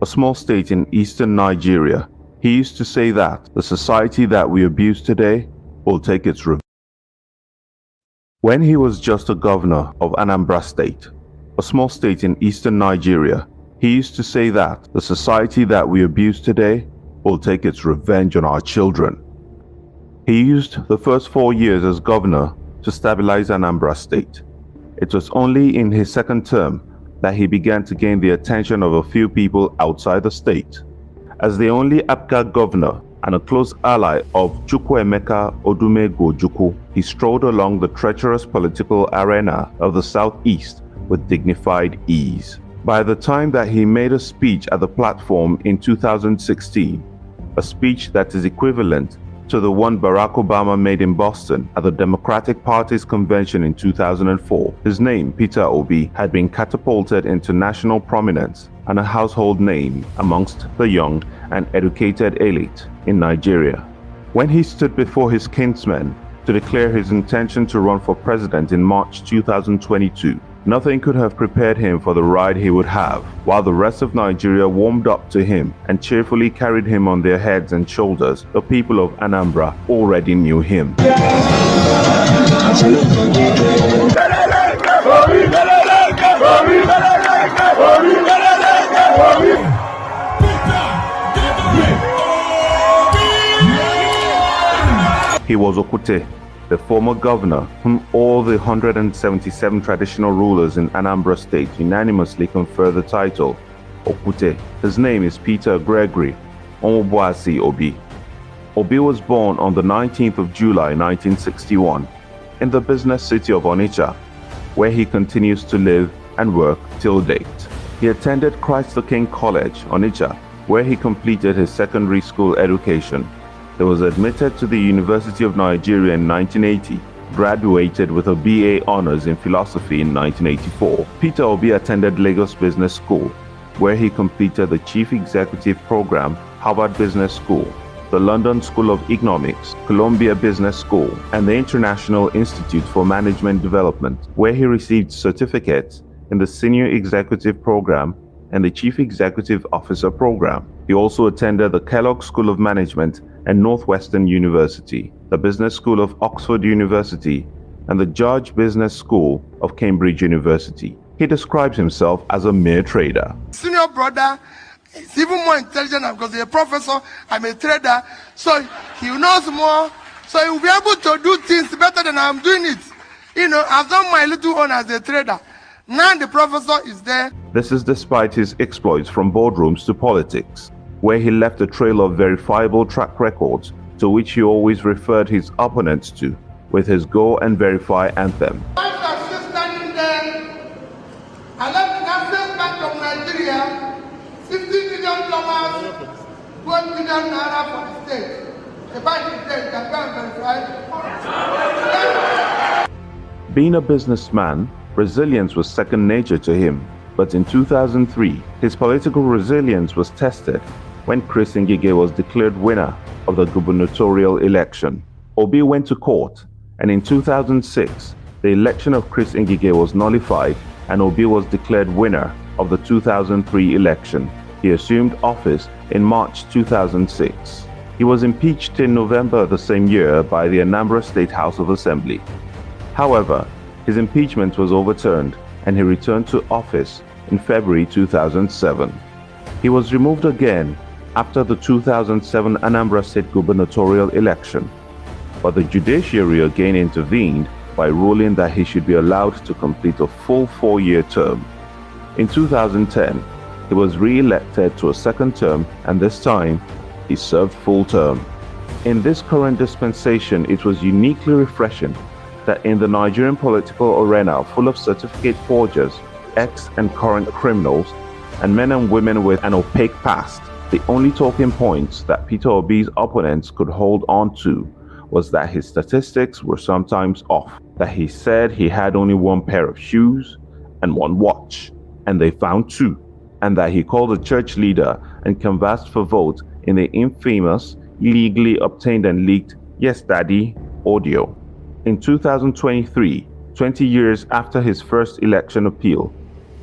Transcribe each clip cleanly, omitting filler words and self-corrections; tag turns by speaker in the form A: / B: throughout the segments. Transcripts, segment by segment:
A: a small state in eastern Nigeria. He used to say that the society that we abuse today will take its revenge. When he was just a governor of Anambra State, a small state in eastern Nigeria, he used to say that the society that we abuse today will take its revenge on our children. He used the first 4 years as governor to stabilize Anambra State. It was only in his second term that he began to gain the attention of a few people outside the state. As the only APGA governor and a close ally of Chukwuemeka Odumegwu Ojukwu, he strolled along the treacherous political arena of the southeast with dignified ease. By the time that he made a speech at the platform in 2016, a speech that is equivalent to the one Barack Obama made in Boston at the Democratic Party's convention in 2004, his name, Peter Obi, had been catapulted into national prominence and a household name amongst the young and educated elite in Nigeria. When he stood before his kinsmen to declare his intention to run for president in March 2022, nothing could have prepared him for the ride he would have, while the rest of Nigeria warmed up to him and cheerfully carried him on their heads and shoulders. The people of Anambra already knew him. He was Okute, the former governor whom all the 177 traditional rulers in Anambra State unanimously confer the title Okute. His name is Peter Gregory Onwubuasi Obi. Obi was born on the 19th of July 1961 in the business city of Onitsha, where he continues to live and work till date. He attended Christ the King College, Onitsha, where he completed his secondary school education. He was admitted to the University of Nigeria in 1980, graduated with a BA Honours in Philosophy in 1984. Peter Obi attended Lagos Business School, where he completed the Chief Executive Program, Havard Business School, the London School of Economics, Columbia Business School, and the International Institute for Management Development, where he received certificates in the Senior Executive Program and the Chief Executive Officer Program. He also attended the Kellogg School of Management and Northwestern University, the Business School of Oxford University, and the George Business School of Cambridge University. He describes himself as a mere trader.
B: Senior brother is even more intelligent because he's a professor, I'm a trader, so he knows more, so he will be able to do things better than I'm doing it. You know, I've done my little own as a trader. Now the professor is there.
A: This is despite his exploits from boardrooms to politics, where he left a trail of verifiable track records to which he always referred his opponents to with his Go and Verify anthem.
B: I'm still standing there. I left the National Bank of Nigeria, $50 million, $1 million Naira for the state. The bank is there, you can go and verify.
A: Being a businessman, resilience was second nature to him. But in 2003, his political resilience was tested when Chris Ngige was declared winner of the gubernatorial election. Obi went to court, and in 2006, the election of Chris Ngige was nullified and Obi was declared winner of the 2003 election. He assumed office in March 2006. He was impeached in November the same year by the Anambra State House of Assembly. However, his impeachment was overturned and he returned to office in February 2007. He was removed again after the 2007 Anambra State gubernatorial election, but the judiciary again intervened by ruling that he should be allowed to complete a full 4-year term. In 2010, he was re-elected to a second term, and this time he served full term. In this current dispensation, it was uniquely refreshing that in the Nigerian political arena full of certificate forgers, ex and current criminals, and men and women with an opaque past, the only talking points that Peter Obi's opponents could hold on to was that his statistics were sometimes off, that he said he had only one pair of shoes and one watch, and they found two, and that he called a church leader and canvassed for vote in the infamous, illegally obtained and leaked "Yes Daddy" audio. In 2023, 20 years after his first election appeal,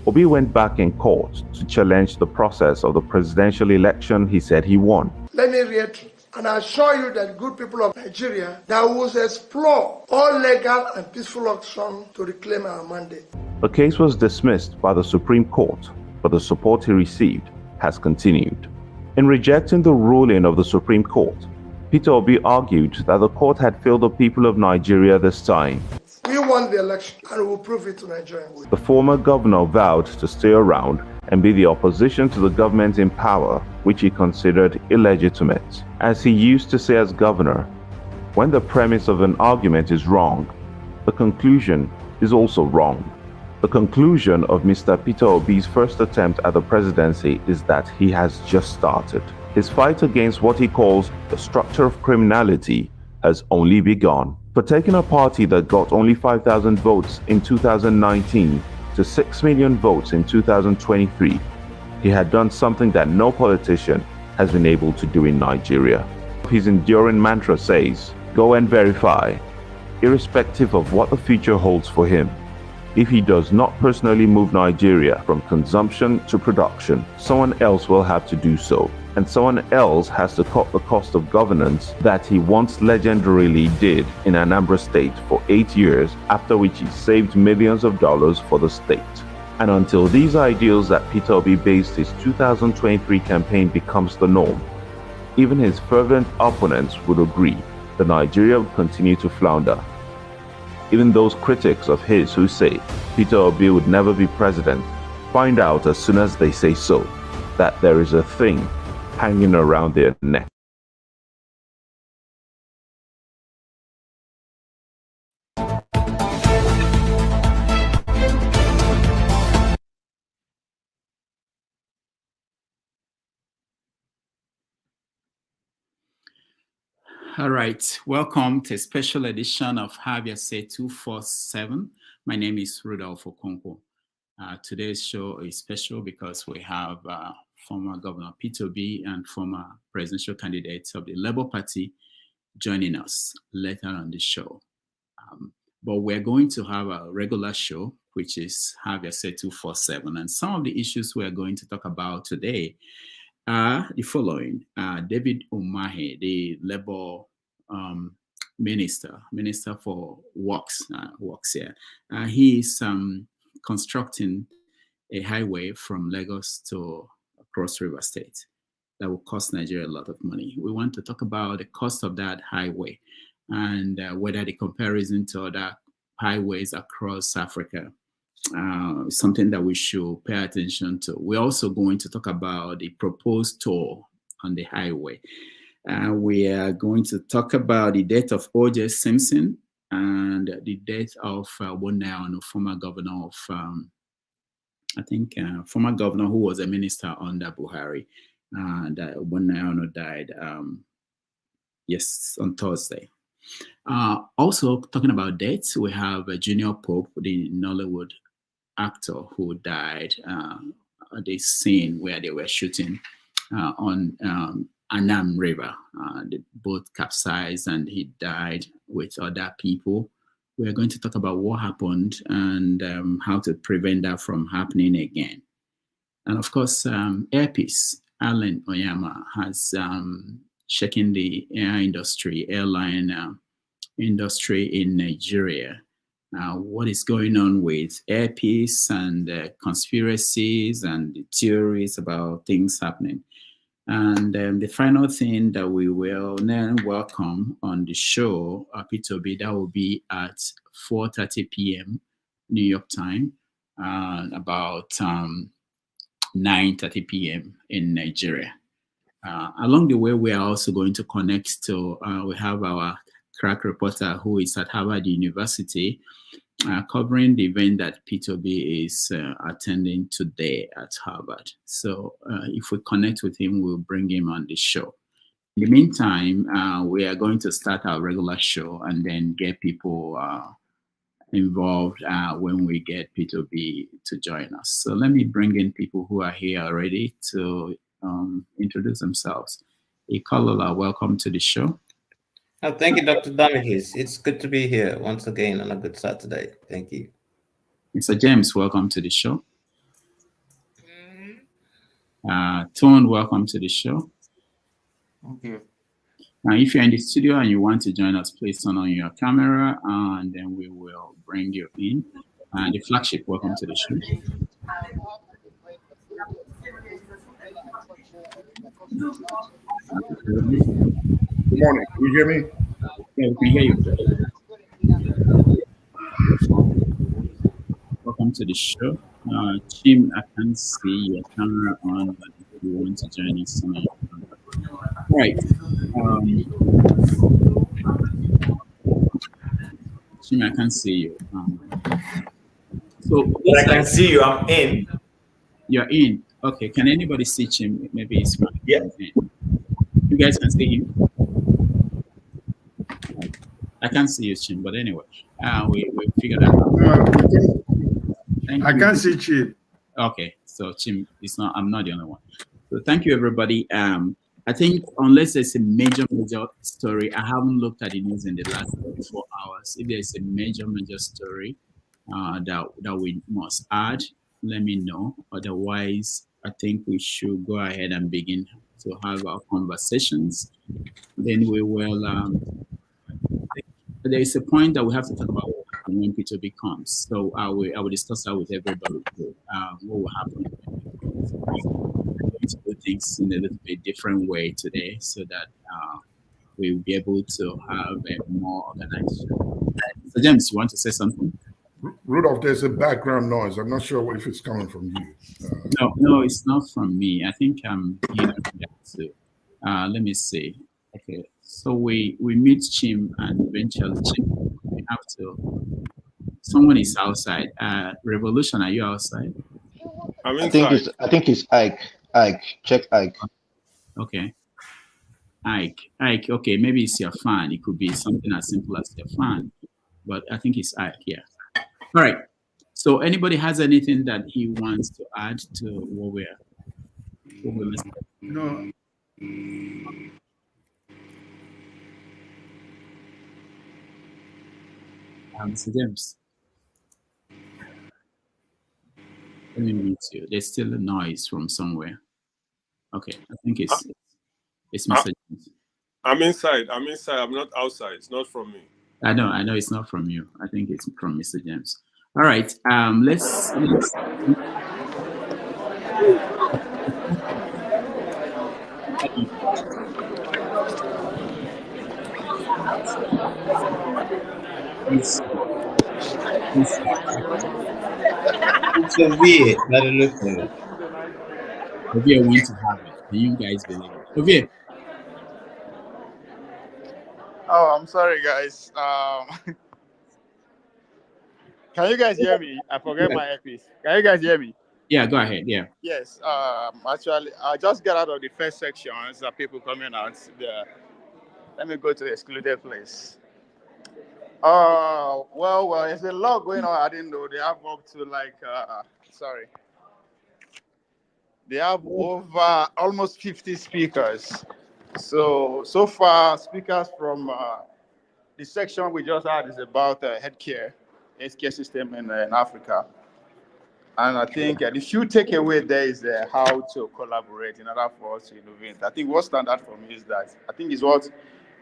A: Obi went back in court to challenge the process of the presidential election he said he won.
B: Let me reiterate and assure you that good people of Nigeria that will explore all legal and peaceful options to reclaim our mandate.
A: The case was dismissed by the Supreme Court, but the support he received has continued. In rejecting the ruling of the Supreme Court, Peter Obi argued that the court had failed the people of Nigeria this time.
B: We won the election and we will prove it to Nigerians.
A: The former governor vowed to stay around and be the opposition to the government in power, which he considered illegitimate. As he used to say as governor, when the premise of an argument is wrong, the conclusion is also wrong. The conclusion of Mr. Peter Obi's first attempt at the presidency is that he has just started. His fight against what he calls the structure of criminality has only begun. For taking a party that got only 5,000 votes in 2019 to 6 million votes in 2023, he had done something that no politician has been able to do in Nigeria. His enduring mantra says, "Go and verify," irrespective of what the future holds for him. If he does not personally move Nigeria from consumption to production, someone else will have to do so. And someone else has to cut the cost of governance that he once legendarily did in Anambra State for 8 years, after which he saved millions of dollars for the state. And until these ideals that Peter Obi based his 2023 campaign becomes the norm, even his fervent opponents would agree that Nigeria would continue to flounder. Even those critics of his who say Peter Obi would never be president find out as soon as they say so that there is a thing hanging around their neck.
C: All right, welcome to a special edition of Have Your Say 247. My name is Rudolph Okonkwo. Today's show is special because we have former Governor Peter Obi and former presidential candidates of the Labour Party joining us later on the show. But we're going to have a regular show, which is Have Your Say 247. And some of the issues we're going to talk about today are the following. David Umahi, the Labour Minister for Works here. He is constructing a highway from Lagos to Cross River State that will cost Nigeria a lot of money. We want to talk about the cost of that highway and whether the comparison to other highways across Africa is something that we should pay attention to. We're also going to talk about the proposed toll on the highway. We are going to talk about the death of O.J. Simpson and the death of Bonayano, former governor of former governor who was a minister under Buhari. Bonayano died, on Thursday. Also, talking about deaths, we have Junior Pope, the Nollywood actor who died at the scene where they were shooting on Anam River. The boat capsized and he died with other people. We're going to talk about what happened and how to prevent that from happening again. And of course, Airpeace, Alan Oyama, has shaken the airline industry in Nigeria. What is going on with Airpeace and conspiracies and the theories about things happening. And the final thing that we will then welcome on the show, Peter Obi, that will be at 4:30 p.m. New York time, about 9:30 p.m. in Nigeria. Along the way, we are also going to connect to, we have our crack reporter who is at Havard University, covering the event that Peter Obi is attending today at Harvard. So if we connect with him, we'll bring him on the show. In the meantime, we are going to start our regular show and then get people involved when we get Peter Obi to join us. So let me bring in people who are here already to introduce themselves. Ikolola, welcome to the show.
D: Oh, thank you, Dr. Damages. It's good to be here once again on a good Saturday. Thank you.
C: Mr. James, welcome to the show. Tone, welcome to the show.
E: Thank you.
C: If you're in the studio and you want to join us, please turn on your camera and then we will bring you in. The flagship, welcome to the show.
F: Good morning. Can you hear me?
C: Yeah, we can hear you. Welcome to the show. Chim, I can't see your camera on, but if you want to join us tonight. Right. Chim, I can't see you.
D: But I can see you. I'm in.
C: You're in. Okay. Can anybody see Chim? Maybe it's fine.
D: Yeah.
C: You guys can see him? I can't see you, Chim, but anyway, we figured that out.
F: I can't see Chim.
C: Okay, so Chim, I'm not the only one. So thank you, everybody. I think unless there's a major story, I haven't looked at the news in the last 24 hours. If there's a major story that we must add, let me know. Otherwise, I think we should go ahead and begin to have our conversations. Then we will. There is a point that we have to talk about when Peter Obi comes. So I will discuss that with everybody. What will happen? We're going to do things in a little bit different way today, so that we'll be able to have a more organized show. So James, you want to say something?
F: Rudolph, there's a background noise. I'm not sure if it's coming from you.
C: No, it's not from me. I think I'm hearing that too. Let me see. Okay, so we meet Chim, and eventually Chim, we have to. Someone is outside. Revolution, are you outside?
G: I'm inside. I think it's Ike. Ike, check Ike.
C: Okay. Ike. Okay, maybe it's your fan. It could be something as simple as your fan, but I think it's Ike. Yeah. All right. So, anybody has anything that he wants to add to what we're listening?
F: No.
C: Mr. James, let me mute you. There's still a noise from somewhere. Okay, I think it's Mr. James.
H: I'm inside. I'm not outside. It's not from me.
C: I know it's not from you. I think it's from Mr. James. All right. Let's
D: It's a weird. Let it look good.
C: Ovia want to have it. Do you guys believe it? Ovia.
E: Oh, I'm sorry, guys. Can you guys hear me? I forget my earpiece. Can you guys hear me?
C: Yeah, go ahead. Yeah.
E: Yes. Actually, I just got out of the first section. There are people coming out there. Let me go to the excluded place. Well, there's a lot going on. I didn't know they have up to they have over almost 50 speakers. So far, speakers from the section we just had is about healthcare system in Africa. And I think the few takeaway there is how to collaborate in order for us to innovate. I think what stand out for me is that I think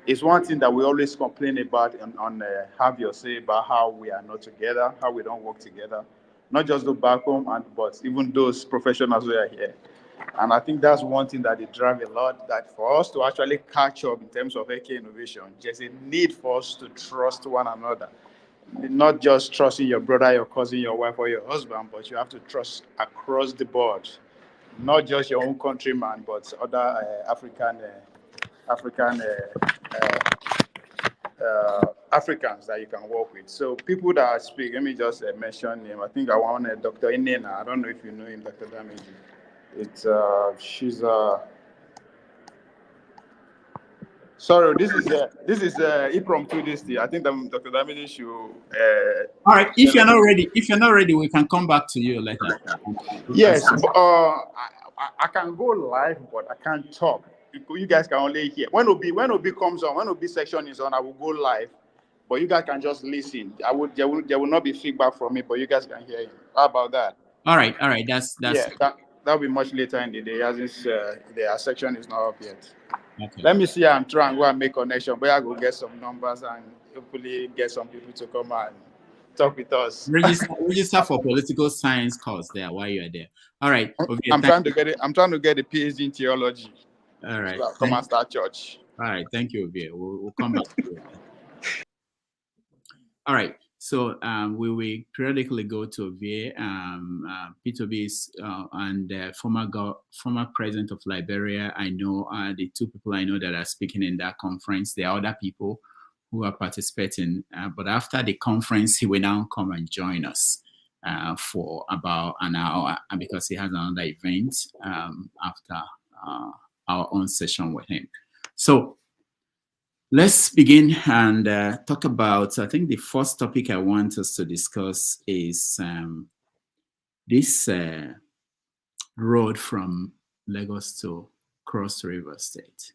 E: it's one thing that we always complain about on Have Your Say about how we are not together, how we don't work together, not just the back home, but even those professionals who are here. And I think that's one thing that they drive a lot, that for us to actually catch up in terms of AK innovation, there's a need for us to trust one another. Not just trusting your brother, your cousin, your wife, or your husband, but you have to trust across the board, not just your own countryman, but other Africans that you can work with. So people that speak, let me just mention him. I think I want Dr. Inena. I don't know if you know him, Dr. Damage. She's sorry, this is impromptu this day. I think Dr. Damage should
C: all right, if you're not ready, we can come back to you later.
E: Yes, I can go live, but I can't talk. You guys can only hear. When Obi comes on, when Obi section is on, I will go live, but you guys can just listen. There will not be feedback from me, but you guys can hear him. How about that?
C: All right. That's
E: yeah. that'll be much later in the day, as their section is not up yet.
C: Okay.
E: Let me see. I'm trying to go and make connection, but I go get some numbers and hopefully get some people to come and talk with us.
C: Register for political science course there while you are there. All right. Okay,
E: I'm trying to get it. I'm trying to get a PhD in theology.
C: All right.
E: So come and start church.
C: All right. Thank you, Ovie. We'll come back to you. All right. So we will periodically go to Ovie. Peter Obi and former president of Liberia. I know the two people I know that are speaking in that conference. There are other people who are participating. But after the conference, he will now come and join us for about an hour because he has another event after our own session with him. So let's begin and talk about, I think the first topic I want us to discuss is this road from Lagos to Cross River State.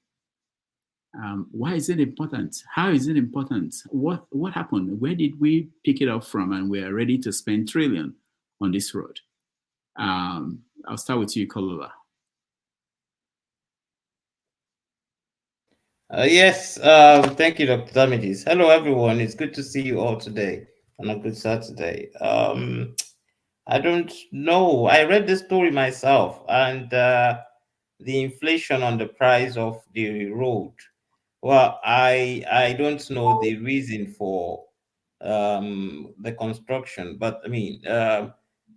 C: Why is it important? How is it important? What happened? Where did we pick it up from? And we are ready to spend trillion on this road. I'll start with you, Kolola.
D: Yes, thank you, Dr. Damages. Hello, everyone. It's good to see you all today on a good Saturday. I don't know. I read the story myself, and the inflation on the price of the road. Well, I don't know the reason for the construction, but I mean,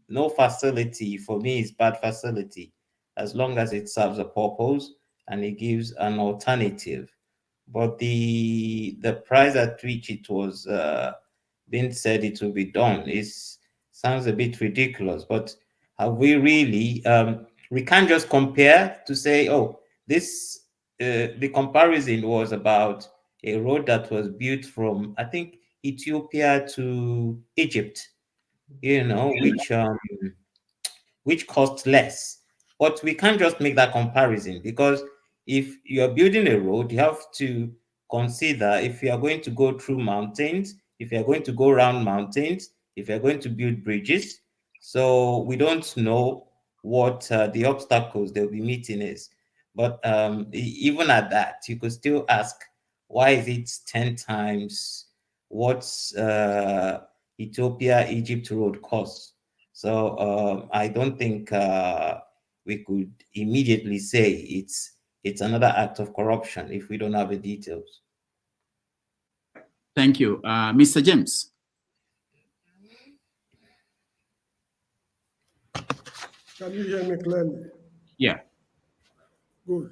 D: no facility for me is bad facility as long as it serves a purpose and it gives an alternative. But the price at which it was being said it will be done sounds a bit ridiculous. But have we really? We can't just compare to say, oh, this. The comparison was about a road that was built from, I think, Ethiopia to Egypt, which cost less. But we can't just make that comparison because if you're building a road, you have to consider if you are going to go through mountains, if you're going to go around mountains, if you're going to build bridges. So we don't know what the obstacles they'll be meeting is. But even at that, you could still ask, why is it 10 times what Ethiopia-Egypt road costs? So I don't think we could immediately say it's another act of corruption if we don't have the details.
C: Thank you. Mr. James.
I: Can you hear me clearly?
C: Yeah.
I: Good.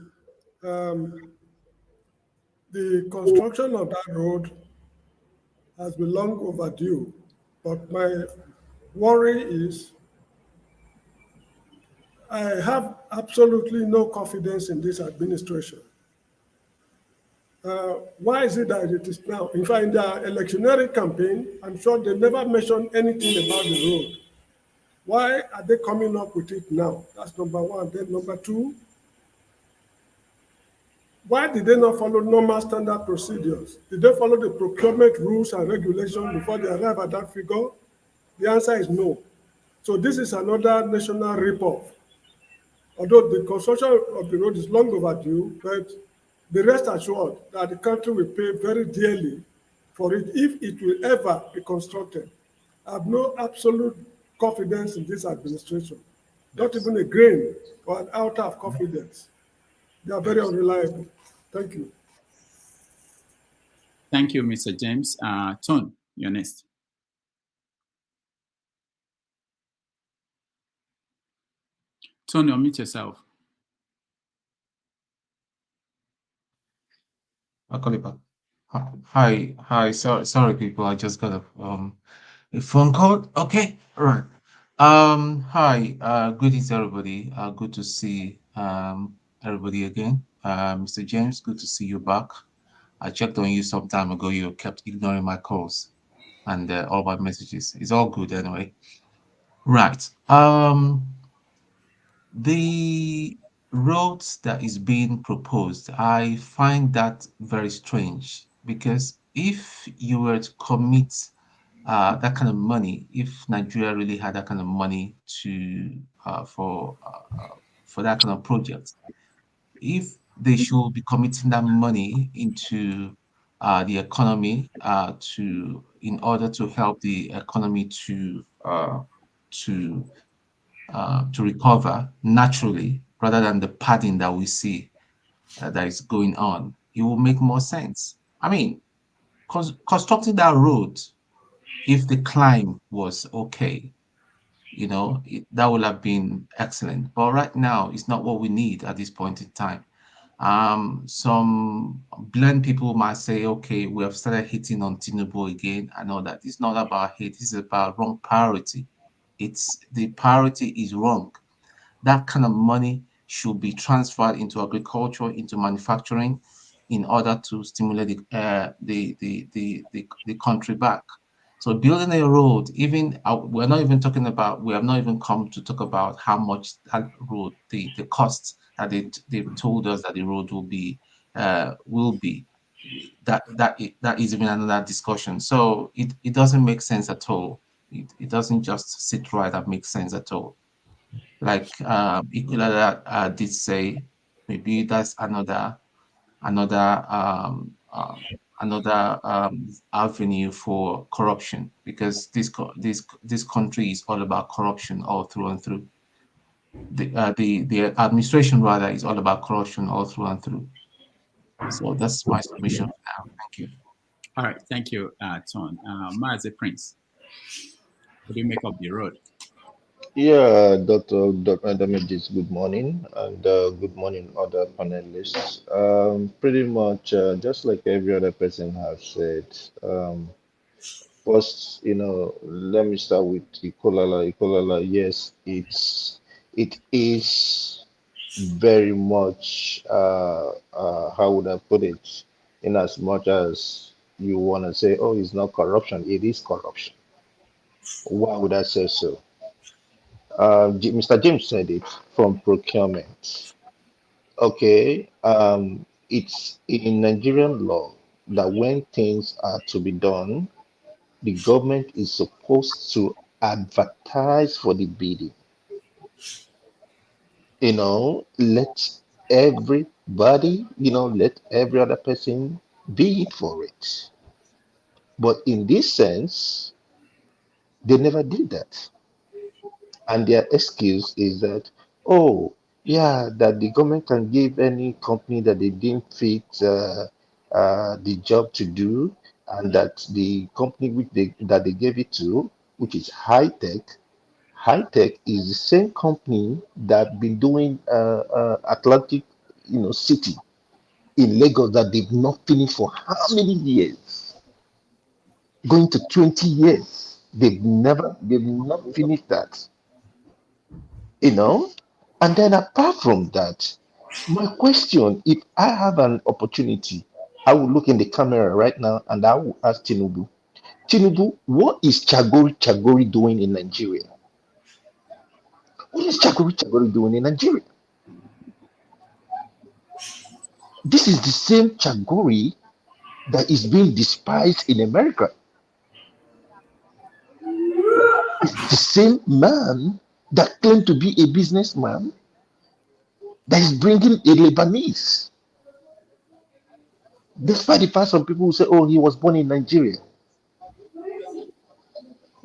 I: The construction of that road has been long overdue, but my worry is I have absolutely no confidence in this administration. Why is it that it is now? In fact, in their electionary campaign, I'm sure they never mentioned anything about the road. Why are they coming up with it now? That's number one. Then number two, why did they not follow normal standard procedures? Did they follow the procurement rules and regulations before they arrive at that figure? The answer is no. So this is another national ripoff. Although the construction of the road is long overdue, but be rest assured that the country will pay very dearly for it if it will ever be constructed. I have no absolute confidence in this administration, not even a grain or an iota of confidence. They are very unreliable. Thank you.
C: Thank you, Mr. James. Tone, you're next. Tone, unmute yourself.
J: I'll call it back. Hi. Sorry, people. I just got a phone call. Okay, all right. Hi. Good evening, everybody. Good to see everybody again. Mr. James, good to see you back. I checked on you some time ago. You kept ignoring my calls and all my messages. It's all good anyway. Right. The road that is being proposed, I find that very strange because if you were to commit that kind of money, if Nigeria really had that kind of money to for that kind of project. If they should be committing that money into the economy in order to help the economy to recover naturally, rather than the padding that we see that is going on, it will make more sense. I mean, constructing that road, if the climb was okay, that would have been excellent. But right now, it's not what we need at this point in time. Some blunt people might say, okay, we have started hitting on Tinubu again. I know that it's not about hate, it's about wrong priority. The priority is wrong. That kind of money should be transferred into agriculture, into manufacturing, in order to stimulate the country back. So building a road, even we have not even come to talk about how much that road, the cost that they've told us that the road will be. That is even another discussion. So it doesn't make sense at all. It doesn't just sit right and make sense at all. Like Ikulada did say, maybe that's another avenue for corruption, because this country is all about corruption all through and through. The administration rather is all about corruption all through and through. So that's my submission for now. Thank you.
C: All right, thank you, Ton. Mazi Prince, what do you make of the road?
G: Yeah, Dr. Damages, good morning, and good morning, other panelists. Pretty much, just like every other person has said, first, let me start with Ikolala. Ikolala, yes, it is very much, how would I put it, in as much as you want to say, oh, it's not corruption, it is corruption. Why would I say so? Mr. James said it, from procurement. Okay, it's in Nigerian law that when things are to be done, the government is supposed to advertise for the bidding. Let everybody, let every other person bid for it. But in this sense, they never did that. And their excuse is that, oh, yeah, that the government can give any company that they didn't fit the job to do, and that the company that they gave it to, which is high tech is the same company that been doing Atlantic, City in Lagos, that they've not finished for how many years? Going to 20 years. They've not finished that. And then apart from that, my question, if I have an opportunity, I will look in the camera right now and I will ask Tinubu, what is Chagori doing in Nigeria? What is Chagori doing in Nigeria? This is the same Chagori that is being despised in America. It's the same man that claimed to be a businessman that is bringing a Lebanese. Despite the fact some people will say, oh, he was born in Nigeria.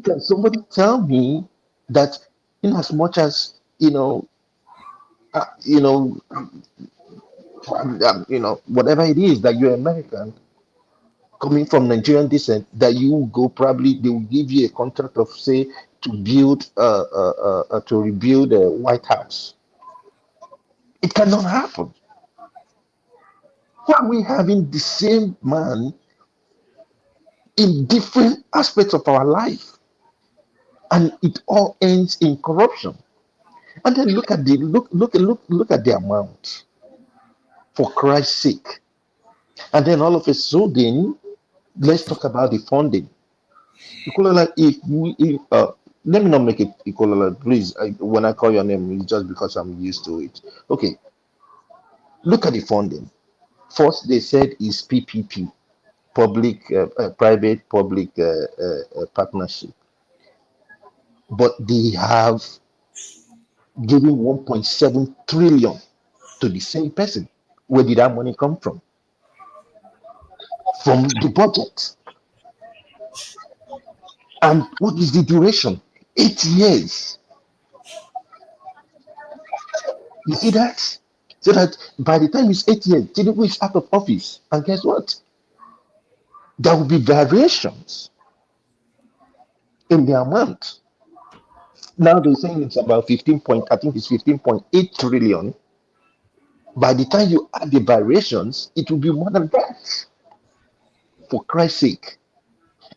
G: Can somebody tell me that in as much as, whatever it is that you're American, coming from Nigerian descent, that you go, probably they will give you a contract of, say, to build to rebuild a White House. It cannot happen. Why are we having the same man in different aspects of our life, and it all ends in corruption? And then look at the amount, for Christ's sake. And then all of a sudden, let's talk about the funding. Let me not make it Ikolala, please. When I call your name, it's just because I'm used to it. Okay, look at the funding. First, they said is PPP, private public partnership, but they have giving 1.7 trillion to the same person. Where did that money come from? From the budget. And what is the duration? 8 years. You see that? So that by the time it's 8 years, Tinubu is out of office. And guess what? There will be variations in the amount. Now they're saying it's about 15.8 trillion. By the time you add the variations, it will be more than that. For Christ's sake.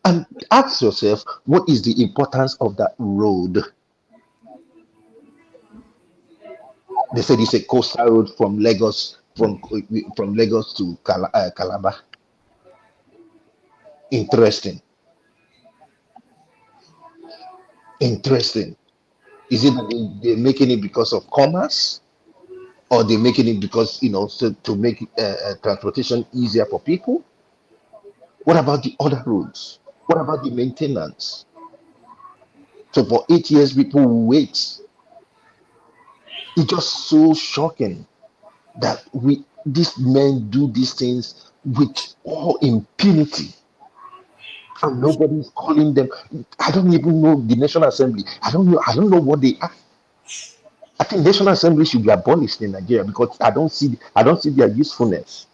G: And ask yourself, what is the importance of that road? They said it's a coastal road from Lagos, from Lagos to Calabar. Interesting. Interesting. Is it that they're making it because of commerce, or they're making it because to make transportation easier for people? What about the other roads? What about the maintenance? So for 8 years, people will wait. It's just so shocking that these men do these things with all impunity, and nobody's calling them. I don't even know the National Assembly. I don't know what they are. I think National Assembly should be abolished in Nigeria because I don't see their usefulness.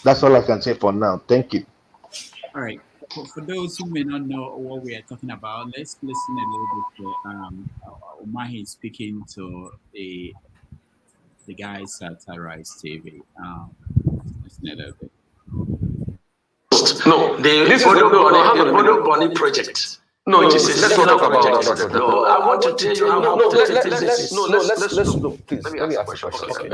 G: That's all I can say for now. Thank you.
C: All right. For those who may not know what we are talking about, let's listen a little bit to Umahi speaking to the guys at Rise TV. Listen a little bit.
K: No, this is the Bodo Bonny project. No, it is. Let's not talk about that. No, I want to tell you how.
L: Please, let me ask a question.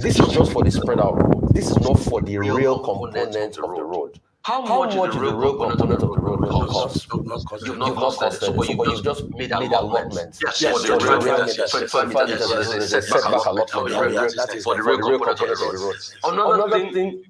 L: This is just for the spread out road. This is not for the real component of the road. How much is the real component of the road going to cost? You've not costed it, but you've just made allotments.
K: Yes, for the real setback allotment for the real component of the road. Another thing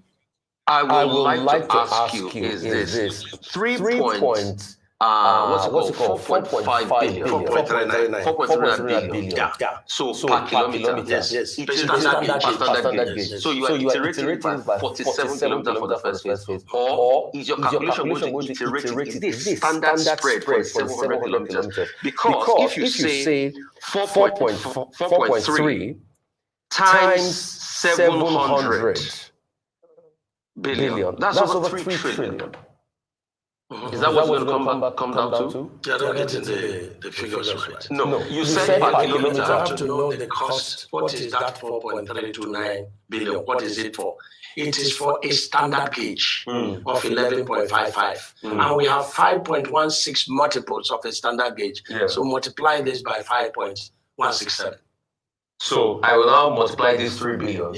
K: I would like to ask you is this: 3 points. What's it called? 4.5 billion. 4.39 billion. Yeah. So per kilometer. Yes. It is standard gauge. So you are iterating by 47 kilometers for the first phase. Or is your calculation going to iterate this standard spread for 700 kilometers? Because if you say 4.3 times 700 billion, that's over 3 trillion. Is that what's going to come down to?
M: Yeah, don't get into the figures right.
K: No, you said per kilometer.
M: You have to know the cost. What is that 4.329 billion? What is it for? It is for a standard gauge of 11.55. And we have 5.16 multiples of a standard gauge. Yeah. So multiply this by 5.167.
K: So I will now multiply this 3 billion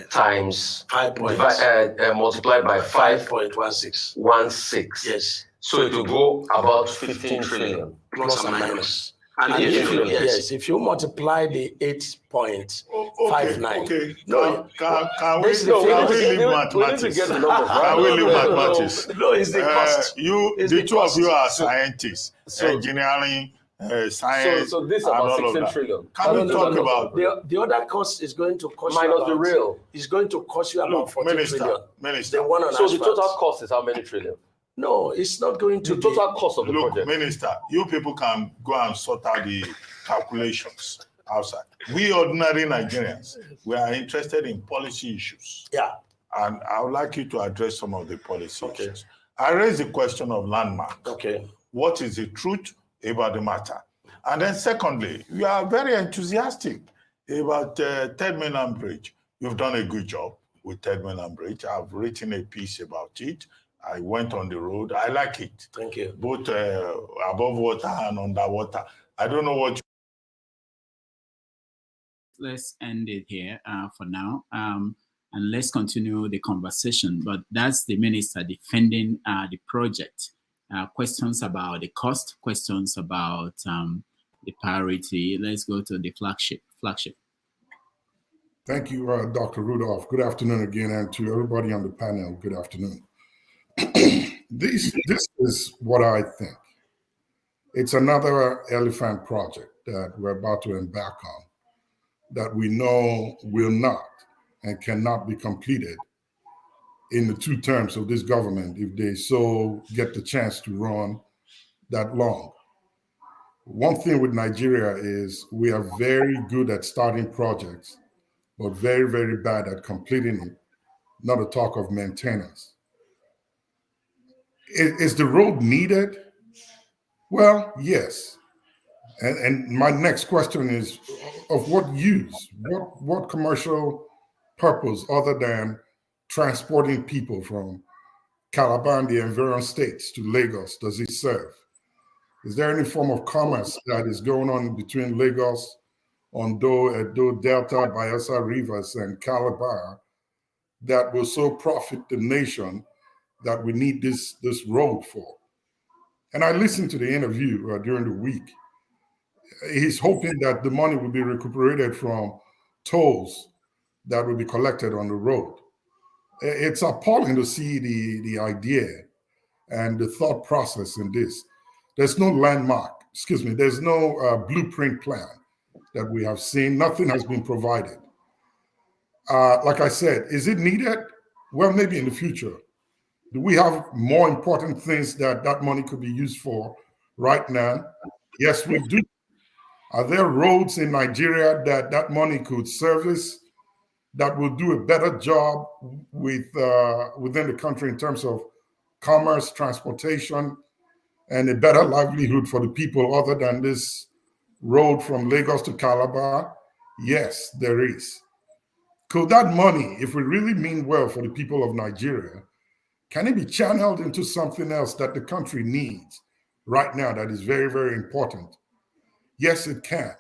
K: times 5 multiplied by 5.16. Yes. So it will go about 15 trillion.
M: Plus and minus. And if you multiply the 8.59.
F: Okay. Can we leave mathematics? Can we leave mathematics?
M: No, it's the cost.
F: The two of you are scientists, engineering. Science,
L: so this is about 16 trillion.
F: Can we talk about
M: the other cost is going to cost
L: minus
M: you
L: the real?
M: It's going to cost you about 40 trillion.
F: Minister.
L: So the total cost is how many trillion?
M: No, it's not going to
L: the total cost of the project.
F: Minister, you people can go and sort out the calculations outside. We ordinary Nigerians, we are interested in policy issues.
M: Yeah.
F: And I would like you to address some of the policy issues. I raised the question of landmark.
M: Okay.
F: What is the truth about the matter? And then secondly, we are very enthusiastic about Third Mainland Bridge. You've done a good job with Third Mainland Bridge. I've written a piece about it. I went on the road. I like it.
M: Thank you.
F: Both above water and underwater. I don't know what.
C: Let's end it here for now. And let's continue the conversation. But that's the minister defending the project. Questions about the cost, questions about the priority. Let's go to the flagship.
F: Thank you, Dr. Rudolph. Good afternoon again, and to everybody on the panel, good afternoon. This is what I think. It's another elephant project.
N: that we're about to embark on, that we know will not and cannot be completed in the 2 terms of this government if they so get the chance to run that long. One thing with Nigeria is we are very good at starting projects, but very, very bad at completing it, not to talk of maintenance. Is the road needed? Well, yes. And my next question is, of what use? What commercial purpose other than transporting people from Calabar and the environs states to Lagos does it serve? Is there any form of commerce that is going on between Lagos, Ondo, Edo, Delta, Bayelsa Rivers, and Calabar that will so profit the nation that we need this road for? And I listened to the interview during the week. He's hoping that the money will be recuperated from tolls that will be collected on the road. It's appalling to see the idea and the thought process in this. There's no landmark, there's no blueprint plan that we have seen. Nothing has been provided. Like I said, is it needed? Well, maybe in the future. Do we have more important things that money could be used for right now? Yes, we do. Are there roads in Nigeria that money could service that will do a better job within the country in terms of commerce, transportation, and a better livelihood for the people other than this road from Lagos to Calabar? Yes, there is. Could that money, if we really mean well for the people of Nigeria, can it be channeled into something else that the country needs right now that is very, very important? Yes, it can.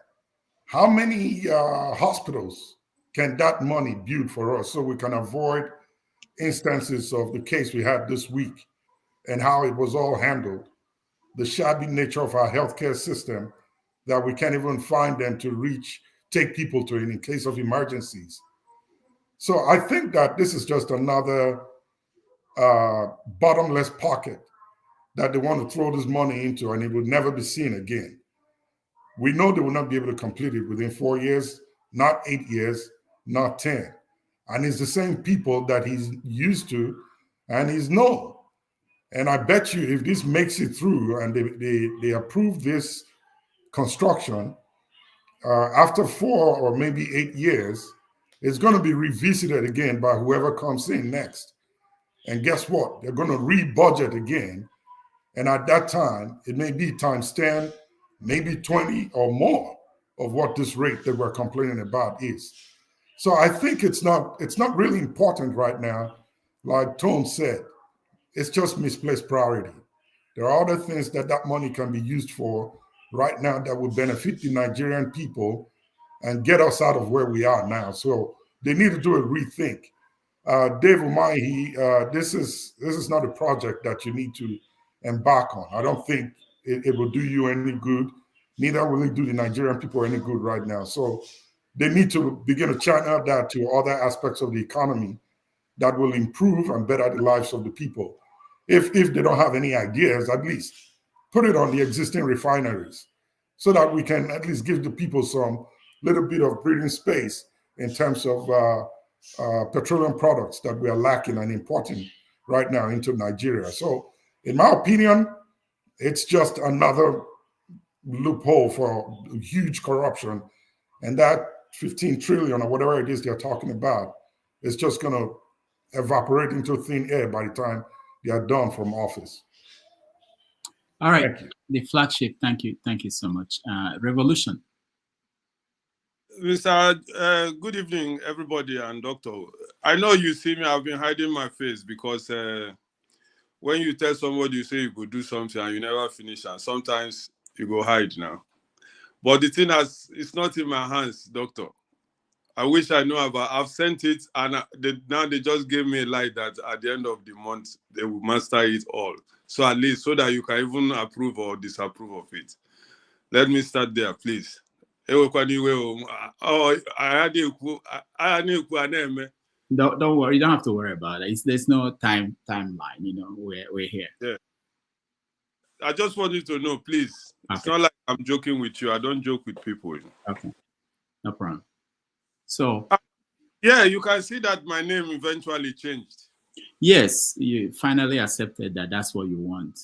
N: How many hospitals can that money build for us so we can avoid instances of the case we had this week and how it was all handled, the shabby nature of our healthcare system, that we can't even find them to take people to in case of emergencies? So I think that this is just another bottomless pocket that they want to throw this money into, and it will never be seen again. We know they will not be able to complete it within 4 years, not 8 years, not 10. And it's the same people that he's used to and he's known. And I bet you if this makes it through and they approve this construction, after 4 or maybe 8 years, it's going to be revisited again by whoever comes in next. And guess what? They're going to re-budget again. And at that time, it may be times 10, maybe 20 or more of what this rate that we're complaining about is. So I think it's not really important right now. Like Tone said, it's just misplaced priority. There are other things that money can be used for right now that will benefit the Nigerian people and get us out of where we are now. So they need to do a rethink. Dave Umahi, this is not a project that you need to embark on. I don't think it will do you any good. Neither will it do the Nigerian people any good right now. So they need to begin to channel that to other aspects of the economy that will improve and better the lives of the people. If they don't have any ideas, at least put it on the existing refineries so that we can at least give the people some little bit of breathing space in terms of petroleum products that we are lacking and importing right now into Nigeria. So in my opinion, it's just another loophole for huge corruption. And that 15 trillion or whatever it is they're talking about is just going to evaporate into thin air by the time they are done from office.
C: All right, the flagship. Thank you so much. Revolution.
H: Mr. Good evening, everybody, and Doctor. I know you see me. I've been hiding my face because when you tell somebody you say you could do something and you never finish, and sometimes you go hide now. But the thing it's not in my hands, Doctor. I wish I know about. I've sent it, and now they just gave me a light that at the end of the month they will master it all. So at least so that you can even approve or disapprove of it. Let me start there, please. Don't worry, you
C: don't have to worry about it. There's no timeline. You know, we're here.
H: Yeah. I just want you to know, please. It's not like I'm joking with you. I don't joke with people.
C: Okay, no problem. So,
H: yeah, you can see that my name eventually changed.
C: Yes, you finally accepted that that's what you want.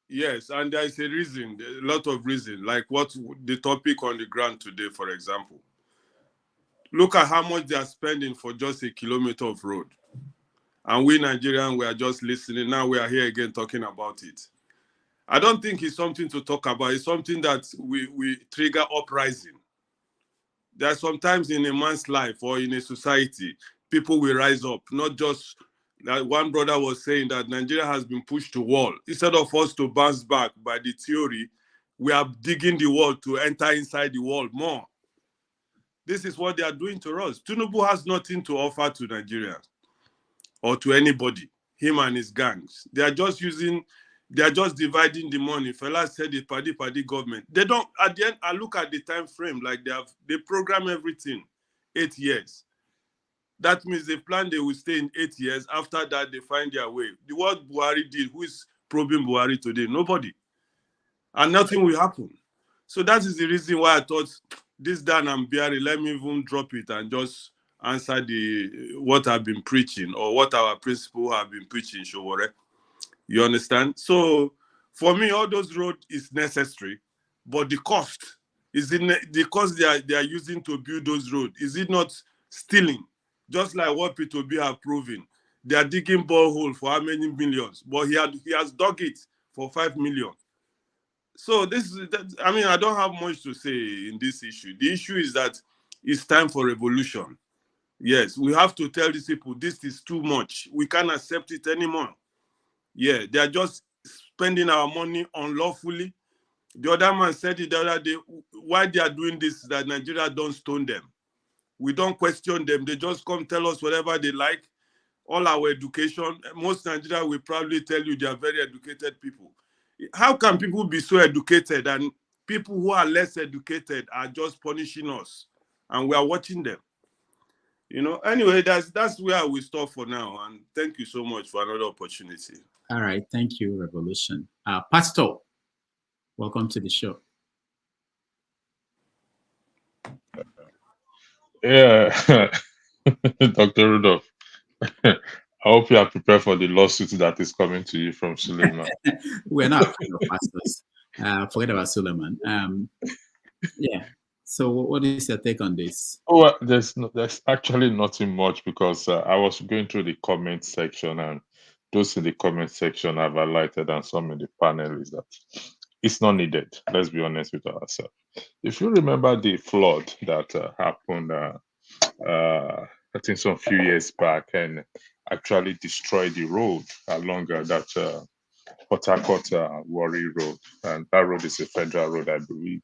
H: Yes, and there is a reason, a lot of reason, like what the topic on the ground today, for example. Look at how much they are spending for just a kilometer of road. And we Nigerians, we are just listening. Now we are here again talking about it. I don't think it's something to talk about. It's something that we trigger uprising. There are sometimes in a man's life or in a society, people will rise up. Not just that one brother was saying that Nigeria has been pushed to wall. Instead of us to bounce back by the theory, we are digging the wall to enter inside the wall more. This is what they are doing to us. Tinubu has nothing to offer to Nigerians or to anybody, him and his gangs. They are just dividing the money. Fella said the party government. They don't, at the end, I look at the time frame, like they program everything, 8 years. That means they plan they will stay in 8 years. After that, they find their way. The what Buhari did, who is probing Buhari today? Nobody. And nothing will happen. So that is the reason why I thought this Dan and Biari, let me even drop it and just answer what I've been preaching or what our principal have been preaching, Showore. You understand? So for me, all those roads is necessary, but the cost is the cost they are using to build those roads. Is it not stealing? Just like what Peter Obi have proven. They are digging borehole for how many millions? But he has dug it for 5 million. So I don't have much to say in this issue. The issue is that it's time for revolution. Yes, we have to tell these people this is too much. We can't accept it anymore. Yeah, they are just spending our money unlawfully. The other man said it the other day, why they are doing this, that Nigeria don't stone them. We don't question them. They just come tell us whatever they like. All our education, most Nigeria will probably tell you they are very educated people. How can people be so educated and people who are less educated are just punishing us and we are watching them? You know, anyway, that's where we stop for now. And thank you so much for another opportunity.
C: All right. Thank you, Revolution. Pastor, welcome to the show.
O: Yeah, Dr. Rudolph, I hope you are prepared for the lawsuit that is coming to you from Suleiman.
C: We're not pastors. Forget about Suleiman. Yeah. So what is your take on this?
O: Oh, well, there's actually nothing much because I was going through the comment section, and those in the comment section have highlighted, and some in the panel is that it's not needed. Let's be honest with ourselves. If you remember the flood that happened, I think some few years back, and actually destroyed the road along that Port Harcourt Warri Road, and that road is a federal road, I believe.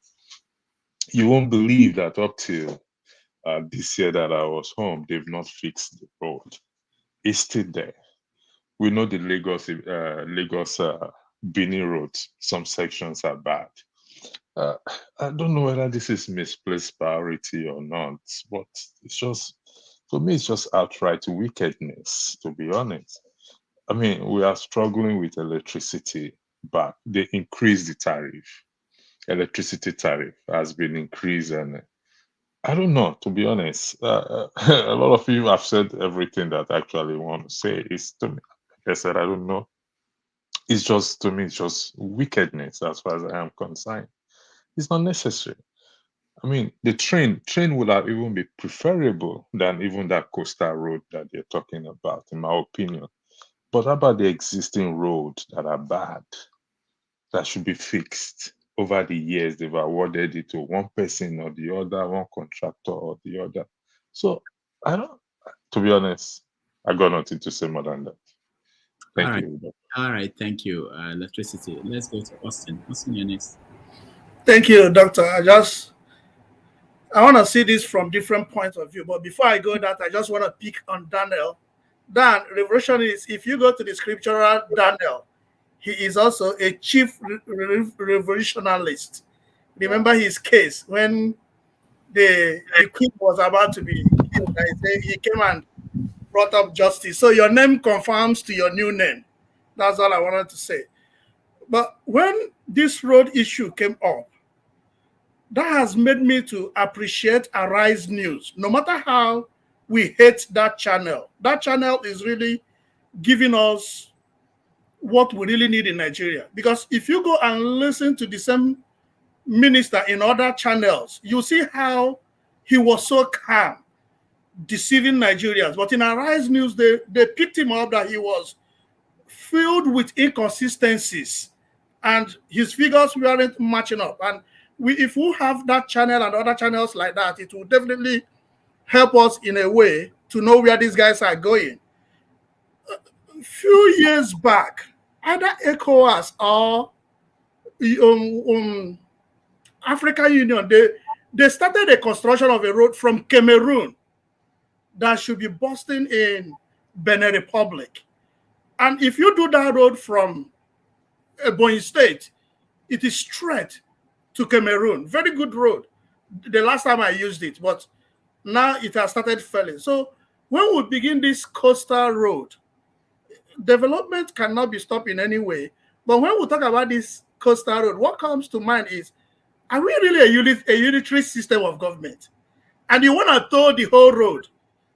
O: You won't believe that up till this year that I was home, they've not fixed the road. It's still there. We know the Lagos Benin Road, some sections are bad. I don't know whether this is misplaced priority or not, but it's just, for me, it's just outright wickedness, to be honest. I mean, we are struggling with electricity, but they increased the tariff. Electricity tariff has been increased, and I don't know, to be honest. A lot of you have said everything that I actually want to say. Is to me, like I said, I don't know. It's just, to me, it's just wickedness as far as I am concerned. It's not necessary. I mean, the train would have even be preferable than even that coastal road that they're talking about, in my opinion. But how about the existing roads that are bad, that should be fixed? Over the years, they've awarded it to one person or the other, one contractor or the other. So to be honest, I got nothing to say more than that. Thank you.
C: All right, thank you. Electricity. Let's go to Austin. Austin, you're next.
P: Thank you, Doctor. I want to see this from different points of view. But before I go that, I just want to pick on Daniel. Dan, revolution is, if you go to the scriptural Daniel, he is also a chief revolutionalist. Remember his case when the king was about to be killed. He came and brought up justice. So your name confirms to your new name. That's all I wanted to say. But when this road issue came up, that has made me to appreciate Arise News. No matter how we hate that channel is really giving us what we really need in Nigeria. Because if you go and listen to the same minister in other channels, you see how he was so calm, deceiving Nigerians. But in Arise News, they picked him up that he was filled with inconsistencies and his figures weren't matching up. And if we have that channel and other channels like that, it will definitely help us in a way to know where these guys are going. A few years back, either ECOWAS or African Union, they started a construction of a road from Cameroon that should be busting in Benin Republic. And if you do that road from Ebonyi State, it is straight to Cameroon. Very good road. The last time I used it, but now it has started failing. So when we begin this coastal road, development cannot be stopped in any way. But when we talk about this coastal road, what comes to mind is, are we really a unitary system of government? And you want to tow the whole road.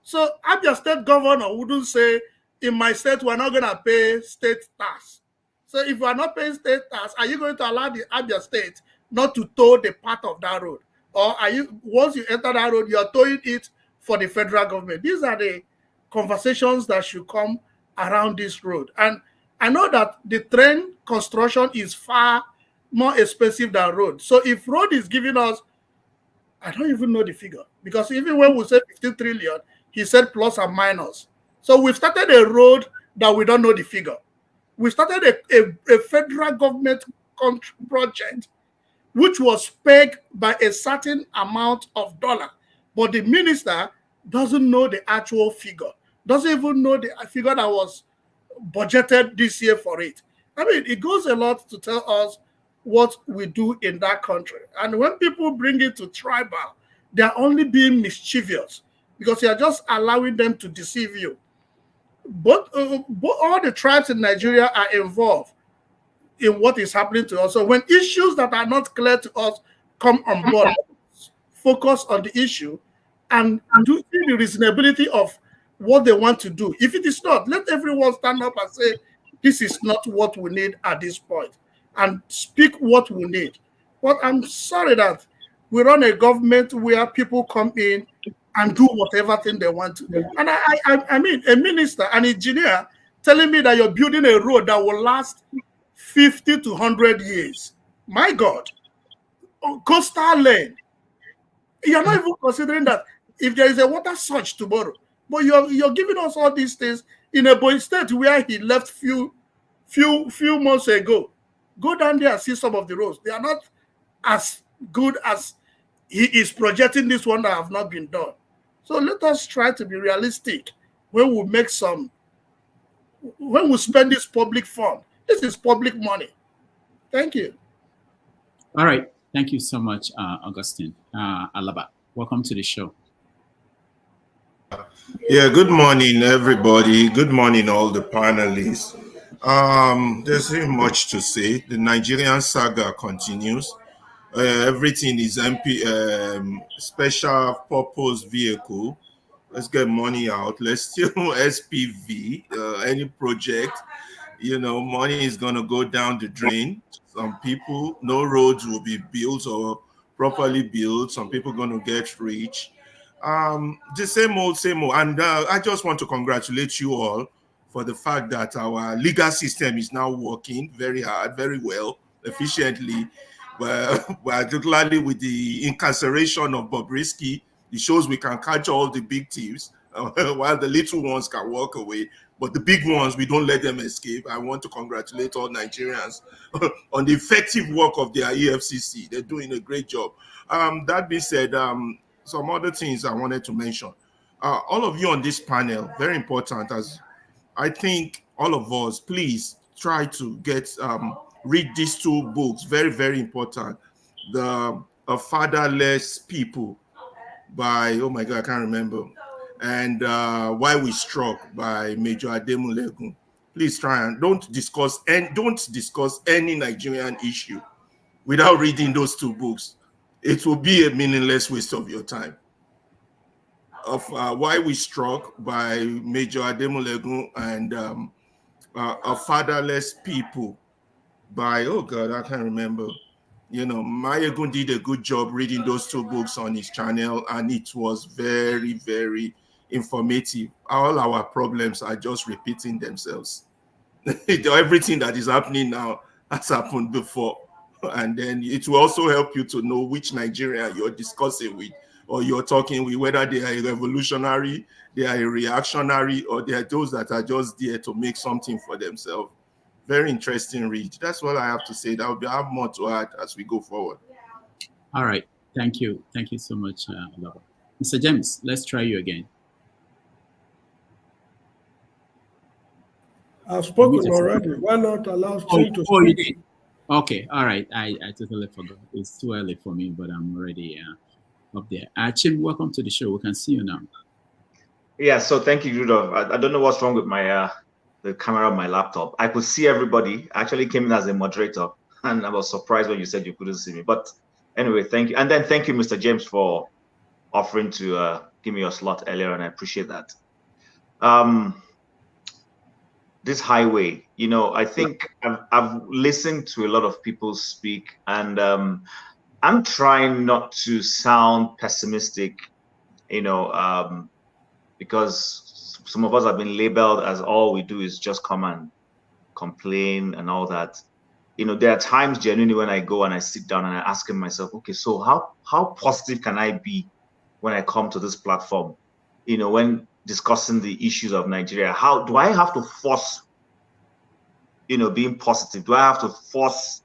P: So Abia State governor wouldn't say, in my state, we're not going to pay state tax. So if we're not paying state tax, are you going to allow the Abia State not to tow the part of that road? Or are you, once you enter that road, you're towing it for the federal government? These are the conversations that should come around this road. And I know that the train construction is far more expensive than road. So if road is giving us, I don't even know the figure, because even when we say 15 trillion, he said plus and minus. So we've started a road that we don't know the figure. We started a federal government project which was pegged by a certain amount of dollar, but the minister doesn't know the actual figure, doesn't even know the figure that was budgeted this year for it. I mean, it goes a lot to tell us what we do in that country. And when people bring it to tribal, they're only being mischievous because you're just allowing them to deceive you. But all the tribes in Nigeria are involved in what is happening to us. So when issues that are not clear to us come on board, focus on the issue and do the reasonability of what they want to do. If it is not, let everyone stand up and say, this is not what we need at this point, and speak what we need. But I'm sorry that we run a government where people come in and do whatever thing they want to. And I mean, a minister, an engineer, telling me that you're building a road that will last 50 to 100 years. My God. Coastal lane. You're not even considering that if there is a water surge tomorrow, but you're giving us all these things in a boy state where he left few months ago. Go down there and see some of the roads. They are not as good as he is projecting this one that have not been done. So let us try to be realistic when we make when we spend this public fund. This is public money. Thank you.
C: All right. Thank you so much, Augustine. Alaba, welcome to the show.
Q: Yeah, good morning, everybody. Good morning, all the panelists. There's not much to say. The Nigerian saga continues. Everything is special purpose vehicle. Let's get money out. Let's still SPV, any project. Money is going to go down the drain. Some people, no roads will be built or properly built. Some people going to get rich. The same old. And I just want to congratulate you all for the fact that our legal system is now working very hard, very well, efficiently. Particularly with the incarceration of Bobrisky, it shows we can catch all the big thieves while the little ones can walk away. But the big ones, we don't let them escape. I want to congratulate all Nigerians on the effective work of their EFCC. They're doing a great job. That being said, some other things I wanted to mention. All of you on this panel, very important, as I think all of us, please try to read these two books, very, very important. The Fatherless People by, oh my God, I can't remember. And Why We Struck by Major Ademulegun. Please try and don't discuss any Nigerian issue without reading those two books. It will be a meaningless waste of your time. Of Why We Struck by Major Ademolegun and A Fatherless People by, oh God, I can't remember. You know, Mayegun did a good job reading those two books on his channel, and it was very, very informative. All our problems are just repeating themselves. Everything that is happening now has happened before. And then it will also help you to know which Nigeria you're discussing with or you're talking with, whether they are a revolutionary, they are a reactionary, or they are those that are just there to make something for themselves. Very interesting read. That's what I have to say. I have more to add as we go forward.
C: All right. Thank you. Thank you so much, Lava. Mr. James, let's try you again.
I: I've spoken already. Why not allow Chin to speak?
C: You did? Okay. All right. I totally forgot. It's too early for me, but I'm already up there. Chin, welcome to the show. We can see you now.
R: Yeah. So thank you, Rudolph. I don't know what's wrong with my the camera of my laptop. I could see everybody. I actually came in as a moderator, and I was surprised when you said you couldn't see me. But anyway, thank you. And then thank you, Mr. James, for offering to give me your slot earlier, and I appreciate that. This highway, you know, I think I've listened to a lot of people speak, and I'm trying not to sound pessimistic, you know, because some of us have been labeled as all we do is just come and complain and all that. You know, there are times genuinely when I go and I sit down and I ask myself, okay, so how positive can I be when I come to this platform? You know, when discussing the issues of Nigeria, how do I have to force, you know, being positive? Do I have to force,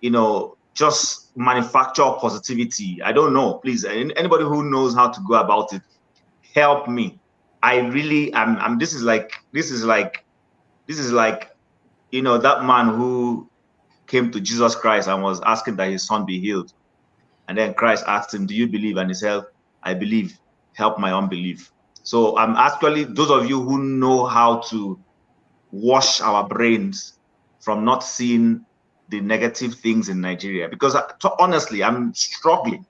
R: you know, just manufacture positivity? I don't know. Please, anybody who knows how to go about it, help me. I really am. This is like, you know, that man who came to Jesus Christ and was asking that his son be healed. And then Christ asked him, do you believe? And he said, I believe, help my unbelief. So I'm actually, those of you who know how to wash our brains from not seeing the negative things in Nigeria, because honestly, I'm struggling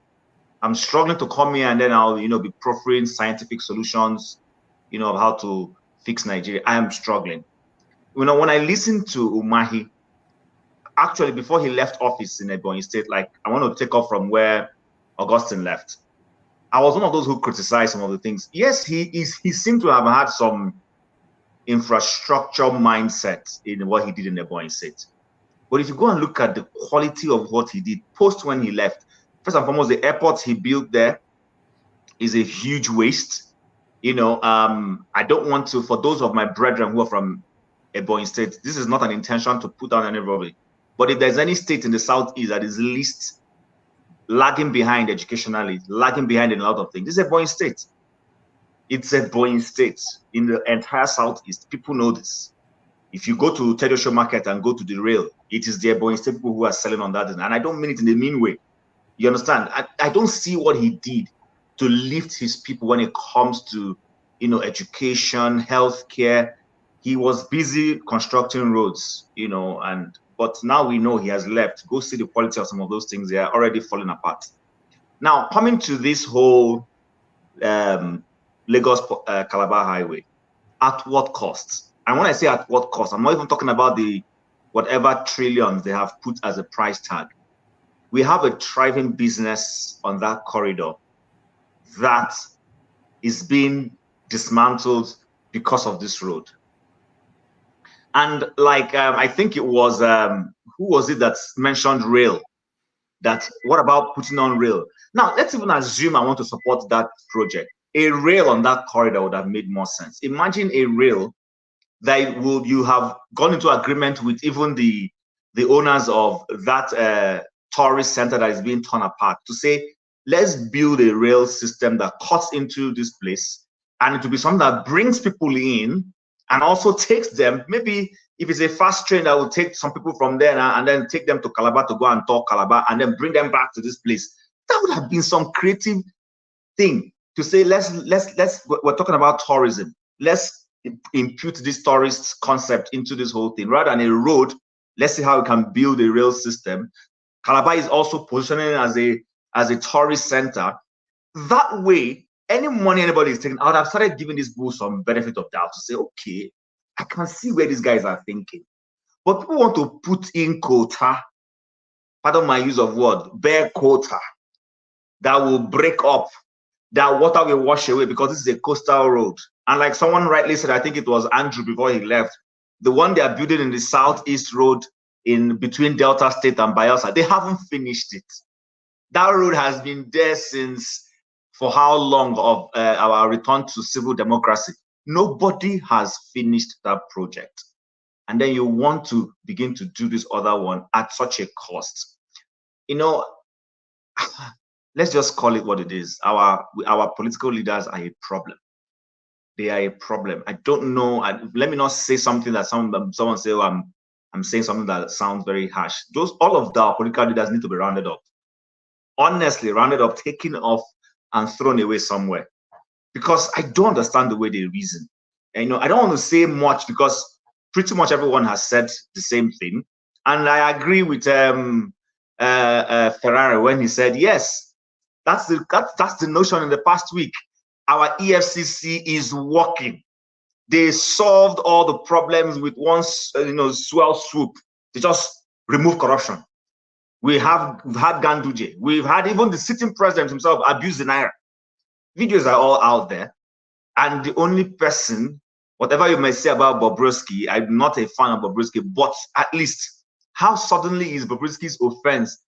R: to come here and then I'll, you know, be proffering scientific solutions, you know, of how to fix Nigeria. I am struggling. You know, when I listen to Umahi, actually, before he left office in Ebonyi State, like I want to take off from where Augustine left. I was one of those who criticized some of the things. Yes, he seemed to have had some infrastructure mindset in what he did in Ebonyi State. But if you go and look at the quality of what he did post when he left, first and foremost, the airport he built there is a huge waste. You know, I don't want to, for those of my brethren who are from Ebonyi State, this is not an intention to put down anybody. But if there's any state in the Southeast that is least lagging behind educationally, lagging behind in a lot of things, this is Ebonyi State. It's Ebonyi State in the entire Southeast. People know this. If you go to Tedosho Market and go to the rail, it is the Ebonyi State people who are selling on that. And I don't mean it in a mean way. You understand? I don't see what he did to lift his people when it comes to, you know, education, healthcare. He was busy constructing roads, you know, but now we know he has left. Go see the quality of some of those things. They are already falling apart. Now, coming to this whole Lagos-Calabar highway, at what cost? And when I say at what cost, I'm not even talking about the whatever trillions they have put as a price tag. We have a thriving business on that corridor that is being dismantled because of this road. And like, I think it was, who was it that mentioned rail? That what about putting on rail? Now, let's even assume I want to support that project. A rail on that corridor would have made more sense. Imagine a rail that you have gone into agreement with even the owners of that tourist center that is being torn apart to say, let's build a rail system that cuts into this place, and it will be something that brings people in and also takes them. Maybe if it's a fast train that will take some people from there and then take them to Calabar to go and tour Calabar and then bring them back to this place. That would have been some creative thing to say, we're talking about tourism. Let's impute this tourist concept into this whole thing. Rather than a road, let's see how we can build a rail system. Calabar is also positioning as a tourist center. That way, any money anybody is taking, I would have started giving these people some benefit of doubt to say, okay, I can see where these guys are thinking. But people want to put in quota, pardon my use of word, bare quota, that will break up, that water will wash away because this is a coastal road. And like someone rightly said, I think it was Andrew before he left, the one they are building in the southeast road in between Delta State and Bayelsa, they haven't finished it. That road has been there since, for how long, of our return to civil democracy. Nobody has finished that project. And then you want to begin to do this other one at such a cost. You know, let's just call it what it is. Our political leaders are a problem. They are a problem. I don't know. Let me not say something that someone say, oh, I'm saying something that sounds very harsh. All of our political leaders need to be rounded up. Honestly, rounded up, taken off, and thrown away somewhere. Because I don't understand the way they reason. And, you know, I don't want to say much because pretty much everyone has said the same thing. And I agree with Ferrari when he said, yes, that's the notion in the past week. Our EFCC is working. They solved all the problems with one, swell swoop. They just remove corruption. We've had Ganduje. We've had even the sitting president himself abuse the Naira. Videos are all out there. And the only person, whatever you may say about Bobrisky, I'm not a fan of Bobrisky, but at least how suddenly is Bobrisky's offense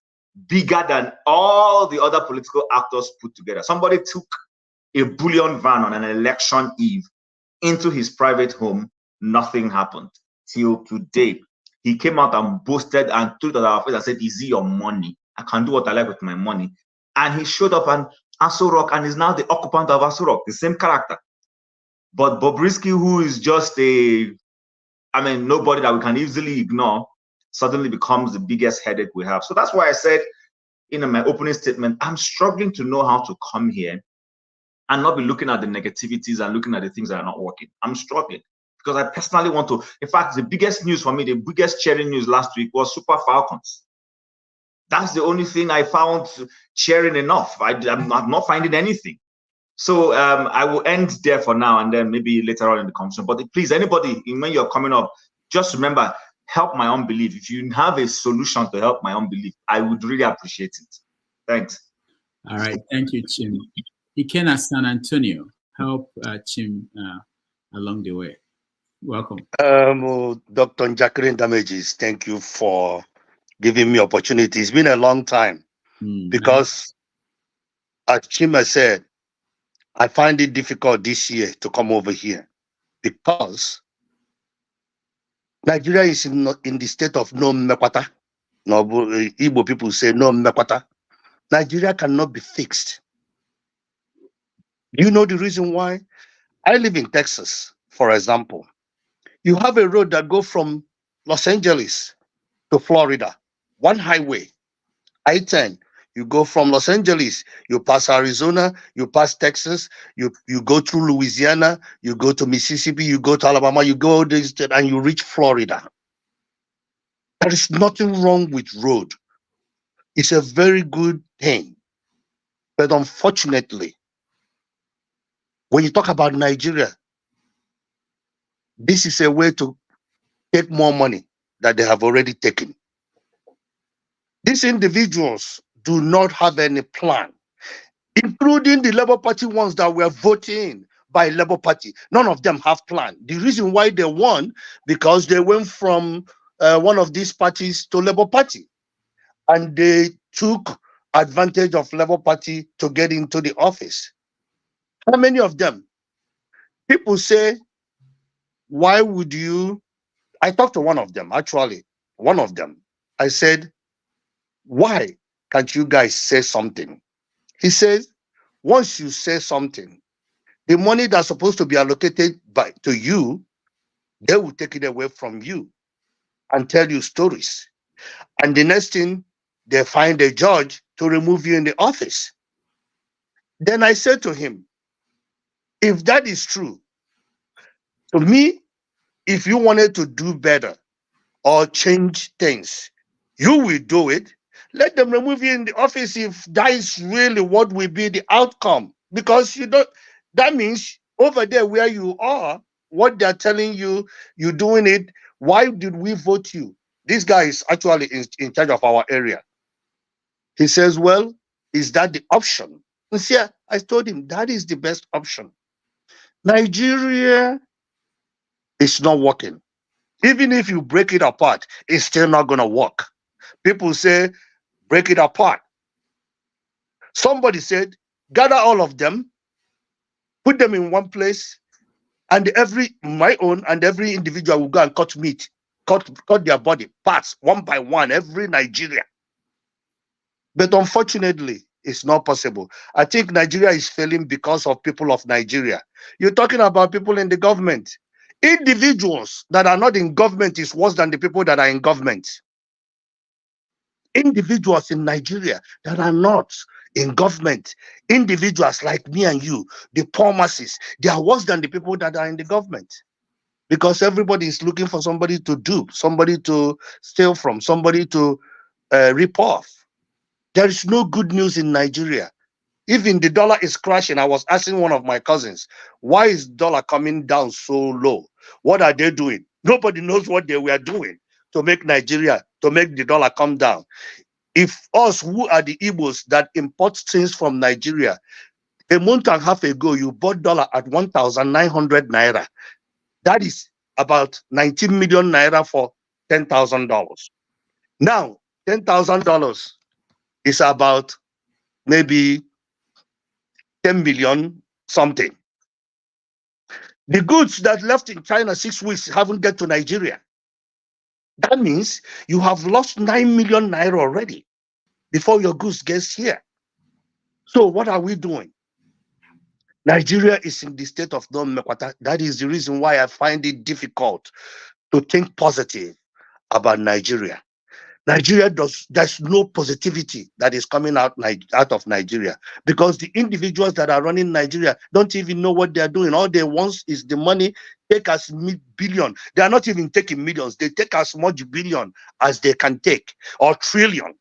R: bigger than all the other political actors put together? Somebody took a bullion van on an election eve into his private home. Nothing happened till today. He came out and boasted and threw it at our face and said, is it your money? I can do what I like with my money. And he showed up and Aso Rock and is now the occupant of Aso Rock, the same character. But Bobrisky, who is just nobody that we can easily ignore, suddenly becomes the biggest headache we have. So that's why I said in my opening statement, I'm struggling to know how to come here and not be looking at the negativities and looking at the things that are not working. I'm struggling because I personally want to. In fact, the biggest news for me, the biggest cheering news last week was Super Falcons. That's the only thing I found cheering enough. I'm not finding anything. So I will end there for now, and then maybe later on in the conversation. But please, anybody, when you're coming up, just remember, help my unbelief. If you have a solution to help my unbelief, I would really appreciate it. Thanks.
C: All right. Thank you, Chim. Ikena San Antonio, help Chim along the way. Welcome.
S: Dr. Jacqueline Damages, thank you for giving me opportunity. It's been a long time because, as Chima said, I find it difficult this year to come over here because Nigeria is in the state of no mekwata. No, Igbo people say no mekwata. Nigeria cannot be fixed. You know the reason why? I live in Texas, for example. You have a road that goes from Los Angeles to Florida, one highway, I-10. You go from Los Angeles, you pass Arizona, you pass Texas, you go through Louisiana, you go to Mississippi, you go to Alabama, you go this and you reach Florida. There is nothing wrong with road. It's a very good thing. But unfortunately, when you talk about Nigeria, this is a way to take more money that they have already taken. These individuals do not have any plan, including the Labour Party ones that were voting by Labour Party. None of them have plan. The reason why they won, because they went from one of these parties to Labour Party, and they took advantage of Labour Party to get into the office. How many of them? People say, why would you? I talked to one of them, actually, one of them. I said, why can't you guys say something? He says, once you say something, the money that's supposed to be allocated to you, they will take it away from you and tell you stories. And the next thing, they find a judge to remove you in the office. Then I said to him, if that is true, To me, if you wanted to do better or change things, you will do it. Let them remove you in the office if that is really what will be the outcome. Because you don't, that means over there where you are, what they're telling you, you're doing it. Why did we vote you? This guy is actually in charge of our area. He says, well, is that the option? And see, I told him that is the best option. Nigeria is not working. Even if you break it apart, it's still not going to work. People say, break it apart. Somebody said, gather all of them, put them in one place, and my own and every individual will go and cut meat, cut their body parts one by one, every Nigeria. But unfortunately, it's not possible. I think Nigeria is failing because of people of Nigeria. You're talking about people in the government. Individuals that are not in government is worse than the people that are in government. Individuals in Nigeria that are not in government, individuals like me and you, the poor masses, they are worse than the people that are in the government. Because everybody is looking for somebody to dupe, somebody to steal from, somebody to rip off. There is no good news in Nigeria. Even the dollar is crashing. I was asking one of my cousins, why is dollar coming down so low? What are they doing? Nobody knows what they were doing to make Nigeria, to make the dollar come down. If us, who are the Igbos that import things from Nigeria, a month and a half ago, you bought dollar at 1,900 Naira. That is about 19 million Naira for $10,000. Now, $10,000 is about maybe 10 million something. The goods that left in China 6 weeks haven't get to Nigeria. That means you have lost 9 million Naira already before your goods gets here. So what are we doing? Nigeria is in the state of non-mekwata. That is the reason why I find it difficult to think positive about Nigeria. There's no positivity that is coming out of Nigeria, because the individuals that are running Nigeria don't even know what they're doing. All they want is the money, take as billion. They are not even taking millions. They take as much billion as they can take, or trillion.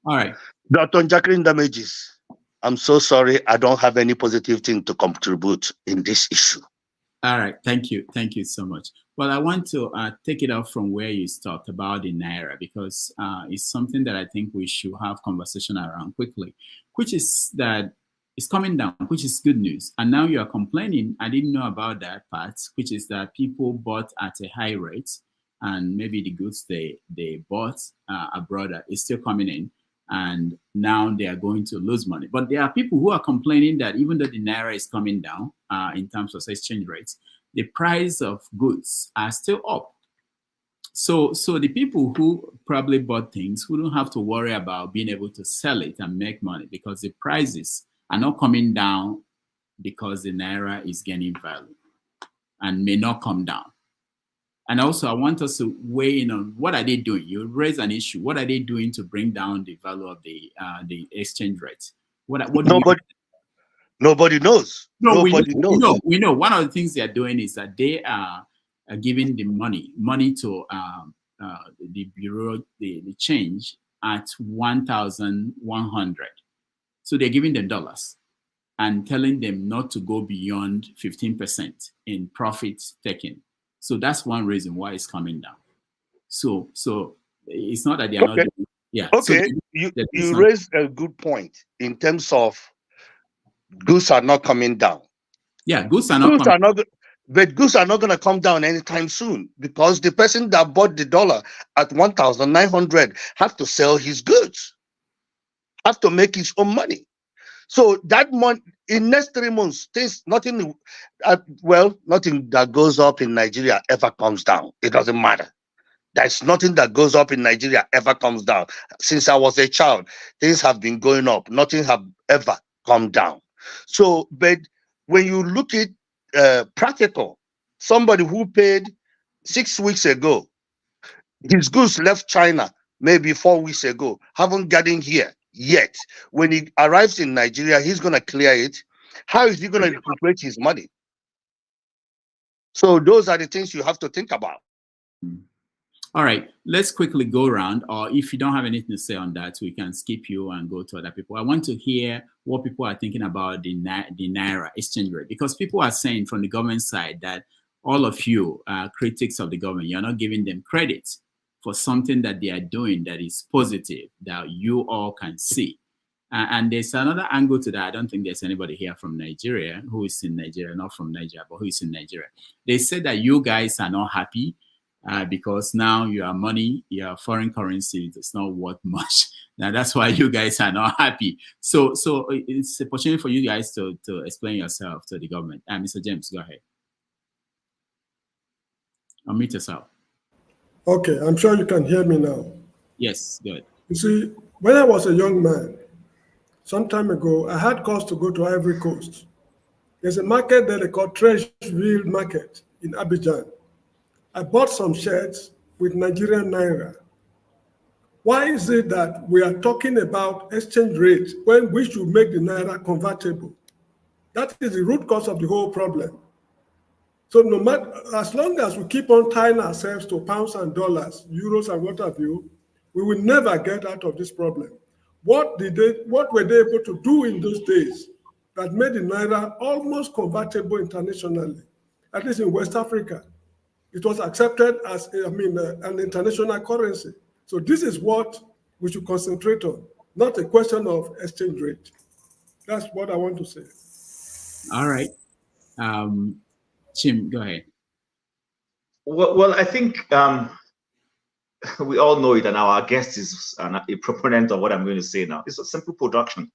C: All right.
S: Dr. Jacqueline Damages, I'm so sorry. I don't have any positive thing to contribute in this issue.
C: All right. Thank you. Thank you so much. Well, I want to take it off from where you stopped about the Naira, because it's something that I think we should have conversation around quickly, which is that it's coming down, which is good news. And now you are complaining, I didn't know about that part, which is that people bought at a high rate, and maybe the goods they bought abroad is still coming in, and now they are going to lose money. But there are people who are complaining that even though the Naira is coming down in terms of exchange rates, the price of goods are still up. So the people who probably bought things who don't have to worry about being able to sell it and make money, because the prices are not coming down because the Naira is gaining value and may not come down. And also, I want us to weigh in on what are they doing. You raise an issue. What are they doing to bring down the value of the exchange rate?
S: Nobody knows.
C: No,
S: Nobody knows.
C: We know. One of the things they are doing is that they are giving the money to the bureau, the change at 1,100. So they're giving them dollars and telling them not to go beyond 15% in profit taking. So that's one reason why it's coming down. So it's not that they are not doing, yeah.
S: Okay,
C: so
S: you raised a good point in terms of goods are not coming down.
C: Yeah, goods are not coming.
S: But goods are not going to come down anytime soon, because the person that bought the dollar at 1,900 have to sell his goods, have to make his own money. So that month, in next 3 months, nothing that goes up in Nigeria ever comes down. It doesn't matter. There's nothing that goes up in Nigeria ever comes down. Since I was a child, things have been going up. Nothing have ever come down. So, but when you look at practical, somebody who paid 6 weeks ago, his goods left China maybe 4 weeks ago, haven't gotten here yet. When he arrives in Nigeria, he's going to clear it. How is he going to recuperate his money? So those are the things you have to think about.
C: All right, let's quickly go around, or if you don't have anything to say on that, we can skip you and go to other people. I want to hear what people are thinking about the Naira exchange rate, because people are saying from the government side that all of you critics of the government, you're not giving them credit for something that they are doing that is positive, that you all can see. And there's another angle to that. I don't think there's anybody here from Nigeria who is in Nigeria, not from Nigeria, but who is in Nigeria. They said that you guys are not happy because now your money, your foreign currency is not worth much. Now that's why you guys are not happy. So it's an opportunity for you guys to explain yourself to the government. Mr. James, go ahead. Unmute yourself.
I: Okay, I'm sure you can hear me now.
C: Yes, good.
I: You see, when I was a young man, some time ago, I had cause to go to Ivory Coast. There's a market that they call Treasury Market in Abidjan. I bought some shirts with Nigerian Naira. Why is it that we are talking about exchange rates when we should make the Naira convertible? That is the root cause of the whole problem. So no matter, as long as we keep on tying ourselves to pounds and dollars, euros and what have you, we will never get out of this problem. What were they able to do in those days that made the Naira almost convertible internationally, at least in West Africa? It was accepted as, an international currency. So this is what we should concentrate on, not a question of exchange rate. That's what I want to say.
C: All right. Jim, go ahead.
R: Well, I think we all know it, and our guest is a proponent of what I'm going to say now. It's a simple production,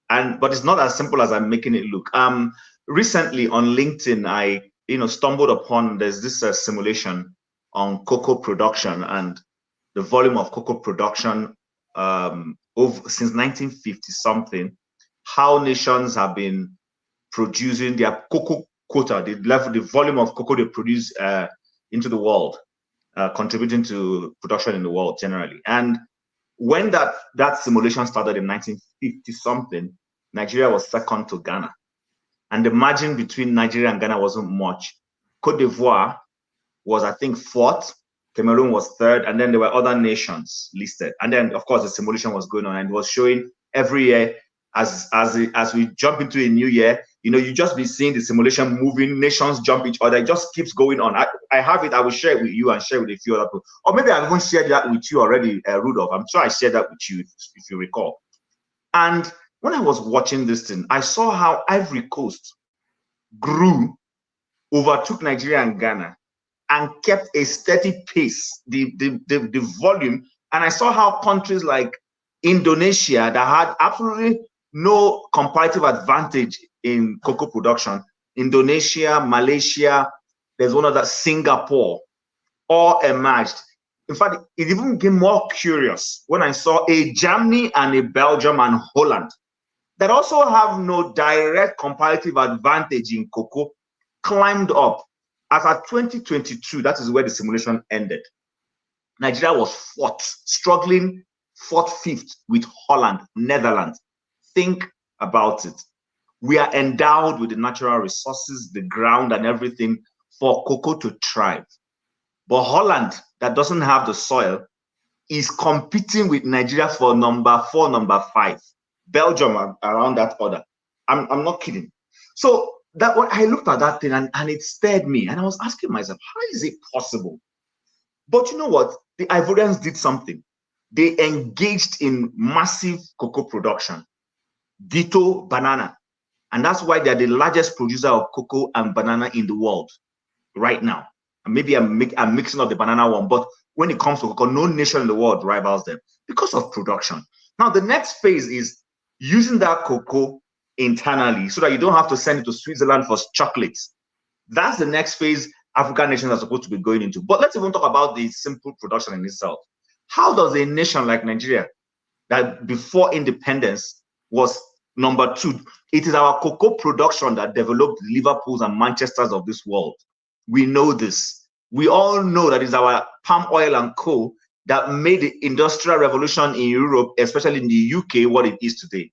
R: but it's not as simple as I'm making it look. Recently on LinkedIn, I stumbled upon there's this simulation on cocoa production and the volume of cocoa production since 1950 something. How nations have been producing their cocoa quota, the volume of cocoa they produce into the world. Contributing to production in the world generally. And when that simulation started in 1950 something, Nigeria was second to Ghana. And the margin between Nigeria and Ghana wasn't much. Cote d'Ivoire was, I think, fourth, Cameroon was third, and then there were other nations listed. And then, of course, the simulation was going on and it was showing every year as we jump into a new year, you just be seeing the simulation moving, nations jump each other. It just keeps going on. I have it. I will share it with you and share with a few other people. Or maybe I've even shared that with you already, Rudolph. I'm sure I shared that with you, if you recall. And when I was watching this thing, I saw how Ivory Coast grew, overtook Nigeria and Ghana, and kept a steady pace, the volume. And I saw how countries like Indonesia, that had absolutely no comparative advantage in cocoa production, Indonesia, Malaysia, there's one other, Singapore, all emerged. In fact, it even became more curious when I saw a Germany and a Belgium and Holland that also have no direct comparative advantage in cocoa climbed up. As at 2022, that is where the simulation ended. Nigeria was fourth, struggling fourth, fifth with Holland, Netherlands. Think about it. We are endowed with the natural resources, the ground and everything for cocoa to thrive. But Holland, that doesn't have the soil, is competing with Nigeria for number 4, number 5. Belgium around that order. I'm not kidding. So that when I looked at that thing and it stirred me, and I was asking myself, how is it possible? But you know what? The Ivorians did something. They engaged in massive cocoa production. Ditto banana. And that's why they're the largest producer of cocoa and banana in the world right now. And maybe I'm mixing up the banana one, but when it comes to cocoa, no nation in the world rivals them because of production. Now, the next phase is using that cocoa internally so that you don't have to send it to Switzerland for chocolates. That's the next phase African nations are supposed to be going into. But let's even talk about the simple production in itself. How does a nation like Nigeria, that before independence was number 2, it is our cocoa production that developed the Liverpools and Manchesters of this world. We know this. We all know that it's our palm oil and coal that made the industrial revolution in Europe, especially in the UK, what it is today.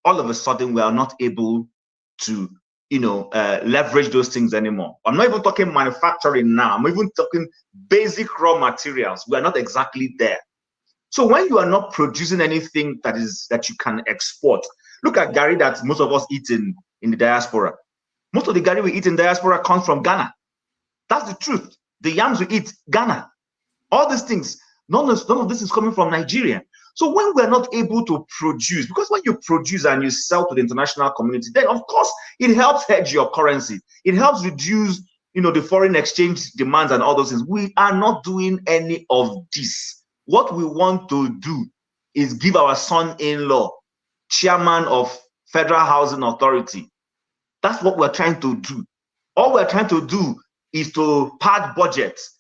R: All of a sudden, we are not able to leverage those things anymore. I'm not even talking manufacturing now. I'm even talking basic raw materials. We are not exactly there. So when you are not producing anything that you can export, look at Gary that most of us eat in the diaspora. Most of the Gary we eat in diaspora comes from Ghana. That's the truth. The yams we eat, Ghana. All these things, none of this is coming from Nigeria. So when we're not able to produce, because when you produce and you sell to the international community, then of course it helps hedge your currency. It helps reduce, the foreign exchange demands and all those things. We are not doing any of this. What we want to do is give our son-in-law chairman of Federal Housing Authority. That's what we're trying to do. All we're trying to do is to pad budgets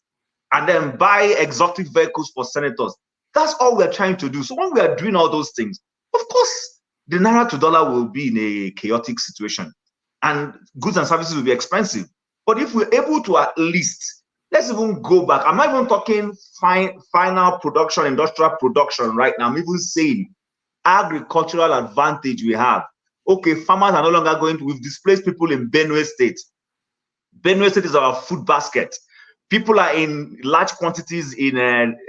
R: and then buy exotic vehicles for senators. That's all we're trying to do. So when we are doing all those things, of course, the Naira to dollar will be in a chaotic situation and goods and services will be expensive. But if we're able to at least, let's even go back. I'm not even talking final production, industrial production right now. I'm even saying agricultural advantage we have. Okay, farmers are no longer we've displaced people in Benue State. Benue State is our food basket. People are in large quantities in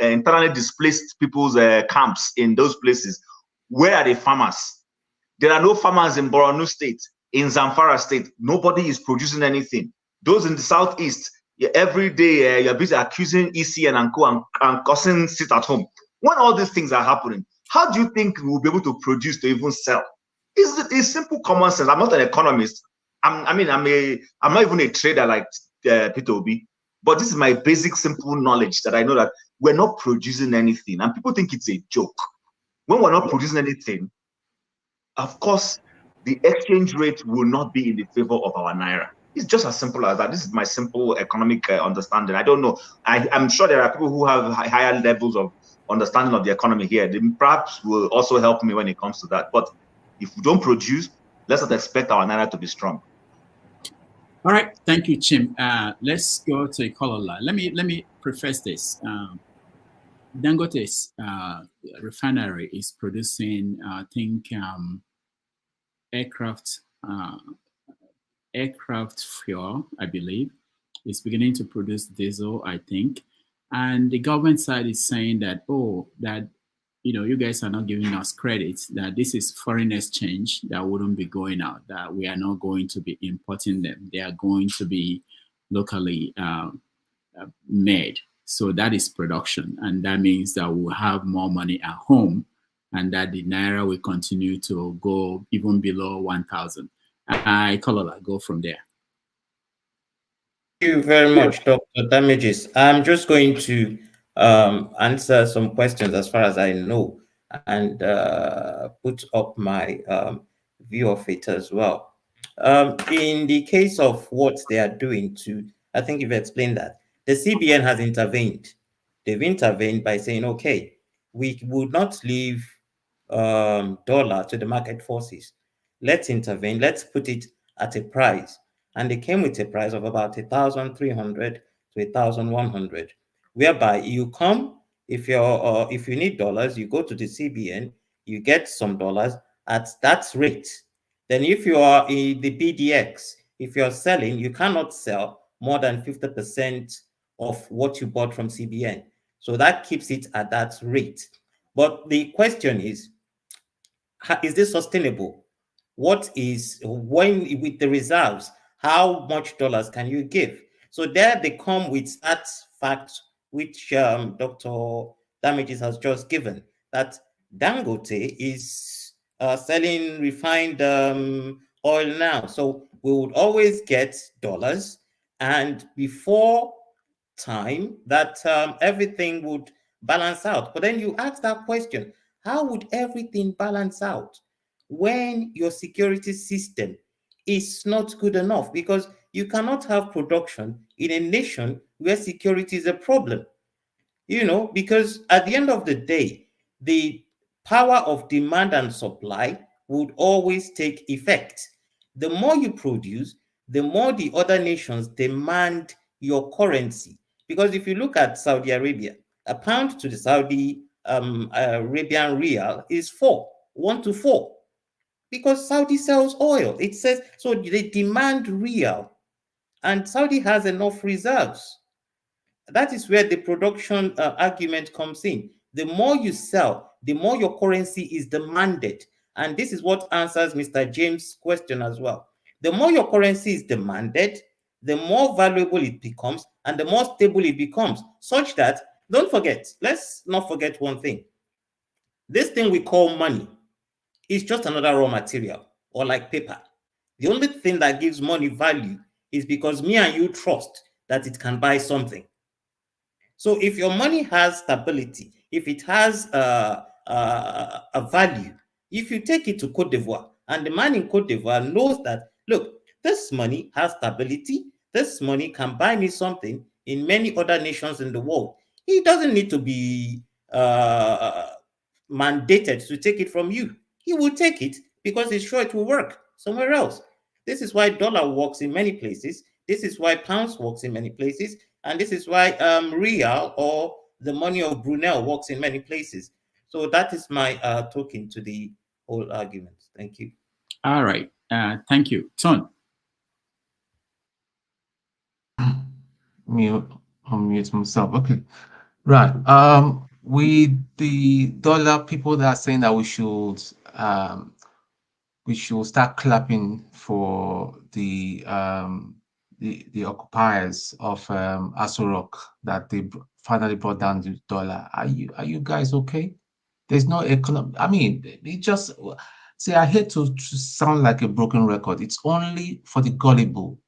R: internally displaced people's camps in those places. Where are the farmers? There are no farmers in Borno State, in Zamfara State. Nobody is producing anything. Those in the southeast, every day you're busy accusing ECN and co and causing sit at home. When all these things are happening, how do you think we will be able to produce to even sell? It's simple common sense. I'm not an economist. I'm not even a trader like Peter Obi. But this is my basic, simple knowledge that I know that we're not producing anything. And people think it's a joke. When we're not producing anything, of course, the exchange rate will not be in the favor of our Naira. It's just as simple as that. This is my simple economic understanding. I don't know. I'm sure there are people who have higher levels of understanding of the economy here. They perhaps will also help me when it comes to that. But if we don't produce, let's not expect our Naira to be strong.
C: All right, thank you, Chim. Let's go to a caller line. Let me preface this. Dangote's refinery is producing, I think, aircraft fuel, I believe. It's beginning to produce diesel, I think. And the government side is saying that, you guys are not giving us credit, that this is foreign exchange that wouldn't be going out, that we are not going to be importing them. They are going to be locally made. So that is production. And that means that we'll have more money at home and that the Naira will continue to go even below 1,000. Kolola, go from there.
D: Thank you very much, Dr. Damages. I'm just going to answer some questions as far as I know and put up my view of it as well. In the case of what they are doing I think you've explained that. The CBN has intervened. They've intervened by saying, okay, we would not leave dollar to the market forces. Let's intervene. Let's put it at a price. And they came with a price of about 1,300 to 1,100, whereby you come, if you need dollars, you go to the CBN, you get some dollars at that rate. Then if you are in the BDX, if you're selling, you cannot sell more than 50% of what you bought from CBN. So that keeps it at that rate. But the question is this sustainable? With the reserves, how much dollars can you give? So there they come with that fact, which Dr. Damages has just given, that Dangote is selling refined oil now. So we would always get dollars, and before time that everything would balance out. But then you ask that question, how would everything balance out when your security system is not good enough? Because you cannot have production in a nation where security is a problem. Because at the end of the day, the power of demand and supply would always take effect. The more you produce, the more the other nations demand your currency. Because if you look at Saudi Arabia, a pound to the Saudi Arabian real is 1 to 4. because Saudi sells oil. It says, so they demand real, and Saudi has enough reserves. That is where the production argument comes in. The more you sell, the more your currency is demanded. And this is what answers Mr. James' question as well. The more your currency is demanded, the more valuable it becomes and the more stable it becomes, such that, don't forget, let's not forget one thing. This thing we call money is just another raw material, or like paper. The only thing that gives money value is because me and you trust that it can buy something. So if your money has stability, if it has a value, if you take it to Cote d'Ivoire, and the man in Cote d'Ivoire knows that, look, this money has stability, this money can buy me something in many other nations in the world. He doesn't need to be mandated to take it from you. He will take it because he's sure it will work somewhere else. This is why dollar works in many places. This is why pounds works in many places. And this is why Real, or the money of Brunel, works in many places. So that is my token to the whole argument. Thank you.
C: All right. Thank you. Ton.
J: Unmute myself. Okay. Right. With the dollar, people that are saying that we should start clapping for the occupiers of Aso Rock, that they finally brought down the dollar. Are you guys okay? There's no economic. I mean, it just see. I hate to sound like a broken record. It's only for the gullible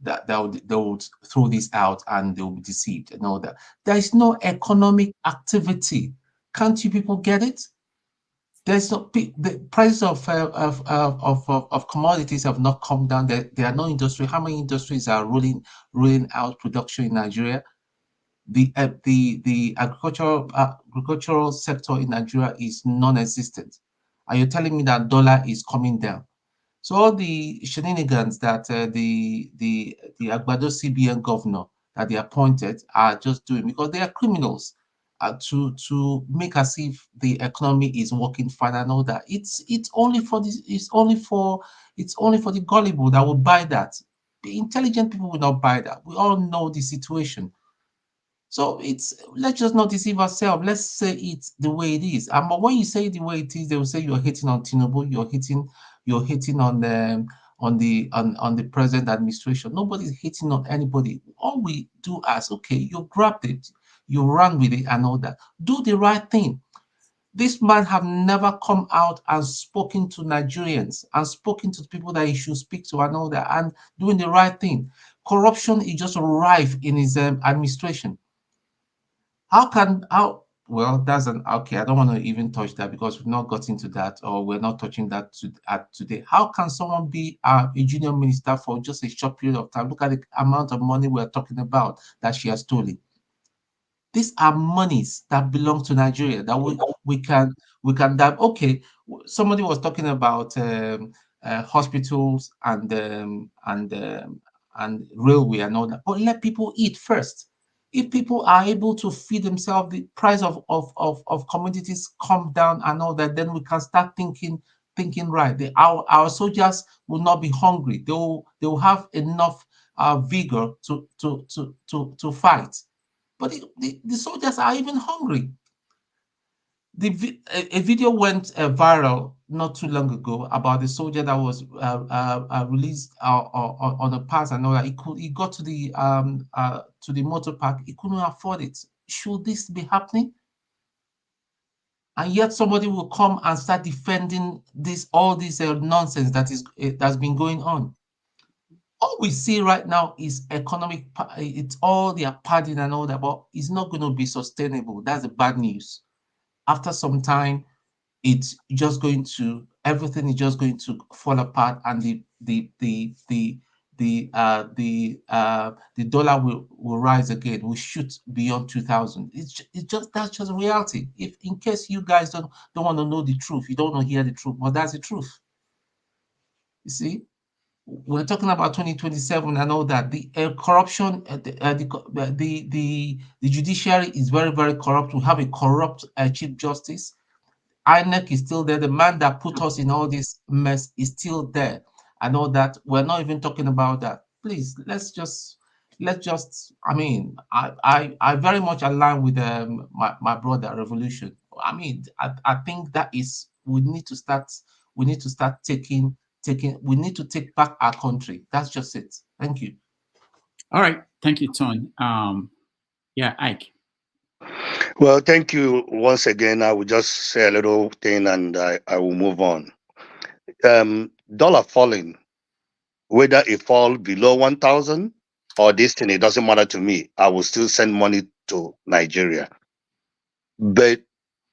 J: that they would throw this out and they'll be deceived and all that. There is no economic activity. Can't you people get it? There's no, the price of commodities have not come down. There are no industry. How many industries are rolling out production in Nigeria? The agricultural sector in Nigeria is non-existent. Are you telling me that dollar is coming down? So all the shenanigans that the Agbado CBN governor that they appointed are just doing, because they are criminals, to make as if the economy is working fine and all that. It's only for the gullible that will buy that. The intelligent people will not buy that. We all know the situation. So let's just not deceive ourselves. Let's say it the way it is. But when you say it the way it is, they will say you're hitting on Tinubu, you're hitting on the present administration. Nobody's hitting on anybody. All we do is, okay, you grabbed it, you run with it and all that. Do the right thing. This man have never come out and spoken to Nigerians and spoken to the people that he should speak to and all that, and doing the right thing. Corruption is just rife in his administration. Well, that's okay. I don't want to even touch that because we've not got into that, or we're not touching that today. How can someone be a junior minister for just a short period of time? Look at the amount of money we're talking about that she has stolen. These are monies that belong to Nigeria that we can that. Okay, somebody was talking about hospitals and railway and all that, but let people eat first. If people are able to feed themselves, the price of commodities come down and all that, then we can start thinking right. Our soldiers will not be hungry. They will have enough vigor to fight. But the soldiers are even hungry. A video went viral not too long ago about the soldier that was released on a pass and all that. He got to the motor park. He couldn't afford it. Should this be happening? And yet somebody will come and start defending all this nonsense that's been going on. All we see right now is economic. It's all their padding and all that, but it's not going to be sustainable. That's the bad news. After some time, everything is just going to fall apart, and the dollar will rise again. Will shoot beyond 2,000. That's just reality. If in case you guys don't want to know the truth, you don't want to hear the truth, but that's the truth. You see, we're talking about 2027 and all that. The corruption, the judiciary is very, very corrupt. We have a corrupt Chief Justice. INEC is still there. The man that put us in all this mess is still there. And all that. We're not even talking about that. Please, let's just, I mean, I very much align with my brother Revolution. I mean, I think that is, we need to start taking, we need to take back our country. That's just it. Thank you.
C: All right. Thank you, Ton. Yeah, Ike.
S: Well, thank you once again. I will just say a little thing and I will move on. Dollar falling, whether it fall below 1,000 or this thing, it doesn't matter to me. I will still send money to Nigeria. But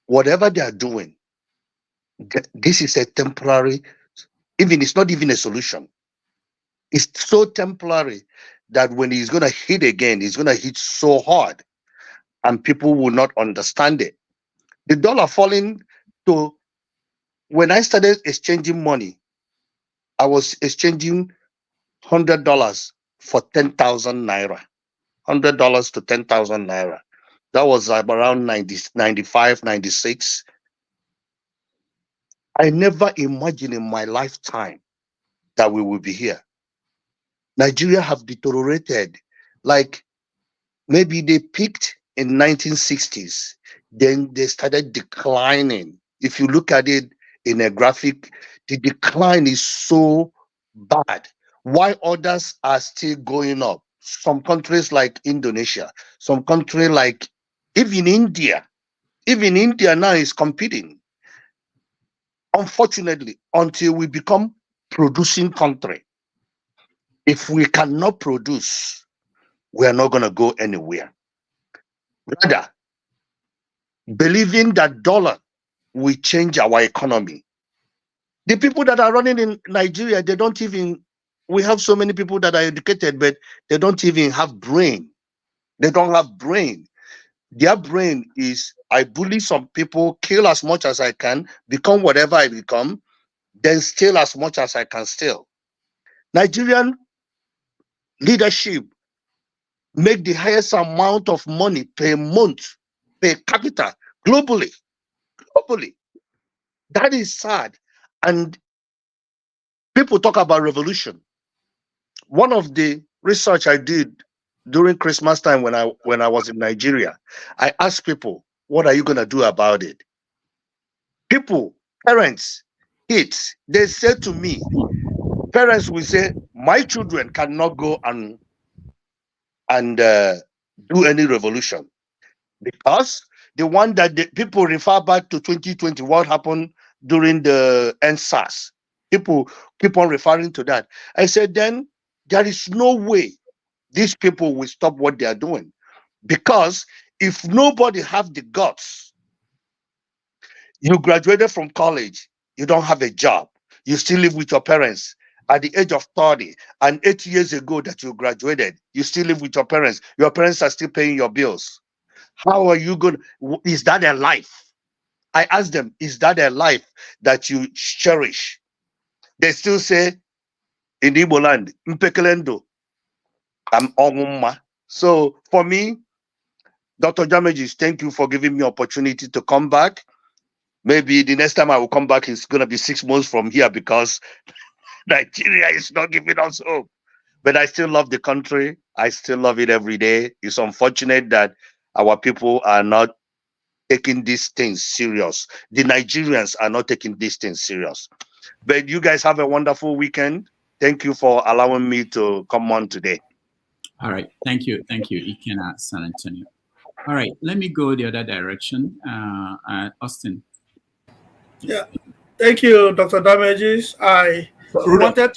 S: whatever they are doing, this is a temporary, even it's not even a solution. It's so temporary that when he's going to hit again, he's going to hit so hard and people will not understand it. The dollar falling to, when I started exchanging money, I was exchanging $100 for 10,000 Naira. $100 to 10,000 Naira. That was around 90, 95, 96. I never imagined in my lifetime that we will be here. Nigeria have deteriorated. Like maybe they peaked in 1960s, then they started declining. If you look at it in a graphic, the decline is so bad. Why others are still going up? Some countries like Indonesia, some country like even India now is competing. Unfortunately, until we become producing country, if we cannot produce, we are not going to go anywhere. Rather, believing that dollar will change our economy. The people that are running in Nigeria, they don't even, we have so many people that are educated, but they don't even have brain. They don't have brain. Their brain is, I bully some people, kill as much as I can, become whatever I become, then steal as much as I can steal. Nigerian leadership make the highest amount of money per month, per capita, globally. That is sad. And people talk about revolution. One of the research I did during Christmas time when I was in Nigeria, I asked people, what are you going to do about it? People, parents, kids, they said to me, parents will say, my children cannot go and do any revolution, because the one that the people refer back to 2020, what happened during the NSAS, people keep on referring to that. I said, then there is no way these people will stop what they are doing, because if nobody have the guts, you graduated from college, you don't have a job, you still live with your parents at the age of 30, and 8 years ago that you graduated, you still live with your parents are still paying your bills. How are you going? Is that a life? I asked them, is that a life that you cherish? They still say in Igbo land, Mpekelendo, I'm Omuma. So for me, Dr. Damages, thank you for giving me opportunity to come back. Maybe the next time I will come back is going to be 6 months from here, because Nigeria is not giving us hope. But I still love the country. I still love it every day. It's unfortunate that our people are not taking these things serious. The Nigerians are not taking these things serious. But you guys have a wonderful weekend. Thank you for allowing me to come on today.
C: All right. Thank you. Thank you, Ikena San Antonio. All right. Let me go the other direction. Austin.
P: Yeah. Thank you, Dr. Damages. I wanted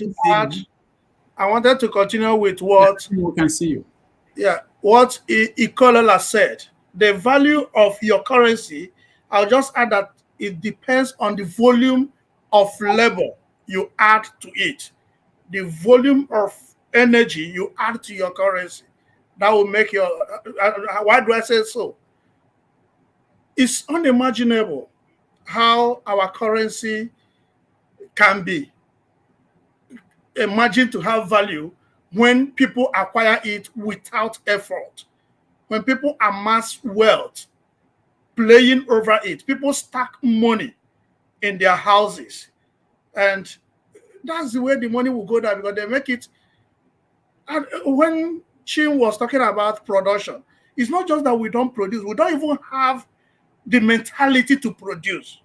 P: to continue with what
C: we can see you.
P: Yeah, what Ikola said. The value of your currency, I'll just add that it depends on the volume of labor you add to it. The volume of energy you add to your currency, that will make your, why do I say so? It's unimaginable how our currency can be imagined to have value when people acquire it without effort. When people amass wealth, playing over it, people stack money in their houses. And that's the way the money will go down, because they make it. And when Chin was talking about production, it's not just that we don't produce, we don't even have the mentality to produce.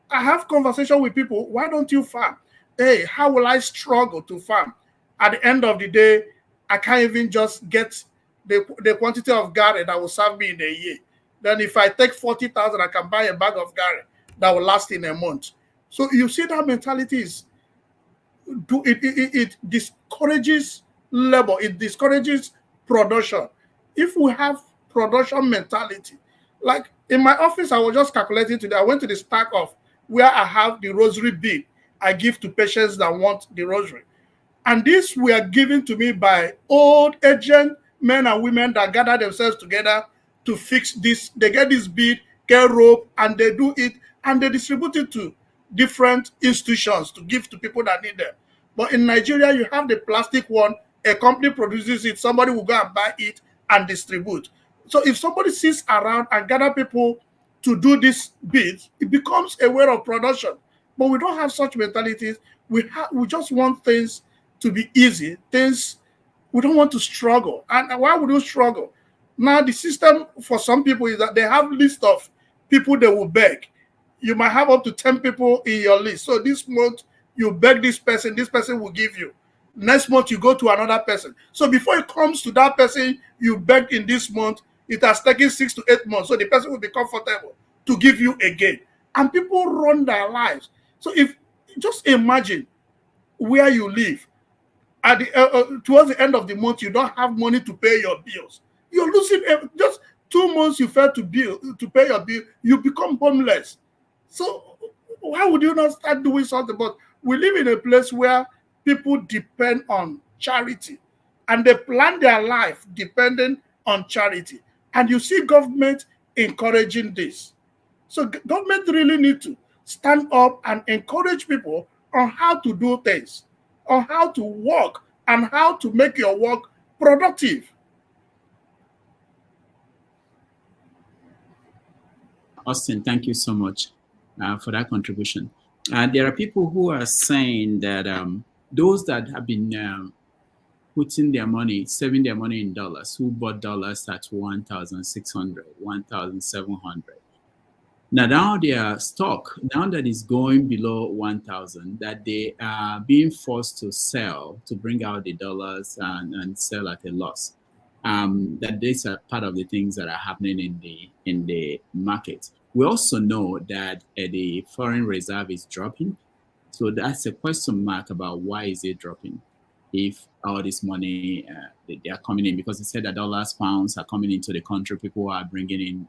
P: I have conversation with people, why don't you farm? Hey, how will I struggle to farm? At the end of the day, I can't even just get the quantity of gari that will serve me in a year. Then if I take 40,000, I can buy a bag of gari that will last in a month. So you see that mentality is, it discourages labor, it discourages production. If we have production mentality, like in my office, I was just calculating today, I went to the stack of where I have the rosary bead I give to patients that want the rosary. And these were given to me by old agent men and women that gather themselves together to fix this. They get this bead, get rope, and they do it, and they distribute it to different institutions to give to people that need them. But in Nigeria, you have the plastic one, a company produces it, somebody will go and buy it and distribute. So if somebody sits around and gather people to do this bit, it becomes a way of production. But we don't have such mentalities. We just want things to be easy. We don't want to struggle. And why would you struggle? Now the system for some people is that they have list of people they will beg. You might have up to 10 people in your list. So this month you beg this person will give you. Next month you go to another person. So before it comes to that person you begged in this month, it has taken 6 to 8 months. So the person will be comfortable to give you again. And people run their lives. So if just imagine where you live. At the towards the end of the month, you don't have money to pay your bills. You're losing just 2 months you fail to pay your bill, you become homeless. So why would you not start doing something? But we live in a place where people depend on charity, and they plan their life depending on charity. And you see government encouraging this. So government really need to stand up and encourage people on how to do things, on how to work, and how to make your work productive.
C: Austin, thank you so much for that contribution. There are people who are saying that those that have been putting their money, saving their money in dollars, who bought dollars at 1,600, 1,700. Now their stock, now that is going below 1,000, that they are being forced to sell, to bring out the dollars and sell at a loss. That these are part of the things that are happening in the market. We also know that the foreign reserve is dropping. So that's a question mark about why is it dropping if all this money they are coming in, because they said that dollars, pounds are coming into the country. People are bringing in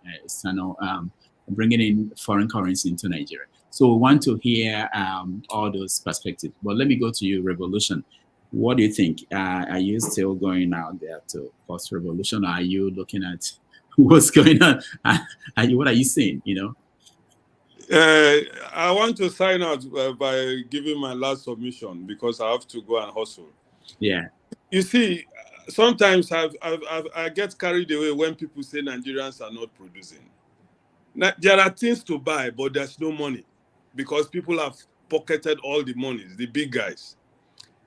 C: bringing in foreign currency into Nigeria. So we want to hear all those perspectives. But let me go to you, Revolution. What do you think? Are you still going out there to cause revolution? Or are you looking at what's going on? What are you saying?
H: I want to sign out by giving my last submission because I have to go and hustle.
C: Yeah.
H: You see, sometimes I get carried away when people say Nigerians are not producing. Now, there are things to buy, but there's no money because people have pocketed all the monies, the big guys.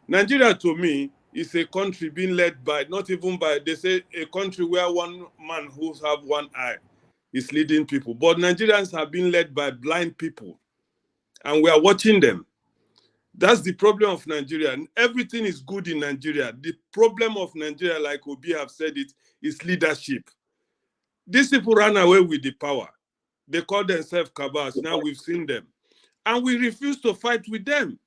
H: Nigeria, to me, is a country being led by, not even by, they say a country where one man who have one eye is leading people. But Nigerians have been led by blind people, and we are watching them. That's the problem of Nigeria. Everything is good in Nigeria. The problem of Nigeria, like Obi have said it, is leadership. These people ran away with the power. They call themselves cabals. Now we've seen them. And we refuse to fight with them.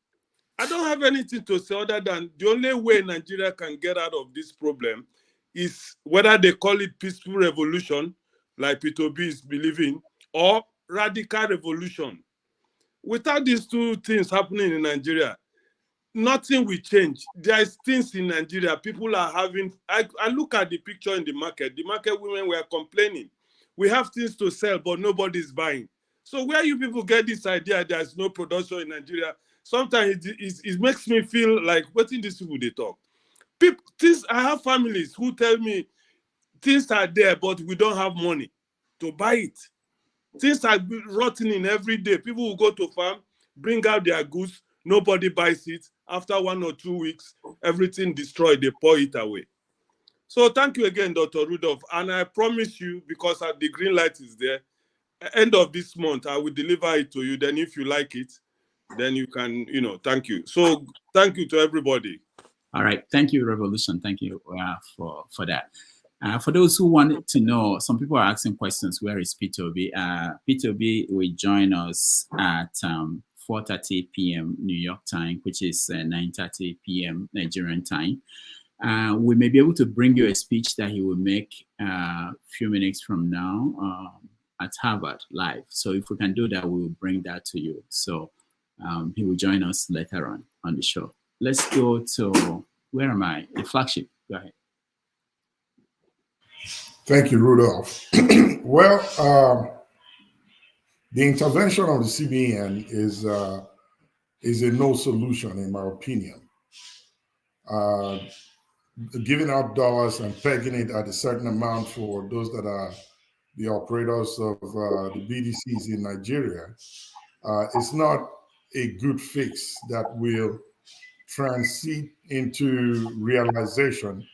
H: I don't have anything to say other than the only way Nigeria can get out of this problem is whether they call it peaceful revolution, like Peter Obi is believing, or radical revolution. Without these two things happening in Nigeria, nothing will change. There is things in Nigeria. People are having, I look at the picture in the market women were complaining. We have things to sell, but nobody's buying. So where you people get this idea there's no production in Nigeria, sometimes it makes me feel like, what in these people they talk? I have families who tell me things are there, but we don't have money to buy it. Things are rotting every day. People will go to farm, bring out their goods, nobody buys it. After 1 or 2 weeks, everything destroyed, they pour it away. So thank you again, Dr. Rudolph. And I promise you, because the green light is there, end of this month, I will deliver it to you. Then if you like it, then you can, thank you. So thank you to everybody.
C: All right. Thank you, Revolution. Thank you for that. For those who wanted to know, some people are asking questions. Where is Peter Obi? Peter Obi will join us at 4:30 p.m. New York time, which is 9:30 p.m. Nigerian time. We may be able to bring you a speech that he will make a few minutes from now at Harvard live. So if we can do that, we will bring that to you. So he will join us later on the show. Let's go to, where am I? The flagship. Go ahead.
N: Thank you, Rudolph. Well, the intervention of the CBN is a no solution, in my opinion. Giving out dollars and pegging it at a certain amount for those that are the operators of the BDCs in Nigeria is not a good fix that will transit into realization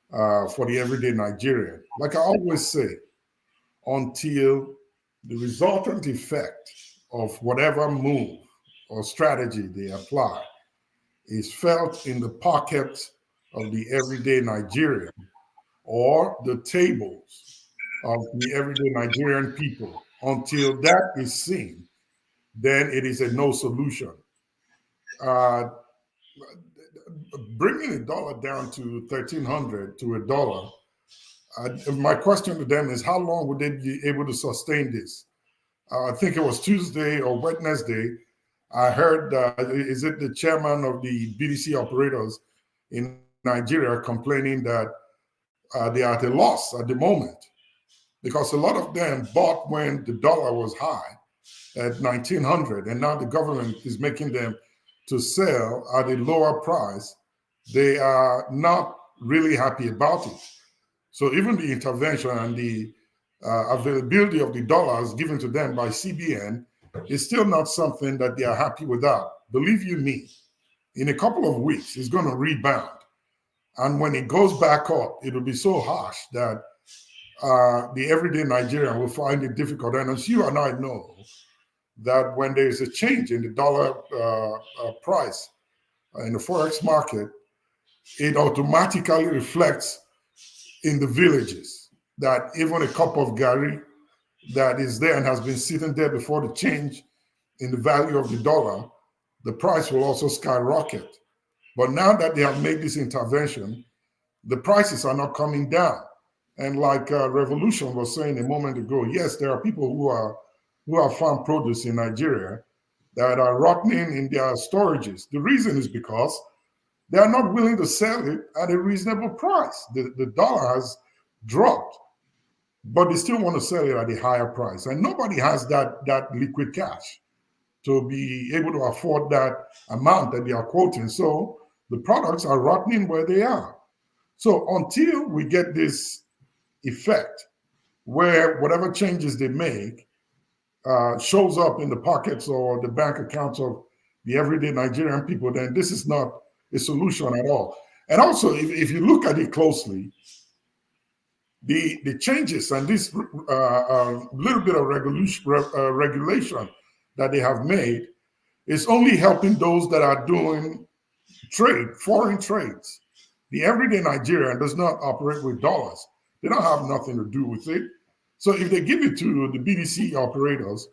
N: for the everyday Nigerian. Like I always say, until the resultant effect of whatever move or strategy they apply is felt in the pockets of the everyday Nigerian or the tables of the everyday Nigerian people, until that is seen, then it is a no solution. Bringing the dollar down to 1,300 to $1, my question to them is, how long would they be able to sustain this? I think it was Tuesday or Wednesday, I heard, is it the chairman of the BDC operators in Nigeria complaining that they are at a loss at the moment, because a lot of them bought when the dollar was high at 1,900, and now the government is making them to sell at a lower price. They are not really happy about it. So even the intervention and the availability of the dollars given to them by CBN is still not something that they are happy without. Believe you me, in a couple of weeks, it's going to rebound. And when it goes back up, it'll be so harsh that the everyday Nigerian will find it difficult. And as you and I know, that when there is a change in the dollar price in the Forex market, it automatically reflects in the villages that even a cup of gari that is there and has been sitting there before the change in the value of the dollar, the price will also skyrocket. But now that they have made this intervention, the prices are not coming down. And like Revolution was saying a moment ago, yes, there are people who have farm produce in Nigeria that are rotting in their storages. The reason is because they are not willing to sell it at a reasonable price. The dollar has dropped, but they still want to sell it at a higher price. And nobody has that liquid cash to be able to afford that amount that they are quoting. So the products are rotting where they are. So until we get this effect where whatever changes they make shows up in the pockets or the bank accounts of the everyday Nigerian people, then this is not a solution at all. And also, if you look at it closely, the changes and this little bit of regulation that they have made is only helping those that are doing trade, foreign trades. The everyday Nigerian does not operate with dollars. They don't have nothing to do with it. So if they give it to the BDC operators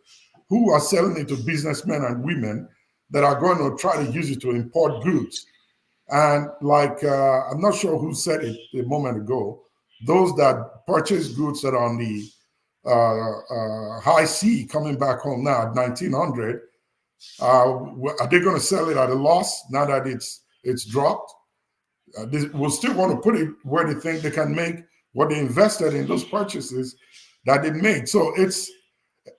N: who are selling it to businessmen and women that are going to try to use it to import goods, and like, I'm not sure who said it a moment ago, those that purchase goods that are on the high sea coming back home now at 1,900, are they going to sell it at a loss now that it's dropped? They will still want to put it where they think they can make what they invested in those purchases that they made. So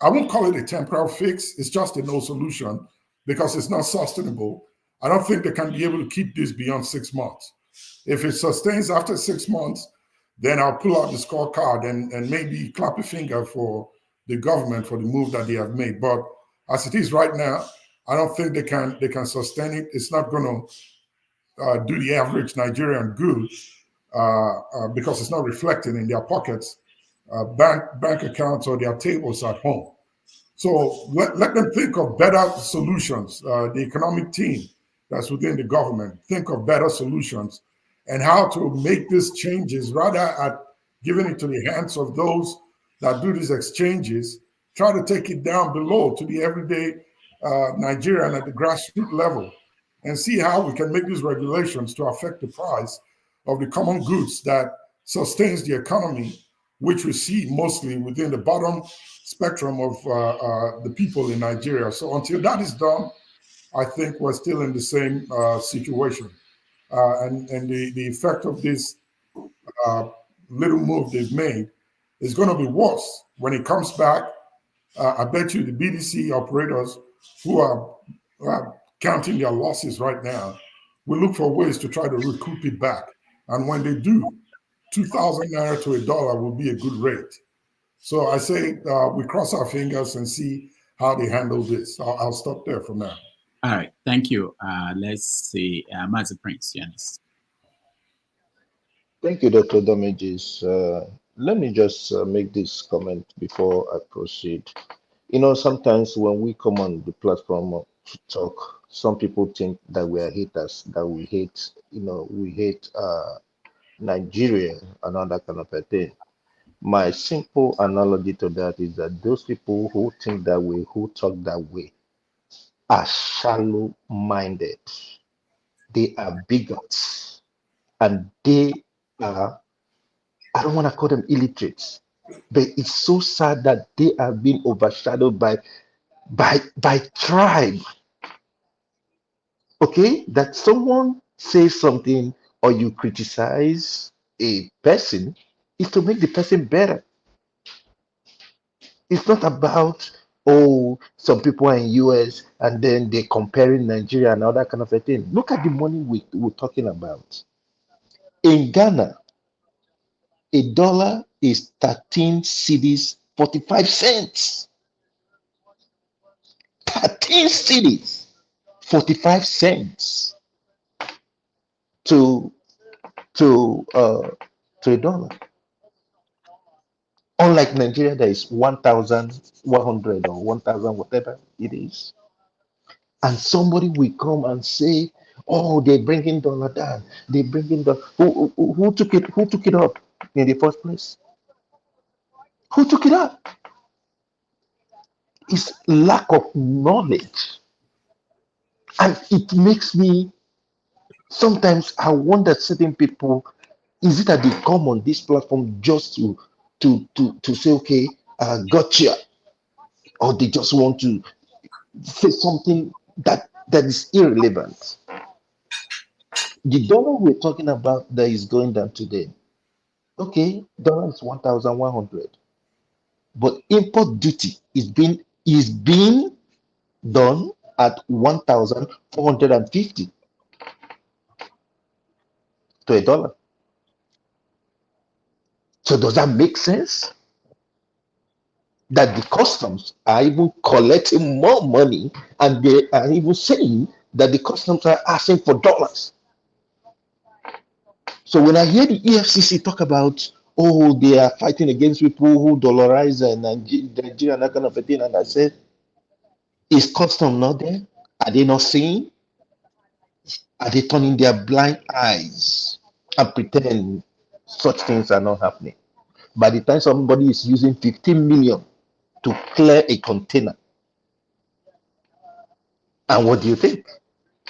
N: I won't call it a temporary fix. It's just a no solution because it's not sustainable. I don't think they can be able to keep this beyond 6 months. If it sustains after 6 months, then I'll pull out the scorecard and maybe clap a finger for the government for the move that they have made. But as it is right now, I don't think they can sustain it. It's not going to do the average Nigerian good because it's not reflecting in their pockets, bank accounts, or their tables at home. So let them think of better solutions. The economic team that's within the government, think of better solutions and how to make these changes rather at giving it to the hands of those that do these exchanges. Try to take it down below to the everyday Nigerian at the grassroots level and see how we can make these regulations to affect the price of the common goods that sustains the economy, which we see mostly within the bottom spectrum of the people in Nigeria. So until that is done, I think we're still in the same situation. And the effect of this little move they've made is going to be worse when it comes back. I bet you the BDC operators who are counting their losses right now will look for ways to try to recoup it back. And when they do, 2,000 Naira to $1 will be a good rate. So I say we cross our fingers and see how they handle this. I'll stop there for now.
C: All right, thank you. Let's see, Master Prince, yes.
G: Thank you, Dr. Damages. Let me just make this comment before I proceed. You know, sometimes when we come on the platform to talk, some people think that we are haters, that we hate, we hate Nigeria and all that kind of a thing. My simple analogy to that is that those people who think that way, who talk that way, are shallow-minded. They are bigots, and they are, I don't want to call them illiterates, but it's so sad that they are being overshadowed by tribe. Okay, that someone says something or you criticize a person is to make the person better. It's not about, oh, some people are in US and then they're comparing Nigeria and all that kind of a thing. Look at the money we're talking about. In Ghana, $1 is 13 cedis, 45 cents. 13 cedis, 45 cents to $1. Unlike Nigeria, there is 1,100 or 1,000, whatever it is. And somebody will come and say, "Oh, they're bringing dollar down. They're bringing the who took it? Who took it up in the first place? Who took it up? It's lack of knowledge, and it makes me sometimes I wonder certain people. Is it that they come on this platform just to say, okay, gotcha, or they just want to say something that is irrelevant? The dollar we're talking about that is going down today, okay, dollar is 1,100, but import duty is being done at 1,450 to $1. So does that make sense? That the customs are even collecting more money, and they are even saying that the customs are asking for dollars. So when I hear the EFCC talk about, oh, they are fighting against people who dollarize Nigeria and that kind of a thing, and I said, is custom not there? Are they not seeing? Are they turning their blind eyes and pretending such things are not happening? By the time somebody is using 15 million to clear a container, and what do you think?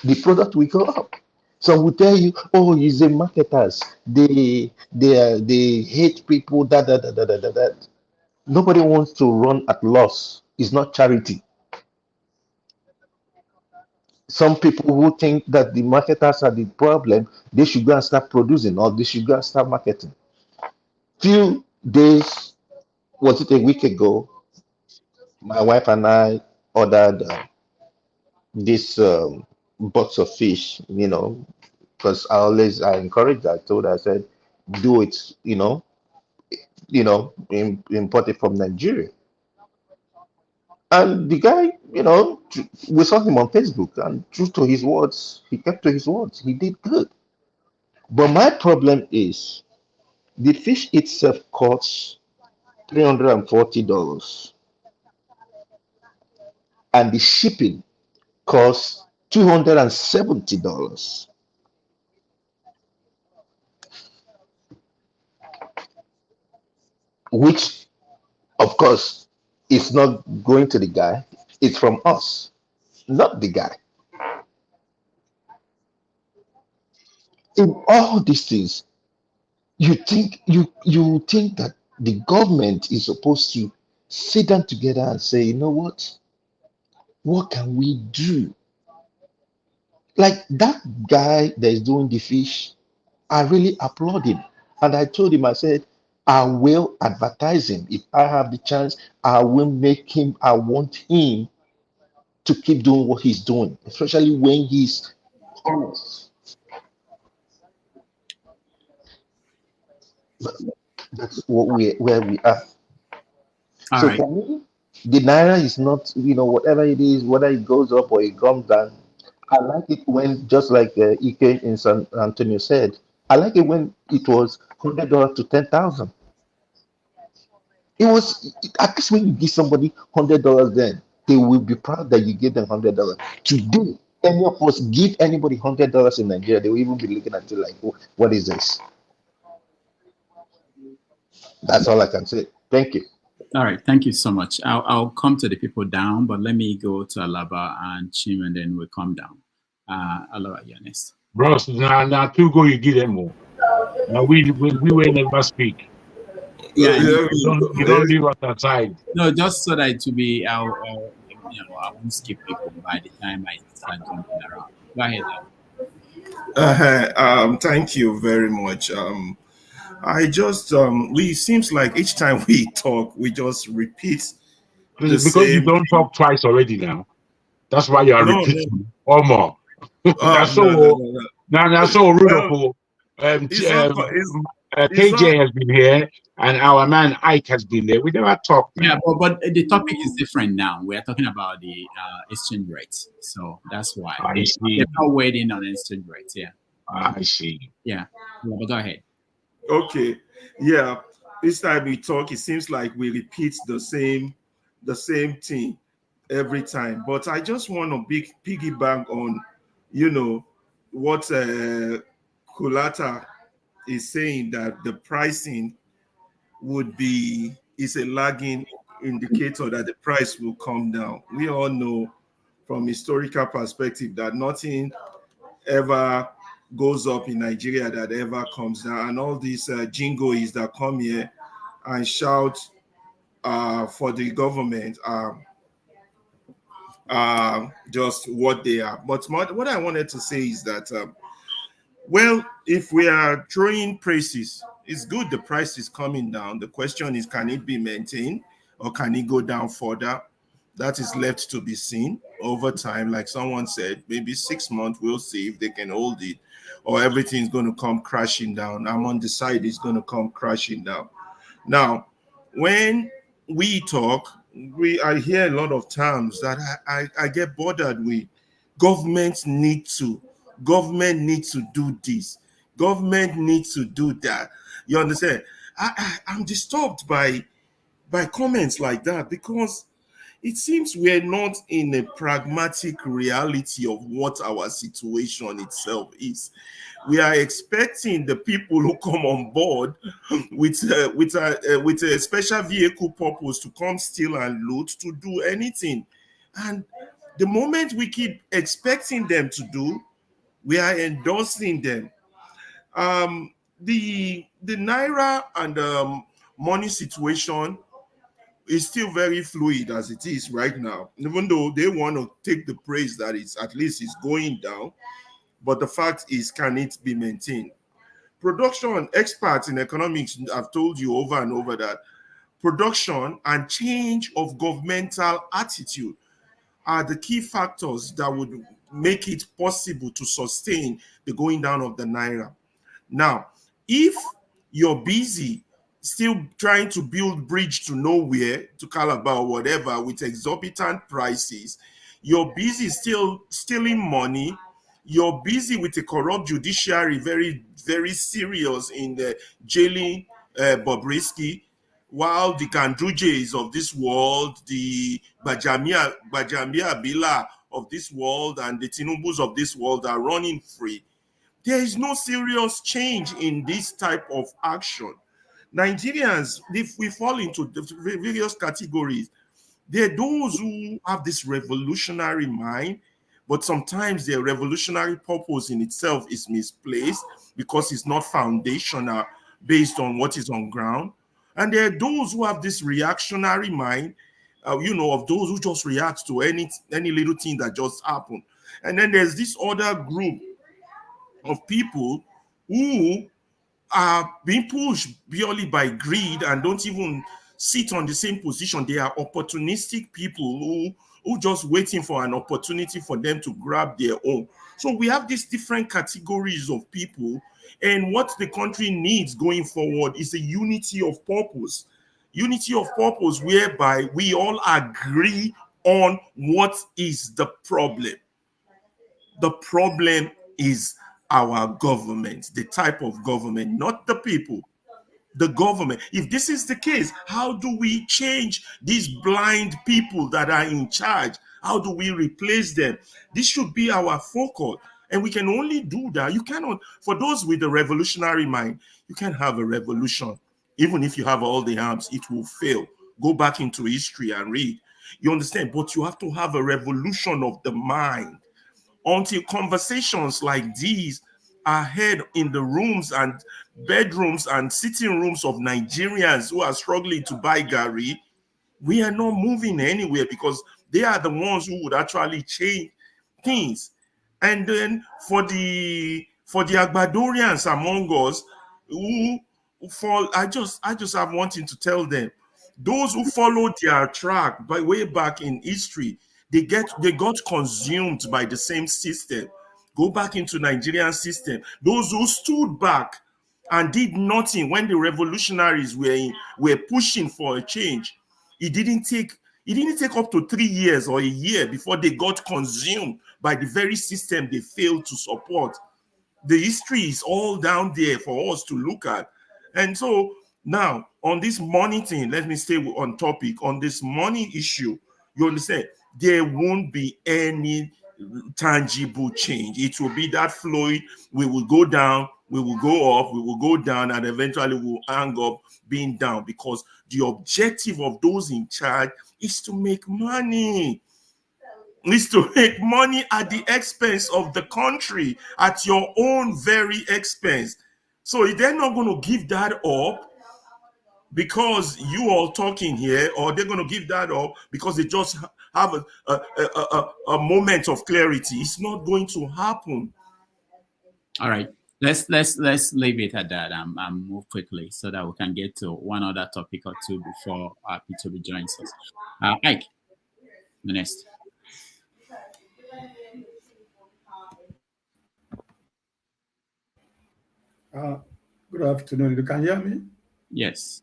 G: The product will go up. Some will tell you, oh, it's the marketers. They hate people. That. Nobody wants to run at loss. It's not charity. Some people who think that the marketers are the problem, they should go and start producing, or they should go and start marketing. Few days, was it a week ago, my wife and I ordered this box of fish, because I encourage her. I told her, I said, do it, import it from Nigeria. And the guy, we saw him on Facebook, and true to his words, he kept to his words. He did good. But my problem is the fish itself costs $340, and the shipping costs $270, which, of course, is not going to the guy. It's from us, not the guy. In all these things, you think that the government is supposed to sit down together and say, you know what can we do? Like that guy that is doing the fish, I really applaud him. And I told him, I said, I will advertise him. If I have the chance, I will make him, I want him to keep doing what he's doing, especially when he's honest. But that's where we are.
C: All
G: So
C: right.
G: for me, the Naira is not, whatever it is, whether it goes up or it comes down. I like it when, just like Ike in San Antonio said, I like it when it was $100 to 10,000. It was, at least when you give somebody $100, then they will be proud that you gave them $100. Today, any of us give anybody $100 in Nigeria, they will even be looking at you like, what is this? That's all I can say. Thank you.
C: All right, thank you so much. I'll come to the people down, but let me go to Alaba and Chim, and then we'll come down. Alaba, you're next.
T: Bros, now two go, you give them more. Now we will never speak.
C: Yeah,
T: you don't leave us aside.
C: No, just so that to be, I won't skip people by the time I start jumping around. Go ahead.
Q: Thank you very much. I just it seems like each time we talk, we just repeat
T: because you don't talk twice already now. That's why you are repeating or more. That's so rude. KJ has been here, and our man Ike has been there. We never talked.
C: Yeah, but the topic is different now. We are talking about the exchange rates, so that's why they're not waiting on exchange rates. Yeah,
T: I see.
C: Yeah, but go ahead.
Q: Okay, yeah. This time we talk, it seems like we repeat the same thing every time. But I just want to piggyback on, what Kulata is saying, that the pricing is a lagging indicator that the price will come down. We all know from historical perspective that nothing ever goes up in Nigeria that ever comes down, and all these jingoes that come here and shout for the government just what they are. But what I wanted to say is that well, if we are throwing prices, it's good the price is coming down. The question is, can it be maintained or can it go down further? That is left to be seen over time. Like someone said, maybe 6 months, we'll see if they can hold it, or everything's going to come crashing down. I'm on the side, it's going to come crashing down. Now, when we talk, I hear a lot of terms that I get bothered with. Government needs to do this. Government needs to do that. You understand? I'm disturbed by comments like that, because it seems we're not in a pragmatic reality of what our situation itself is. We are expecting the people who come on board with a special vehicle purpose to come steal and loot, to do anything. And the moment we keep expecting them to do, we are endorsing them. The Naira and money situation is still very fluid as it is right now, even though they want to take the praise that it's at least it's going down. But the fact is, can it be maintained? Production experts in economics have told you over and over that production and change of governmental attitude are the key factors that would make it possible to sustain the going down of the Naira. Now, if you're busy still trying to build bridge to nowhere, to Calabar or whatever, with exorbitant prices. You're busy still stealing money. You're busy with a corrupt judiciary, very, very serious in the jailing Bobrisky, while the Gandrujes of this world, the Bajamia Bila of this world, and the Tinubus of this world are running free. There is no serious change in this type of action. Nigerians, if we fall into the various categories, there are those who have this revolutionary mind, but sometimes their revolutionary purpose in itself is misplaced because it's not foundational based on what is on ground. And there are those who have this reactionary mind, of those who just react to any little thing that just happened. And then there's this other group of people who are being pushed purely by greed and don't even sit on the same position. They are opportunistic people who just waiting for an opportunity for them to grab their own. So we have these different categories of people, and what the country needs going forward is a unity of purpose. Unity of purpose whereby we all agree on what is the problem. The problem is our government, the type of government, not the people, the government. If this is the case, how do we change these blind people that are in charge? How do we replace them? This should be our focus. And we can only do that. You cannot, for those with a revolutionary mind, you can't have a revolution. Even if you have all the arms, it will fail. Go back into history and read. You understand? But you have to have a revolution of the mind. Until conversations like these are had in the rooms and bedrooms and sitting rooms of Nigerians who are struggling to buy Gary, we are not moving anywhere, because they are the ones who would actually change things. And then for the Agbadorians among us who fall, I just have wanting to tell them, those who followed their track by way back in history, they got consumed by the same system. Go back into Nigerian system. Those who stood back and did nothing when the revolutionaries were pushing for a change, it didn't take up to 3 years or a year before they got consumed by the very system they failed to support. The history is all down there for us to look at. And so now on this money thing, let me stay on topic. On this money issue, you understand, there won't be any tangible change. It will be that fluid. We will go down, we will go up, we will go down, and eventually we'll hang up being down, because the objective of those in charge is to make money. Is to make money at the expense of the country, at your own very expense. So they're not going to give that up because you all talking here, or they're going to give that up because they just have a moment of clarity. It's not going to happen.
C: All right, let's leave it at that and move quickly so that we can get to one other topic or two before Peter Obi joins us. Ike, the next.
B: Good afternoon. You can hear me?
C: Yes.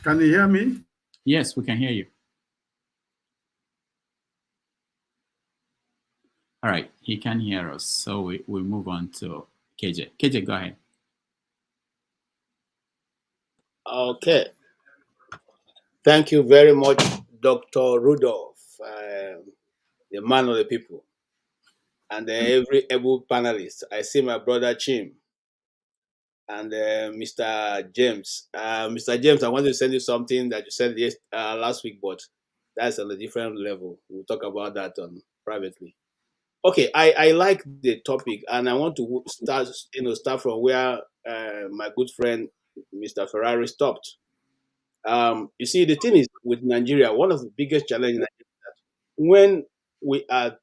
B: Can you hear me?
C: Yes, we can hear you. All right, he can hear us. So we move on to KJ. KJ, go ahead.
U: Okay. Thank you very much, Dr. Rudolph, the man of the people, and every able panelist. I see my brother Chim and Mr. James. Mr. James, I want to send you something that you said last week, but that's on a different level. We'll talk about that privately. Okay, I like the topic, and I want to start from where my good friend Mr. Ferrari stopped. You see, the thing is with Nigeria, one of the biggest challenges is that when we are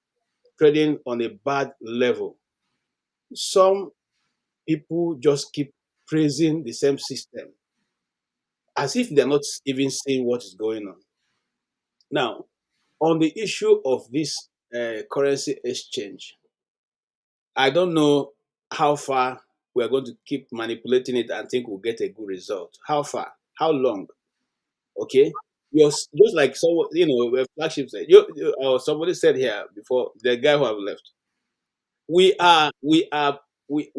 U: trading on a bad level, some people just keep praising the same system as if they're not even seeing what is going on. Now, on the issue of this currency exchange, I don't know how far we are going to keep manipulating it and think we'll get a good result. How far? How long? Okay, just like so, flagship said. Somebody said here before, the guy who have left. We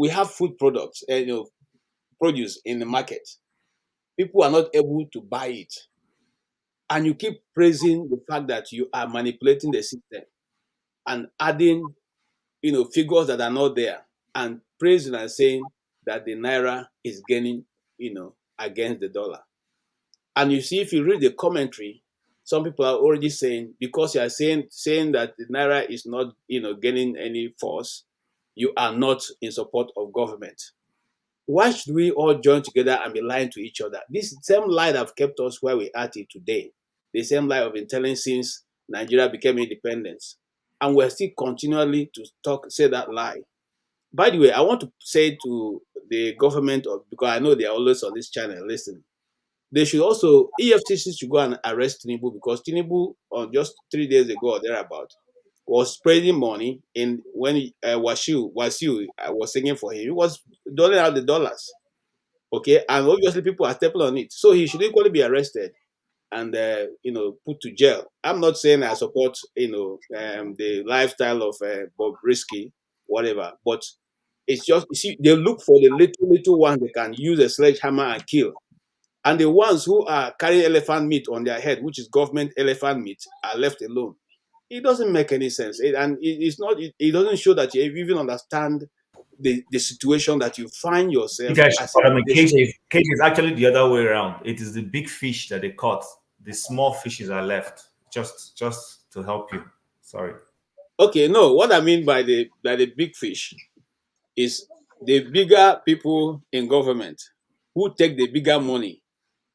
U: have food products, produce in the market. People are not able to buy it, and you keep praising the fact that you are manipulating the system and adding, figures that are not there, and praising and saying that the Naira is gaining, against the dollar. And you see, if you read the commentary, some people are already saying, because you are saying that the Naira is not, gaining any force, you are not in support of government. Why should we all join together and be lying to each other? This same lie that have kept us where we are today, the same lie of been telling since Nigeria became independent, and we're still continually to say that lie. By the way, I want to say to the government, because I know they are always on this channel listening, they should also, EFCC should go and arrest Tinubu, because Tinubu, on just 3 days ago or thereabout, was spreading money in when Wasiu was singing for him. He was doling out the dollars. Okay, and obviously people are stepping on it. So he should equally be arrested and put to jail. I'm not saying I support the lifestyle of Bobrisky, whatever, but it's just, you see, they look for the little ones they can use a sledgehammer and kill. And the ones who are carrying elephant meat on their head, which is government elephant meat, are left alone. It doesn't make any sense. It doesn't show that you even understand the situation that you find yourself.
A: Case is actually the other way around. It is the big fish that they caught. The small fishes are left. Just to help you. Sorry.
U: Okay, no. What I mean by the big fish is the bigger people in government who take the bigger money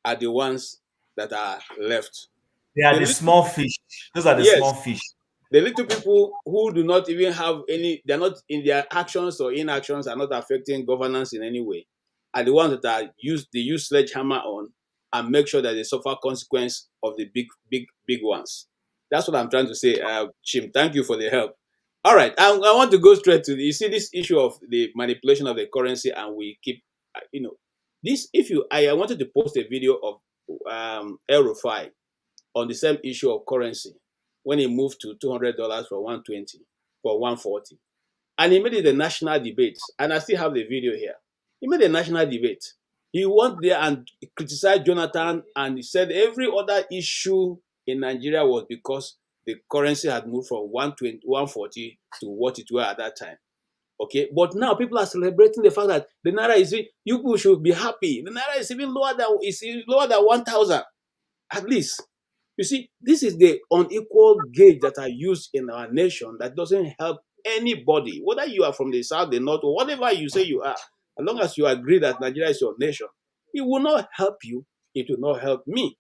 U: are the ones that are left.
A: They are the small fish. Those are the small fish.
U: The little people who do not even have any, they're not in their actions or inactions, are not affecting governance in any way, are the ones that they use sledgehammer on and make sure that they suffer consequence of the big ones. That's what I'm trying to say. Chim, thank you for the help. All right, I want to go straight to you see this issue of the manipulation of the currency, and we keep, this. I wanted to post a video of El Rufai on the same issue of currency when he moved to $200 for 120, for 140. And he made it a national debate. And I still have the video here. He made a national debate. He went there and criticized Jonathan, and he said every other issue in Nigeria was because the currency had moved from 120, 140 to what it were at that time. Okay, but now people are celebrating the fact that the Naira is, you people should be happy. The Naira is even lower than 1,000, at least. You see, this is the unequal gauge that are used in our nation that doesn't help anybody, whether you are from the south, the north, or whatever you say you are. As long as you agree that Nigeria is your nation, it will not help you. It will not help me.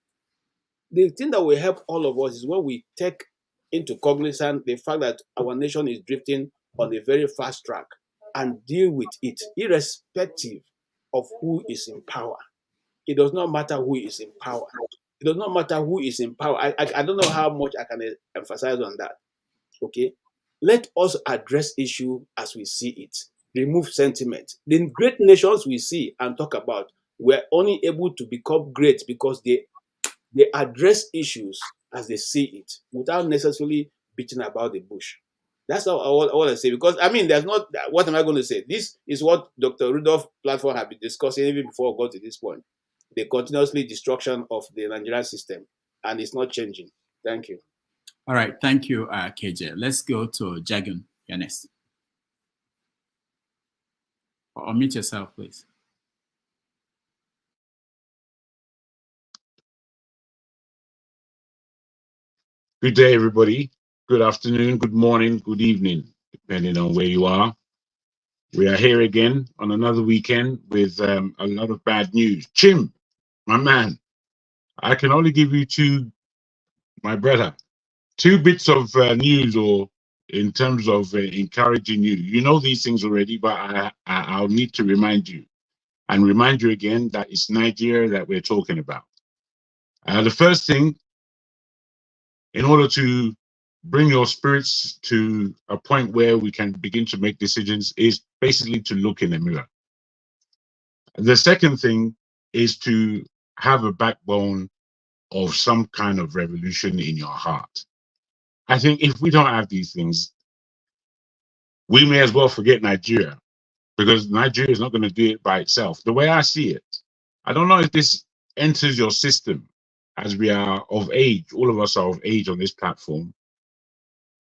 U: The thing that will help all of us is when we take into cognizance the fact that our nation is drifting on a very fast track and deal with it, irrespective of who is in power. It does not matter who is in power. It does not matter who is in power. I don't know how much I can emphasize on that. Okay? Let us address issue as we see it. Remove sentiment. The great nations we see and talk about were only able to become great because they address issues as they see it without necessarily beating about the bush. That's all I say. Because, there's not, what am I going to say? This is what Dr. Rudolph platform have been discussing even before we got to this point. The continuously destruction of the Nigerian system, and it's not changing. Thank you.
C: All right, thank you, KJ. Let's go to Jagan. You're next. Unmute yourself, please.
T: Good day, everybody. Good afternoon, good morning, good evening, depending on where you are. We are here again on another weekend with a lot of bad news. Chim, my man, I can only give you two bits of news, or in terms of encouraging you. You know these things already, but I'll need to remind you again that it's Nigeria that we're talking about. The first thing, in order to bring your spirits to a point where we can begin to make decisions, is basically to look in the mirror. The second thing is to have a backbone of some kind of revolution in your heart. I think if we don't have these things, we may as well forget Nigeria, because Nigeria is not going to do it by itself. The way I see it, I don't know if this enters your system as we are of age. All of us are of age on this platform.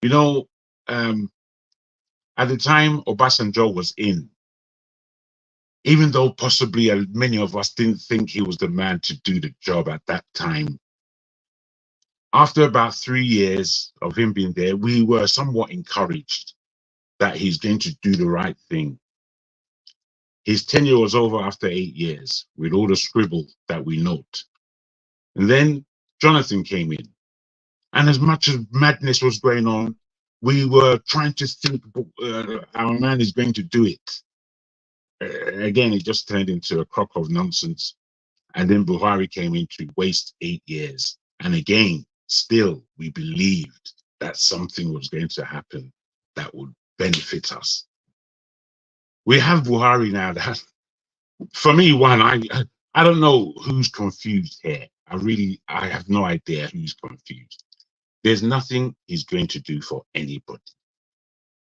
T: You know, at the time Obasanjo was in, even though possibly many of us didn't think he was the man to do the job at that time, after about 3 years of him being there, we were somewhat encouraged that he's going to do the right thing. His tenure was over after 8 years with all the scribble that we note. And then Jonathan came in. And as much as madness was going on, we were trying to think our man is going to do it. Again, it just turned into a crock of nonsense. And then Buhari came in to waste 8 years. And again, still, we believed that something was going to happen that would benefit us. We have Buhari now. That, for me, I don't know who's confused here. I have no idea who's confused. There's nothing he's going to do for anybody.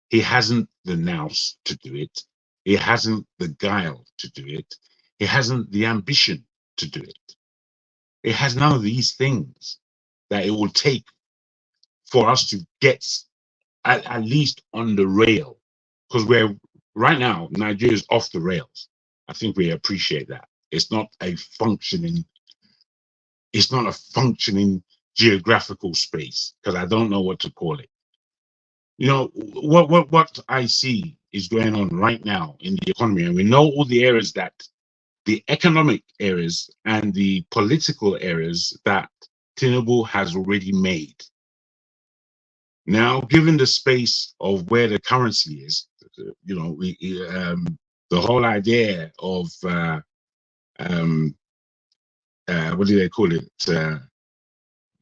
T: He hasn't the nous to do it. He hasn't the guile to do it. He hasn't the ambition to do it. It has none of these things that it will take for us to get at least on the rail. Because right now, Nigeria is off the rails. I think we appreciate that. It's not a functioning geographical space, because I don't know what to call it. You know, what I see is going on right now in the economy, and we know all the areas, that the economic areas and the political areas that Tinubu has already made. Now, given the space of where the currency is, you know, the whole idea of what do they call it?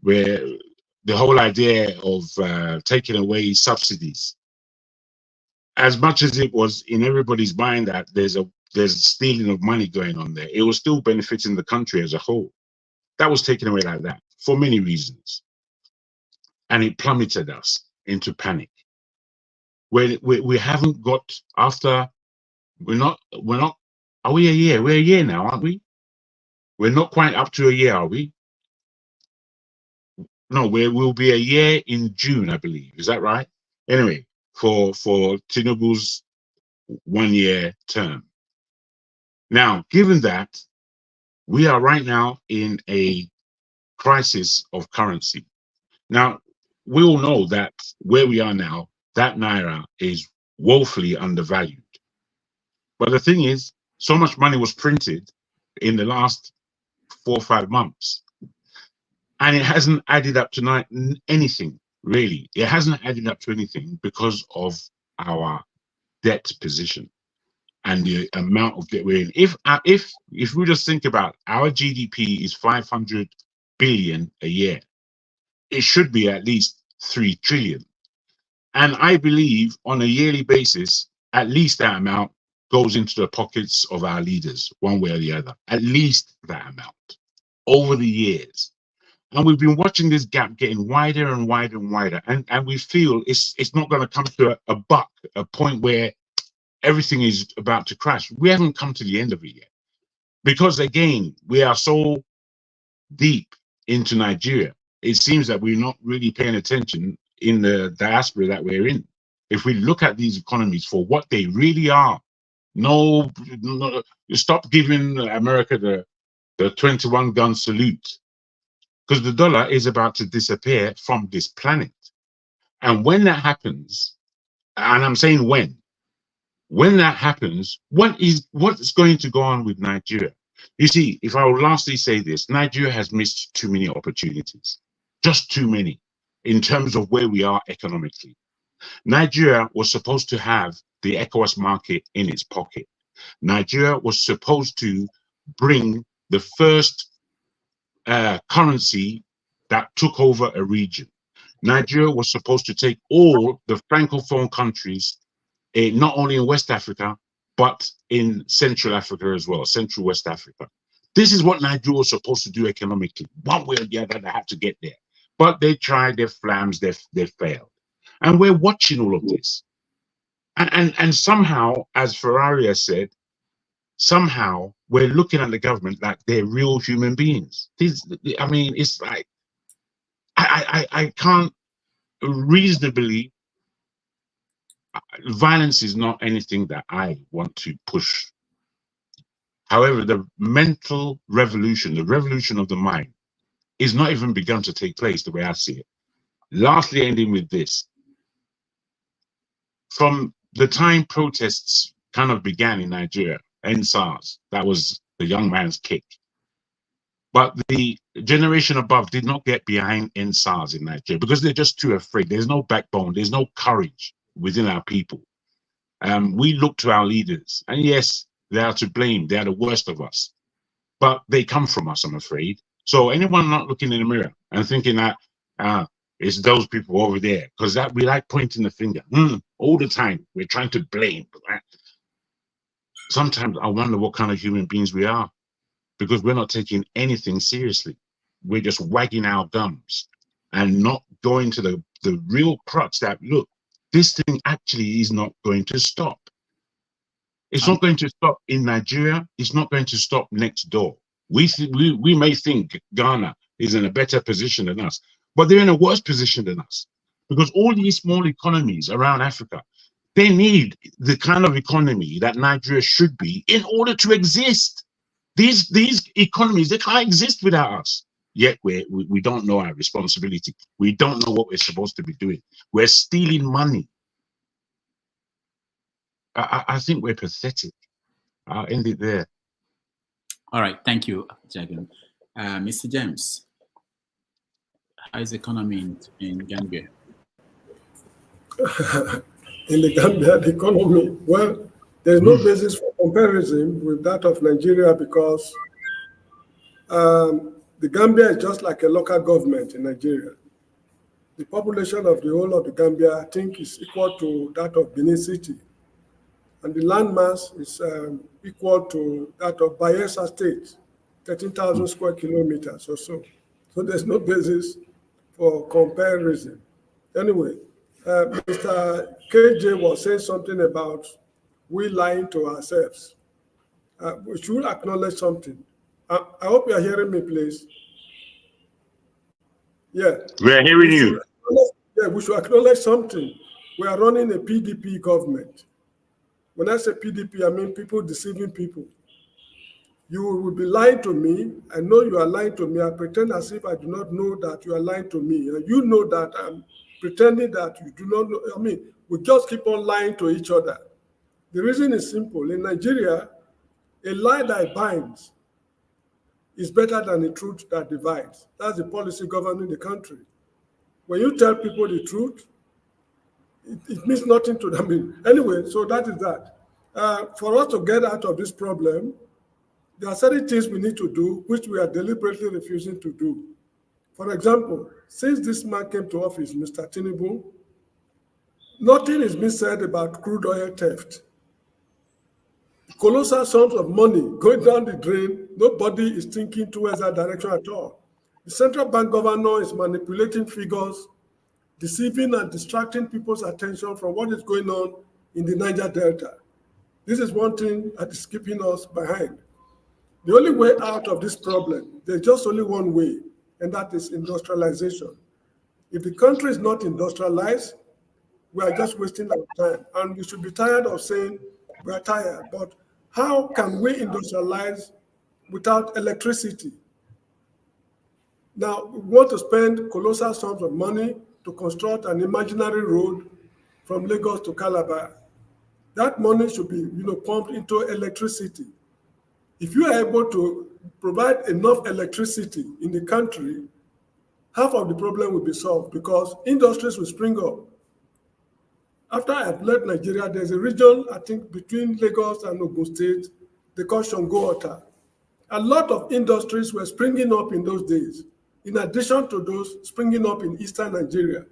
T: Where the whole idea of taking away subsidies, as much as it was in everybody's mind that there's stealing of money going on there, it was still benefiting the country as a whole. That was taken away like that for many reasons, and it plummeted us into panic. We haven't got after. We're not. Are we a year? We're a year now, aren't we? We're not quite up to a year, are we? No, we'll be a year in June, I believe. Is that right? Anyway, for Tinubu's 1 year term. Now, given that, we are right now in a crisis of currency. Now, we all know that where we are now, that Naira is woefully undervalued. But the thing is, so much money was printed in the last 4 or 5 months, and it hasn't added up to anything, really. It hasn't added up to anything because of our debt position and the amount of debt we're in. If we just think about our GDP is 500 billion a year, it should be at least 3 trillion. And I believe on a yearly basis, at least that amount goes into the pockets of our leaders, one way or the other, at least that amount over the years. And we've been watching this gap getting wider and wider and wider. And we feel it's not going to come to a point where everything is about to crash. We haven't come to the end of it yet. Because again, we are so deep into Nigeria, it seems that we're not really paying attention in the diaspora that we're in. If we look at these economies for what they really are, no, stop giving America the 21 gun salute, because the dollar is about to disappear from this planet. And when that happens, and I'm saying when that happens, what's going to go on with Nigeria? You see, if I will lastly say this, Nigeria has missed too many opportunities, just too many, in terms of where we are economically. Nigeria was supposed to have the ECOWAS market in its pocket. Nigeria was supposed to bring the first currency that took over a region. Nigeria was supposed to take all the Francophone countries, not only in West Africa, but in Central Africa as well, Central West Africa. This is what Nigeria was supposed to do economically. One way or the other, they have to get there. But they tried, they flams, they failed. And we're watching all of this. And somehow, as Ferrari has said, somehow we're looking at the government like they're real human beings. I mean, it's like, I can't reasonably, violence is not anything that I want to push. However, the mental revolution, the revolution of the mind, is not even begun to take place the way I see it. Lastly, ending with this. From the time protests kind of began in Nigeria, SARS, that was the young man's kick. But the generation above did not get behind SARS in Nigeria because they're just too afraid. There's no backbone, there's no courage within our people. We look to our leaders, and yes, they are to blame. They are the worst of us, but they come from us, I'm afraid. So anyone not looking in the mirror and thinking that it's those people over there, because that we like pointing the finger all the time. We're trying to blame. Sometimes I wonder what kind of human beings we are, because we're not taking anything seriously. We're just wagging our gums and not going to the real crux that, look, this thing actually is not going to stop. It's not going to stop in Nigeria. It's not going to stop next door. We may think Ghana is in a better position than us, but they're in a worse position than us, because all these small economies around Africa, they need the kind of economy that Nigeria should be in order to exist. These economies, they can't exist without us. Yet we don't know our responsibility. We don't know what we're supposed to be doing. We're stealing money. I think we're pathetic. I'll end it there.
C: All right, thank you, Jagan. Mr. James, how is the economy in Gambia?
I: In the Gambia, the economy, well, there's no basis for comparison with that of Nigeria, because the Gambia is just like a local government in Nigeria. The population of the whole of the Gambia, I think, is equal to that of Benin City. And the landmass is equal to that of Bayelsa State, 13,000 square kilometers or so. So there's no basis for comparison. Anyway, Mr. KJ was saying something about we lying to ourselves. We should acknowledge something. I hope you are hearing me, please. Yeah.
T: We are hearing you.
I: Yeah, we should acknowledge something. We are running a PDP government. When I say PDP, I mean people deceiving people. You will be lying to me. I know you are lying to me. I pretend as if I do not know that you are lying to me. And you know that I'm pretending that you do not know. I mean, we just keep on lying to each other. The reason is simple. In Nigeria, a lie that binds is better than a truth that divides. That's the policy governing the country. When you tell people the truth, it means nothing to them. I mean, anyway, so that is that. For us to get out of this problem, there are certain things we need to do, which we are deliberately refusing to do. For example, since this man came to office, Mr. Tinubu, nothing is being said about crude oil theft. Colossal sums of money going down the drain. Nobody is thinking towards that direction at all. The central bank governor is manipulating figures, deceiving and distracting people's attention from what is going on in the Niger Delta. This is one thing that is keeping us behind. The only way out of this problem, there's just only one way, and that is industrialization. If the country is not industrialized, we are just wasting our time. And we should be tired of saying we are tired. But how can we industrialize without electricity? Now, we want to spend colossal sums of money to construct an imaginary road from Lagos to Calabar. That money should be, pumped into electricity. If you are able to provide enough electricity in the country, half of the problem will be solved, because industries will spring up. After I have left Nigeria, there's a region, I think, between Lagos and Ogun State, they call Shango-Ota. A lot of industries were springing up in those days, in addition to those springing up in eastern Nigeria.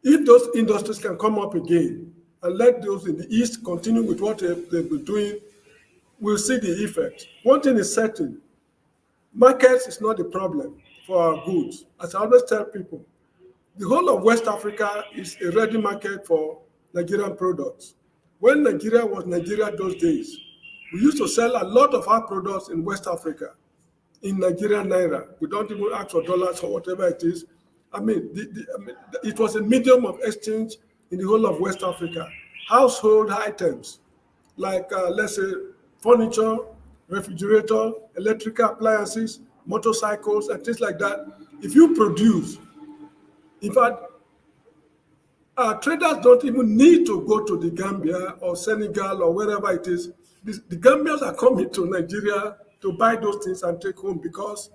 I: If those industries can come up again, and let those in the East continue with what they've been doing, we'll see the effect. One thing is certain, markets is not the problem for our goods. As I always tell people, the whole of West Africa is a ready market for Nigerian products. When Nigeria was Nigeria those days, we used to sell a lot of our products in West Africa, in Nigerian Naira. We don't even ask for dollars or whatever it is. I mean, it was a medium of exchange in the whole of West Africa. Household items, like let's say furniture, refrigerator, electrical appliances, motorcycles, and things like that. If you produce, in fact, traders don't even need to go to the Gambia or Senegal or wherever it is. The Gambians are coming to Nigeria to buy those things and take home because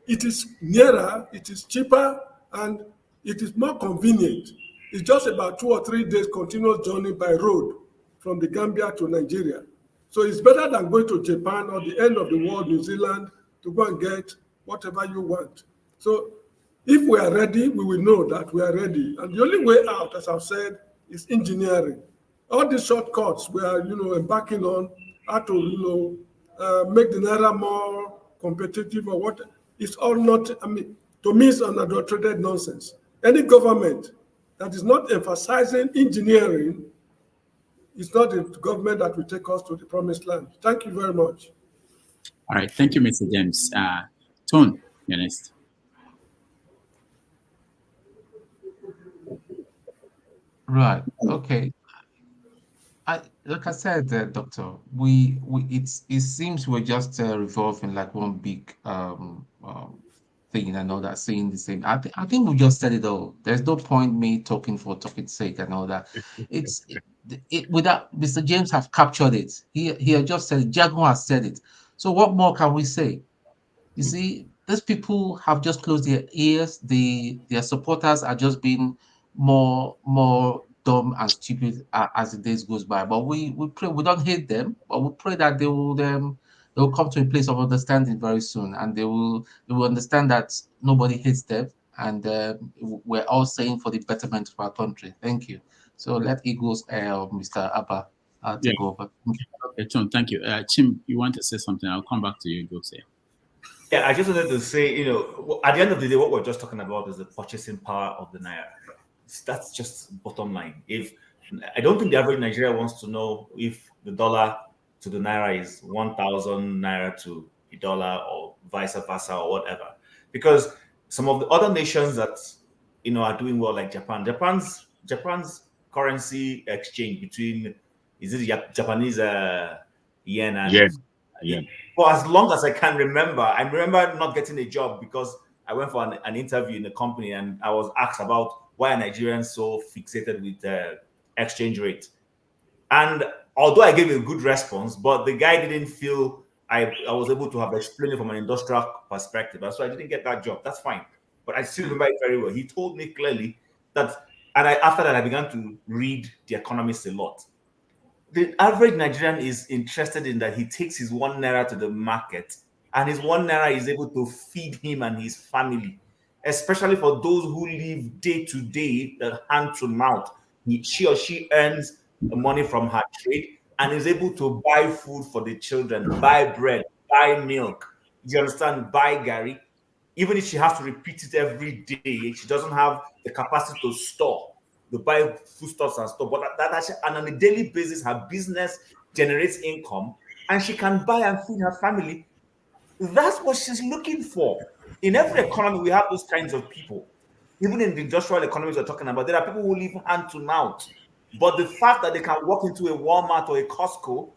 I: it is nearer, it is cheaper, and it is more convenient. It's just about 2 or 3 days continuous journey by road from the Gambia to Nigeria. So it's better than going to Japan or the end of the world, New Zealand, to go and get whatever you want. So if we are ready, we will know that we are ready. And the only way out, as I've said, is engineering. All these shortcuts we are, embarking on, how to, make the Naira more competitive or what, it's all not, to me, it's unadulterated nonsense. Any government that is not emphasizing engineering is not the government that will take us to the promised land. Thank you very much.
C: All right, thank you, Mr. James. Tone, you're next.
J: Right. Okay. Like I said, Doctor, it seems we're just revolving like one big thing and all that, saying the same. I think we just said it all. There's no point me talking for talking's sake and all that. Without Mr. James have captured it. He had just said it. Jago has said it. So what more can we say? You see, these people have just closed their ears. Their supporters are just being more dumb and stupid as the days goes by. But we pray, we don't hate them, but we pray that they will come to a place of understanding very soon, and they will understand that nobody hates them, and we're all saying for the betterment of our country. Thank you. So let Eagles Mr. Abba take over.
C: Okay, Tom, thank you. Chim, you want to say something? I'll come back to you, Go say.
A: Yeah, I just wanted to say, at the end of the day, what we're just talking about is the purchasing power of the Naira. That's just bottom line. I don't think the average Nigerian wants to know if the dollar to the Naira is 1,000 Naira to a dollar or vice versa or whatever. Because some of the other nations that, are doing well, like Japan, Japan's currency exchange between, is it Japanese yen and
T: yen.
A: For as long as I can remember, I remember not getting a job because I went for an interview in a company and I was asked about why are Nigerians so fixated with exchange rate. And although I gave a good response, but the guy didn't feel I was able to have explained it from an industrial perspective. And so I didn't get that job. That's fine. But I still remember it very well. He told me clearly that, and after that, I began to read The Economist a lot. The average Nigerian is interested in that he takes his 1 Naira to the market and his 1 Naira is able to feed him and his family, especially for those who live day to day, hand to mouth. She or she earns money from her trade and is able to buy food for the children, buy bread, buy milk. You understand? Buy Gary. Even if she has to repeat it every day, she doesn't have the capacity to store, to buy foodstuffs and stuff. But that actually, and on a daily basis, her business generates income and she can buy and feed her family. That's what she's looking for. In every economy, we have those kinds of people. Even in the industrial economies we're talking about, there are people who live hand to mouth. But the fact that they can walk into a Walmart or a Costco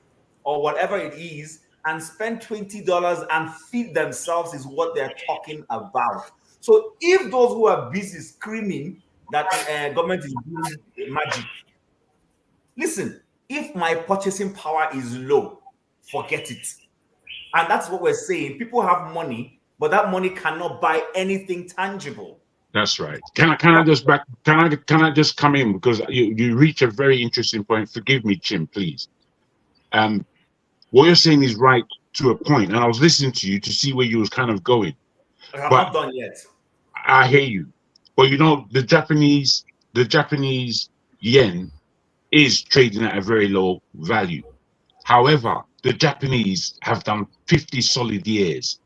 A: or whatever it is and spend $20 and feed themselves is what they're talking about. So if those who are busy screaming that government is doing magic, listen, if my purchasing power is low, forget it. And that's what we're saying. People have money, but that money cannot buy anything tangible.
T: That's right. Can I just come in, because you reach a very interesting point. Forgive me, Jim, please. What you're saying is right to a point, and I was listening to you to see where you was kind of going.
A: I'm not done yet.
T: I hear you, but the Japanese yen is trading at a very low value. However, the Japanese have done 50 solid years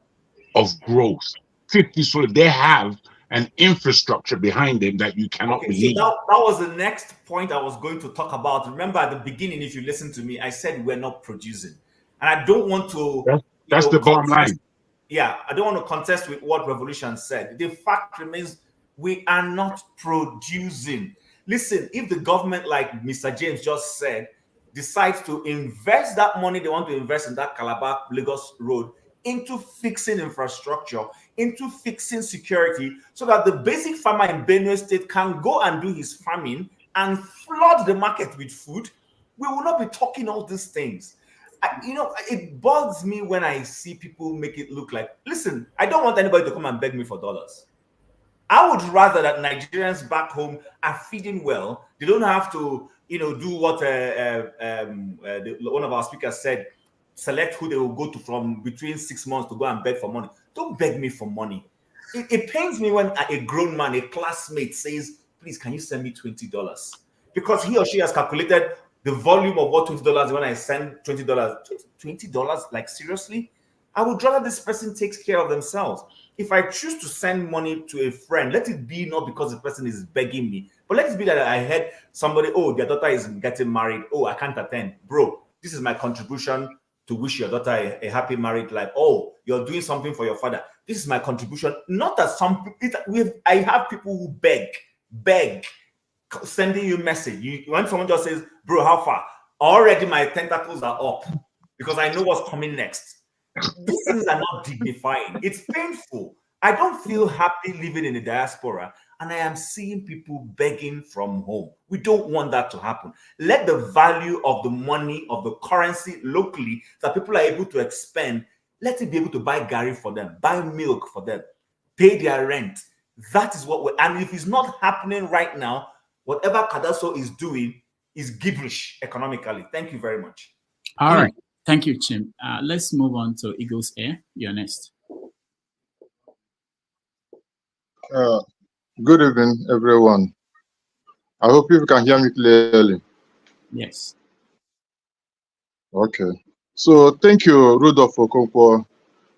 T: of growth. 50 solid. They have an infrastructure behind them that you cannot
A: Okay, so
T: believe.
A: that was the next point I was going to talk about. Remember at the beginning, if you listen to me, I said we're not producing. And I don't want to
T: That's the bottom line.
A: Yeah, I don't want to contest with what Revolution said. The fact remains we are not producing. Listen, if the government, like Mr. James just said, decides to invest that money they want to invest in that Calabar Lagos road into fixing infrastructure, into fixing security, so that the basic farmer in Benue State can go and do his farming and flood the market with food, we will not be talking all these things. It bugs me when I see people make it look like, listen, I don't want anybody to come and beg me for dollars. I would rather that Nigerians back home are feeding well. They don't have to, do what one of our speakers said, select who they will go to from between 6 months to go and beg for money. Don't beg me for money. It pains me when a grown man, a classmate says, please, can you send me $20? Because he or she has calculated the volume of what $20 when I send $20. $20? Like, seriously? I would rather this person takes care of themselves. If I choose to send money to a friend, let it be not because the person is begging me, but let it be that I heard somebody, oh, their daughter is getting married. Oh, I can't attend. Bro, this is my contribution to wish your daughter a happy married life. Oh, you're doing something for your father. This is my contribution. Not that I have people who beg, sending you message. When someone just says, bro, how far? Already my tentacles are up because I know what's coming next. These things are not dignifying. It's painful. I don't feel happy living in the diaspora, and I am seeing people begging from home. We don't want that to happen. Let the value of the money, of the currency locally that people are able to expend, let it be able to buy gari for them, buy milk for them, pay their rent. That is what and if it's not happening right now, whatever Kadaso is doing is gibberish economically. Thank you very much.
C: All right. Thank you, Chim. Let's move on to Eagles Air. You're next.
E: Good evening, everyone. I hope you can hear me clearly.
C: Yes.
E: Okay. So thank you, Rudolph Okonkwo.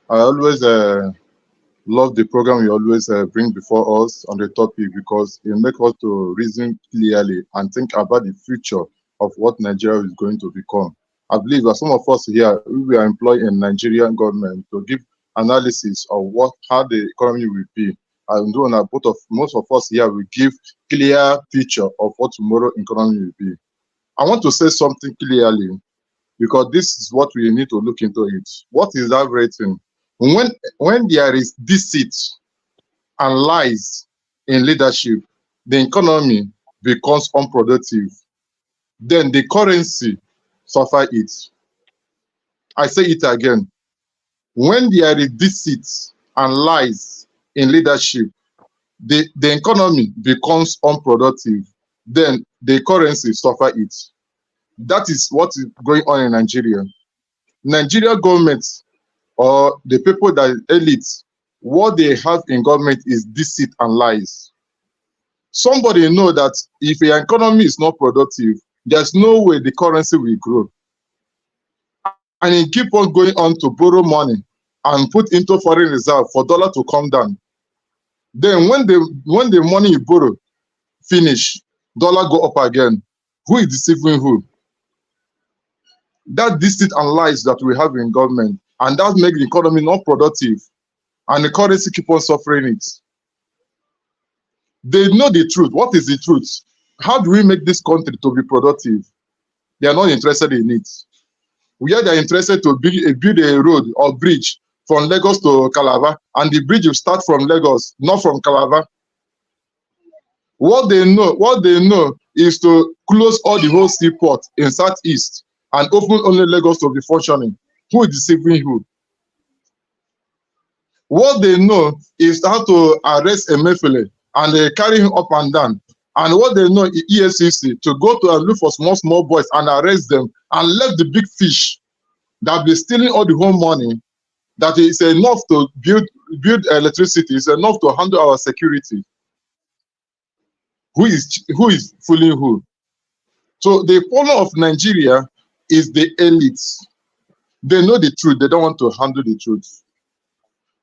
E: I always love the program you always bring before us on the topic because it makes us to reason clearly and think about the future of what Nigeria is going to become. I believe that some of us here, we are employed in Nigerian government to give analysis of how the economy will be. And most of us here will give clear picture of what tomorrow economy will be. I want to say something clearly because this is what we need to look into it. What is that rating? When there is deceit and lies in leadership, the economy becomes unproductive. Then the currency suffer it. I say it again. When there is deceit and lies in leadership, the economy becomes unproductive. Then the currency suffer it. That is what is going on in Nigeria. Nigeria government or the people that elite, what they have in government is deceit and lies. Somebody know that if the economy is not productive, there's no way the currency will grow. And he keep on going on to borrow money and put into foreign reserve for dollar to come down. Then when the money you borrow finish, dollar go up again. Who is deceiving who? That deceit and lies that we have in government, and that makes the economy not productive, and the currency keep on suffering it. They know the truth. What is the truth? How do we make this country to be productive? They are not interested in it. We are interested to build a road or bridge from Lagos to Calabar, and the bridge will start from Lagos, not from Calabar. What they know is to close all the whole seaport in Southeast and open only Lagos to be functioning. Who is deceiving who? What they know is how to arrest Emefiele and they carry him up and down. And what they know is ESCC to go to and look for small boys and arrest them and let the big fish that be stealing all the home money, that is enough to build electricity, is enough to handle our security. Who is fooling who? So the problem of Nigeria is the elites. They know the truth. They don't want to handle the truth.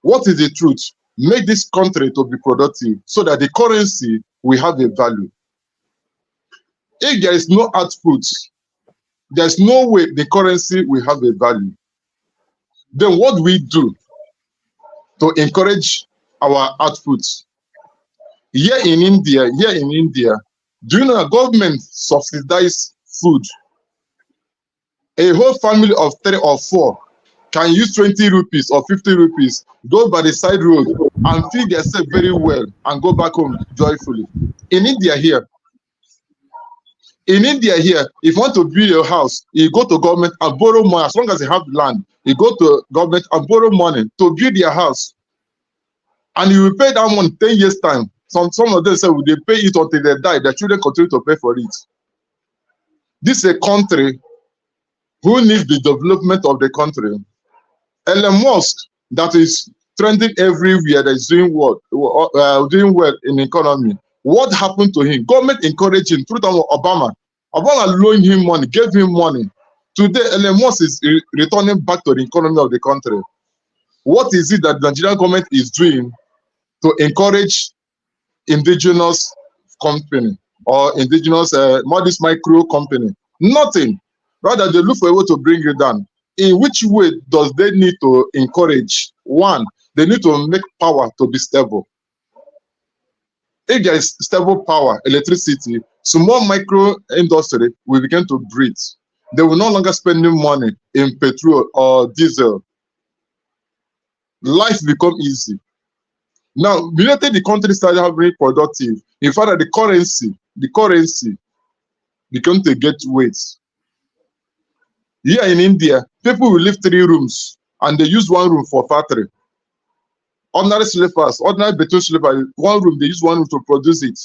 E: What is the truth? Make this country to be productive so that the currency will have a value. If there is no output, there's no way the currency will have a value. Then what do we do to encourage our output? Here in India, do you know that government subsidize food? A whole family of 3 or 4 can use 20 rupees or 50 rupees, go by the side road and feed themselves very well and go back home joyfully. In India here, if you want to build your house, you go to government and borrow money. As long as you have land, you go to government and borrow money to build your house. And you will pay that money 10 years' time. Some of them say, will they pay it until they die? Their children continue to pay for it. This is a country who needs the development of the country. Elon Musk, that is trending everywhere, that is doing well in the economy. What happened to him? Government encouraged him through Obama. Obama loaned him money, gave him money. Today, Elon Musk is returning back to the economy of the country. What is it that the Nigerian government is doing to encourage indigenous company or indigenous modest micro company? Nothing. Rather, they look for a way to bring it down. In which way does they need to encourage? One, they need to make power to be stable. If there is stable power, electricity, small micro industry will begin to breathe. They will no longer spend money in petrol or diesel. Life become easy. Now, immediately the country started having productive, in fact, the currency began to get weight. Here in India, people will live 3 rooms and they use 1 room for factory. Ordinary slippers, ordinary beton slipper, 1 room, they use 1 room to produce it.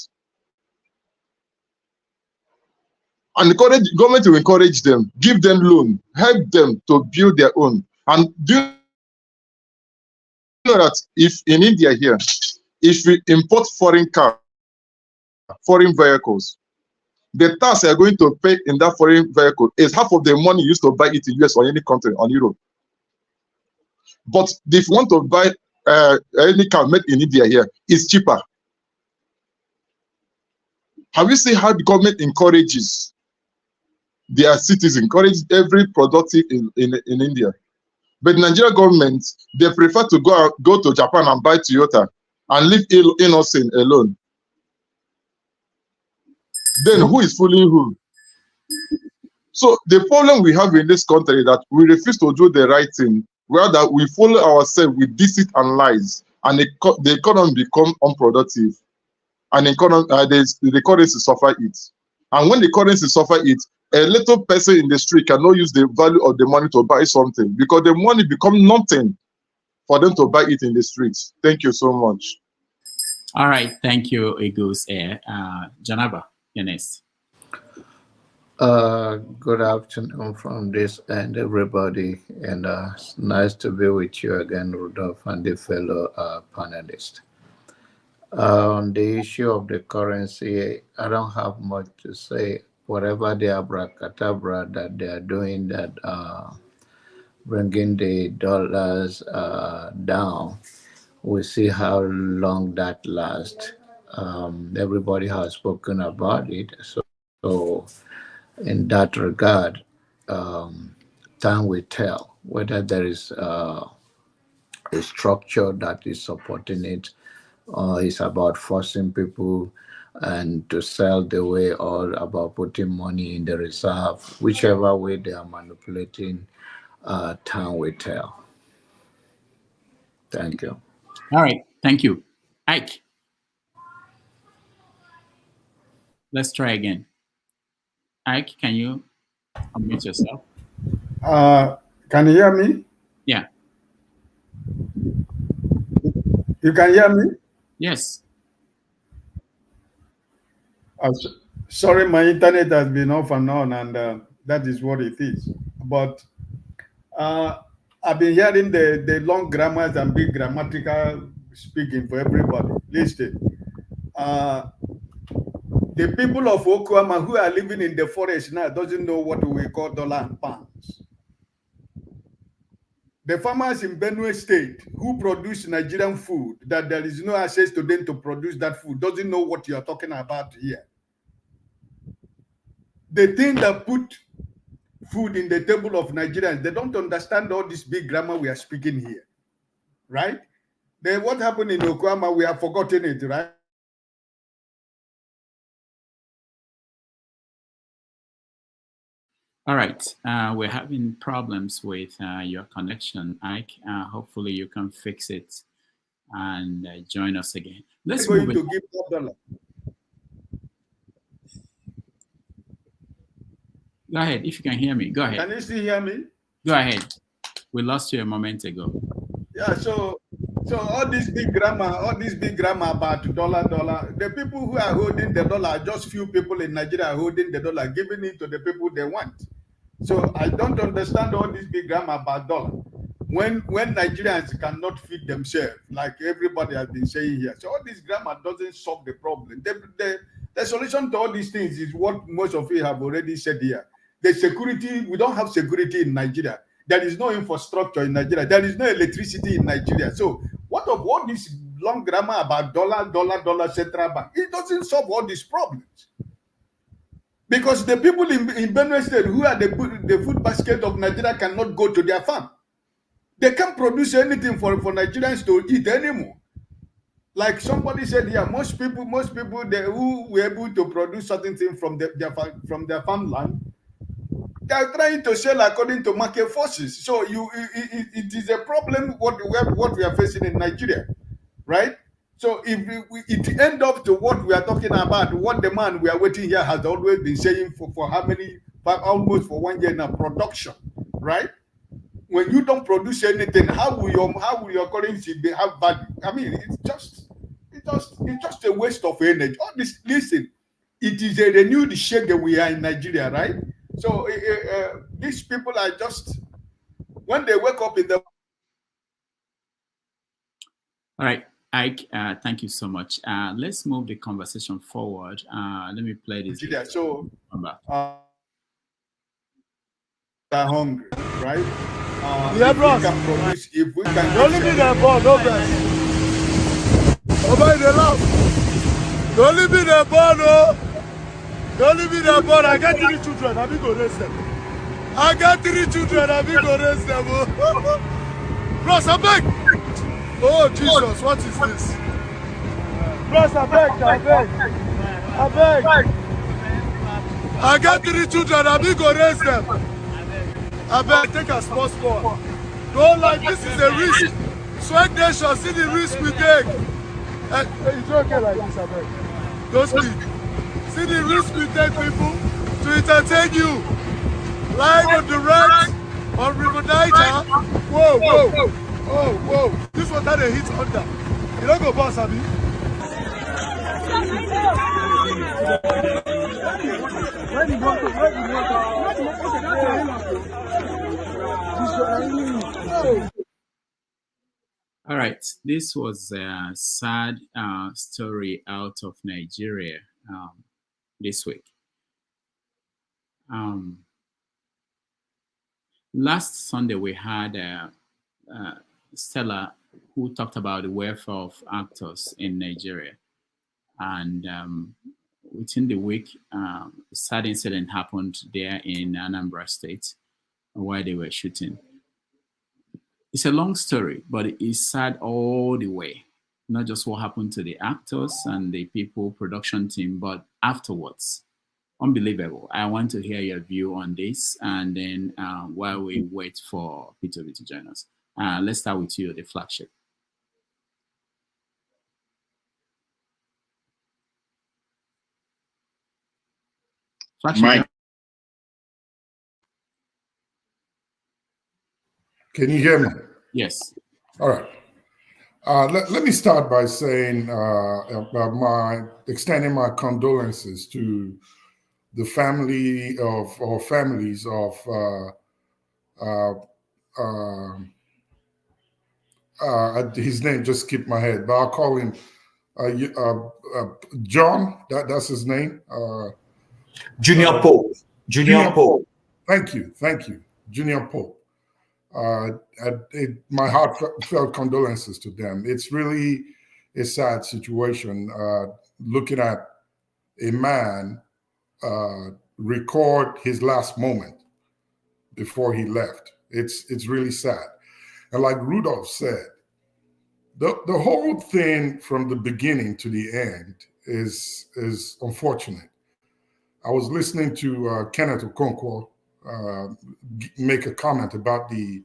E: And the government will encourage them, give them loan, help them to build their own. And do you know that if in India here, if we import foreign cars, foreign vehicles, the tax they are going to pay in that foreign vehicle is half of the money used to buy it in US or any country on Europe. But if you want to buy any car made in India here, it's cheaper. Have you seen how the government encourages their citizens, encourage every productive in India? But the Nigerian government, they prefer to go to Japan and buy Toyota and leave innocent alone. Then who is fooling who? So the problem we have in this country is that we refuse to do the right thing, rather we follow ourselves with deceit and lies, and the economy become unproductive, and the currency suffer it. And when the currency suffer it, a little person in the street cannot use the value of the money to buy something, because the money become nothing for them to buy it in the streets. Thank you so much.
C: All right, thank you, Eagles Air. Janaba, you're next.
K: Good afternoon from this end, everybody, and it's nice to be with you again, Rudolph, and the fellow panelists. On the issue of the currency, I don't have much to say. Whatever the abracadabra that they are doing, that bringing the dollars down, we'll see how long that lasts. Everybody has spoken about it, so in that regard, time will tell whether there is a structure that is supporting it, or it's about forcing people and to sell the way, or about putting money in the reserve. Whichever way they are manipulating, time will tell. Thank you.
C: All right, thank you. Ike, let's try again. Ike, can you unmute yourself?
V: Can you hear me?
C: Yeah.
V: You can hear me?
C: Yes.
V: Sorry, my internet has been off and on, and that is what it is. But I've been hearing the long grammars and big grammatical speaking for everybody. Listen, The people of Okama who are living in the forest now doesn't know what we call dollar and pounds. The farmers in Benue State who produce Nigerian food, that there is no access to them to produce that food, doesn't know what you are talking about here. The thing that put food in the table of Nigerians, they don't understand all this big grammar we are speaking here, right? Then what happened in Okama, we have forgotten it, right?
C: All right, we're having problems with your connection, Ike. Hopefully you can fix it and join us again. Let's move
V: to give $1.
C: Go ahead, if you can hear me, go ahead.
V: Can you still hear me?
C: Go ahead. We lost you a moment ago.
V: Yeah, so all this big grammar about dollar, the people who are holding the dollar, just few people in Nigeria are holding the dollar, giving it to the people they want. So I don't understand all this big grammar about dollar. When Nigerians cannot feed themselves, like everybody has been saying here. So all this grammar doesn't solve the problem. The solution to all these things is what most of you have already said here. The security, we don't have security in Nigeria. There is no infrastructure in Nigeria. There is no electricity in Nigeria. So what of all this long grammar about dollar, central bank? It doesn't solve all these problems. Because the people in Benue State who are the food basket of Nigeria cannot go to their farm. They can't produce anything for Nigerians to eat anymore. Like somebody said here, most people who were able to produce certain things from their farmland, they are trying to sell according to market forces. So it is a problem what we are facing in Nigeria, right? So if it end up to what we are talking about, what the man we are waiting here has always been saying for how many, almost for 1 year now, production, right? When you don't produce anything, how will your currency have value? I mean, it's just a waste of energy. All this, listen, it is a renewed shade that we are in Nigeria, right? So these people are just, when they wake up in the...
C: All right, Ike, thank you so much. Let's move the conversation forward. Let me play this.
V: Nigeria, so are hungry, right?
L: Yeah,
V: if
L: bro.
V: we can produce, if we can...
L: Don't leave me there, bro, no best. Over the love. Don't leave me there, bro, no. Don't leave me there, bro. I got 3 children, I be go raise them. I got 3 children, I be go raise them. Bros, I beg. Oh, Jesus, what is this? Bros, I beg. I got 3 children, I be go raise them. I beg, take a sports ball. Don't like, this is a risk. Swag Nation, see the risk we take. It's okay like this, I beg. Don't speak. See the risk we take, people, to entertain you. Live on the right on River Niger. Whoa. This water they hit under. You don't go boss, Abi.
C: All right, this was a sad story out of Nigeria this week. Last Sunday, we had Stella who talked about the welfare of actors in Nigeria. And within the week, a sad incident happened there in Anambra State while they were shooting. It's a long story, but it is sad all the way. Not just what happened to the actors and the people, production team, but afterwards. Unbelievable. I want to hear your view on this. And then while we wait for Peter Obi to join us, let's start with you, the flagship.
N: Mike. Can you hear me?
C: Yes.
N: All right. Let me start by saying extending my condolences to the family of or families of his name just skipped my head, but I'll call him John, that's his name.
A: Junior Pope. Junior Pope.
N: Thank you, Junior Pope. My heartfelt condolences to them. It's really a sad situation. Looking at a man record his last moment before he left. It's really sad. And like Rudolph said, the whole thing from the beginning to the end is unfortunate. I was listening to Kenneth Okonkwo make a comment about the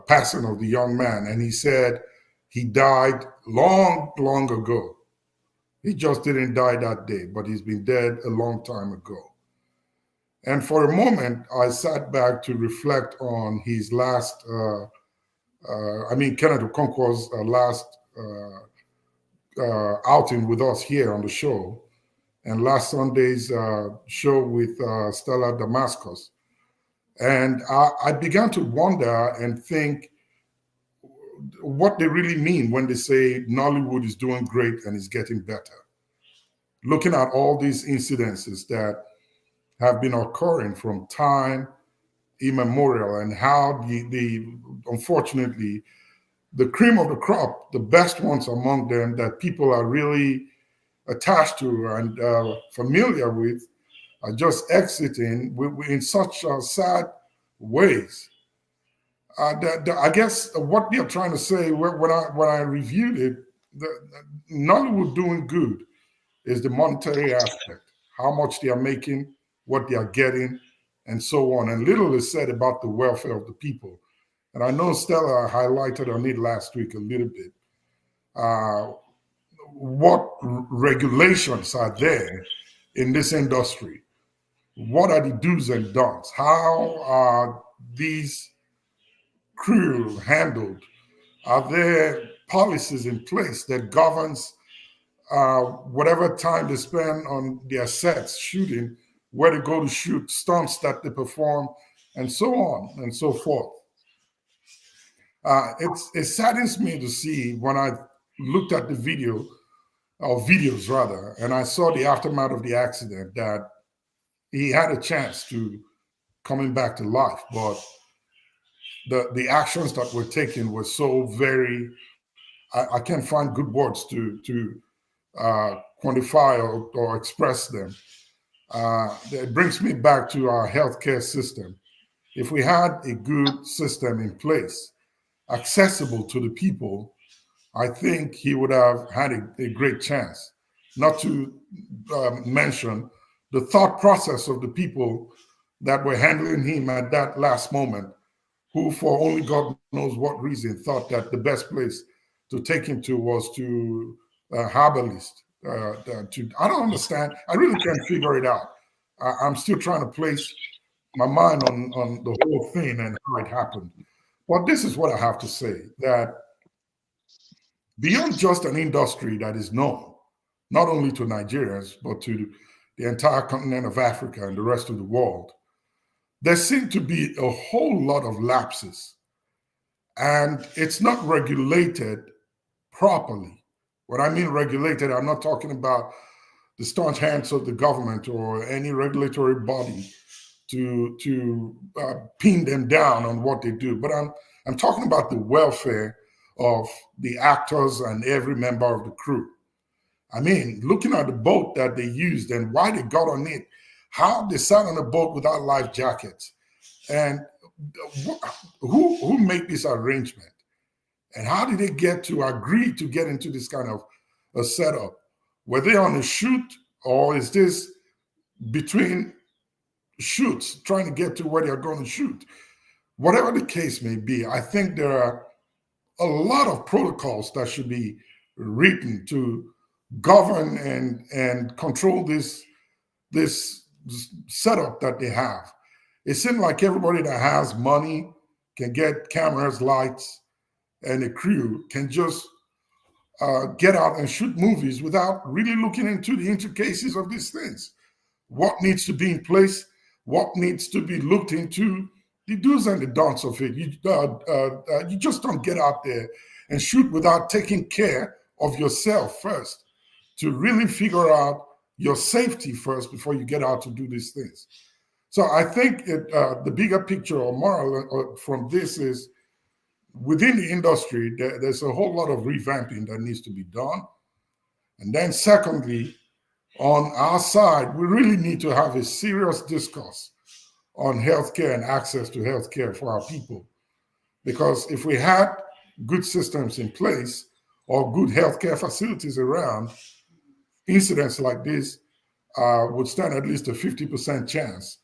N: passing of the young man, and he said he died long ago. He just didn't die that day, but he's been dead a long time ago. And for a moment, I sat back to reflect on his last, Kenneth Okonkwo's last outing with us here on the show, and last Sunday's show with Stella Damascus. And I began to wonder and think what they really mean when they say Nollywood is doing great and is getting better. Looking at all these incidences that have been occurring from time immemorial, and how unfortunately, the cream of the crop, the best ones among them that people are really attached to and familiar with, are just exiting in such sad ways. I guess what they're trying to say when I reviewed it, Nollywood doing good is the monetary aspect, how much they are making, what they are getting, and so on. And little is said about the welfare of the people. And I know Stella highlighted on it last week a little bit. What regulations are there in this industry? What are the do's and don'ts? How are these crew handled? Are there policies in place that governs whatever time they spend on their sets shooting, where to go to shoot, stunts that they perform, and so on and so forth? It saddens me to see when I looked at the video, or videos rather, and I saw the aftermath of the accident, that he had a chance to coming back to life, but the actions that were taken were so very, I can't find good words to quantify or express them. It brings me back to our healthcare system. If we had a good system in place, accessible to the people, I think he would have had a great chance. Not to mention the thought process of the people that were handling him at that last moment, who for only God knows what reason thought that the best place to take him to was to herbalist. I don't understand. I really can't figure it out. I'm still trying to place my mind on the whole thing and how it happened. But this is what I have to say, that beyond just an industry that is known, not only to Nigerians, but to the entire continent of Africa and the rest of the world, there seem to be a whole lot of lapses, and it's not regulated properly. When I mean regulated, I'm not talking about the staunch hands of the government or any regulatory body to pin them down on what they do, but I'm talking about the welfare of the actors and every member of the crew. I mean, looking at the boat that they used and why they got on it, how they sat on a boat without life jackets, and who made this arrangement, and how did they get to agree to get into this kind of a setup? Were they on a shoot, or is this between shoots trying to get to where they're going to shoot? Whatever the case may be, I think there are a lot of protocols that should be written to govern and control this setup that they have. It seems like everybody that has money can get cameras, lights, and a crew can just get out and shoot movies without really looking into the intricacies of these things. What needs to be in place, what needs to be looked into, the do's and the don'ts of it. You just don't get out there and shoot without taking care of yourself first, to really figure out your safety first before you get out to do these things. So I think the bigger picture or moral from this is, within the industry, there's a whole lot of revamping that needs to be done. And then secondly, on our side, we really need to have a serious discourse on healthcare and access to healthcare for our people. Because if we had good systems in place or good healthcare facilities around, incidents like this would stand at least a 50% chance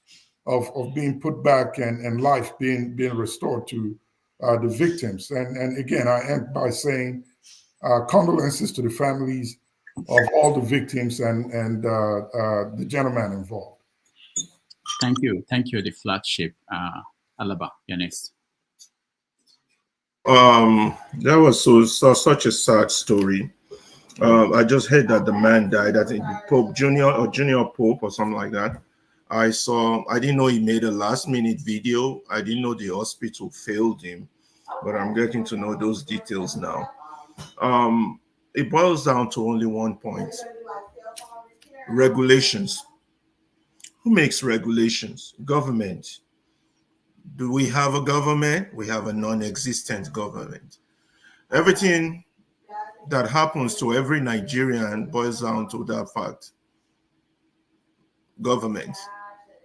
N: of being put back and life being restored to the victims. And again, I end by saying condolences to the families of all the victims and the gentleman involved.
C: Thank you. Thank you, the flagship. Alaba, you're next.
Q: That was such a sad story. I just heard that the man died. I think Pope Junior or Junior Pope or something like that. I didn't know he made a last-minute video. I didn't know the hospital failed him, but I'm getting to know those details now. It boils down to only one point: regulations. Who makes regulations? Government. Do we have a government? We have a non-existent government. Everything that happens to every Nigerian boils down to that fact. Government.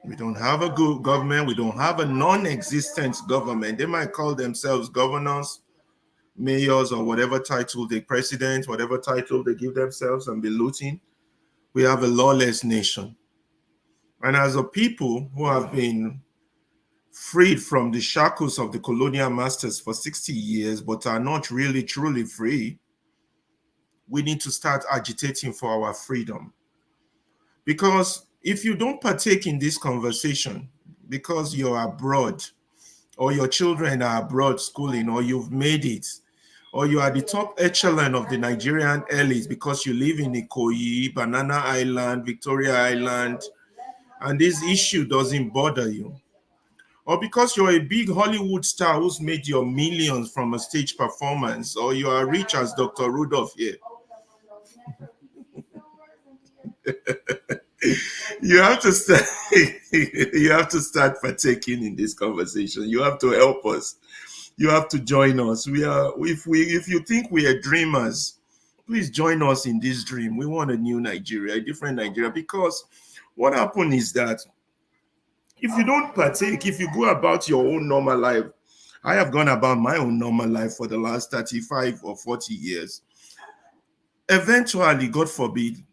Q: We don't have a good government. We don't have a non-existent government. They might call themselves governors, mayors, or whatever title, the president, whatever title they give themselves, and be looting. We have a lawless nation. And as a people who have been freed from the shackles of the colonial masters for 60 years, but are not really truly free, we need to start agitating for our freedom. Because if you don't partake in this conversation because you're abroad, or your children are abroad schooling, or you've made it, or you are the top echelon of the Nigerian elites because you live in Ikoyi, Banana Island, Victoria Island, and this issue doesn't bother you, or because you're a big Hollywood star who's made your millions from a stage performance, or you are rich as Dr. Rudolph here, you have to start partaking in this conversation. You have to help us. You have to join us. If you think we are dreamers, please join us in this dream. We want a new Nigeria, a different Nigeria, because what happened is that if you don't partake, if you go about your own normal life, I have gone about my own normal life for the last 35 or 40 years. Eventually, God forbid,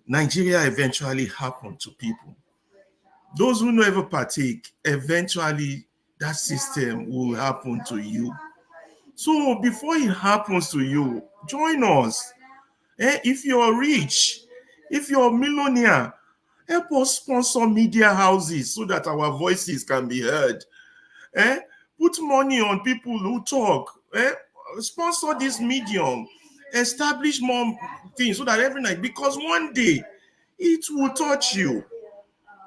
Q: Nigeria eventually happened to people. Those who never partake, eventually that system will happen to you. So before it happens to you, join us. If you're rich, if you're a millionaire, help us sponsor media houses so that our voices can be heard. Put money on people who talk. Sponsor this medium. Establish more things so that every night, because one day it will touch you.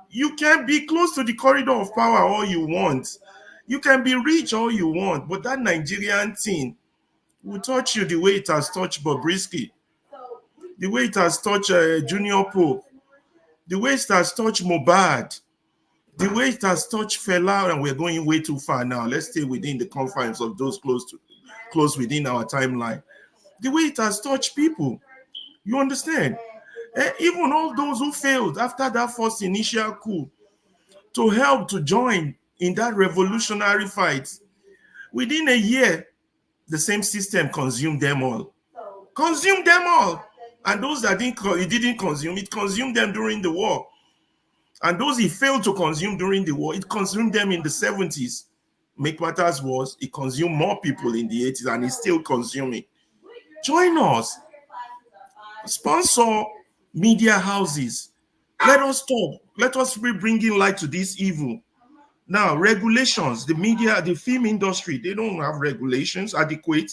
Q: You can be close to the corridor of power all you want. You can be rich all you want, but that Nigerian thing will touch you the way it has touched Bobrisky, the way it has touched Junior Pope, the way it has touched Mohbad, the way it has touched Fela, and we're going way too far now. Let's stay within the confines of those close within our timeline. The way it has touched people, you understand? Even all those who failed after that first initial coup to help to join in that revolutionary fight, within a year, the same system consumed them all. Consumed them all. And those that didn't consume, it consumed them during the war. And those he failed to consume during the war, it consumed them in the 70s. Make matters worse, it consumed more people in the 80s, and it's still consuming. Join us. Sponsor media houses. Let us talk. Let us be bringing light to this evil. Now, regulations, the media, the film industry, they don't have regulations adequate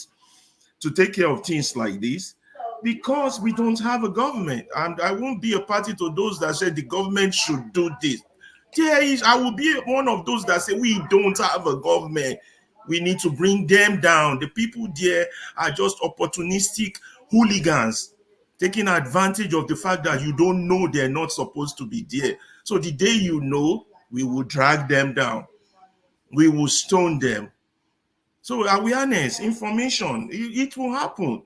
Q: to take care of things like this because we don't have a government. And I won't be a party to those that say the government should do this. I will be one of those that say we don't have a government. We need to bring them down. The people there are just opportunistic hooligans taking advantage of the fact that you don't know they're not supposed to be there. So the day you know, we will drag them down. We will stone them. So awareness, information, it will happen.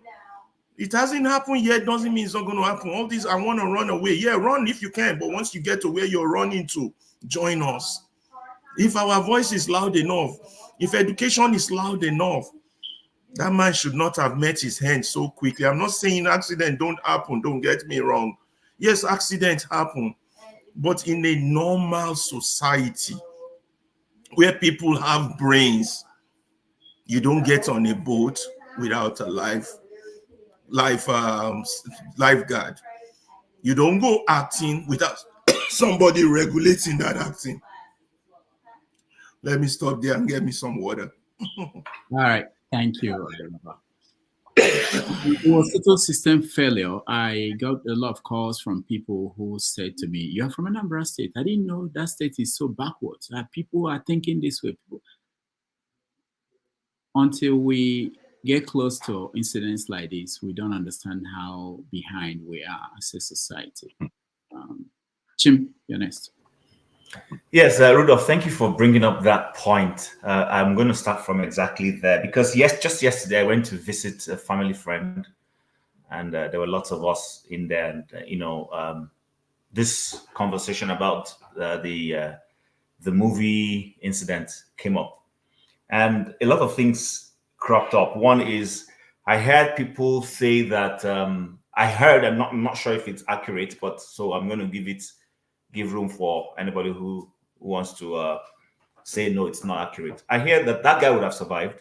Q: It hasn't happened yet, doesn't mean it's not going to happen. All this, I want to run away. Yeah, run if you can. But once you get to where you're running to, join us. If our voice is loud enough, if education is loud enough, that man should not have met his hand so quickly. I'm not saying accidents don't happen. Don't get me wrong. Yes, accidents happen. But in a normal society where people have brains, you don't get on a boat without a lifeguard. You don't go acting without somebody regulating that acting. Let me stop there and get me some water.
C: All right, thank you. It was total system failure. I got a lot of calls from people who said to me, "You're from Anambra State. I didn't know that state is so backwards. People are thinking this way." Until we get close to incidents like this, we don't understand how behind we are as a society. Chim, you're next.
A: Yes, Rudolph, thank you for bringing up that point. I'm going to start from exactly there because just yesterday I went to visit a family friend, and there were lots of us in there, and this conversation about the movie incident came up, and a lot of things cropped up. One is I heard people say that I'm not sure if it's accurate, but so I'm going to give room for anybody who wants to say no, it's not accurate. I hear that guy would have survived,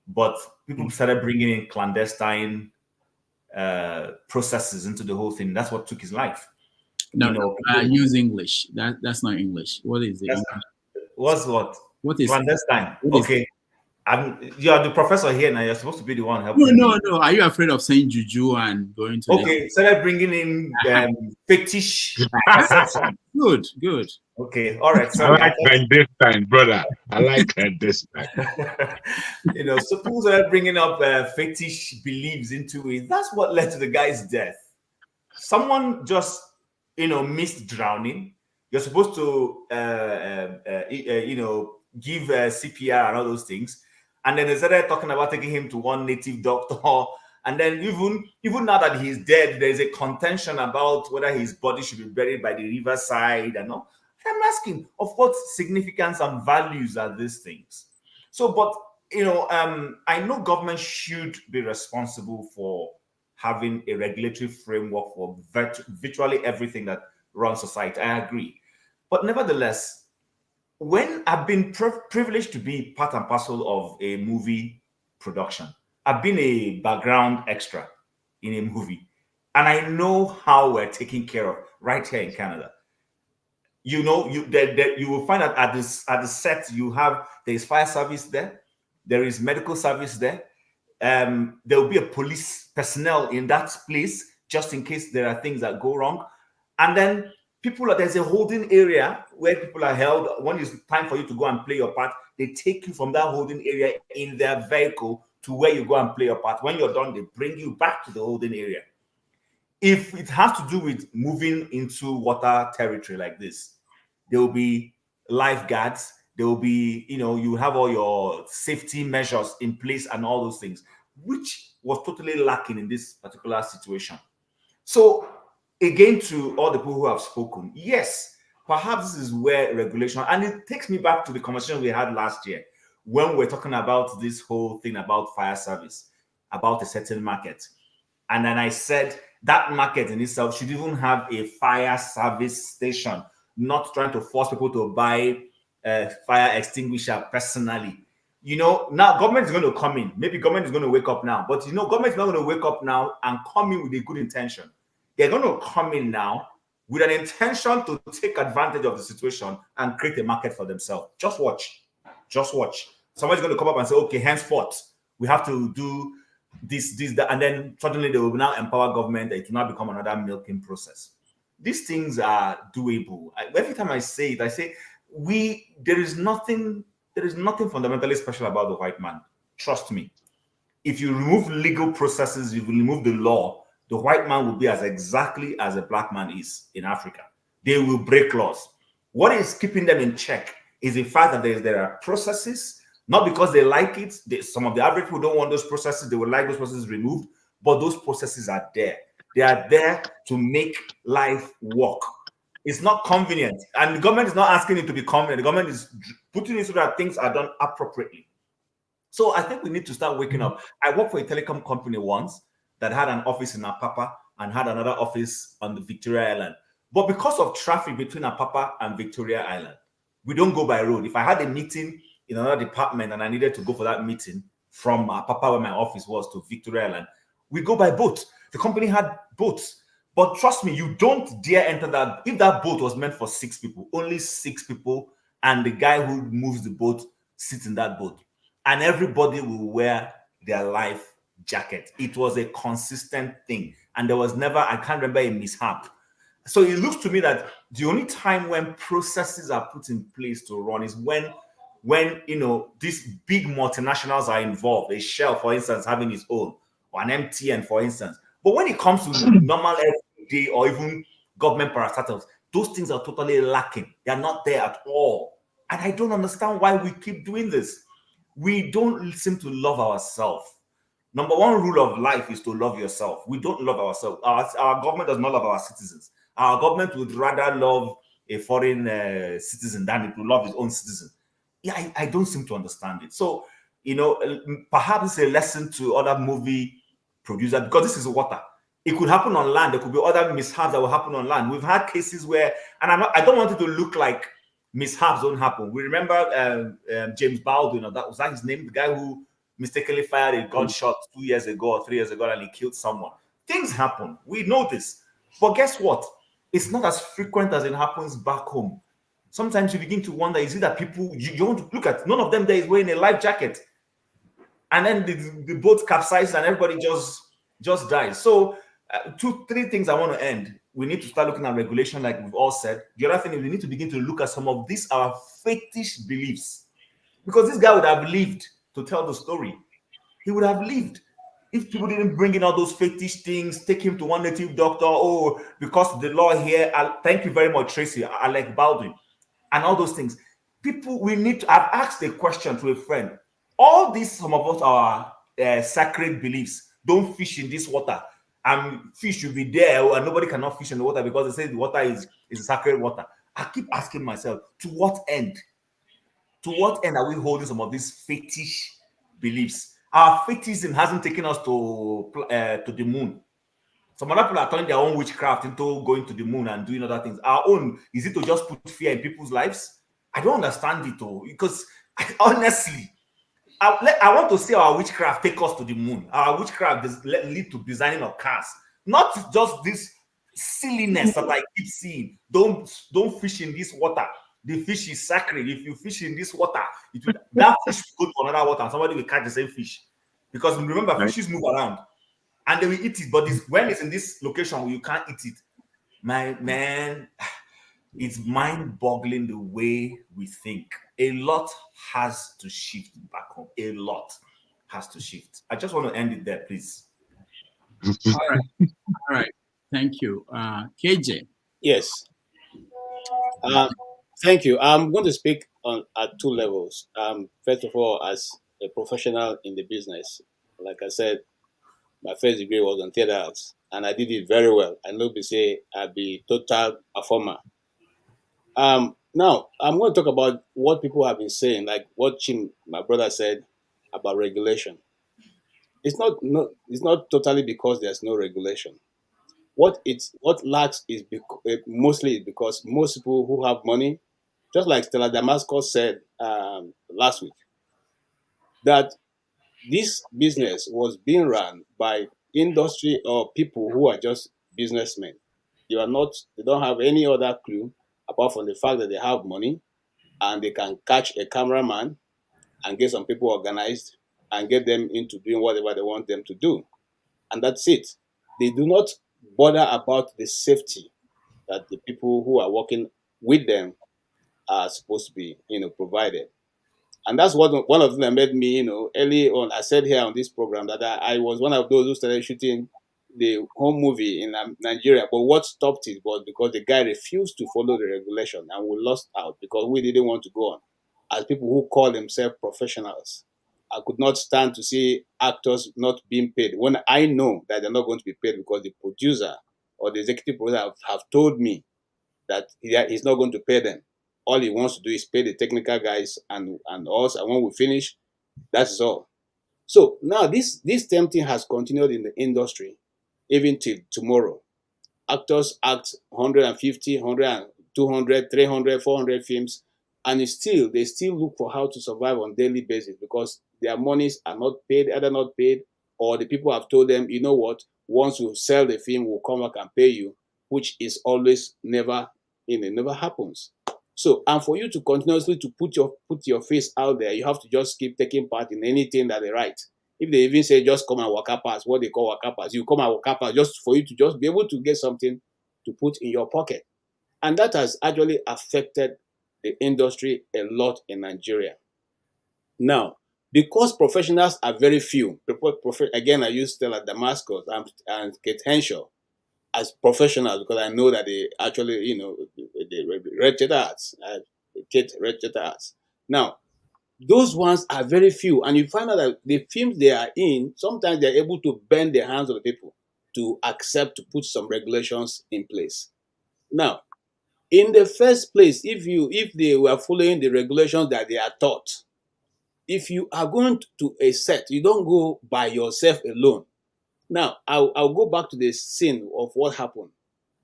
A: but people started bringing in clandestine processes into the whole thing. That's what took his life.
C: No, use English. That's not English. What is it?
A: What's what?
C: What is
A: clandestine?
C: What
A: okay. You are the professor here now. You're supposed to be the one helping.
C: No. Are you afraid of saying juju and going to?
A: Okay, started bringing in fetish.
C: Good.
A: Okay, all right.
T: So I like clandestine, brother. I like clandestine.
A: So people started bringing up fetish beliefs into it. That's what led to the guy's death. Someone just, missed drowning. You're supposed to, give CPR and all those things. And then they started talking about taking him to one native doctor. And then even now that he's dead, there's a contention about whether his body should be buried by the riverside and all. I'm asking, of what significance and values are these things? So, but, I know government should be responsible for having a regulatory framework for virtually everything that runs society. I agree. But nevertheless, when I've been privileged to be part and parcel of a movie production, I've been a background extra in a movie, and I know how we're taken care of right here in Canada. You will find that at the set there's fire service there, there is medical service there. There will be a police personnel in that place just in case there are things that go wrong, and then there's a holding area where people are held. When it's time for you to go and play your part, they take you from that holding area in their vehicle to where you go and play your part. When you're done, they bring you back to the holding area. If it has to do with moving into water territory like this, there will be lifeguards. There will be, you have all your safety measures in place and all those things, which was totally lacking in this particular situation. So, again, to all the people who have spoken, yes, perhaps this is where regulation, and it takes me back to the conversation we had last year when we were talking about this whole thing about fire service, about a certain market. And then I said that market in itself should even have a fire service station, not trying to force people to buy a fire extinguisher personally. Now government is going to come in. Maybe government is going to wake up now, but government is not going to wake up now and come in with a good intention. They're going to come in now with an intention to take advantage of the situation and create a market for themselves. Just watch. Somebody's going to come up and say, okay, henceforth, we have to do this, that, and then suddenly they will now empower government. It will now become another milking process. These things are doable. Every time I say it, I say, there is nothing fundamentally special about the white man. Trust me. If you remove legal processes, you remove the law, the white man will be as exactly as a black man is in Africa. They will break laws. What is keeping them in check is the fact that there are processes, not because they like it. Some of the average people don't want those processes. They would like those processes removed, but those processes are there. They are there to make life work. It's not convenient. And the government is not asking it to be convenient. The government is putting it so that things are done appropriately. So I think we need to start waking up. I worked for a telecom company once that had an office in Apapa and had another office on the Victoria Island. But because of traffic between Apapa and Victoria Island, we don't go by road. If I had a meeting in another department and I needed to go for that meeting from Apapa, where my office was, to Victoria Island, we go by boat. The company had boats. But trust me, you don't dare enter that. If that boat was meant for 6 people, only 6 people, and the guy who moves the boat sits in that boat. And everybody will wear their life jacket. It was a consistent thing. And there was never, I can't remember, a mishap. So it looks to me that the only time when processes are put in place to run is when these big multinationals are involved. A Shell, for instance, having its own, or an MTN, for instance. But when it comes to normal everyday or even government parastatals, those things are totally lacking. They are not there at all. And I don't understand why we keep doing this. We don't seem to love ourselves. Number one rule of life is to love yourself. We don't love ourselves. Our government does not love our citizens. Our government would rather love a foreign citizen than it would love its own citizen. Yeah, I don't seem to understand it. So, perhaps it's a lesson to other movie producers, because this is water. It could happen on land. There could be other mishaps that will happen on land. We've had cases where, and I don't want it to look like mishaps don't happen. We remember James Baldwin, or was that his name? The guy who mistakenly fired a gunshot 2 years ago or 3 years ago and he killed someone. Things happen. We know this. But guess what? It's not as frequent as it happens back home. Sometimes you begin to wonder, is it that people, you want to look at, none of them there is wearing a life jacket. And then the boat capsizes and everybody just dies. So 2, 3 things I want to end. We need to start looking at regulation, like we've all said. The other thing is we need to begin to look at some of these our fetish beliefs. Because this guy would have lived to tell the story. He would have lived. If people didn't bring in all those fetish things, take him to one native doctor, because the law here, thank you very much, Tracy, Alec Baldwin, and all those things. People, we need to, I've asked a question to a friend. All these, some of us, are sacred beliefs. Don't fish in this water. Fish should be there, and nobody cannot fish in the water because they say the water is a sacred water. I keep asking myself, to what end? To what end are we holding some of these fetish beliefs? Our fetishism hasn't taken us to the moon. Some other people are turning their own witchcraft into going to the moon and doing other things. Our own, is it to just put fear in people's lives? I don't understand it, though, because honestly, I want to see our witchcraft take us to the moon. Our witchcraft lead to designing of cars, not just this silliness that I keep seeing. Don't fish in this water. The fish is sacred. If you fish in this water, that fish will go to another water and somebody will catch the same fish. Because remember, fishes move around and they will eat it. But when it's in this location where you can't eat it, my man, it's mind-boggling the way we think. A lot has to shift back home. A lot has to shift. I just want to end it there, please.
C: All right. Thank you. KJ.
U: Yes. Thank you. I'm going to speak at 2 levels. First of all, as a professional in the business, like I said, my first degree was on theater arts, and I did it very well. I know they say I'll be total performer. Now, I'm going to talk about what people have been saying, like what Chim, my brother, said about regulation. It's not totally because there's no regulation. What lacks is mostly because most people who have money, just like Stella Damascus said last week, that this business was being run by industry or people who are just businessmen. They don't have any other clue apart from the fact that they have money and they can catch a cameraman and get some people organized and get them into doing whatever they want them to do. And that's it. They do not bother about the safety that the people who are working with them are supposed to be, provided. And that's what one of them that made me, early on. I said here on this program that I was one of those who started shooting the home movie in Nigeria. But what stopped it was because the guy refused to follow the regulation, and we lost out because we didn't want to go on. As people who call themselves professionals, I could not stand to see actors not being paid when I know that they're not going to be paid because the producer or the executive producer have told me that he's not going to pay them. All he wants to do is pay the technical guys and us, and when we finish, that's all. So now this same thing has continued in the industry even till tomorrow. Actors act 150, 100, 200, 300, 400 films, and they still look for how to survive on daily basis because their monies are not paid, either not paid, or the people have told them, you know what, once you sell the film, we'll come back and pay you, which is always never, it never happens. So, and for you to continuously to put your face out there, you have to just keep taking part in anything that they write. If they even say just come and waka pass, what they call waka pass, you come and waka pass just for you to just be able to get something to put in your pocket. And that has actually affected the industry a lot in Nigeria. Now, because professionals are very few, again, I use Stella Damascus and Kate Henshaw as professionals because I know that they actually, they read theater arts. Kate read theater arts. Now, those ones are very few, and you find out that the films they are in, sometimes they're able to bend the hands of the people to accept to put some regulations in place. Now, in the first place, if they were following the regulations that they are taught, if you are going to a set, you don't go by yourself alone. Now, I'll go back to the scene of what happened.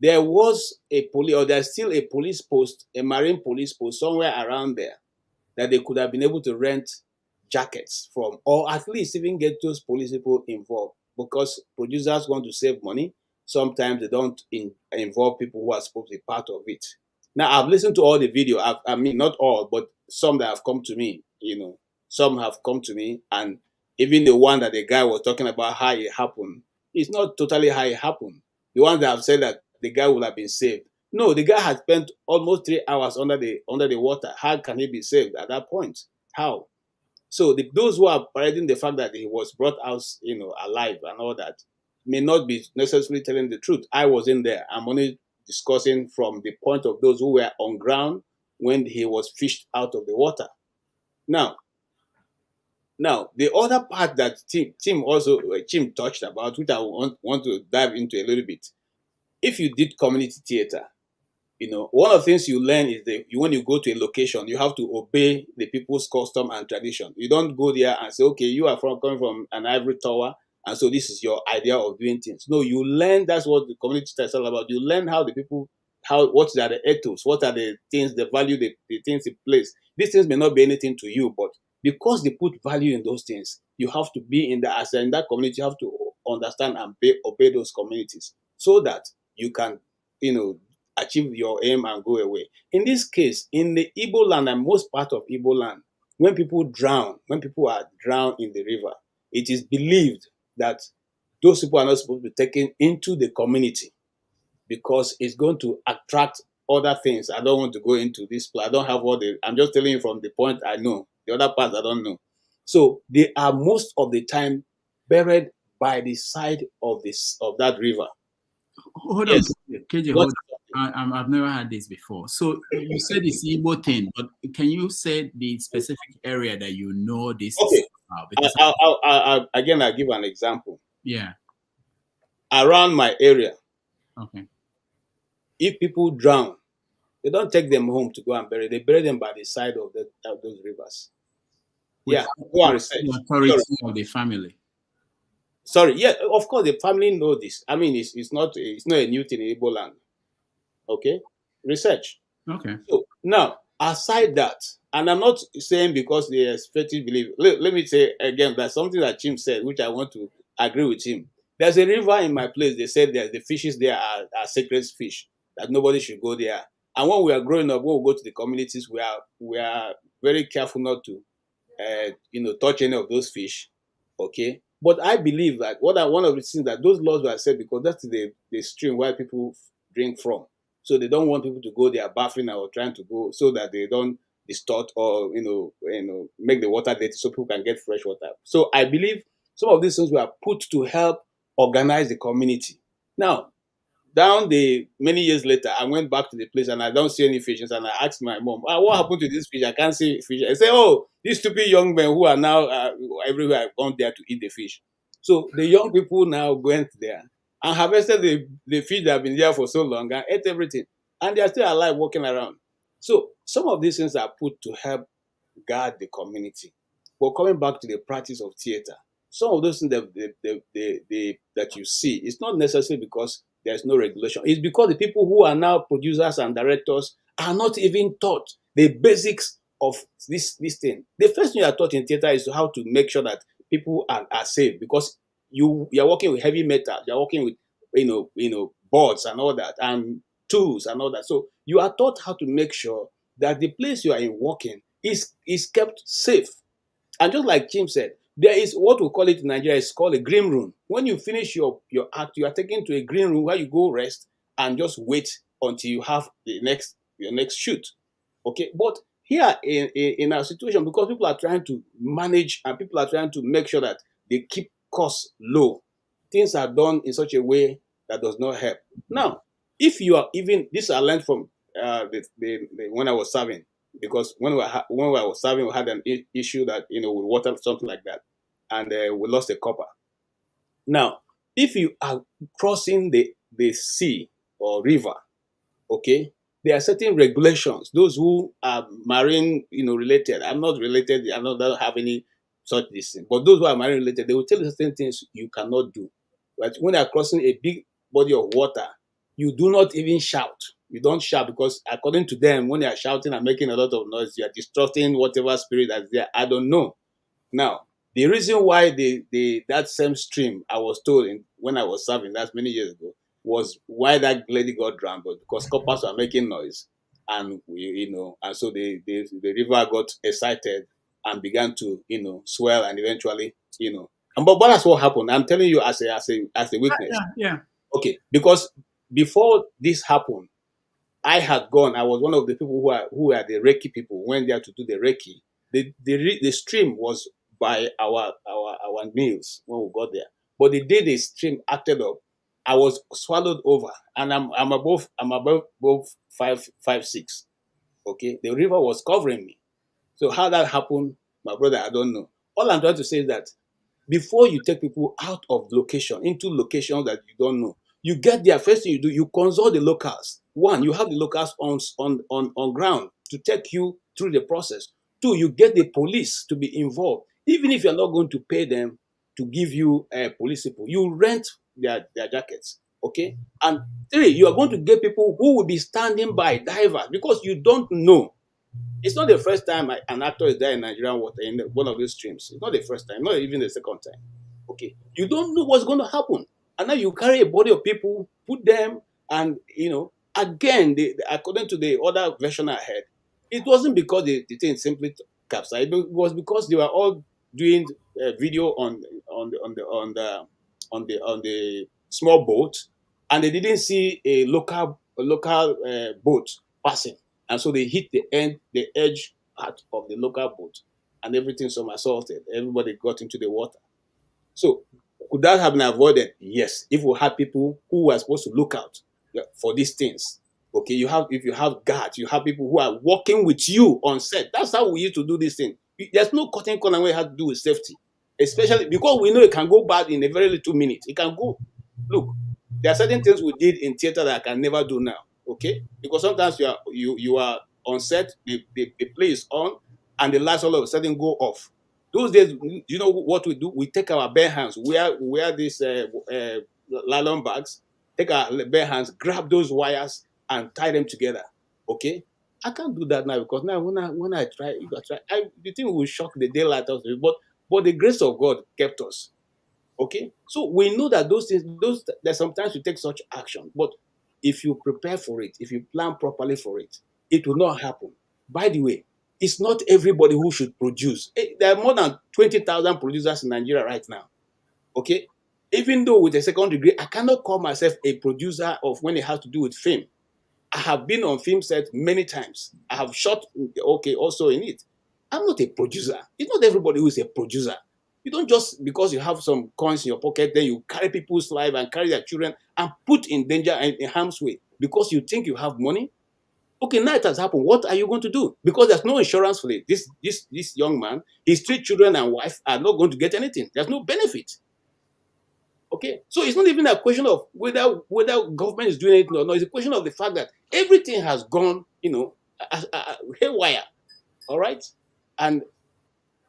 U: There was a police, or there's still a police post, a marine police post somewhere around there that they could have been able to rent jackets from, or at least even get those police people involved, because producers want to save money. Sometimes they don't involve people who are supposed to be part of it. Now, I've listened to all the video. I mean, not all, but some that have come to me, some have come to me, and even the one that the guy was talking about how it happened, it's not totally how it happened. The ones that have said that the guy would have been saved. No, the guy had spent almost 3 hours under the water. How can he be saved at that point? How? So those who are parading the fact that he was brought out, alive and all that, may not be necessarily telling the truth. I was in there. I'm only discussing from the point of those who were on ground when he was fished out of the water. Now, the other part that Tim touched about, which I want to dive into a little bit. If you did community theater, one of the things you learn is that when you go to a location, you have to obey the people's custom and tradition. You don't go there and say, okay, you are coming from an ivory tower, and so this is your idea of doing things. No, you learn. That's what the community is all about. You learn how the people, what are the ethos, what are the things, the value, the things in place. These things may not be anything to you, but because they put value in those things, you have to be in that community. You have to understand and obey those communities so that you can, achieve your aim and go away. In this case, in the Igbo land and most part of Igbo land, when people are drowned in the river, it is believed that those people are not supposed to be taken into the community because it's going to attract other things. I don't want to go into this. I don't have I'm just telling you from the point I know. The other part I don't know. So they are most of the time buried by the side of that river.
C: Hold on, KJ, hold on. I've never had this before. So you said it's Igbo thing, but can you say the specific area that you know this is about? Because
U: I'll give an example.
C: Yeah.
U: Around my area,
C: okay,
U: if people drown, they don't take them home to go and bury. They bury them by the side of those rivers. Go and research.
C: The authority of the family.
U: Sorry, yeah, of course the family know this. I mean, it's not a new thing in Igbo land. Okay, research.
C: Okay.
U: So now, aside that, and I'm not saying because they expected believe. Let me say again, that's something that Jim said, which I want to agree with him. There's a river in my place. They said that the fishes there are sacred fish, that nobody should go there. And when we are growing up, when we go to the communities, we are very careful not to, touch any of those fish. Okay. But I believe that one of the things that those laws were set because that's the stream where people drink from. So they don't want people to go there bathing or trying to go so that they don't distort or make the water dirty so people can get fresh water. So I believe some of these things were put to help organize the community. Now, down the many years later, I went back to the place and I don't see any fishes. And I asked my mom, what happened to this fish? I can't see fish. I say, oh, these stupid young men who are now everywhere have gone there to eat the fish. So the young people now went there and harvested the fish that have been there for so long and ate everything. And they are still alive walking around. So some of these things are put to help guard the community. But coming back to the practice of theater, some of those things that you see, it's not necessarily because there's no regulation. It's because the people who are now producers and directors are not even taught the basics of this thing. The first thing you are taught in theater is how to make sure that people are safe, because you are working with heavy metal, you're working with boards and all that, and tools and all that. So you are taught how to make sure that the place you are in working is kept safe. And just like Jim said, there is what we call it in Nigeria, is called a green room. When you finish your act, you are taken to a green room where you go rest and just wait until you have your next shoot. Okay, but here in our situation, because people are trying to manage and people are trying to make sure that they keep costs low, things are done in such a way that does not help. Now, if you are even, this I learned from when I was serving, because when I was serving, we had an issue that with water, something like that, and we lost a copper. Now, if you are crossing the sea or river, okay, there are certain regulations. Those who are marine, related. I'm not related. I don't have any such thing. But those who are marine related, they will tell you certain things you cannot do. But when they are crossing a big body of water, you do not even shout. You don't shout, because according to them, when they are shouting and making a lot of noise, you are disrupting whatever spirit that's there. I don't know. Now, the reason why that same stream, I was told when I was serving, that's many years ago, was why that lady got drowned, because coppers were making noise, and and so the river got excited and began to swell, and eventually but that's what happened. I'm telling you as a witness.
C: Yeah.
U: Okay, because before this happened, I was one of the people who are the Reiki people, went there to do the Reiki. The stream was by our meals when we got there. But the day the stream acted up, I was swallowed over, and I'm above 5'6". Okay, the river was covering me. So how that happened, my brother, I don't know. All I'm trying to say is that before you take people out of location into locations that you don't know, you get there. First thing you do, you consult the locals. One, you have the locals on ground to take you through the process. Two, you get the police to be involved, even if you're not going to pay them to give you police people. You rent their jackets, okay? And three, you are going to get people who will be standing by, divers, because you don't know. It's not the first time an actor is there in Nigerian water in one of these streams. It's not the first time, not even the second time. Okay, you don't know what's going to happen, and now you carry a body of people, put them, and again, according to the other version I heard, it wasn't because the thing simply capsized. It was because they were all doing video on the small boat, and they didn't see a local boat passing. And so they hit the edge part of the local boat, and everything somersaulted. Everybody got into the water. So could that have been avoided? Yes, if we had people who were supposed to look out for these things. Okay, if you have guards, you have people who are working with you on set. That's how we used to do this thing. There's no cutting corner when it has to do with safety, especially because we know it can go bad in a very little minute. It can go. Look, there are certain things we did in theater that I can never do now. Okay, because sometimes you are on set, the play is on, and the lights all of a sudden go off. Those days, you know what we do? We take our bare hands, wear these nylon bags, take our bare hands, grab those wires, and tie them together. Okay, I can't do that now, because now when I try, the thing will shock the daylight out of it. But the grace of God kept us. Okay, so we know that those things, that sometimes you take such action, but if you prepare for it, if you plan properly for it, it will not happen. By the way, it's not everybody who should produce. There are more than 20,000 producers in Nigeria right now. Okay, even though with a second degree, I cannot call myself a producer of when it has to do with film. I have been on film sets many times. I have shot, also in it. I'm not a producer. It's not everybody who is a producer. You don't just, because you have some coins in your pocket, then you carry people's life and carry their children and put in danger and in harm's way because you think you have money. Okay, now it has happened. What are you going to do? Because there's no insurance for it. This young man, his 3 children and wife are not going to get anything. There's no benefit. Okay, so it's not even a question of whether government is doing it or not. It's a question of the fact that everything has gone, haywire. All right, and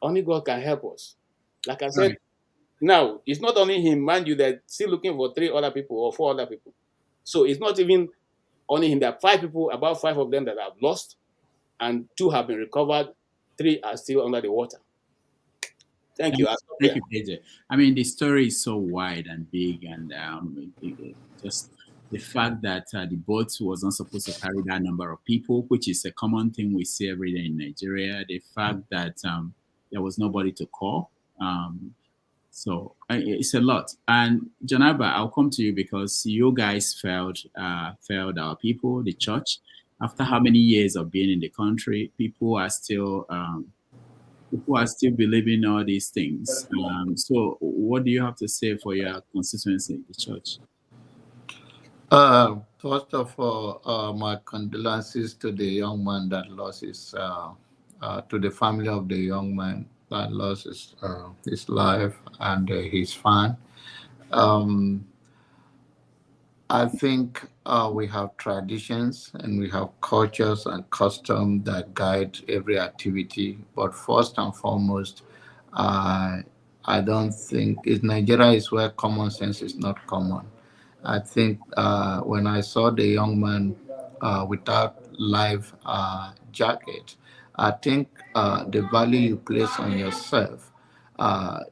U: only God can help us. Like I said, now it's not only him, mind you, they're still looking for 3 other people or 4 other people. So it's not even only him. There are 5 people, about 5 of them that have lost, and 2 have been recovered. 3 are still under the water. Thank you.
C: Thank you, PJ. I mean, the story is so wide and big, and just the fact that the boat was not supposed to carry that number of people, which is a common thing we see every day in Nigeria. The fact that there was nobody to call. So it's a lot. And Janaba, I'll come to you because you guys failed our people, the church. After how many years of being in the country, people are still believing all these things. So what do you have to say for your constituency, the church?
K: First of all, my condolences to the young man that lost his, to the family of the young man that lost his life and his fan. I think we have traditions and we have cultures and customs that guide every activity. But first and foremost, I don't think Nigeria is where common sense is not common. I think when I saw the young man without life jacket, I think the value you place on yourself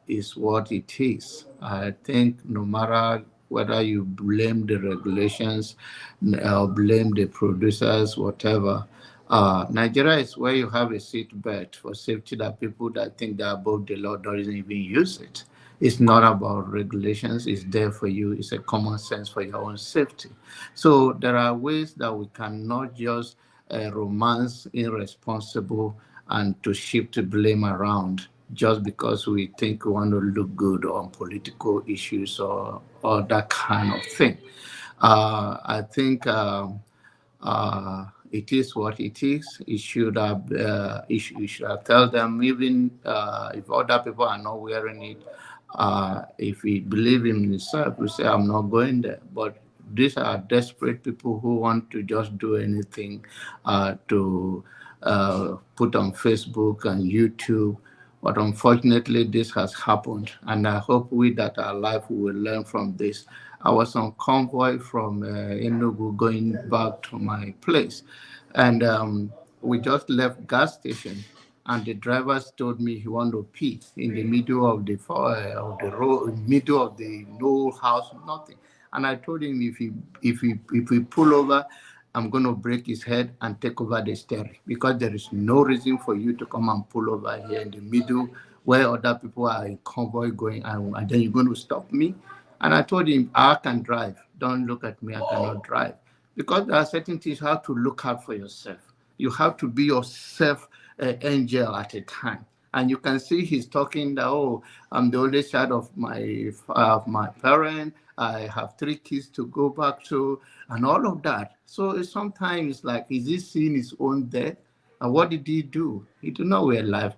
K: is what it is. I think no matter whether you blame the regulations or blame the producers, whatever, Nigeria is where you have a seat belt for safety that people that think they're above the law don't even use it. It's not about regulations. It's there for you. It's a common sense for your own safety. So there are ways that we cannot just romance irresponsible and to shift blame around just because we think we want to look good on political issues or that kind of thing. I think it is what it is. It should have. You should tell them, even if other people are not wearing it. If we believe in himself, we say, "I'm not going there." But these are desperate people who want to just do anything to put on Facebook and YouTube. But unfortunately, this has happened, and I hope we that are alive will learn from this. I was on convoy from Enugu going back to my place, and we just left gas station, and the drivers told me he wanted to pee in the middle of the road, middle of the no house, nothing. And I told him if we pull over, I'm going to break his head and take over the steering, because there is no reason for you to come and pull over here in the middle where other people are in convoy going, and then you're going to stop me. And I told him, I can drive. Don't look at me, I cannot drive. Because there are certain things you have to look out for yourself. You have to be yourself an angel at a time. And you can see he's talking that, oh, I'm the only child of my parent. I have 3 kids to go back to, and all of that. So it's sometimes like, is he seeing his own death? And what did he do? He did not wear life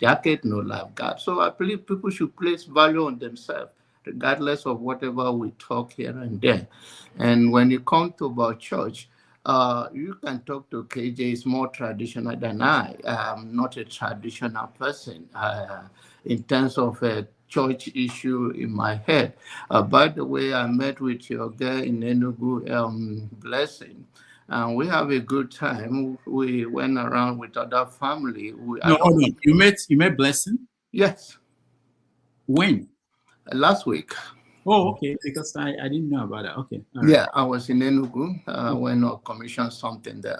K: jacket, no lifeguard. So I believe people should place value on themselves, regardless of whatever we talk here and there. And when you come to about church, you can talk to KJ. Is more traditional than I. I'm not a traditional person in terms of a church issue in my head. By the way, I met with your girl in Enugu, Blessing, and we have a good time. We went around with other family.
C: Hold on. You met Blessing?
K: Yes.
C: When?
K: Last week.
C: Oh, okay. Because I didn't know about that. Okay.
K: All right. I was in Enugu when I commissioned something there.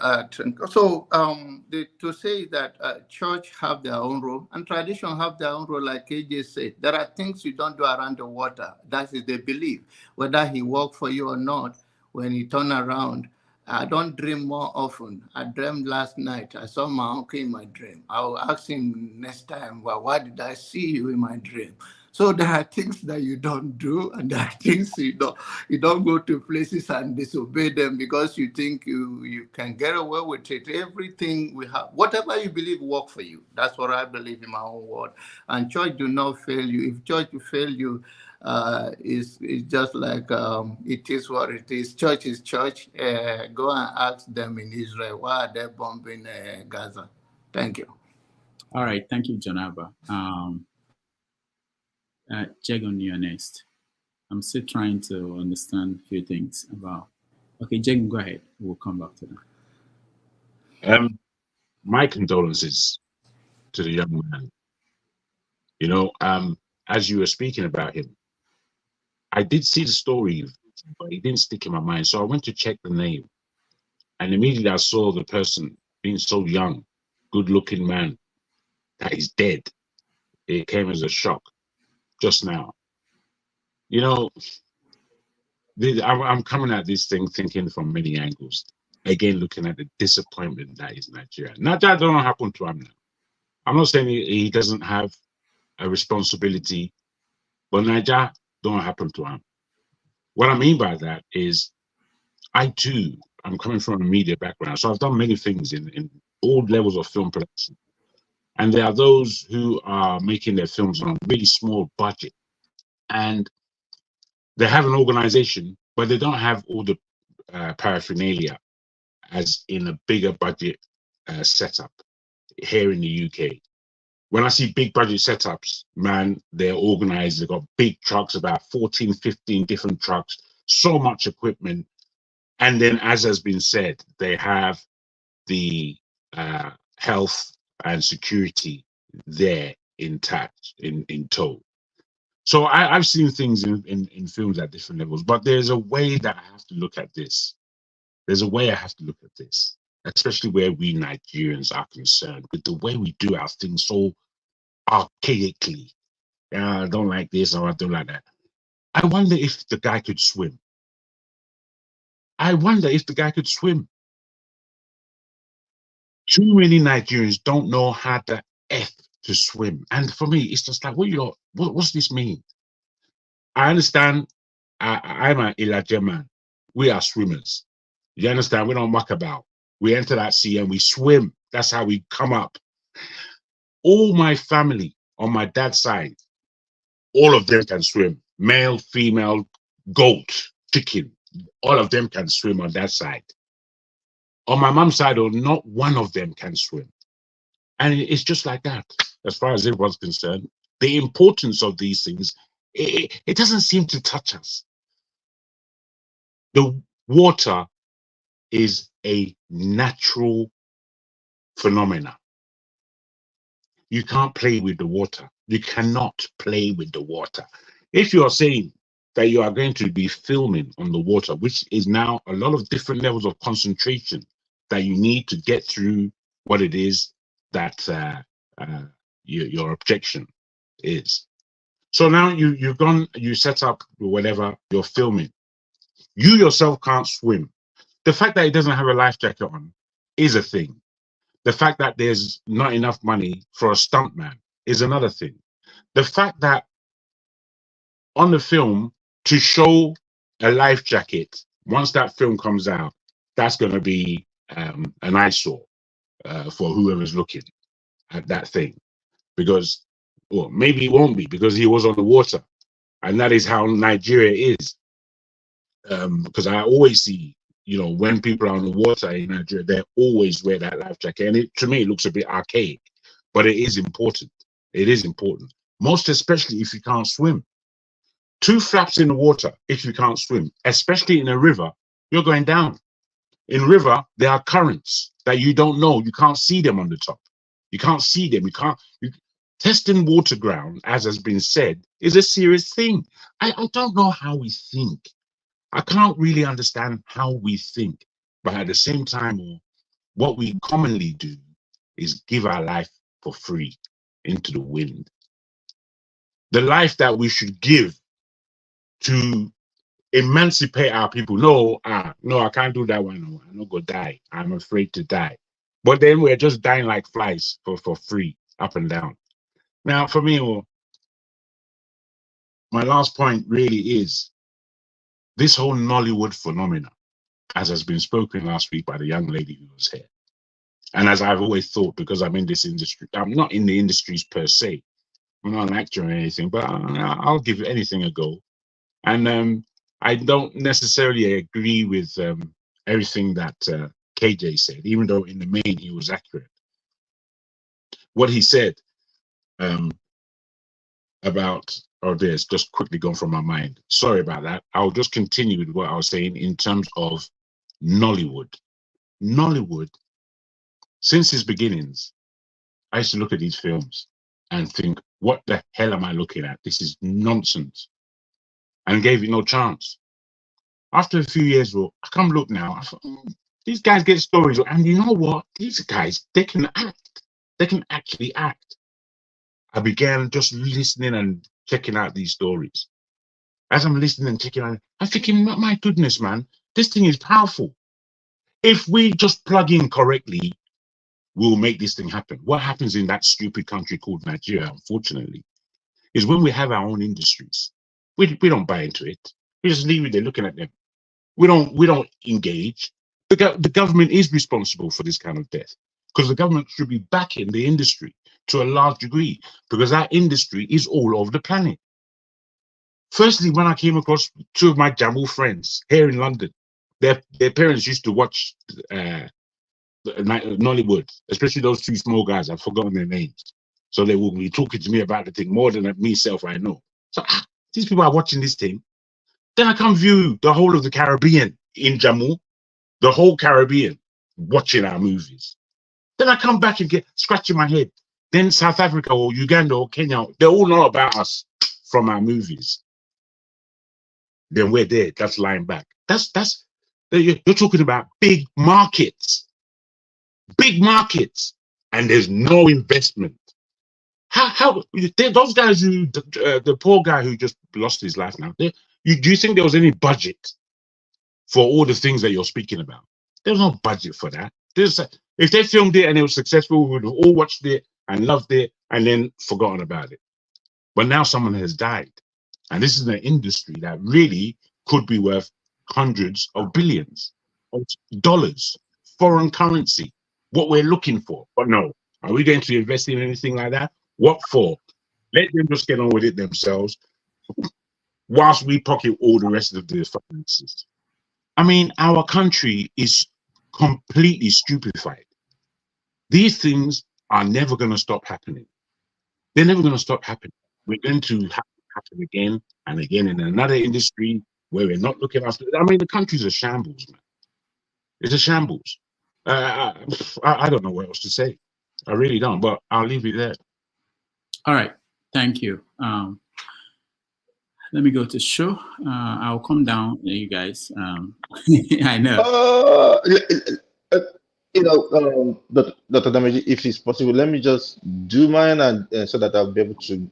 K: So to say that church have their own role and tradition have their own role, like KJ said, there are things you don't do around the water. That is the belief. Whether he work for you or not, when you turn around, I don't dream more often. I dreamed last night. I saw my uncle in my dream. I will ask him next time, well, why did I see you in my dream? So there are things that you don't do, and there are things you don't go to places and disobey them because you think you can get away with it. Everything we have, whatever you believe work for you. That's what I believe in my own word. And church do not fail you. If church fail you, is just like it is what it is. Church is church. Go and ask them in Israel, why are they bombing Gaza? Thank you.
C: All right, thank you, Janaba. Jagon, you're next. I'm still trying to understand a few things about. Okay, Jagon, go ahead. We'll come back to that.
T: My condolences to the young man. You know, as you were speaking about him, I did see the story, but it didn't stick in my mind. So I went to check the name, and immediately I saw the person being so young, good-looking man that is dead. It came as a shock just now. You know, I'm coming at this thing thinking from many angles. Again, looking at the disappointment that is Nigeria. Now, that don't happen to him now. I'm not saying he doesn't have a responsibility, but Nigeria don't happen to him. What I mean by that is, I'm coming from a media background, so I've done many things in all levels of film production. And there are those who are making their films on a really small budget. And they have an organization, but they don't have all the paraphernalia as in a bigger budget setup here in the UK. When I see big budget setups, man, they're organized. They've got big trucks, about 14, 15 different trucks, so much equipment. And then, as has been said, they have the health and security there intact, in tow. So I've seen things in films at different levels, but there's a way that I have to look at this. There's a way I have to look at this, especially where we Nigerians are concerned, with the way we do our things so archaically. I don't like this or I don't like that. I wonder if the guy could swim. I wonder if the guy could swim. Too many Nigerians don't know how the F to swim. And for me, it's just like, what's this mean? I understand I'm an Elijah man. We are swimmers. You understand? We don't muck about. We enter that sea and we swim. That's how we come up. All my family on my dad's side, all of them can swim. Male, female, goat, chicken. All of them can swim on that side. On my mom's side, not one of them can swim. And it's just like that, as far as everyone's concerned. The importance of these things, it doesn't seem to touch us. The water is a natural phenomena. You can't play with the water. You cannot play with the water. If you are saying that you are going to be filming on the water, which is now a lot of different levels of concentration that you need to get through what it is that your objection is. So now you've gone, you set up whatever you're filming. You yourself can't swim. The fact that it doesn't have a life jacket on is a thing. The fact that there's not enough money for a stuntman is another thing. The fact that on the film, to show a life jacket, once that film comes out, that's going to be an eyesore for whoever's looking at that thing. Because, well, maybe it won't be, because he was on the water. And that is how Nigeria is. Because I always see, you know, when people are on the water in Nigeria, they always wear that life jacket. And to me, it looks a bit archaic, but it is important. It is important. Most especially if you can't swim. 2 flaps in the water if you can't swim, especially in a river, you're going down. In river, there are currents that you don't know. You can't see them on the top. You can't see them. Testing water ground, as has been said, is a serious thing. I don't know how we think. I can't really understand how we think. But at the same time, what we commonly do is give our life for free into the wind. The life that we should give to emancipate our people. No, no, I can't do that one. No, I'm not gonna die. I'm afraid to die. But then we're just dying like flies for free, up and down. Now, for me, my last point really is this whole Nollywood phenomenon, as has been spoken last week by the young lady who was here. And as I've always thought, because I'm in this industry, I'm not in the industries per se. I'm not an actor or anything, but I'll give anything a go. And I don't necessarily agree with everything that KJ said, even though in the main he was accurate. What he said about, there's just quickly gone from my mind. Sorry about that. I'll just continue with what I was saying in terms of Nollywood. Nollywood, since its beginnings, I used to look at these films and think, what the hell am I looking at? This is nonsense. And gave it no chance. After a few years, well, I come look now, I thought, these guys get stories. And you know what? These guys, they can act. They can actually act. I began just listening and checking out these stories. As I'm listening and checking out, I'm thinking, my goodness, man, this thing is powerful. If we just plug in correctly, we'll make this thing happen. What happens in that stupid country called Nigeria, unfortunately, is when we have our own industries, we don't buy into it. We just leave it there looking at them. We don't engage. The government is responsible for this kind of death because the government should be backing the industry to a large degree because that industry is all over the planet. Firstly, when I came across two of my Jammu friends here in London, their parents used to watch Nollywood, especially those two small guys. I've forgotten their names. So they will be talking to me about the thing more than myself I know. So these people are watching this thing. Then I come view the whole of the Caribbean in Jammu, the whole Caribbean watching our movies. Then I come back and get scratching my head. Then South Africa or Uganda or Kenya, they all know about us from our movies. Then we're there, that's lying back. You're talking about big markets, and there's no investment. How those guys who the poor guy who just lost his life now, do you think there was any budget for all the things that you're speaking about? There's no budget for that. If they filmed it and it was successful, we would have all watched it and loved it and then forgotten about it. But now someone has died. And this is an industry that really could be worth hundreds of billions of dollars, foreign currency, what we're looking for. But no, are we going to invest in anything like that? What for? Let them just get on with it themselves whilst we pocket all the rest of the finances. I mean, our country is completely stupefied. These things are never going to stop happening. They're never going to stop happening. We're going to happen again and again in another industry where we're not looking after. I mean, the country's a shambles, man. It's a shambles. I don't know what else to say. I really don't, but I'll leave it there.
C: All right. Thank you. Let me go to show. I'll come down, you guys. I know.
G: Dr. Damage, if it's possible, let me just do mine and so that I'll be able to.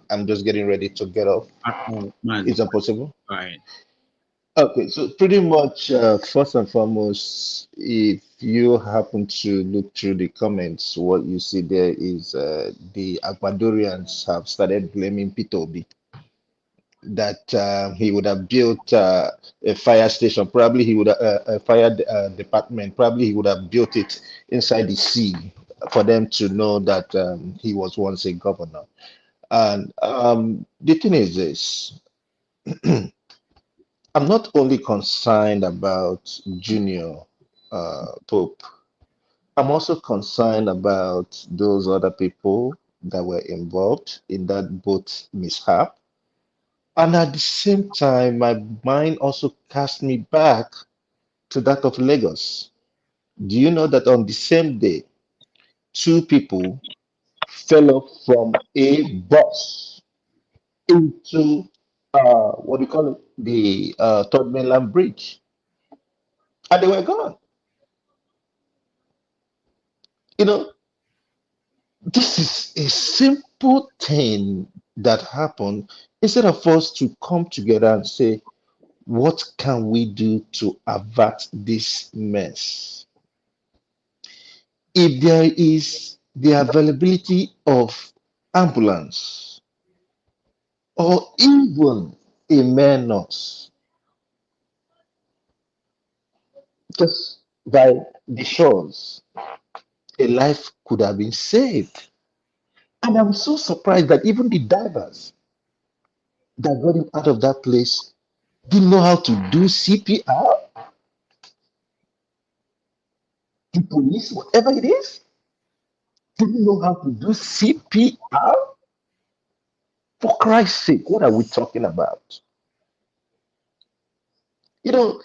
G: I'm just getting ready to get off. Is that possible?
C: All right.
G: Okay, so pretty much, first and foremost, if you happen to look through the comments, what you see there is the Ecuadorians have started blaming Peter Obi that he would have built a fire station. Probably he would a fire department. Probably he would have built it inside the sea for them to know that he was once a governor. And the thing is this. I'm not only concerned about Junior Pope. I'm also concerned about those other people that were involved in that boat mishap. And at the same time, my mind also cast me back to that of Lagos. Do you know that on the same day, two people fell off from a bus into what do you call it? The Third Mainland Bridge, and they were gone. You know, this is a simple thing that happened. Instead of us to come together and say, what can we do to avert this mess? If there is the availability of ambulance or even a mere nurse just by the shores, a life could have been saved. And I'm so surprised that even the divers that got him out of that place didn't know how to do CPR, the police, whatever it is, didn't know how to do CPR. For Christ's sake, what are we talking about? You know,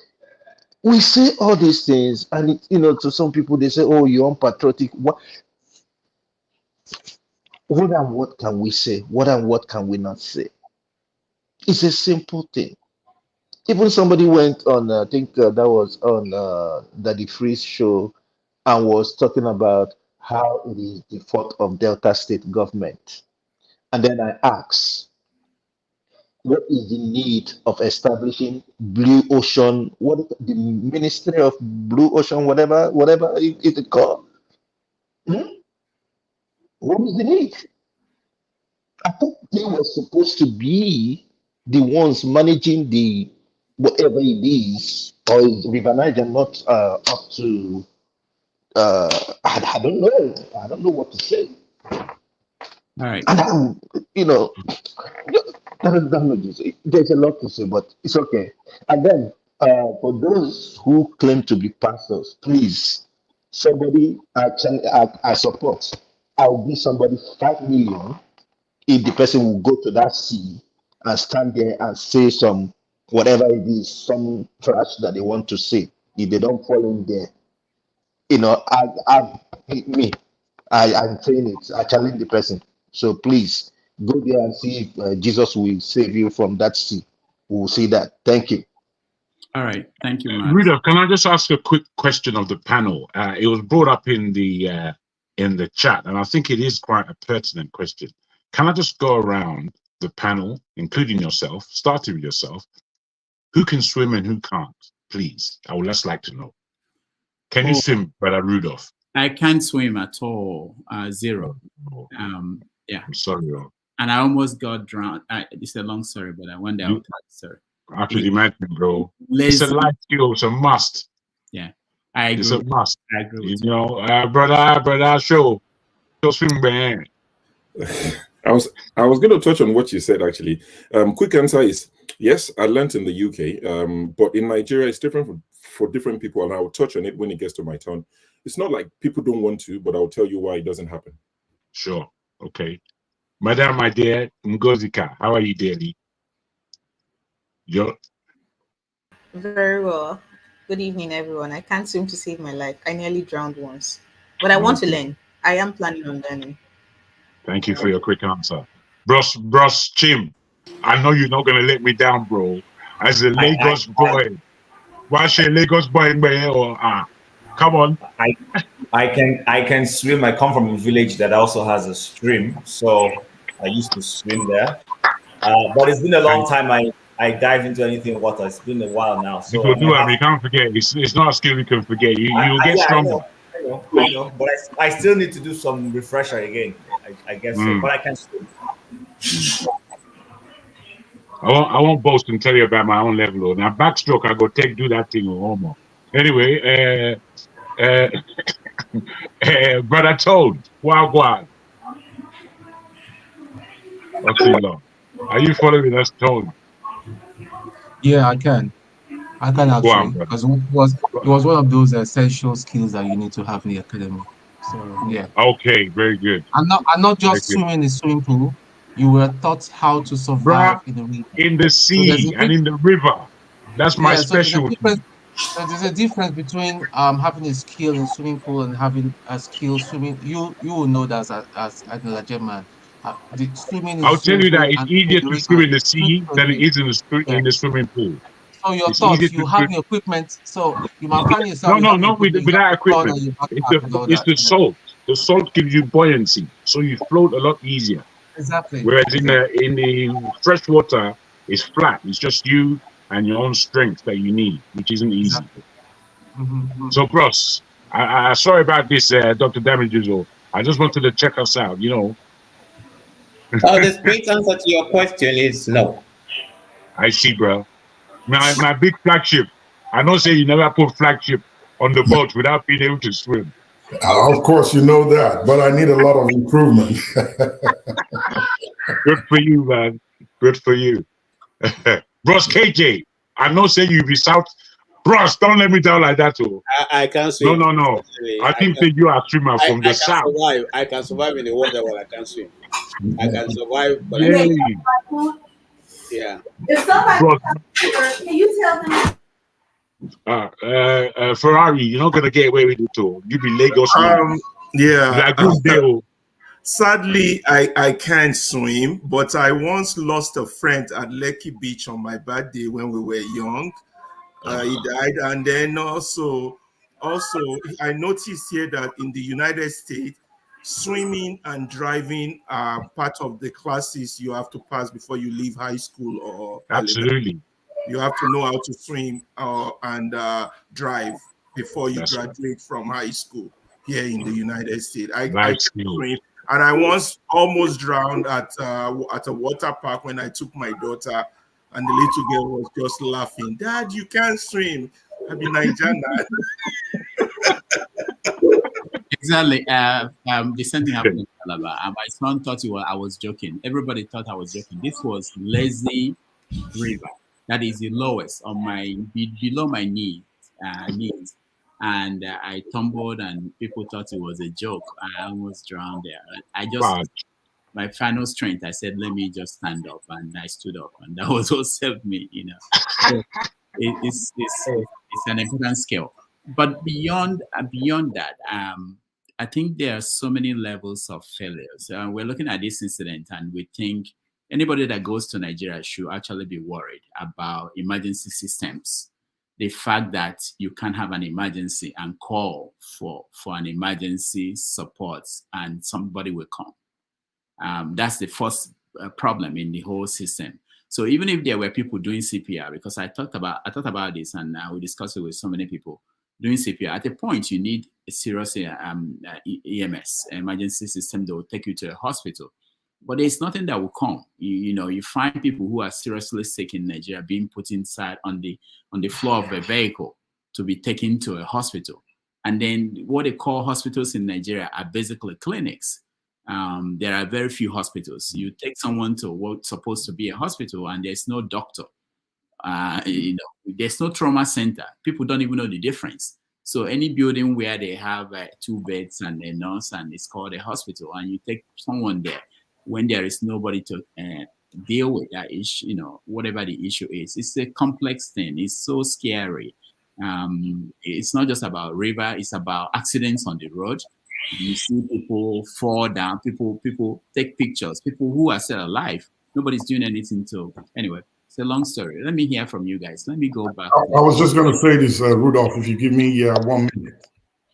G: we say all these things, and to some people they say, "Oh, you're unpatriotic." What can we say? What can we not say? It's a simple thing. Even somebody went on, I think that was on Daddy Freeze show, and was talking about how it is the fault of Delta State government. And then I asked, what is the need of establishing Blue Ocean, what the Ministry of Blue Ocean, whatever it is called? What is the need? I thought they were supposed to be the ones managing the whatever it is, or is River Niger not up to? I don't know. I don't know what to say.
C: All right.
G: And there's a lot to say, but it's okay. And then for those who claim to be pastors, please, somebody I support. I'll give somebody 5 million if the person will go to that sea and stand there and say some whatever it is, some trash that they want to say. If they don't fall in there, I'm saying it. I challenge the person. So please go there and see if Jesus will save you from that sea. We will see that. Thank you.
C: All right. Thank you, Matt.
T: Rudolph, can I just ask a quick question of the panel? It was brought up in the chat, and I think it is quite a pertinent question. Can I just go around the panel, including yourself, starting with yourself, who can swim and who can't, please? I would just like to know. Can you swim, Brother Rudolph?
C: I can't swim at all. Zero. Yeah.
T: I'm sorry, bro.
C: And I almost got drowned. It's a long story, but I went out. Sorry.
T: I could imagine, bro.
C: Lazy.
T: It's a life skill. It's a must.
C: Yeah, I agree.
T: It's a must.
C: I agree.
T: You know, brother, show swim, man.
F: I was going to touch on what you said actually. Quick answer is yes. I learned in the UK, but in Nigeria it's different for different people, and I will touch on it when it gets to my turn. It's not like people don't want to, but I'll tell you why it doesn't happen.
T: Sure. Okay. Madam, my dear Ngozika, how are you, dearly?
M: Very well. Good evening, everyone. I can't swim to save my life. I nearly drowned once, but I want to learn. I am planning on learning.
T: Thank you for your quick answer. Bros Chim, I know you're not going to let me down, bro. As a Lagos boy. Why should Lagos boy come on.
A: I can swim. I come from a village that also has a stream, so I used to swim there. But it's been a long time I dive into anything water. It's been a while now. So
T: you can't forget. It's not a skill you can forget. You'll get stronger.
A: I know, but I still need to do some refresher again. I guess so, but I can swim.
T: I won't boast and tell you about my own level. Now backstroke, I go do that thing almost. Anyway, Brother Toad, wow. Are you following us, Toad?
J: Yeah, I can actually, because it was one of those essential skills that you need to have in the academy. So yeah.
T: Okay, very good.
J: And not just swimming in the swimming pool. You were taught how to survive in the river.
T: In the sea and in the river. That's my specialty.
J: So there's a difference between having a skill in swimming pool and having a skill swimming. You will know that as a legit man. The swimming.
T: I'll tell you that it's easier to swim in the sea than it is in the swimming pool.
J: So you're taught you have the equipment, so you might find yourself.
T: No, not without equipment. It's the salt. The salt gives you buoyancy, so you float a lot easier.
J: Exactly.
T: Whereas in the fresh water, it's flat. It's just you and your own strength that you need, which isn't easy.
J: Mm-hmm.
T: So, bros, I sorry about this, Dr. Damages. I just wanted to check us out, you know.
D: The straight answer to your question is no.
T: I see, bro. My big flagship. I don't say you never put flagship on the boat without being able to swim.
N: Of course, you know that, but I need a lot of improvement.
T: Good for you, man. Good for you. Bros, KJ, I know say you be South. Bros, don't let me down like that, too.
U: I can't swim.
T: No. I think that you are a swimmer from the South.
U: Survive. I can survive in the water, but I can't swim. I can survive, but
T: Yay.
U: yeah.
O: If somebody, can you tell them?
T: Ferrari, you're not gonna get away with it too. You be Lagos.
Q: Yeah.
T: Good
Q: Sadly, I can't swim, but I once lost a friend at Lekki Beach on my birthday when we were young. He died, and then also I noticed here that in the United States, swimming and driving are part of the classes you have to pass before you leave high school or
T: absolutely.
Q: You have to know how to swim and drive before you graduate from high school here in the United States. I can swim, and I once almost drowned at a water park when I took my daughter, and the little girl was just laughing. Dad, you can't swim. I've been Nigerian.
C: Exactly. The same thing happened in Calabar. My son thought I was joking. Everybody thought I was joking. This was Lazy River. That is the lowest on my below my knees, and I tumbled, and people thought it was a joke. I almost drowned there. I just my final strength. I said, "Let me just stand up," and I stood up, and that was what saved me. You know, so it's an important skill. But beyond that, I think there are so many levels of failures. We're looking at this incident, and we think anybody that goes to Nigeria should actually be worried about emergency systems. The fact that you can't have an emergency and call for an emergency support and somebody will come. That's the first problem in the whole system. So even if there were people doing CPR, because I thought about this and we discussed it with so many people doing CPR, at a point you need a serious EMS, emergency system that will take you to a hospital. But there's nothing that will come. You find people who are seriously sick in Nigeria being put inside on the floor of a vehicle to be taken to a hospital. And then what they call hospitals in Nigeria are basically clinics. There are very few hospitals. You take someone to what's supposed to be a hospital, and there's no doctor. There's no trauma center. People don't even know the difference. So any building where they have 2 beds and a nurse and it's called a hospital, and you take someone there when there is nobody to deal with that issue, whatever the issue is. It's a complex thing. It's so scary. It's not just about river. It's about accidents on the road. You see people fall down. People take pictures. People who are still alive. Nobody's doing anything to. Anyway, it's a long story. Let me hear from you guys. Let me go back.
N: I was just going to say this, Rudolph, if you give me 1 minute.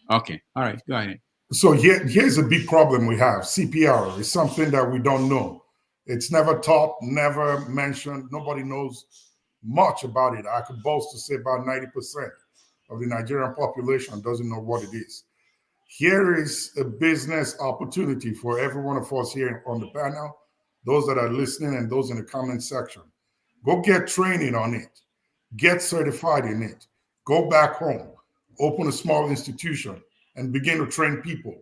C: Okay. All right. Go ahead.
N: So here's a big problem we have. CPR is something that we don't know. It's never taught, never mentioned. Nobody knows much about it. I could boast to say about 90% of the Nigerian population doesn't know what it is. Here is a business opportunity for every one of us here on the panel, those that are listening and those in the comment section. Go get training on it. Get certified in it. Go back home. Open a small institution and begin to train people.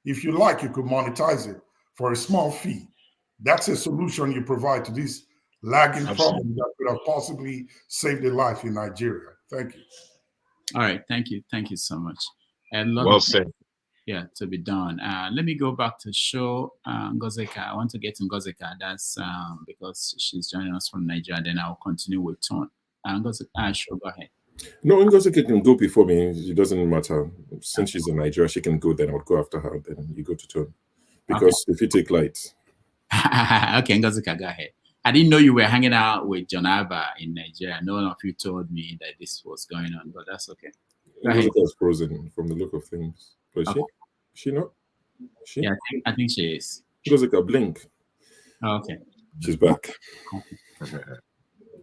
N: If you like, you could monetize it for a small fee. That's a solution you provide to this lagging problem that could have possibly saved a life in Nigeria. Thank you.
C: All right. Thank you. Thank you so much.
T: Well said.
C: Yeah, to be done. Let me go back to show Ngozeka. I want to get to Ngozeka. That's because she's joining us from Nigeria. Then I'll continue with Tone. Ngozeka, sure, go ahead.
F: No, Ngozeka can go before me. It doesn't matter. Since she's in Nigeria, she can go. Then I'll go after her. Then you go to Tone. Because if you take light.
C: Okay, Ngozeka, go ahead. I didn't know you were hanging out with John Abba in Nigeria. No one of you told me that this was going on, but that's okay.
F: Ngozeka is frozen from the look of things. But is she not? She?
C: Yeah, I think she is.
F: Ngozeka, blink.
C: Oh, okay.
F: She's back.
C: Go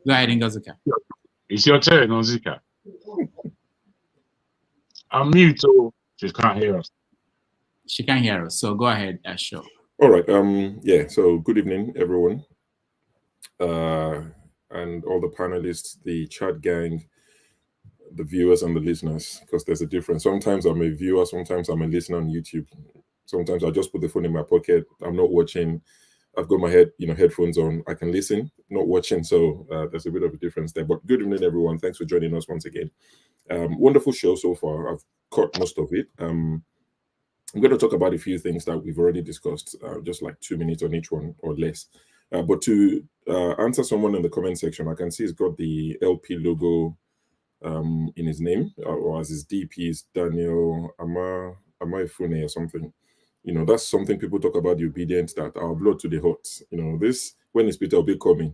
C: ahead, Ngozeka.
T: It's your turn, Ozika. I'm mute, so she can't hear us.
C: She can't hear us, so go ahead, Asho.
F: All right. Yeah. So good evening, everyone, and all the panelists, the chat gang, the viewers and the listeners, because there's a difference. Sometimes I'm a viewer, sometimes I'm a listener on YouTube. Sometimes I just put the phone in my pocket. I'm not watching. I've got my headphones on. I can listen, not watching. So there's a bit of a difference there. But good evening, everyone. Thanks for joining us once again. Wonderful show so far. I've caught most of it. I'm going to talk about a few things that we've already discussed, just like 2 minutes on each one or less. But to answer someone in the comment section, I can see he's got the LP logo in his name, or as his DP is Daniel Amaifune or something. That's something people talk about, the obedience, that our blood to the heart. This, when is Peter Obi coming?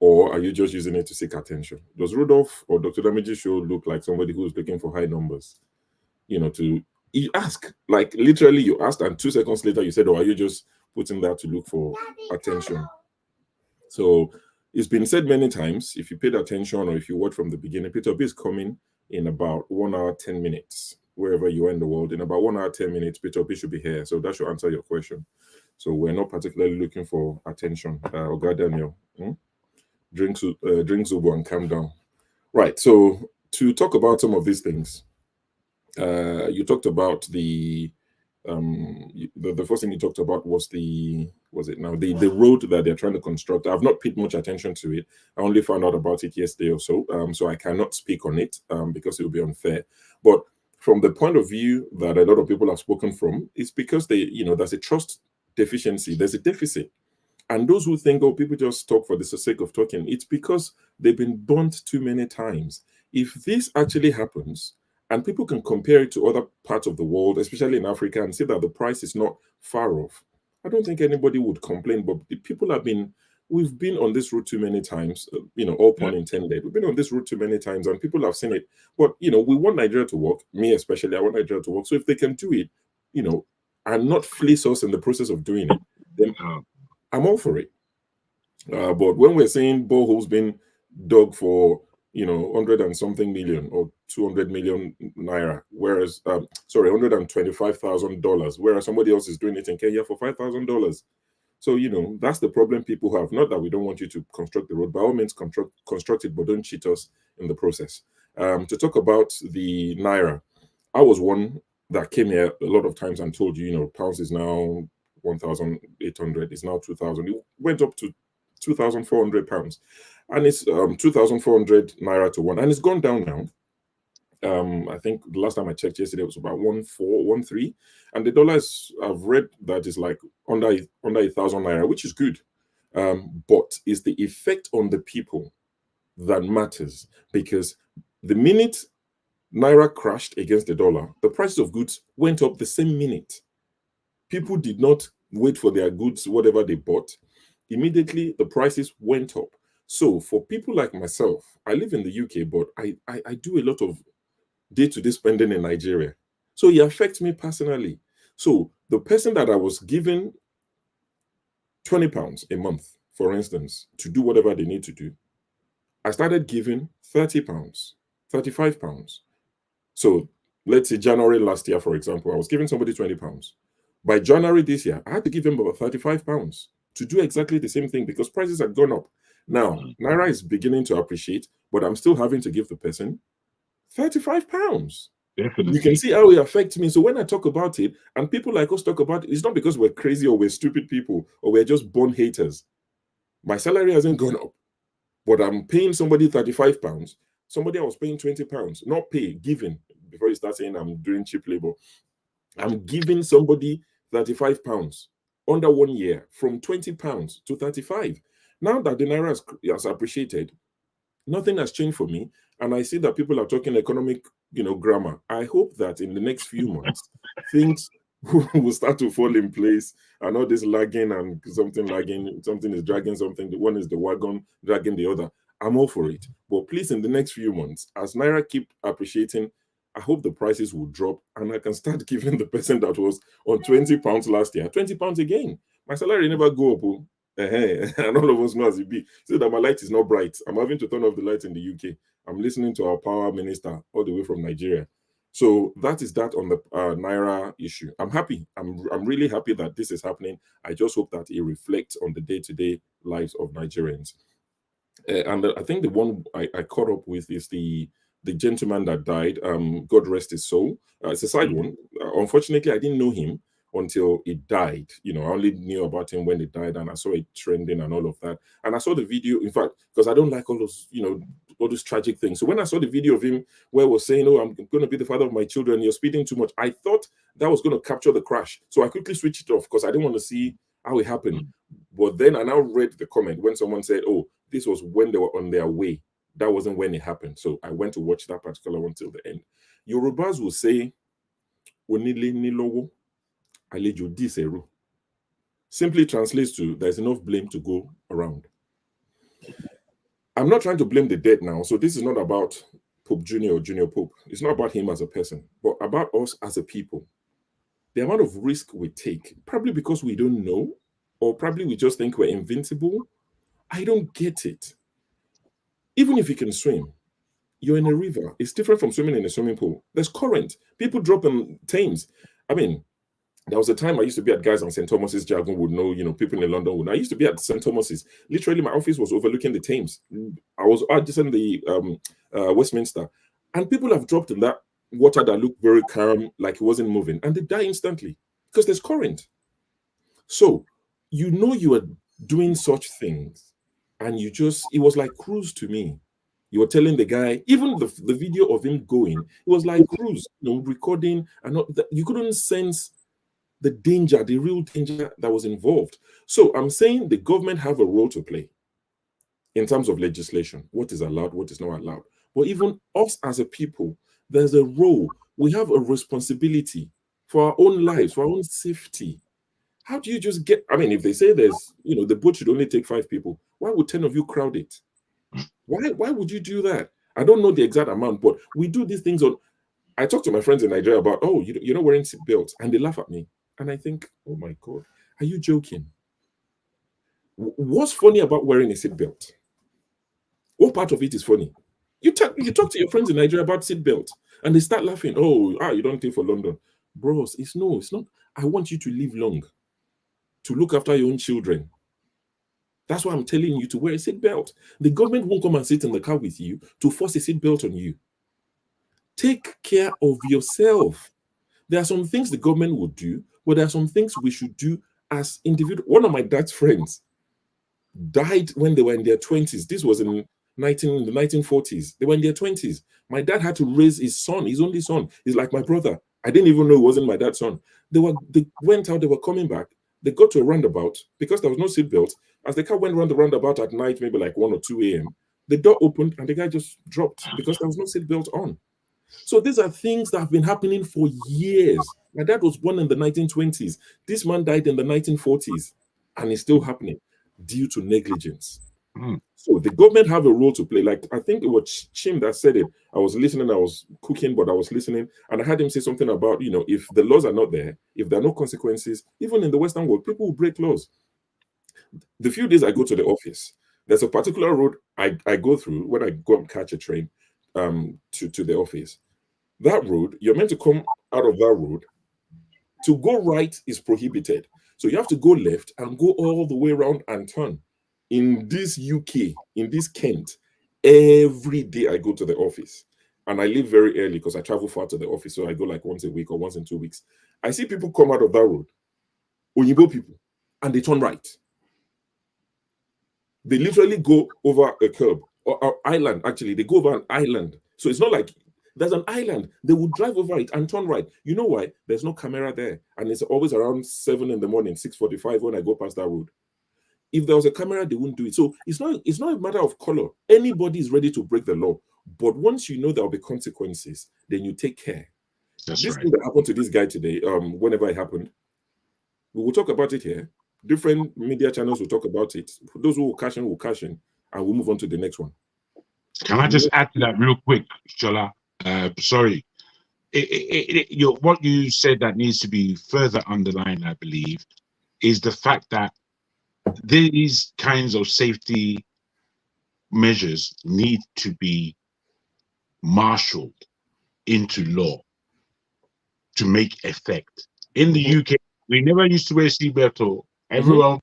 F: Or are you just using it to seek attention? Does Rudolph or Dr. Damage's show look like somebody who's looking for high numbers? You ask, like literally you asked, and 2 seconds later you said, "Oh, are you just putting that to look for attention?" So it's been said many times, if you paid attention or if you watch from the beginning, Peter Obi is coming in about 1 hour, 10 minutes, wherever you are in the world. In about 1 hour, 10 minutes, Peter Obi should be here. So that should answer your question. So we're not particularly looking for attention. Oga Daniel, drink Zubo and calm down. Right, so to talk about some of these things, you talked about the first thing you talked about was the road that they're trying to construct. I've not paid much attention to it. I only found out about it yesterday or so, so I cannot speak on it because it would be unfair. But from the point of view that a lot of people have spoken from, it's because there's a trust deficiency, there's a deficit. And those who think, oh, people just talk for the sake of talking, it's because they've been burnt too many times. If this actually happens, and people can compare it to other parts of the world, especially in Africa, and say that the price is not far off, I don't think anybody would complain. But we've been on this route too many times, all pun intended. We've been on this route too many times, and people have seen it. But, we want Nigeria to work. Me especially, I want Nigeria to work. So if they can do it, and not fleece us in the process of doing it, then I'm all for it. But when we're saying boreholes being dug for 100 and something million or 200 million naira, whereas $125,000, whereas somebody else is doing it in Kenya for $5,000. So that's the problem people have. Not that we don't want you to construct the road, by all means construct it, but don't cheat us in the process. To talk about the naira, I was one that came here a lot of times and told you, pounds is now 1,800, it's now 2,000. It went up to 2,400 pounds. And it's 2,400 naira to one, and it's gone down now. I think the last time I checked yesterday it was about 1,413, and the dollar I've read that is like under 1,000 naira, which is good. But it's the effect on the people that matters, because the minute naira crashed against the dollar, the prices of goods went up the same minute. People did not wait for their goods, whatever they bought. Immediately the prices went up. So for people like myself, I live in the UK, but I do a lot of day-to-day spending in Nigeria. So it affects me personally. So the person that I was giving £20 a month, for instance, to do whatever they need to do, I started giving £30, £35. So let's say January last year, for example, I was giving somebody £20. By January this year, I had to give them about £35 to do exactly the same thing because prices had gone up. Now, Naira is beginning to appreciate, but I'm still having to give the person £35.
T: Definitely.
F: You can see how it affects me. So when I talk about it, and people like us talk about it, it's not because we're crazy or we're stupid people or we're just born haters. My salary hasn't gone up, but I'm paying somebody £35. Somebody I was paying £20, not pay, giving. Before you start saying I'm doing cheap labor, I'm giving somebody £35 under 1 year, from £20 to 35. Now that the Naira has appreciated, nothing has changed for me. And I see that people are talking economic, grammar. I hope that in the next few months, things will start to fall in place. I know this lagging and something lagging, something is dragging something. The one is the wagon dragging the other. I'm all for it. But please, in the next few months, as Naira keep appreciating, I hope the prices will drop and I can start giving the person that was on £20 last year, £20 again. My salary never go up. And all of us know as it be. So that my light is not bright. I'm having to turn off the light in the UK. I'm listening to our power minister all the way from Nigeria. So that is that on the Naira issue. I'm happy. I'm really happy that this is happening. I just hope that it reflects on the day-to-day lives of Nigerians. And I think the one I caught up with is the gentleman that died. God rest his soul. It's a side one. Unfortunately, I didn't know him until he died. You know, I only knew about him when he died, and I saw it trending and all of that. And I saw the video, in fact, because I don't like all those, you know, all those tragic things. So when I saw the video of him where he was saying, "Oh, I'm going to be the father of my children, you're speeding too much," I thought that was going to capture the crash. So I quickly switched it off because I didn't want to see how it happened. But then I now read the comment when someone said, "Oh, this was when they were on their way. That wasn't when it happened." So I went to watch that particular one till the end. Yorubas will say, "Onile nilowo, alejo diseru." Simply translates to, "There's enough blame to go around." I'm not trying to blame the dead now. So this is not about Pope Junior or Junior Pope. It's not about him as a person, but about us as a people. The amount of risk we take, probably because we don't know, or probably we just think we're invincible. I don't get it. Even if you can swim, you're in a river. It's different from swimming in a swimming pool. There's current. People drop in Thames. I mean, there was a time I used to be at guys on St. Thomas's. Jargon would know, you know, people in London would know. I used to be at St. Thomas's. Literally, my office was overlooking the Thames. I was adjacent the Westminster. And people have dropped in that water that looked very calm, like it wasn't moving. And they die instantly because there's current. So, you know you are doing such things. And you just, it was like cruise to me. You were telling the guy, even the video of him going, it was like cruise, you know, recording, and not, you couldn't sense the danger, the real danger that was involved. So I'm saying the government have a role to play in terms of legislation, what is allowed, what is not allowed. But even us as a people, there's a role. We have a responsibility for our own lives, for our own safety. How do you just get, I mean, if they say there's, you know, the boat should only take 5 people, why would 10 of you crowd it? Why would you do that? I don't know the exact amount, but we do these things on, I talk to my friends in Nigeria about, "Oh, you're not wearing seatbelts," and they laugh at me. And I think, oh my God, are you joking? What's funny about wearing a seatbelt? What part of it is funny? You talk to your friends in Nigeria about seatbelt, and they start laughing. "Oh, you don't think for London." Bros, it's not. I want you to live long, to look after your own children. That's why I'm telling you to wear a seatbelt. The government won't come and sit in the car with you to force a seatbelt on you. Take care of yourself. There are some things the government will do, but there are some things we should do as individuals. One of my dad's friends died when they were in their 20s. This was in the 1940s. They were in their 20s. My dad had to raise his son, his only son. He's like my brother. I didn't even know it wasn't my dad's son. They went out, they were coming back. They got to a roundabout because there was no seatbelt. As the car went around the roundabout at night, maybe like 1 or 2 a.m., the door opened and the guy just dropped because there was no seatbelt on. So these are things that have been happening for years. My dad was born in the 1920s. This man died in the 1940s, and it's still happening due to negligence. So the government have a role to play. Like, I think it was Chim that said it. I was listening, I was cooking, but I was listening, and I heard him say something about, you know, if the laws are not there, if there are no consequences, even in the Western world, people will break laws. The few days I go to the office, there's a particular road I go through when I go and catch a train to the office. That road, you're meant to come out of that road. To go right is prohibited. So you have to go left and go all the way around and turn. In this UK, in this Kent, every day I go to the office. And I leave very early because I travel far to the office. So I go like once a week or once in 2 weeks. I see people come out of that road, Oyibo people, and they turn right. They literally go over a curb or island. Actually, they go over an island. So it's not like there's an island. They will drive over it and turn right. You know why? There's no camera there. And it's always around 7 in the morning, 6:45 when I go past that road. If there was a camera, they wouldn't do it. So it's not a matter of color. Anybody is ready to break the law. But once you know there will be consequences, then you take care. This thing that happened to this guy today, whenever it happened, we will talk about it here. Different media channels will talk about it. For those who will cash in, and we'll move on to the next one.
T: Can I just add to that real quick, Shola? Sorry. What you said that needs to be further underlined, I believe, is the fact that these kinds of safety measures need to be marshaled into law to make effect. In the UK, we never used to wear seatbelt, or everyone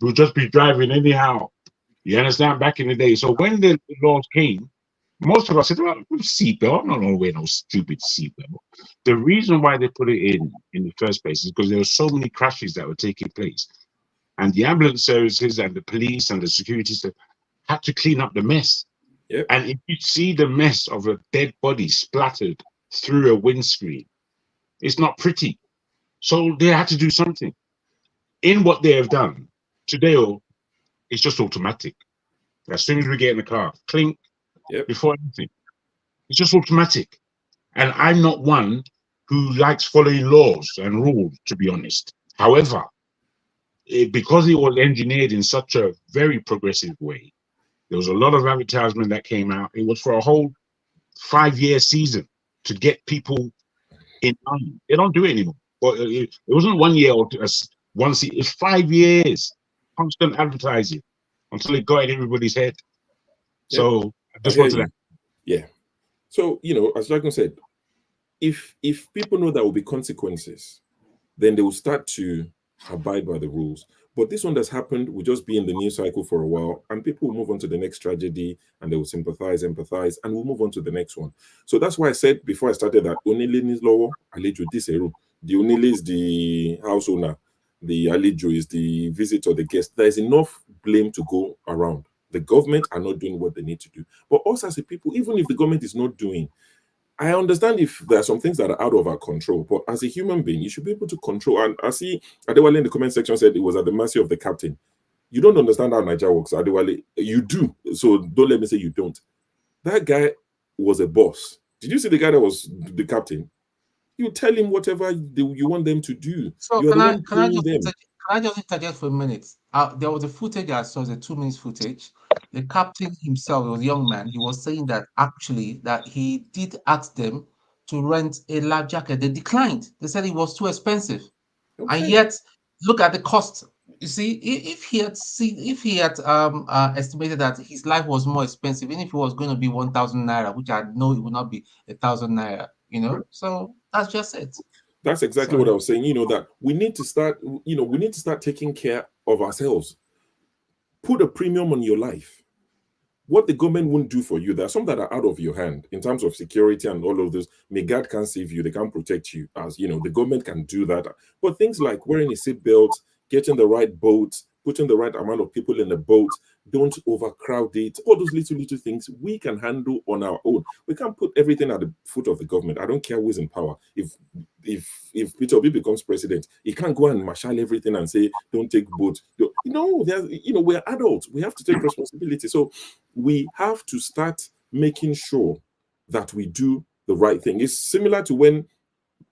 T: would just be driving anyhow. You understand? Back in the day. So when the laws came, most of us said, well, seatbelt, I'm not going to wear no stupid seatbelt. The reason why they put it in the first place is because there were so many crashes that were taking place. And the ambulance services and the police and the security staff had to clean up the mess.
F: Yep.
T: And if you see the mess of a dead body splattered through a windscreen, it's not pretty. So they had to do something. In what they have done, today, it's just automatic. As soon as we get in the car, clink, before anything. It's just automatic. And I'm not one who likes following laws and rules, to be honest. However, because it was engineered in such a very progressive way, there was a lot of advertisement that came out. It was for a whole 5-year season to get people in line. They don't do it anymore. But it wasn't 1 year or one season. It's 5 years, constant advertising until it got in everybody's head. So I just wanted to.
F: Yeah. So, as Jagan said, if people know there will be consequences, then they will start to abide by the rules. But this one that's happened will just be in the news cycle for a while, and people will move on to the next tragedy, and they will sympathize, empathize, and we'll move on to the next one. So that's why I said before I started that Onile is lower, Alejo diseru. The Onile is the house owner, the Alejo is the visitor, the guest. There is enough blame to go around. The government are not doing what they need to do. But us as a people, even if the government is not doing, I understand if there are some things that are out of our control, but as a human being, you should be able to control. And I see Adewale in the comment section said it was at the mercy of the captain. You don't understand how Nigeria works, Adewale. You do. So don't let me say you don't. That guy was a boss. Did you see the guy that was the captain? You tell him whatever you want them to do.
J: So
F: You're
J: can
F: the
J: I
F: one paying them.
J: Can I just interject for a minute? There was a footage I saw, the 2 minutes footage. The captain himself, was a young man, he was saying that actually that he did ask them to rent a life jacket. They declined. They said it was too expensive.
F: Okay.
J: And yet, look at the cost. You see, if he had estimated that his life was more expensive, even if it was going to be 1,000 naira, which I know it would not be 1,000 naira, So that's just it.
F: That's exactly what I was saying, that we need to start taking care of ourselves. Put a premium on your life. What the government won't do for you, there are some that are out of your hand in terms of security and all of this. May God can't save you, they can't protect you. As the government can do that. But things like wearing a seatbelt, getting the right boat, putting the right amount of people in the boat, don't overcrowd it, all those little things we can handle on our own. We can't put everything at the foot of the government. I don't care who is in power. If Peter Obi becomes president, he can't go and marshal everything and say, don't take boats. We're adults. We have to take responsibility. So we have to start making sure that we do the right thing. It's similar to when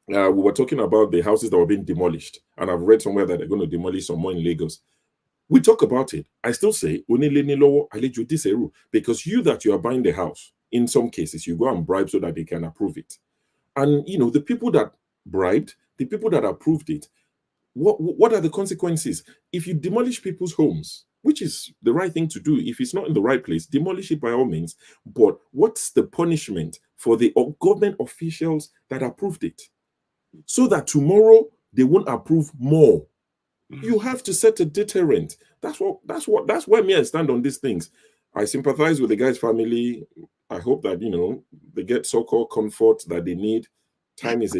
F: we were talking about the houses that were being demolished. And I've read somewhere that they're going to demolish some more in Lagos. We talk about it. I still say, because you are buying the house, in some cases, you go and bribe so that they can approve it. And, the people that bribed, the people that approved it, what are the consequences? If you demolish people's homes, which is the right thing to do, if it's not in the right place, demolish it by all means. But what's the punishment for the government officials that approved it? So that tomorrow they won't approve more. You have to set a deterrent. That's where me I stand on these things. I sympathize with the guy's family. I hope that they get so-called comfort that they need. Time is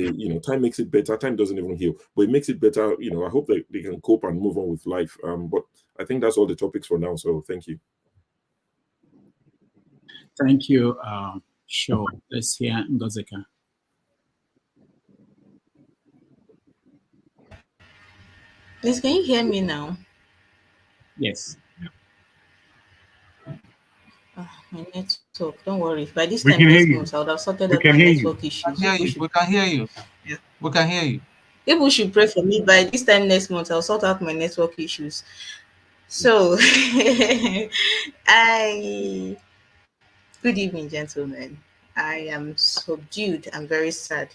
F: time makes it better. Time doesn't even heal, but it makes it better. I hope that they can cope and move on with life. But I think that's all the topics for now. So thank you.
C: Thank you. Sure. Let's hear Ngozeka.
M: Please, can you hear me now?
C: Yes.
M: My network. Don't worry. By this
T: We
M: time
T: can hear
M: next
T: you.
M: month, I would have sorted
T: We
M: out
T: can
M: my
T: hear you.
M: network issues.
J: We can hear you. Yeah. We can hear you.
M: People should pray for me. By this time next month, I'll sort out my network issues. So, good evening, gentlemen. I am subdued and very sad.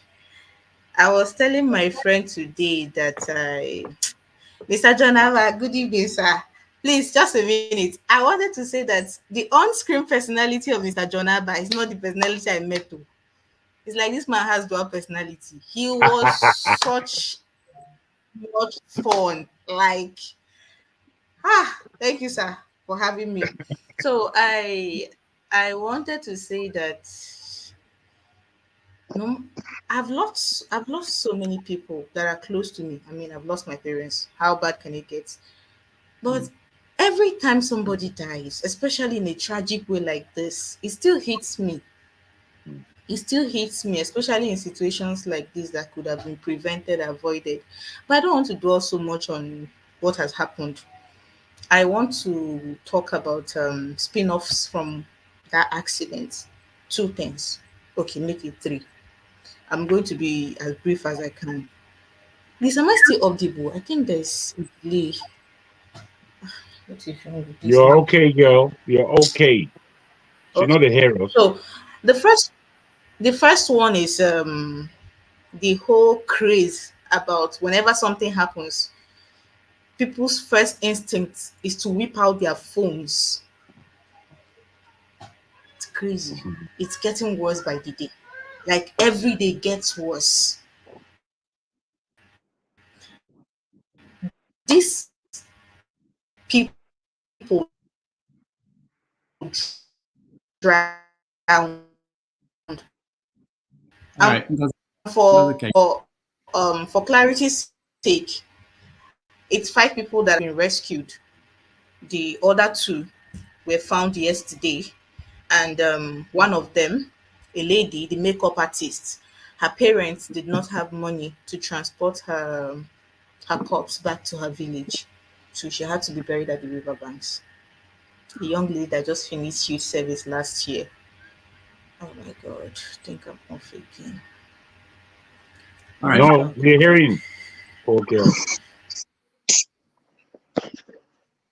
M: I was telling my friend today that Mr. John Havard, good evening, sir. Please, just a minute. I wanted to say that the on-screen personality of Mr. John Havard is not the personality I met to. It's like this man has dual personality. He was such much fun. Like, thank you, sir, for having me. So I wanted to say that I've lost so many people that are close to me. I mean, I've lost my parents. How bad can it get? But every time somebody dies, especially in a tragic way like this, it still hits me. It still hits me, especially in situations like this that could have been prevented, avoided. But I don't want to dwell so much on what has happened. I want to talk about spin-offs from that accident. Two things. Okay, make it three. I'm going to be as brief as I can. Please, am I still audible? I think there's a delay. What is wrong with this
T: You're
M: now?
T: okay, girl. You're okay. She's not a hero.
M: So the first one is the whole craze about whenever something happens, people's first instinct is to whip out their phones. It's crazy. It's getting worse by the day. Like every day gets worse. These people drowned.
C: All right.
M: For clarity's sake, it's 5 people that have been rescued. The other 2 were found yesterday, and one of them, a lady, the makeup artist, her parents did not have money to transport her corpse back to her village, so she had to be buried at the riverbanks. The young lady that just finished youth service last year. Oh my God, I think I'm off again.
T: All right. No, we're hearing. Okay.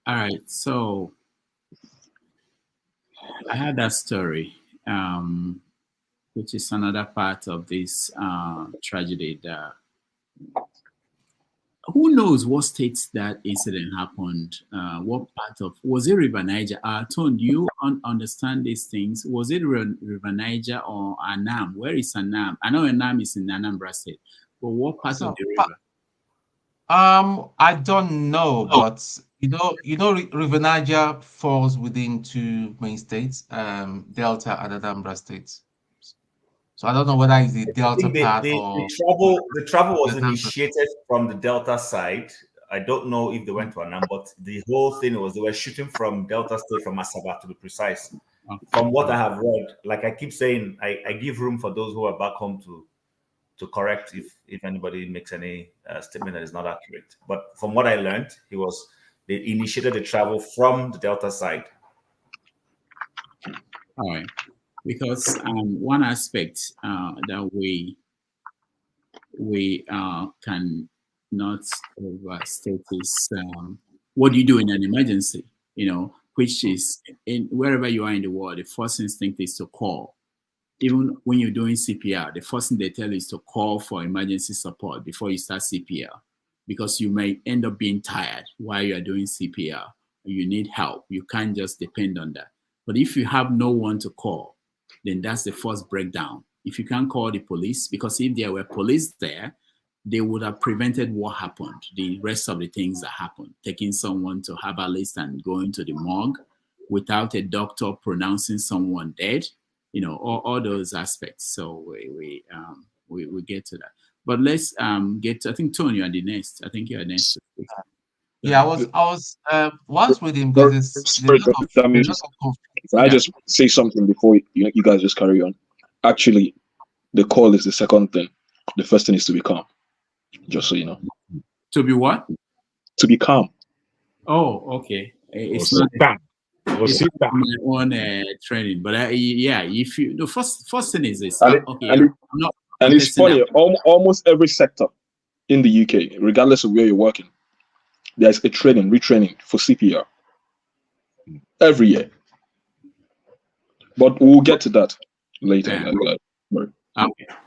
C: All right. So I had that story, which is another part of this tragedy. That who knows what states that incident happened? What part of, was it River Niger? Tone, do you understand these things? Was it River Niger or Annam? Where is Annam? I know Annam is in Anambra State, but what part of the river?
J: I don't know, but River Niger falls within 2 main states, Delta and Anambra states. So I don't know whether it's the Delta part or
A: the travel was initiated from the Delta side. I don't know if they went to Anam, but the whole thing was they were shooting from Delta State, from Asaba to be precise. From what I have read, like I keep saying, I give room for those who are back home to correct if anybody makes any statement that is not accurate. But from what I learned, they initiated the travel from the Delta side.
C: All right. Because one aspect that we can not overstate is what do you do in an emergency? Which is wherever you are in the world, the first instinct is to call. Even when you're doing CPR, the first thing they tell you is to call for emergency support before you start CPR, because you may end up being tired while you are doing CPR. You need help. You can't just depend on that. But if you have no one to call, then that's the first breakdown. If you can't call the police, because if there were police there, they would have prevented what happened, the rest of the things that happened, taking someone to Havard list and going to the morgue without a doctor pronouncing someone dead, all those aspects. So we get to that. But let's get to, I think, Tony, you are the next. I think you are next.
J: Yeah, I was once with him because there's a lot of
R: Can I just say something before you guys just carry on? Actually, the call is the second thing. The first thing is to be calm. Just so you know.
C: To be what?
R: To be calm.
C: Oh, okay. It's not my own training, but if you the first thing is this.
R: And it's funny. Almost every sector in the UK, regardless of where you're working, there's a retraining for CPR every year. But we'll get to that later.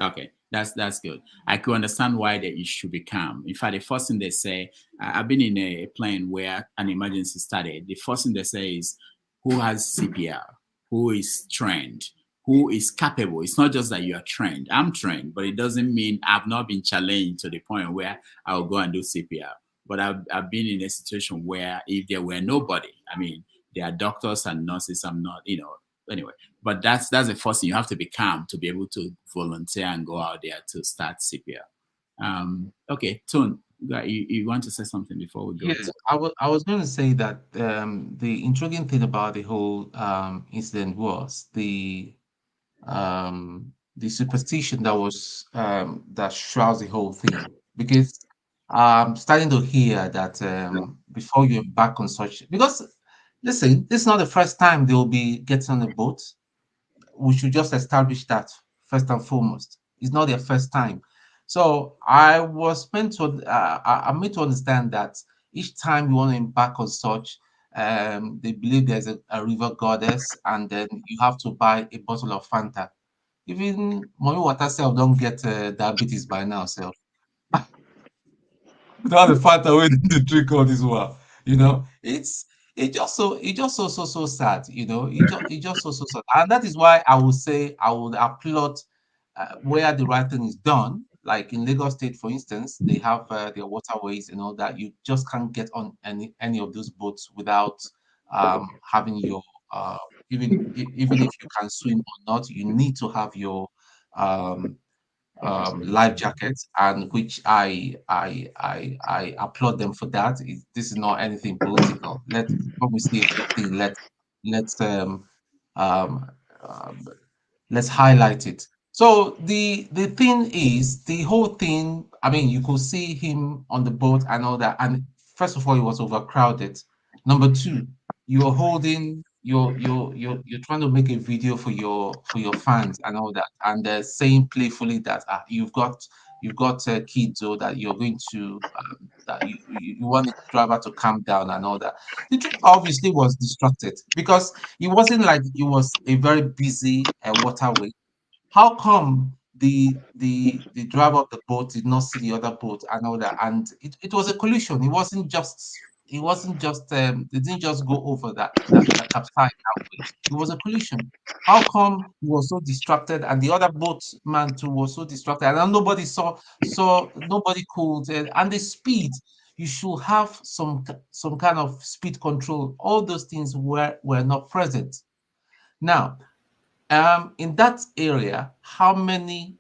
C: Okay. That's good. I could understand why the issue be calm. In fact, the first thing they say, I've been in a plane where an emergency started. The first thing they say is, who has CPR? Who is trained? Who is capable? It's not just that you are trained. I'm trained, but it doesn't mean I've not been challenged to the point where I'll go and do CPR. But I've been in a situation where if there were nobody, I mean, there are doctors and nurses. I'm not, anyway. But that's the first thing. You have to be calm to be able to volunteer and go out there to start CPR. Okay, Tone, you want to say something before we go?
J: Yes, I was going to say that the intriguing thing about the whole incident was the superstition that was that shrouds the whole thing, because I'm starting to hear that before you embark on such, because listen, this is not the first time they will be getting on a boat. We should just establish that first and foremost. It's not their first time. So I was meant to, I'm made to understand that each time you want to embark on such, they believe there's a river goddess, and then you have to buy a bottle of Fanta. Even mommy water self don't get diabetes by now, self. Without the Fanta way they drink all this while, it just so sad, it just so sad, and that is why I would say I would applaud where the right thing is done. Like in Lagos State, for instance, they have their waterways and all that. You just can't get on any of those boats without having your even if you can swim or not, you need to have your um, life jackets, and which I applaud them for that. This is not anything political. When we say a good thing, let's um, um, let's highlight it. So the thing is, the whole thing. I mean, you could see him on the boat and all that. And first of all, it was overcrowded. Number two, you're holding you're trying to make a video for your fans and all that, and they're saying playfully that you've got kids, or that you're going to that you want the driver to calm down and all that. The driver obviously was distracted because it wasn't like it was a very busy waterway. How come the driver of the boat did not see the other boat and all that? And it was a collision. It didn't just go over that capsized that way. It was a collision. How come he was so distracted and the other boatman too was so distracted, and nobody saw nobody could, and the speed, you should have some kind of speed control. All those things were not present. Now, in that area, how many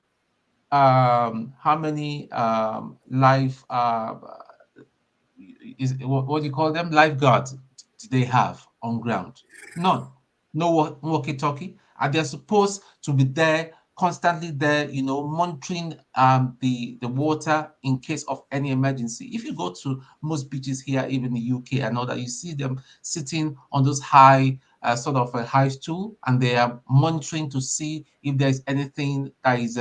J: life what do you call them, lifeguards do they have on ground? None. No walkie-talkie, and they're supposed to be there constantly there, monitoring the water in case of any emergency. If you go to most beaches here, even the UK and all that, you see them sitting on those high sort of a high stool, and they are monitoring to see if there's anything that is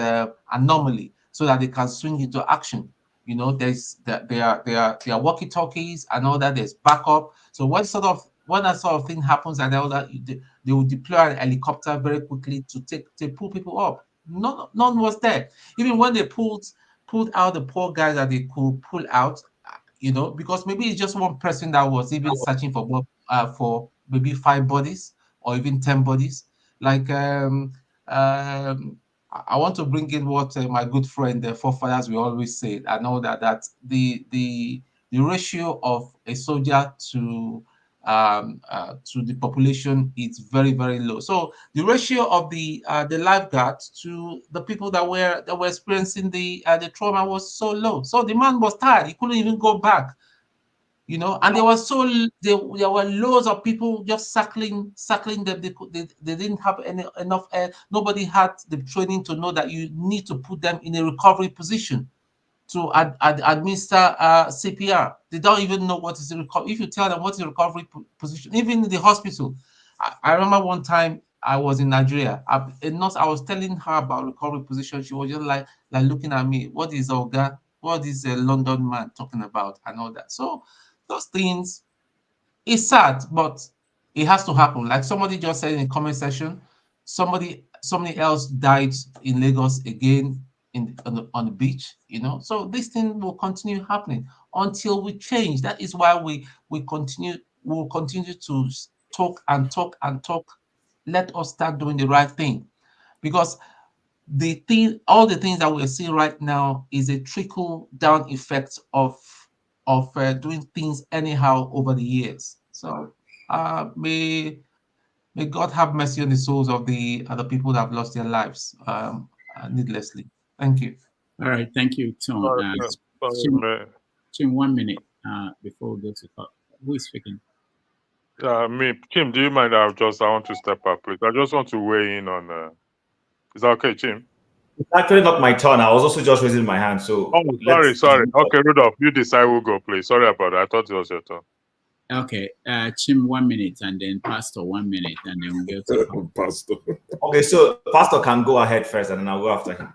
J: anomaly, so that they can swing into action. There are walkie-talkies and all that. There's backup. So when that sort of thing happens and all that, they will deploy an helicopter very quickly to pull people up. None was there. Even when they pulled out the poor guys that they could pull out, because maybe it's just one person that was even searching for maybe 5 bodies or even 10 bodies. Like I want to bring in what my good friend, the forefathers, we always say. I know that the ratio of a soldier to the population is very, very low. So the ratio of the lifeguards to the people that were experiencing the trauma was so low. So the man was tired; he couldn't even go back. And there were loads of people just circling them. They didn't have enough air. Nobody had the training to know that you need to put them in a recovery position to administer CPR. They don't even know what is the recovery. If you tell them what is the recovery position, even in the hospital. I remember one time I was in Nigeria. A nurse, I was telling her about recovery position. She was just like looking at me. What is Oga? What is a London man talking about and all that? So those things, it's sad, but it has to happen. Like somebody just said in the comment section, somebody else died in Lagos again. on the beach, So this thing will continue happening until we change. That is why we'll continue to talk and talk and talk. Let us start doing the right thing, because all the things that we're seeing right now is a trickle down effect of doing things anyhow over the years. So may God have mercy on the souls of the other people that have lost their lives needlessly. Thank you.
C: All right, thank you, Tom. Tim, 1 minute before we go to talk. Who is speaking?
P: Me, Kim, do you mind? I want to step up, please. I just want to weigh in on. Is that okay, Tim?
A: It's actually not my turn. I was also just raising my hand. So.
P: Oh, sorry. Okay, Rudolph, you decide who go, please. Sorry about that. I thought it was your turn.
C: Okay, Tim, 1 minute, and then Pastor 1 minute, and then we'll go to
P: Pastor.
A: Okay, so Pastor can go ahead first, and then I'll go after him.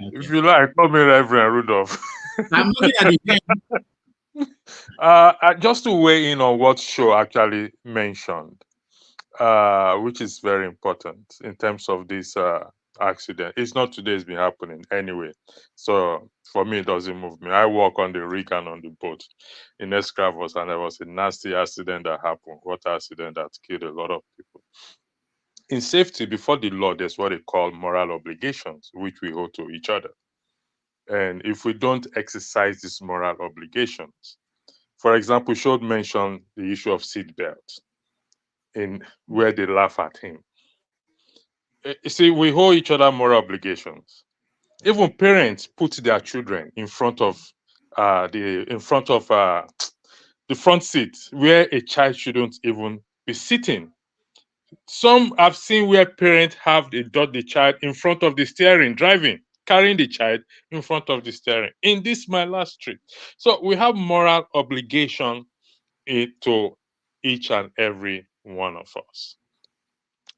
P: Okay. If you like, call me Reverend Rudolph.
C: I'm looking at the
P: name. Just to weigh in on what Show actually mentioned, which is very important in terms of this accident. It's not today, it's been happening anyway. So for me, it doesn't move me. I work on the rig and on the boat in Escravos, and there was a nasty accident that happened, water accident that killed a lot of people. In safety, before the law, there's what they call moral obligations, which we owe to each other. And if we don't exercise these moral obligations, for example, Should mention the issue of seatbelt, in where they laugh at him. You see, we owe each other moral obligations. Even parents put their children in front of the front seat where a child shouldn't even be sitting. Some I've seen where parents have the child in front of the steering, driving, carrying the child in front of the steering. In this my last trip. So we have moral obligation to each and every one of us.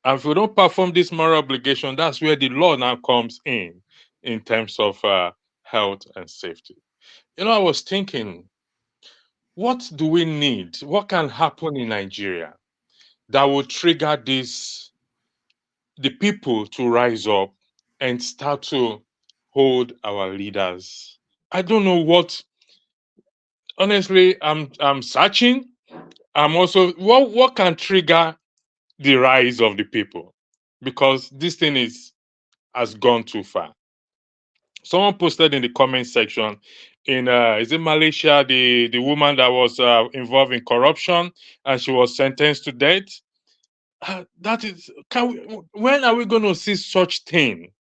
P: And if we don't perform this moral obligation, that's where the law now comes in terms of health and safety. I was thinking, what do we need? What can happen in Nigeria that will trigger the people to rise up and start to hold our leaders? I don't know what. Honestly, I'm searching. I'm also what can trigger the rise of the people, because this thing has gone too far. Someone posted in the comment section in is it Malaysia, the woman that was involved in corruption and she was sentenced to death. That is, when are we going to see such thing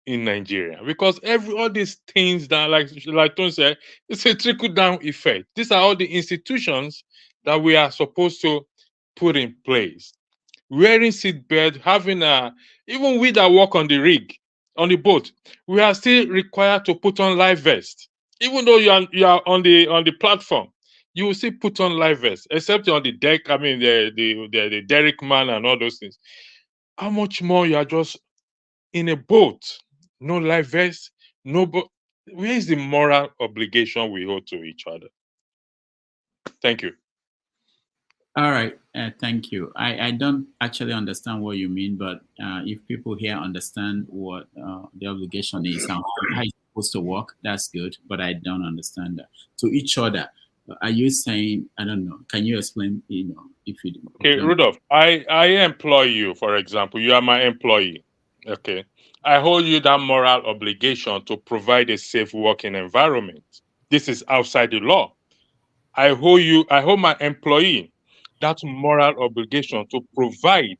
P: in Nigeria? Because all these things that, like Tony said, it's a trickle down effect. These are all the institutions that we are supposed to put in place. Wearing seatbelt, having even we that work on the rig, on the boat, we are still required to put on life vest. Even though you are on the platform, you will still put on life vest, except on the deck. I mean, the derrick man and all those things. How much more you are just in a boat? No life vest, no boat. Where is the moral obligation we owe to each other? Thank you.
C: All right, thank you. I don't actually understand what you mean, but if people here understand what the obligation is and how it's supposed to work, that's good, but I don't understand that. To each other, are you saying, I don't know, can you explain, if you do?
P: Okay, Rudolph, I employ you, for example. You are my employee, okay? I hold you that moral obligation to provide a safe working environment. This is outside the law. I hold my employee that moral obligation to provide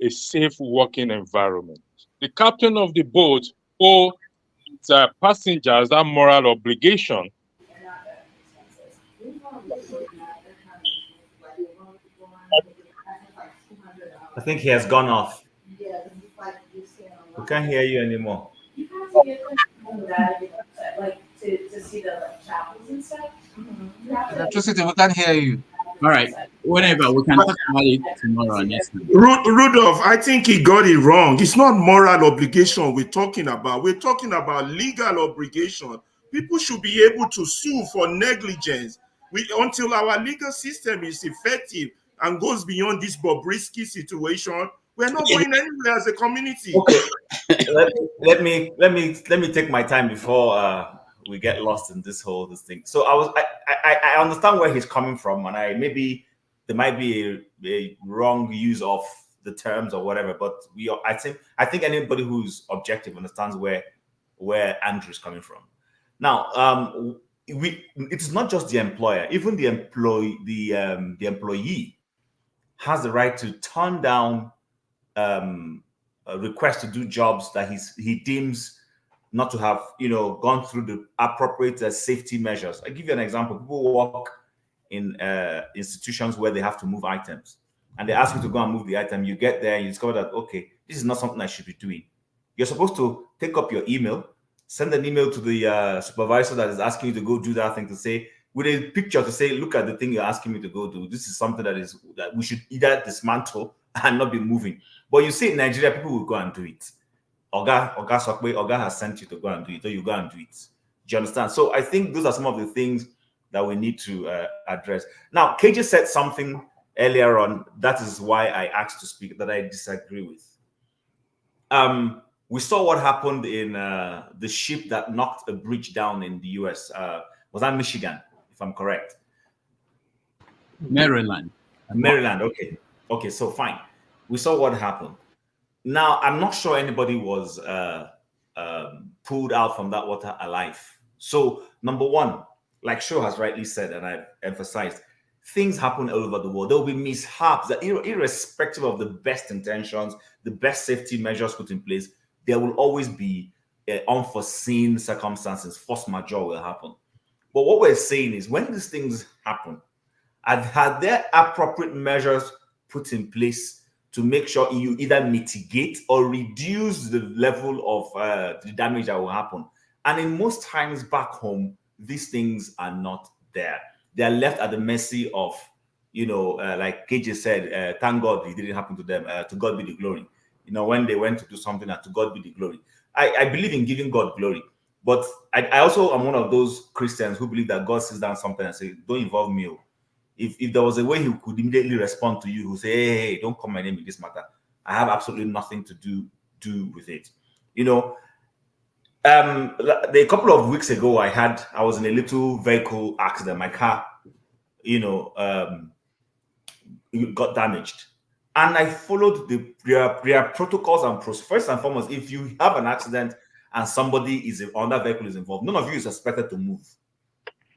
P: a safe working environment. The captain of the boat owes the passengers that moral obligation.
A: I think he has gone off. We can't hear you anymore.
O: To see the chapels and stuff.
J: Electricity, we can't hear you.
C: All right, whatever, we can talk about it tomorrow. Next time.
Q: Rudolph, I think he got it wrong. It's not moral obligation we're talking about. We're talking about legal obligation. People should be able to sue for negligence. Until our legal system is effective and goes beyond this Bobrisky situation We're not going anywhere as a community.
A: Okay. let me take my time before we get lost in this thing. So I understand where he's coming from, and maybe there might be a wrong use of the terms or whatever, but I think anybody who's objective understands where Andrew's coming from. Now, it's not just the employer, even the employee has the right to turn down a request to do jobs that he deems not to have gone through the appropriate safety measures. I give you an example. People work in institutions where they have to move items, and they ask you to go and move the item. You get there and you discover that, okay, this is not something I should be doing. You're supposed to take up your email, send an email to the supervisor that is asking you to go do that thing, to say, with a picture, to say, look at the thing you're asking me to go do. This is something that we should either dismantle and not be moving. But you see, in Nigeria, people will go and do it. Oga has sent you to go and do it, or you go and do it. Do you understand? So I think those are some of the things that we need to address. Now, KJ said something earlier on. That is why I asked to speak, that I disagree with. We saw what happened in the ship that knocked a bridge down in the US. Was that Michigan, if I'm correct?
C: Maryland.
A: Okay. Okay, so fine. We saw what happened. Now, I'm not sure anybody was pulled out from that water alive. So, number one, like Sho has rightly said, and I've emphasized, things happen all over the world. There will be mishaps that, irrespective of the best intentions, the best safety measures put in place, there will always be unforeseen circumstances. Force majeure will happen. But what we're saying is, when these things happen, had there appropriate measures put in place to make sure you either mitigate or reduce the level of the damage that will happen? And in most times back home, these things are not there. They are left at the mercy of, like KJ said, thank God it didn't happen to them. To God be the glory. When they went to do something, to God be the glory. I believe in giving God glory. But I also am one of those Christians who believe that God sits down something and says, don't involve me. If there was a way he could immediately respond to you, he would say, hey, don't call my name in this matter. I have absolutely nothing to do with it. A couple of weeks ago, I was in a little vehicle accident. My car, got damaged. And I followed their protocols and procedures. First and foremost, if you have an accident and somebody on that vehicle is involved, none of you is expected to move.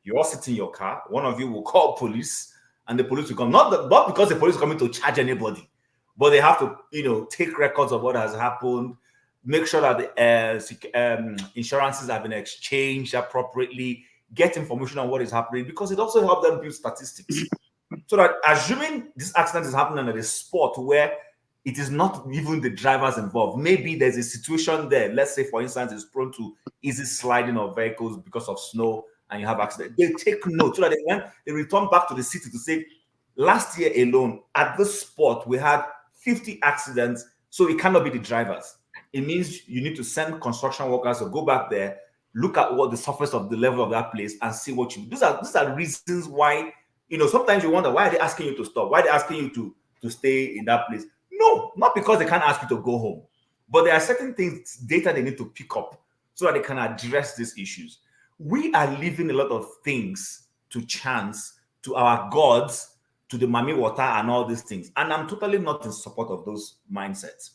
A: You all sit in your car. One of you will call police, and the police will come. Not because the police are coming to charge anybody, but they have to, take records of what has happened, make sure that the insurances have been exchanged appropriately, get information on what is happening, because it also helps them build statistics. So that, assuming this accident is happening at a spot where it is not even the drivers involved, maybe there's a situation there. Let's say, for instance, it's prone to easy sliding of vehicles because of snow, and you have accident. They take note so that when they return back to the city to say, last year alone at this spot we had 50 accidents, so it cannot be the drivers. It means you need to send construction workers to go back there, look at what the surface of the level of that place, and see what you. These are reasons why. Sometimes you wonder, why are they asking you to stop? Why are they asking you to stay in that place? No, not because they can't ask you to go home, but there are certain things, data they need to pick up so that they can address these issues. We are leaving a lot of things to chance, to our gods, to the mami water and all these things. And I'm totally not in support of those mindsets.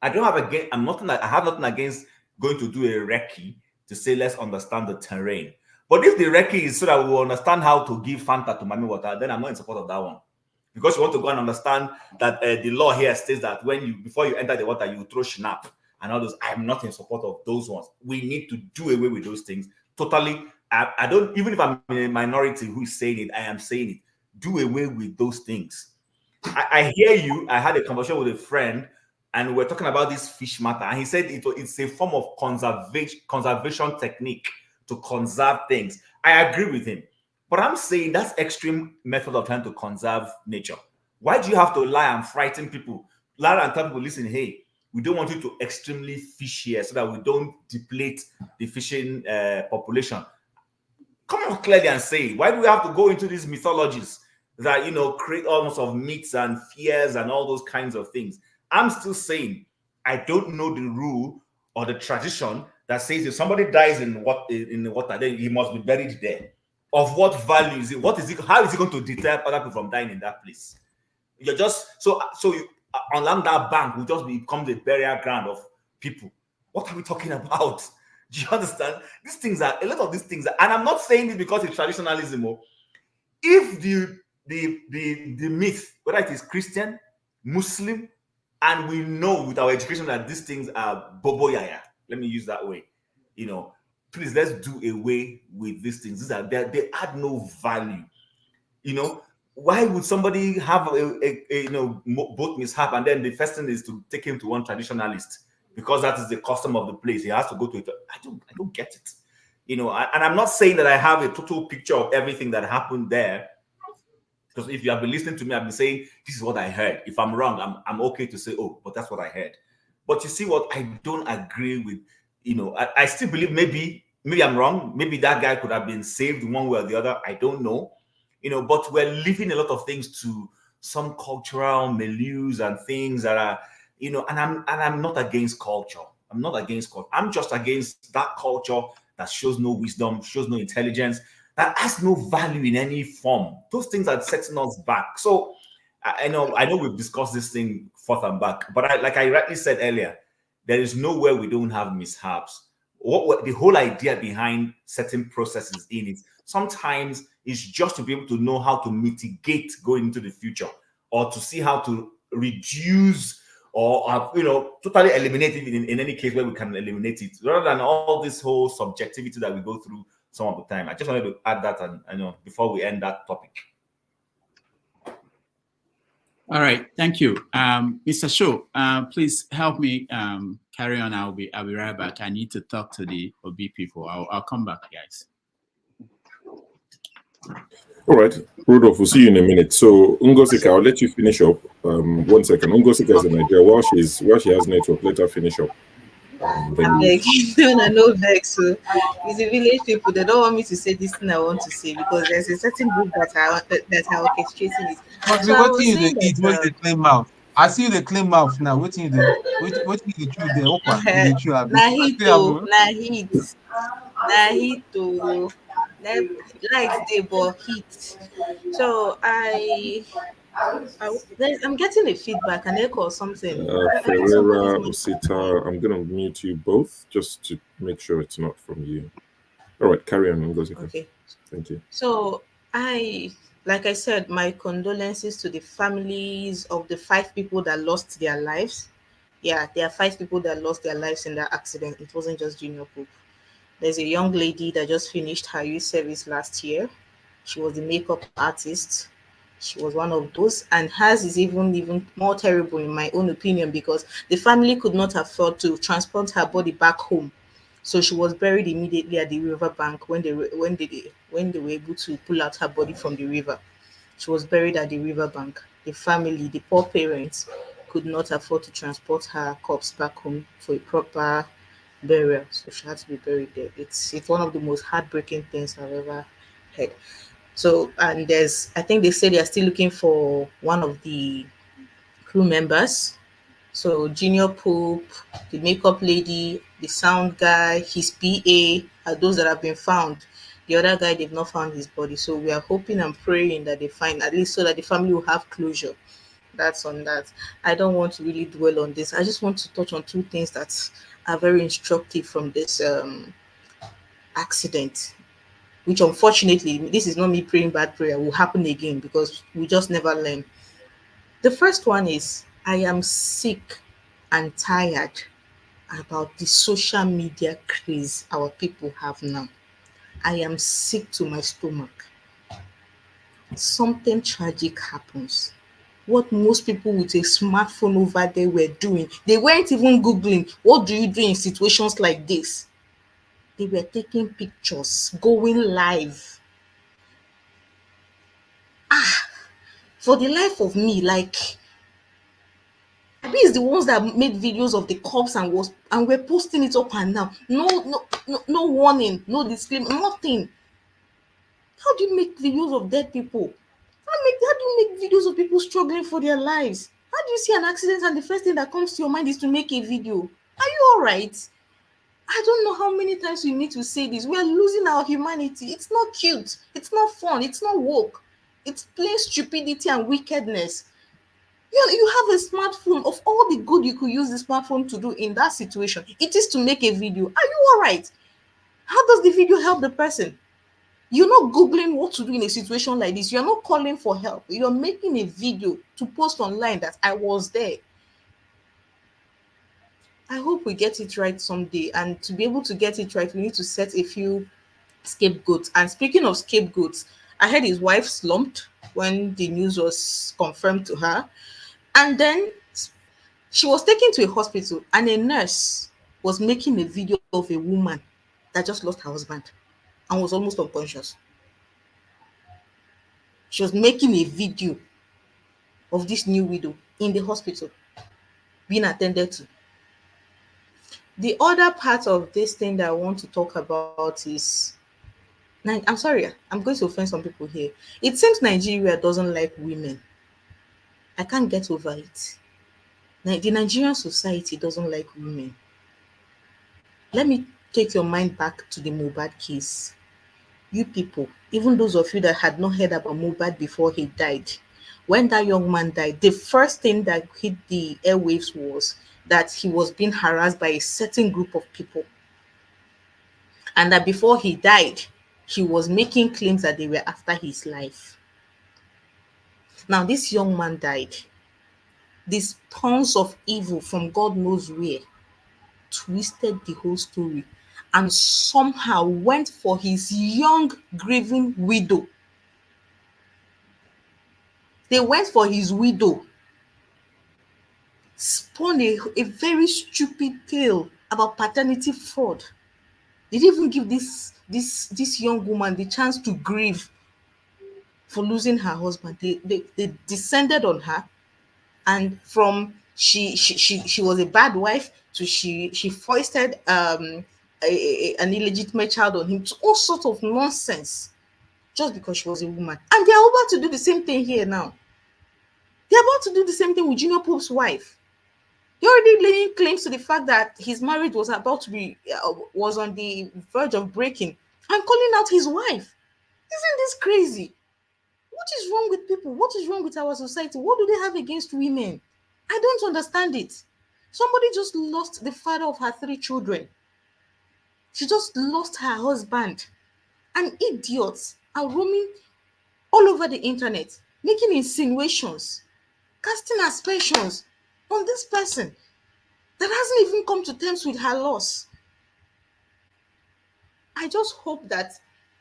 A: I have nothing against going to do a recce to say, let's understand the terrain. But if the recce is so that we will understand how to give Fanta to Mami Water, then I'm not in support of that one. Because you want to go and understand that the law here states that before you enter the water, you throw schnapp and all those. I'm not in support of those ones. We need to do away with those things. Totally. I don't, even if I'm in a minority who is saying it, I am saying it. Do away with those things. I hear you. I had a conversation with a friend, and we're talking about this fish matter. And he said it's a form of conservation technique to conserve things. I agree with him. But I'm saying that's extreme method of trying to conserve nature. Why do you have to lie and frighten people? Lie and tell people, listen, hey, we don't want you to extremely fish here so that we don't deplete the fishing population. Come on clearly and say, why do we have to go into these mythologies that, create almost of myths and fears and all those kinds of things? I'm still saying I don't know the rule or the tradition that says if somebody dies in the water, then he must be buried there. Of what value is it? What is it? How is it going to deter other people from dying in that place? You're just so you along that bank will just become the burial ground of people. What are we talking about? Do you understand? These things are a lot of these things, and I'm not saying this because it's traditionalism. If the myth, whether it is Christian, Muslim, and we know with our education that these things are bobo yaya, let me use that way, please let's do away with these things. These are they add no value. Why would somebody have both mishap and then the first thing is to take him to one traditionalist because that is the custom of the place? He has to go to it. I don't get it. And I'm not saying that I have a total picture of everything that happened there. Because if you have been listening to me, I've been saying this is what I heard. If I'm wrong, I'm okay to say, oh, but that's what I heard. But you see what I don't agree with, I still believe maybe I'm wrong. Maybe that guy could have been saved one way or the other. I don't know. But we're leaving a lot of things to some cultural milieus and things that are, and I'm not against culture. I'm not against culture. I'm just against that culture that shows no wisdom, shows no intelligence, that has no value in any form. Those things are setting us back. So I know we've discussed this thing forth and back, but like I rightly said earlier, there is nowhere we don't have mishaps. What the whole idea behind certain processes in it sometimes is just to be able to know how to mitigate going into the future, or to see how to reduce or totally eliminate it in any case where we can eliminate it, rather than all this whole subjectivity that we go through some of the time. I just wanted to add that, and before we end that topic.
C: All right, thank you, Mr. Shaw. Please help me carry on. I'll be right back. I need to talk to the Obi people. I'll come back, guys.
F: All right, Rudolph, we'll see you in a minute. So Ngosika, I'll let you finish up. 1 second. Ngosika is in Nigeria. While she has network, let her finish up.
M: I know vex. So it's the village people. They don't want me to say this thing I want to say because there's a certain group that are orchestrating it.
J: But
M: So
J: what you do eat when they claim mouth? I see the claim mouth now. What you do? What you do there? Opa,
M: na heat to light day but heat. So I'm getting a feedback, an echo or something.
F: Ferreira, Osita, I'm gonna mute you both just to make sure it's not from you. All right, carry on, Ngosika. Okay. Thank you.
M: So like I said, my condolences to the families of the 5 people that lost their lives. Yeah, there are 5 people that lost their lives in that accident. It wasn't just Junior Pope. There's a young lady that just finished her youth service last year. She was the makeup artist. She was one of those, and hers is even more terrible in my own opinion, because the family could not afford to transport her body back home. So she was buried immediately at the riverbank when they were able to pull out her body from the river. She was buried at the riverbank. The family, the poor parents, could not afford to transport her corpse back home for a proper burial, so she had to be buried there. It's one of the most heartbreaking things I've ever heard. So, and I think they say they are still looking for one of the crew members. So Junior Pope, the makeup lady, the sound guy, his PA are those that have been found. The other guy, they've not found his body. So we are hoping and praying that they find, at least so that the family will have closure. That's on that. I don't want to really dwell on this. I just want to touch on 2 things that are very instructive from this accident, which unfortunately, this is not me praying bad prayer, will happen again because we just never learn. The first one is, I am sick and tired about the social media craze our people have now. I am sick to my stomach. Something tragic happens. What most people with a smartphone over there were doing, they weren't even Googling, what do you do in situations like this? They were taking pictures, going live. For the life of me, like, these the ones that made videos of the cops and were posting it up and down. No warning, no disclaimer, nothing. How do you make videos of dead people? How do you make videos of people struggling for their lives? How do you see an accident and the first thing that comes to your mind is to make a video? Are you all right? I don't know how many times we need to say this. We are losing our humanity. It's not cute. It's not fun. It's not woke. It's plain stupidity and wickedness. You have a smartphone. Of all the good you could use the smartphone to do in that situation, it is to make a video. Are you all right? How does the video help the person? You're not Googling what to do in a situation like this. You're not calling for help. You're making a video to post online that I was there. I hope we get it right someday. And to be able to get it right, we need to set a few scapegoats. And speaking of scapegoats, I heard his wife slumped when the news was confirmed to her. And then she was taken to a hospital, and a nurse was making a video of a woman that just lost her husband and was almost unconscious. She was making a video of this new widow in the hospital being attended to. The other part of this thing that I want to talk about is, I'm sorry, I'm going to offend some people here. It seems Nigeria doesn't like women. I can't get over it. The Nigerian society doesn't like women. Let me take your mind back to the Mohbad case. You people, even those of you that had not heard about Mohbad before he died, when that young man died, the first thing that hit the airwaves was that he was being harassed by a certain group of people. And that before he died, he was making claims that they were after his life. Now, this young man died. These tons of evil from God knows where twisted the whole story and somehow went for his young grieving widow. They went for his widow, spun a very stupid tale about paternity fraud. They didn't even give this young woman the chance to grieve for losing her husband. They descended on her, and from she was a bad wife to she foisted an illegitimate child on him, to all sorts of nonsense just because she was a woman. And they're about to do the same thing here now. They're about to do the same thing with Junior Pope's wife. They're already laying claims to the fact that his marriage was about to be was on the verge of breaking and calling out his wife. Isn't this crazy? What is wrong with people? What is wrong with our society? What do they have against women? I don't understand it. Somebody just lost the father of her 3 children. She just lost her husband. And idiots are roaming all over the internet, making insinuations, casting aspersions on this person that hasn't even come to terms with her loss. I just hope that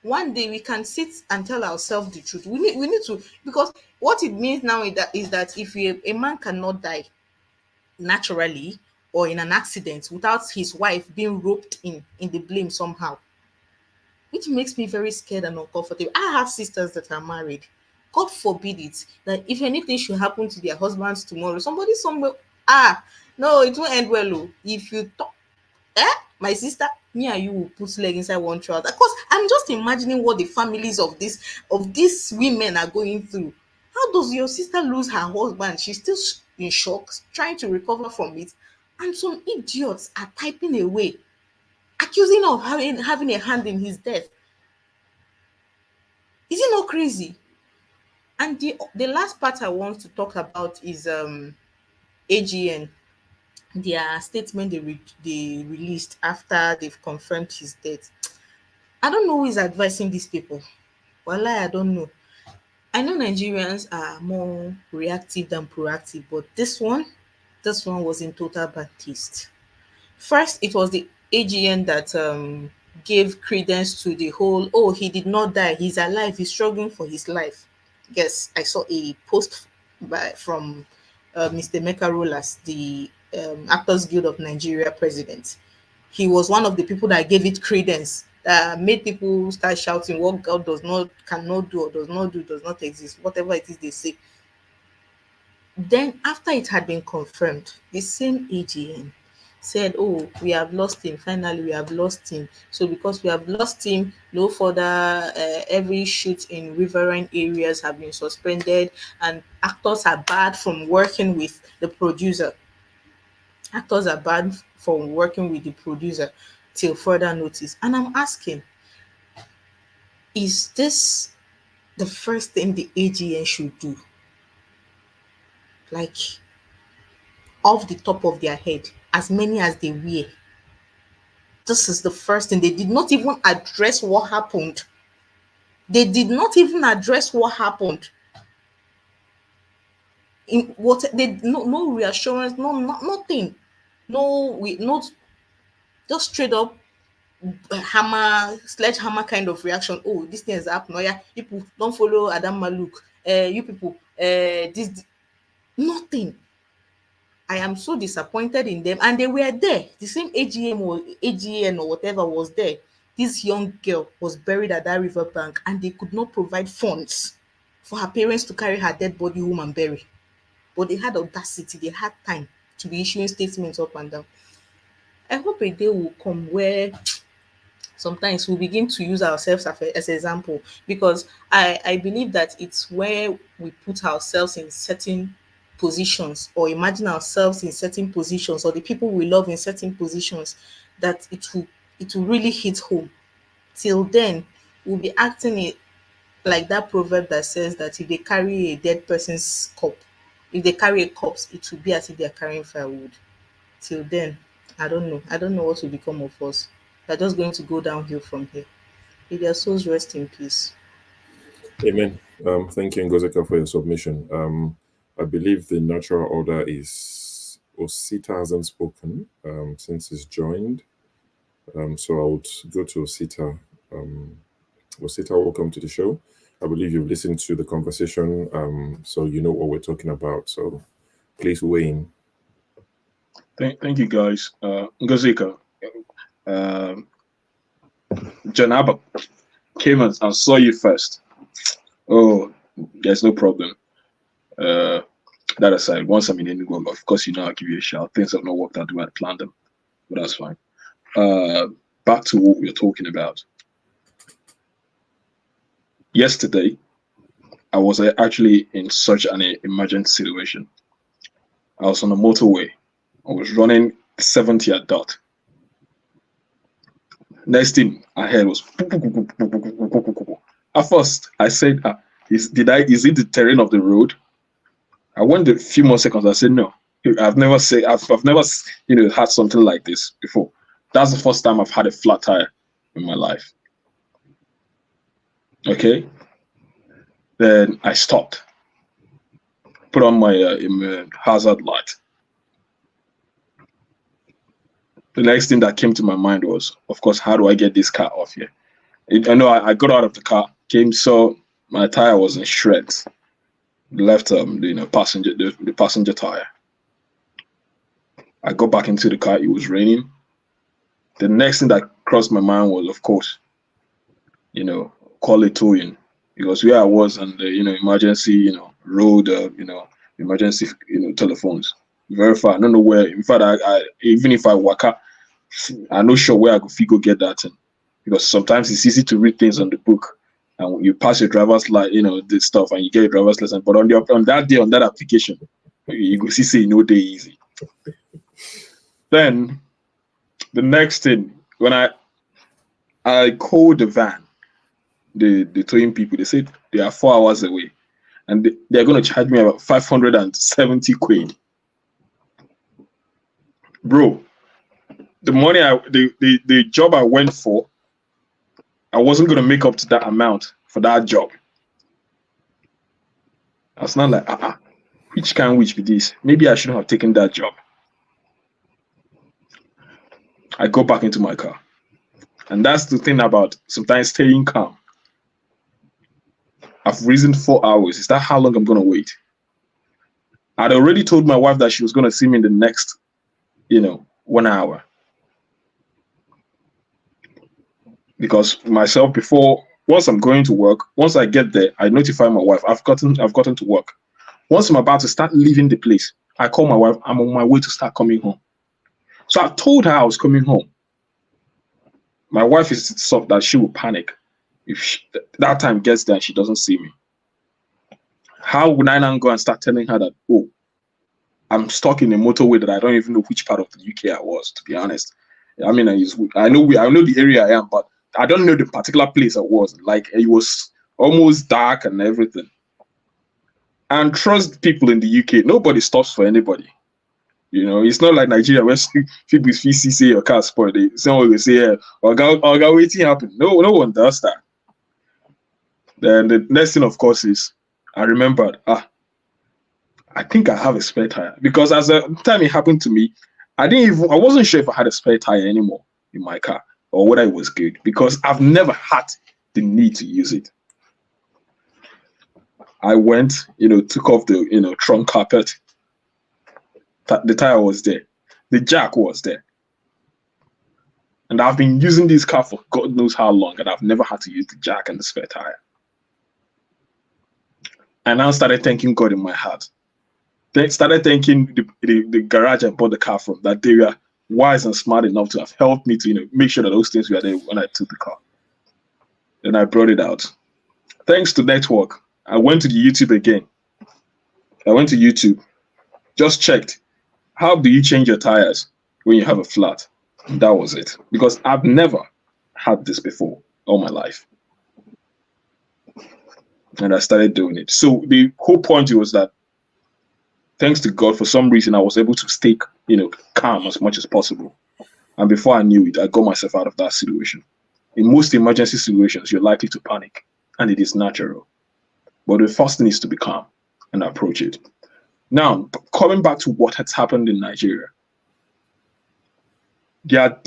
M: one day we can sit and tell ourselves the truth. We need to, because what it means now is that if a man cannot die naturally or in an accident without his wife being roped in the blame somehow, which makes me very scared and uncomfortable. I have sisters that are married. God forbid it, that if anything should happen to their husbands tomorrow, somebody somewhere, no, it won't end well. Oh. If you talk, my sister, me and you will put leg inside one trouser. Of course, I'm just imagining what the families of these women are going through. How does your sister lose her husband? She's still in shock, trying to recover from it, and some idiots are typing away, accusing her of having a hand in his death. Is it not crazy? And the last part I want to talk about is AGN, their statement they released after they've confirmed his death. I don't know who is advising these people. Well, I don't know. I know Nigerians are more reactive than proactive, but this one was in total bad taste. First, it was the AGN that gave credence to the whole, oh, he did not die, he's alive, he's struggling for his life. Yes, I saw a post from Mr. Meka Rolas, the Actors Guild of Nigeria president. He was one of the people that gave it credence, made people start shouting what God cannot do or does not exist, whatever it is they say. Then after it had been confirmed, the same AGN said, oh, we have lost him. Finally, we have lost him. So because we have lost him, no further, every shoot in riverine areas have been suspended, and actors are barred from working with the producer. Actors are banned from working with the producer till further notice. And I'm asking, is this the first thing the AGN should do? Like, off the top of their head, as many as they wear. This is the first thing. They did not even address what happened. They did not even address what happened. In what they no reassurance, nothing. Not just straight up hammer, sledgehammer kind of reaction. Oh, this thing is happening. Oh, yeah, people don't follow Adam Maluk. You people, this nothing. I am so disappointed in them, and they were there. The same AGM or AGN or whatever was there. This young girl was buried at that riverbank, and they could not provide funds for her parents to carry her dead body home and bury. But they had audacity, they had time to be issuing statements up and down. I hope a day will come where sometimes we begin to use ourselves as an example, because I believe that it's where we put ourselves in certain positions, or imagine ourselves in certain positions, or the people we love in certain positions, that it will really hit home. Till then, we'll be acting it like that proverb that says that if they carry a dead person's if they carry a corpse, it will be as if they are carrying firewood. Till then, I don't know. I don't know what will become of us. They're just going to go downhill from here. May their souls rest in peace.
F: Amen. Thank you, Ngozeka, for your submission. I believe the natural order is Osita hasn't spoken since he's joined. So I would go to Osita. Osita, welcome to the show. I believe you've listened to the conversation, so you know what we're talking about. So please weigh in.
R: Thank you, guys. Ngozeka, Janaba came and saw you first. Oh, there's no problem. That aside, once I'm in Enugu, of course, you know, I'll give you a shout. Things have not worked out the way I planned them, but that's fine. Back to what we were talking about. Yesterday, I was actually in such an emergency situation. I was on the motorway. I was running 70 at dot. Next thing I heard was. At first, I said, is it the terrain of the road? I went a few more seconds. I said, no. I've never had something like this before. That's the first time I've had a flat tire in my life. Okay. Then I stopped. Put on my hazard light. The next thing that came to my mind was, of course, how do I get this car off here? I know I got out of the car, saw my tire was in shreds. Left the passenger tire. I got back into the car. It was raining. The next thing that crossed my mind was, of course, call it towing, because where I was on the emergency road, emergency telephones, very far. I don't know where. In fact, I even if I walk out, I'm not sure where I could go get that thing, because sometimes it's easy to read things on the book. And you pass your driver's license, this stuff, and you get your driver's license. But on that day, on that application, you go see no day easy. Then the next thing, when I called the van, the towing people, they said they are 4 hours away, and they're going to charge me about 570 quid. Bro, the money the job I went for, I wasn't going to make up to that amount for that job. I was not like, which be this? Maybe I shouldn't have taken that job. I go back into my car. And that's the thing about sometimes staying calm. I've reasoned 4 hours. Is that how long I'm going to wait? I'd already told my wife that she was going to see me in the next, 1 hour. Because myself, once I'm going to work, once I get there, I notify my wife, I've gotten to work. Once I'm about to start leaving the place, I call my wife, I'm on my way to start coming home. So I told her I was coming home. My wife is so that she will panic if that time gets there and she doesn't see me. How would I now go and start telling her that, oh, I'm stuck in a motorway that I don't even know which part of the UK I was, to be honest. I mean, I know the area I am, but I don't know the particular place I was. Like, it was almost dark and everything. And trust people in the UK, nobody stops for anybody. You know, it's not like Nigeria where people see say your car spoiled. Someone will say, yeah, Oga, waiting happen. No one does that. Then the next thing, of course, is I remembered, I think I have a spare tire. Because as the time it happened to me, I wasn't sure if I had a spare tire anymore in my car or whether it was good, because I've never had the need to use it. I went, took off the, trunk carpet. The tire was there. The jack was there. And I've been using this car for God knows how long, and I've never had to use the jack and the spare tire. And I started thanking God in my heart. Then started thanking the garage I bought the car from, that they were wise and smart enough to have helped me to make sure that those things were there when I took the car. Then I brought it out. Thanks to network, I went to the YouTube again. I went to YouTube, just checked. How do you change your tires when you have a flat? And that was it. Because I've never had this before all my life. And I started doing it. So the whole point was that, thanks to God, for some reason, I was able to stay, calm as much as possible. And before I knew it, I got myself out of that situation. In most emergency situations, you're likely to panic, and it is natural. But the first thing is to be calm and approach it. Now, coming back to what has happened in Nigeria, there are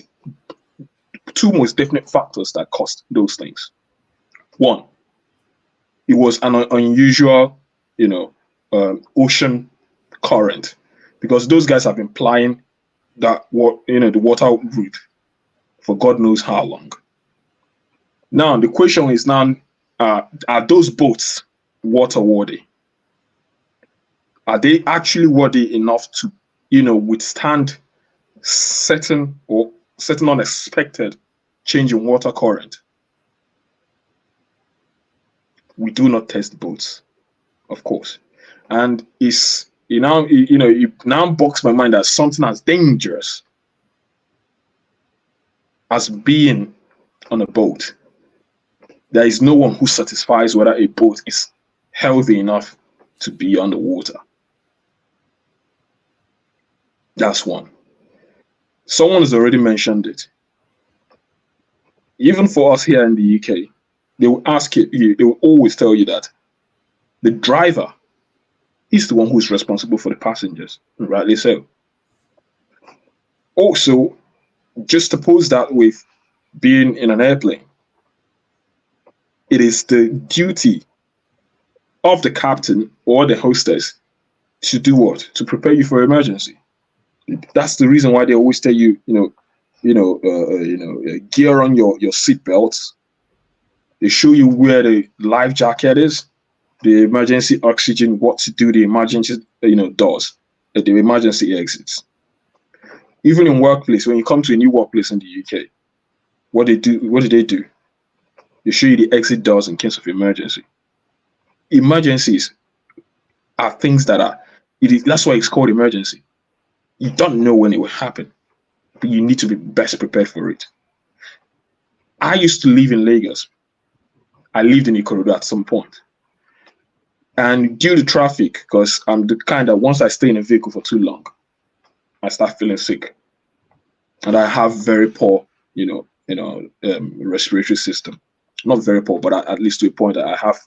R: two most definite factors that caused those things. One, it was an unusual, ocean current, because those guys have been plying the water route for God knows how long. Now, the question is now, are those boats waterworthy? Are they actually worthy enough to, withstand certain unexpected change in water current? We do not test boats, of course. And it now bogs my mind as something as dangerous as being on a boat. There is no one who satisfies whether a boat is healthy enough to be on the water. That's one. Someone has already mentioned it. Even for us here in the UK, they will ask you, they will always tell you that the driver is the one who is responsible for the passengers, and rightly so. Also, just suppose that with being in an airplane, it is the duty of the captain or the hostess to do what? To prepare you for emergency. That's the reason why they always tell you, gear on your seat belts. They show you where the life jacket is, the emergency oxygen, what to do, the emergency, doors, the emergency exits. Even in workplace, when you come to a new workplace in the UK, what do they do? They show you the exit doors in case of emergency. Emergencies are things that that's why it's called emergency. You don't know when it will happen, but you need to be best prepared for it. I used to live in Lagos. I lived in Ikorodu at some point. And due to traffic, because I'm the kind that once I stay in a vehicle for too long, I start feeling sick. And I have very poor, respiratory system. Not very poor, but at least to a point that I have,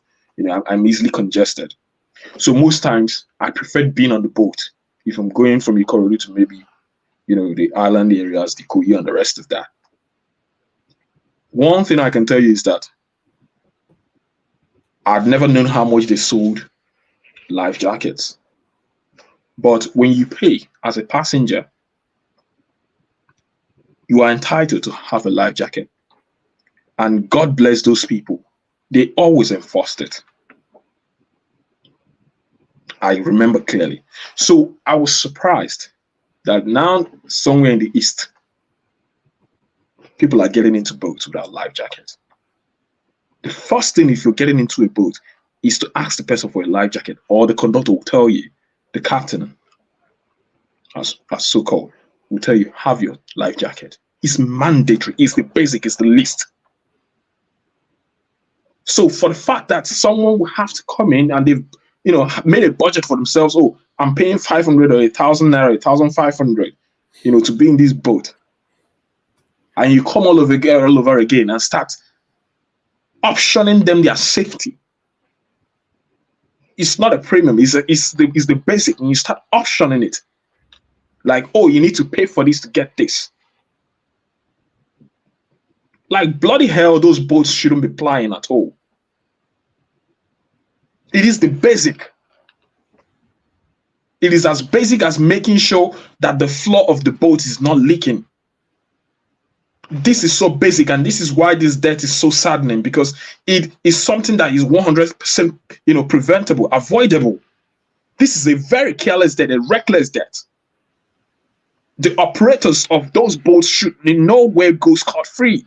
R: I'm easily congested. So most times I prefer being on the boat. If I'm going from Ikorodu to maybe, the island areas, the Koyi and the rest of that. One thing I can tell you is that I've never known how much they sold life jackets. But when you pay as a passenger, you are entitled to have a life jacket. And God bless those people. They always enforced it. I remember clearly. So I was surprised that now somewhere in the east, people are getting into boats without life jackets. The first thing if you're getting into a boat is to ask the person for a life jacket, or the conductor will tell you, the captain, as so-called, will tell you, have your life jacket. It's mandatory, it's the basic, it's the least. So for the fact that someone will have to come in and they've made a budget for themselves, oh, I'm paying 500 or 1,000 naira, 1,500, to be in this boat. And you come all over again and start optioning them their safety. It's not a premium, it's the basic, and you start optioning it. Like, oh, you need to pay for this to get this. Like, bloody hell, those boats shouldn't be plying at all. It is the basic. It is as basic as making sure that the floor of the boat is not leaking. This is so basic, and this is why this debt is so saddening, because it is something that is 100% preventable, avoidable. This is a very careless debt, a reckless debt. The operators of those boats should in no way go scot-free.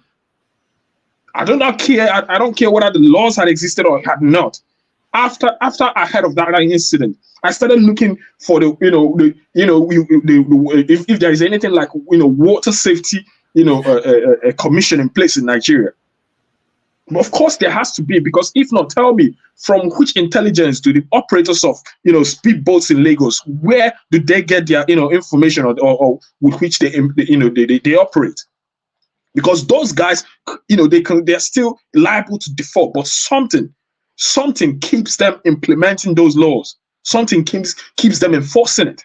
R: I do not care. I don't care whether the laws had existed or had not. After I heard of that incident, I started looking for if there is anything like water safety a commission in place in Nigeria. But of course there has to be, because if not, tell me, from which intelligence do the operators of speedboats in Lagos, where do they get their information or with which they operate? Because those guys, they're still liable to default, but something keeps them implementing those laws. Something keeps them enforcing it.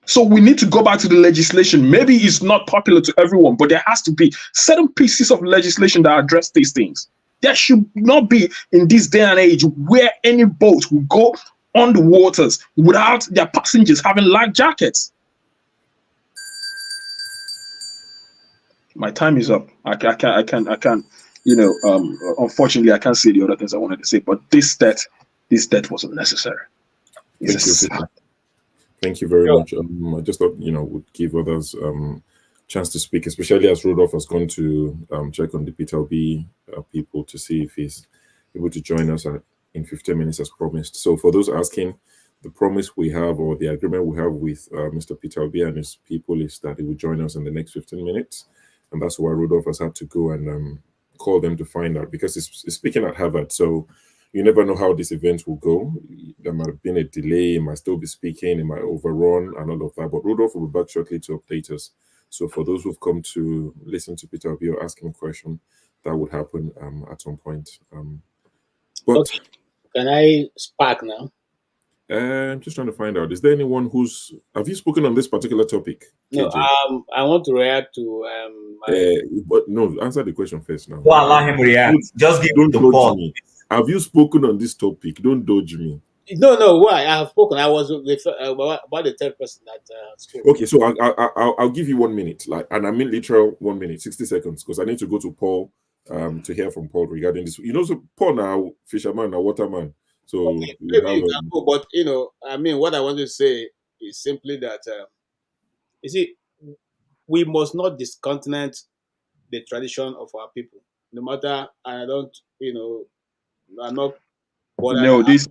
R: So we need to go back to the legislation. Maybe it's not popular to everyone, but there has to be certain pieces of legislation that address these things. There should not be, in this day and age, where any boat will go on the waters without their passengers having life jackets. My time is up. I can't. Unfortunately, I can't say the other things I wanted to say. But this debt was unnecessary.
F: Thank you very much. I just thought would give others chance to speak, especially as Rudolph has gone to check on the Peter Obi people to see if he's able to join us in 15 minutes as promised. So for those asking, the promise we have, or the agreement we have with Mr. Peter Obi and his people, is that he will join us in the next 15 minutes. And that's why Rudolph has had to go and call them to find out, because he's speaking at Harvard. So you never know how this event will go. There might have been a delay, he might still be speaking, it might overrun and all of that. But Rudolph will be back shortly to update us. So for those who've come to listen to Peter Obi or ask him a question, that would happen at some point. But
U: okay. Can I spark now?
F: I'm just trying to find out. Is there anyone have you spoken on this particular topic?
U: No,
F: KJ?
U: I want to react to
F: but no, answer the question first now.
A: Well, allow him react. Just give
F: don't
A: the
F: dodge
A: ball.
F: me. Have you spoken on this topic? Don't dodge me.
U: No. Why? I have spoken. I was about the third person that spoke.
F: Okay, so I'll give you 1 minute, and I mean literal 1 minute, 60 seconds, because I need to go to Paul to hear from Paul regarding this. So Paul now, fisherman, now waterman. So
U: okay, maybe you can go, but what I want to say is simply that you see, we must not discontinent the tradition of our people, no matter. And I don't, I'm not.
R: No, this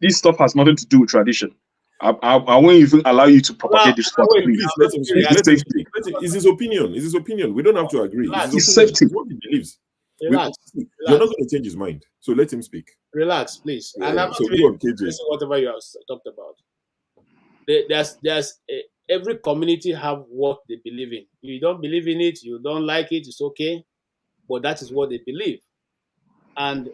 R: stuff has nothing to do with tradition. I won't even allow you to propagate this stuff.
F: Please let him speak. Let him speak. It's his opinion. It's his opinion. We don't have to agree.
U: It's
R: safety.
F: It's what he believes.
U: Relax.
F: You're not going to change his mind. So let him speak.
U: Relax, please.
F: Yeah,
U: and I'm
F: so
U: not
F: go on, KJ.
U: whatever you have talked about. Every community have what they believe in. You don't believe in it, you don't like it, it's okay, but that is what they believe. And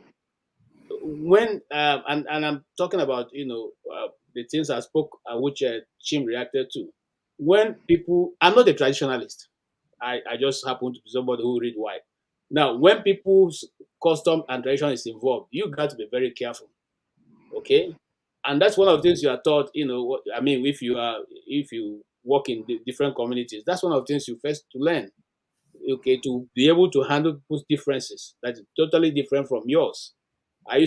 U: when and I'm talking about the things I spoke which Chim reacted to. When people, I'm not a traditionalist. I just happen to be somebody who read wide. Now, when people's custom and tradition is involved, you got to be very careful. Okay? And that's one of the things you are taught, if you work in different communities, that's one of the things you first to learn. Okay, to be able to handle people's differences that is totally different from yours. I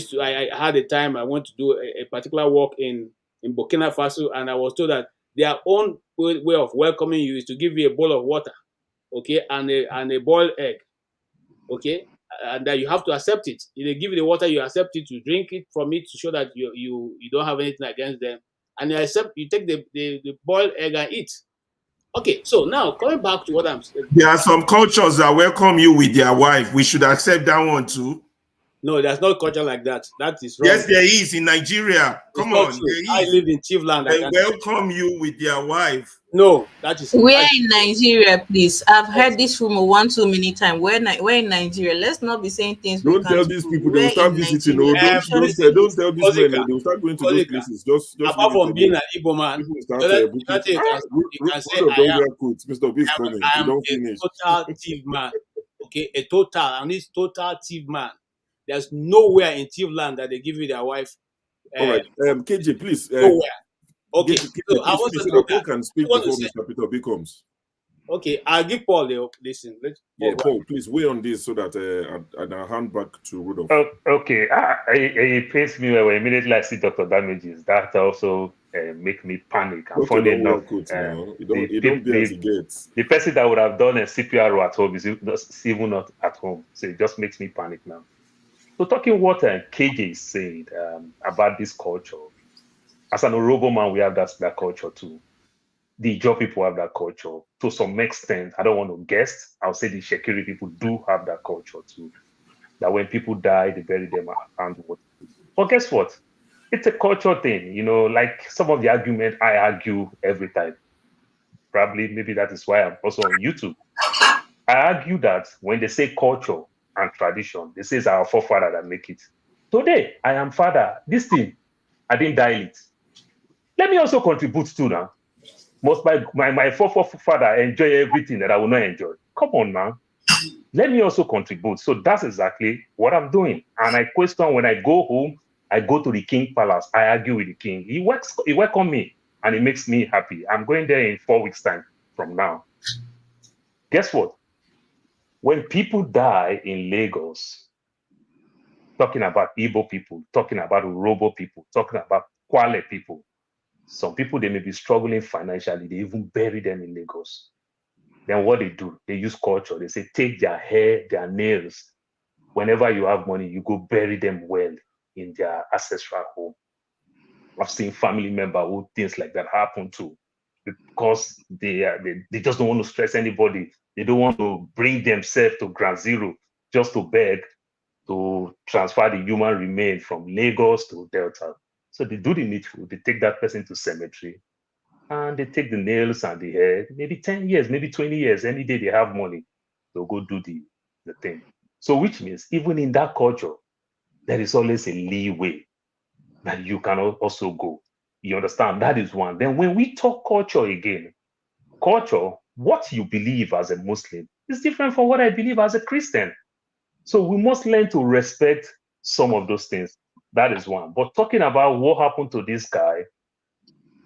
U: had a time I went to do a particular work in Burkina Faso, and I was told that their own way of welcoming you is to give you a bowl of water, okay, and a boiled egg, okay, and that you have to accept it. If they give you the water, you accept it, you drink it from it to show that you don't have anything against them, and you take the boiled egg and eat. Okay, so now coming back to what I'm saying.
Q: There are some cultures that welcome you with their wife. We should accept that one too.
U: No, there's no culture like that. That is wrong.
Q: Yes, there is in Nigeria. Come on,
U: I live in Tivland.
Q: They welcome you with their wife.
U: No, that is
M: where in Nigeria, please. I've heard this rumor one too many times. Where in Nigeria? Let's not be saying things.
F: Don't tell these people they will start visiting. No, don't tell these men. They will start going to those places. Just
U: apart from being an Igbo man, you can say
F: Mr. Obi is coming.
U: I am a total thief man. Okay, and it's total thief man. There's nowhere in Tivland that they give you their wife.
F: All right, KJ, please.
U: Nowhere. Okay,
Q: so
U: I want
Q: to Paul can speak before Mr. Peter Obi comes.
U: Okay, I'll give Paul the listen.
F: Paul, please weigh on this so that and I'll hand back to Rudolph.
H: Okay, it pains me when immediately I see Dr. Damages. That also make me panic. And funny enough, the person that would have done a CPR at home is even not at home. So it just makes me panic now. So talking what KJ is saying about this culture, as an Orobo man, we have that culture too. The Ijaw people have that culture to some extent. I don't want to guess. I'll say the Shekiri people do have that culture too. That when people die, they bury them and what. But guess what? It's a culture thing, you know. Like some of the argument I argue every time. Probably, maybe that is why I'm also on YouTube. I argue that when they say culture and tradition, they say it's our forefather that make it. Today, I am father. This thing, I didn't dial it. Let me also contribute to now. Must my forefather enjoy everything that I will not enjoy? Come on now. Let me also contribute. So that's exactly what I'm doing. And I question when I go home, I go to the King Palace. I argue with the king. He welcomes me and it makes me happy. I'm going there in 4 weeks' time from now. Guess what? When people die in Lagos, talking about Igbo people, talking about Urobo people, talking about Kwale people, some people, they may be struggling financially. They even bury them in Lagos. Then what they do, they use culture. They say, take their hair, their nails. Whenever you have money, you go bury them well in their ancestral home. I've seen family members who things like that happen to because they just don't want to stress anybody. They don't want to bring themselves to ground zero just to beg to transfer the human remains from Lagos to Delta. So they do the needful. They take that person to cemetery and they take the nails and the hair, maybe 10 years, maybe 20 years, any day they have money, they'll go do the thing. So which means even in that culture, there is always a leeway that you can also go. You understand? That is one. Then when we talk culture again, culture, what you believe as a Muslim is different from what I believe as a Christian. So we must learn to respect some of those things. That is one. But talking about what happened to this guy,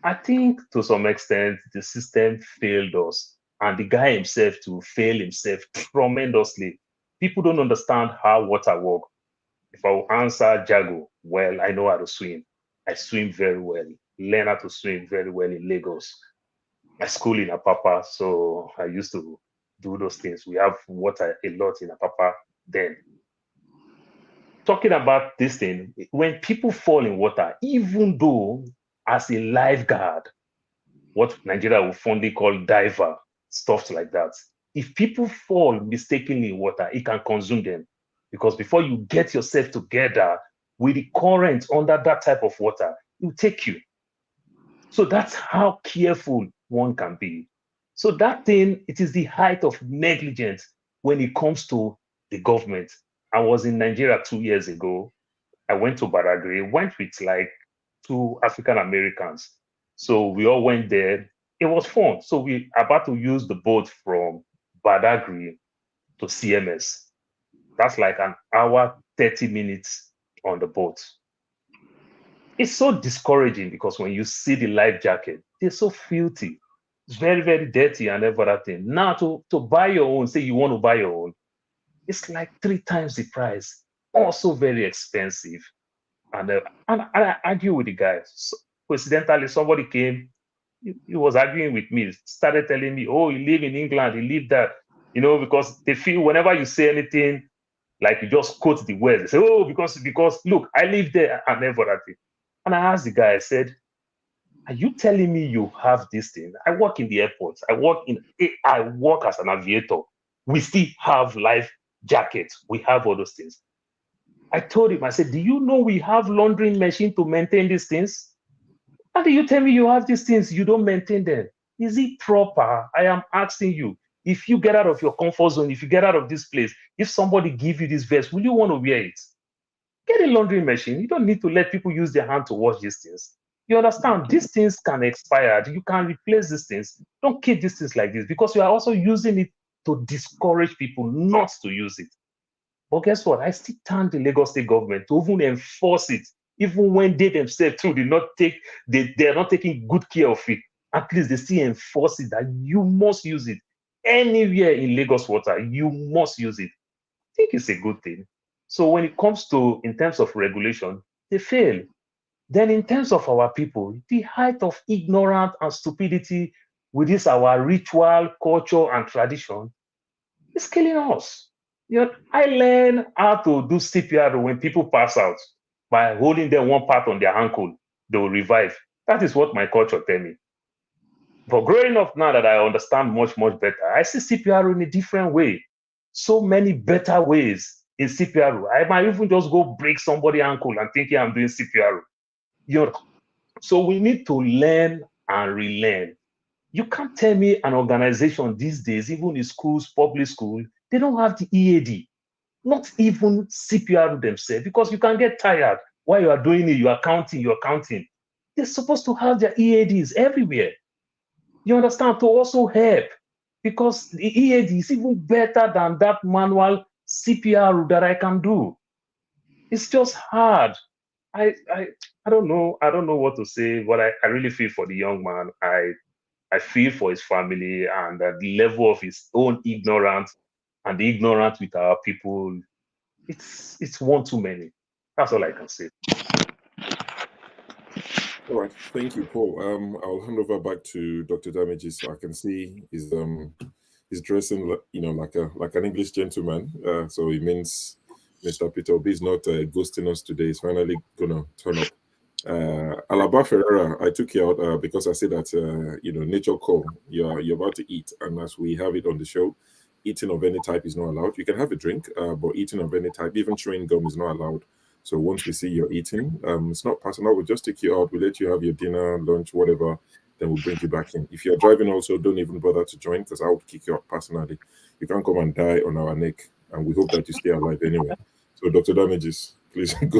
H: I think to some extent, the system failed us. And the guy himself to fail himself tremendously. People don't understand how water works. If I will answer Jago, well, I know how to swim. I swim very well. Learn how to swim very well in Lagos. I school in Apapa, so I used to do those things. We have water a lot in Apapa then. Talking about this thing, when people fall in water, even though as a lifeguard, what Nigeria will fondly call diver, stuff like that, if people fall mistakenly in water, it can consume them. Because before you get yourself together with the current under that type of water, it will take you. So that's how careful one can be. So that thing, it is the height of negligence when it comes to the government. I was in Nigeria 2 years ago. I went to Badagry, went with like 2 African Americans. So we all went there. It was fun. So we about to use the boat from Badagry to CMS. That's like an hour, 30 minutes on the boat. It's so discouraging because when you see the life jacket, they're so filthy. It's very, very dirty and every other thing. Now to buy your own, say you want to buy your own, it's like 3 times the price. Also very expensive. And I argue with the guys. So coincidentally, somebody came he was arguing with me, started telling me, oh, you live in England, you live there, because they feel whenever you say anything, like you just quote the words, they say, oh, because look, I live there and everything. And I asked the guy, I said, are you telling me you have this thing? I work in the airport. I work as an aviator. We still have life jackets. We have all those things. I told him, I said, do you know we have laundering machine to maintain these things? How do you tell me you have these things, you don't maintain them? Is it proper? I am asking you. If you get out of your comfort zone, if you get out of this place, if somebody give you this vest, will you want to wear it? Get a laundry machine. You don't need to let people use their hand to wash these things. You understand? These things can expire. You can replace these things. Don't keep these things like this, because you are also using it to discourage people not to use it. But guess what? I still thank the Lagos State government to even enforce it, even when they themselves too they are not taking good care of it. At least they still enforce it that you must use it. Anywhere in Lagos water, you must use it. I think it's a good thing. So when it comes to, in terms of regulation, they fail. Then in terms of our people, the height of ignorance and stupidity with this our ritual, culture, and tradition is killing us. I learned how to do CPR when people pass out by holding them one part on their ankle. They will revive. That is what my culture tell me. But growing up now that I understand much, much better, I see CPR in a different way. So many better ways in CPR. I might even just go break somebody's ankle and thinking I'm doing CPR. So we need to learn and relearn. You can't tell me an organization these days, even in schools, public school, they don't have the EAD, not even CPR themselves, because you can get tired while you are doing it, you are counting. They're supposed to have their EADs everywhere. You understand? To also help, because the EAD is even better than that manual CPR that I can do. It's just hard. I don't know. I don't know what to say, but I really feel for the young man. I feel for his family and the level of his own ignorance and the ignorance with our people. It's one too many. That's all I can say.
F: All right, thank you, Paul. I'll hand over back to Dr. Damages. So I can see he's dressing, like an English gentleman. So it means Mr. Peter Obi is not ghosting us today. He's finally gonna turn up. Alaba Ferreira, I took you out because I said that nature call. You're about to eat, and as we have it on the show, eating of any type is not allowed. You can have a drink, but eating of any type, even chewing gum, is not allowed. So once we see you're eating, it's not personal. We'll just take you out. We'll let you have your dinner, lunch, whatever. Then we'll bring you back in. If you're driving also, don't even bother to join, because I would kick you out personally. You can't come and die on our neck, and we hope that you stay alive anyway. So Dr. Damages, please go.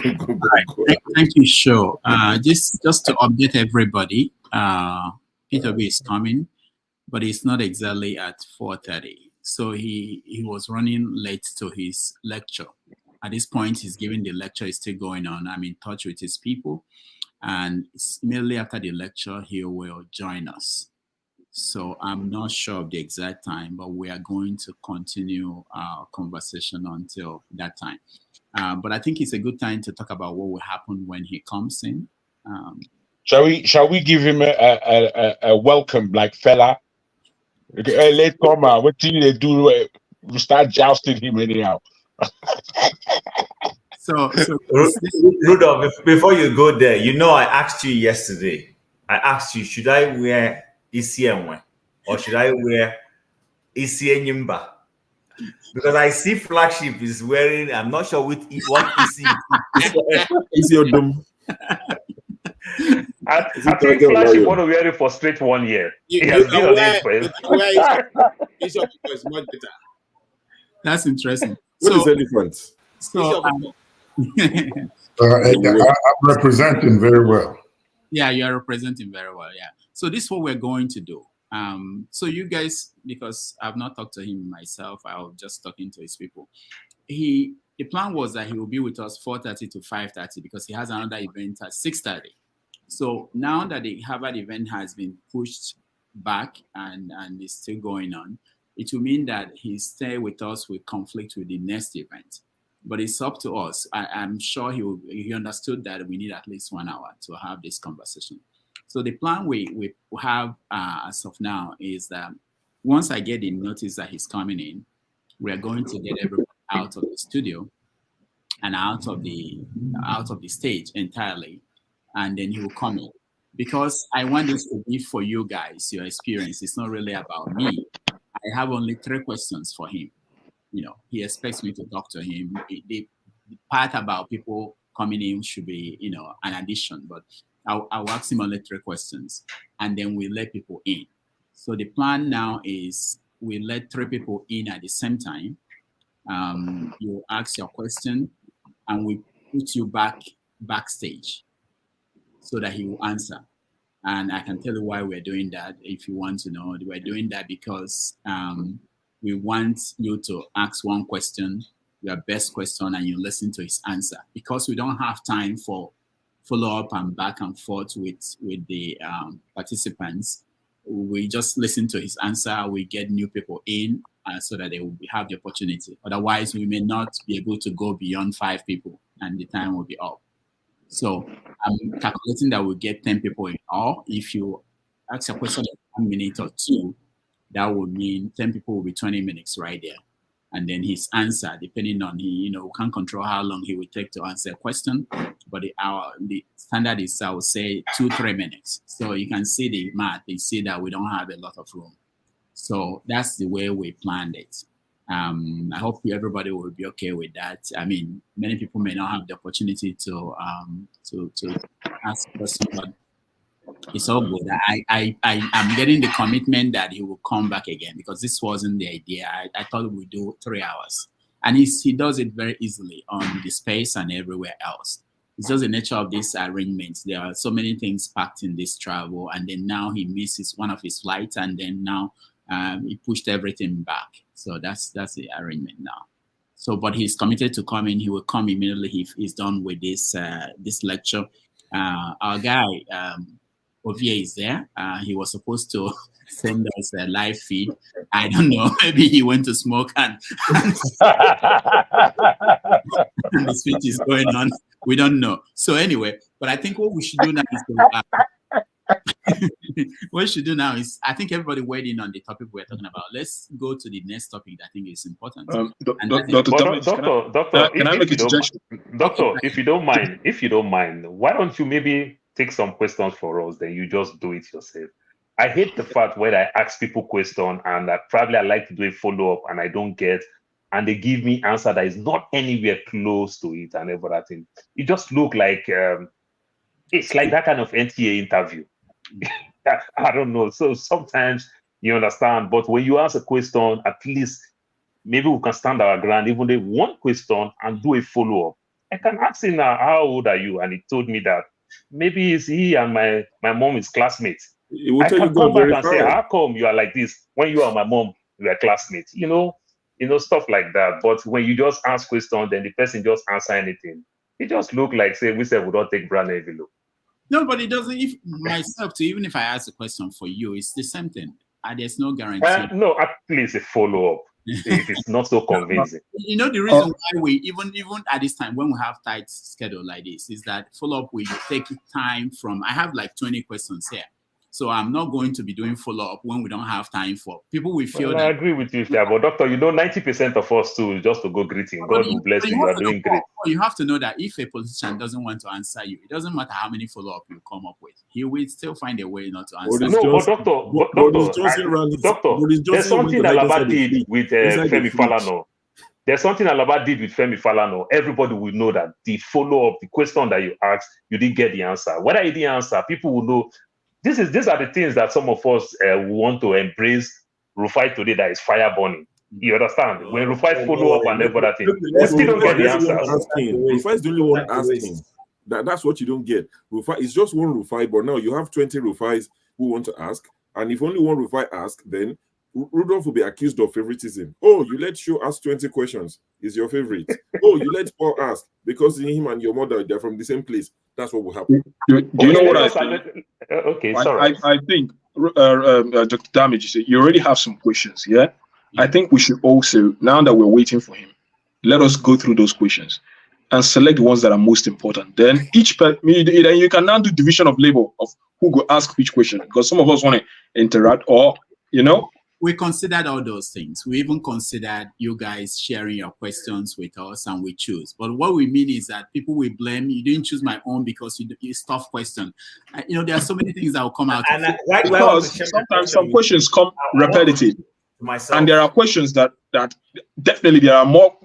C: Thank you, Sure. Just to update everybody, Peter Obi is coming, but it's not exactly at 4:30. So he was running late to his lecture. At this point, he's giving the lecture, is still going on. I'm in touch with his people, and immediately after the lecture, he will join us. So I'm not sure of the exact time, but we are going to continue our conversation until that time. But I think it's a good time to talk about what will happen when he comes in.
T: Shall we give him a welcome, like fella? Let's come out. What thing they do? We start jousting him anyhow.
C: So
A: Rudolph, before you go there, I asked you yesterday. I asked you, should I wear Isienwe or should I wear Isienyimba? Because I see Flagship is wearing, I'm not sure what Isi
F: is your dome.
H: I think Flagship want to wear it for straight 1 year.
U: It's much better.
C: That's interesting.
F: What is elephant?
C: So
N: I'm representing very well.
C: Yeah, you are representing very well. Yeah. So this is what we're going to do. So you guys, because I've not talked to him myself, I was just talking to his people. The plan was that he will be with us 4:30 to 5:30 because he has another event at 6:30. So now that the Harvard event has been pushed back and is still going on, it will mean that his stay with us will conflict with the next event. But it's up to us. I'm sure he understood that we need at least 1 hour to have this conversation. So the plan we have as of now is that once I get the notice that he's coming in, we are going to get everybody out of the studio and out of the stage entirely, and then he will come in. Because I want this to be for you guys, your experience. It's not really about me. I have only 3 questions for him. You know, he expects me to talk to him. The part about people coming in should be, you know, an addition, but I'll ask him only 3 questions, and then we let people in. So the plan now is we let 3 people in at the same time. You ask your question, and we put you backstage so that he will answer. And I can tell you why we're doing that if you want to know. We're doing that because we want you to ask one question, your best question, and you listen to his answer. Because we don't have time for follow-up and back and forth with the participants, we just listen to his answer. We get new people in so that they will have the opportunity. Otherwise, we may not be able to go beyond 5 people, and the time will be up. So I'm calculating that we'll get 10 people in all. If you ask a question in 1 minute or 2, that would mean 10 people will be 20 minutes right there. And then his answer, depending on we can't control how long he will take to answer a question, but the standard is, I would say, 2-3 minutes. So you can see the math, you see that we don't have a lot of room. So that's the way we planned it. I hope everybody will be okay with that. I mean, many people may not have the opportunity to ask questions, but it's all good. I'm getting the commitment that he will come back again, because this wasn't the idea. I thought we'd do 3 hours, and he does it very easily on the space and everywhere else. It's just the nature of these arrangements. There are so many things packed in this travel, and then now he misses one of his flights, and then now he pushed everything back. So that's the arrangement now. So, but he's committed to coming. He will come immediately if he's done with this lecture. Our guy, Ovie, is there. He was supposed to send us a live feed. I don't know. Maybe he went to smoke and the speech is going on. We don't know. So anyway, but I think what we should do now is what we should do now is, I think everybody weighed in on the topic we're talking about. Let's go to the next topic that I think is important.
H: Doctor, if you don't mind, why don't you maybe take some questions for us, then you just do it yourself. I hate the fact when I ask people questions and I like to do a follow-up and I don't get, and they give me answer that is not anywhere close to it and everything. It just look like it's like that kind of NTA interview. I don't know. So sometimes you understand, but when you ask a question, at least maybe we can stand our ground, even if one question and do a follow-up. I can ask him now, how old are you? And he told me that maybe it's he and my mom is classmates. I can come back and say, how come you are like this when you and my mom were classmates? You know, stuff like that. But when you just ask questions, then the person just answer anything. It just look like, say, we said we don't take brand envelope.
C: No, but it doesn't. If myself too, even if I ask a question for you, it's the same thing. There's no guarantee.
H: No, at least a follow-up. If it's not so convincing.
C: You know, the reason why we even at this time when we have tight schedule like this is that follow-up we take time from. I have like 20 questions here. So I'm not going to be doing follow-up when we don't have time for people. We feel that
H: I agree with you there, but doctor, 90% of us too just to go greeting. God will bless you. You are doing great.
C: You have to know that if a politician doesn't want to answer you, it doesn't matter how many follow-up you come up with. He will still find a way not to answer.
H: No, but doctor, there's something Alaba did with Femi Falana. There's something Alaba did with Femi Falana. Everybody will know that the follow-up, the question that you asked, you didn't get the answer. Whether you didn't answer, people will know. These are the things that some of us want to embrace. Rufai today that is fire burning. You understand? When Rufai follow up and everything, we still don't get the answers.
F: Rufai is the only one asking. That's what you don't get. Rufai is just one Rufai, but now you have 20 Rufais who want to ask, and if only one Rufai asks, then Rudolph will be accused of favoritism. Oh, you let Sho ask 20 questions. Is your favorite? Oh, you let Paul ask because him and your mother, they're from the same place. That's what will happen.
R: Do you know what I think?
H: Okay, sorry.
R: I think, Dr. Damage, you already have some questions, yeah? I think we should also, now that we're waiting for him, let us go through those questions and select the ones that are most important. Then you can now do division of labor of who go ask which question, because some of us want to interact, or
C: we considered all those things. We even considered you guys sharing your questions with us, and we choose. But what we mean is that people will blame you didn't choose my own because it's tough question. There are so many things that will come out.
R: Because sometimes some questions come repetitive, and there are questions that definitely there are more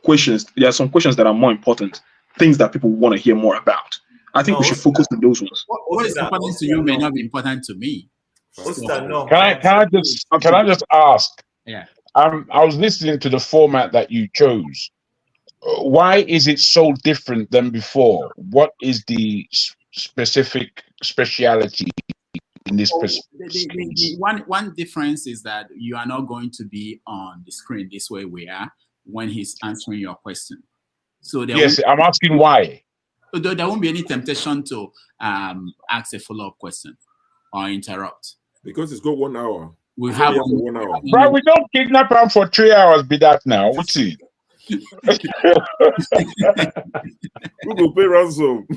R: questions. There are some questions that are more important, things that people want to hear more about. I think we should focus on those ones.
C: What is important to you may not be important to me.
T: Can I just ask?
C: Yeah.
T: I was listening to the format that you chose. Why is it so different than before? What is the specific speciality in this?
C: One difference is that you are not going to be on the screen this way we are when he's answering your question. So
T: yes, I'm asking why.
C: There won't be any temptation to ask a follow-up question or interrupt.
F: Because it's got 1 hour.
C: We have
F: 1 hour.
T: But we don't kidnap him for 3 hours, be that now. What's it?
F: We will pay ransom.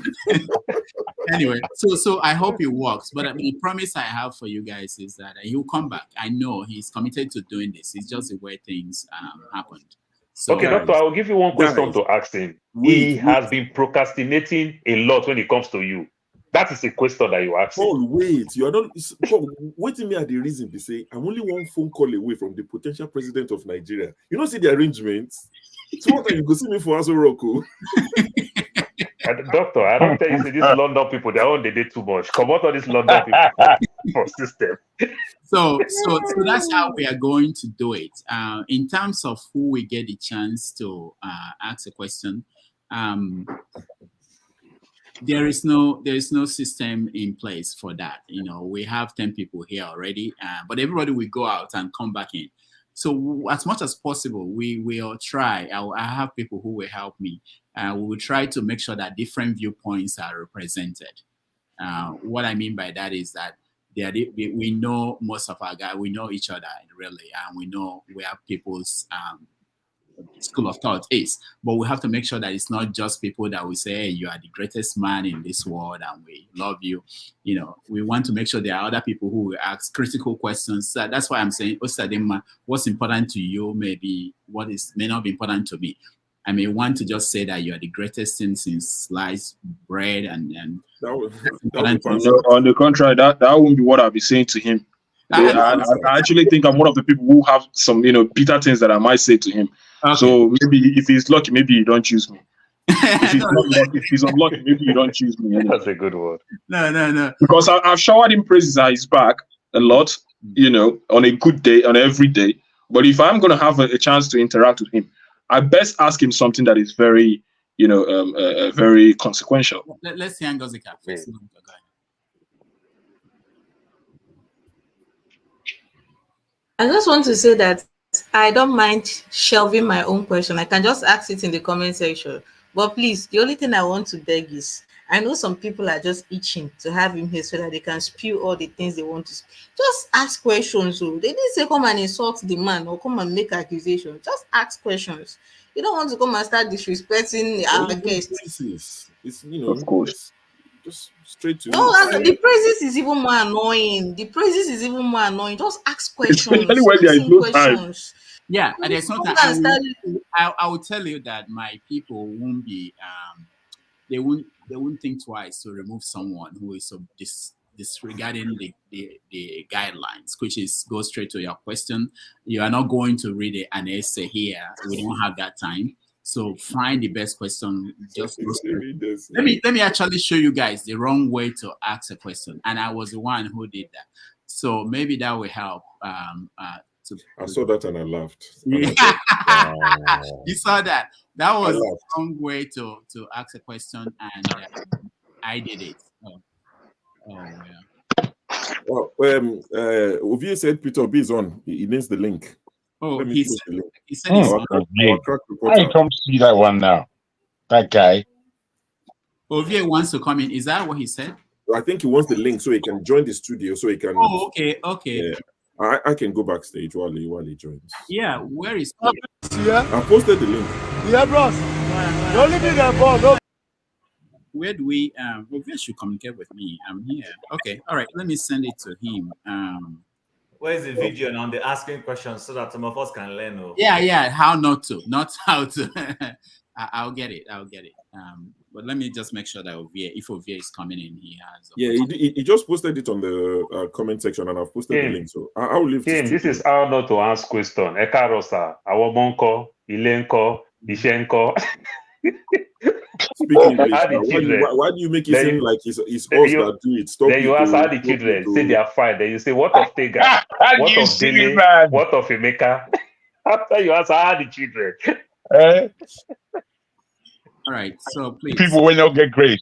C: Anyway, so I hope it works. But the promise I have for you guys is that he'll come back. I know he's committed to doing this. It's just the way things happened. So,
H: okay, Doctor, I will give you one question to ask him. He has been procrastinating a lot when it comes to you. That is a question that you ask.
F: Paul, wait. You are not. Paul, waiting me at the reason to say I'm only one phone call away from the potential president of Nigeria. You don't see the arrangements. So what are you go see me for Aso Rocco?
H: Doctor, I don't tell you, see, these London people, they're on the day too much. Come out of this London people for system.
C: So that's how we are going to do it. In terms of who we get the chance to ask a question, there is no system in place for that. We have 10 people here already, but everybody will go out and come back in. So as much as possible, we will try. I have people who will help me. We will try to make sure that different viewpoints are represented. What I mean by that is that we know most of our guys, we know each other really, and we know where people's school of thought is, but we have to make sure that it's not just people that we say, hey, you are the greatest man in this world and we love you. We want to make sure there are other people who will ask critical questions. So that's why I'm saying, what's important to you may not be important to me. I may want to just say that you are the greatest thing since sliced bread and
R: on the contrary, that won't be what I'll be saying to him. I actually think I'm one of the people who have some, bitter things that I might say to him. Okay. So maybe if he's lucky, maybe you don't choose me. If he's unlucky, maybe you don't choose me.
H: That's a good word.
C: No.
R: Because I've showered him praises at his back a lot, on a good day, on every day. But if I'm going to have a chance to interact with him, I best ask him something that is very, very consequential.
C: Let's see Ngozika first.
M: I just want to say that I don't mind shelving my own question. I can just ask it in the comment section. But please, the only thing I want to beg is, I know some people are just itching to have him here so that they can spew all the things they want to spew. Just ask questions. So they didn't say come and insult the man or come and make accusations. Just ask questions. You don't want to come and start disrespecting our guests.
F: It's
R: of course.
F: Just straight to
M: no, the praises is even more annoying. Just ask questions.
R: Especially when there is no time.
C: Yeah, and there's no time. I will tell you that my people won't be they won't think twice to remove someone who is so disregarding the guidelines, which go straight to your question. You are not going to read an essay here. We don't have that time. So find the best question. Just let me actually show you guys the wrong way to ask a question, and I was the one who did that. So maybe that will help.
F: I saw that and I laughed.
C: Yeah. You saw that. That was the wrong way to ask a question, and I did it.
F: Ovie said Peter Obi is on. He needs the link.
C: He said he's on.
T: I come see that one now. That guy.
C: Ovie wants to come in. Is that what he said?
F: I think he wants the link so he can join the studio. So he can.
C: Oh, okay.
F: Yeah. I can go backstage while he joins.
C: Yeah, where is
L: he? Yeah.
F: I posted the link.
L: Yeah, bros. The only thing I bought.
C: where do we? Ovia should communicate with me. I'm here. Okay. All right. Let me send it to him.
A: Where's the video and on the asking questions so that some of us can learn?
C: Yeah. How not to, not how to. I'll get it. But let me just make sure that if Ovia is coming in, he has.
F: Yeah, he just posted it on the comment section, and I've posted the link. So I'll leave
H: this is how not to ask question. Ekarosa, Awomonko, Ilenko, Ishenko.
F: Speaking English. Why do you make it seem like it's us that do it? Stop.
H: Then you ask how the children say they are fine. Then you say, what of Tega? What of Dele? What of Emeka? After you ask how the children.
C: All right, so please.
T: People will not get great.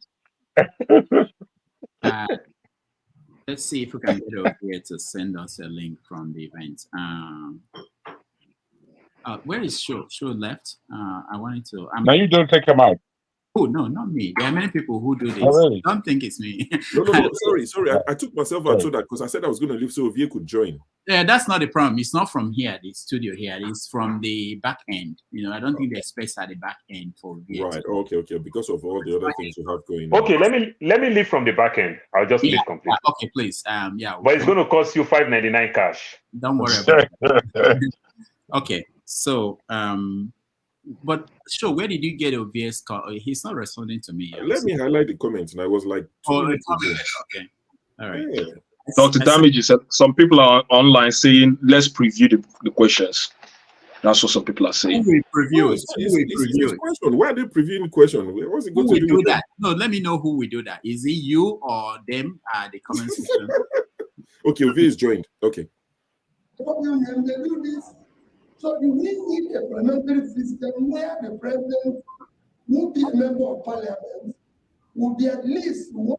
C: Let's see if we can get over here to send us a link from the event. Where is Sho? Sho left. I wanted to.
T: Now you don't take him out.
C: Oh no, not me. There are many people who do this.
T: Oh, really?
C: Don't think it's me.
F: No. Sorry. I took myself out so that because I said I was going to leave so Ovia could join.
C: Yeah, that's not the problem. It's not from here, the studio here. It's from the back end. I don't think there's space at the back end for Ovia.
F: Right. Okay. Because of all the other things you have going on.
H: Okay, let me leave from the back end. I'll just leave complete.
C: Okay, please.
H: But it's going to cost you $5.99 cash.
C: Don't worry about it. Okay. So but sure, where did you get Ovia's call? He's not responding to me.
F: Let me highlight the comments, and I was like,
C: okay. All right.
F: Yeah.
R: Dr. Damage said some people are online saying, let's preview the questions. That's what some people are saying.
C: Who will preview it?
F: Question. Why are they previewing the question? What's it going to do with
C: that? No, let me know who will do that. Is it you or them? The comment section.
F: Okay, Ovia is joined. Okay.
B: They do this. So we need a parliamentary system where the president will be a member of parliament, will be at least one,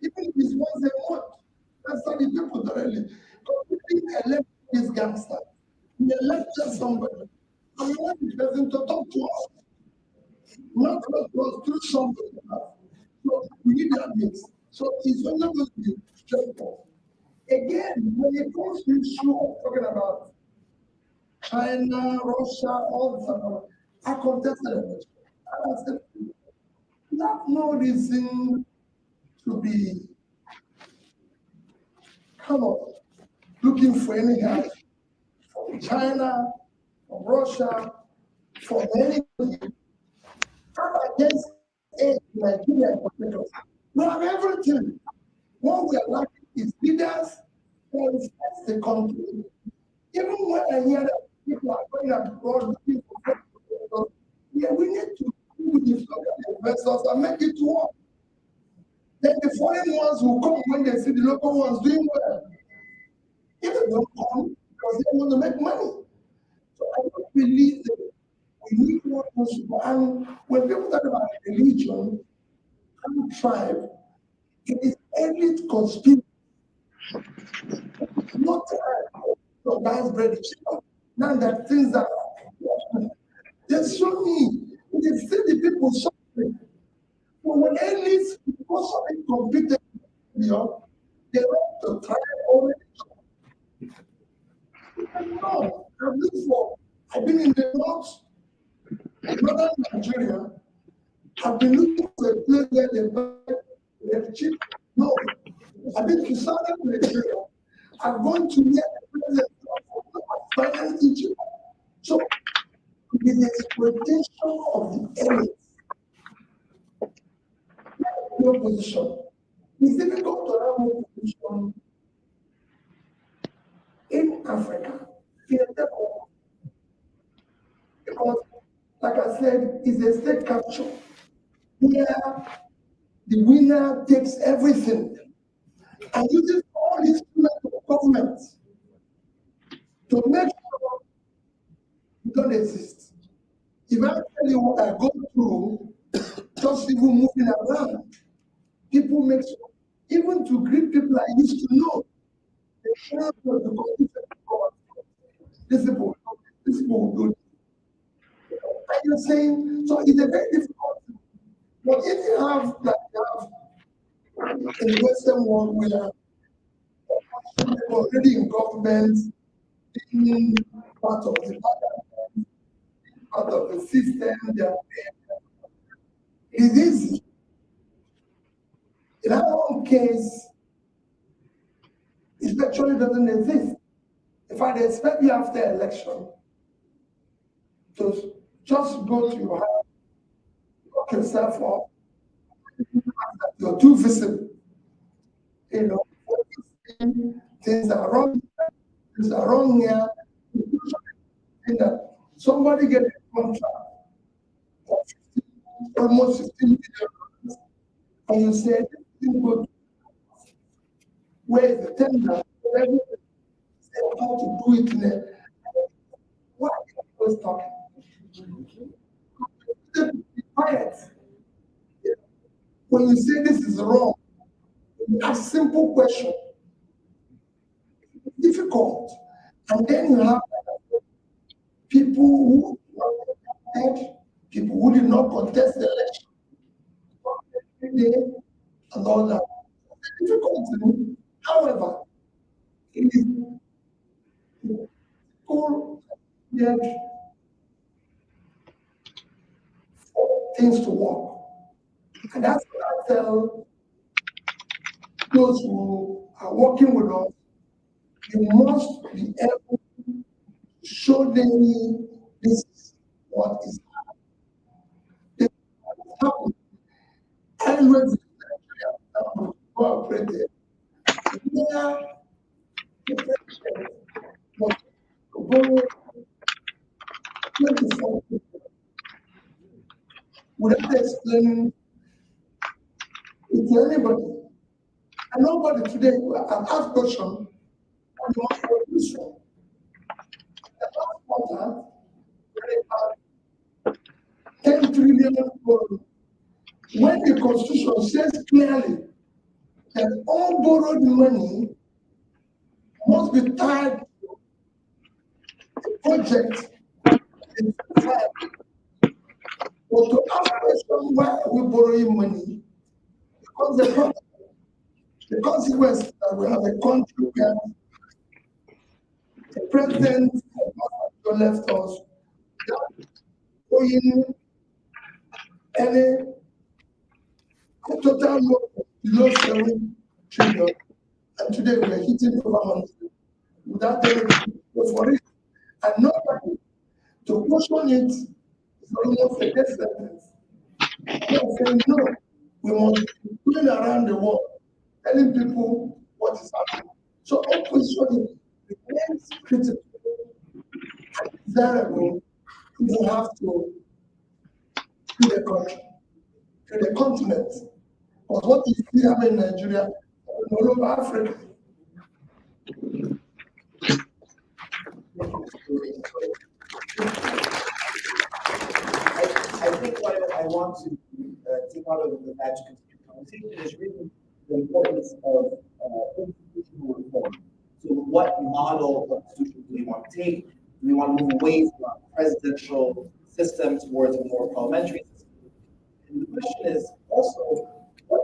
B: even if it's once a month. That's how the people directly. Because we elect this gangster. We elect just somebody. And we want the president to talk to us. Not to us through somebody else. So we need that mix. So it's only going to be straightforward. Again, when it comes to the issue of talking about China, Russia, all the time, I contested it. I said, we have no reason to be looking for any help from China, from Russia, from anybody. I'm against Nigeria. We have everything. What we are lacking is leaders who respect the country. Even when I hear that people are going abroad looking for we need to do with the local investors and make it work. Then the foreign ones will come when they see the local ones doing well. If they don't come, because they want to make money. So I don't believe that we need more people. And when people talk about religion and tribe, it is elite conspiracy. Not so that's very cheap. Now that things are just show me. They see the people suffering. But when elites because of it competed, they want to try already. No, I've been in the northern Nigeria. I've been looking for a place where they're cheap. No, I've been to southern Nigeria. I've gone to the president of finance teacher. So, with the exploitation of the elites, no position. It's difficult to have no position in Africa, in a development. Because, like I said, it's a state capture where the winner takes everything and uses all instruments of government to make sure you don't exist. If I tell you what I go through, just even moving around, people make sure, even to greet people I used to know, they cannot do this people will do it. Are you saying? So it's a very difficult thing. But if you have, like you have in the Western world, where people already in government, being part of the parliament, part of the system, it is easy. In our own case, it virtually doesn't exist. If I expect you after election to just go to your house, lock yourself up, you're too visible. You know, things are wrong, things are wrong here. That somebody get a contract of almost 15 million, and you say, where is the tender? Everything. Say how to do it in a why are you always talking? Be quiet. When you say this is wrong, a simple question, difficult, and then you have people who people who did not contest the election every day and all that. It's difficult to do. However, it is cool for things to work. And that's what I tell those who are working with us. You must be able to show them this is what is happening. Always cooperated. Where the president was to borrow 24 people without explaining it to anybody. And nobody today, I've asked question, what do you want to do this from? The last quarter, we had 10 trillion borrowed. When the Constitution says clearly that all borrowed money must be tied to a project in society. But to ask question, why are we borrowing money? Because the consequence is that we have a country where the president has left us without owing any total loan below 7 trillion. And today we are hitting over 100 without anything for it. And nobody to question it is almost a death sentence. We are saying no, we must be going around the world telling people what is happening. So opposition remains critical and desirable. We have to the country, to the continent. But what is still happening in Nigeria, all over Africa.
I: I think what I want to take out of the magic conversation is really the importance of institutional reform. So what model of institution do we want to take? Do we want to move away from a presidential system towards a more parliamentary system? And the question is also, what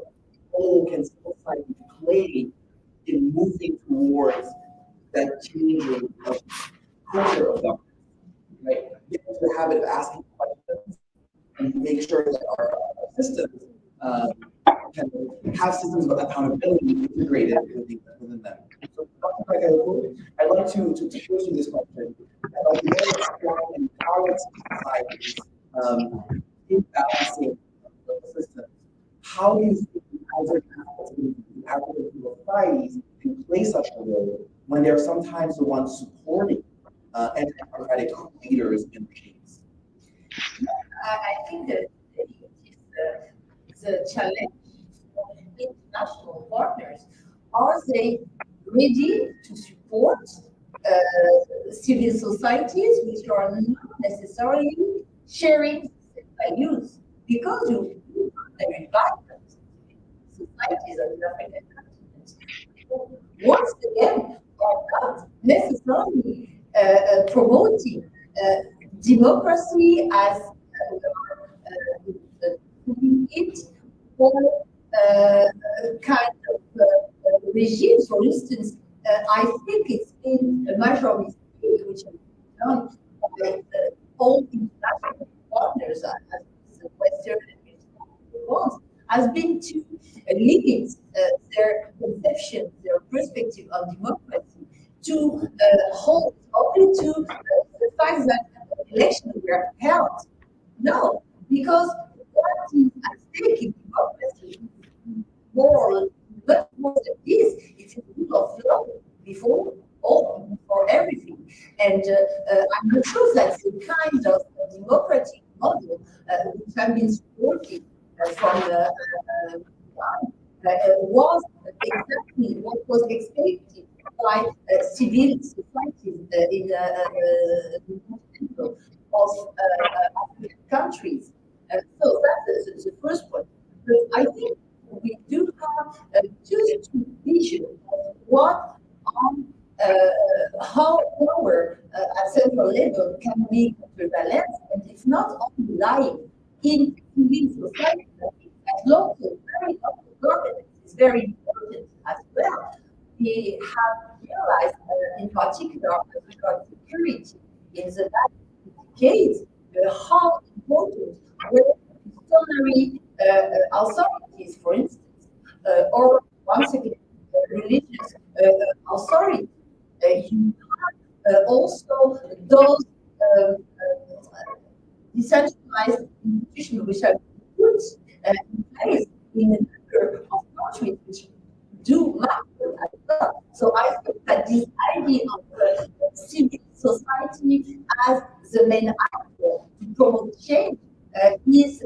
I: role can civil society play in moving towards that changing of culture of government? Right? Get into the habit of asking questions and make sure that our systems can have systems of accountability integrated within them. So, I'd like to pose you this question. About the very strong and powerful societies in balancing the systems, how do you think the African societies can play such a role when they're sometimes the ones supporting anti-democratic leaders in regimes?
S: I think that the challenge of international partners, are they ready to support civil societies which are not necessarily sharing values? Because you very vibrant societies on the African continent, once again, are not necessarily promoting democracy as it or kind of regimes. For instance, I think it's been a major mistake which has been done by all international partners, as the Western and has been to limit their conception, their perspective on democracy to hold only to the fact that elections were held. No, because what is at stake in democracy is more, much more than this. It's a rule of law before all, before everything. And I'm not sure that the kind of democratic model which have been supported from was exactly what was expected by civil societies in the continent of African countries. So that's the first point. But I think we do have two visions of what how power at central level can be counterbalanced, and it's not only lying in civil society, but at local, very local governance is very important as well. We have realized, in particular, as regards security in the last decades, how important were customary authorities, for instance, or once again, religious authorities. You have also those decentralized institutions which have been put in place in a number of countries which do matter as well. So I think that this idea of civil society as the main actor to promote change is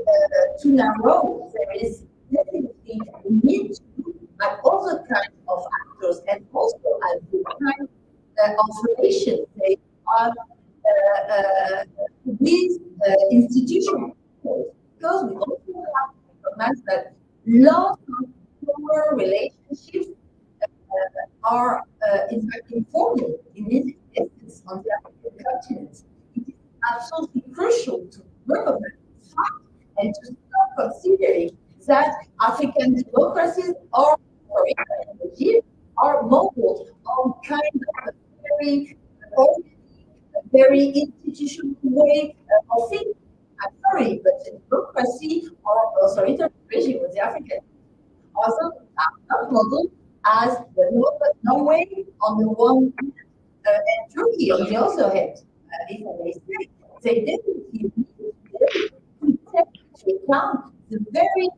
S: too narrow. There is definitely a need to look at other kinds of actors and also at the kind of relations they are with institutions. Because we also have to recognize that lots of power relationships are in fact informal in this instance on the African continent. It is absolutely crucial to recognize this fact and to start considering that African democracies or regimes are modeled on kind of a very institutional way of thinking. I'm sorry, but democracy or authoritarian regime with the African also are not modeled as the Norway on the one hand and Turkey on the other hand, if I may say. They definitely need to take into account the very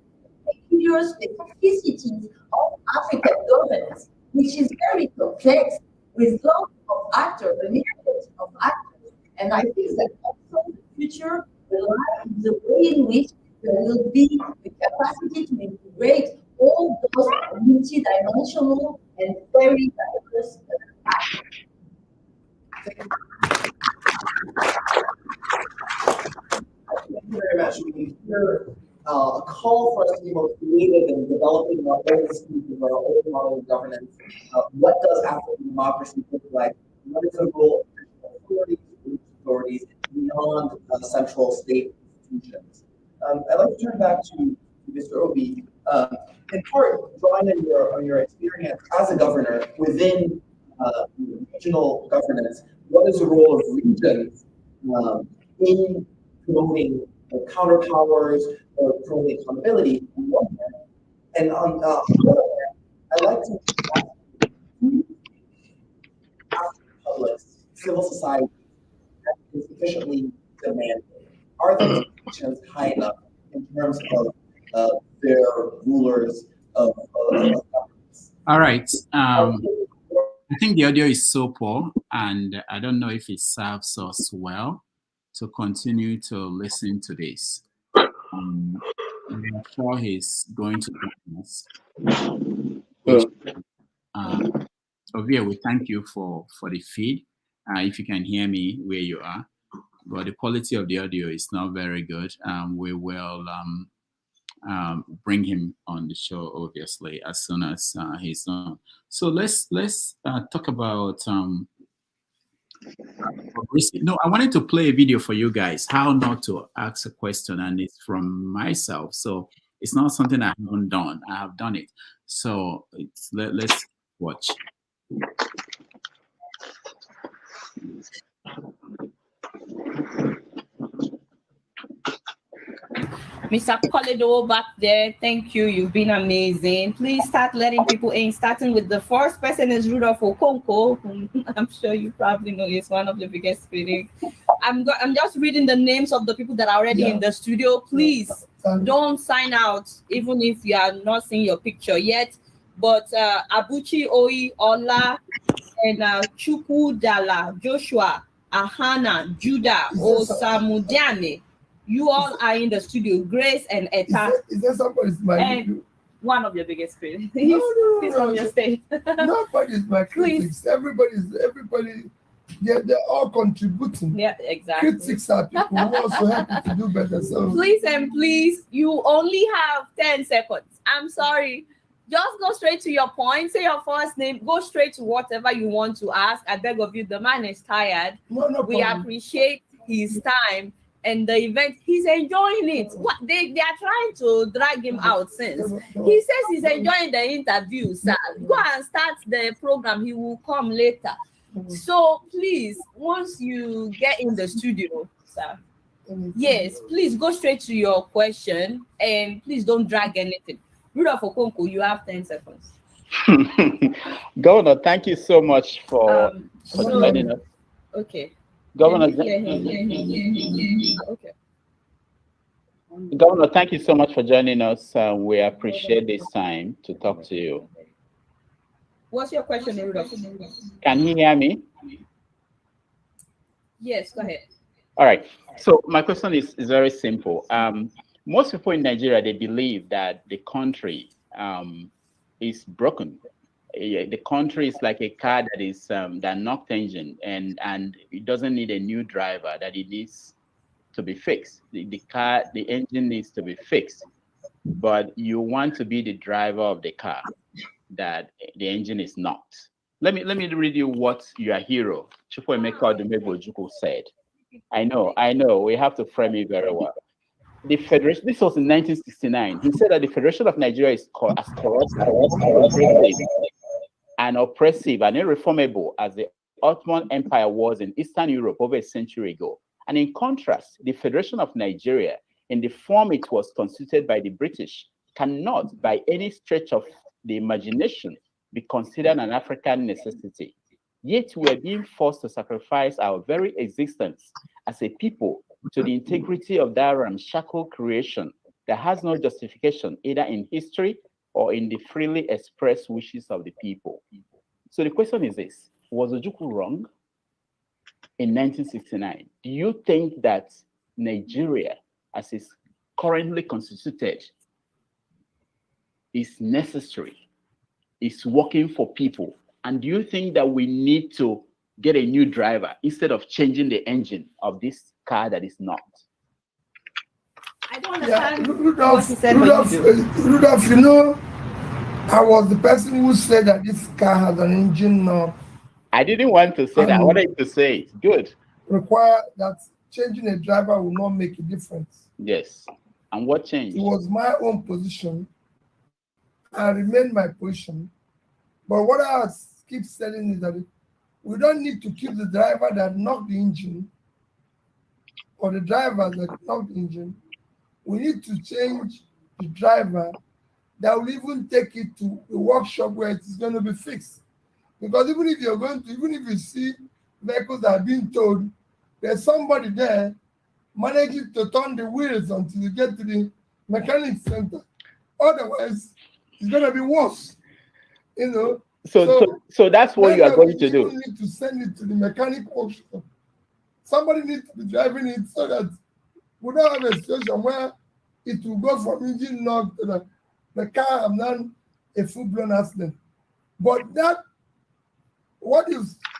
S: peculiar specificities of African governance, which is very complex with lots of actors, a myriad of actors. And I think that also the future will lie in the way in which there will be the capacity to integrate all those multidimensional and very diverse actors.
I: Thank you very much. We hear a call for us to be more creative in developing our own schemes of our own model of governance. What does African democracy look like? What is the role of authorities beyond central state institutions? I'd like to turn back to Mr. Obi. In part, drawing on your experience as a governor within regional governance, what is the role of regions in promoting counterpowers or promoting accountability on one hand? And on the other hand, I'd like to ask public, civil society is sufficiently demanding. Are the expectations high enough in terms of their rulers of governments?
C: All right. I think the audio is so poor, and I don't know if it serves us well to continue to listen to this. I'm sure he's going to join us. Ovia, we thank you for the feed. If you can hear me where you are, but the quality of the audio is not very good. We will bring him on the show, obviously, as soon as he's done. So let's talk about Bobrisky. No, I wanted to play a video for you guys, how not to ask a question, and it's from myself. So it's not something I haven't done. I have done it. So let's watch.
E: Mr. Koledo back there, thank you. You've been amazing. Please start letting people in, starting with the first person is Rudolph Okonko, whom I'm sure you probably know is one of the biggest critics. I'm just reading the names of the people that are already in the studio. Please don't sign out, even if you are not seeing your picture yet. But Abuchi Oi, Ola, and Chukwu Dala, Joshua, Ahana, Judah, Osamudiane. You all are in the studio, Grace and Eta.
B: Is there somebody's my
E: and one of your biggest critics. He's on your stage.
B: Nobody's my critics. Everybody, they're all contributing.
E: Yeah, exactly.
B: Critics are people who also help you to do better. So
E: please and please, you only have 10 seconds. I'm sorry. Just go straight to your point. Say your first name. Go straight to whatever you want to ask. I beg of you, the man is tired.
B: No
E: we
B: problem.
E: Appreciate his time. And the event, he's enjoying it. What they are trying to drag him out since. He says he's enjoying the interview, sir. Go and start the program. He will come later. So please, once you get in the studio, sir, yes, please go straight to your question and please don't drag anything. Rudolph Okonko, you have 10 seconds.
C: Governor, thank you so much for joining us.
E: Okay.
C: Governor,
E: okay.
C: Governor, thank you so much for joining us. We appreciate this time to talk to you.
E: What's your question, Rudolph?
C: Can he hear me?
E: Yes, go ahead.
C: All right. So my question is very simple. Most people in Nigeria, they believe that the country is broken. The country is like a car that is that knocked engine and it doesn't need a new driver, that it needs to be fixed. The engine needs to be fixed, but you want to be the driver of the car that the engine is not. Let me read you what your hero Chukwuemeka Odumegwu said. I know we have to frame it very well. The Federation, this was in 1969. He said that the Federation of Nigeria is as corrupt and oppressive and irreformable as the Ottoman Empire was in Eastern Europe over a century ago. And in contrast, the Federation of Nigeria, in the form it was constituted by the British, cannot, by any stretch of the imagination, be considered an African necessity. Yet we are being forced to sacrifice our very existence as a people to the integrity of that ramshackle creation that has no justification either in history or in the freely expressed wishes of the people. So the question is this: was Ojukwu wrong in 1969? Do you think that Nigeria, as is currently constituted, is necessary, is working for people? And do you think that we need to get a new driver instead of changing the engine of this car that is not?
E: I don't understand.
B: Rudolph, you know, I was the person who said that this car has an engine knob.
C: I didn't want to say that. I wanted to say it. Good.
B: Require that changing a driver will not make a difference.
C: Yes. And what changed?
B: It was my own position. I remained my position. But what I keep saying is that we don't need to keep the driver that knocked the engine or the driver that knocked the engine. We need to change the driver that will even take it to the workshop where it is going to be fixed. Because even if you see vehicles that are being towed, there's somebody there managing to turn the wheels until you get to the mechanic center. Otherwise, it's going to be worse, you know.
C: So that's what you are going to do.
B: You need to send it to the mechanic workshop. Somebody needs to be driving it so that we don't have a situation where it will go from engine knock to the car and then a full-blown accident. But that,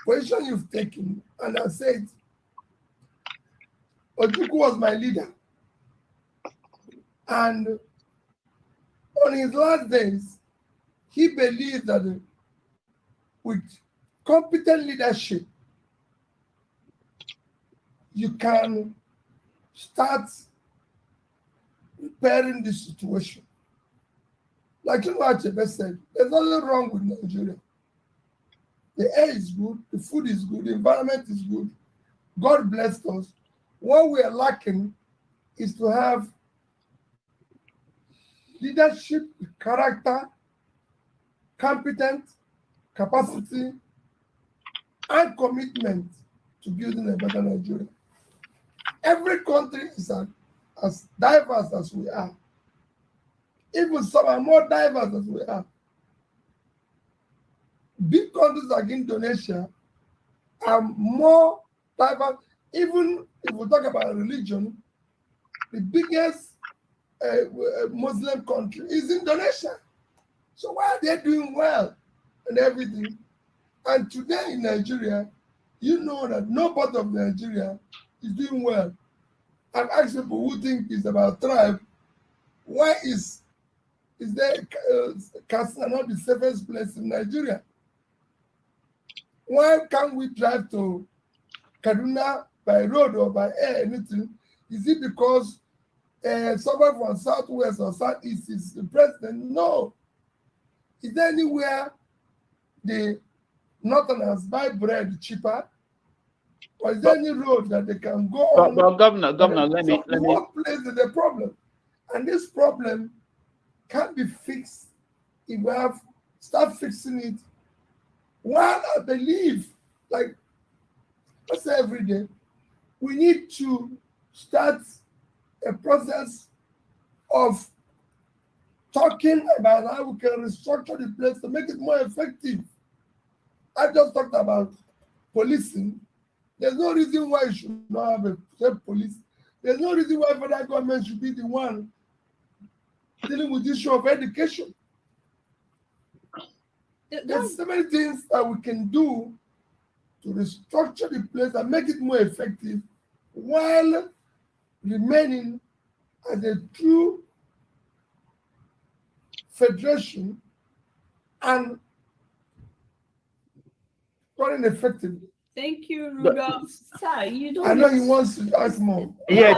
B: position you've taken, and I said, Ojukwu was my leader. And on his last days, he believed that with competent leadership, you can start repairing this situation. Like you know what Chebe said, there's nothing wrong with Nigeria. The air is good, the food is good, the environment is good. God blessed us. What we are lacking is to have leadership, character, competence, capacity, and commitment to building a better Nigeria. Every country is as diverse as we are. Even some are more diverse as we are. Big countries like Indonesia are more diverse. Even if we talk about religion, the biggest Muslim country is Indonesia. So why are they doing well and everything? And today in Nigeria, you know that no part of Nigeria is doing well. I've asked people who think it's about tribe, why is there Katsina not the safest place in Nigeria? Why can't we drive to Kaduna by road or by air, anything? Is it because someone from Southwest or Southeast is the president? No. Is there anywhere the Northerners buy bread cheaper? Or is there any road that they can go on?
C: But Governor, let me.
B: What place is the problem? And this problem can't be fixed if we start fixing it. While I believe, like I say every day, we need to start a process of talking about how we can restructure the place to make it more effective. I just talked about policing. There's no reason why you should not have a state police. There's no reason why federal government should be the one dealing with the issue of education. There's so many things that we can do to restructure the place and make it more effective while remaining as a true federation and running effectively.
E: Thank you, Rudolph. Sir, you don't.
B: I know he wants to ask more.
C: Yes.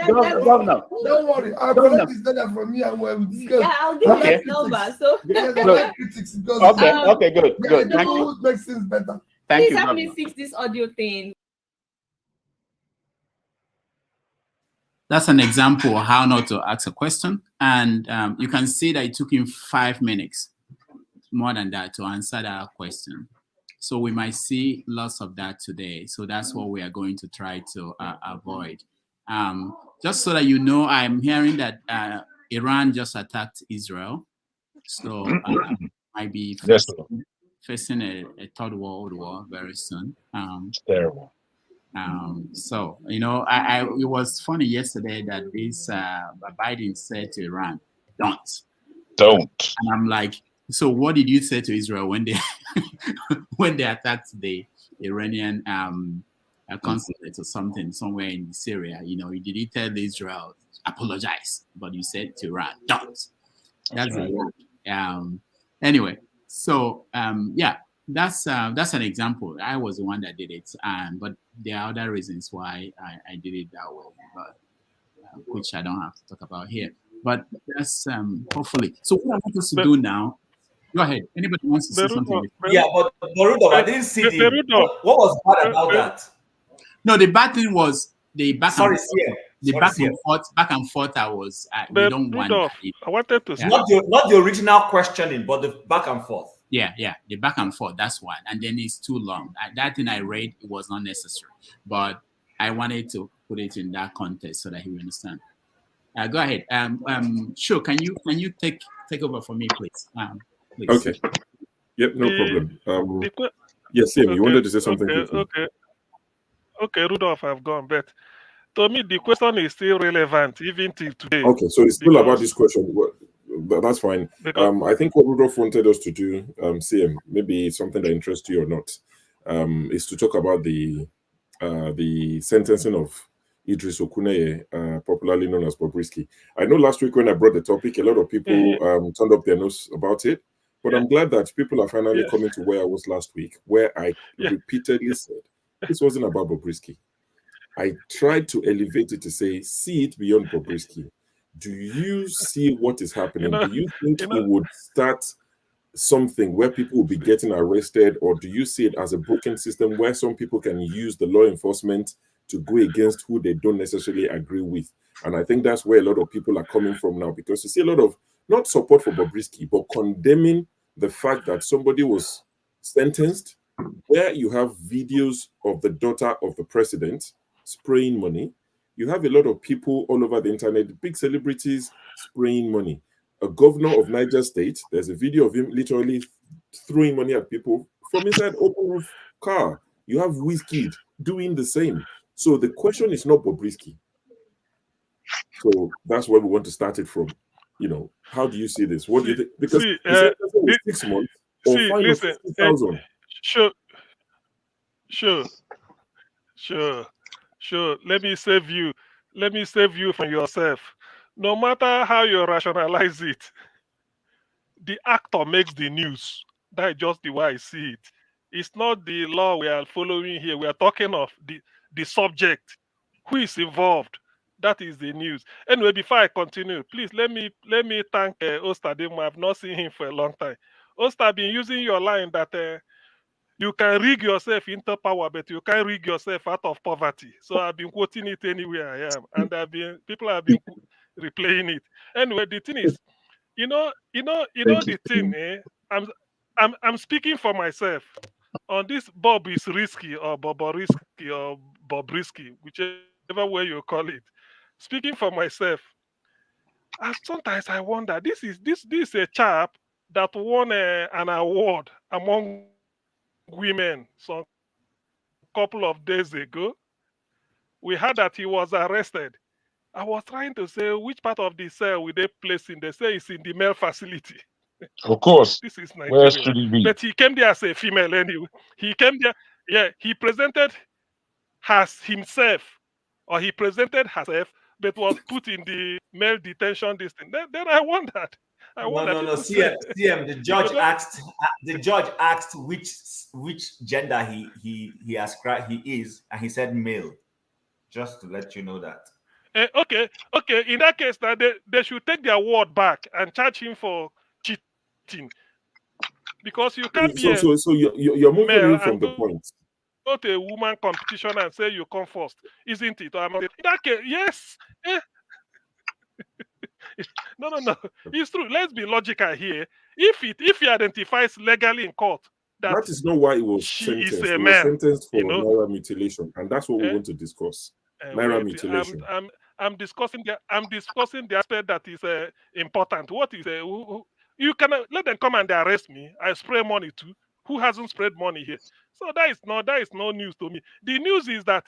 C: Governor.
B: Don't worry. I'll collect his data from me and we'll discuss.
E: Yeah, I'll give you his number. So
B: critics because
C: okay, good.
B: Thank you. Makes things better.
C: Thank
E: please
C: you,
E: help
C: Governor.
E: me fix this audio thing.
C: That's an example of how not to ask a question. And you can see that it took him 5 minutes, more than that, to answer that question. So we might see lots of that today. So that's what we are going to try to avoid. Just so that you know, I'm hearing that Iran just attacked Israel. So might be facing a third world war very soon.
F: Terrible.
C: So, you know, it was funny yesterday that this Biden said to Iran, don't. And I'm like, so what did you say to Israel when they when they attacked the Iranian consulate or something somewhere in Syria? You know, did you tell Israel apologize? But you said to Iran, don't. That's right. Anyway, so yeah, that's an example. I was the one that did it, but there are other reasons why I did it that way, but which I don't have to talk about here. But that's hopefully. So what I want us to do now. Go ahead. Anybody wants to say something?
A: Yeah, but Rudolph, I didn't see what was bad about that.
C: No, the bad thing was the back
A: Sorry,
C: back and forth. I was. We don't want that.
K: I wanted to say
A: not the original questioning, but the back and forth.
C: Yeah, the back and forth. That's one, and then it's too long. That thing I read, it was not necessary, but I wanted to put it in that context so that he will understand. Go ahead. Sure. Can you take over for me, please? Please.
F: Okay. Yep, no problem. Yes, Sam, you wanted to say something.
K: Okay, Rudolph, I've gone, but to me, the question is still relevant even till today.
F: Okay, so it's still about this question. That's fine. I think what Rudolph wanted us to do, CM, maybe something that interests you or not, is to talk about the sentencing of Idris Okuneye, popularly known as Bobrisky. I know last week when I brought the topic, a lot of people turned up their nose about it, but I'm glad that people are finally coming to where I was last week, where I repeatedly said, this wasn't about Bobrisky. I tried to elevate it to say, see it beyond Bobrisky. Do you see what is happening? Do you think it would start something where people will be getting arrested, or do you see it as a broken system where some people can use the law enforcement to go against who they don't necessarily agree with? And I think that's where a lot of people are coming from now, because you see a lot of not support for Bobrisky, but condemning the fact that somebody was sentenced where you have videos of the daughter of the president spraying money. You have a lot of people all over the internet, big celebrities spraying money. A governor of Niger State, there's a video of him literally throwing money at people from inside open roof car. You have Wizkid doing the same. So the question is not Bobrisky. So that's where we want to start it from. How do you see this? What do you think? Because the sentence is 6 months or fine of 50,000.
K: Sure. Let me save you from yourself. No matter how you rationalize it, the actor makes the news. That is just the way I see it. It's not the law we are following here. We are talking of the subject, who is involved. That is the news. Anyway, before I continue, please let me thank Ostadimo. I've not seen him for a long time. Osta been using your line that you can rig yourself into power, but you can't rig yourself out of poverty. So I've been quoting it anywhere I am, and people have been replaying it. Anyway, the thing is, the thing. I'm speaking for myself on this. Bob is risky or Bobrisky or Bobrisky, whichever way you call it. Speaking for myself, sometimes I wonder. This is a chap that won an award among women some couple of days ago. We heard that he was arrested. I was trying to say which part of the cell will they place him. They say it's in the male facility.
T: Of course.
K: This is
T: Where
K: Nigeria.
T: should it be?
K: But he came there as a female anyway. He came there, he presented as himself, or he presented herself, but was put in the male detention district. Then I wondered.
A: No. CM, the judge asked which gender he ascribed he is, and he said male. Just to let you know that.
K: Okay. In that case, now they should take their word back and charge him for cheating, because you can't be
F: so you're moving away from the point.
K: Go to a woman competition and say you come first, isn't it? Or in that case, yes. No. It's true. Let's be logical here. If he identifies legally in court
F: that is not why it was sentenced. It was sentenced for Naira mutilation, and that's what we want to discuss. Naira mutilation.
K: I'm discussing the aspect that is important. What is you can let them come and they arrest me. I spray money too. Who hasn't sprayed money here? So that is no news to me. The news is that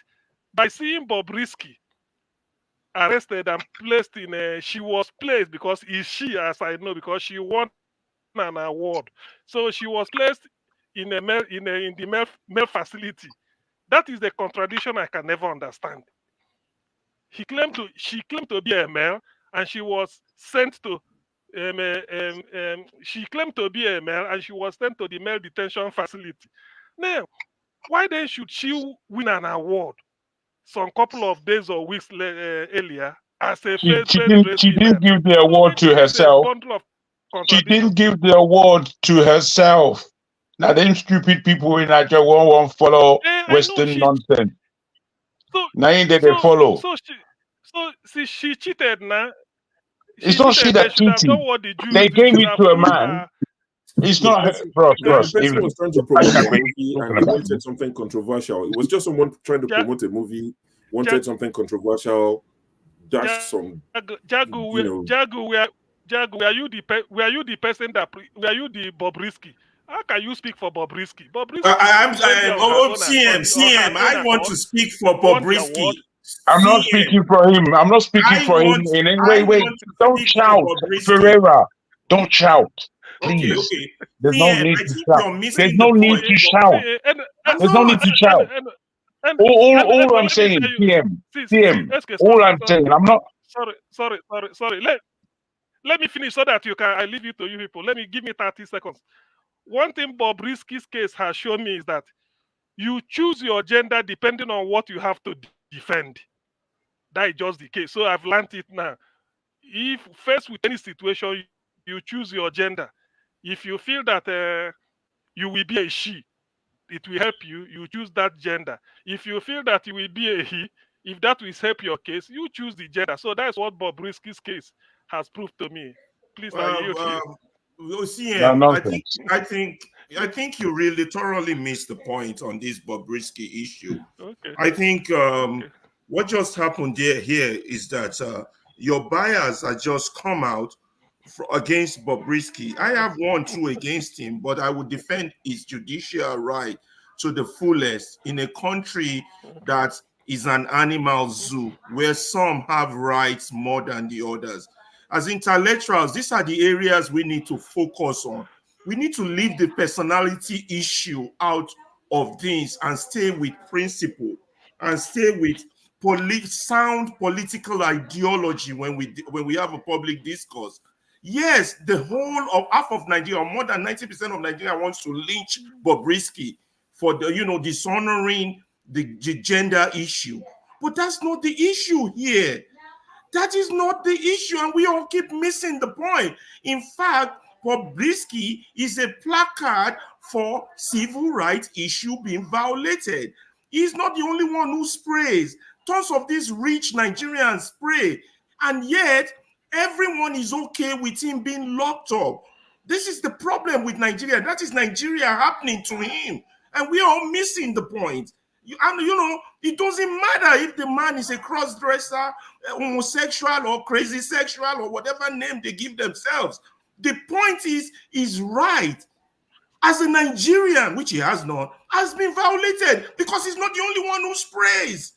K: by seeing Bobrisky arrested and placed in she was placed because she, as I know, because she won an award. So she was placed in the male facility. That is the contradiction I can never understand. She claimed to be a male, and she was sent to she claimed to be a male, and she was sent to the male detention facility. Now, why then should she win an award some couple of days or weeks earlier as a
T: she didn't give the award to herself. She didn't give the award to herself. Now, them stupid people in Nigeria won't follow Western nonsense. Now, ain't they follow?
K: So she cheated now.
T: It's not she that cheated. They gave it to a man. It's not her, bros.
F: The person was trying to promote a movie and they wanted something controversial. It was just someone trying to promote a movie, wanted something controversial, dashed some.
K: Jagu, were you the person that were you the Bobrisky? How can you speak for Bobrisky?
Q: I'm CM. I want to speak for Bobrisky.
T: I'm not speaking for him. I'm not speaking for him in any way. Wait, don't shout, Ferreira. Don't shout, please.
Q: Okay.
T: There's no need to shout. There's no need to shout. There's no need to shout. All I'm saying, PM. All I'm saying, I'm not.
K: Sorry. Let me finish so that I leave it to you people. Give me 30 seconds. One thing Bobrisky's case has shown me is that you choose your gender depending on what you have to defend. That is just the case. So I've learned it now. If faced with any situation, you choose your gender. If you feel that you will be a she, it will help you. You choose that gender. If you feel that you will be a he, if that will help your case, you choose the gender. So that's what Bobrisky's case has proved to me. Please, I yield to you.
Q: OCM,
T: nonsense.
Q: I think you really thoroughly missed the point on this Bobrisky issue.
K: Okay.
Q: I think what just happened here is that your buyers are just come out against Bobrisky. I have one too against him, but I would defend his judicial right to the fullest in a country that is an animal zoo where some have rights more than the others. As intellectuals, these are the areas we need to focus on. We need to leave the personality issue out of things and stay with principle and stay with sound political ideology when we have a public discourse. Yes, the whole of half of Nigeria, more than 90% of Nigeria wants to lynch Bobrisky for dishonoring the gender issue. But that's not the issue here. That is not the issue, and we all keep missing the point. In fact, Bobrisky is a placard for civil rights issue being violated. He's not the only one who sprays. Tons of these rich Nigerians spray, and yet everyone is okay with him being locked up. This is the problem with Nigeria. That is Nigeria happening to him, and we are all missing the point. It doesn't matter if the man is a cross-dresser, homosexual, or crazy sexual, or whatever name they give themselves. The point is right. As a Nigerian, which he has not, has been violated because he's not the only one who sprays.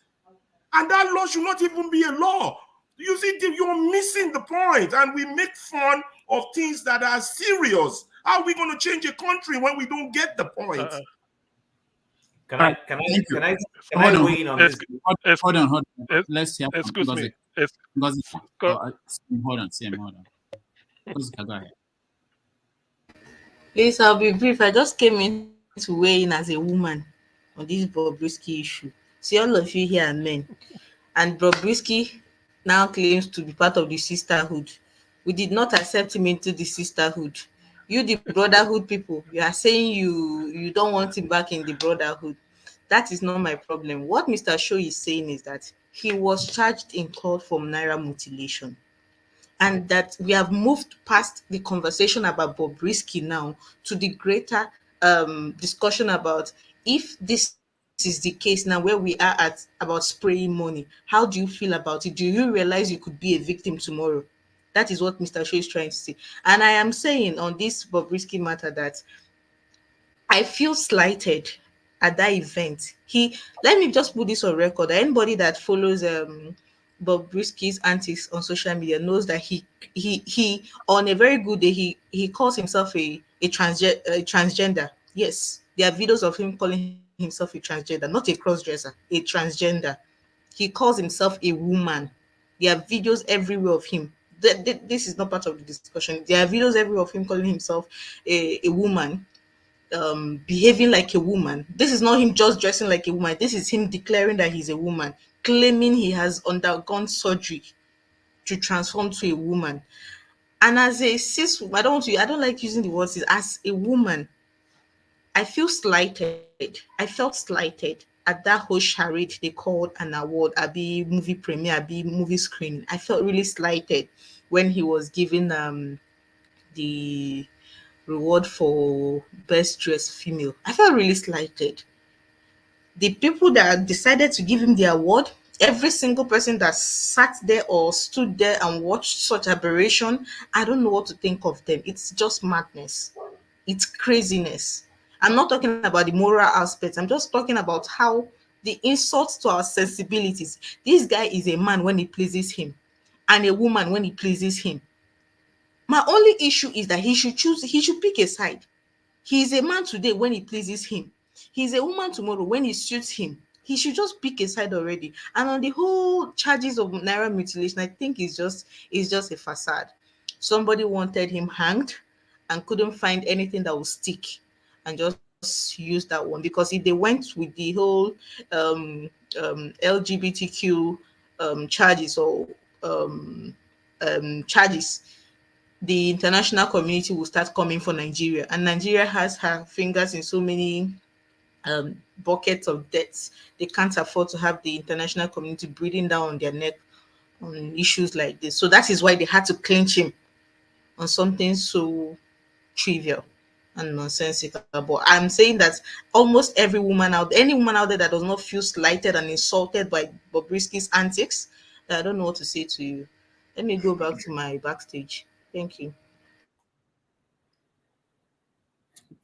Q: And that law should not even be a law. You see, you're missing the point, and we make fun of things that are serious. How are we going to change a country when we don't get the point?
A: Can I weigh in on this?
C: Hold on. Let's hear from
K: Excuse me.
C: Hold on. Go ahead.
M: Please, I'll be brief. I just came in to weigh in as a woman on this Bobrisky issue. See, all of you here are men. And Bobrisky now claims to be part of the sisterhood. We did not accept him into the sisterhood. You, the brotherhood people, you are saying you don't want him back in the brotherhood. That is not my problem. What Mr. Show is saying is that he was charged in court for Naira mutilation, and that we have moved past the conversation about Bobrisky now to the greater discussion about if this is the case now where we are at about spraying money. How do you feel about it? Do you realize you could be a victim tomorrow? That is what Mr. Show is trying to say. And I am saying on this Bobrisky matter that I feel slighted at that event. Let me just put this on record. Anybody that follows Bobrisky's antics on social media knows that he on a very good day he calls himself a transgender. Yes, there are videos of him calling himself a transgender, not a cross-dresser, a transgender. He calls himself a woman. There are videos everywhere of him. This is not part of the discussion. There are videos everywhere of him calling himself a woman, behaving like a woman. This is not him just dressing like a woman. This is him declaring that he's a woman, claiming he has undergone surgery to transform to a woman. And as a cis woman, I don't like using the word cis. As a woman, I feel slighted. I felt slighted at that whole charade they called an award, Abi movie premiere, Abi movie screening. I felt really slighted when he was given the reward for best dressed female. I felt really slighted. The people that decided to give him the award, every single person that sat there or stood there and watched such aberration, I don't know what to think of them. It's just madness. It's craziness. I'm not talking about the moral aspects. I'm just talking about how the insults to our sensibilities. This guy is a man when he pleases him and a woman when he pleases him. My only issue is that he should pick a side. He is a man today when he pleases him. He's a woman tomorrow when it suits him. He should just pick a side already. And on the whole charges of Naira mutilation, I think it's just a facade. Somebody wanted him hanged and couldn't find anything that would stick and just use that one, because if they went with the whole LGBTQ charges or charges, the international community will start coming for Nigeria, and Nigeria has her fingers in so many buckets of debts. They can't afford to have the international community breathing down on their neck on issues like this. So that is why they had to clinch him. on something so trivial and nonsensical. But I'm saying that almost any woman out there that does not feel slighted and insulted by Bobrisky's antics, I don't know what to say to you. Let me go back to my backstage. Thank you.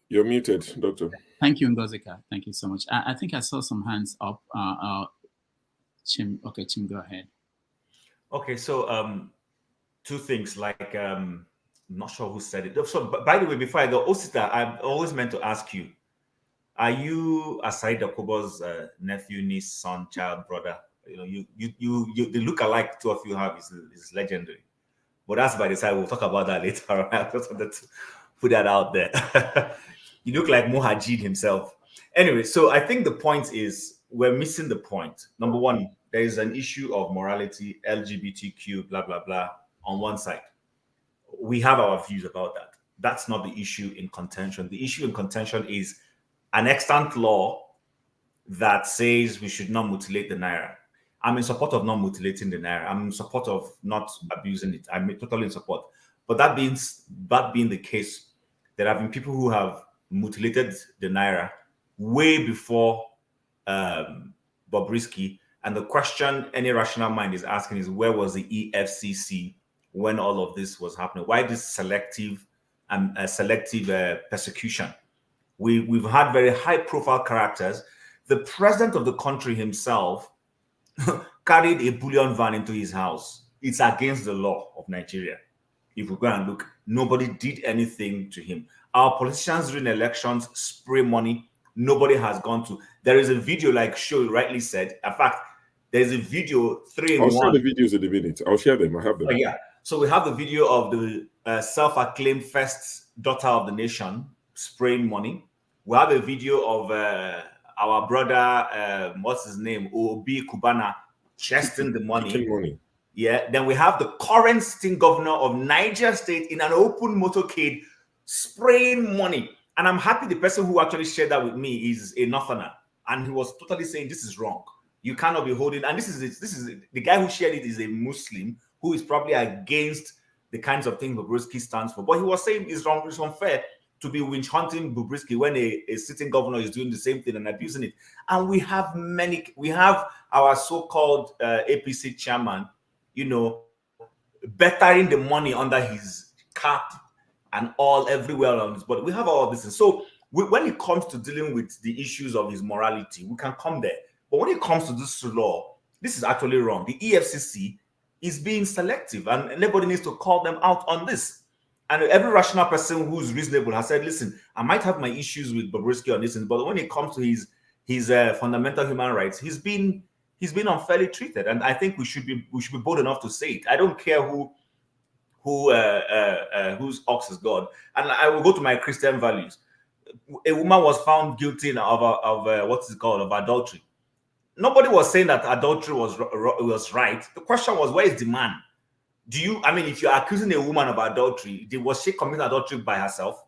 F: You're muted, Doctor.
C: Thank you, Ngozika. Thank you so much. I think I saw some hands up. Chim, okay, Chim, go ahead.
A: Okay, so two things. Like, I'm not sure who said it. So, by the way, before I go, Osita, I always meant to ask you: are you Asai Dakobo's nephew, niece, son, child, brother? You know, you the look alike two of you have is legendary. But that's by the side. We'll talk about that later. I just wanted to put that out there. You look like Muhajid himself. Anyway, so I think the point is we're missing the point. Number one, there is an issue of morality, LGBTQ, blah, blah, blah, on one side. We have our views about that. That's not the issue in contention. The issue in contention is an extant law that says we should not mutilate the Naira. I'm in support of not mutilating the Naira. I'm in support of not abusing it. I'm totally in support. But that being the case, there have been people who have mutilated the Naira way before Bobrisky. And the question any rational mind is asking is, where was the EFCC when all of this was happening? Why this selective persecution? We've had very high-profile characters. The president of the country himself carried a bullion van into his house. It's against the law of Nigeria. If we go and look, nobody did anything to him. Our politicians during elections spray money. Nobody has gone to. There is a video, like Sho rightly said. In fact, there's a video 3 in 1.
F: I'll share the videos in a minute. I'll share them. I have them.
A: Oh, yeah. So we have the video of the self-acclaimed first daughter of the nation spraying money. We have a video of our brother, what's his name, Obi Kubana, chesting the money. Yeah. Then we have the current sitting governor of Niger State in an open motorcade spraying money. And I'm happy the person who actually shared that with me is a Northerner, and he was totally saying this is wrong. You cannot be holding. And this is the guy who shared it is a Muslim who is probably against the kinds of things Bobrisky stands for. But he was saying it's wrong. It's unfair to be winch hunting Bobrisky when a sitting governor is doing the same thing and abusing it. And we have our so-called APC chairman, you know, bettering the money under his cap and all everywhere on his body. We have all of this. And so when it comes to dealing with the issues of his morality, we can come there. But when it comes to this law, this is actually wrong. The EFCC is being selective, and anybody needs to call them out on this. And every rational person who's reasonable has said, listen, I might have my issues with Bobrisky on this, but when it comes to his fundamental human rights, he's been unfairly treated. And I think we should be bold enough to say it. I don't care whose ox is God. And I will go to my Christian values. A woman was found guilty of what's it called, of adultery. Nobody was saying that adultery was right. The question was, where is the man? If you're accusing a woman of adultery, was she committing adultery by herself?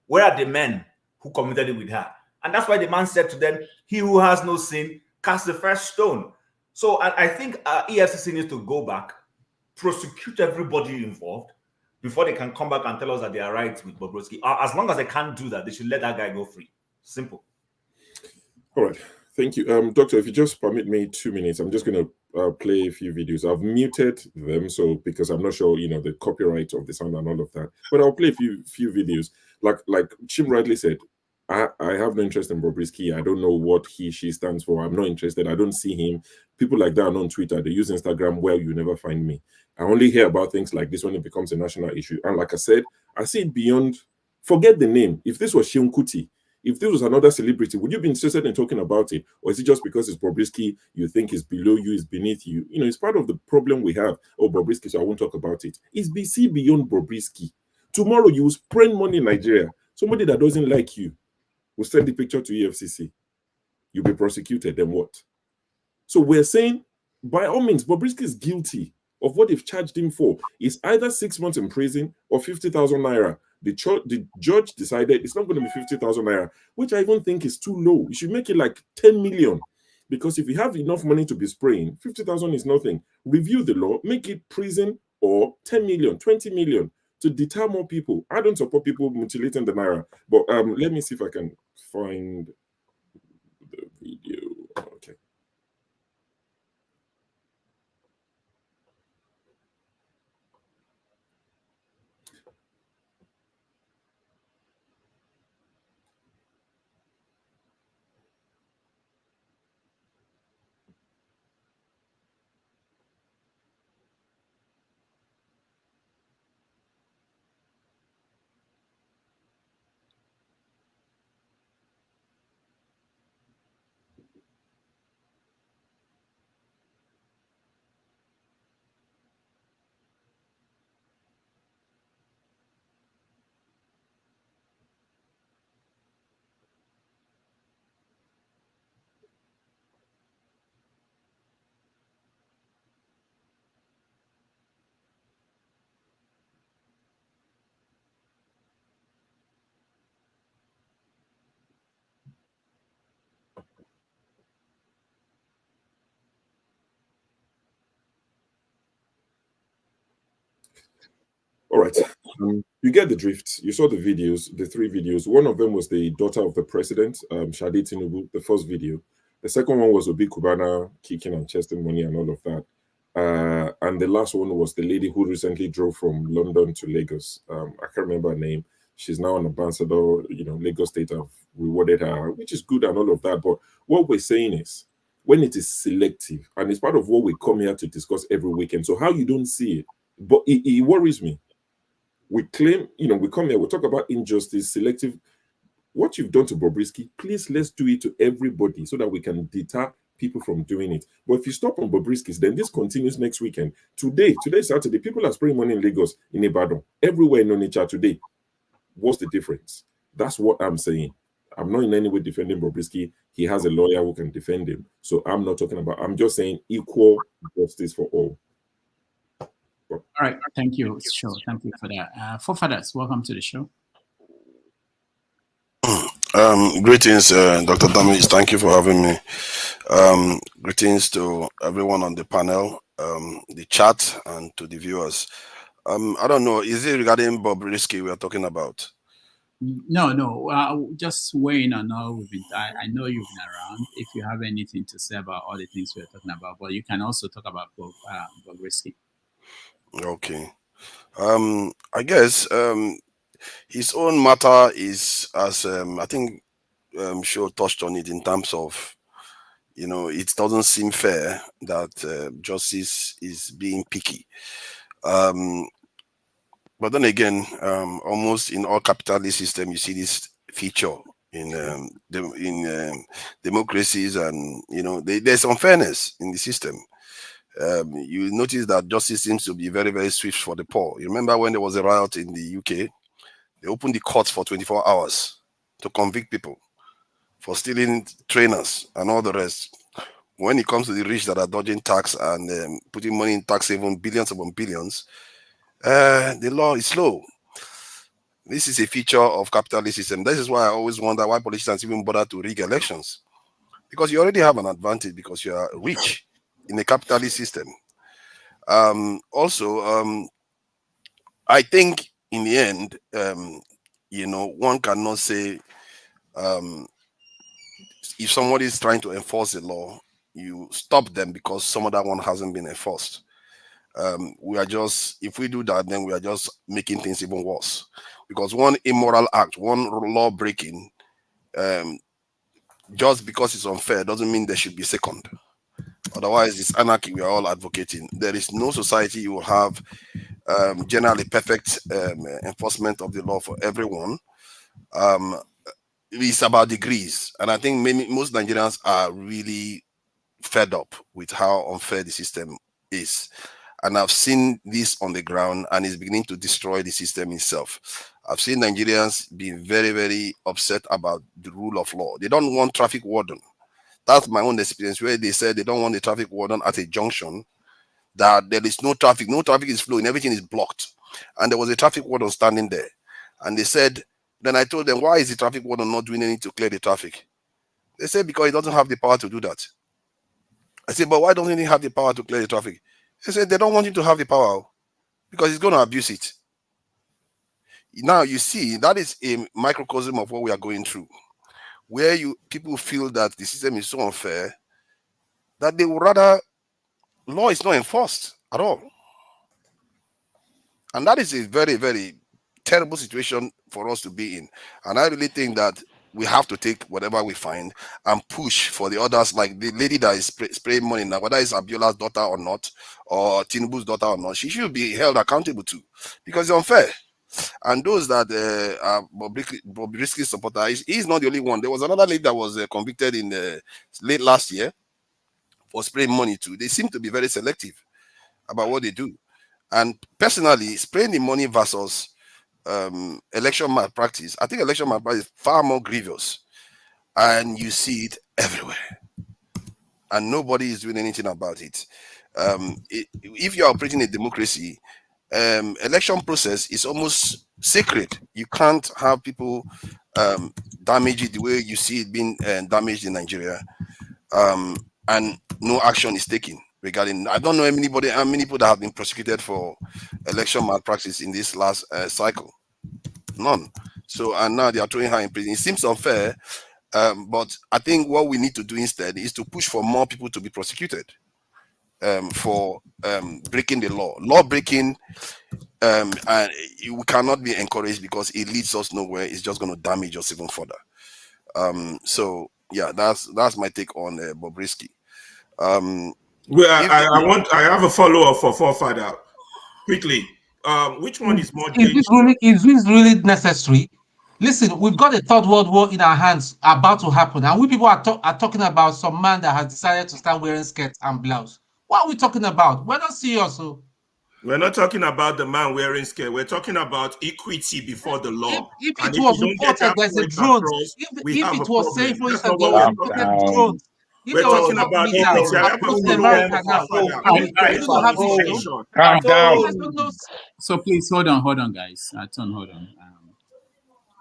A: Where are the men who committed it with her? And that's why the man said to them, he who has no sin, cast the first stone. So I think EFCC needs to go back, prosecute everybody involved before they can come back and tell us that they are right with Bobrisky. As long as they can't do that, they should let that guy go free. Simple.
F: All right. Thank you. Doctor, if you just permit me 2 minutes, I'm just going to play a few videos. I've muted them because I'm not sure, the copyright of the sound and all of that. But I'll play a few videos. Like Chim rightly said, I have no interest in Bobrisky. I don't know what she stands for. I'm not interested. I don't see him. People like that are on Twitter. They use Instagram where you never find me. I only hear about things like this when it becomes a national issue. And like I said, I see it beyond, forget the name. If this was Sheun Kuti, if this was another celebrity, would you be interested in talking about it? Or is it just because it's Bobrisky, you think it's below you, it's beneath you? It's part of the problem we have. Oh, Bobrisky, so I won't talk about it. It's BC beyond Bobrisky. Tomorrow you will spend money in Nigeria. Somebody that doesn't like you will send the picture to EFCC. You'll be prosecuted, then what? So we're saying, by all means, Bobrisky is guilty of what they've charged him for. It's either 6 months in prison or 50,000 naira. The judge decided it's not going to be 50,000 naira, which I even think is too low. You should make it like 10 million. Because if you have enough money to be spraying, 50,000 is nothing. Review the law, make it prison or 10 million, 20 million. to deter more people. I don't support people mutilating the Naira, but let me see if I can find the video. Okay. All right. You get the drift. You saw the videos, the three videos. One of them was the daughter of the president, Shadi Tinubu, the first video. The second one was Obi Kubana kicking and chesting money and all of that. And the last one was the lady who recently drove from London to Lagos. I can't remember her name. She's now an ambassador. Lagos State have rewarded her, which is good and all of that. But what we're saying is, when it is selective, and it's part of what we come here to discuss every weekend. So how you don't see it, but it worries me. We claim, we come here, we talk about injustice, selective. What you've done to Bobrisky, please let's do it to everybody so that we can deter people from doing it. But if you stop on Bobrisky's, then this continues next weekend. Today, Saturday, people are spraying money in Lagos, in Ibadan, everywhere in Onitsha today. What's the difference? That's what I'm saying. I'm not in any way defending Bobrisky. He has a lawyer who can defend him. So I'm not talking about, I'm just saying equal justice for all.
C: All right, thank you. Sure, thank you for that. Forefathers, welcome to the show.
G: Greetings, Dr. Damis. Thank you for having me. Greetings to everyone on the panel, the chat, and to the viewers. I don't know, is it regarding Bobrisky we are talking about?
C: No. Just weighing on all we've been. I know you've been around. If you have anything to say about all the things we're talking about, but you can also talk about Bobrisky.
G: Okay. I guess his own matter is, as I think Show touched on it, in terms of, it doesn't seem fair that justice is being picky. But then again, almost in all capitalist systems, you see this feature in democracies, and there's unfairness in the system. You notice that justice seems to be very, very swift for the poor. You remember when there was a riot in the UK, they opened the courts for 24 hours to convict people for stealing trainers and all the rest. When it comes to the rich that are dodging tax and putting money in tax haven, billions upon billions, the law is slow. This is a feature of capitalist system. This is why I always wonder why politicians even bother to rig elections, because you already have an advantage because you are rich in a capitalist system. I think in the end, one cannot say if somebody is trying to enforce the law, you stop them because some other one hasn't been enforced. If we do that, then we are just making things even worse. Because one immoral act, one law breaking, just because it's unfair doesn't mean there should be second. Otherwise, it's anarchy we are all advocating. There is no society you will have generally perfect enforcement of the law for everyone. It's about degrees. And I think most Nigerians are really fed up with how unfair the system is. And I've seen this on the ground, and it's beginning to destroy the system itself. I've seen Nigerians being very, very upset about the rule of law. They don't want traffic warden. That's my own experience, where they said they don't want a traffic warden at a junction, that there is no traffic is flowing, everything is blocked. And there was a traffic warden standing there. And they said, then I told them, why is the traffic warden not doing anything to clear the traffic? They said, because he doesn't have the power to do that. I said, but why doesn't he have the power to clear the traffic? They said, they don't want him to have the power because he's going to abuse it. Now you see that is a microcosm of what we are going through, where people feel that the system is so unfair that they would rather law is not enforced at all. And that is a very, very terrible situation for us to be in. And I really think that we have to take whatever we find and push for the others, like the lady that is spraying money now, whether it's Abiola's daughter or not, or Tinubu's daughter or not, she should be held accountable to, because it's unfair. And those that are Bobrisky supporter, he's not the only one. There was another lady that was convicted in late last year for spraying money too. They seem to be very selective about what they do. And personally, spraying the money versus election malpractice, I think election malpractice is far more grievous, and you see it everywhere, and nobody is doing anything about it. If you are operating a democracy, election process is almost sacred. You can't have people damage it the way you see it being damaged in Nigeria, and no action is taken regarding. I don't know how many people that have been prosecuted for election malpractice in this last cycle. None. So, and now they are throwing her in prison. It seems unfair, but I think what we need to do instead is to push for more people to be prosecuted for breaking the law. Law breaking, and we cannot be encouraged because it leads us nowhere. It's just going to damage us even further. So yeah, that's my take on Bobrisky.
Q: Well, I have a follow-up for Forefather quickly. Which one is more dangerous?
J: Is this really necessary? Listen, we've got a third world war in our hands about to happen, and we people are talking about some man that has decided to start wearing skirts and blouse. What are we talking about? We're not serious. So.
Q: We're not talking about the man wearing skirt. We're talking about equity before the law.
J: If it was reported there's a drone, if it was safe, for instance, they were reported drones.
Q: We're talking about equity. I have a follow-up for
C: Calm down. So please hold on, guys. Hold on.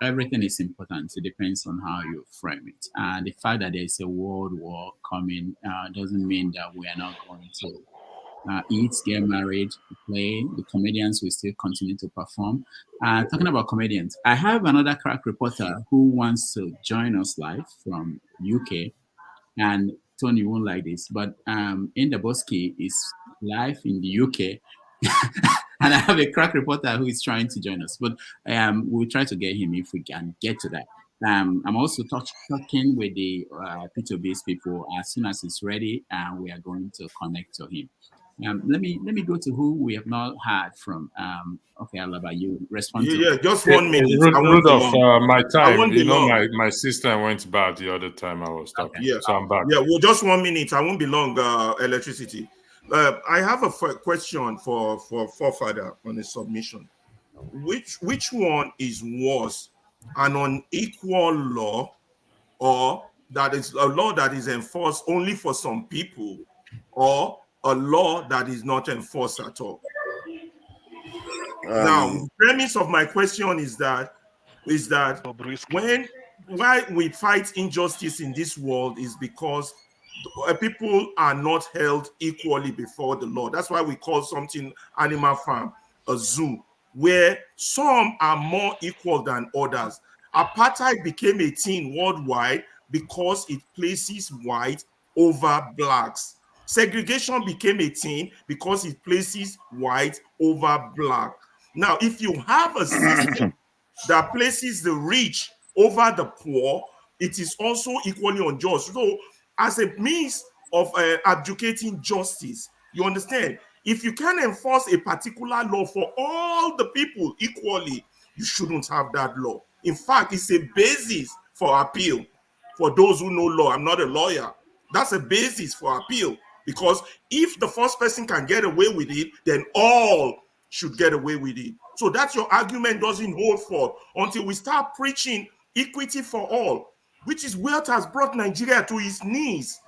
C: Everything is important. It depends on how you frame it. And the fact that there's a world war coming doesn't mean that we are not going to eat, get married, play. The comedians will still continue to perform. Talking about comedians, I have another crack reporter who wants to join us live from UK. And Tony won't like this, but Bobrisky is live in the UK. And I have a crack reporter who is trying to join us, but we'll try to get him if we can get to that. I'm also talking with the Peter Obi's people. As soon as it's ready, we are going to connect to him. Let me go to who we have not heard from. Okay, Alaba, you respond to.
Q: Yeah, just 1 minute.
P: Rudolph, my time. You know, my system went bad the other time I was talking.
Q: Yeah,
P: so I'm back.
Q: Yeah, well, just 1 minute. I won't be long. Electricity. I have a question for Forefather on a submission. Which one is worse, an unequal law, or that is a law that is enforced only for some people, or a law that is not enforced at all? Now, the premise of my question is that why we fight injustice in this world is because people are not held equally before the law. That's why we call something animal farm a zoo, where some are more equal than others. Apartheid became a thing worldwide because it places white over blacks. Segregation became a thing because it places white over black. Now, if you have a system that places the rich over the poor, it is also equally unjust. So, as a means of advocating justice, you understand, if you can enforce a particular law for all the people equally, you shouldn't have that law. In fact, it's a basis for appeal. For those who know law, I'm not a lawyer. That's a basis for appeal, because if the first person can get away with it, then all should get away with it. So that's your argument doesn't hold forth until we start preaching equity for all, which is what has brought Nigeria to its knees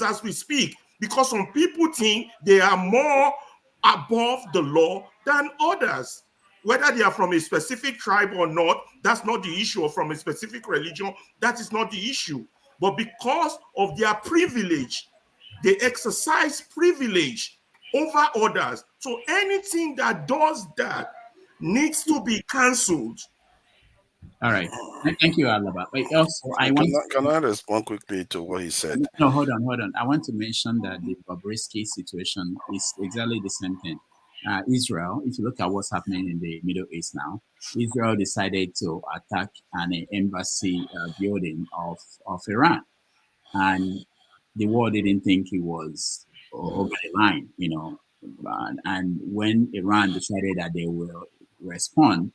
Q: as we speak, because some people think they are more above the law than others. Whether they are from a specific tribe or not, that's not the issue, or from a specific religion, that is not the issue. But because of their privilege, they exercise privilege over others. So anything that does that needs to be cancelled.
C: All right. Thank you, Alaba. But also,
G: Can I respond quickly to what he said?
C: No, hold on. I want to mention that the Bobrisky situation is exactly the same thing. Israel, if you look at what's happening in the Middle East now, Israel decided to attack an embassy building of Iran. And the world didn't think it was over the line, you know. And when Iran decided that they will respond,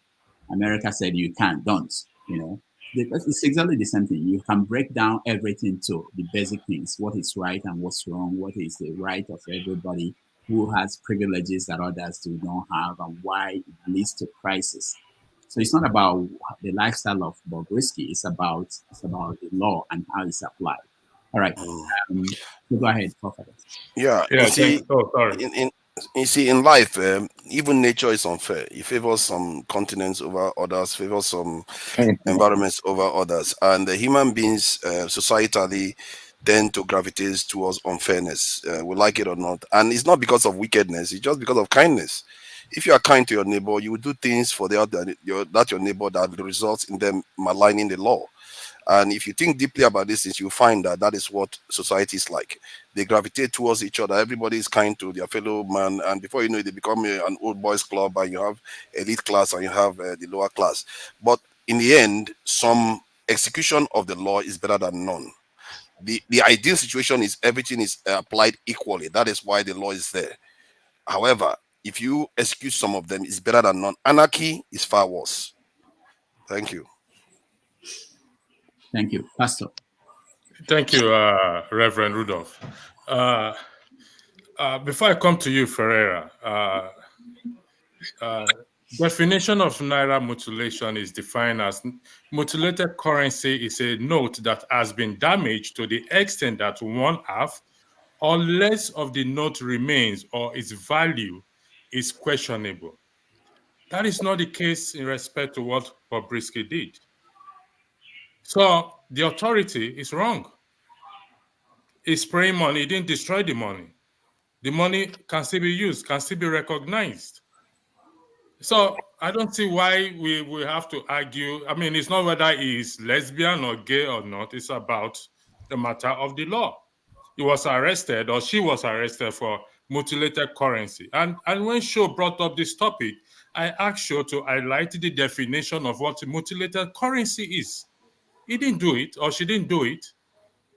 C: America said, you can't, don't, you know. It's exactly the same thing. You can break down everything to the basic things, what is right and what's wrong, what is the right of everybody, who has privileges that others do not have, and why it leads to crisis. So it's not about the lifestyle of Bobrisky, it's about the law and how it's applied. All right. So go ahead, Prophet.
G: Yeah. You see, you see, in life, even nature is unfair. It favors some continents over others, favors some environments over others, and the human beings societally tend to gravitate towards unfairness, we like it or not. And it's not because of wickedness; it's just because of kindness. If you are kind to your neighbor, you will do things for your neighbor that results in them maligning the law. And if you think deeply about this, you find that that is what society is like. They gravitate towards each other. Everybody is kind to their fellow man, and before you know it, they become an old boys club, and you have elite class and you have the lower class. But in the end, some execution of the law is better than none. The ideal situation is everything is applied equally. That is why the law is there. However, if you execute some of them, it's better than none. Anarchy is far worse. Thank you.
C: Thank you, Pastor.
P: Thank you, Reverend Rudolph. Before I come to you, Ferreira, definition of Naira mutilation is defined as mutilated currency is a note that has been damaged to the extent that one half or less of the note remains or its value is questionable. That is not the case in respect to what Bobrisky did. So the authority is wrong. It's spraying money. It didn't destroy the money. The money can still be used, can still be recognized. So I don't see why we have to argue. I mean, it's not whether he's lesbian or gay or not. It's about the matter of the law. He was arrested, or she was arrested for mutilated currency. And when Sho brought up this topic, I asked Sho to highlight the definition of what mutilated currency is. He didn't do it, or she didn't do it.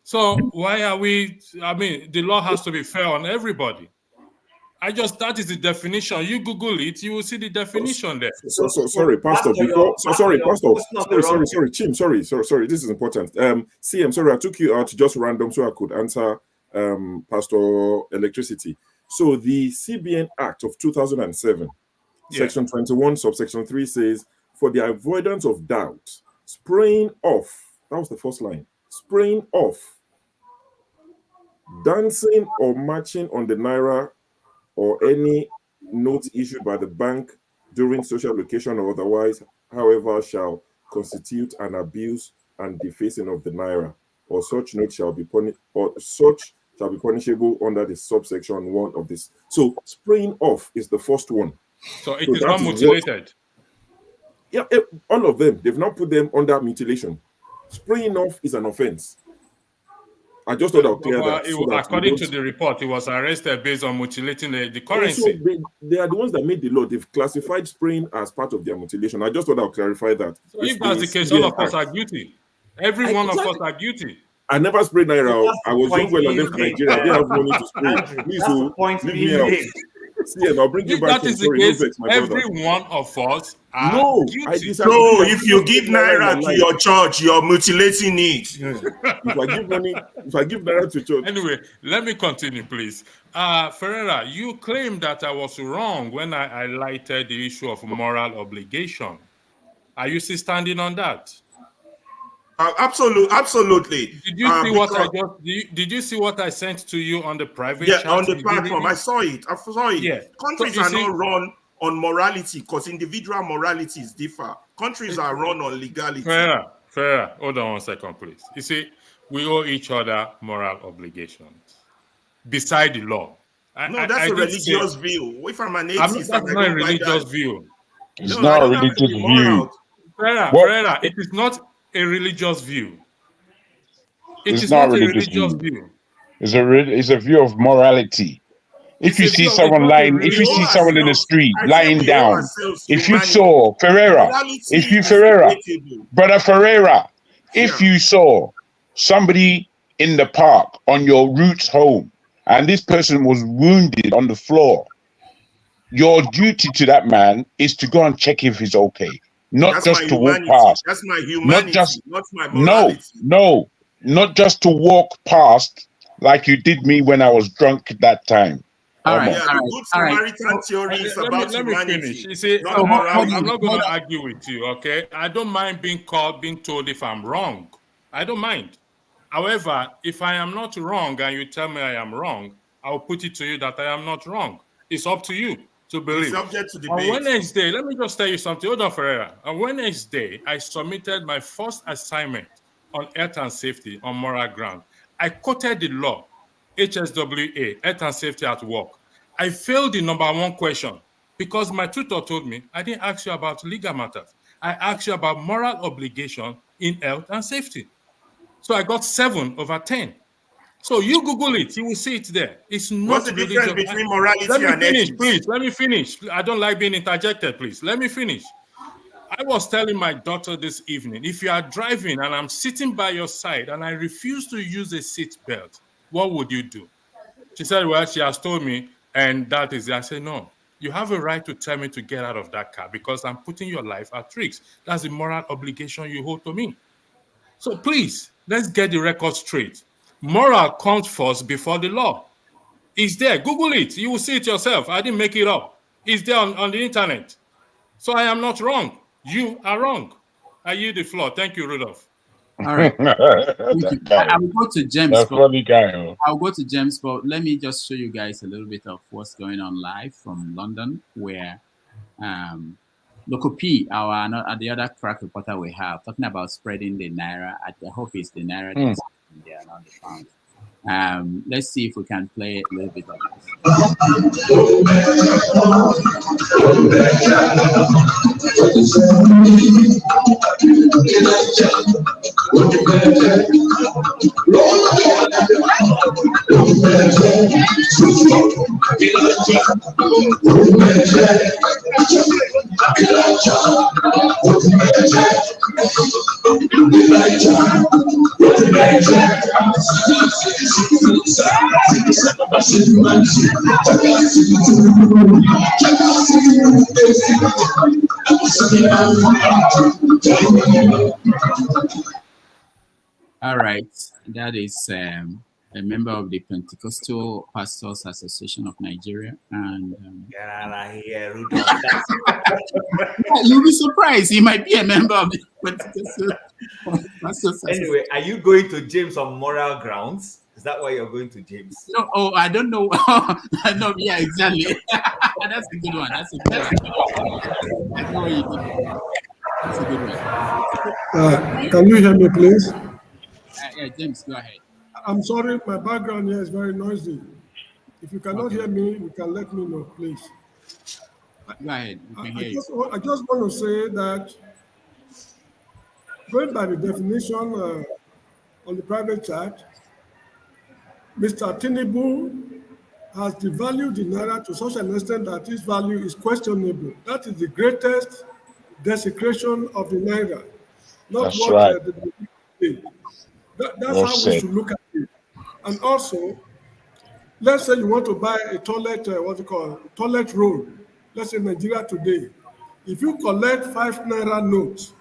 P: So why are we, I mean, the law has to be fair on everybody. That is the definition. You Google it, you will see the definition there.
F: Sorry, Pastor. Sorry, Chim. Sorry. This is important. CM, sorry, I took you out just random so I could answer Pastor Electricity. So the CBN Act of 2007, Section 21, subsection 3 says, for the avoidance of doubt, spraying off, that was the first line, spraying off, dancing or marching on the Naira or any notes issued by the bank during social occasion or otherwise, however, shall constitute an abuse and defacing of the Naira, or such note shall be punishable under the subsection 1 of this. So spraying off is the first one.
P: So it is not mutilated.
F: All of them. They've not put them under mutilation. Spraying off is an offense. I just thought I'll clear that.
P: According to the report, he was arrested based on mutilating the currency.
F: They are the ones that made the law. They've classified spraying as part of their mutilation. I just thought I'll clarify that.
P: So if that's the case, all of us are guilty. Every one of us are guilty.
F: I never sprayed Naira. I was young when I left Nigeria. I didn't have money to spray. Please, leave me out. CM, I'll bring you back.
P: That is the case. Every one of us are guilty.
Q: So if you give Naira to your church, you're mutilating it.
F: If I give Naira to church.
P: Anyway, let me continue, please. Ferreira, you claim that I was wrong when I highlighted the issue of moral obligation. Are you still standing on that?
Q: Absolutely.
P: Did you see what I just? Did you see what I sent to you on the private chat?
Q: Yeah, on the platform. I saw it. Yeah. Countries are not run on morality because individual moralities differ. Countries are run on legality.
P: Fair. Hold on 1 second, please. You see, we owe each other moral obligations beside the law.
Q: That's a religious view. If I'm an atheist,
P: that's not a religious view.
T: It's
Q: No, I
T: not a
Q: don't have to
T: religious
Q: be
T: view.
Q: moral.
T: What?
P: Ferreira, it is not a religious view. It
T: It's
P: is
T: not a
P: not a
T: religious
P: religious
T: view.
P: view.
T: It's a view of morality. If
P: It's
T: you
P: a
T: see
P: view of, it's
T: someone
P: not a
T: lying, if you
Q: We owe
T: see
P: religious
T: someone in the
Q: ourselves.
T: street
Q: I say
T: lying
Q: we owe
T: down,
Q: ourselves
T: if you
Q: humanity.
T: saw Ferreira,
Q: Morality
T: if you
Q: is
T: Ferreira,
Q: debatable.
T: brother Ferreira, if
Q: Yeah.
T: you saw somebody in the park on your route home and this person was wounded on the floor, your duty to that man is to go and check if he's okay, not
Q: That's my
T: just to walk
Q: humanity.
T: past,
Q: That's my
T: not
Q: humanity,
T: just
Q: not my
T: no,
Q: morality.
T: not just to walk past like you did me when I was drunk that time.
C: All right,
Q: Yeah,
C: all
Q: the
C: right,
Q: good
C: all right.
Q: Samaritan theory is
P: Let
Q: about
P: me finish.
Q: humanity,
P: You see,
Q: not
P: I'm
Q: morality.
P: not going to argue with you, okay? I don't mind being told if I'm wrong. I don't mind. However, if I am not wrong and you tell me I am wrong, I'll put it to you that I am not wrong. It's up to you to believe.
Q: It's subject to
P: On
Q: debate.
P: Wednesday, let me just tell you something. Hold on, Ferreira. On Wednesday, I submitted my first assignment on health and safety on moral ground. I quoted the law, HSWA, health and safety at work. I failed the number one question because my tutor told me I didn't ask you about legal matters. I asked you about moral obligation in health and safety. So I got 7/10. So you Google it, you will see it there. It's not
Q: What's the difference
P: religious.
Q: between morality
P: Let me
Q: and
P: finish,
Q: ethics?
P: please. Let me finish. I don't like being interjected, please. Let me finish. I was telling my daughter this evening, if you are driving and I'm sitting by your side and I refuse to use a seat belt, what would you do? She said, well, she has told me, and that is it. I said, no, you have a right to tell me to get out of that car because I'm putting your life at risk. That's the moral obligation you hold to me. So please, let's get the record straight. Moral comes first before the law. It's there. Google it. You will see it yourself. I didn't make it up. It's there on the internet. So I am not wrong. You are wrong. I yield the floor. Thank you, Rudolph.
C: All right. Thank you. I will go to James.
T: That's funny guy.
C: I'll go to James, but let me just show you guys a little bit of what's going on live from London, where Loco P, the other crack reporter we have, talking about spreading the Naira. I hope it's the Naira that's in there, not the pound. Let's see if we can play a little bit of All right, that is a member of the Pentecostal Pastors Association of Nigeria, and
A: get out of here, Rudolph.
C: You'll be surprised. He might be a member of the Pentecostal Pastors Association.
A: Anyway, are you going to James on moral grounds? Is that why you're going to James?
C: No, I don't know. No, yeah, exactly. That's a good one. That's a good one. I know what you did. That's a good one.
L: Can you hear me, please?
C: Yeah, James, go ahead.
L: I'm sorry, my background here is very noisy. If you cannot hear me, you can let me know, please.
C: Go ahead. We can hear you.
L: I just want to say that going by the definition on the private chat, Mr. Tinubu has devalued the Naira to such an extent that its value is questionable. That is the greatest desecration of the Naira. Not
T: That's
L: what
T: right.
L: That's
T: Well
L: how
T: said.
L: we should look at it. And also, let's say you want to buy a toilet, toilet roll. Let's say Nigeria today. If you collect 5 Naira notes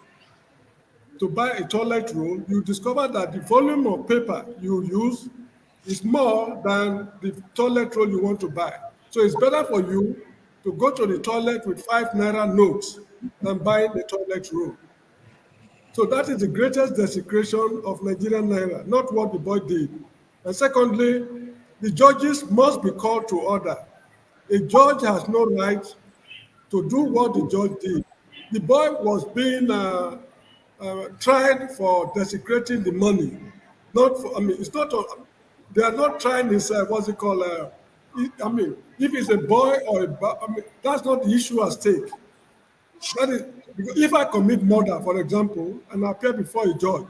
L: to buy a toilet roll, you discover that the volume of paper you use is more than the toilet roll you want to buy. So it's better for you to go to the toilet with 5 Naira notes than buying the toilet roll. So that is the greatest desecration of Nigerian Naira, not what the boy did. And secondly, the judges must be called to order. A judge has no right to do what the judge did. The boy was being tried for desecrating the money. Not for, it's not, they are not trying this, what's it called? If it's a boy or that's not the issue at stake. That is, because if I commit murder, for example, and I appear before a judge,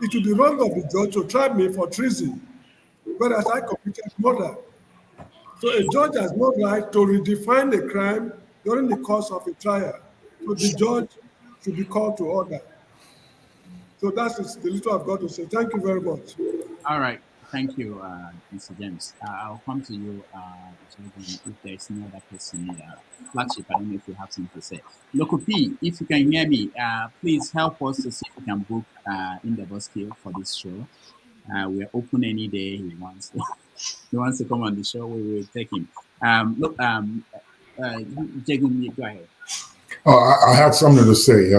L: it will be wrong of the judge to try me for treason, whereas I committed murder. So a judge has no right to redefine the crime during the course of a trial. So the judge should be called to order. So that is the little I've got to say. Thank you very much.
C: All right. Thank you, Mr. James. I'll come to you, if there's no other person here. Flagship, I don't know if you have something to say. Local P, if you can hear me, please help us to see if we can book in the Bobrisky for this show. We are open any day he wants. He wants to come on the show. We will take him. Look, Jagan, go ahead.
N: Oh, I had something to say.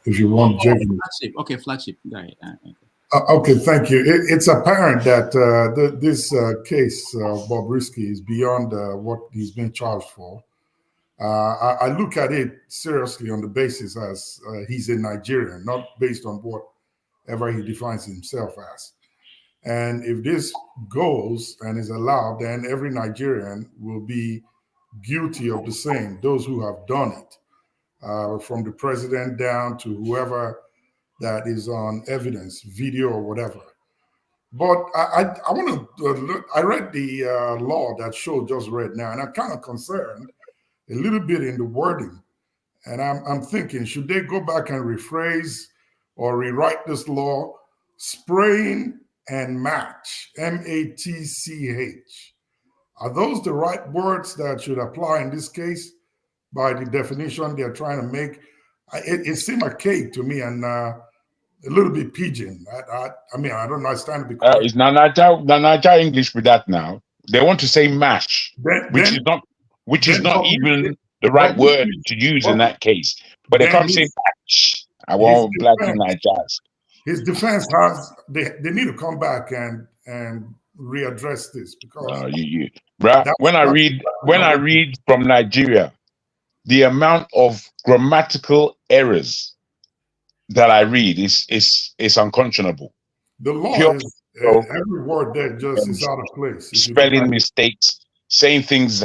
N: If you want, Jagan.
C: Flagship. Okay, Flagship. Go ahead.
N: Okay, thank you. It's apparent that this case of Bobrisky is beyond what he's been charged for. I look at it seriously on the basis as he's a Nigerian, not based on whatever he defines himself as. And if this goes and is allowed, then every Nigerian will be guilty of the same, those who have done it, from the president down to whoever that is on evidence, video or whatever. But I want to look, I read the law that Show just read now, and I'm kind of concerned a little bit in the wording. And I'm thinking, should they go back and rephrase or rewrite this law? Spraying and match, M-A-T-C-H. Are those the right words that should apply in this case by the definition they're trying to make? It seemed archaic to me and a little bit pidgin. I mean, I don't know. I stand to be corrected.
T: It's Nanaja English with that now. They want to say mash, which is not even the right word to use in that case. But they can't say match. I want black in Nigerians.
N: His defense has they need to come back and readdress this because
T: when I read from Nigeria, the amount of grammatical errors that I read is unconscionable.
N: The law is every word there just is out of place.
T: Spelling mistakes, saying things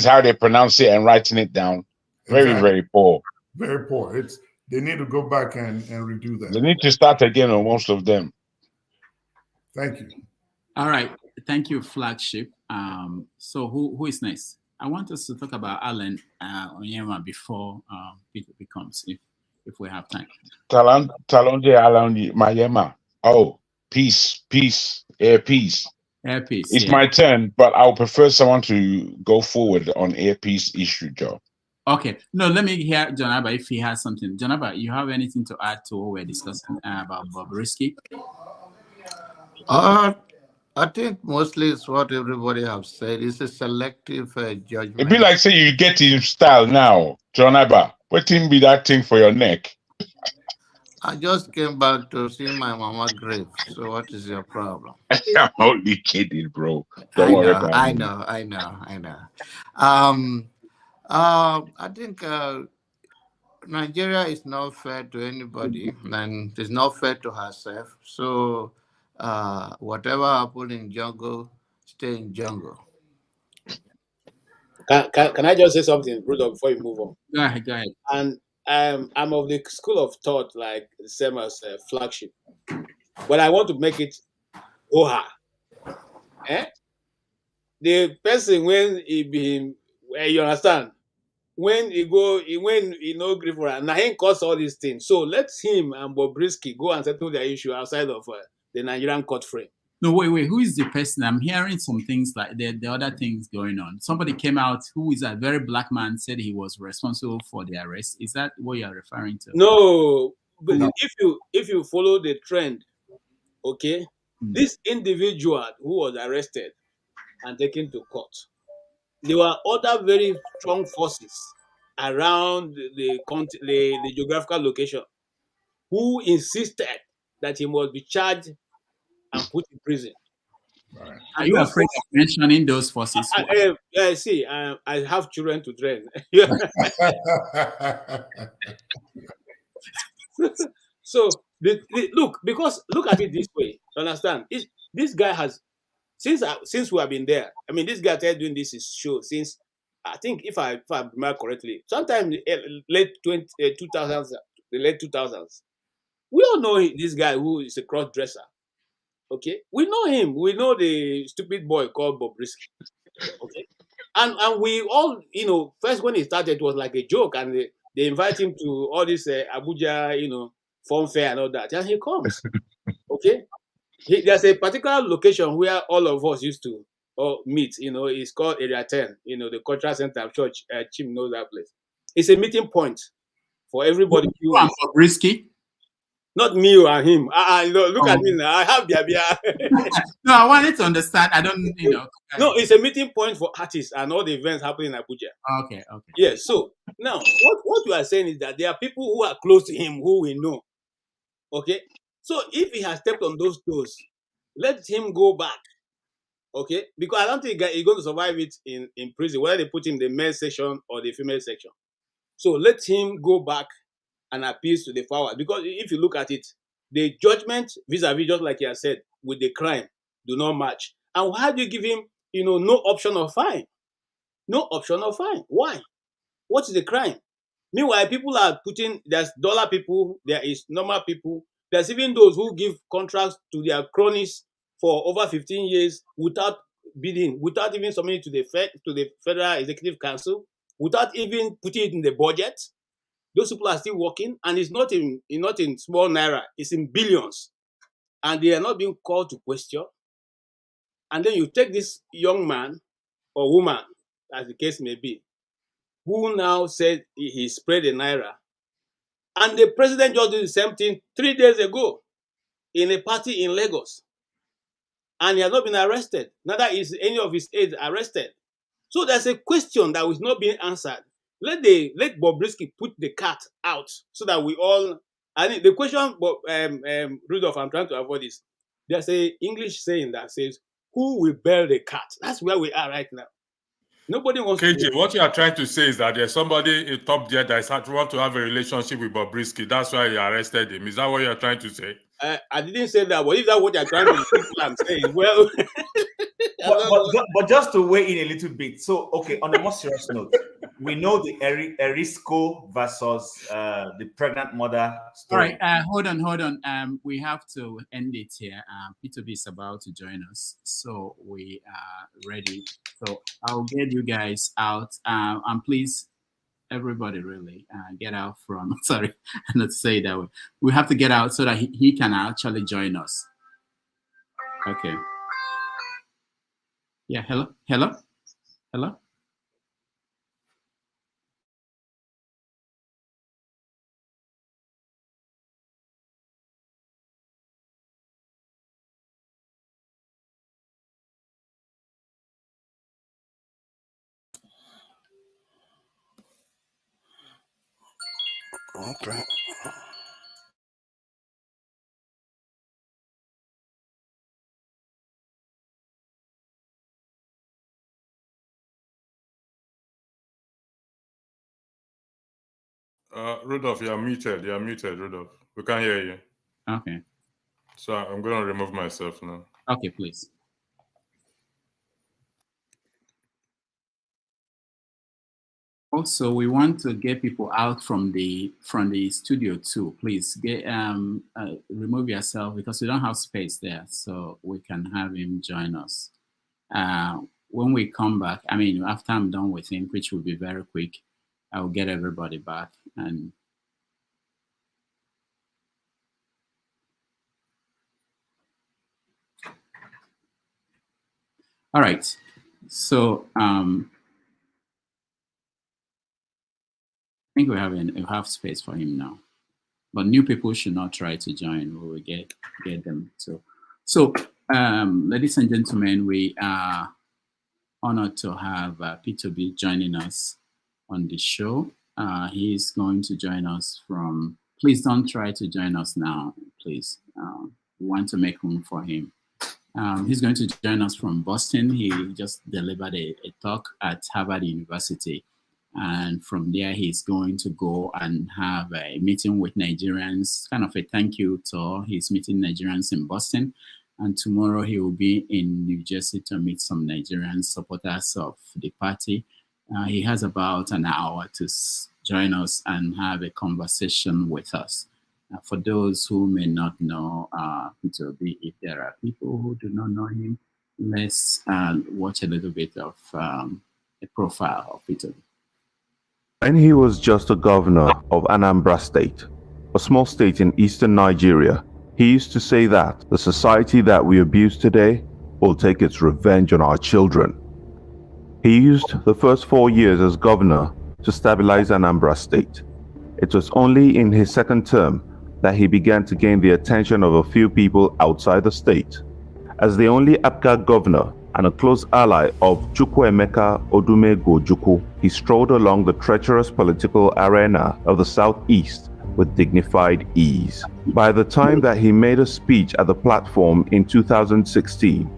T: how they pronounce it and writing it down. Very, very poor.
N: Very poor. They need to go back and redo that.
T: They need to start again on most of them.
N: Thank you.
C: All right. Thank you, Flagship. So who is next? I want us to talk about Alan Onyema before Peter becomes, if we have time.
T: Talonde Alan Mayema. Oh, peace. Air peace. It's my turn, but I'll prefer someone to go forward on air peace issue, Joe.
C: Okay. No, let me hear Jonaba if he has something. Jonaba, you have anything to add to what we're discussing about Bobrisky?
D: I think mostly it's what everybody have said. It's a selective judgment.
T: It'd be like say you get in style now, Jonaba. What thing be that thing for your neck?
D: I just came back to see my mama grave. So what is your problem?
T: I'm only kidding, bro. Don't worry about
D: I know. I think Nigeria is not fair to anybody, and it's not fair to herself. So whatever happened in jungle, stay in jungle.
U: Can I just say something, Rudolph, before you move on?
C: Go ahead.
U: And I'm of the school of thought, like the same as Flagship, but I want to make it oha. The person when he be, you understand, when he no agree for it, now he cause all these things. So let him and Bobrisky go and settle their issue outside of the Nigerian court frame.
C: No, wait. Who is the person? I'm hearing some things like the other things going on. Somebody came out who is a very black man, said he was responsible for the arrest. Is that what you're referring to?
U: No, but if you follow the trend, okay, this individual who was arrested and taken to court, there were other very strong forces around the geographical location who insisted that he must be charged and put in prison.
C: Right. Are you afraid of mentioning those forces?
U: I have children to train. So look at it this way. Understand? This guy has since we have been there. I mean, this guy started doing this show since I think if I remember correctly, sometime late 2000s, the late 2000s, we all know this guy who is a cross dresser. Okay, we know him. We know the stupid boy called Bobrisky. Okay, and we all, you know, first when he started, it was like a joke, and they invite him to all this Abuja, you know, fun fair and all that, and he comes. Okay, there's a particular location where all of us used to meet. You know, it's called Area 10. You know, the cultural center of church. Chim knows that place. It's a meeting point for everybody.
C: You and Bobrisky?
U: Not me or him. Look at me now. I have the
C: No, I wanted to understand. I don't, you know.
U: No, it's a meeting point for artists and all the events happening in Abuja.
C: Okay.
U: Yes. So now, what you are saying is that there are people who are close to him who we know. Okay. So if he has stepped on those toes, let him go back. Okay, because I don't think he's going to survive it in prison, whether they put him in the male section or the female section. So let him go back and appeal to the power. Because if you look at it, the judgment vis-a-vis, just like you have said, with the crime do not match. And why do you give him, you know, no option of fine? No option of fine. Why? What is the crime? Meanwhile, people are putting, there's dollar people, there is normal people, there's even those who give contracts to their cronies for over 15 years without bidding, without even submitting to the Federal Executive Council, without even putting it in the budget. Those people are still working, and it's not in small naira, it's in billions. And they are not being called to question. And then you take this young man or woman, as the case may be, who now said he spread the naira. And the president just did the same thing 3 days ago in a party in Lagos. And he has not been arrested. Neither is any of his aides arrested. So there's a question that is not being answered. Let Bobrisky put the cat out so that we all. And the question, Rudolph, I'm trying to avoid this. There's a English saying that says, "Who will bail the cat?" That's where we are right now. Nobody wants
P: KJ, what you are trying to say is that there's somebody top there that want to have a relationship with Bobrisky. That's why you arrested him. Is that what you're trying to say?
U: I didn't say that, but if that's what you're trying to say, I'm saying, well.
A: but just to weigh in a little bit. So, okay, on a more serious note, we know the Erisco versus the pregnant mother story.
C: All right, hold on. We have to end it here. Peter B is about to join us, so we are ready. So I'll get you guys out, and please, everybody, really get out from. Sorry, let's say that way. We have to get out so that he can actually join us. Okay. Yeah. Hello.
G: Okay.
P: Rudolph, you're muted. You're muted, Rudolph. We can't hear you.
C: Okay.
P: So I'm going to remove myself now.
C: Okay, please. Also, we want to get people out from the studio too. Please get remove yourself because we don't have space there, so we can have him join us. When we come back, I mean, after I'm done with him, which will be very quick, I will get everybody back and. All right, so I think we have space for him now, but new people should not try to join. We will get them to. So, ladies and gentlemen, we are honored to have Peter B joining us on the show. He's going to join us from. Please don't try to join us now, please. We want to make room for him. He's going to join us from Boston. He just delivered a talk at Havard University. And from there, he's going to go and have a meeting with Nigerians, kind of a thank you tour. He's meeting Nigerians in Boston. And tomorrow he will be in New Jersey to meet some Nigerian supporters of the party. He has about an hour to join us and have a conversation with us. For those who may not know Peter Obi, if there are people who do not know him, let's watch a little bit of a profile of Peter Obi.
O: When he was just a governor of Anambra State, a small state in eastern Nigeria, he used to say that the society that we abuse today will take its revenge on our children. He used the first 4 years as governor to stabilize Anambra State. It was only in his second term that he began to gain the attention of a few people outside the state. As the only APGA governor and a close ally of Chukwuemeka Odumegwu, he strolled along the treacherous political arena of the southeast with dignified ease. By the time that he made a speech at the platform in 2016,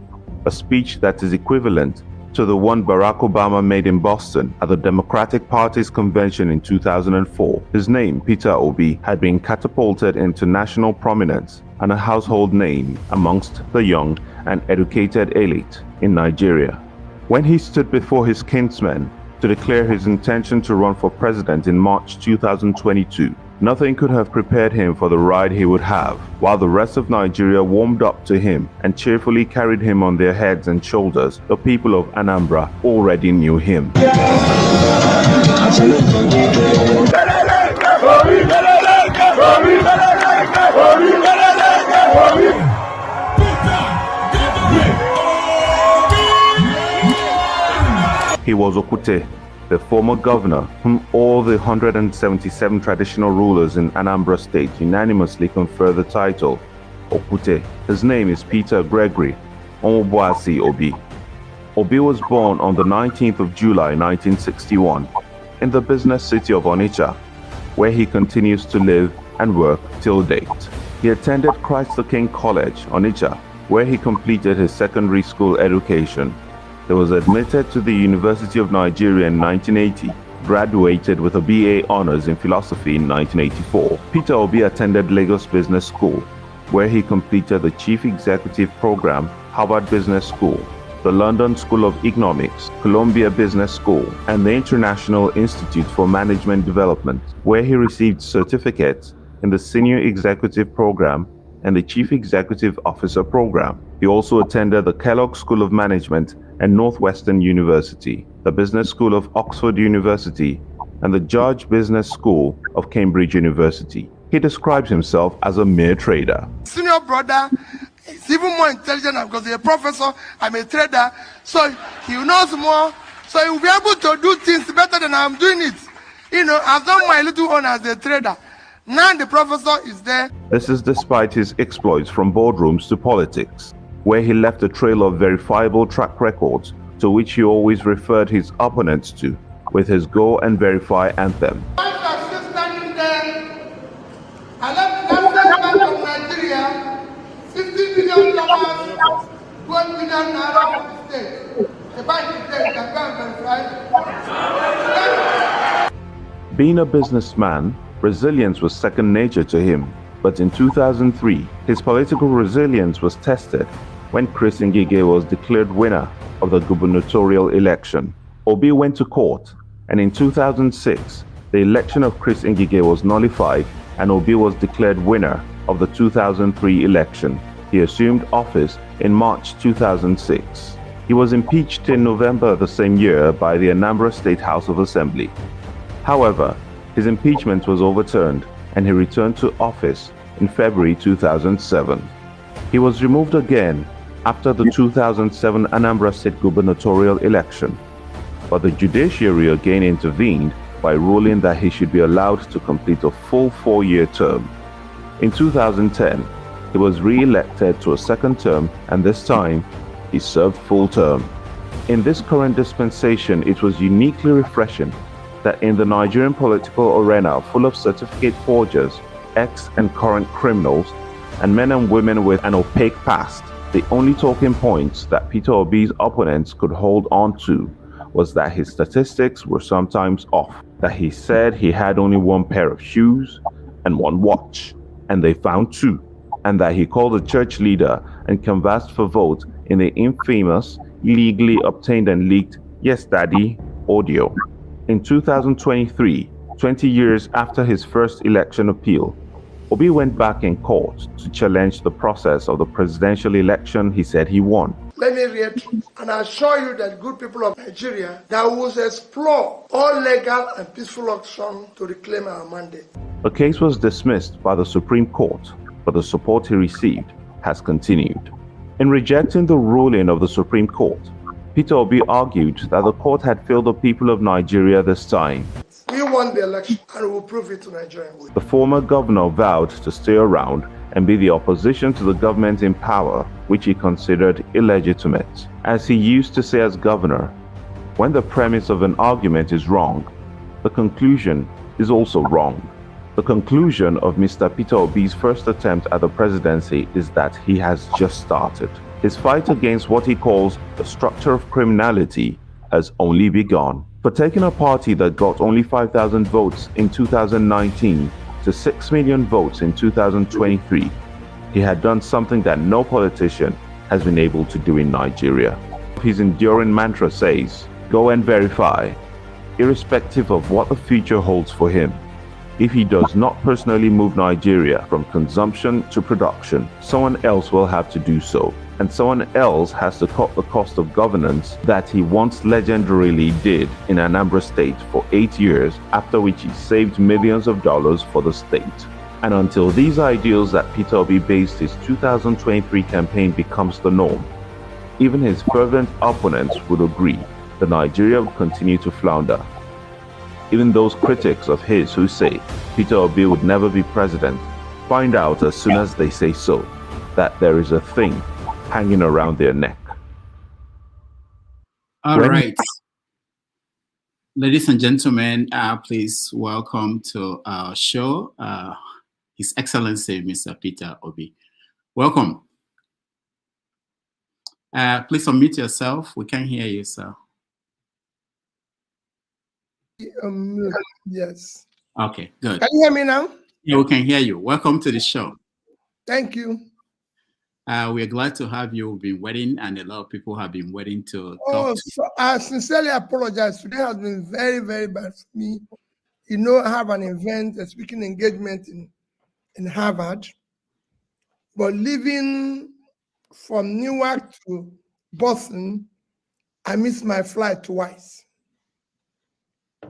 O: a speech that is equivalent to the one Barack Obama made in Boston at the Democratic Party's convention in 2004, his name, Peter Obi, had been catapulted into national prominence and a household name amongst the young and educated elite in Nigeria. When he stood before his kinsmen to declare his intention to run for president in March 2022, nothing could have prepared him for the ride he would have, while the rest of Nigeria warmed up to him and cheerfully carried him on their heads and shoulders. The people of Anambra already knew him. He was Okute, the former governor whom all the 177 traditional rulers in Anambra State unanimously confer the title Okute. His name is Peter Gregory Onwubuasi Obi. Obi was born on the 19th of July 1961 in the business city of Onitsha, where he continues to live and work till date. He attended Christ the King College, Onitsha, where he completed his secondary school education. He was admitted to the University of Nigeria in 1980, graduated with a BA Honours in Philosophy in 1984. Peter Obi attended Lagos Business School, where he completed the Chief Executive Program, Havard Business School, the London School of Economics, Columbia Business School, and the International Institute for Management Development, where he received certificates in the Senior Executive Program and the Chief Executive Officer Program. He also attended the Kellogg School of Management and Northwestern University, the Business School of Oxford University, and the George Business School of Cambridge University. He describes himself as a mere trader.
L: Senior brother is even more intelligent because he's a professor, I'm a trader, so he knows more, so he will be able to do things better than I'm doing it. You know, I've done my little own as a trader. Now the professor is there.
O: This is despite his exploits from boardrooms to politics, where he left a trail of verifiable track records to which he always referred his opponents to with his Go and Verify anthem.
L: I'm still standing there. I left the National Bank of Nigeria, $50 billion, $12 billion Naira for the state. The bank is there, you can go and verify.
O: Being a businessman, resilience was second nature to him. But in 2003, his political resilience was tested when Chris Ngige was declared winner of the gubernatorial election. Obi went to court, and in 2006, the election of Chris Ngige was nullified and Obi was declared winner of the 2003 election. He assumed office in March 2006. He was impeached in November the same year by the Anambra State House of Assembly. However, his impeachment was overturned and he returned to office in February 2007. He was removed again after the 2007 Anambra State gubernatorial election, but the judiciary again intervened by ruling that he should be allowed to complete a full 4-year term. In 2010, he was re-elected to a second term, and this time he served full term. In this current dispensation, it was uniquely refreshing that in the Nigerian political arena full of certificate forgers, ex and current criminals, and men and women with an opaque past, the only talking points that Peter Obi's opponents could hold on to was that his statistics were sometimes off, that he said he had only one pair of shoes and one watch, and they found two, and that he called a church leader and canvassed for vote in the infamous, illegally obtained and leaked Yes Daddy audio. In 2023, 20 years after his first election appeal, Obi went back in court to challenge the process of the presidential election he said he won.
B: Let me reiterate and assure you that good people of Nigeria that will explore all legal and peaceful options to reclaim our mandate.
O: The case was dismissed by the Supreme Court, but the support he received has continued. In rejecting the ruling of the Supreme Court, Peter Obi argued that the court had failed the people of Nigeria this time.
B: We won the election and we will prove it to Nigerians.
O: The former governor vowed to stay around and be the opposition to the government in power, which he considered illegitimate. As he used to say as governor, when the premise of an argument is wrong, the conclusion is also wrong. The conclusion of Mr. Peter Obi's first attempt at the presidency is that he has just started. His fight against what he calls the structure of criminality has only begun. For taking a party that got only 5,000 votes in 2019 to 6 million votes in 2023, he had done something that no politician has been able to do in Nigeria. His enduring mantra says, "Go and verify," irrespective of what the future holds for him. If he does not personally move Nigeria from consumption to production, someone else will have to do so. And someone else has to cut the cost of governance that he once legendarily did in Anambra State for 8 years, after which he saved millions of dollars for the state. And until these ideals that Peter Obi based his 2023 campaign becomes the norm, even his fervent opponents would agree that Nigeria will continue to flounder. Even those critics of his who say Peter Obi would never be president find out as soon as they say so that there is a thing hanging around their neck.
C: All right. Ladies and gentlemen, please welcome to our show, His Excellency Mr. Peter Obi. Welcome. Please unmute yourself. We can hear you, sir.
B: Yes.
C: Okay, good.
B: Can you hear me now?
C: Yeah, we can hear you. Welcome to the show.
B: Thank you.
C: We're glad to have you. We've been waiting, and a lot of people have been waiting to talk to you.
B: So I sincerely apologize. Today has been very, very bad for me. You know, I have an event, a speaking engagement in Harvard, but leaving from Newark to Boston, I missed my flight twice,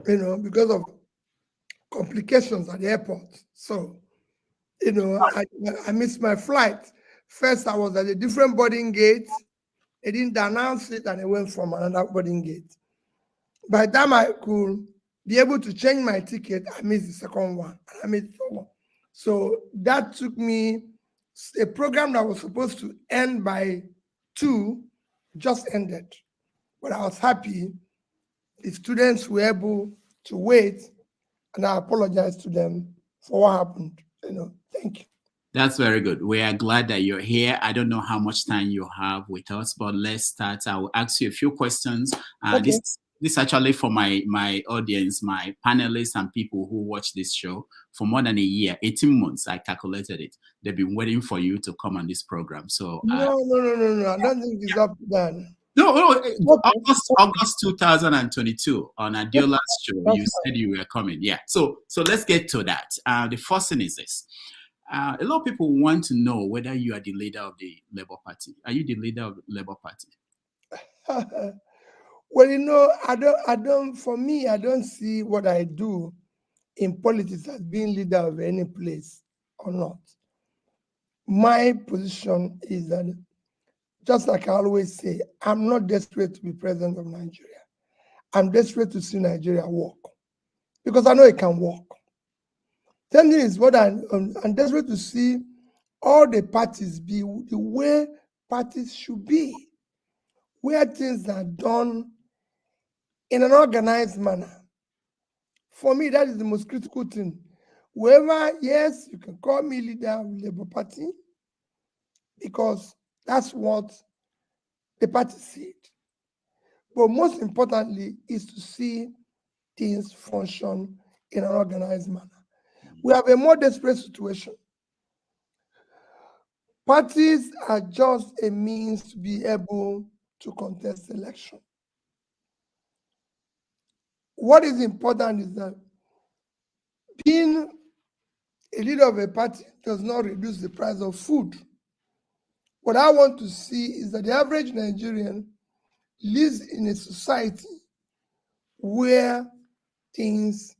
B: you know, because of complications at the airport. So, you know, I missed my flight. First, I was at a different boarding gate. They didn't announce it, and I went from another boarding gate. By the time I could be able to change my ticket, I missed the second one. I missed the third one. So that took me, a program that was supposed to end by 2 just ended. But I was happy the students were able to wait, and I apologize to them for what happened. You know, thank you.
C: That's very good. We are glad that you're here. I don't know how much time you have with us, but let's start. I will ask you a few questions.
B: Okay.
C: This actually for my audience, my panelists and people who watch this show for more than a year, 18 months, I calculated it. They've been waiting for you to come on this program. So
B: No. I don't think it's up to that.
C: No,
B: Okay.
C: August 2022 on Adiola's show, you said you were coming. Yeah. So let's get to that. The first thing is this. A lot of people want to know whether you are the leader of the Labour Party. Are you the leader of the Labour Party?
B: Well, you know, for me, I don't see what I do in politics as being leader of any place or not. My position is that, just like I always say, I'm not desperate to be president of Nigeria. I'm desperate to see Nigeria work, because I know it can work. Then there is what I'm desperate to see all the parties be the way parties should be, where things are done in an organized manner. For me, that is the most critical thing. Whoever, yes, you can call me leader of the Labour Party, because that's what the party said. But most importantly is to see things function in an organized manner. We have a more desperate situation. Parties are just a means to be able to contest election. what is important is that being a leader of a party does not reduce the price of food. What I want to see is that the average Nigerian lives in a society where things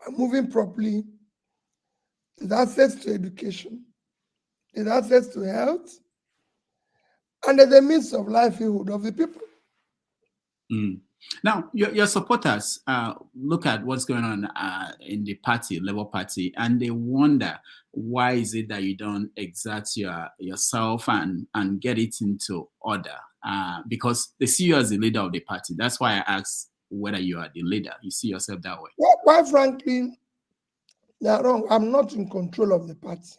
B: are moving properly, there's access to education, there's access to health, and there's a means of livelihood of the people.
C: Now, your supporters look at what's going on in the party, Labour Party, and they wonder why is it that you don't exert yourself and get it into order? Because they see you as the leader of the party. That's why I asked whether you are the leader. You see yourself that way?
B: Well, quite frankly, they're wrong. I'm not in control of the party.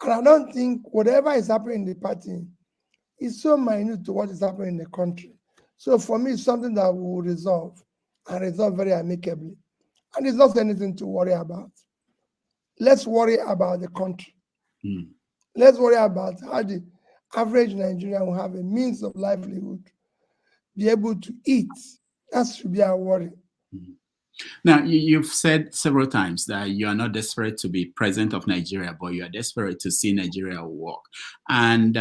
B: And I don't think whatever is happening in the party is so minute to what is happening in the country. So for me, it's something that we will resolve and resolve very amicably. And it's not anything to worry about. Let's worry about the country. Let's worry about how the average Nigerian will have a means of livelihood, be able to eat. That should be our worry.
C: Now, you've said several times that you are not desperate to be president of Nigeria, but you are desperate to see Nigeria work. And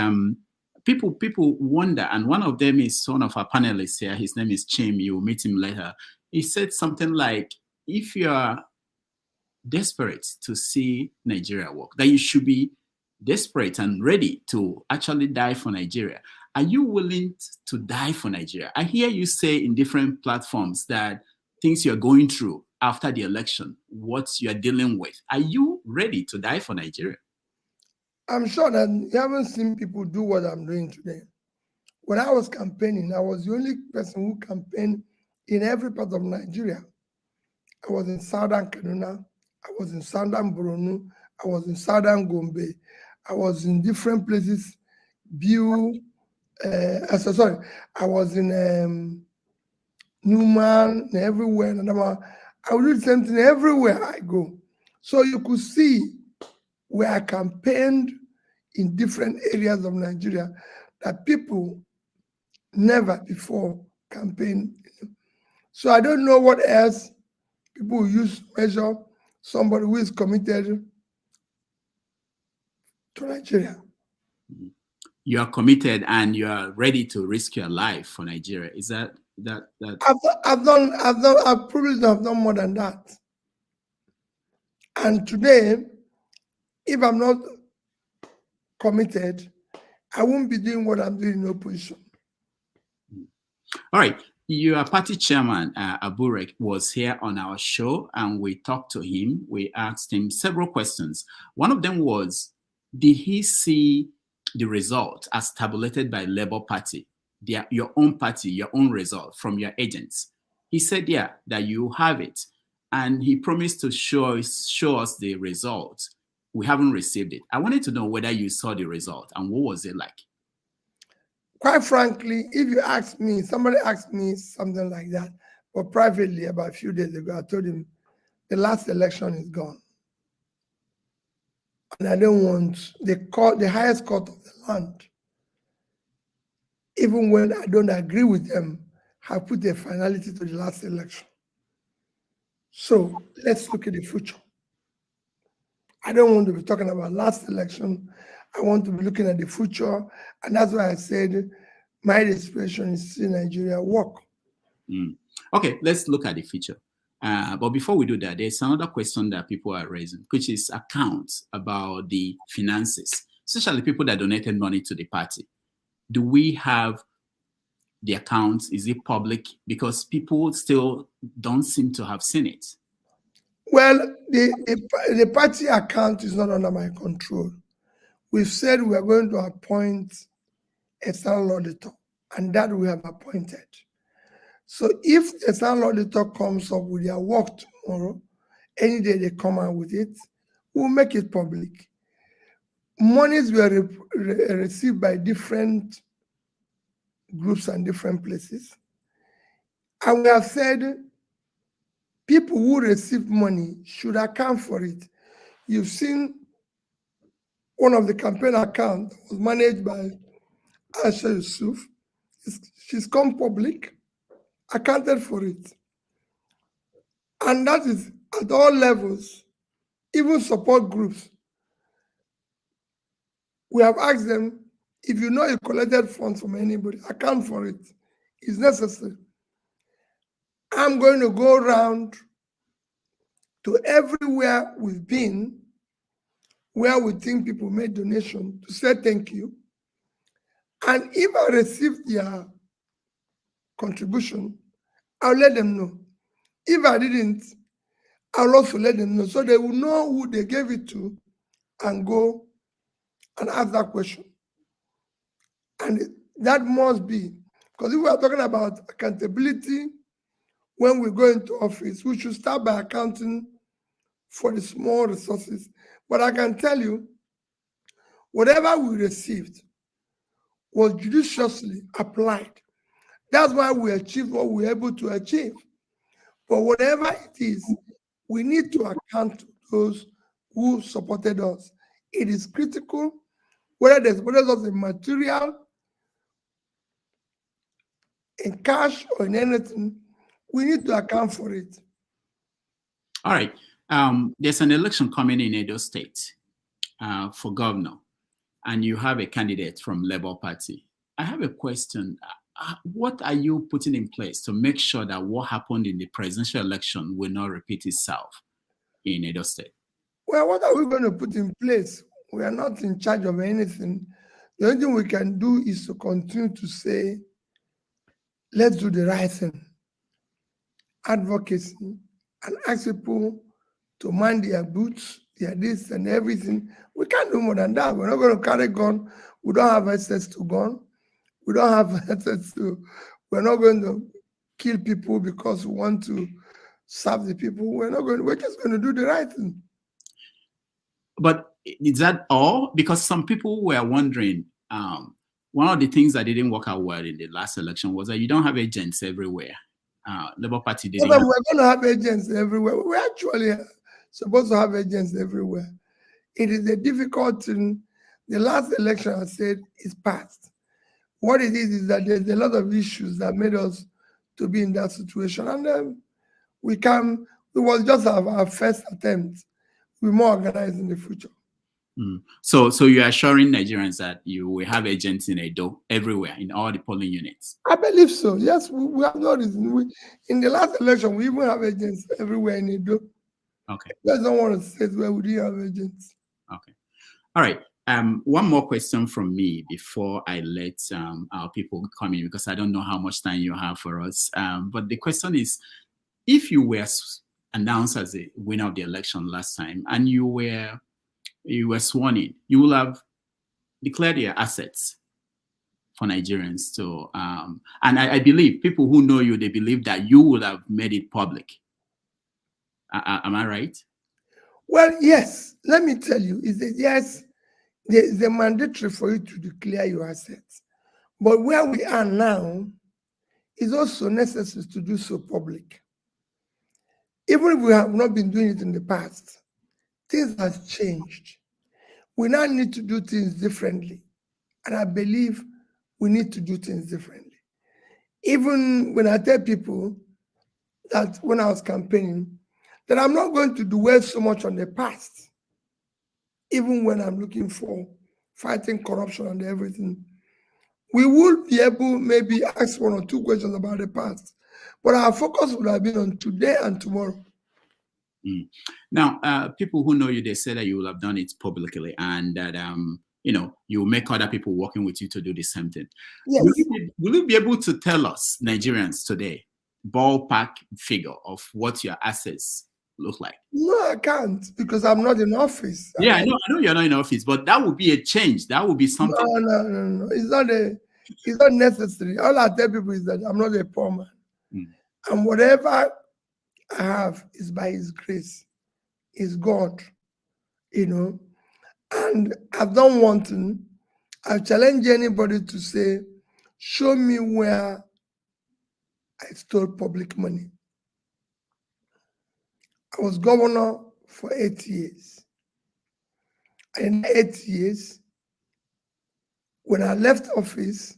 C: people wonder, and one of them is one of our panelists here. His name is Chim. You will meet him later. He said something like, if you are desperate to see Nigeria work, that you should be desperate and ready to actually die for Nigeria. Are you willing to die for Nigeria? I hear you say in different platforms that things you're going through after the election, what you're dealing with. Are you ready to die for Nigeria?
B: I'm sure that you haven't seen people do what I'm doing today. When I was campaigning, I was the only person who campaigned in every part of Nigeria. I was in Southern Kaduna, I was in Southern Borno, I was in Southern Gombe, I was in different places, I was in Newman, everywhere. I would do the same thing everywhere I go. So you could see where I campaigned in different areas of Nigeria that people never before campaigned. So I don't know what else people use to measure somebody who is committed to Nigeria.
C: You are committed and you are ready to risk your life for Nigeria. Is that?
B: I've probably done more than that. And today, if I'm not committed, I won't be doing what I'm doing in opposition.
C: All right. Your party chairman, Aburek, was here on our show and we talked to him. We asked him several questions. One of them was, did he see the result as tabulated by Labour Party, your own party, your own result from your agents? He said, yeah, that you have it. And he promised to show us the result. We haven't received it. I wanted to know whether you saw the result and what was it like?
B: Quite frankly, if you ask me, somebody asked me something like that, but privately about a few days ago, I told him the last election is gone. And I don't want the highest court of the land, even when I don't agree with them, have put a finality to the last election. So let's look at the future. I don't want to be talking about last election. I want to be looking at the future. And that's why I said my desperation is to see Nigeria work.
C: Okay, let's look at the future. But before we do that, there's another question that people are raising, which is accounts about the finances, especially people that donated money to the party. Do we have the accounts? Is it public? Because people still don't seem to have seen it.
B: Well, the party account is not under my control. We've said we are going to appoint a external auditor, and that we have appointed. So if the external auditor comes up with their work tomorrow, any day they come out with it, we'll make it public. Monies were received by different groups and different places. And we have said people who receive money should account for it. You've seen one of the campaign accounts was managed by Aisha Yusuf. She's come public, accounted for it. And that is at all levels, even support groups. We have asked them, if you know you collected funds from anybody, account for it. It's necessary. I'm going to go around to everywhere we've been, where we think people made donation, to say thank you. And if I receive their contribution, I'll let them know. If I didn't, I'll also let them know, so they will know who they gave it to and go and ask that question. And that must be, because if we are talking about accountability when we go into office, we should start by accounting for the small resources. But I can tell you, whatever we received was judiciously applied. That's why we achieved what we were able to achieve. But whatever it is, we need to account to those who supported us. It is critical, whether they supported us in material, in cash, or in anything, we need to account for it.
C: All right. There's an election coming in Edo State for governor, and you have a candidate from Labour Party. I have a question. What are you putting in place to make sure that what happened in the presidential election will not repeat itself in Edo State?
B: Well, what are we going to put in place? We are not in charge of anything. The only thing we can do is to continue to say, let's do the right thing. Advocacy, and ask people to mind their boots, their this and everything. We can't do more than that. We're not going to carry gun. We don't have access to gun. We don't have access to, we're not going to kill people because we want to serve the people. We're just going to do the right thing.
C: But is that all? Because some people were wondering, one of the things that didn't work out well in the last election was that you don't have agents everywhere. Labour Party didn't.
B: We're going to have agents everywhere. We're actually supposed to have agents everywhere. It is a difficult thing. The last election, I said, is past. What it is that there's a lot of issues that made us to be in that situation. And it was just our first attempt. We're more organized in the future.
C: So you're assuring Nigerians that you will have agents in Edo everywhere, in all the polling units?
B: I believe so. Yes, we have no reason. In the last election, we even have agents everywhere in Edo.
C: Okay.
B: I just don't want to say where we didn't have agents.
C: Okay. All right. One more question from me before I let our people come in, because I don't know how much time you have for us. But the question is, if you were announced as a winner of the election last time and you were sworn in, you will have declared your assets for Nigerians to, and I believe people who know you, they believe that you will have made it public. Am I right?
B: Well, yes. Let me tell you, yes, there is a mandatory for you to declare your assets. But where we are now, it's also necessary to do so public. Even if we have not been doing it in the past, things have changed. We now need to do things differently. And I believe we need to do things differently. Even when I tell people that when I was campaigning, that I'm not going to dwell so much on the past, even when I'm looking for fighting corruption and everything. We will be able maybe ask 1 or 2 questions about the past, but our focus would have been on today and tomorrow.
C: Now, people who know you, they say that you will have done it publicly and that, you will make other people working with you to do the same thing.
B: Yes.
C: Will you be able to tell us, Nigerians today, ballpark figure of what your assets look like?
B: No, I can't, because I'm not in office.
C: Yeah, I know you're not in office, but that would be a change. That would be something.
B: No. It's not necessary. All I tell people is that I'm not a poor man. And whatever I have is by his grace. Is God, And I've done one thing. I've challenged anybody to say, show me where I stole public money. I was governor for 8 years. And in 8 years, when I left office,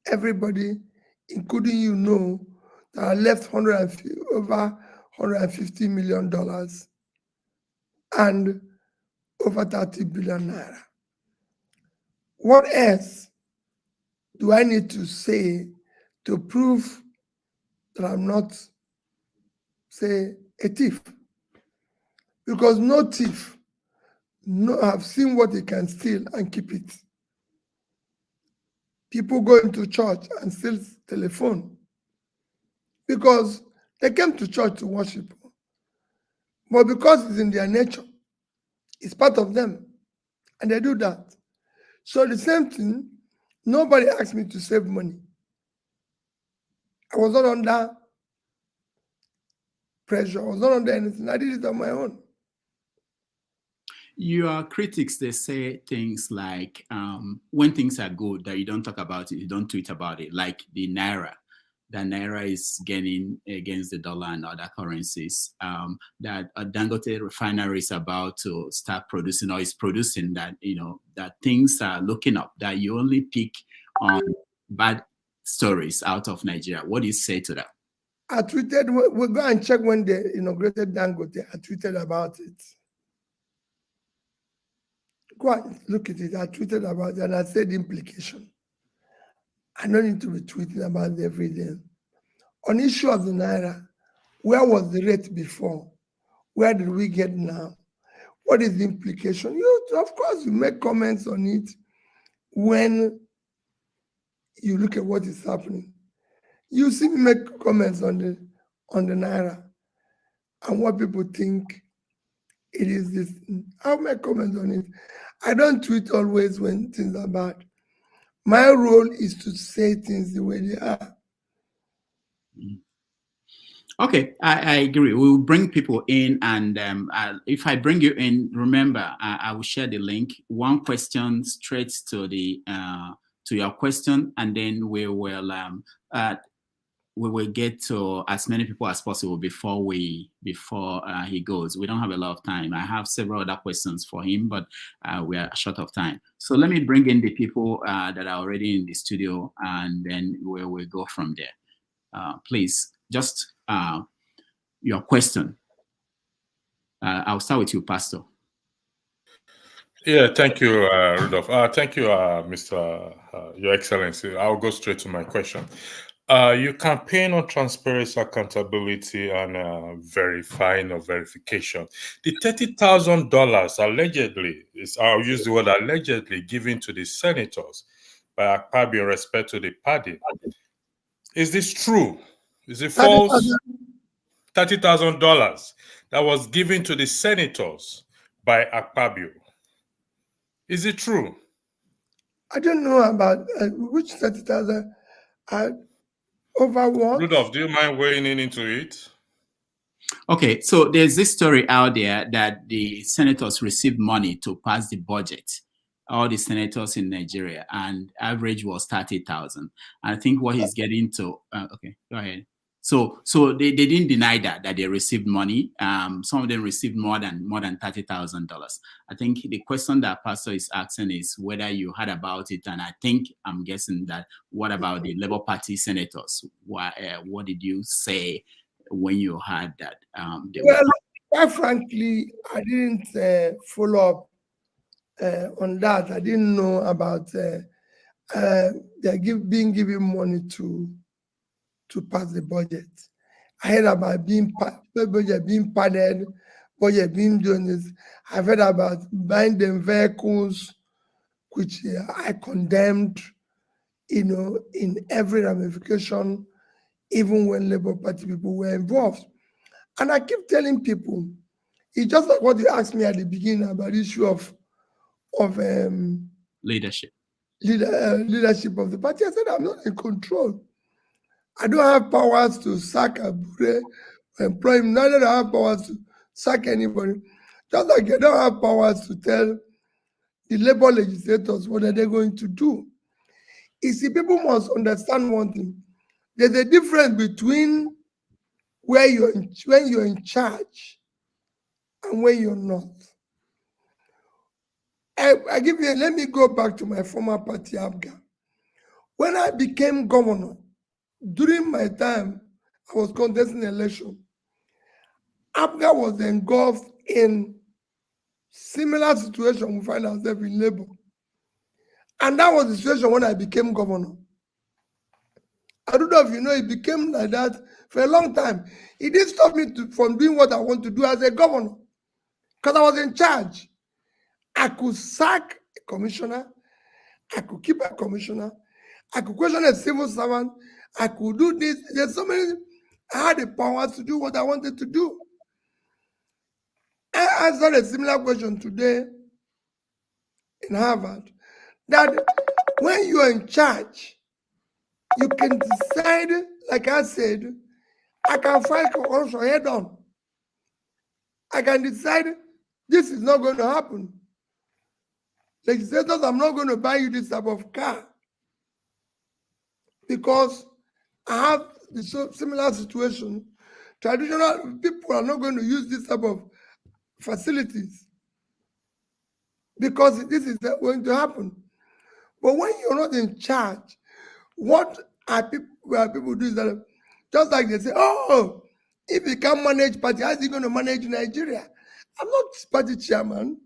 B: everybody, including that I left over $150 million and over 30 billion naira. What else do I need to say to prove that I'm not, say, a thief? Because no thief have seen what he can steal and keep it. People go into church and steal telephone because they came to church to worship. But because it's in their nature, it's part of them, and they do that. So the same thing, nobody asked me to save money. I was not under pressure. I was not under anything. I did it on my own.
C: Your critics, they say things like, when things are good, that you don't talk about it, you don't tweet about it, like the Naira. The Naira is gaining against the dollar and other currencies. That Dangote refinery is about to start producing, or is producing, that, you know, that things are looking up, that you only pick on bad stories out of Nigeria. What do you say to that?
B: I tweeted, we'll go and check when they inaugurated Dangote. I tweeted about it. Go and look at it. I tweeted about it and I said the implication. I don't need to be tweeting about it every day. On issue of the Naira, where was the rate before? Where did we get now? What is the implication? You, of course, you make comments on it when you look at what is happening. You see me make comments on the Naira and what people think it is this. I'll make comments on it. I don't tweet always when things are bad. My role is to say things the way they are.
C: Okay, I agree. We will bring people in, and if I bring you in, remember, I will share the link. One question straight to the to your question, and then we will get to as many people as possible before he goes. We don't have a lot of time. I have several other questions for him, but we are short of time. So let me bring in the people that are already in the studio, and then we will go from there. Please, just your question. I'll start with you, Pastor.
P: Yeah, thank you, Rudolph. Thank you, Mr. Your Excellency. I'll go straight to my question. You campaign on transparency, accountability, and verifying or verification. The $30,000 allegedly, I'll use the word allegedly, given to the senators by Akpabio in respect to the pardon. Is this true? Is it false? $30,000 that was given to the senators by Akpabio. Is it true?
B: I don't know about which 30,000. Over what?
P: Rudolph, do you mind weighing in into it?
C: Okay, so there's this story out there that the senators received money to pass the budget, all the senators in Nigeria, and average was 30,000. I think what he's getting to, okay, go ahead. So they didn't deny that they received money. Some of them received more than $30,000. I think the question that Pastor is asking is whether you heard about it, and I'm guessing that what about the Labour Party senators? What did you say when you heard that?
B: Well, quite frankly, I didn't follow up on that. I didn't know about they're being given money to pass the budget. I heard about budget being padded, budget being done this. I've heard about buying them vehicles, which I condemned, in every ramification, even when Labour Party people were involved. And I keep telling people, it's just like what you asked me at the beginning about the issue of
C: leadership.
B: Leadership of the party. I said, I'm not in control. I don't have powers to sack Abure, employ him. Neither do I have powers to sack anybody. Just like I don't have powers to tell the labor legislators what are they going to do. You see, people must understand one thing. There's a difference between when you're in charge and when you're not. Let me go back to my former party, ABGA. When I became governor, during my time, I was contesting an election. Africa was engulfed in similar situation we find ourselves in labor. And that was the situation when I became governor. I don't know if you know, it became like that for a long time. It didn't stop me from doing what I want to do as a governor, because I was in charge. I could sack a commissioner, I could keep a commissioner, I could question a civil servant, I could do this. There's so many. I had the power to do what I wanted to do. I answered a similar question today in Harvard, that when you are in charge, you can decide, like I said, I can fight corruption head on. I can decide this is not going to happen. Legislators, I'm not going to buy you this type of car because I have the similar situation. Traditional people are not going to use this type of facilities because this is going to happen. But when you're not in charge, what are people do is that just like they say, oh, if he can't manage party, how is he going to manage Nigeria? I'm not party chairman.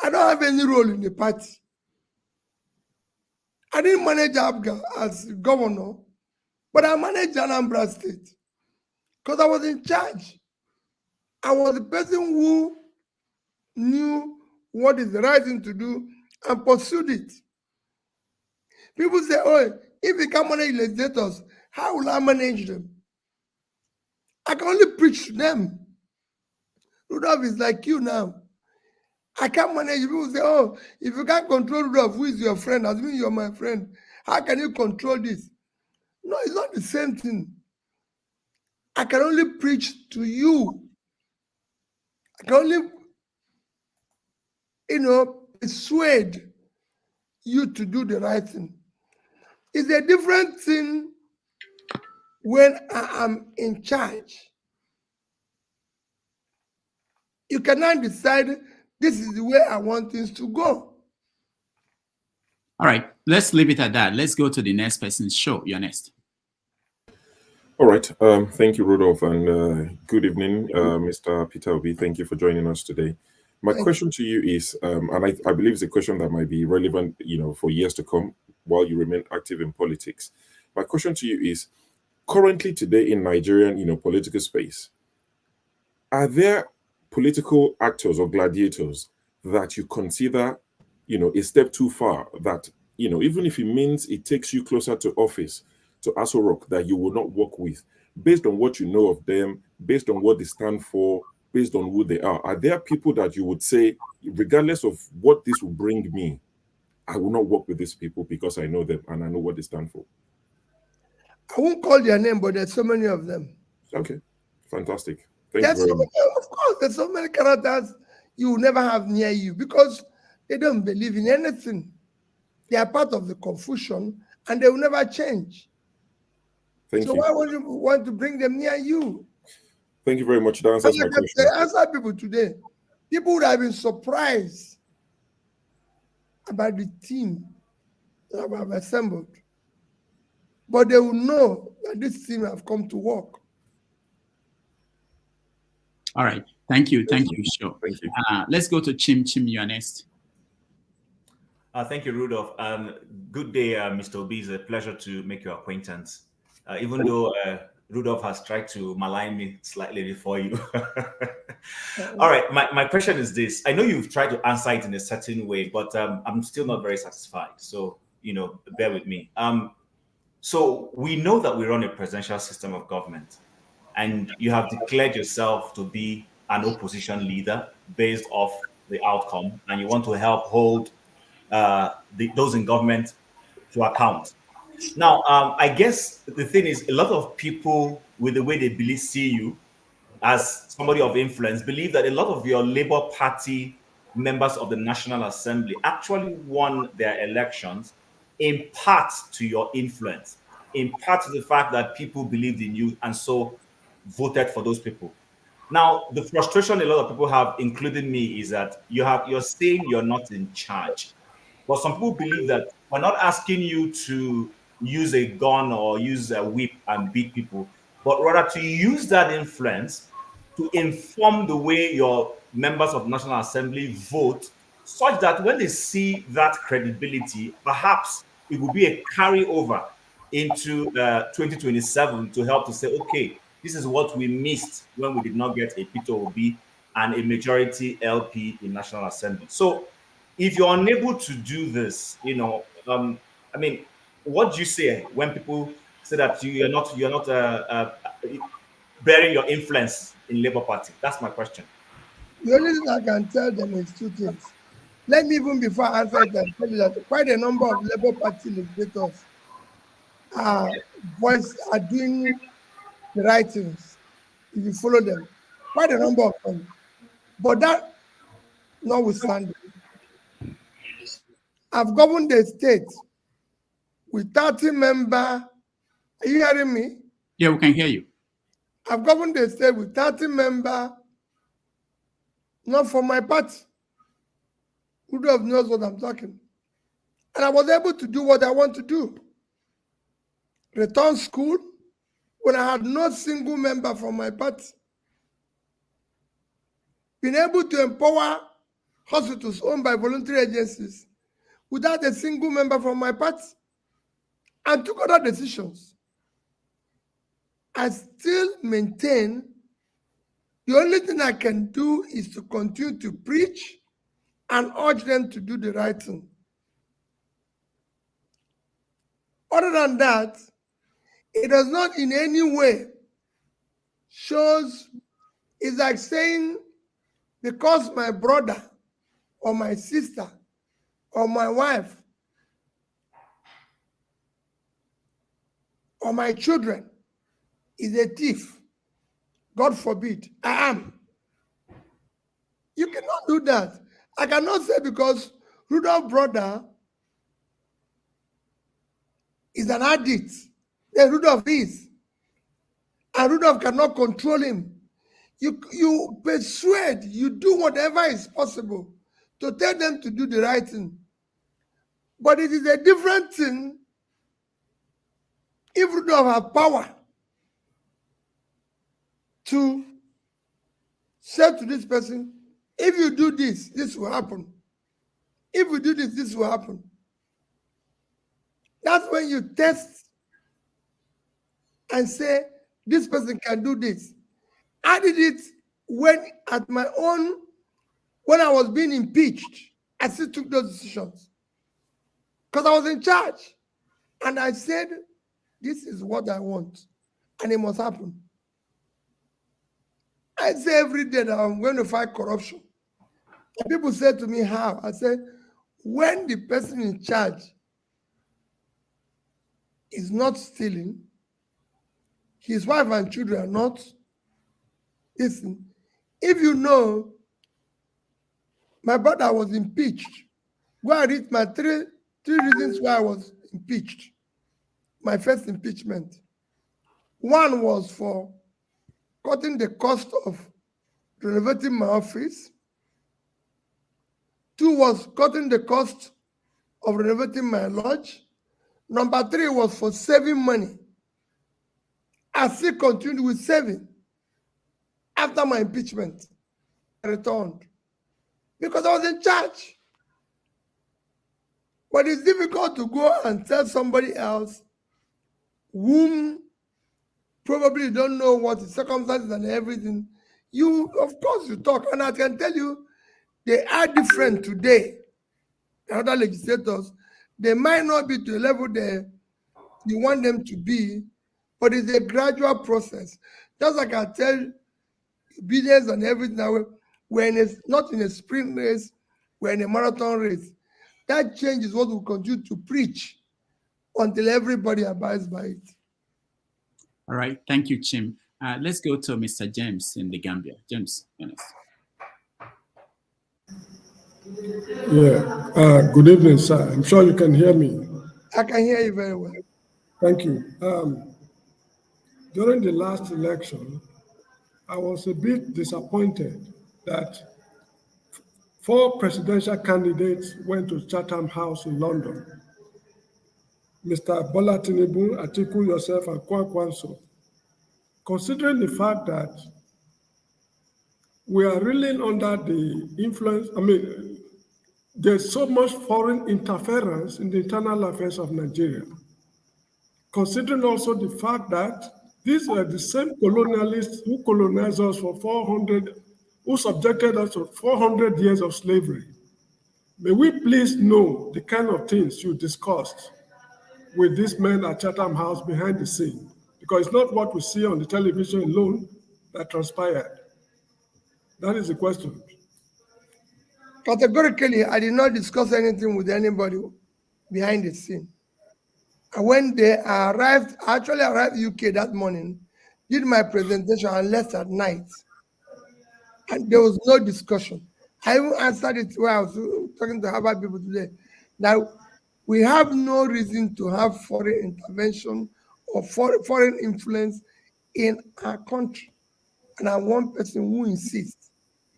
B: I don't have any role in the party. I didn't manage Abga as governor, but I managed Anambra State because I was in charge. I was the person who knew what is the right thing to do and pursued it. People say, oh, if you can't manage legislators, how will I manage them? I can only preach to them. Rudolph is like you now. I can't manage. People say, oh, if you can't control Rudolph, who is your friend? Assuming you're my friend, how can you control this? No, it's not the same thing. I can only preach to you. I can only, persuade you to do the right thing. It's a different thing when I am in charge. You cannot decide this is the way I want things to go.
C: All right, let's leave it at that. Let's go to the next person. Show, you're next.
F: All right. Thank you, Rudolph, and good evening, Mr. Peter Obi. Thank you for joining us today. My question to you is, and I believe it's a question that might be relevant, for years to come while you remain active in politics. My question to you is, currently today in Nigerian, political space, are there political actors or gladiators that you consider, a step too far, that, even if it means it takes you closer to office, to Aso Rock, that you will not work with, based on what you know of them, based on what they stand for, based on who they are? Are there people that you would say, regardless of what this will bring me, I will not work with these people because I know them and I know what they stand for?
B: I won't call their name, but there's so many of them.
F: Okay, fantastic. Thank you very much.
B: Of course, there's so many characters you will never have near you because they don't believe in anything. They are part of the confusion and they will never change.
F: Thank you.
B: Why would you want to bring them near you?
F: Thank you very much. That answers my question.
B: I answer people today. People would have been surprised about the team that I have assembled. But they will know that this team have come to work.
C: All right. Thank you. Thank you, Sure.
F: Thank you.
C: Let's go to Chim. Chim, you're next.
A: Thank you, Rudolph. Good day, Mr. Obi. It's a pleasure to make your acquaintance. Even though Rudolph has tried to malign me slightly before you. All right, my question is this. I know you've tried to answer it in a certain way, but I'm still not very satisfied. So, bear with me. So we know that we run a presidential system of government, and you have declared yourself to be an opposition leader based off the outcome, and you want to help hold those in government to account. Now, I guess the thing is, a lot of people, with the way they see you as somebody of influence, believe that a lot of your Labour Party members of the National Assembly actually won their elections in part to your influence, in part to the fact that people believed in you and so voted for those people. Now, the frustration a lot of people have, including me, is that you're saying you're not in charge. But some people believe that we're not asking you to use a gun or use a whip and beat people, but rather to use that influence to inform the way your members of National Assembly vote, such that when they see that credibility, perhaps it will be a carryover into 2027 to help to say, okay, this is what we missed when we did not get a Peter Obi and a majority LP in National Assembly. So if you're unable to do this, I mean, what do you say when people say that you're not bearing your influence in Labour Party? That's my question.
B: The only thing I can tell them is two things. Let me, even before I answer them, tell you that quite a number of Labour Party legislators are doing the right things. If you follow them, quite a number of them. But that notwithstanding, I've governed the state with 30 members. Are you hearing me?
C: Yeah, we can hear you.
B: I've governed the state with 30 members, not from my party. Who knows what I'm talking? And I was able to do what I want to do. Return school when I had no single member from my party. Been able to empower hospitals owned by voluntary agencies without a single member from my party, and took other decisions. I still maintain the only thing I can do is to continue to preach and urge them to do the right thing. Other than that, it does not in any way shows, it's like saying because my brother or my sister or my wife or my children is a thief, God forbid, I am. You cannot do that. I cannot say because Rudolph's brother is an addict, then Rudolph is. And Rudolph cannot control him. You persuade, you do whatever is possible to tell them to do the right thing. But it is a different thing if Rudolph have power to say to this person, if you do this, this will happen. If you do this, this will happen. That's when you test and say, this person can do this. I did it when I was being impeached. I still took those decisions because I was in charge. And I said, this is what I want, and it must happen. I say every day that I'm going to fight corruption. And people say to me, how? I said, when the person in charge is not stealing, his wife and children are not. Listen, if you know, my brother was impeached. Go and read my three reasons why I was impeached. My first impeachment. One was for cutting the cost of renovating my office. Two was cutting the cost of renovating my lodge. Number three was for saving money. I still continued with saving. After my impeachment, I returned because I was in charge. But it's difficult to go and tell somebody else whom probably don't know what the circumstances and everything. You, of course, you talk, and I can tell you they are different today. Other legislators, they might not be to the level you want them to be, but it's a gradual process. Just like I tell obedience and everything, not in a sprint race, we're in a marathon race. That change is what we'll continue to preach until everybody abides by it.
C: All right, thank you, Chim. Let's go to Mr. James in the Gambia. James, Jonas.
H: Yeah, good evening, sir. I'm sure you can hear me.
B: I can hear you very well.
H: Thank you. During the last election, I was a bit disappointed that 4 presidential candidates went to Chatham House in London. Mr. Bola Tinubu, Atiku, yourself, and Kwankwanso. Considering the fact that we are reeling under the influence. I mean, there's so much foreign interference in the internal affairs of Nigeria, considering also the fact that these are the same colonialists who colonized us for 400, who subjected us to 400 years of slavery. May we please know the kind of things you discussed with these men at Chatham House behind the scene, because it's not what we see on the television alone that transpired. That is the question.
B: Categorically, I did not discuss anything with anybody behind the scene. And when they arrived, I actually arrived UK that morning, did my presentation and left at night. And there was no discussion. I even answered it when I was talking to Harvard people today. Now, we have no reason to have foreign intervention or foreign influence in our country. And I'm one person who insists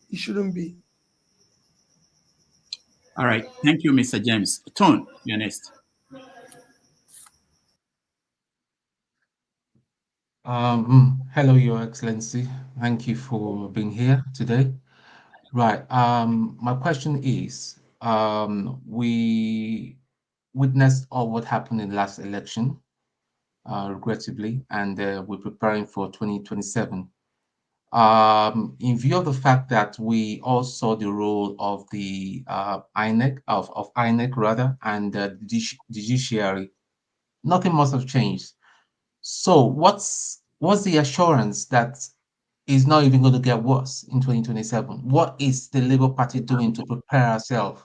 B: it shouldn't be.
C: All right. Thank you, Mr. James. Tone, you're next.
J: Hello, Your Excellency. Thank you for being here today. Right. My question is, we witnessed all what happened in the last election, regrettably, and we're preparing for 2027. In view of the fact that we all saw the role of the INEC, of INEC rather, and the judiciary, nothing must have changed. So what's the assurance that is not even going to get worse in 2027? What is the Labour Party doing to prepare ourselves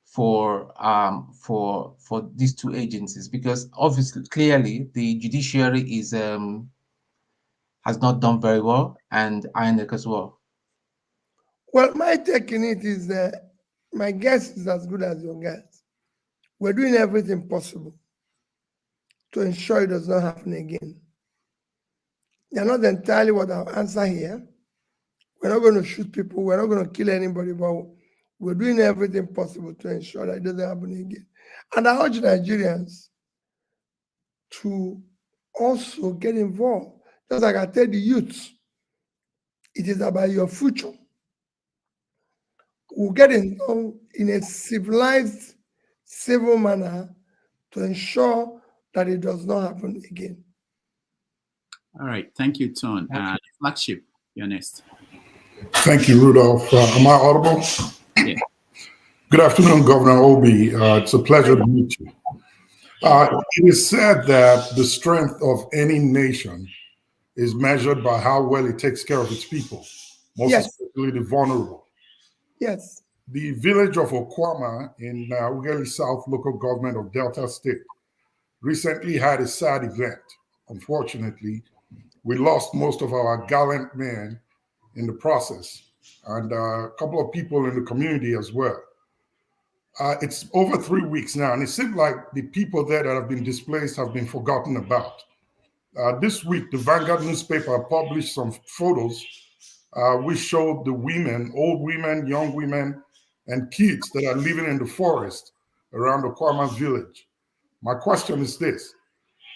J: for these two agencies? Because obviously, clearly, the judiciary is has not done very well, and INEC as well.
B: Well, my take in it is that my guess is as good as your guess. We're doing everything possible to ensure it does not happen again. They're not entirely what I'll answer here. We're not going to shoot people. We're not going to kill anybody, but we're doing everything possible to ensure that it doesn't happen again. And I urge Nigerians to also get involved. Just like I tell the youth, it is about your future. We'll get involved in a civilized, civil manner to ensure that it does not happen again.
C: All right. Thank you, Tone. Flagship, you're next.
N: Thank you, Rudolph. Am I audible?
C: Yeah.
N: Good afternoon, Governor Obi. It's a pleasure to meet you. It is said that the strength of any nation is measured by how well it takes care of its people, most especially the vulnerable.
B: Yes.
N: The village of Okama in Ughelli South local government of Delta State recently had a sad event. Unfortunately, we lost most of our gallant men in the process, and a couple of people in the community as well. It's over 3 weeks now, and it seems like the people there that have been displaced have been forgotten about. This week, the Vanguard newspaper published some photos which showed the women, old women, young women, and kids that are living in the forest around Okama village. My question is this: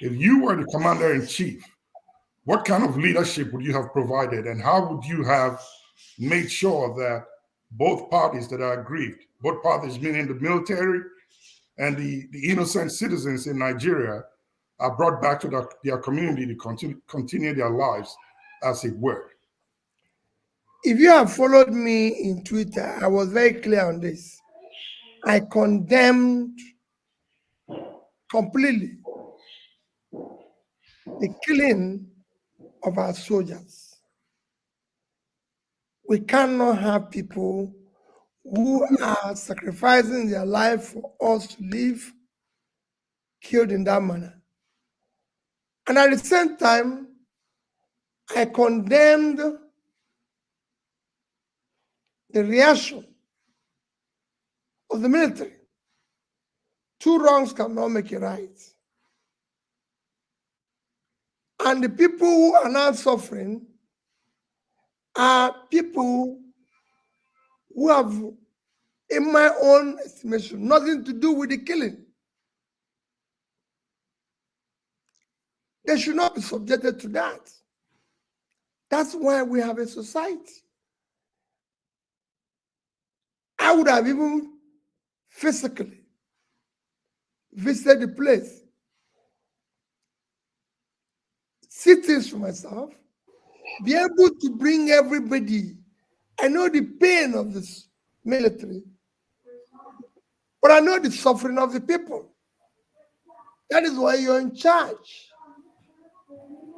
N: if you were the commander-in-chief, what kind of leadership would you have provided, and how would you have made sure that both parties that are aggrieved, both parties meaning the military and the innocent citizens in Nigeria, are brought back to their community to continue their lives as it were?
B: If you have followed me in Twitter, I was very clear on this. I condemned completely the killing of our soldiers. We cannot have people who are sacrificing their life for us to live killed in that manner. And at the same time, I condemned the reaction of the military. Two wrongs cannot make a right. And the people who are now suffering are people who have, in my own estimation, nothing to do with the killing. They should not be subjected to that. That's why we have a society. I would have even physically visited the place, see things for myself, be able to bring everybody. I know the pain of this military, but I know the suffering of the people. That is why you're in charge.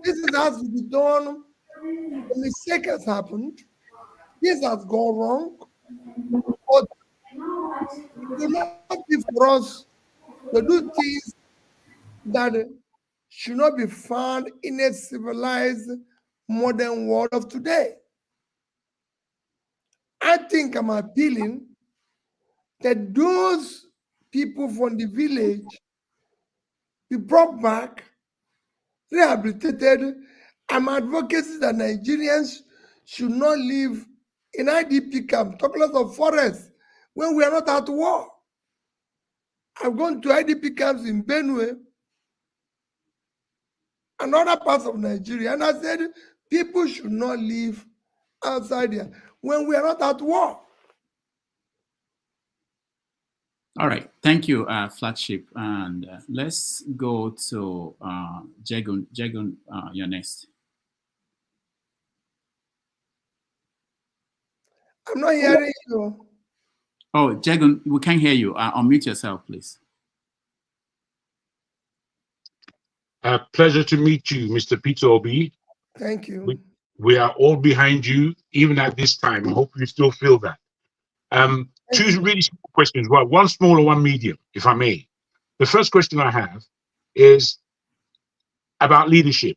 B: This has to be done. A mistake has happened. This has gone wrong. But it will not be for us to do things that should not be found in a civilized modern world of today. I think I'm appealing that those people from the village be brought back, rehabilitated. I'm advocating that Nigerians should not live in IDP camp, talk less of forests, when we are not at war. I've gone to IDP camps in Benue and other parts of Nigeria, and I said people should not live outside there when we are not at war.
C: All right, thank you, Flagship. And let's go to Jegun. Jegun, you're next.
B: I'm not hearing you.
C: Oh, Jegun, we can't hear you. Unmute yourself, please.
T: Pleasure to meet you, Mr. Peter Obi.
B: Thank you.
T: We are all behind you, even at this time. I hope you still feel that. Two really small questions. Well, one small and one medium, if I may. The first question I have is about leadership.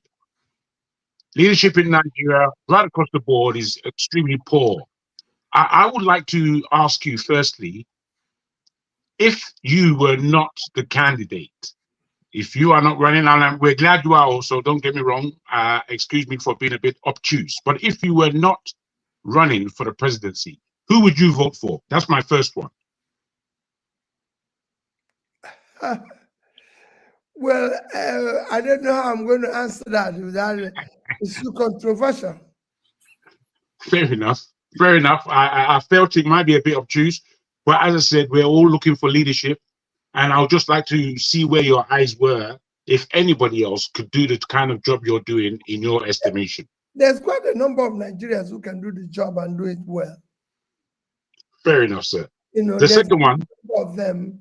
T: Leadership in Nigeria, right across the board, is extremely poor. I would like to ask you, firstly, if you were not the candidate, if you are not running, and we're glad you are also, don't get me wrong, excuse me for being a bit obtuse, but if you were not running for the presidency, who would you vote for? That's my first one.
B: Well, I don't know how I'm going to answer that. It's too controversial.
T: Fair enough. Fair enough. I felt it might be a bit obtuse, but as I said, we're all looking for leadership, and I would just like to see where your eyes were if anybody else could do the kind of job you're doing in your estimation.
B: There's quite a number of Nigerians who can do the job and do it well.
T: Fair enough, sir.
B: You know,
T: the second one
B: of them,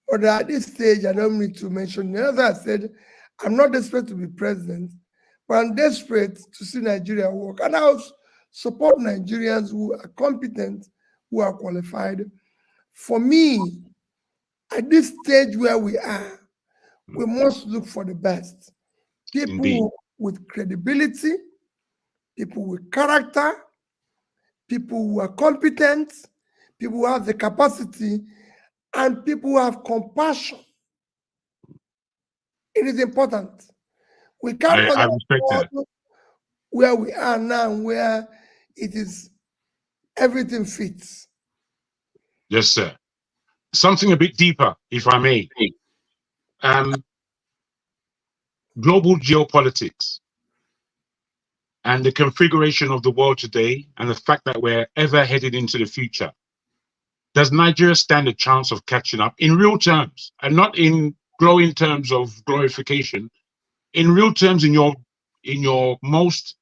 B: but at this stage, I don't need to mention. As I said, I'm not desperate to be president, but I'm desperate to see Nigeria work. And I'll support Nigerians who are competent, who are qualified. For me, at this stage where we are, we must look for the best. People
T: Indeed.
B: with credibility, people with character, people who are competent, people who have the capacity, and people who have compassion. It is important. We can't
T: I respect that.
B: Where we are now, where it is everything fits.
T: Yes, sir. Something a bit deeper, if I may. Global geopolitics and the configuration of the world today, and the fact that we're ever headed into the future. Does Nigeria stand a chance of catching up in real terms, and not in glowing terms of glorification, in real terms, in your most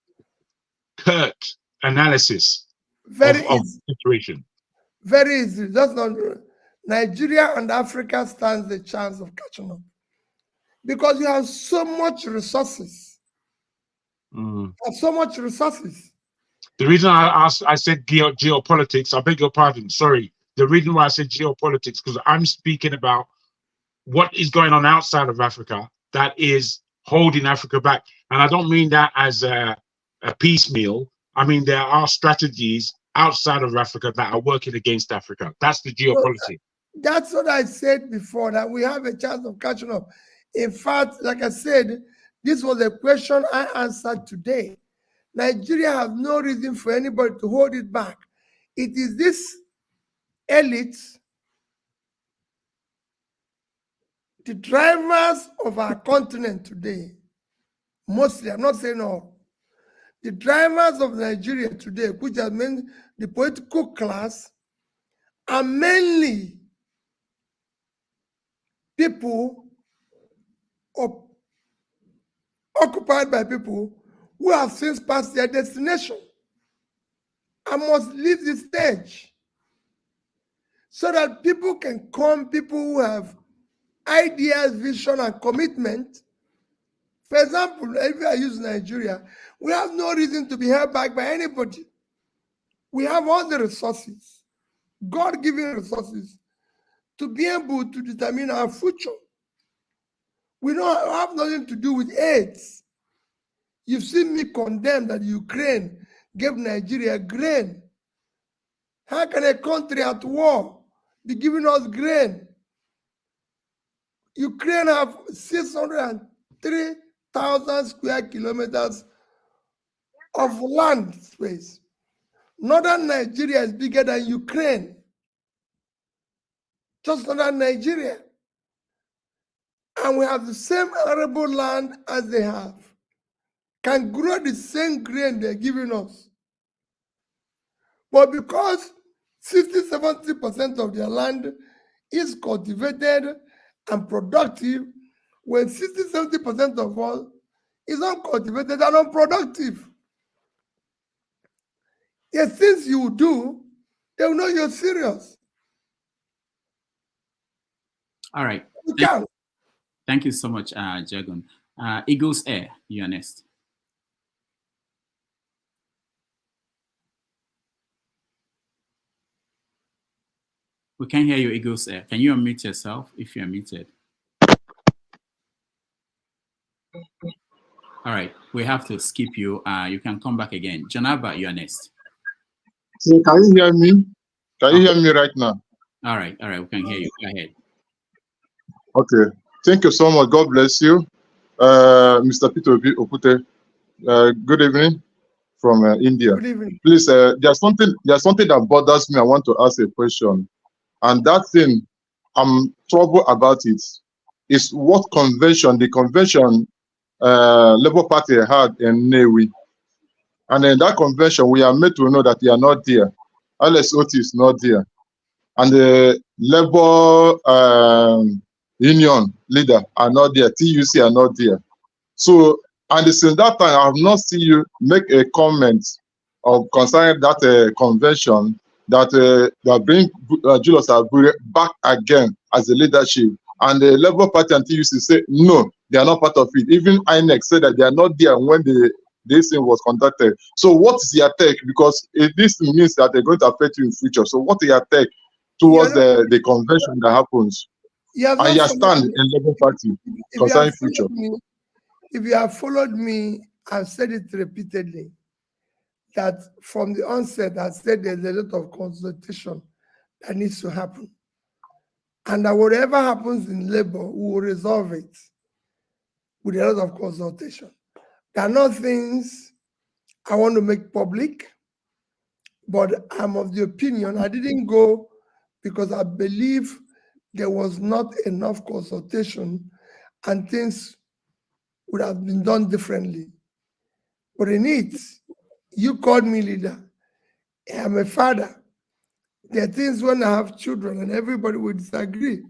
T: curt analysis of the situation?
B: Very easy. Just not Nigeria and Africa stands the chance of catching up because you have so much resources. So much resources.
T: The reason I said geopolitics, I beg your pardon, sorry. The reason why I said geopolitics, because I'm speaking about what is going on outside of Africa that is holding Africa back. And I don't mean that as a piecemeal. I mean, there are strategies outside of Africa that are working against Africa. That's the geopolitics.
B: That's what I said before, that we have a chance of catching up. In fact, like I said, this was a question I answered today. Nigeria has no reason for anybody to hold it back. It is this elite, the drivers of our continent today, mostly, I'm not saying all, the drivers of Nigeria today, which have meant the political class are mainly people occupied by people who have since passed their destination and must leave the stage so that people can come, people who have ideas, vision, and commitment. For example, if I use Nigeria, we have no reason to be held back by anybody. We have all the resources, God-given resources, to be able to determine our future. We don't have nothing to do with AIDS. You've seen me condemn that Ukraine gave Nigeria grain. How can a country at war be giving us grain? Ukraine have 603,000 square kilometers of land space. Northern Nigeria is bigger than Ukraine. Just northern Nigeria. And we have the same arable land as they have. Can grow the same grain they're giving us. But because 60-70% of their land is cultivated and productive, when 60-70% of all is uncultivated and unproductive. Yes, things you do, they will know you're serious.
C: All right. Thank you so much, Jagun. Eagles Air, you're next. We can't hear you, Eagles Air. Can you unmute yourself if you're muted? All right, we have to skip you. You can come back again. Janaba, you're next.
R: So can you hear me? Can you hear me right now?
C: All right, we can hear you. Go ahead.
R: Okay, thank you so much. God bless you. Mr. Peter Obi Opute, good evening from India.
B: Good evening.
R: Please, there's something that bothers me. I want to ask a question. And that thing, I'm troubled about it, is what convention, the convention Labour Party had in Newi. And in that convention, we are made to know that they are not there. LSOT is not there. And the Labour Union leader are not there. TUC are not there. So, and since that time, I have not seen you make a comment concerning that convention that bring Julius Abure back again as the leadership. And the Labour Party and TUC say, no, they are not part of it. Even INEC said that they are not there when this thing was conducted. So what is your take? Because this means that they're going to affect you in future. So what is your take towards the convention that happens? And your stand in Labour Party concerning future?
B: If you have followed me, I've said it repeatedly, that from the onset, I said there's a lot of consultation that needs to happen. And that whatever happens in Labour, we will resolve it with a lot of consultation. There are not things I want to make public, but I'm of the opinion I didn't go because I believe there was not enough consultation and things would have been done differently. But in it, you called me leader. I'm a father. There are things when I have children and everybody will disagree.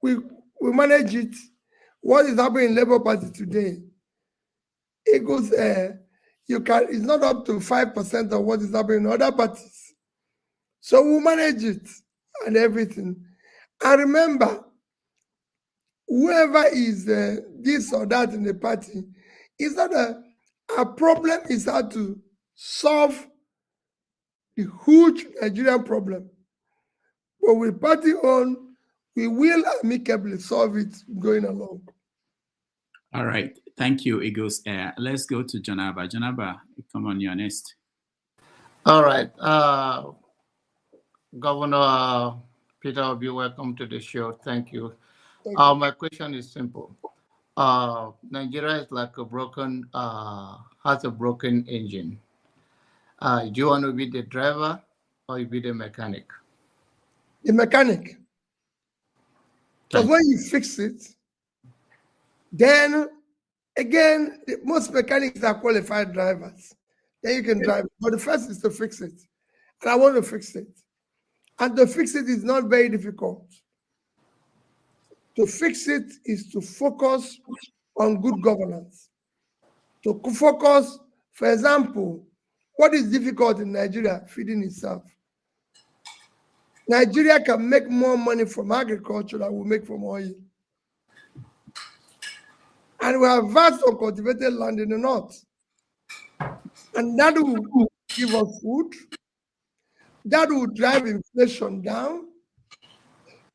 B: We manage it. What is happening in Labour Party today? It goes, it's not up to 5% of what is happening in other parties. So we manage it and everything. And remember, whoever is this or that in the party, it's not a problem is how to solve the huge Nigerian problem. But with party on, we will amicably solve it going along.
C: All right. Thank you, Eagles Air. Let's go to Janaba. Janaba, come on, you're next.
D: All right. Governor Peter Obi, welcome to the show. Thank you. My question is simple. Nigeria is like a broken, has a broken engine. Do you want to be the driver or you be the mechanic?
B: The mechanic. Because when you fix it, then again, most mechanics are qualified drivers. Then you can drive. But the first is to fix it. And I want to fix it. And to fix it is not very difficult. To fix it is to focus on good governance. To focus, for example, what is difficult in Nigeria? Feeding itself. Nigeria can make more money from agriculture than we make from oil. And we have vast uncultivated land in the north. And that will give us food. That will drive inflation down.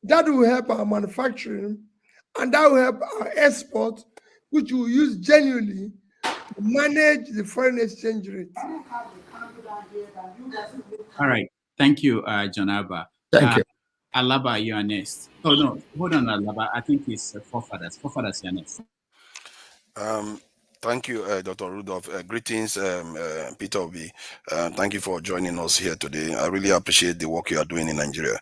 B: That will help our manufacturing. And that will help our export, which we will use genuinely to manage the foreign exchange rate.
C: All right. Thank you, John Alba.
B: Thank you.
C: Alaba, you are next. Oh, no. Hold on, Alaba. I think it's Forefathers. Forefathers, you are next.
G: Thank you, Dr. Rudolph. Greetings, Peter Obi. Thank you for joining us here today. I really appreciate the work you are doing in Nigeria.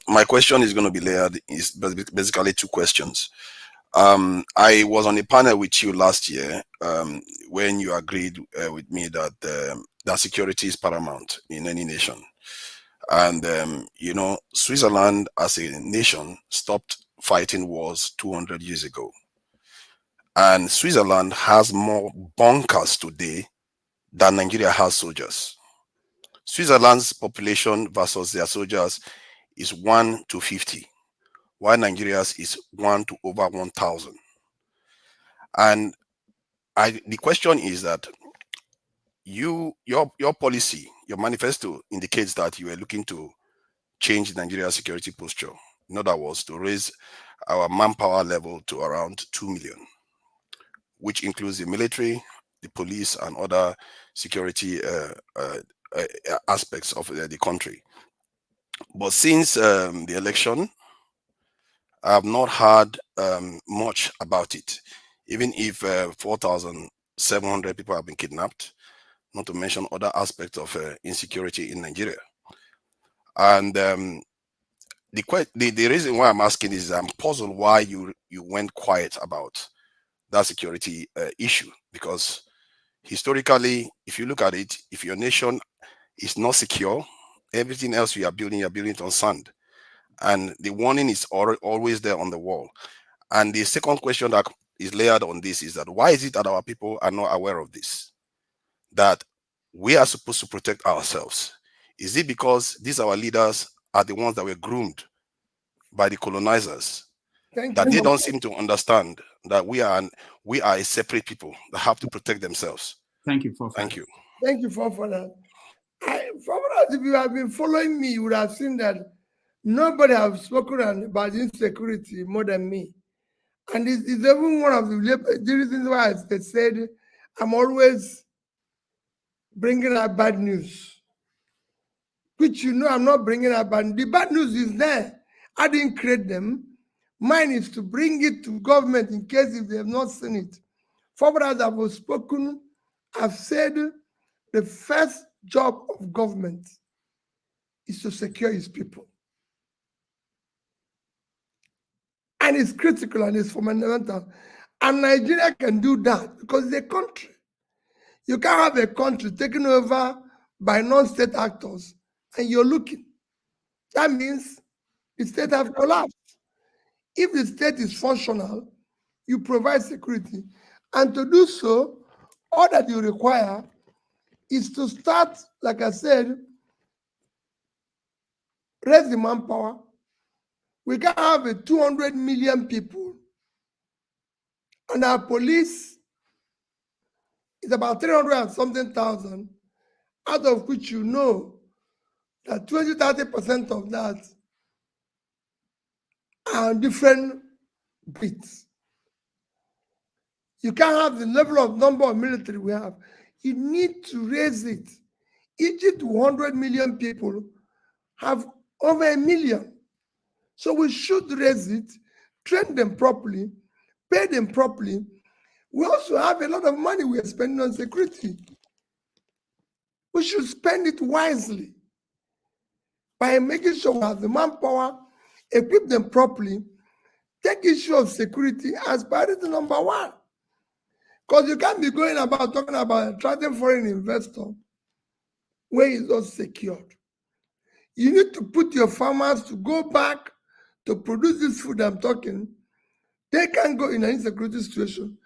G: My question is going to be layered. Is basically two questions. I was on a panel with you last year when you agreed with me that that security is paramount in any nation. And, you know, Switzerland as a nation stopped fighting wars 200 years ago. And Switzerland has more bunkers today than Nigeria has soldiers. Switzerland's population versus their soldiers is 1 to 50, while Nigeria's is 1 to over 1,000. And the question is that your policy, your manifesto indicates that you are looking to change Nigeria's security posture. In other words, to raise our manpower level to around 2 million. Which includes the military, the police, and other security aspects of the country. But since the election, I have not heard much about it, even if 4,700 people have been kidnapped, not to mention other aspects of insecurity in Nigeria. And the reason why I'm asking is I'm puzzled why you went quiet about that security issue, because historically, if you look at it, if your nation is not secure, everything else you're building it on sand. And the warning is always there on the wall. And the second question that is layered on this is that why is it that our people are not aware of this? That we are supposed to protect ourselves. Is it because these our leaders are the ones that were groomed by the colonizers? That they don't seem to understand that we are a separate people that have to protect themselves.
C: Thank you, Forefathers.
B: Thank you. Thank you for that. Forefathers, if you have been following me, you would have seen that nobody has spoken about insecurity more than me. And it's even one of the reasons why I said I'm always bringing out bad news. Which you know I'm not bringing out bad news. The bad news is there. I didn't create them. Mine is to bring it to government in case if they have not seen it. Forefathers have spoken, I've said the first job of government is to secure its people. And it's critical and it's fundamental. And Nigeria can do that because it's a country. You can't have a country taken over by non-state actors and you're looking. That means the state has collapsed. If the state is functional, you provide security. And to do so, all that you require is to start, like I said, raise the manpower. We can have 200 million people. And our police is about 300 and something thousand, out of which you know that 20-30% of that are different bits. You can't have the level of number of military we have. You need to raise it. Egypt, 100 million people, have over 1 million. So we should raise it, train them properly, pay them properly. We also have a lot of money we are spending on security. We should spend it wisely by making sure we have the manpower, equip them properly, take issue of security as priority number one. Because you can't be going about talking about attracting foreign investor when it's not secured. You need to put your farmers to go back to produce this food I'm talking. They can't go in an insecurity situation.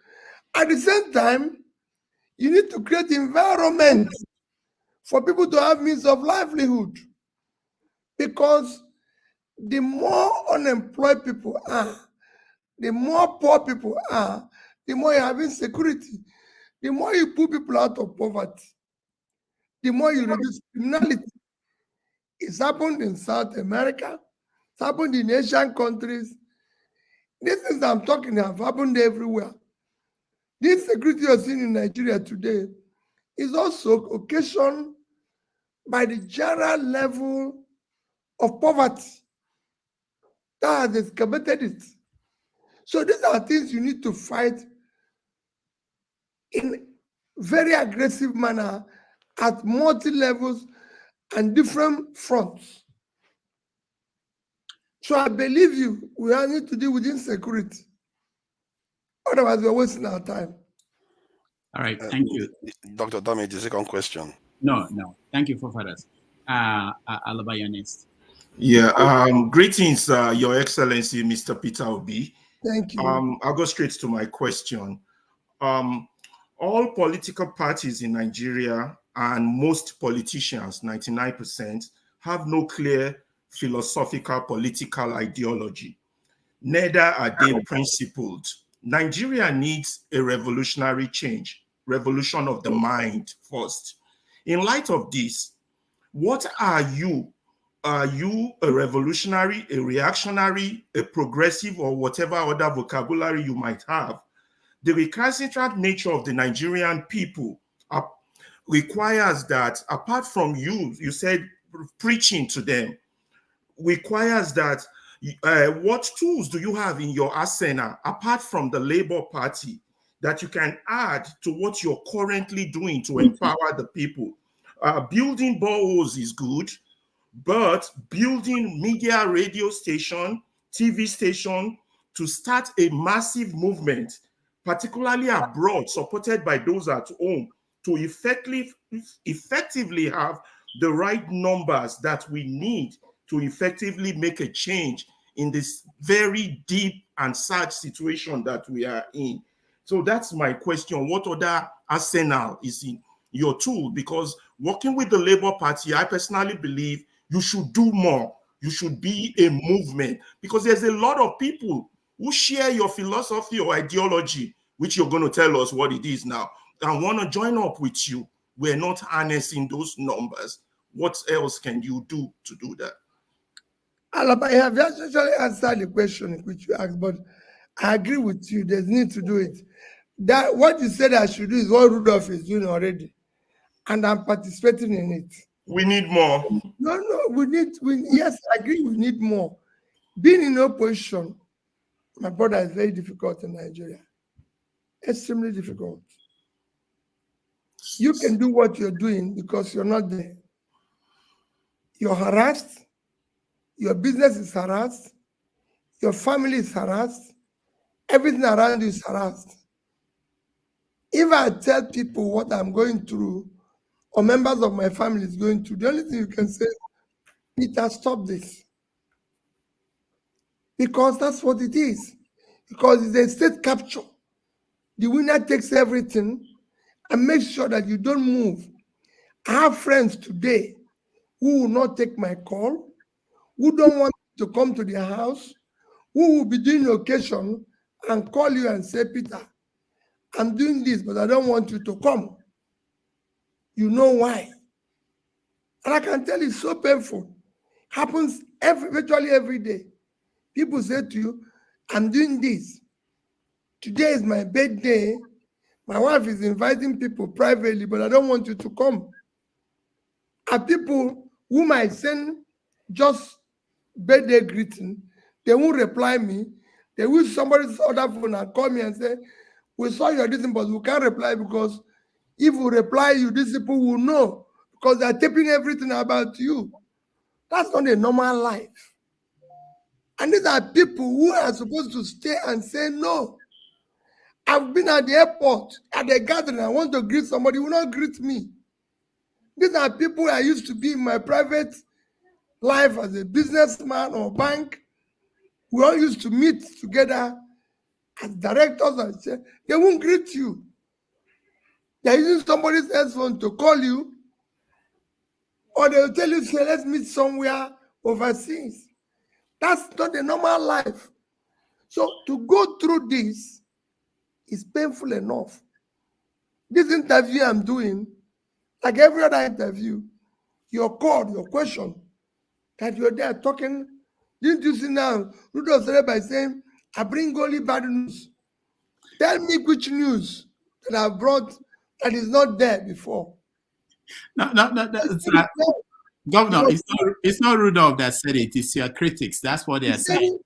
B: At the same time, you need to create environment for people to have means of livelihood. Because the more unemployed people are, the more poor people are, the more you have insecurity, the more you put people out of poverty, the more you reduce criminality. It's happened in South America, it's happened in Asian countries. These things I'm talking have happened everywhere. This security you're seeing in Nigeria today is also occasioned by the general level of poverty that has excavated it. So these are things you need to fight in very aggressive manner at multi-levels and different fronts. So I believe you, we are need to deal with insecurity. Otherwise, we're wasting our time.
C: All right, thank you.
G: Dr. Dami, the second question.
C: No. Thank you, forefathers. Alaba, you're next.
Q: Yeah, greetings, Your Excellency, Mr. Peter Obi.
B: Thank you.
Q: I'll go straight to my question. All political parties in Nigeria and most politicians, 99%, have no clear philosophical political ideology. Neither are they principled. Nigeria needs a revolutionary change, revolution of the mind first. In light of this, what are you? Are you a revolutionary, a reactionary, a progressive, or whatever other vocabulary you might have? The recalcitrant nature of the Nigerian people requires that, apart from you said preaching to them, requires that what tools do you have in your arsenal, apart from the Labour Party, that you can add to what you're currently doing to empower the people? Building boreholes is good, but building media, radio station, TV station to start a massive movement, particularly abroad, supported by those at home, to effectively have the right numbers that we need to effectively make a change in this very deep and sad situation that we are in. So that's my question. What other arsenal is in your tool? Because working with the Labour Party, I personally believe you should do more. You should be a movement, because there's a lot of people who share your philosophy or ideology, which you're going to tell us what it is now, and want to join up with you. We're not harnessing those numbers. What else can you do to do that?
B: Alaba, I have actually answered the question which you asked, but I agree with you. There's need to do it. That what you said I should do is what Rudolph is doing already, and I'm participating in it.
Q: We need more.
B: No, yes, I agree. We need more. Being in opposition, my brother, is very difficult in Nigeria. Extremely difficult. You can do what you're doing because you're not there. You're harassed. Your business is harassed. Your family is harassed. Everything around you is harassed. If I tell people what I'm going through, or members of my family is going through, the only thing you can say, Peter, stop this. Because that's what it is. Because it's a state capture. The winner takes everything and makes sure that you don't move. I have friends today who will not take my call, who don't want to come to their house, who will be doing occasion and call you and say, Peter, I'm doing this, but I don't want you to come. You know why? And I can tell you, it's so painful. Happens virtually every day. People say to you, I'm doing this. Today is my birthday. My wife is inviting people privately, but I don't want you to come. And people who might send just birthday greeting, they won't reply me. They will somebody's other phone and call me and say, we saw your this, but we can't reply because if we reply you, these people will know because they're taping everything about you. That's not a normal life. And these are people who are supposed to stay and say no. I've been at the airport, at the gathering, I want to greet somebody, will not greet me. These are people I used to be in my private life as a businessman or bank, we all used to meet together as directors and say, they won't greet you. They're using somebody's cell phone to call you, or they'll tell you, say, let's meet somewhere overseas. That's not a normal life. So to go through this is painful enough. This interview I'm doing, like every other interview, your call, your question, that you're there talking. Didn't you see now? Rudolph started by saying, I bring only bad news. Tell me which news that I brought that is not there before.
C: No, Governor, it's not Rudolph that said it. It's your critics. That's what they are saying.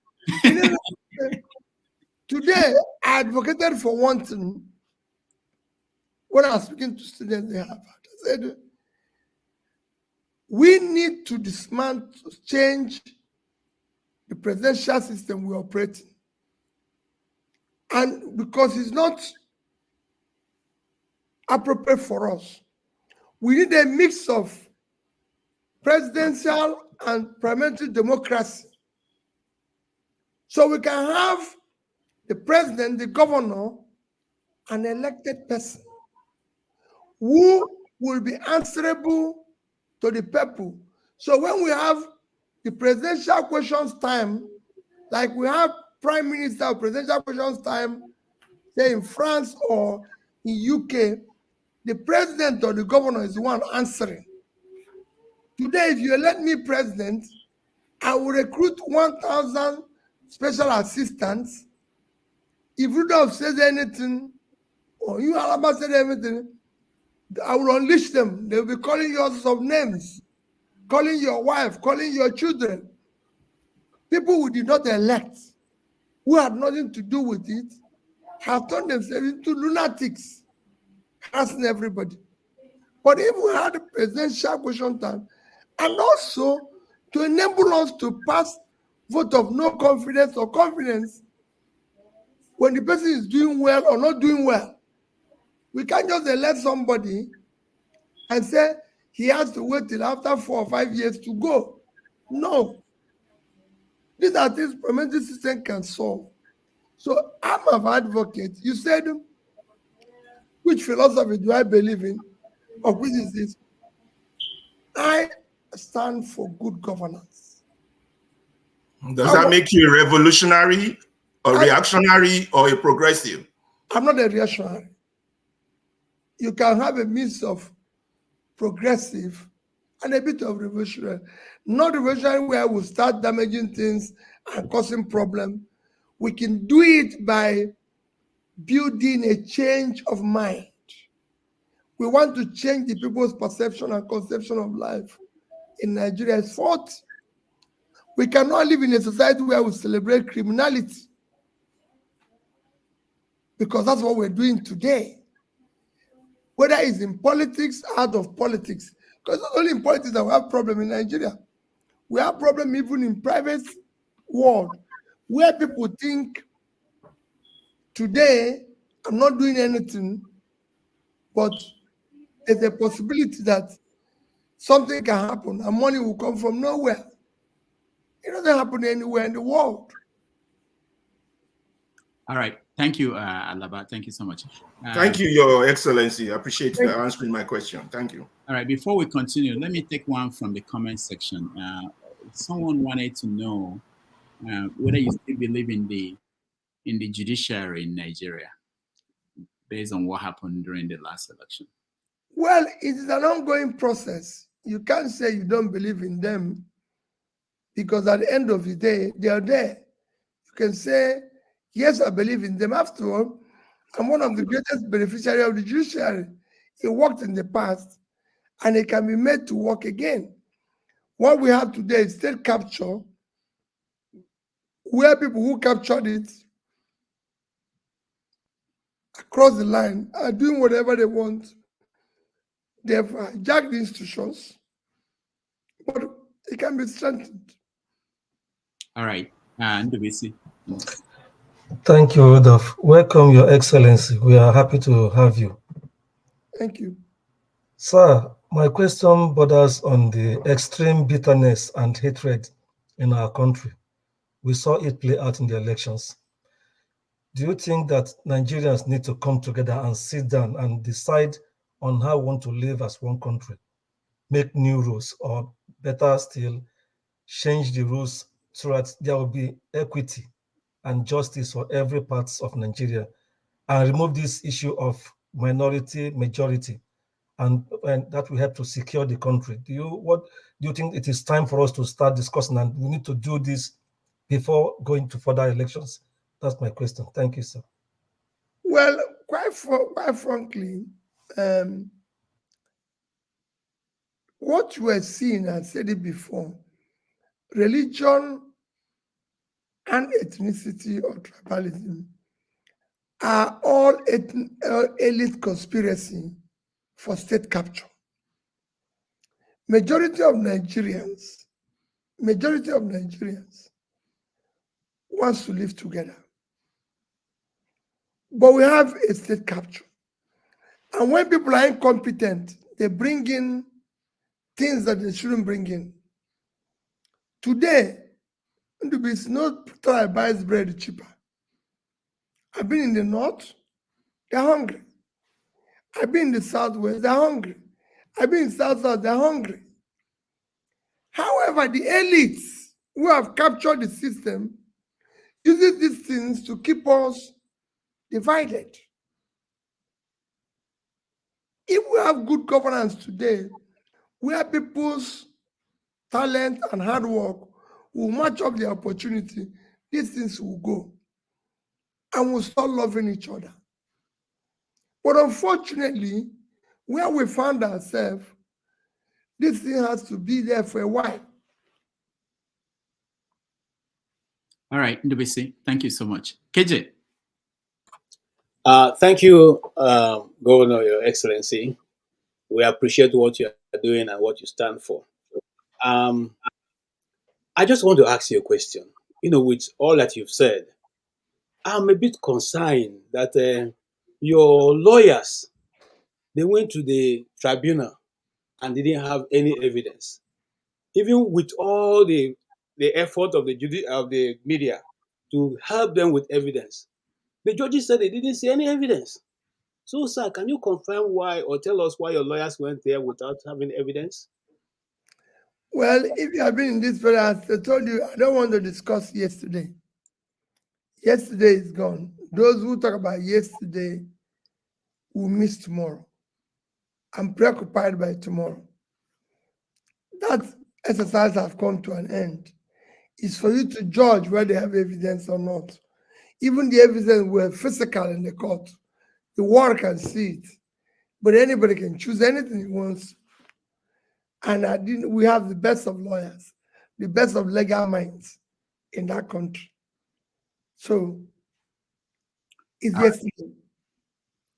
B: Today, I advocated for one thing when I was speaking to students at Harvard. I said, we need to dismantle, change the presidential system we operate in. And because it's not appropriate for us, we need a mix of presidential and parliamentary democracy. So we can have the president, the governor, an elected person who will be answerable to the people. So when we have the presidential questions time, like we have prime minister presidential questions time, say in France or in UK, the president or the governor is the one answering. Today, if you elect me president, I will recruit 1,000 special assistants. If Rudolph says anything, or you, Alaba, said anything, I will unleash them. They will be calling you all sorts of names, calling your wife, calling your children. People who did not elect, who had nothing to do with it, have turned themselves into lunatics, harassing everybody. But if we had a presidential question time, and also to enable us to pass vote of no confidence or confidence when the person is doing well or not doing well. We can't just elect somebody and say he has to wait till after 4 or 5 years to go. No. These are things the parliamentary system can solve. So I'm an advocate. You said, which philosophy do I believe in? Or which is this? I stand for good governance.
Q: Does that make you a revolutionary, a reactionary, or a progressive?
B: I'm not a reactionary. You can have a mix of progressive and a bit of revolutionary. Not revolutionary where we start damaging things and causing problems. We can do it by building a change of mind. We want to change the people's perception and conception of life in Nigeria's fault. We cannot live in a society where we celebrate criminality, because that's what we're doing today. Whether it's in politics, out of politics, because not only in politics that we have problem in Nigeria. We have problem even in private world, where people think today I'm not doing anything, but there's a possibility that something can happen and money will come from nowhere. It doesn't happen anywhere in the world.
C: All right. Thank you, Alaba. Thank you so much.
Q: Thank you, Your Excellency. I appreciate you answering my question. Thank you.
C: All right. Before we continue, let me take one from the comment section. Someone wanted to know whether you still believe in the judiciary in Nigeria, based on what happened during the last election.
B: Well, it is an ongoing process. You can't say you don't believe in them, because at the end of the day, they are there. You can say, yes, I believe in them. After all, I'm one of the greatest beneficiaries of the judiciary. It worked in the past, and it can be made to work again. What we have today is state capture, where people who captured it across the line are doing whatever they want. They've hijacked the institutions, but it can be strengthened.
C: All right. Ndubisi.
S: Thank you, Rudolph. Welcome, Your Excellency. We are happy to have you.
B: Thank you.
S: Sir, My question borders on the extreme bitterness and hatred in our country. We saw it play out in the elections. Do you think that Nigerians need to come together and sit down and decide on how we want to live as one country, make new rules, or better still, change the rules so that there will be equity and justice for every part of Nigeria, and remove this issue of minority majority, and that will help to secure the country? What do you think it is time for us to start discussing, and we need to do this before going to further elections? That's my question. Thank you, sir.
B: Well, quite frankly, what you are seeing, I said it before, religion and ethnicity or tribalism are all elite conspiracy for state capture. Majority of Nigerians wants to live together. But we have a state capture. And when people are incompetent, they bring in things that they shouldn't bring in. Today, it's no tribe buys bread cheaper. I've been in the north, they're hungry. I've been in the southwest, they're hungry. I've been in south, they're hungry. However, the elites who have captured the system uses these things to keep us divided. If we have good governance today, where people's talent and hard work will match up the opportunity, these things will go. And we'll start loving each other. But unfortunately, where we found ourselves, this thing has to be there for a while.
C: All right, Ndubisi, thank you so much. KJ.
U: Thank you, Governor, Your Excellency. We appreciate what you are doing and what you stand for. I just want to ask you a question. With all that you've said, I'm a bit concerned that your lawyers, they went to the tribunal and didn't have any evidence. Even with all the effort of the media to help them with evidence, the judges said they didn't see any evidence. So, sir, can you confirm why or tell us why your lawyers went there without having evidence?
B: Well, if you have been in this very, as I told you, I don't want to discuss yesterday. Yesterday is gone. Those who talk about yesterday will miss tomorrow. I'm preoccupied by tomorrow. That exercise has come to an end. It's for you to judge whether they have evidence or not. Even the evidence were physical in the court. The world can see it. But anybody can choose anything he wants. And we have the best of lawyers, the best of legal minds in that country. So it's yesterday.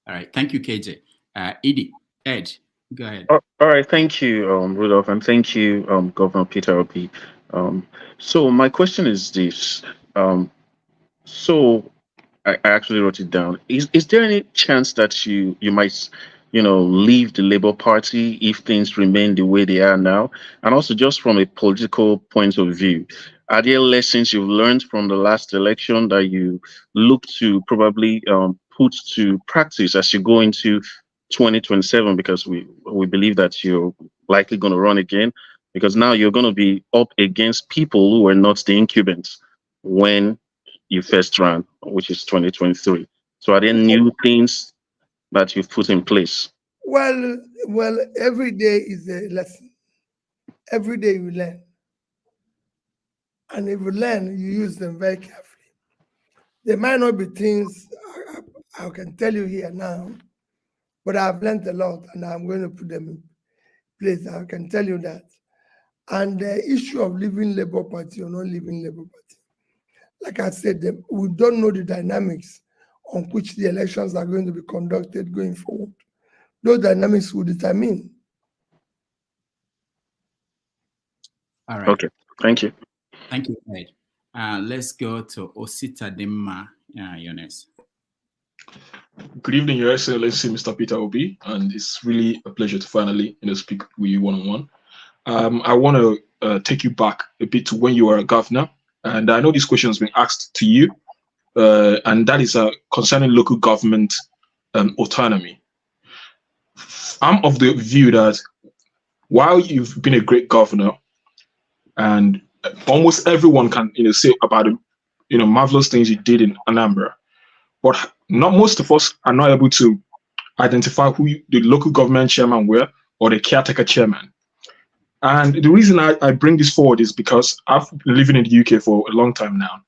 C: All right, thank you, KJ. Ed, go ahead.
I: All right, thank you, Rudolph, and thank you, Governor Peter Obi. So my question is this. So I actually wrote it down. Is there any chance that you might, leave the Labour Party if things remain the way they are now? And also, just from a political point of view, are there lessons you've learned from the last election that you look to probably put to practice as you go into 2027? Because we believe that you're likely going to run again, because now you're going to be up against people who were not the incumbents when you first ran, which is 2023. So are there new things that you've put in place?
B: Well, every day is a lesson. Every day you learn. And if you learn, you use them very carefully. There might not be things I can tell you here now, but I've learned a lot and I'm going to put them in place. I can tell you that. And the issue of leaving Labour Party or not leaving Labour Party, like I said, we don't know the dynamics on which the elections are going to be conducted going forward. Those dynamics will determine.
C: All right.
I: Okay, thank you.
C: Thank you, Ed. Let's go to Osita Demma Yones.
E: Good evening, Your Excellency Mr. Peter Obi, and it's really a pleasure to finally speak with you one-on-one. I want to take you back a bit to when you were a governor, and I know this question has been asked to you, and that is concerning local government autonomy. I'm of the view that while you've been a great governor, and almost everyone can say about the marvelous things you did in Anambra, but not most of us are not able to identify who the local government chairman were or the caretaker chairman. And the reason I bring this forward is because I've been living in the UK for a long time now.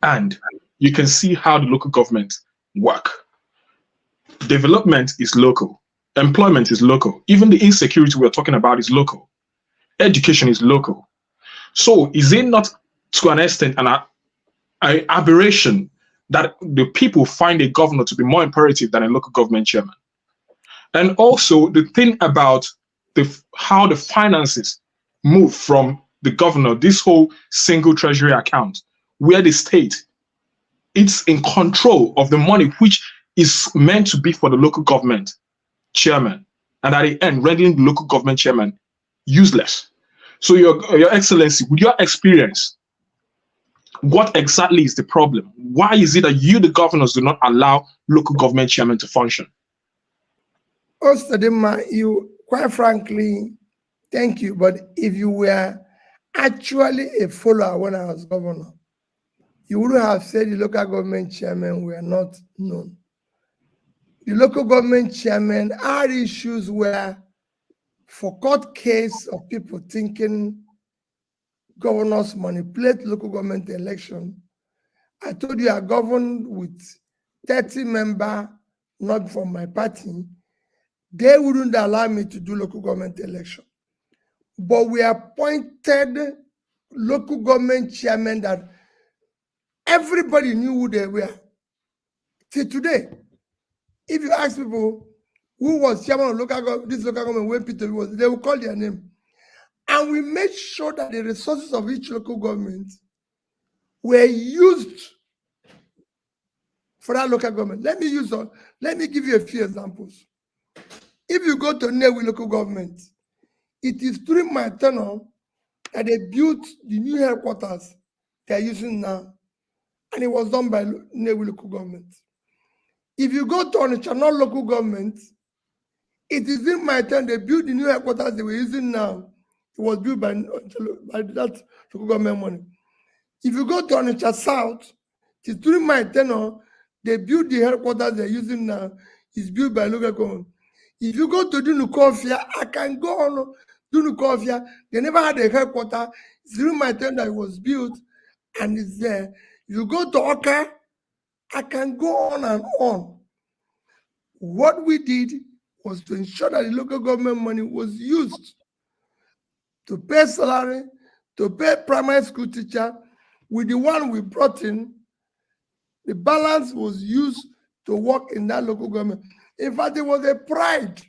E: And you can see how the local government work. Development is local. Employment is local. Even the insecurity we're talking about is local. Education is local. So is it not to an extent an aberration that the people find a governor to be more imperative than a local government chairman? And also the thing about how the finances move from the governor, this whole single treasury account, where the state, it's in control of the money which is meant to be for the local government chairman, and at the end rendering the local government chairman useless. So your Excellency, with your experience, what exactly is the problem? Why is it that you, the governors, do not allow local government chairmen to function?
B: Ostadima, you, quite frankly, thank you. But if you were actually a follower when I was governor, you wouldn't have said the local government chairmen were not known. The local government chairmen, our issues were for court case of people thinking governors manipulate local government election. I told you I governed with 30 members, not from my party. They wouldn't allow me to do local government election. But we appointed local government chairmen that everybody knew who they were. Till today, if you ask people who was chairman of this local government when Peter Obi was, they will call their name. And we made sure that the resources of each local government were used for that local government. Let me give you a few examples. If you go to Newi local government, it is during my tenure that they built the new headquarters they are using now. And it was done by Newi local government. If you go to Onitsha local government, it is in my time they built the new headquarters they were using now. It was built by that local government money. If you go to Onitsha South, it is during my tenure they built the headquarters they're using now. It's built by local government. If you go to Dunukofia, I can go on Dunukofia. They never had a headquarters. It's during my time that it was built and it's there. If you go to Oka, I can go on and on. What we did was to ensure that the local government money was used to pay salary, to pay primary school teacher. With the one we brought in, the balance was used to work in that local government. In fact, there was a pride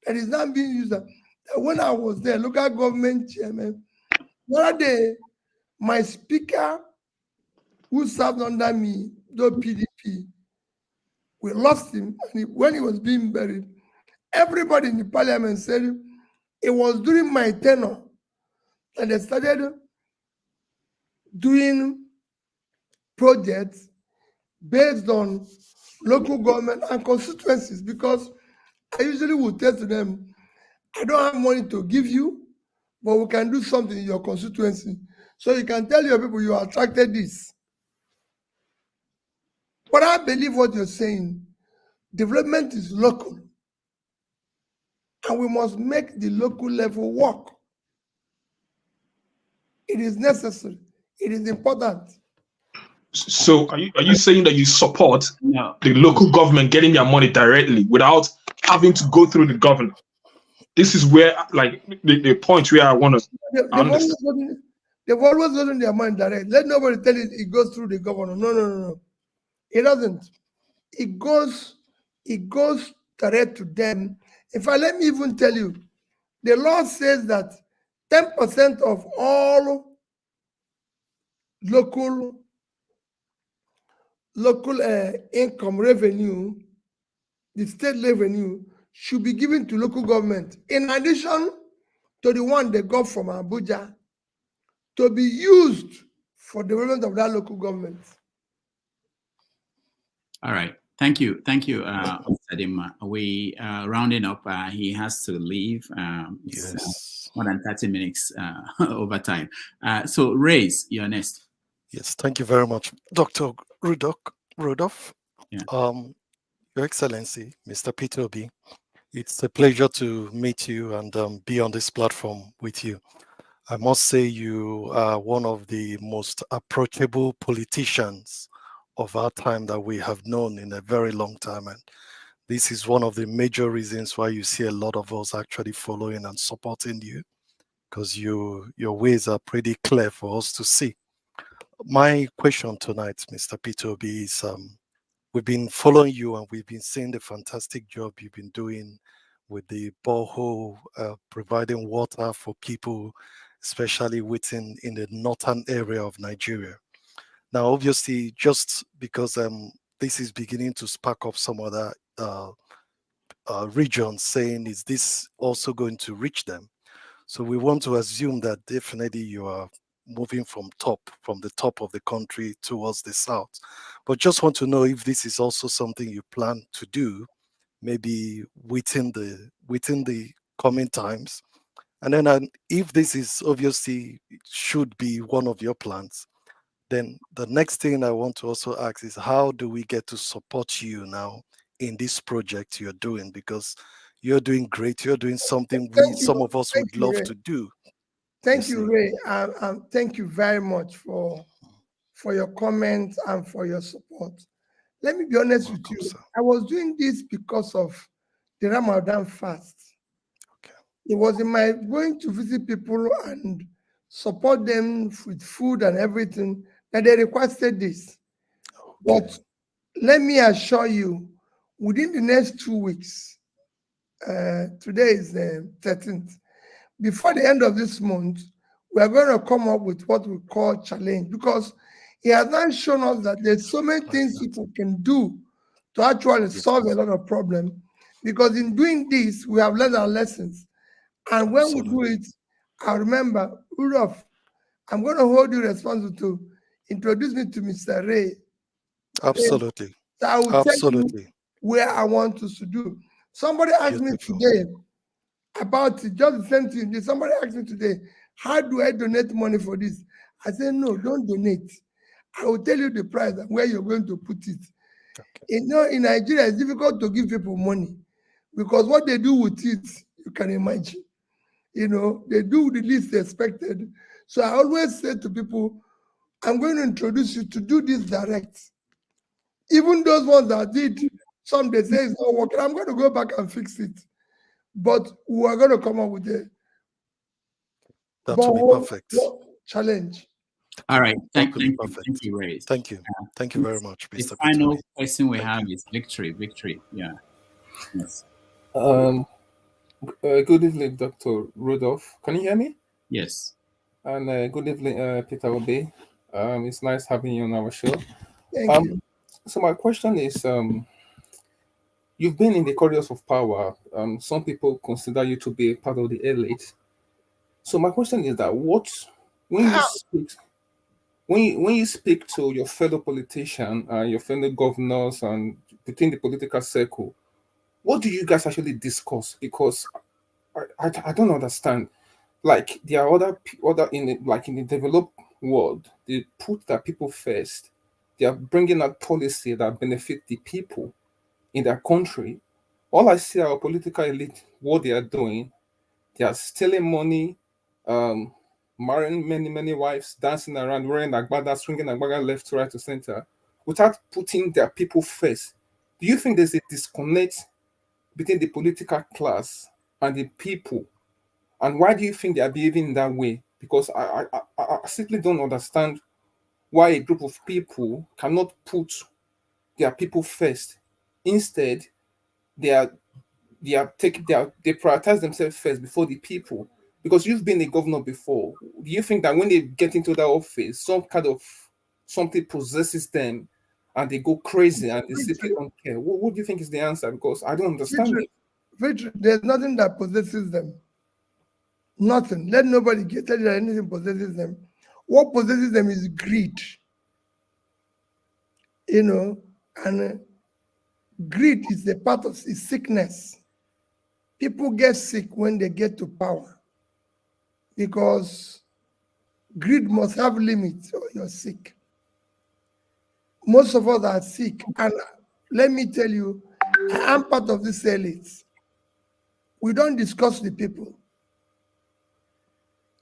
B: that is not being used. That when I was there, local government chairman, one day, my speaker, who served under me, the PDP, we lost him. And when he was being buried, everybody in the parliament said it was during my tenure that they started doing projects based on local government and constituencies, because I usually would tell to them, I don't have money to give you, but we can do something in your constituency. So you can tell your people you attracted this. But I believe what you're saying, development is local. And we must make the local level work. It is necessary. It is important.
E: So are you saying that you support the local government getting their money directly without having to go through the governor? This is where, like, the point where I want to understand.
B: They've always gotten their money direct. Let nobody tell it goes through the governor. No. It doesn't. It goes direct to them. In fact, let me even tell you, the law says that 10% of all local local income revenue, the state revenue, should be given to local government, in addition to the one they got from Abuja, to be used for development of that local government.
C: All right. Thank you. Thank you, Sadima. We rounding up. He has to leave. It's more than 30 minutes over time. So, Reyes, you're next.
K: Yes, thank you very much, Dr. Rudolph.
C: Yeah.
K: Your Excellency, Mr. Peter Obi, it's a pleasure to meet you and be on this platform with you. I must say you are one of the most approachable politicians of our time that we have known in a very long time. And this is one of the major reasons why you see a lot of us actually following and supporting you, because your ways are pretty clear for us to see. My question tonight, Mr. Peter Obi, is we've been following you and we've been seeing the fantastic job you've been doing with the borehole, providing water for people, especially within in the northern area of Nigeria. Now, obviously, just because this is beginning to spark up some other regions saying, is this also going to reach them? So we want to assume that definitely you are moving from the top of the country towards the south. But just want to know if this is also something you plan to do, maybe within the coming times. And then if this is obviously should be one of your plans, then the next thing I want to also ask is, how do we get to support you now in this project you're doing? Because you're doing great. You're doing something some of us would love to do.
B: Thank you, Ray. Thank you very much for your comments and for your support. Let me be honest with you. Sir. I was doing this because of the Ramadan fast. Okay. It was in my going to visit people and support them with food and everything that they requested this. Okay. But let me assure you, within the next 2 weeks, today is the 13th, before the end of this month, we are going to come up with what we call challenge, because it has not shown us that there's so many things people can do to actually solve a lot of problems. Because in doing this, we have learned our lessons. And when we do it, I remember, Rudolph, I'm going to hold you responsible to introduce me to Mr. Ray.
K: Absolutely.
B: So I will tell you where I want us to do. Somebody asked me today about it, just the same thing. Somebody asked me today, how do I donate money for this? I said, no, don't donate. I will tell you the price and where you're going to put it. Okay. You know, in Nigeria, it's difficult to give people money because what they do with it, you can imagine. You know, they do the least expected. So I always say to people, I'm going to introduce you to do this direct. Even those ones that did, some they say it's not working, I'm going to go back and fix it. But we are going to come up with a
K: perfect
B: challenge.
C: All right. Thank you, Ray.
K: Thank you. Thank you very much, Mr.
C: The final question we have is Victory. Yeah. Yes.
V: Good evening, Dr. Rudolph. Can you hear me?
C: Yes.
V: And good evening, Peter Obi. It's nice having you on our show.
B: Thank you.
V: So my question is, you've been in the corridors of power. Some people consider you to be part of the elite. So my question is that when you speak to your fellow politicians, your fellow governors, and within the political circle, what do you guys actually discuss? Because I don't understand. Like there are other in the developed world, they put their people first. They are bringing out policy that benefit the people in their country. All I see our political elite, what they are doing, they are stealing money, marrying many wives, dancing around, wearing agbada, swinging agbada left to right to center, without putting their people first. Do you think there's a disconnect between the political class and the people? And why do you think they are behaving in that way? Because I simply don't understand why a group of people cannot put their people first. Instead, they prioritize themselves first before the people. Because you've been a governor before. Do you think that when they get into that office, something possesses them and they go crazy and they simply don't care. What do you think is the answer? Because I don't understand it.
B: Victory, there's nothing that possesses them. Nothing. Let nobody tell you that anything possesses them. What possesses them is greed. You know, and greed is a part of sickness. People get sick when they get to power because greed must have limits or you're sick. Most of us are sick. And let me tell you, I am part of this elite. We don't discuss the people.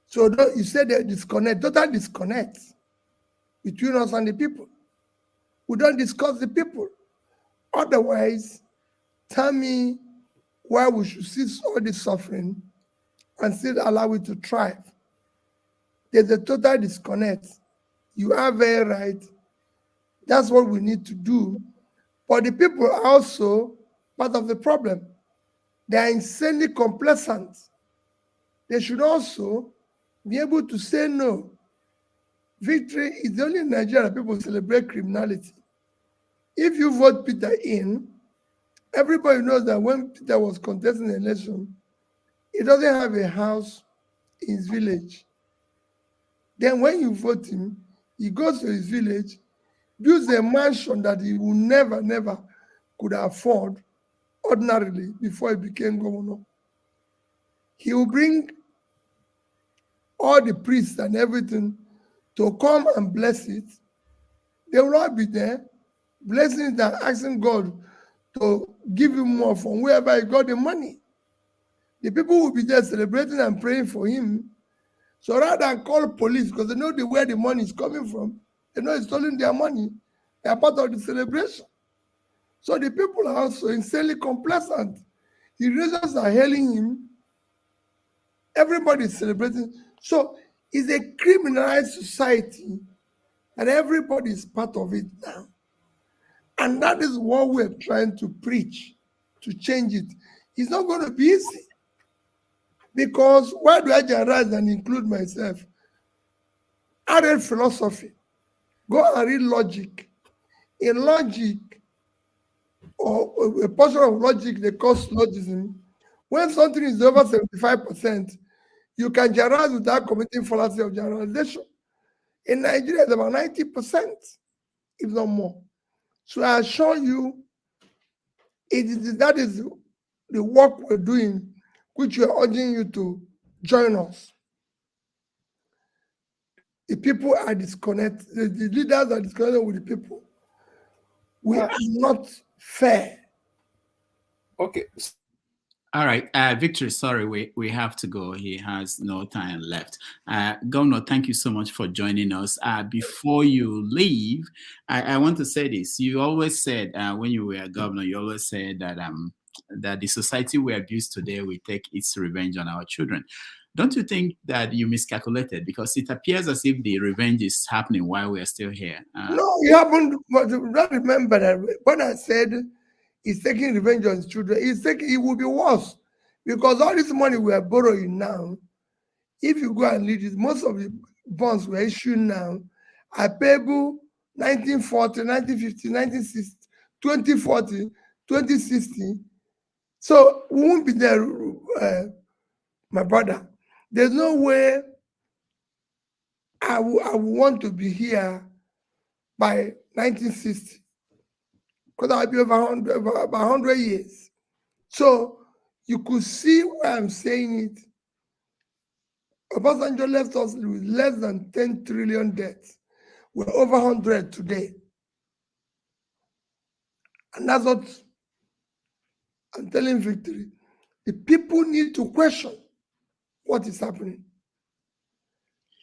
B: So you said they disconnect, total disconnect between us and the people. We don't discuss the people. Otherwise, tell me why we should cease all this suffering and still allow it to thrive. There's a total disconnect. You are very right. That's what we need to do. But the people are also part of the problem. They are insanely complacent. They should also be able to say no. Victory is only in Nigeria people celebrate criminality. If you vote Peter in, everybody knows that when Peter was contesting the election, he doesn't have a house in his village. Then when you vote him, he goes to his village, builds a mansion that he will never could afford ordinarily before he became governor. He will bring all the priests and everything to come and bless it. They will all be there, blessing it and asking God to give him more from wherever he got the money. The people will be there celebrating and praying for him. So rather than call police, because they know where the money is coming from, they know it's stolen their money, they are part of the celebration. So the people are also insanely complacent. The reasons are hailing him. Everybody is celebrating. So it's a criminalized society, and everybody is part of it now. And that is what we're trying to preach, to change it. It's not going to be easy. Because why do I generalize and include myself? I read philosophy. Go and read logic. In logic, or a portion of logic they call syllogism, when something is over 75%, you can generalize without committing fallacy of generalization. In Nigeria, it's about 90%, if not more. So I assure you, that is the work we're doing, which we are urging you to join us. The people are disconnected, the leaders are disconnected with the people. We are not fair.
V: Okay.
C: All right, Victor, sorry, we have to go. He has no time left. Governor, thank you so much for joining us. Before you leave, I want to say this. You always said, when you were governor, you always said that that the society we abuse today will take its revenge on our children. Don't you think that you miscalculated? Because it appears as if the revenge is happening while we are still here.
B: No, it happened. But don't remember that when I said he's taking revenge on his children, it will be worse. Because all this money we are borrowing now, if you go and read it, most of the bonds we're issuing now are payable 1940, 1950, 1960, 2040, 2060. So we won't be there, my brother. There's no way I would want to be here by 1960. Because I'll be about 100 years. So you could see why I'm saying it. Obasanjo left us with less than 10 trillion debts. We're over 100 today. And that's what I'm telling Victory. The people need to question what is happening.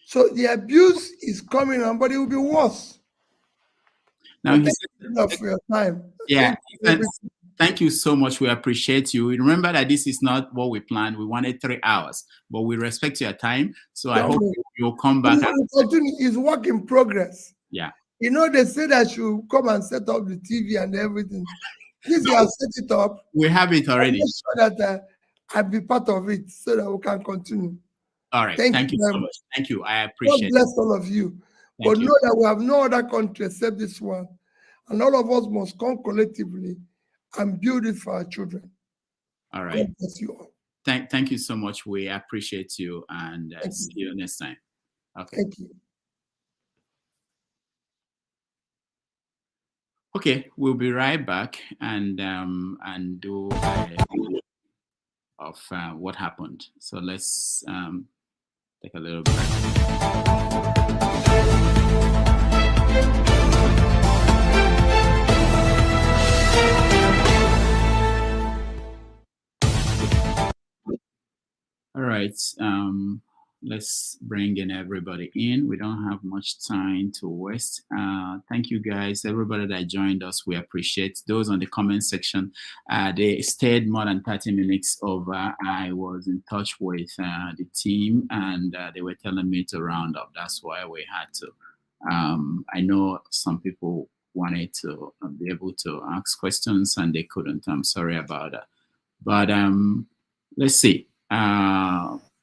B: So the abuse is coming on, but it will be worse.
C: Now,
B: thank you enough for your time.
C: Yeah, thank you so much. We appreciate you. Remember that this is not what we planned. We wanted 3 hours, but we respect your time. So I hope you'll come back.
B: It's work in progress.
C: Yeah.
B: You know, they said I should come and set up the TV and everything. Please, you have set it up.
C: We have it already.
B: Make sure that I'll be part of it so that we can continue.
C: All right. Thank you so much. Thank you. I appreciate it.
B: God bless all of you. But know that we have no other country except this one. And all of us must come collectively and build it for our children.
C: All right.
B: God bless you all.
C: Thank you so much. We appreciate you, and see you next time. Okay.
B: Thank you.
C: Okay, we'll be right back and do of what happened. So let's take a little break. All right, let's bring in everybody in. We don't have much time to waste. Thank you guys, everybody that joined us. We appreciate those on the comment section. They stayed more than 30 minutes over. I was in touch with the team, and they were telling me to round up. That's why we had to. I know some people wanted to be able to ask questions and they couldn't. I'm sorry about that. But let's see.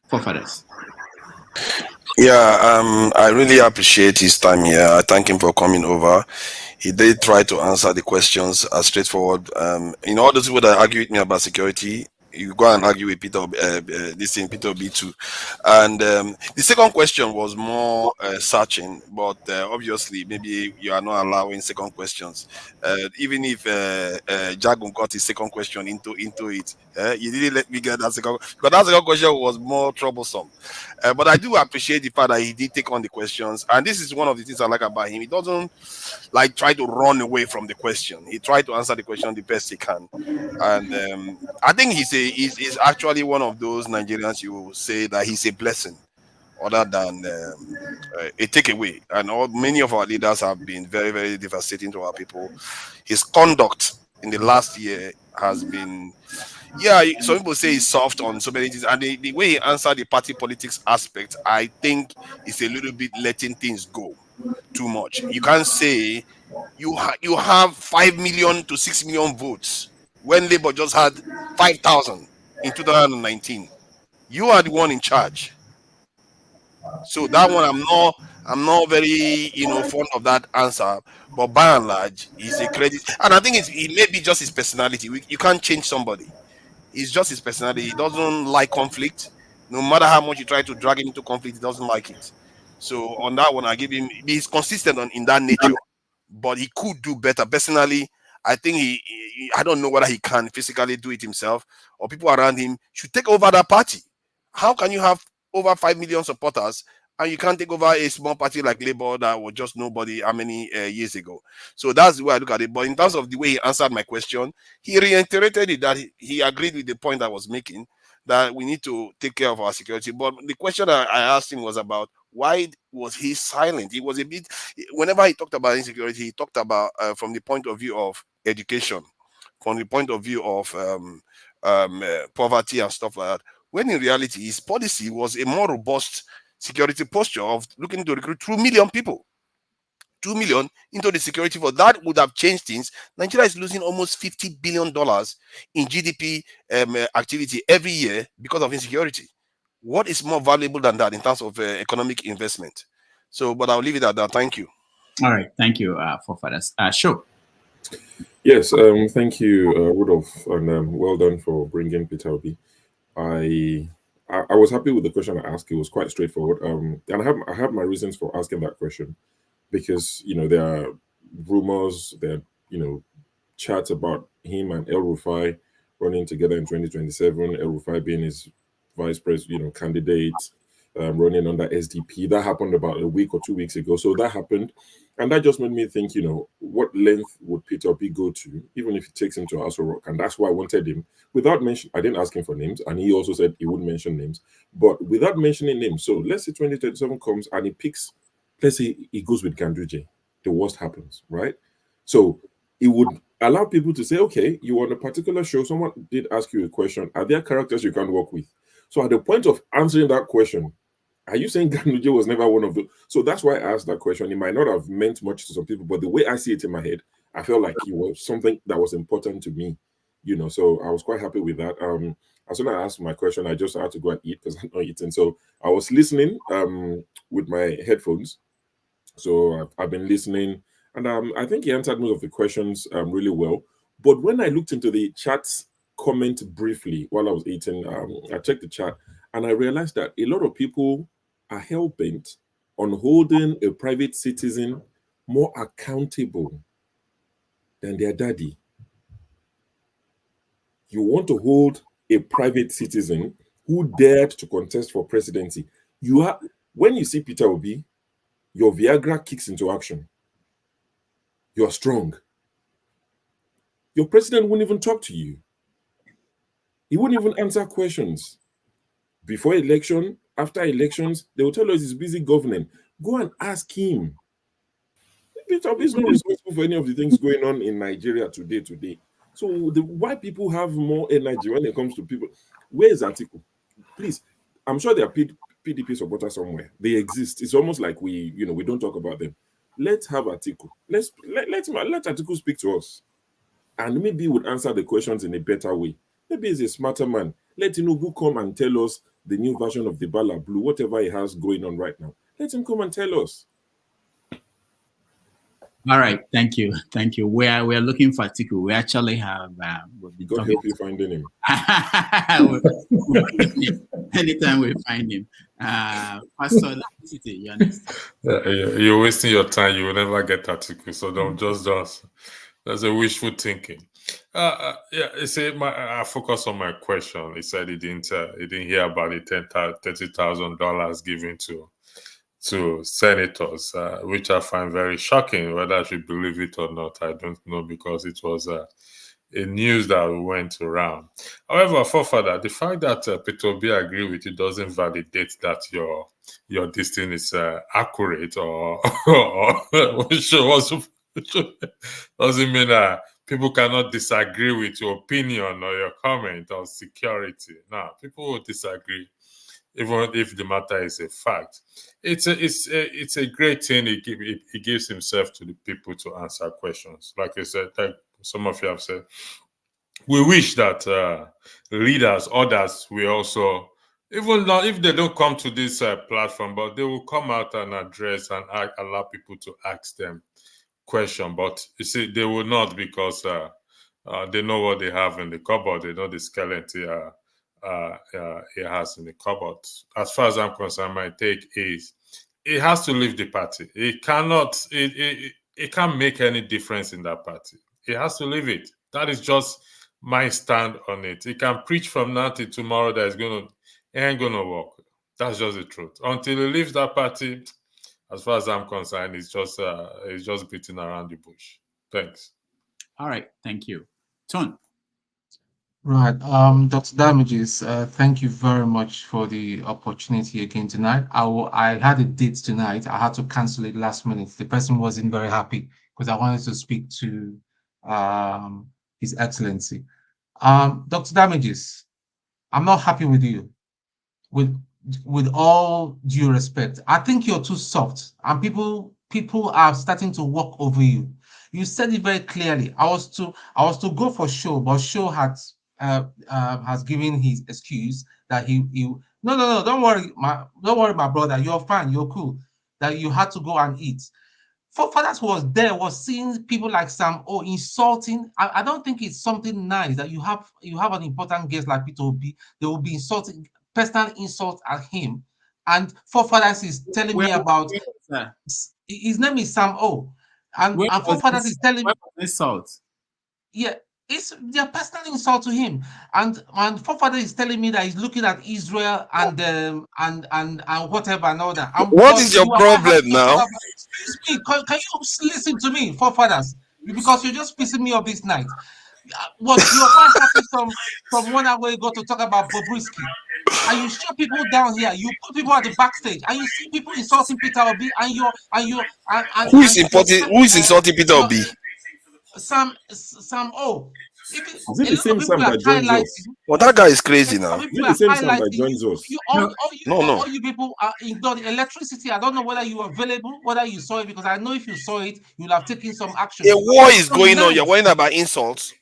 C: Forefathers.
G: Yeah, I really appreciate his time here. I thank him for coming over. He did try to answer the questions as straightforward. All those people that argue with me about security, you go and argue with Peter, Peter Obi too. And the second question was more searching, but obviously maybe you are not allowing second questions. Even if Jagun got his second question into it, you didn't let me get that second, because that second question was more troublesome. But I do appreciate the fact that he did take on the questions, and this is one of the things I like about him. He doesn't like try to run away from the question. He tried to answer the question the best he can, and I think he's actually one of those Nigerians you will say that he's a blessing other than a takeaway. And many of our leaders have been very, very devastating to our people. His conduct in the last year has been, some people say he's soft on so many things, and the way he answered the party politics aspect, I think is a little bit letting things go too much. You can't say you have 5 million to 6 million votes when Labour just had 5,000 in 2019. You are the one in charge. So that one, I'm not very fond of that answer. But by and large, he's a credit, and I think it may be just his personality. You can't change somebody. It's just his personality. He doesn't like conflict. No matter how much you try to drag him into conflict, he doesn't like it. So on that one, I give him. He's consistent in that nature, but he could do better. Personally, I think I don't know whether he can physically do it himself or people around him should take over that party. How can you have over 5 million supporters and you can't take over a small party like Labour that was just nobody how many years ago? So that's the way I look at it. But in terms of the way he answered my question, he reiterated it, that he agreed with the point I was making, that we need to take care of our security. But the question I asked him was about why was he silent? He was a bit, whenever he talked about insecurity, he talked about from the point of view of education, from the point of view of poverty and stuff like that. When in reality, his policy was a more robust security posture of looking to recruit 2 million people. 2 million into the security force. That would have changed things. Nigeria is losing almost $50 billion in GDP activity every year because of insecurity. What is more valuable than that in terms of economic investment? So, but I'll leave it at that. Thank you.
C: All right. Thank you, Forefathers. Sure.
F: Yes, thank you, Rudolph, and well done for bringing Peter Obi. I was happy with the question I asked. It was quite straightforward, and I have my reasons for asking that question, because there are rumors, there are chats about him and El Rufai running together in 2027. El Rufai being his vice president, candidate, running under SDP. That happened about a week or 2 weeks ago. So that happened. And that just made me think, what length would Peter Obi go to, even if it takes him to Aso Rock? And that's why I wanted him, without mention. I didn't ask him for names, and he also said he wouldn't mention names, but without mentioning names. So let's say 2037 comes and he picks, let's say he goes with Ganduje. The worst happens, right? So it would allow people to say, okay, you were on a particular show, someone did ask you a question. Are there characters you can't work with? So at the point of answering that question, are you saying Ganduje was never one of those? So that's why I asked that question. It might not have meant much to some people, but the way I see it in my head, I felt like it was something that was important to me, so I was quite happy with that. As soon as I asked my question, I just had to go and eat because I'm not eating. So I was listening with my headphones. So I've been listening, And I think he answered most of the questions really well. But when I looked into the chat's comment briefly while I was eating, I checked the chat and I realized that a lot of people are hell-bent on holding a private citizen more accountable than their daddy. You want to hold a private citizen who dared to contest for presidency. When you see Peter Obi, your Viagra kicks into action. You're strong. Your president wouldn't even talk to you. He wouldn't even answer questions. Before election, after elections, they will tell us he's busy governing. Go and ask him. Peter Obi is not responsible for any of the things going on in Nigeria today. So why people have more energy when it comes to people? Where is Atiku? Please, I'm sure there are PDP supporters somewhere. They exist. It's almost like we don't talk about them. Let's have Atiku. Let Atiku speak to us, and maybe he would answer the questions in a better way. Maybe he's a smarter man. Let Tinubu come and tell us the new version of the Bala Blue, whatever he has going on right now. Let him come and tell us.
C: All right, thank you. We are looking for Atiku. We actually have.
F: God help you finding him.
C: Anytime we find him, Pastor, you understand?
P: You're wasting your time. You will never get Atiku. So don't just. That's a wishful thinking. I focus on my question. He said he didn't hear about the $30,000 given to senators, which I find very shocking. Whether I should believe it or not, I don't know, because it was a news that went around. However, further, the fact that Peter Obi agree with you doesn't validate that your destiny is accurate or doesn't mean that people cannot disagree with your opinion or your comment on security. Now, people will disagree, even if the matter is a fact. It's a great thing. He gives himself to the people to answer questions. Like I said, like some of you have said, we wish that leaders, others, will also, even now, if they don't come to this platform, but they will come out and address and allow people to ask them question. But you see, they will not, because they know what they have in the cupboard. They know the skeleton he has in the cupboard. As far as I'm concerned, my take is it has to leave the party. It cannot. It can't make any difference in that party. It has to leave it. That is just my stand on it. He can preach from now till tomorrow that it ain't gonna work. That's just the truth. Until he leaves that party, as far as I'm concerned, it's just beating around the bush. Thanks.
C: All right, thank you. Ton.
J: Right, Dr. Damages, thank you very much for the opportunity again tonight. I had a date tonight. I had to cancel it last minute. The person wasn't very happy because I wanted to speak to His Excellency. Dr. Damages, I'm not happy with you. With all due respect, I think you're too soft, and people are starting to walk over you. You said it very clearly. I was to go for Show, but Show has given his excuse that he no, don't worry, my brother, you're fine, you're cool, that you had to go and eat. Fathers was seeing people like Sam insulting. I don't think it's something nice that you have an important guest like Peter Obi. They will be insulting, personal insult at him. And Fathers is telling me about his name is Sam O. And Fathers is telling me
C: insult.
J: Yeah, it's their personal insult to him. And Fathers is telling me that he's looking at Israel and whatever and all that.
G: What is your problem now?
J: Excuse me, can you listen to me, Fathers? Because you're just pissing me off this night. You're quite happy from 1 hour ago to talk about Bobrisky. And you shut people down here. You put people at the backstage, and you see people insulting Peter Obi,
G: Who is insulting Peter Obi?
J: Sam O.
F: Is it the same Sam that joins us?
G: Well, that guy is crazy now.
F: Is it the same Sam that joins us?
J: All you people are ignoring electricity. I don't know whether you are available, whether you saw it, because I know if you saw it, you'll have taken some action.
G: A war is going on. You're worrying about insults.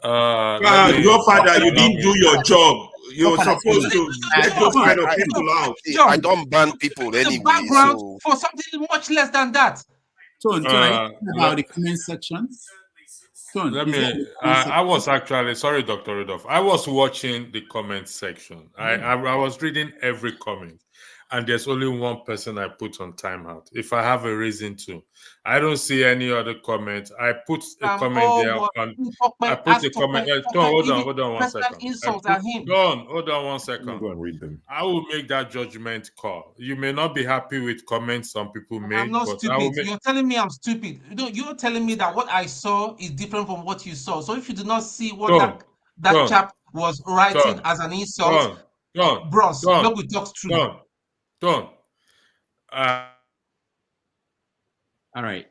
Q: Your father, you didn't do your job. You're supposed to get those kind of people out.
G: I don't ban people anyway.
J: Background for something much less than that.
C: Tone, are you talking about the comment section? Tone,
P: let me. I was actually sorry, Dr. Rudolph. I was watching the comment section. I was reading every comment, and there's only one person I put on timeout. If I have a reason to, I don't see any other comment. I put a comment there on. I put a comment. Hold on 1 second. Hold on 1 second.
F: Go and read them.
P: I will make that judgment call. You may not be happy with comments some people make.
J: I'm not
P: but
J: stupid. You're telling me I'm stupid. You're telling me that what I saw is different from what you saw. So if you do not see what that chap was writing as an insult, bros, no good talks true.
P: Done.
C: All right.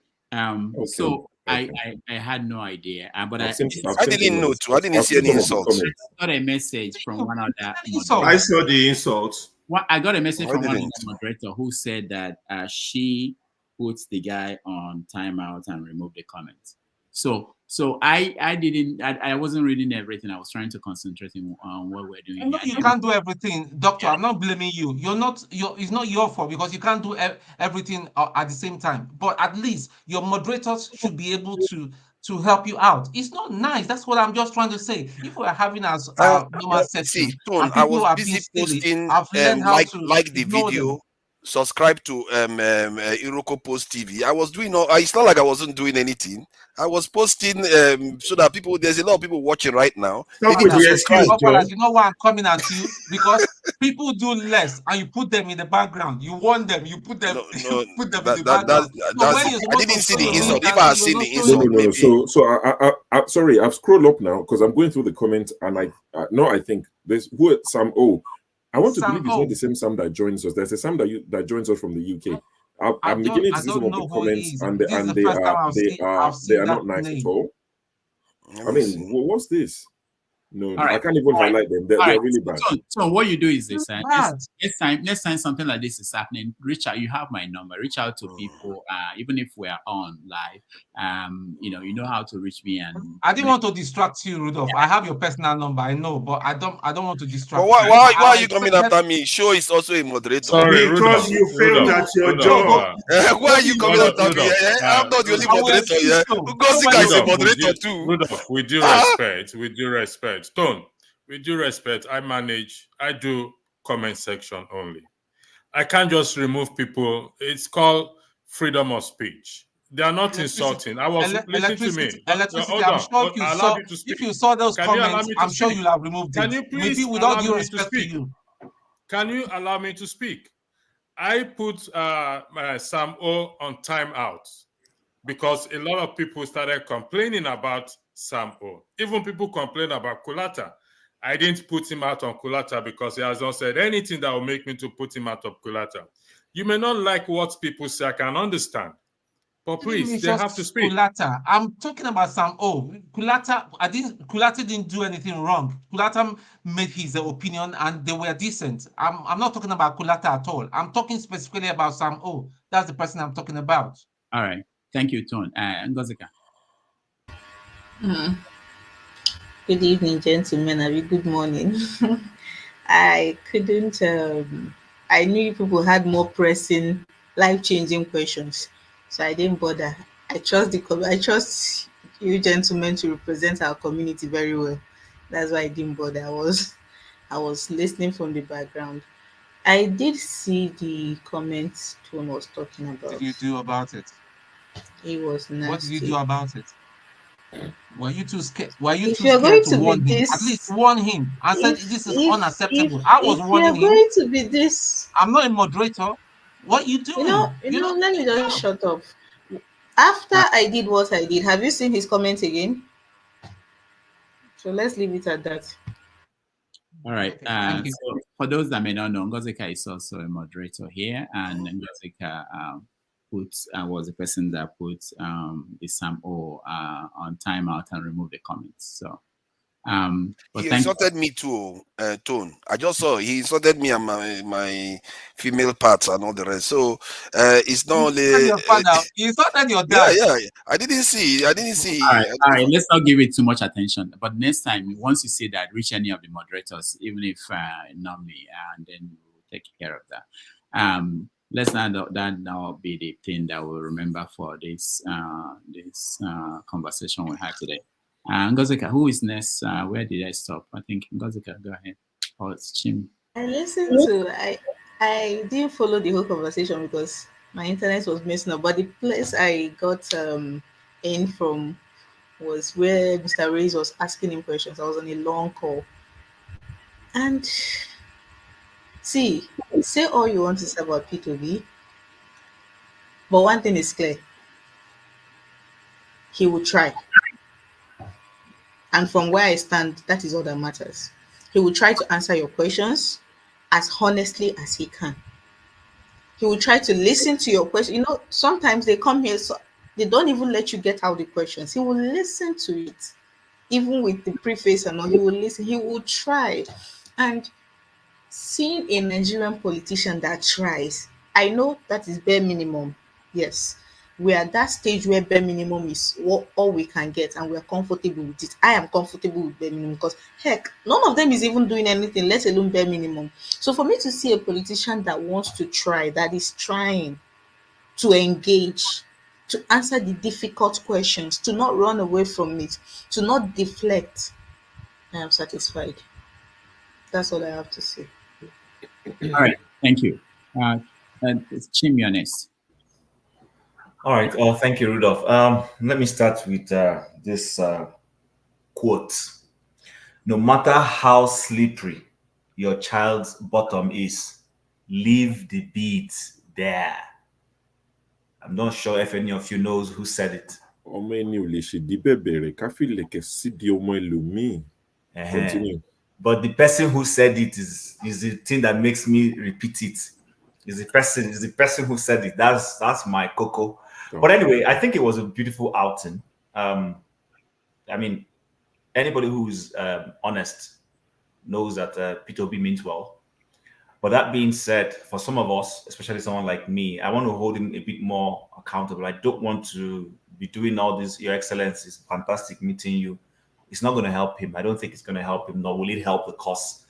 C: So I had no idea, but I
G: didn't know too. I didn't see any insults.
C: I got a message from one of the.
Q: I saw the insults.
C: I got a message from one of the moderator who said that she puts the guy on timeout and remove the comments. So I wasn't reading everything. I was trying to concentrate on what we're doing.
J: No, you can't do everything, doctor. I'm not blaming you. It's not your fault because you can't do everything at the same time. But at least your moderators should be able to help you out. It's not nice. That's what I'm just trying to say. If we're having as normal session,
G: I was busy posting like the video. Subscribe to Iroko Post TV. I was doing it's not like I wasn't doing anything. I was posting so that there's a lot of people watching right now.
J: You know why I'm coming at you? Because people do less and you put them in the background. You want them, you put them, in the background.
G: I didn't see the insult. If I had seen the insult,
F: no. So I sorry, I've scrolled up now because I'm going through the comments and I think there's Sam O. I want to believe it's not the same Sam that joins us. There's a Sam that joins us from the UK. I'm beginning to see some of the comments, and they are not nice at all. I mean, what's this? No, I can't even highlight them. They're really bad.
C: So what you do is this: next time something like this is happening, reach out. You have my number. Reach out to people, even if we are on live. You know how to reach me. And
J: I didn't want to distract you, Rudolph. I have your personal number. I know, but I don't want to distract you.
G: Why are you coming after me? Show is also a moderator.
Q: Sorry, because you failed at your job.
G: Why are you coming after me? I'm not the only moderator here. Gosika is a moderator too.
P: Rudolph, with due respect. Stone, with due respect, I do comment section only. I can't just remove people. It's called freedom of speech. They are not insulting. I was listening to me.
J: If you saw those comments, I'm sure you'll have removed them.
P: Can you please allow me to speak? Can you allow me to speak? I put Sam O on timeout because a lot of people started complaining about Sam O. Even people complain about Kulata. I didn't put him out on Kulata because he has not said anything that will make me to put him out of Kulata. You may not like what people say, I can understand. But please, they have to speak.
J: Kulata. I'm talking about Sam O. Kulata didn't do anything wrong. Kulata made his opinion and they were decent. I'm not talking about Kulata at all. I'm talking specifically about Sam O. That's the person I'm talking about.
C: All right. Thank you, Tone. Ngozika.
L: Good evening, gentlemen. Good morning. I couldn't. I knew people had more pressing, life-changing questions, so I didn't bother. I trust you, gentlemen, to represent our community very well. That's why I didn't bother. I was listening from the background. I did see the comments Tone was talking about.
J: What did you do about it?
L: It was nasty.
J: What did you do about it? Were you too scared? Were you
L: If
J: too
L: you're
J: scared
L: going
J: to
L: to
J: warn
L: be
J: him?
L: this,
J: At least warn him. I said this is unacceptable. I was
L: if
J: warning him.
L: you're going to be this,
J: I'm not a moderator. What you doing?
L: You know. Let me just shut up. After I did what I did, have you seen his comment again? So let's leave it at that.
C: All right. So for those that may not know, Ngozika is also a moderator here, and Ngozika was the person that put the Sam O on timeout and removed the comments. So, but
G: he insulted me too, Tone. I just saw he insulted me and my female parts and all the rest. So it's not only
J: your father. He insulted your dad.
G: Yeah. I didn't see.
C: All right. Let's not give it too much attention. But next time, once you see that, reach any of the moderators, even if not me, and then we'll take care of that. let's not that now be the thing that we'll remember for this conversation we had today. Ngozika, who is next? Where did I stop? I think Ngozika, go ahead. Oh, it's Chim.
L: I listened to I didn't follow the whole conversation because my internet was messing up. But the place I got in from was where Mr. Reyes was asking him questions. I was on a long call. And see, say all you want to say about P2B, but one thing is clear. He will try. And from where I stand, that is all that matters. He will try to answer your questions as honestly as he can. He will try to listen to your question. You know, sometimes they come here, so they don't even let you get out the questions. He will listen to it, even with the preface and all. He will listen. He will try. And seeing a Nigerian politician that tries, I know that is bare minimum. Yes, we are at that stage where bare minimum is all we can get, and we are comfortable with it. I am comfortable with bare minimum because heck, none of them is even doing anything, let alone bare minimum. So for me to see a politician that wants to try, that is trying to engage, to answer the difficult questions, to not run away from it, to not deflect, I am satisfied. That's all I have to say.
C: All right, thank you. Chim, you're next.
A: All right. Thank you, Rudolph. Let me start with this quote. No matter how slippery your child's bottom is, leave the beads there. I'm not sure if any of you knows who said it. Continue. But the person who said it is the thing that makes me repeat it. Is the person who said it. That's my cocoa. But anyway, I think it was a beautiful outing. I mean, anybody who's honest knows that Peter Obi means well. But that being said, for some of us, especially someone like me, I want to hold him a bit more accountable. I don't want to be doing all this, Your Excellency, it's fantastic meeting you. It's not going to help him. I don't think it's going to help him, nor will it help the cause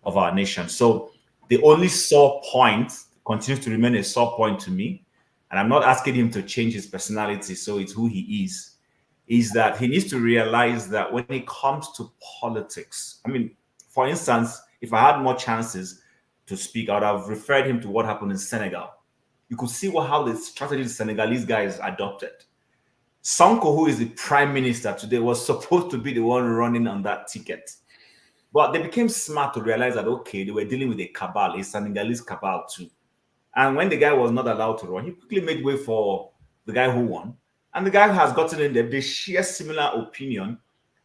A: of our nation. So the only sore point continues to remain a sore point to me, and I'm not asking him to change his personality, so it's who he is that he needs to realize that when it comes to politics, I mean, for instance, if I had more chances to speak, I would have referred him to what happened in Senegal. You could see how the strategy the Senegalese guys adopted. Sonko, who is the prime minister today, was supposed to be the one running on that ticket. But they became smart to realize that, okay, they were dealing with a cabal, a Senegalese cabal too. And when the guy was not allowed to run, he quickly made way for the guy who won. And the guy who has gotten in there, they share similar opinion.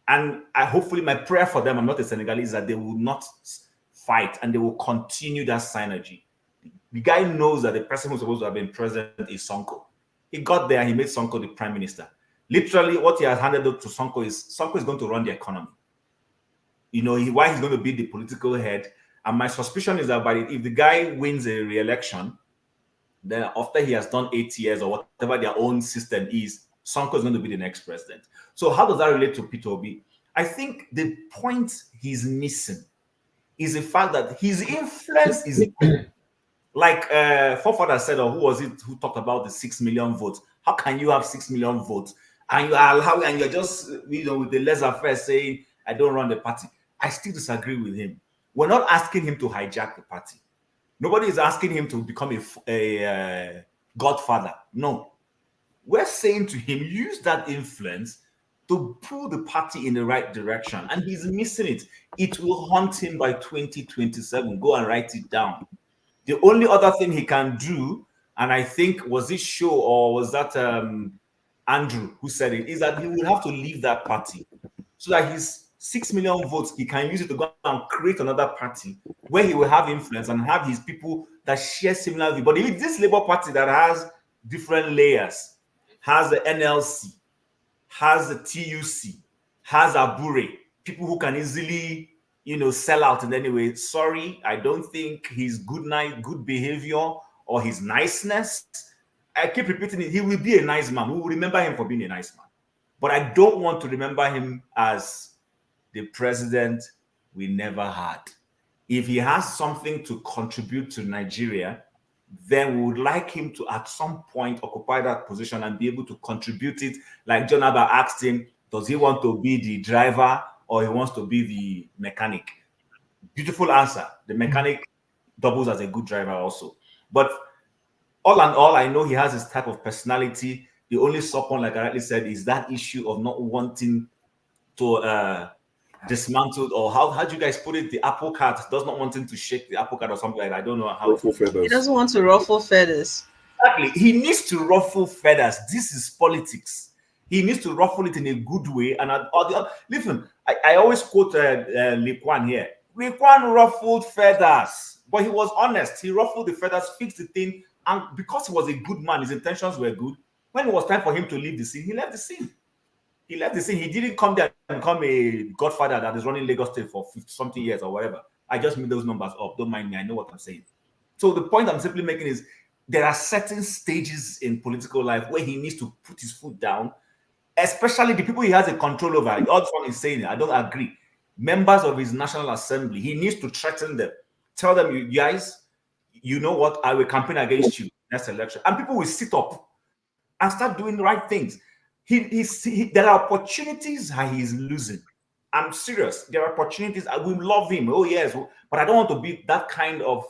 A: And hopefully my prayer for them, I'm not a Senegalese, that they will not fight and they will continue that synergy. The guy knows that the person who's supposed to have been president is Sonko. He got there and he made Sonko the prime minister. Literally, what he has handed up to Sonko is going to run the economy. You know, why he's going to be the political head. And my suspicion is that if the guy wins a re-election, then after he has done 8 years or whatever their own system is, Sonko is going to be the next president. So how does that relate to Peter Obi? I think the point he's missing is the fact that his influence is like forefather said, or who was it who talked about the 6 million votes? How can you have 6 million votes and you're just with the laissez-faire saying I don't run the party? I still disagree with him. We're not asking him to hijack the party. Nobody is asking him to become a godfather. No. We're saying to him, use that influence to pull the party in the right direction. And he's missing it. It will haunt him by 2027. Go and write it down. The only other thing he can do, and I think was this show or was that Andrew who said it, is that he will have to leave that party so that his 6 million votes, he can use it to go and create another party where he will have influence and have his people that share similar view. But if this Labour Party that has different layers, has the NLC, has the TUC, has Abure, people who can easily, sell out in any way. Sorry, I don't think his good behavior or his niceness, I keep repeating it, he will be a nice man. We will remember him for being a nice man. But I don't want to remember him as the president we never had. If he has something to contribute to Nigeria, then we would like him to at some point occupy that position and be able to contribute it. Like John Abba asked him, does he want to be the driver or he wants to be the mechanic? Beautiful answer. The mechanic doubles as a good driver also. But all in all, I know he has this type of personality. The only support, like I rightly said, is that issue of not wanting to dismantle, or how do you guys put it? The apple cart, does not wanting to shake the apple cart or something like that. I don't know how.
F: Ruffle feathers.
L: He doesn't want to ruffle feathers.
A: Exactly. He needs to ruffle feathers. This is politics. He needs to ruffle it in a good way. And listen, I always quote Lee Kwan here. Lee Kwan ruffled feathers, but he was honest. He ruffled the feathers, fixed the thing, and because he was a good man, his intentions were good. When it was time for him to leave the scene, he left the scene. He left the scene. He didn't come there and become a godfather that is running Lagos State for 50-something years or whatever. I just made those numbers up. Don't mind me. I know what I'm saying. So the point I'm simply making is there are certain stages in political life where he needs to put his foot down, especially the people he has a control over. All this one is saying, I don't agree. Members of his National Assembly, he needs to threaten them. Tell them, you guys, you know what? I will campaign against you next election. And people will sit up and start doing the right things. There are opportunities that he's losing. I'm serious. There are opportunities. I will love him. Oh, yes. But I don't want to be that kind of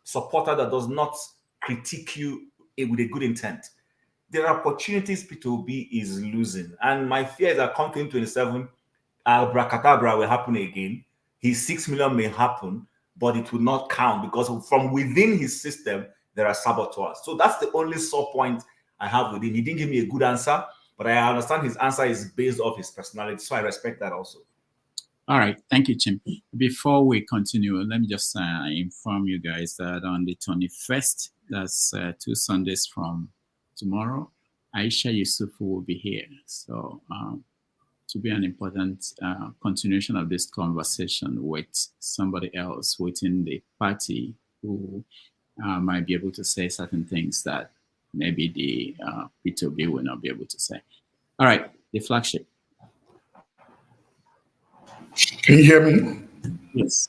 A: supporter that does not critique you with a good intent. There are opportunities Peter Obi is losing. And my fear is that come 2027, abracadabra will happen again. His 6 million may happen, but it will not count because from within his system, there are saboteurs. So that's the only sore point I have with him. He didn't give me a good answer, but I understand his answer is based off his personality. So I respect that also.
C: All right. Thank you, Tim. Before we continue, let me just inform you guys that on the 21st, that's 2 Sundays from tomorrow, Aisha Yusufu will be here. So to be an important continuation of this conversation with somebody else within the party who might be able to say certain things that maybe the Peter Obi will not be able to say. All right, the flagship.
N: Can you hear me?
C: Yes.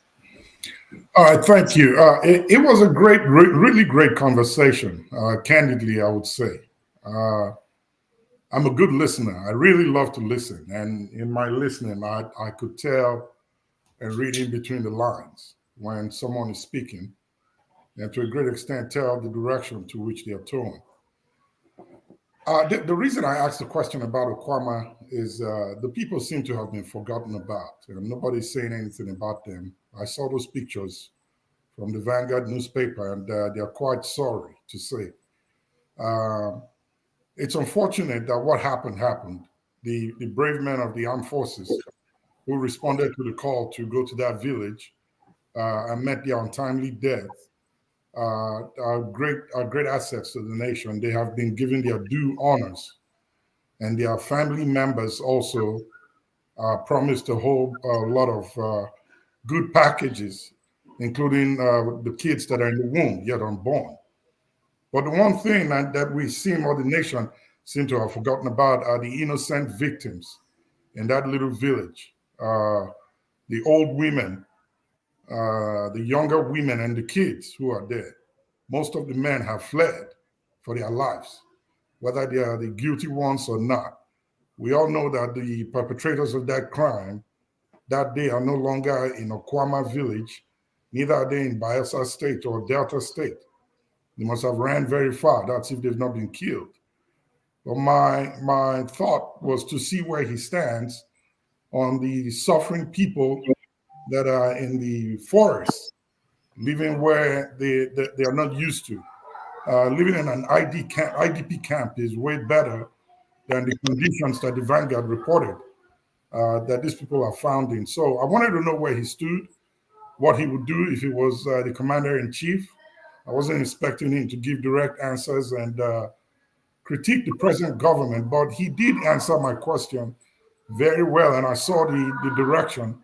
N: All right, thank you. It was a great, really great conversation. Candidly, I would say. I'm a good listener. I really love to listen. And in my listening, I could tell and read in between the lines when someone is speaking, and to a great extent tell the direction to which they are towing. The reason I asked the question about Okama is the people seem to have been forgotten about. Nobody's saying anything about them. I saw those pictures from the Vanguard newspaper, and they're quite sorry to say. It's unfortunate that what happened. The brave men of the armed forces who responded to the call to go to that village and met their untimely death are great assets to the nation. They have been given their due honors, and their family members also promised a whole lot of good packages, including the kids that are in the womb yet unborn. But the one thing that we seem, or the nation seem to have forgotten about, are the innocent victims in that little village. The old women, the younger women, and the kids who are dead. Most of the men have fled for their lives, whether they are the guilty ones or not. We all know that the perpetrators of that crime that day are no longer in Okama village, neither are they in Bayelsa State or Delta State. They must have ran very far. That's if they've not been killed. But my thought was to see where he stands on the suffering people that are in the forest, living where they are not used to. Living in an IDP camp is way better than the conditions that the Vanguard reported that these people are found in. So I wanted to know where he stood, what he would do if he was the commander-in-chief. I wasn't expecting him to give direct answers and critique the present government, but he did answer my question very well, and I saw the direction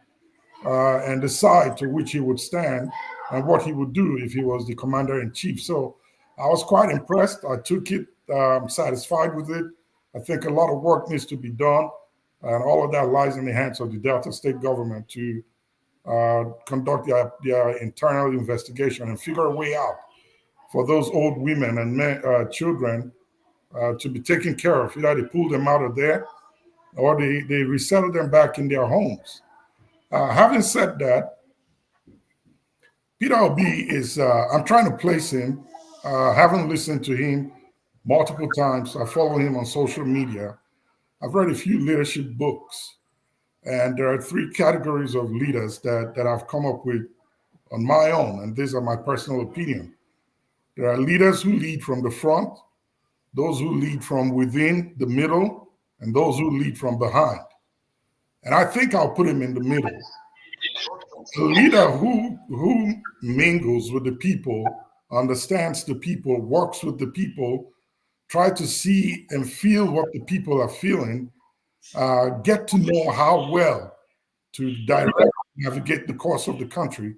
N: and the side to which he would stand and what he would do if he was the commander-in-chief. So I was quite impressed. I took it, satisfied with it. I think a lot of work needs to be done, and all of that lies in the hands of the Delta State government to conduct their internal investigation and figure a way out for those old women and men, children to be taken care of. Either they pull them out of there or they resettle them back in their homes. Having said that, Peter Obi is, I'm trying to place him. Haven't listened to him multiple times. I follow him on social media. I've read a few leadership books. And there are three categories of leaders that I've come up with on my own. And these are my personal opinion. There are leaders who lead from the front, those who lead from within, the middle, and those who lead from behind. And I think I'll put him in the middle. A leader who mingles with the people, understands the people, works with the people, try to see and feel what the people are feeling, get to know how well to direct, navigate the course of the country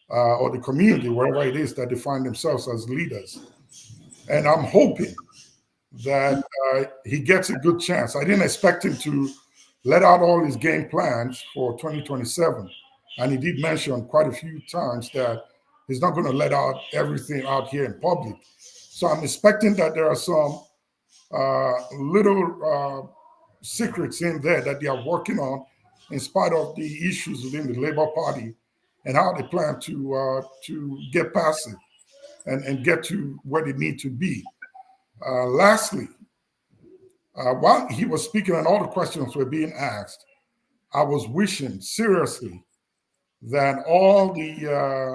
N: or the community, wherever it is that they find themselves as leaders. And I'm hoping that he gets a good chance. I didn't expect him to let out all his game plans for 2027. And he did mention quite a few times that he's not going to let out everything out here in public. So I'm expecting that there are some little secrets in there that they are working on in spite of the issues within the Labour Party and how they plan to get past it and get to where they need to be. Lastly, while he was speaking and all the questions were being asked, I was wishing seriously that all the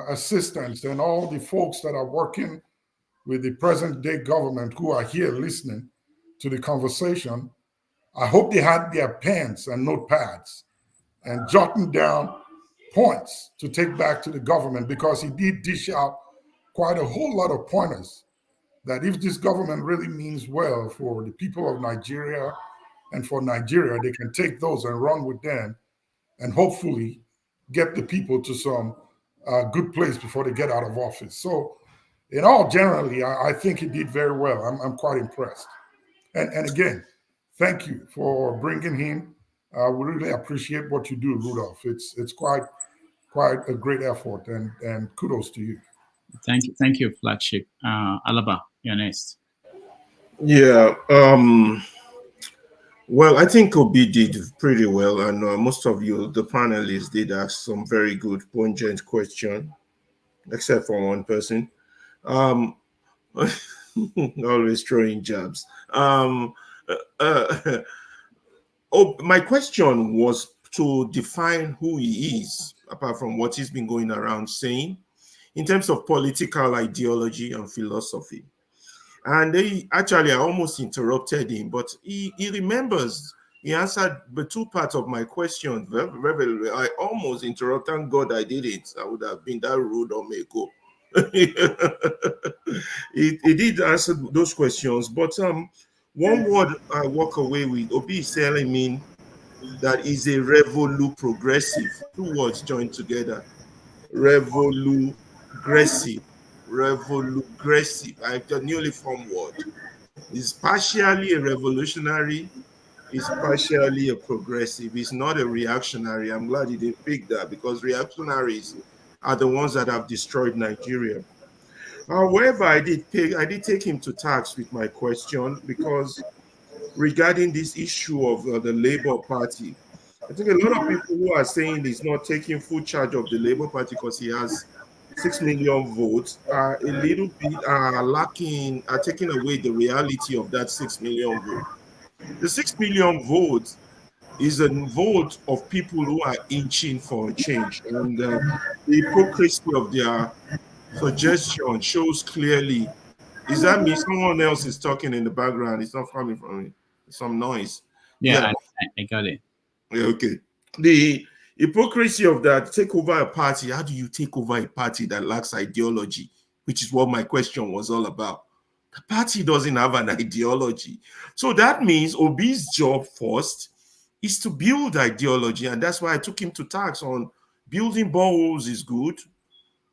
N: assistants and all the folks that are working with the present day government who are here listening to the conversation, I hope they had their pens and notepads and jotting down points to take back to the government, because he did dish out quite a whole lot of pointers that if this government really means well for the people of Nigeria and for Nigeria, they can take those and run with them and hopefully get the people to some good place before they get out of office. So in all, generally, I think he did very well. I'm quite impressed. And again, thank you for bringing him. We really appreciate what you do, Rudolph. It's quite a great effort, and kudos to you.
C: Thank you, flagship. Alaba, you're next.
Q: Yeah. Well, I think Obi did pretty well, and most of you, the panelists, did ask some very good, poignant question, except for one person. Always throwing jabs. My question was to define who he is, apart from what he's been going around saying, in terms of political ideology and philosophy. And I almost interrupted him, but he remembers. He answered the two parts of my question. I almost interrupted. Thank God I did it. I would have been that rude or Meko. He did answer those questions, but one word I walk away with, Obi is telling me that is a revolu progressive. Two words joined together. Revolugressive. Revolugressive. A newly formed word. It's partially a revolutionary, it's partially a progressive. It's not a reactionary. I'm glad he didn't pick that, because reactionaries are the ones that have destroyed Nigeria. However, I did take him to task with my question, because regarding this issue of the Labour Party, I think a lot of people who are saying he's not taking full charge of the Labour Party because he has 6 million votes are a little bit lacking, are taking away the reality of that 6 million vote. The 6 million votes is a vote of people who are inching for a change, and the hypocrisy of their suggestion shows clearly. Is that me? Someone else is talking in the background. It's not coming from me. Some noise.
C: Yeah. I got it.
Q: Yeah, okay. The hypocrisy of that, take over a party. How do you take over a party that lacks ideology? Which is what my question was all about. The party doesn't have an ideology. So that means Obi's job first is to build ideology. And that's why I took him to task on building boreholes is good,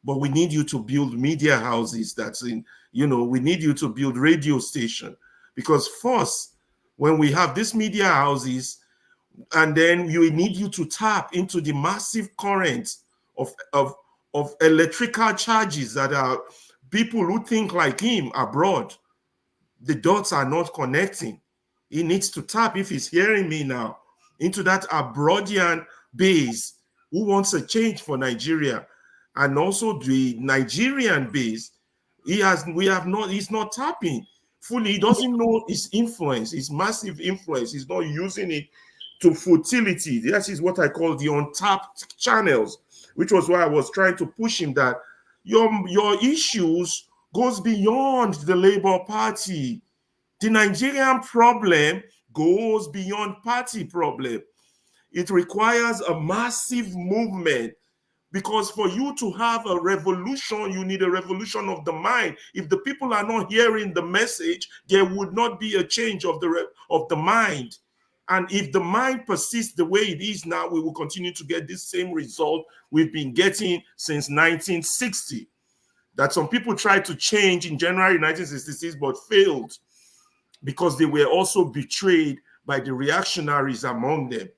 Q: but we need you to build media houses. We need you to build radio station. Because first, when we have these media houses, and then we need you to tap into the massive current of electrical charges that are people who think like him abroad. The dots are not connecting. He needs to tap, if he's hearing me now, into that Abroadian base who wants a change for Nigeria, and also the Nigerian base. He's not tapping fully. He doesn't know his influence, his massive influence. He's not using it to futility. That is what I call the untapped channels, which was why I was trying to push him that your issues goes beyond the Labour Party. The Nigerian problem goes beyond party problem. It requires a massive movement, because for you to have a revolution, you need a revolution of the mind. If the people are not hearing the message, there would not be a change of the mind. And if the mind persists the way it is now, we will continue to get this same result we've been getting since 1960. That some people tried to change in January 1966 but failed, because they were also betrayed by the reactionaries among them.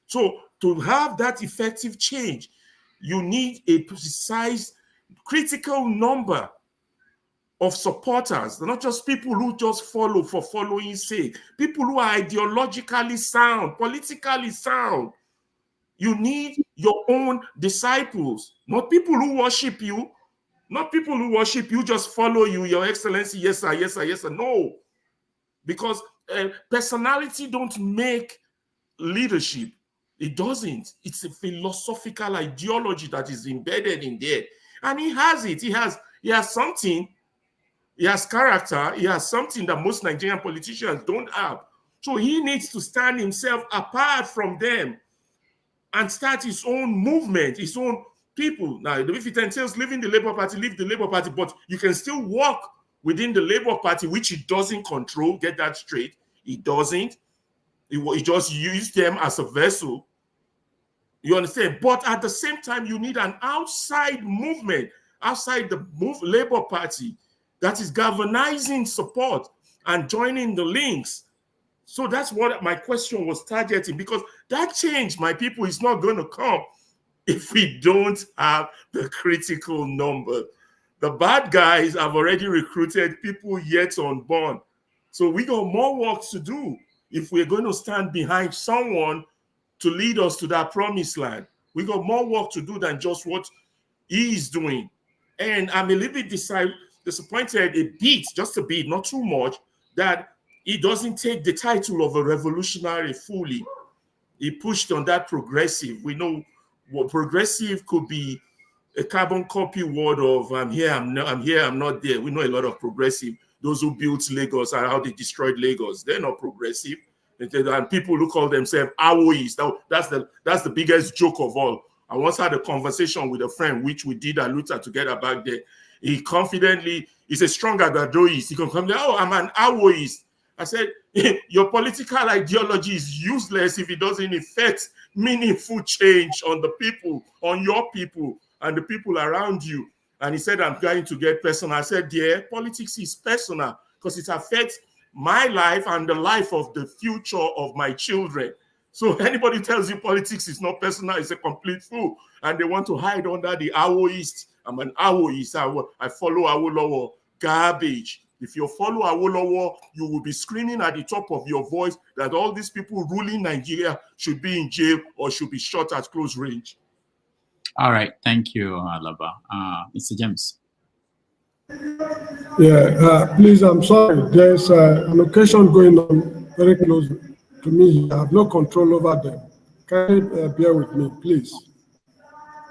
Q: So to have that effective change, you need a precise, critical number of supporters. They're not just people who just follow for following's sake. People who are ideologically sound, politically sound. You need your own disciples, not people who worship you, not people who worship you, just follow you, Your Excellency, yes sir, yes sir, yes sir. No. Because personality don't make leadership. It doesn't. It's a philosophical ideology that is embedded in there. And he has it. He has something. He has character. He has something that most Nigerian politicians don't have. So he needs to stand himself apart from them and start his own movement, his own people. Now, if it entails leaving the Labour Party, leave the Labour Party, but you can still work within the Labour Party, which it doesn't control. Get that straight. It doesn't. It just used them as a vessel. You understand? But at the same time, you need an outside movement, outside the Labour Party, that is galvanizing support and joining the links. So that's what my question was targeting, because that change, my people, is not going to come if we don't have the critical number. The bad guys have already recruited people yet unborn. So we got more work to do if we're going to stand behind someone to lead us to that promised land. We got more work to do than just what he is doing. And I'm a little bit disappointed a bit, just a bit, not too much, that he doesn't take the title of a revolutionary fully. He pushed on that progressive. We know what progressive could be, a carbon copy word of I'm here, I'm not there. We know a lot of progressive. Those who built Lagos and how they destroyed Lagos, they're not progressive. And people who call themselves Awois, that's the biggest joke of all. I once had a conversation with a friend, which we did at Luther together back there. He confidently, he's a strong Agadoist. He can come there, oh, I'm an Awoist. I said, your political ideology is useless if it doesn't affect meaningful change on the people, on your people, and the people around you. And he said, I'm going to get personal. I said, yeah, politics is personal because it affects my life and the life of the future of my children. So anybody tells you politics is not personal is a complete fool. And they want to hide under the Awoist. I'm an Awoist. I follow Awolowo. Garbage. If you follow Awolowo, you will be screaming at the top of your voice that all these people ruling Nigeria should be in jail or should be shot at close range.
C: All right. Thank you, Alaba. Mr. James.
H: Yeah, please, I'm sorry. There's an occasion going on very close to me. I have no control over them. Can you bear with me, please?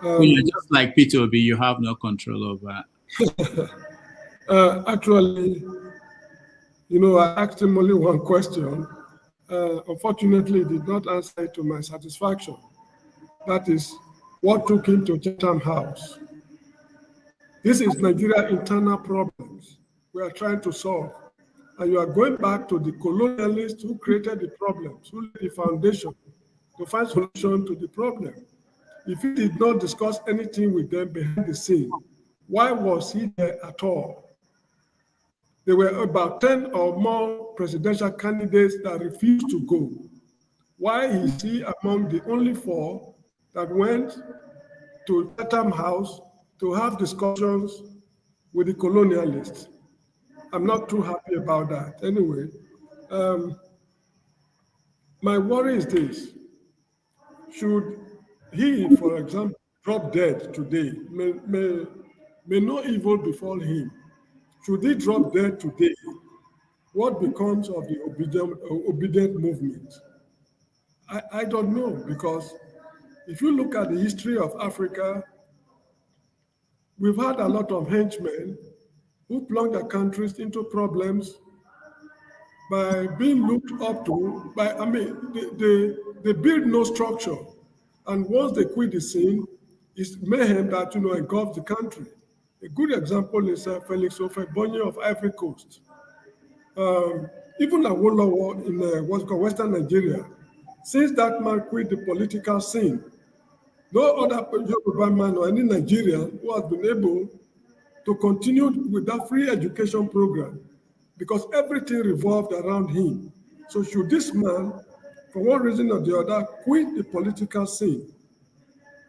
C: Just like Peter Obi, you have no control over.
H: Actually, I asked him only one question. Unfortunately, he did not answer it to my satisfaction. That is, what took him to Chatham House? This is Nigeria's internal problems we are trying to solve. And you are going back to the colonialists who created the problems, who laid the foundation to find solution to the problem. If he did not discuss anything with them behind the scene, why was he there at all? There were about 10 or more presidential candidates that refused to go. Why is he among the only 4 that went to Chatham House to have discussions with the colonialists. I'm not too happy about that. Anyway, my worry is this. Should he, for example, drop dead today, may no evil befall him. Should he drop dead today, what becomes of the obedient movement? I don't know, because if you look at the history of Africa, we've had a lot of henchmen who plunged their countries into problems by being looked up to, they build no structure. And once they quit the scene, it's mayhem that, engulfs the country. A good example is Felix Ofe-Bonye of Ivory Coast. Even Awolowo in what's called Western Nigeria, since that man quit the political scene, no other Yoruba man or any Nigerian who has been able to continue with that free education program, because everything revolved around him. So should this man, for one reason or the other, quit the political scene,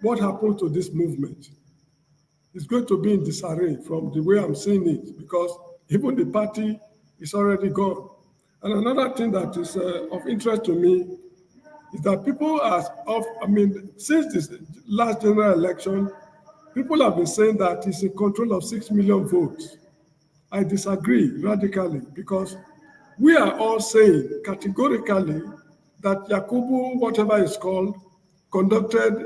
H: what happened to this movement? It's going to be in disarray from the way I'm seeing it, because even the party is already gone. And another thing that is of interest to me is that people since this last general election, people have been saying that it's in control of 6 million votes. I disagree radically, because we are all saying categorically that Yakubu, whatever it's called, conducted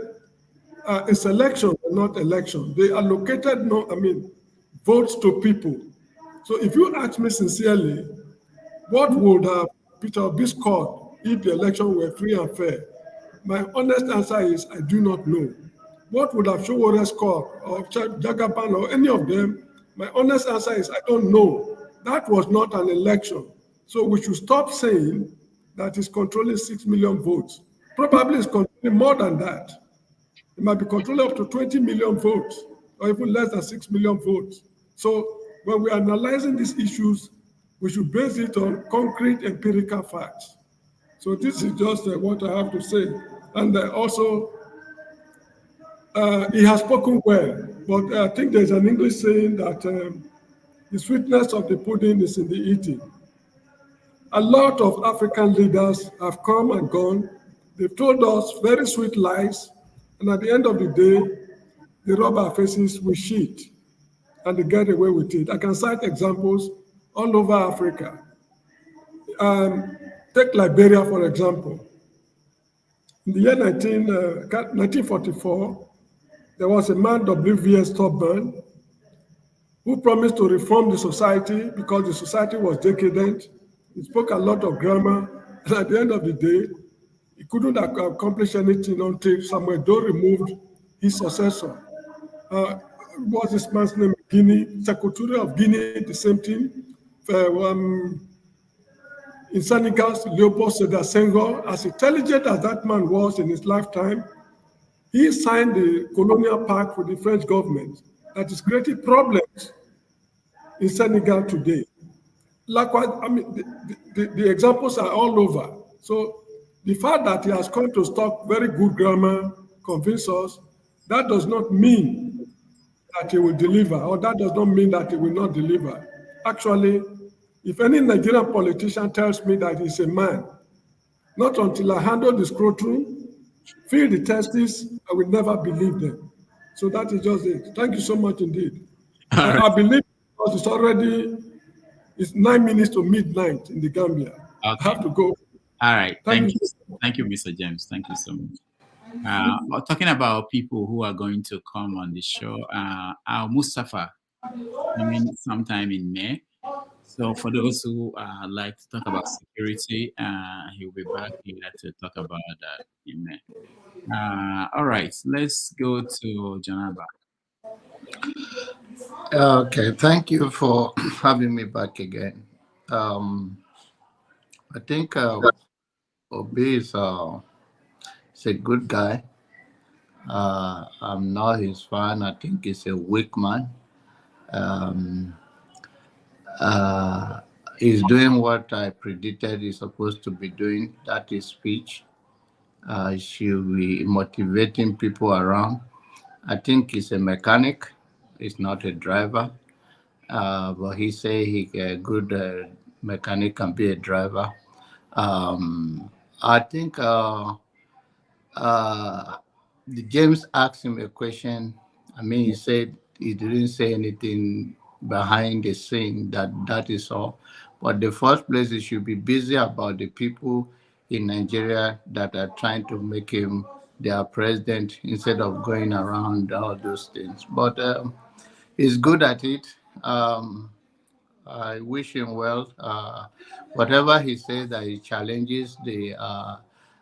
H: a selection, not election. They allocated votes to people. So if you ask me sincerely, what would have Peter Obi scored if the election were free and fair? My honest answer is I do not know. What would have Showore scored, or Jagaban, or any of them? My honest answer is I don't know. That was not an election. So we should stop saying that it's controlling 6 million votes. Probably it's controlling more than that. It might be controlling up to 20 million votes, or even less than 6 million votes. So when we're analyzing these issues, we should base it on concrete empirical facts. So this is just what I have to say. And also, he has spoken well, but I think there's an English saying that the sweetness of the pudding is in the eating. A lot of African leaders have come and gone. They've told us very sweet lies, and at the end of the day, they rub our faces with shit, and they get away with it. I can cite examples all over Africa. Take Liberia, for example. In the year 1944, there was a man, W.V.S. Tubman, who promised to reform the society because the society was decadent. He spoke a lot of grammar, and at the end of the day, he couldn't accomplish anything until Samuel Doe removed his successor. What's this man's name? Guinea, Secretary of Guinea, the same thing. In Senegal, Leopold Sedar Senghor, as intelligent as that man was in his lifetime, he signed the colonial pact with the French government that is creating problems in Senegal today. Likewise, the examples are all over. So the fact that he has come to talk very good grammar, convince us, that does not mean that he will deliver, or that does not mean that he will not deliver. Actually, if any Nigerian politician tells me that he's a man, not until I handle the scrotum, feel the testes, I will never believe them. So that is just it. Thank you so much indeed. I believe because it's 9 minutes to midnight in the Gambia.
C: Okay.
H: I have to go.
C: All right. Thank you. Thank you, Mr. James. Thank you so much. Talking about people who are going to come on the show, Mustafa, sometime in May. So for those who like to talk about security, he'll be back here to talk about that in May. All right, let's go to Janaba.
D: Okay, thank you for having me back again. I think Obi is a good guy. I'm not his fan. I think he's a weak man. He's doing what I predicted he's supposed to be doing. That is speech. She'll be motivating people around. I think he's a mechanic. He's not a driver. but he say he a good mechanic can be a driver. I think uh, James asked him a question. I mean, he said he didn't say anything behind the scene, that is all. But the first place, he should be busy about the people in Nigeria that are trying to make him their president instead of going around all those things. But he's good at it. I wish him well. Whatever he says that he challenges the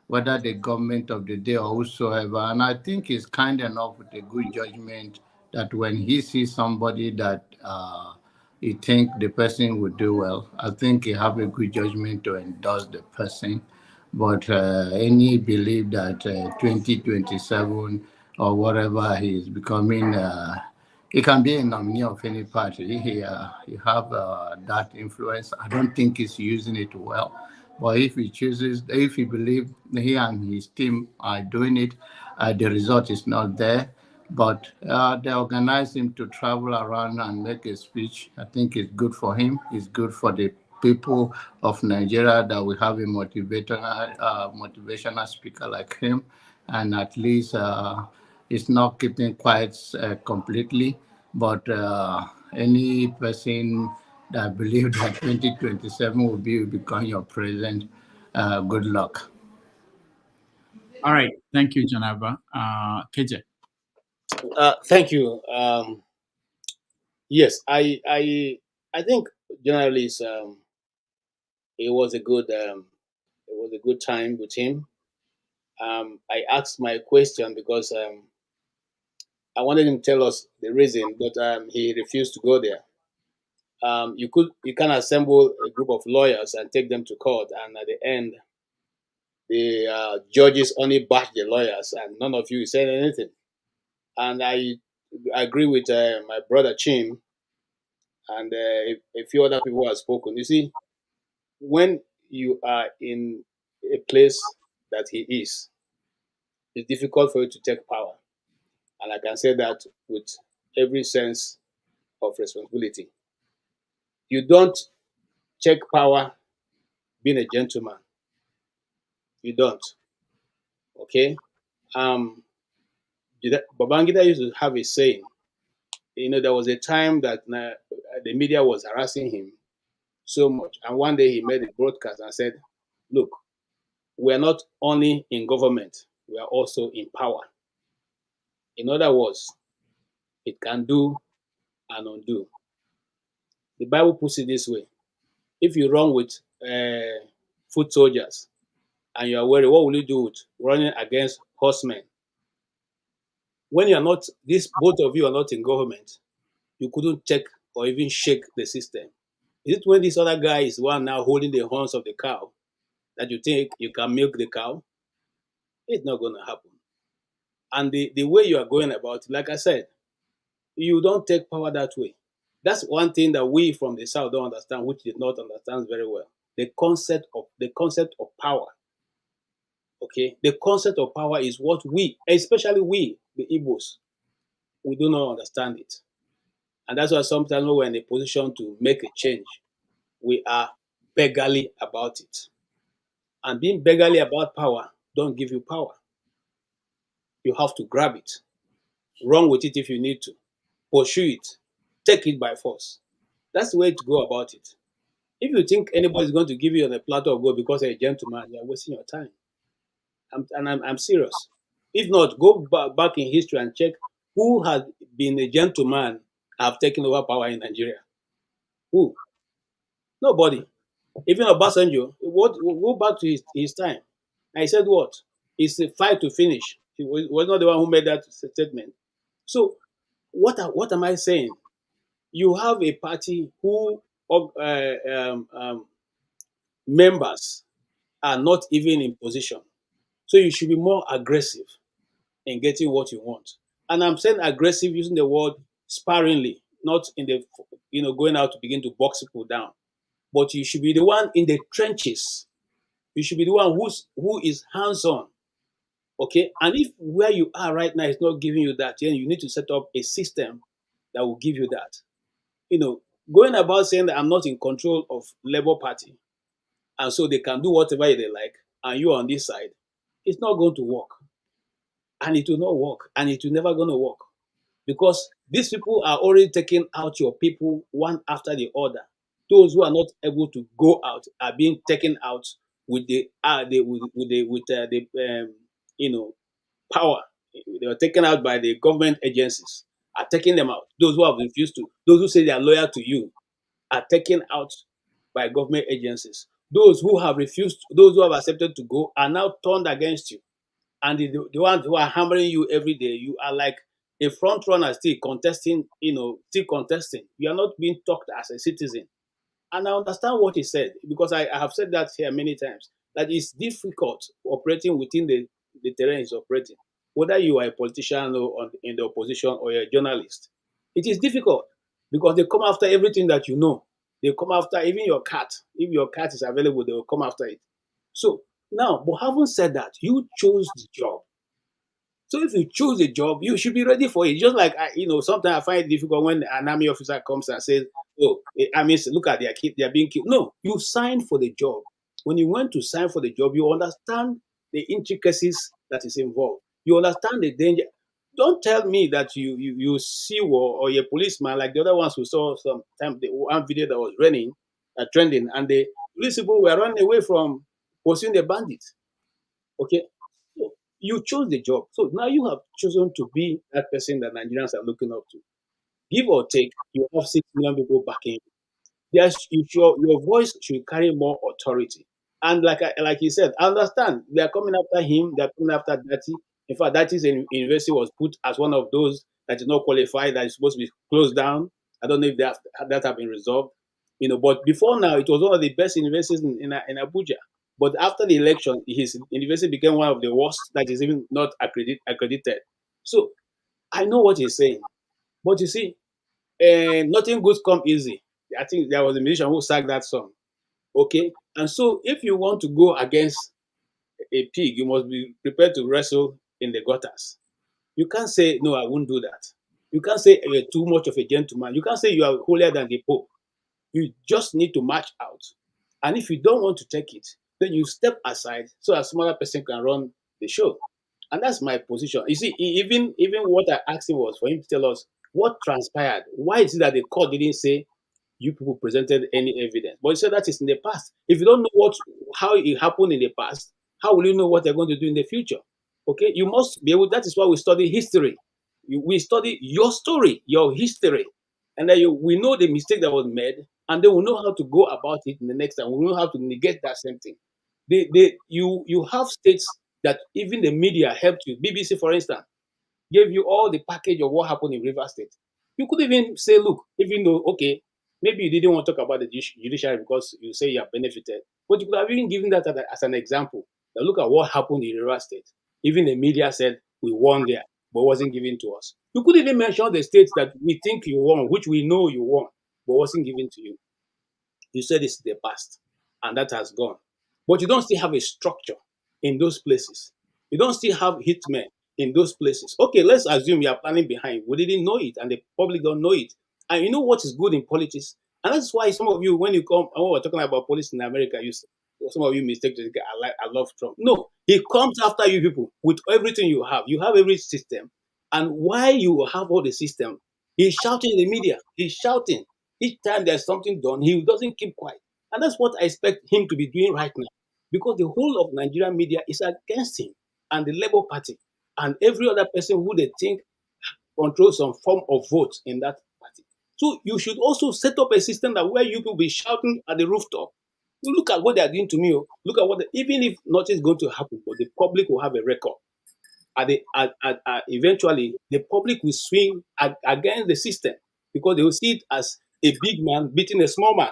D: whether the government of the day or whosoever, and I think he's kind enough with a good judgment that when he sees somebody that he think the person would do well, I think he have a good judgment to endorse the person. But any belief that 2027 or whatever he is becoming. He can be a nominee of any party. He have that influence. I don't think he's using it well. But if he chooses, if he believes he and his team are doing it, the result is not there. But they organize him to travel around and make a speech. I think it's good for him. It's good for the people of Nigeria that we have a motivational speaker like him, and at least it's not keeping quiet completely. But any person that believes that 2027 will become your president, good luck.
C: All right. Thank you, Janaba. KJ.
U: Thank you. Yes, I think generally it was a good time with him. I asked my question because I wanted him to tell us the reason, but he refused to go there. You can assemble a group of lawyers and take them to court, and at the end, the judges only bash the lawyers, and none of you said anything. And I agree with my brother Chim and a few other people who have spoken. You see, when you are in a place that he is, it's difficult for you to take power. And I can say that with every sense of responsibility. You don't check power being a gentleman. You don't. Okay? Babangida used to have a saying. There was a time that the media was harassing him so much. And one day he made a broadcast and said, look, we are not only in government, we are also in power. In other words, it can do and undo. The Bible puts it this way. If you run with foot soldiers and you are worried, what will you do with running against horsemen? When you are not, both of you are not in government, you couldn't check or even shake the system. Is it when this other guy is one now holding the horns of the cow that you think you can milk the cow? It's not going to happen. And the way you are going about it, like I said, you don't take power that way. That's one thing that we from the South don't understand, which the North understands very well. The concept of power. Okay, the concept of power is what we, especially we, the Igbos, we do not understand it. And that's why sometimes when we're in a position to make a change, we are beggarly about it. And being beggarly about power don't give you power. You have to grab it, run with it if you need to, pursue it, take it by force. That's the way to go about it. If you think anybody's going to give you on a platter of gold because you're a gentleman, you're wasting your time. I'm serious. If not, go back in history and check who has been a gentleman have taken over power in Nigeria. Who? Nobody. Even Obasanjo, go back to his time. And he said what? It's a fight to finish. He was not the one who made that statement. So what am I saying? You have a party who members are not even in position. So you should be more aggressive in getting what you want. And I'm saying aggressive using the word sparingly, not in the going out to begin to box people down. But you should be the one in the trenches. You should be the one who is hands-on. Okay? And if where you are right now is not giving you that, then you need to set up a system that will give you that. going about saying that I'm not in control of Labour Party, and so they can do whatever they like, and you are on this side, it's not going to work. And it will not work, and it will never going to work. Because these people are already taking out your people one after the other. Those who are not able to go out are being taken out with the power. They are taken out by the government agencies, are taking them out. Those who have refused to, those who say they are loyal to you, are taken out by government agencies. Those who have refused, those who have accepted to go, are now turned against you. And the ones who are hammering you every day, you are like a front runner still contesting, still contesting. You are not being talked as a citizen. And I understand what he said, because I have said that here many times, that it's difficult operating within the terrain is operating, whether you are a politician or in the opposition or a journalist. It is difficult because they come after everything that you know. They come after even your cat. If your cat is available, they will come after it. So now, but having said that, you chose the job. So if you choose a job, you should be ready for it. Just like, sometimes I find it difficult when an army officer comes and says, oh, I mean, look at their kid, they're being killed. No, you signed for the job. When you went to sign for the job, you understand the intricacies that is involved. You understand the danger. Don't tell me that you see war or you're a policeman like the other ones who saw some time, the one video that was trending, and the police people were running away from pursuing the bandits. Okay? So you chose the job. So now you have chosen to be that person that Nigerians are looking up to. Give or take, you have 6 million people backing you. Your voice should carry more authority. And like he said, I understand they are coming after him, they are coming after Dati. In fact, Dati's university was put as one of those that is not qualified, that is supposed to be closed down. I don't know if that have been resolved. But before now, it was one of the best universities in Abuja. But after the election, his university became one of the worst that is even not accredited. So I know what he's saying. But you see, nothing good come easy. I think there was a musician who sang that song. Okay? And so if you want to go against a pig, you must be prepared to wrestle in the gutters. You can't say, no, I won't do that. You can't say you're too much of a gentleman. You can't say you are holier than the Pope. You just need to march out. And if you don't want to take it, then you step aside so a smaller person can run the show. And that's my position. You see, even what I asked him was for him to tell us what transpired. Why is it that the court didn't say you people presented any evidence? But he said that is in the past. If you don't know how it happened in the past, how will you know what they're going to do in the future? Okay, you must be able. That is why we study history. We study your story, your history, and then we know the mistake that was made, and then we know how to go about it in the next time. We know how to negate that same thing. You have states that even the media helped you. BBC, for instance, gave you all the package of what happened in River State. You could even say, look, even though, okay, maybe you didn't want to talk about the judiciary because you say you have benefited, but you could have even given that as an example. Now look at what happened in River State. Even the media said we won there, but wasn't given to us. You could even mention the states that we think you won, which we know you won, but wasn't given to you. You said it's the past, and that has gone. But you don't still have a structure in those places. You don't still have hitmen in those places. Okay, let's assume you are planning behind. We didn't know it, and the public don't know it. And you know what is good in politics? And that's why some of you, when you come, when we're talking about police in America, some of you mistake to think, I love Trump. No, he comes after you people with everything you have. You have every system. And while you have all the system, he's shouting in the media. He's shouting. Each time there's something done, he doesn't keep quiet. And that's what I expect him to be doing right now. Because the whole of Nigerian media is against him and the Labour Party and every other person who they think controls some form of vote in that party. So you should also set up a system that where you will be shouting at the rooftop. You look at what they are doing to me. Look at what, even if nothing is going to happen, but the public will have a record. Eventually, the public will swing against the system because they will see it as a big man beating a small man.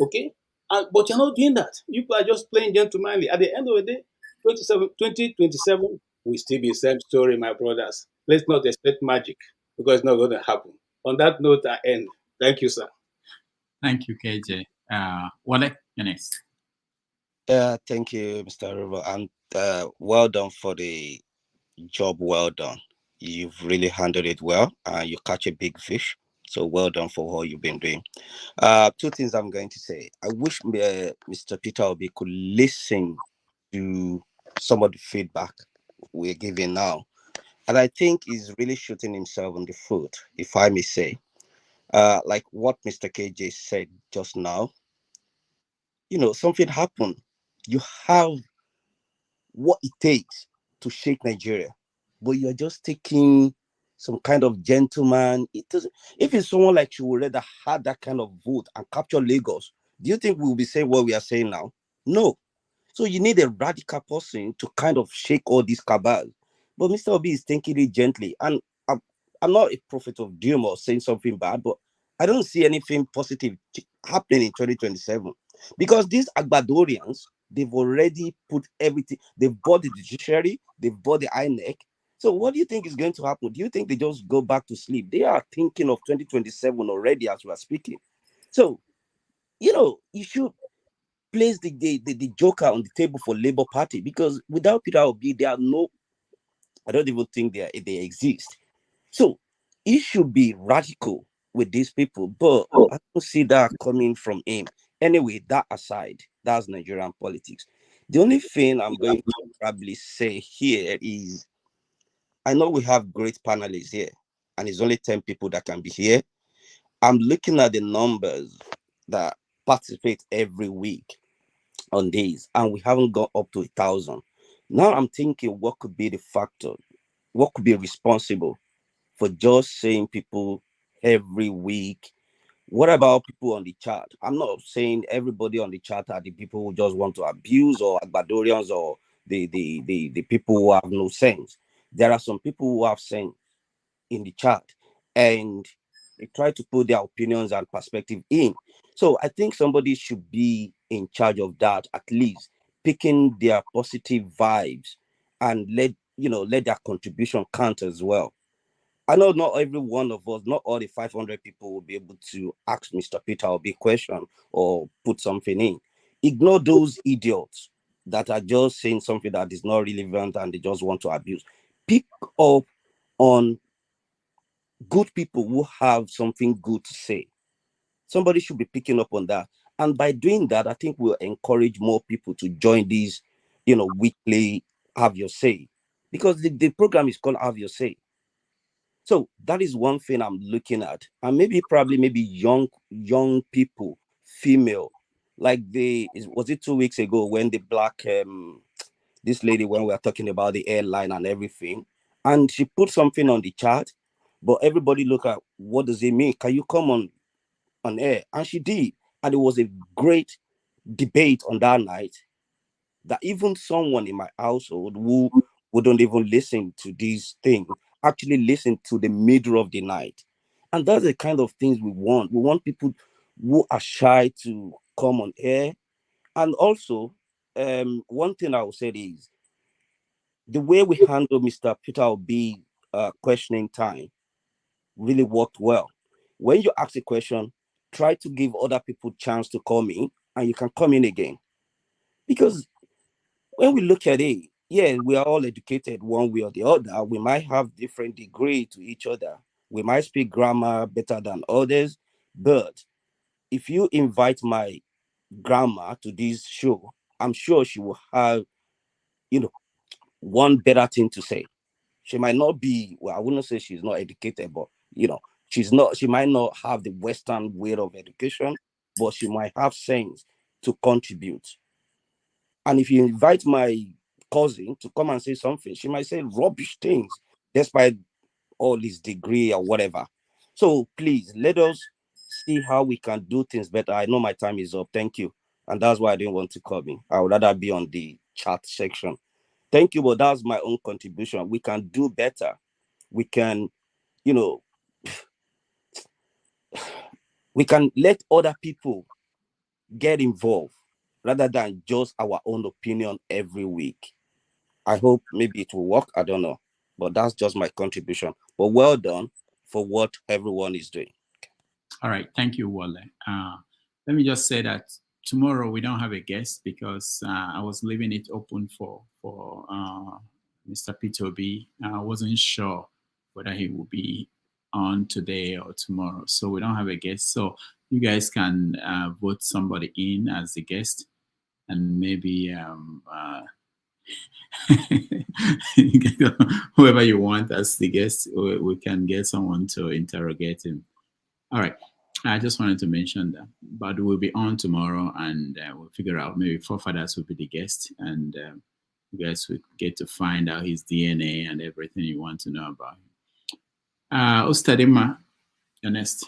U: Okay? But you're not doing that. You are just playing gentlemanly. At the end of the day, 2027 will still be the same story, my brothers. Let's not expect magic because it's not going to happen. On that note, I end. Thank you, sir.
C: Thank you, KJ. Wale, you're next.
M: Thank you, Mr. River, and well done for the job. Well done. You've really handled it well, and you catch a big fish. So well done for all you've been doing. Two things I'm going to say. I wish Mr. Peter Obi could listen to some of the feedback we're giving now. And I think he's really shooting himself in the foot, if I may say. Like what Mr. KJ said just now, something happened. You have what it takes to shake Nigeria, but you're just taking some kind of gentleman. It doesn't. If it's someone like you would rather had that kind of vote and capture Lagos, do you think we'll be saying what we are saying now? No. So you need a radical person to kind of shake all these cabals. But Mr. Obi is taking it gently. And I'm not a prophet of doom or saying something bad, but I don't see anything positive happening in 2027. Because these Agbadorians, they've already put everything, they've bought the judiciary, they've bought the INEC. So what do you think is going to happen? Do you think they just go back to sleep? They are thinking of 2027 already as we are speaking. So, you should place the joker on the table for Labour Party, because without Peter Obi, there are no, I don't even think they exist. So he should be radical with these people, but I don't see that coming from him. Anyway, that aside, that's Nigerian politics. The only thing I'm going to probably say here is, I know we have great panelists here, and it's only 10 people that can be here. I'm looking at the numbers that participate every week on these, and we haven't got up to 1,000. Now I'm thinking, what could be the factor? What could be responsible for just saying people every week? What about people on the chat? I'm not saying everybody on the chat are the people who just want to abuse, or Agbadorians, or the people who have no sense. There are some people who have sense in the chat, and they try to put their opinions and perspective in. So I think somebody should be in charge of that, at least picking their positive vibes and let their contribution count as well. I know not every one of us, not all the 500 people will be able to ask Mr. Peter a big question or put something in. Ignore those idiots that are just saying something that is not relevant and they just want to abuse. Pick up on good people who have something good to say. Somebody should be picking up on that. And by doing that, I think we'll encourage more people to join these, weekly Have Your Say. Because the program is called Have Your Say. So that is one thing I'm looking at. And maybe young people, female, like was it 2 weeks ago when the black this lady, when we were talking about the airline and everything, and she put something on the chat, but everybody look at, what does it mean? Can you come on air? And she did. And it was a great debate on that night, that even someone in my household who wouldn't even listen to these things actually listen to the middle of the night. And that's the kind of things we want. We want people who are shy to come on air. And also, one thing I will say is, the way we handle Mr. Peter Obi questioning time really worked well. When you ask a question, try to give other people chance to come in, and you can come in again. Because when we look at it, yeah, we are all educated one way or the other. We might have different degree to each other. We might speak grammar better than others. But if you invite my grandma to this show, I'm sure she will have, one better thing to say. She might not be, well, I wouldn't say she's not educated, but she might not have the Western way of education, but she might have sense to contribute. And if you invite my cousin to come and say something, she might say rubbish things despite all his degree or whatever. So please let us see how we can do things better. I know my time is up. Thank you. And that's why I didn't want to come in. I would rather be on the chat section. Thank you, but that's my own contribution. We can do better. We can, we can let other people get involved rather than just our own opinion every week. I hope maybe it will work. I don't know. But that's just my contribution. But well done for what everyone is doing.
C: All right. Thank you, Wale. Let me just say that tomorrow we don't have a guest because I was leaving it open for Mr. Peter Obi. I wasn't sure whether he will be on today or tomorrow. So we don't have a guest. So you guys can vote somebody in as the guest, and maybe whoever you want as the guest, we can get someone to interrogate him. All right. I just wanted to mention that, but we'll be on tomorrow, and we'll figure out maybe forefathers will be the guest, and you guys will get to find out his DNA and everything you want to know about him. Ustadima, you're next.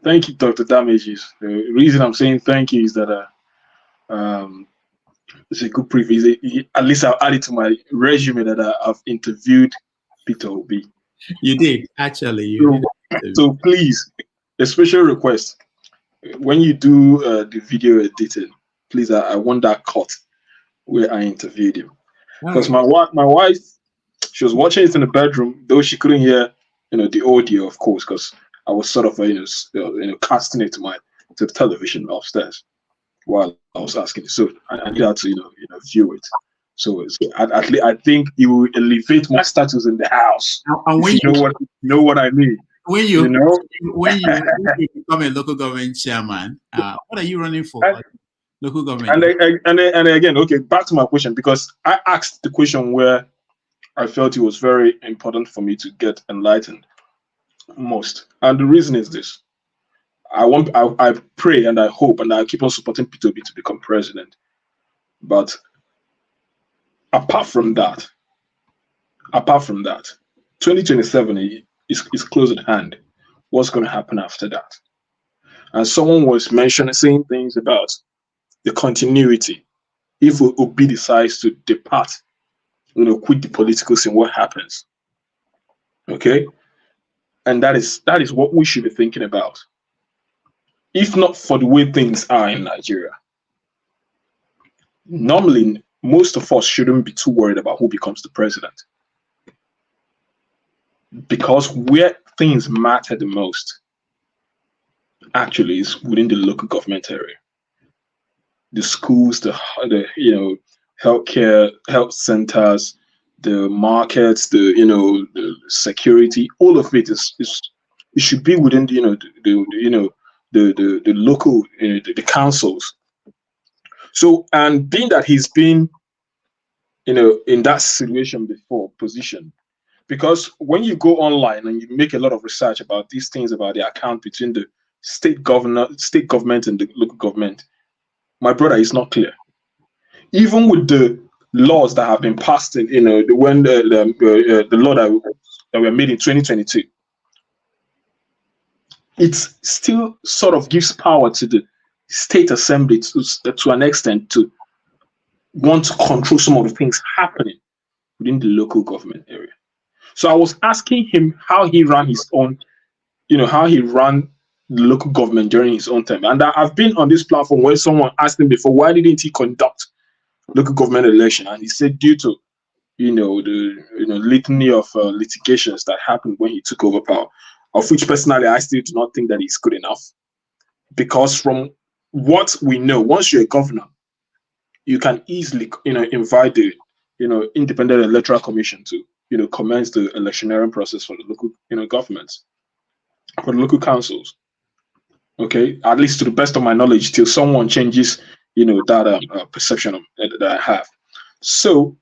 E: Thank you, Dr. Damages. The reason I'm saying thank you is that it's a good privilege. At least I'll add it to my resume that I've interviewed Peter Obi.
C: You did, actually.
E: So please, a special request. When you do the video editing, please, I want that cut where I interviewed him. Because my wife, she was watching it in the bedroom, though she couldn't hear, the audio, of course, because I was sort of, casting it to the television upstairs while I was asking. So I need her to, view it. So I think it will elevate my status in the house.
C: And when
E: you know what I mean.
C: When you become a local government chairman, what are you running for? Local government.
E: And again, okay, back to my question, because I asked the question where I felt it was very important for me to get enlightened most. And the reason is this. I pray and I hope and I keep on supporting Peter Obi to become president. But apart from that, 2027 is close at hand. What's going to happen after that? And someone was saying things about the continuity. If Obi decides to depart, quit the political scene, what happens? Okay? And that is what we should be thinking about. If not for the way things are in Nigeria, normally most of us shouldn't be too worried about who becomes the president. Because where things matter the most actually is within the local government area. The schools, the healthcare, health centers, the markets, the security, all of it it should be within the local the councils. So, and being that he's been in that situation before, position. Because when you go online and you make a lot of research about these things, about the account between the state government and the local government, my brother, is not clear. Even with the laws that have been passed in, when the law that were made in 2022, it still sort of gives power to the state assembly to an extent to want to control some of the things happening within the local government area. So I was asking him how he ran his own, how he ran the local government during his own time. And I've been on this platform where someone asked him before, why didn't he conduct local government election? And he said due to, the litany of litigations that happened when he took over power, of which personally I still do not think that he's good enough. Because from what we know, once you're a governor, you can easily, invite the, Independent Electoral Commission to, commence the electioneering process for the local, governments, for the local councils. Okay, at least to the best of my knowledge, till someone changes, that perception that I have. So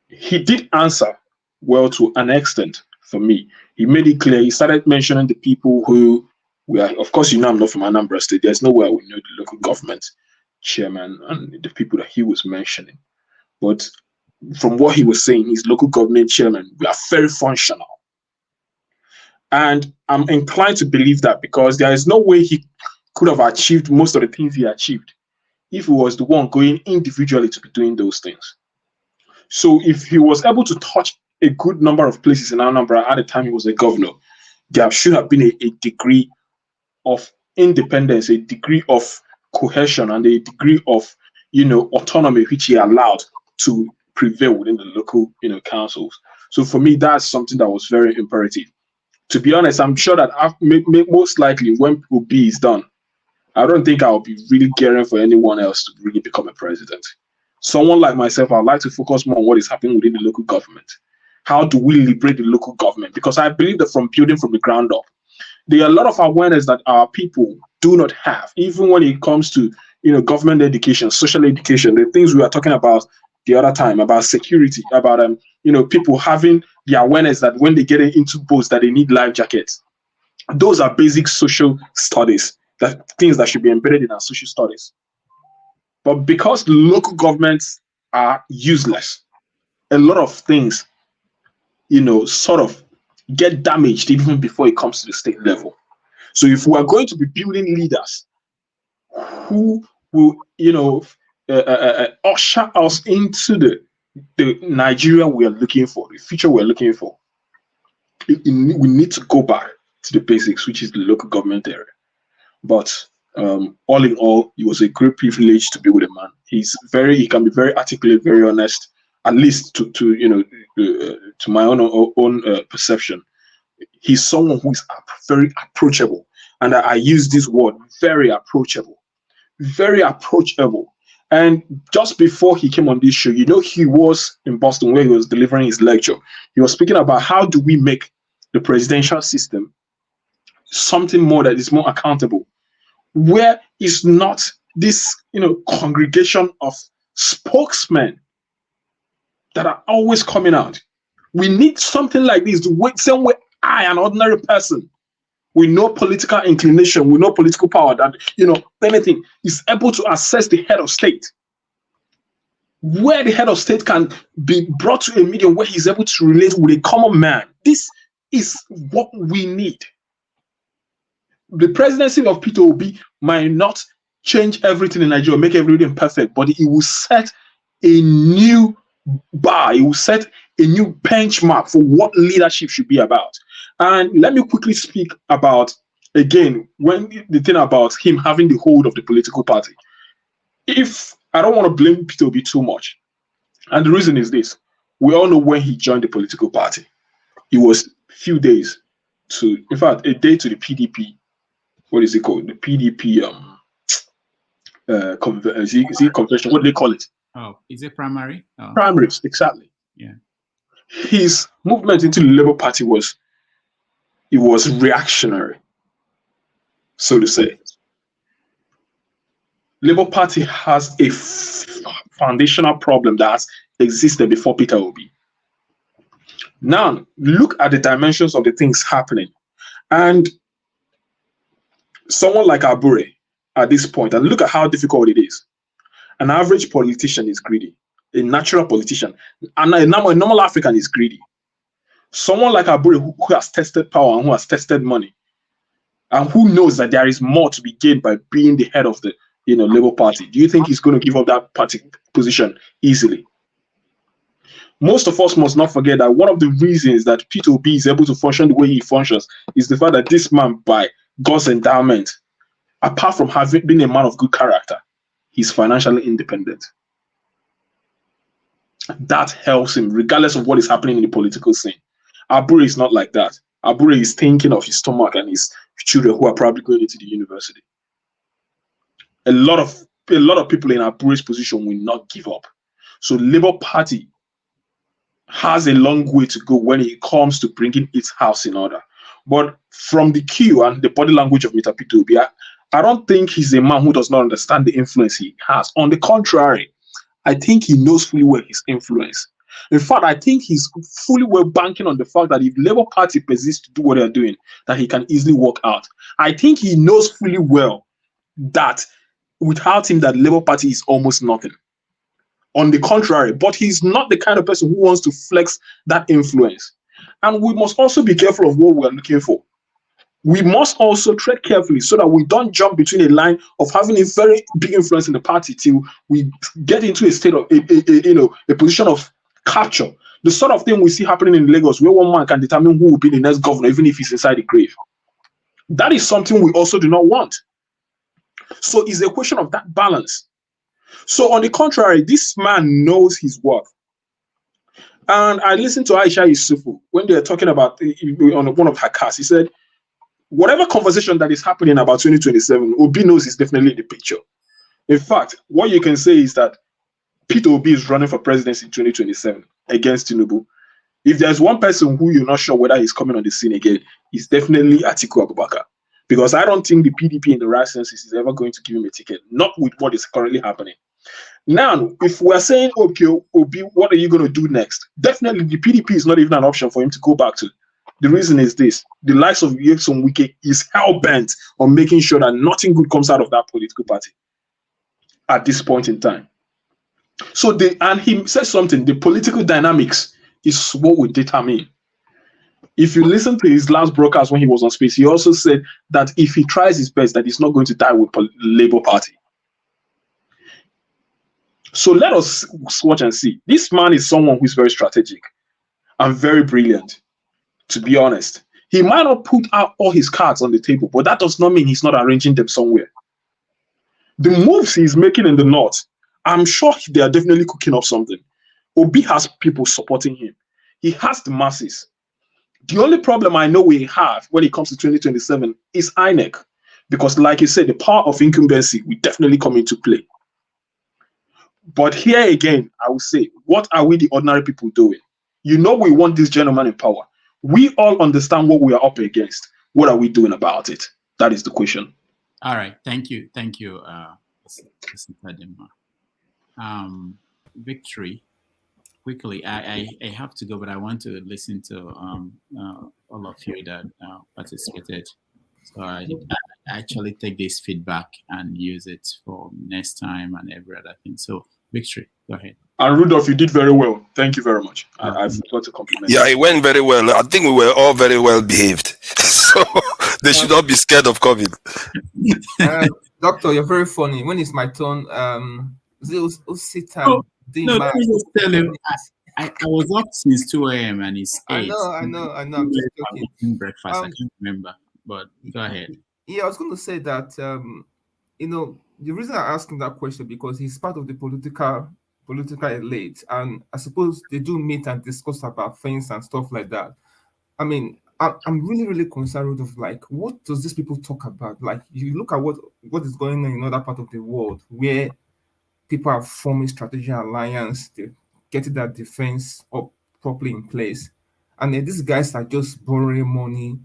E: he did answer well to an extent for me. He made it clear. He started mentioning the people who were, of course, I'm not from Anambra State. There's no way I would know the local government chairman and the people that he was mentioning. But from what he was saying, his local government chairman, we are very functional. And I'm inclined to believe that, because there is no way he could have achieved most of the things he achieved if he was the one going individually to be doing those things. So if he was able to touch a good number of places in Anambra at the time he was a governor, there should have been a degree of independence, a degree of cohesion, and a degree of autonomy which he allowed to prevail within the local councils. So for me, that's something that was very imperative. To be honest, I'm sure that most likely when Obi is done, I don't think I'll be really caring for anyone else to really become a president. Someone like myself, I'd like to focus more on what is happening within the local government. how do we liberate the local government? Because I believe that from building from the ground up, there are a lot of awareness that our people do not have, even when it comes to government education, social education, the things we were talking about the other time about security, about people having the awareness that when they get into boats that they need life jackets. Those are basic social studies, that things that should be embedded in our social studies. But because local governments are useless, a lot of things, sort of get damaged even before it comes to the state level. So if we are going to be building leaders who will, usher us into the Nigeria we are looking for, the future we're looking for, we need to go back to the basics, which is the local government area. But all in all, it was a great privilege to be with a man. He can be very articulate, very honest, at least to my own perception. He's someone who is very approachable, and I use this word, very approachable, very approachable. And just before he came on this show, he was in Boston where he was delivering his lecture. He was speaking about how do we make the presidential system something more that is more accountable, where it's not this congregation of spokesmen that are always coming out. We need something like this, the same way I, an ordinary person, with no political inclination, with no political power, that anything, is able to assess the head of state, where the head of state can be brought to a medium where he's able to relate with a common man. This is what we need. The presidency of Peter Obi might not change everything in Nigeria, make everything perfect, but it will set a new bar. It will set a new benchmark for what leadership should be about. And let me quickly speak about, again, when the thing about him having the hold of the political party. If I don't want to blame Peter Obi too much, and the reason is this: we all know when he joined the political party, it was few days to, in fact, a day to the PDP. What is it called? The PDP convention. What do they call it?
C: Oh, is it primary? Oh.
E: Primaries, exactly.
C: Yeah.
E: His movement into the Labour Party was reactionary, so to say. Labour Party has a foundational problem that has existed before Peter Obi. Now, look at the dimensions of the things happening. And someone like Abure at this point, and look at how difficult it is. An average politician is greedy. A natural politician. And a normal African is greedy. Someone like Abure who has tested power and who has tested money, and who knows that there is more to be gained by being the head of the Labour Party. Do you think he's going to give up that party position easily? Most of us must not forget that one of the reasons that Peter Obi is able to function the way he functions is the fact that this man, by God's endowment, apart from having been a man of good character, he's financially independent. That helps him, regardless of what is happening in the political scene. Abure is not like that. Abure is thinking of his stomach and his children who are probably going into the university. A lot of people in Abure's position will not give up. So Labour Party has a long way to go when it comes to bringing its house in order. But from the cue and the body language of Mr. Peter Obi, I don't think he's a man who does not understand the influence he has. On the contrary, I think he knows fully well his influence. In fact, I think he's fully well banking on the fact that if Labour Party persists to do what they're doing, that he can easily walk out. I think he knows fully well that without him, that Labour Party is almost nothing. On the contrary, but he's not the kind of person who wants to flex that influence. And we must also be careful of what we're looking for. We must also tread carefully so that we don't jump between a line of having a very big influence in the party till we get into a state of a position of capture. The sort of thing we see happening in Lagos, where one man can determine who will be the next governor, even if he's inside the grave. That is something we also do not want. So it's a question of that balance. So on the contrary, this man knows his worth. And I listened to Aisha Yusufu when they were talking about on one of her casts. He said, whatever conversation that is happening about 2027, Obi knows is definitely in the picture. In fact, what you can say is that Peter Obi is running for presidency in 2027 against Tinubu. If there's one person who you're not sure whether he's coming on the scene again, it's definitely Atiku Abubakar. Because I don't think the PDP in the right senses is ever going to give him a ticket, not with what is currently happening. Now, if we're saying, okay, Obi, what are you going to do next? Definitely, the PDP is not even an option for him to go back to. The reason is this: the likes of Yeson Wike is hell-bent on making sure that nothing good comes out of that political party at this point in time. So, and he says something, the political dynamics is what will determine. If you listen to his last broadcast when he was on Space, he also said that if he tries his best, that he's not going to die with the Labour Party. So let us watch and see. This man is someone who's very strategic and very brilliant, to be honest. He might not put out all his cards on the table, but that does not mean he's not arranging them somewhere. The moves he's making in the north, I'm sure they are definitely cooking up something. Obi has people supporting him. He has the masses. The only problem I know we have when it comes to 2027 is INEC. Because like you said, the power of incumbency will definitely come into play. But here again, I will say, what are we, the ordinary people, doing? You know, we want this gentleman in power. We all understand what we are up against. What are we doing about it? That is the question.
C: All right. Thank you. Thank you, Victory. Quickly, I have to go, but I want to listen to all of you that participated. So I actually take this feedback and use it for next time and every other thing. So, Victory, go ahead.
E: And Rudolph, you did very well. Thank you very much. I've got to compliment you.
G: Yeah, it went very well. I think we were all very well behaved. So they should not be scared of COVID.
V: Doctor, you're very funny. When it's my turn, sit and
C: no, let me just tell you, I was up since 2 a.m. and it's 8.
V: I know. I'm just joking.
C: Breakfast. I can't remember, but go ahead.
V: Yeah, I was going to say that, the reason I asked him that question because he's part of the political elite, and I suppose they do meet and discuss about things and stuff like that. I mean, I'm really, really concerned of like, what does these people talk about? Like, you look at what is going on in other part of the world where people are forming strategic alliance, they're getting that defense up properly in place, and then these guys are just borrowing money,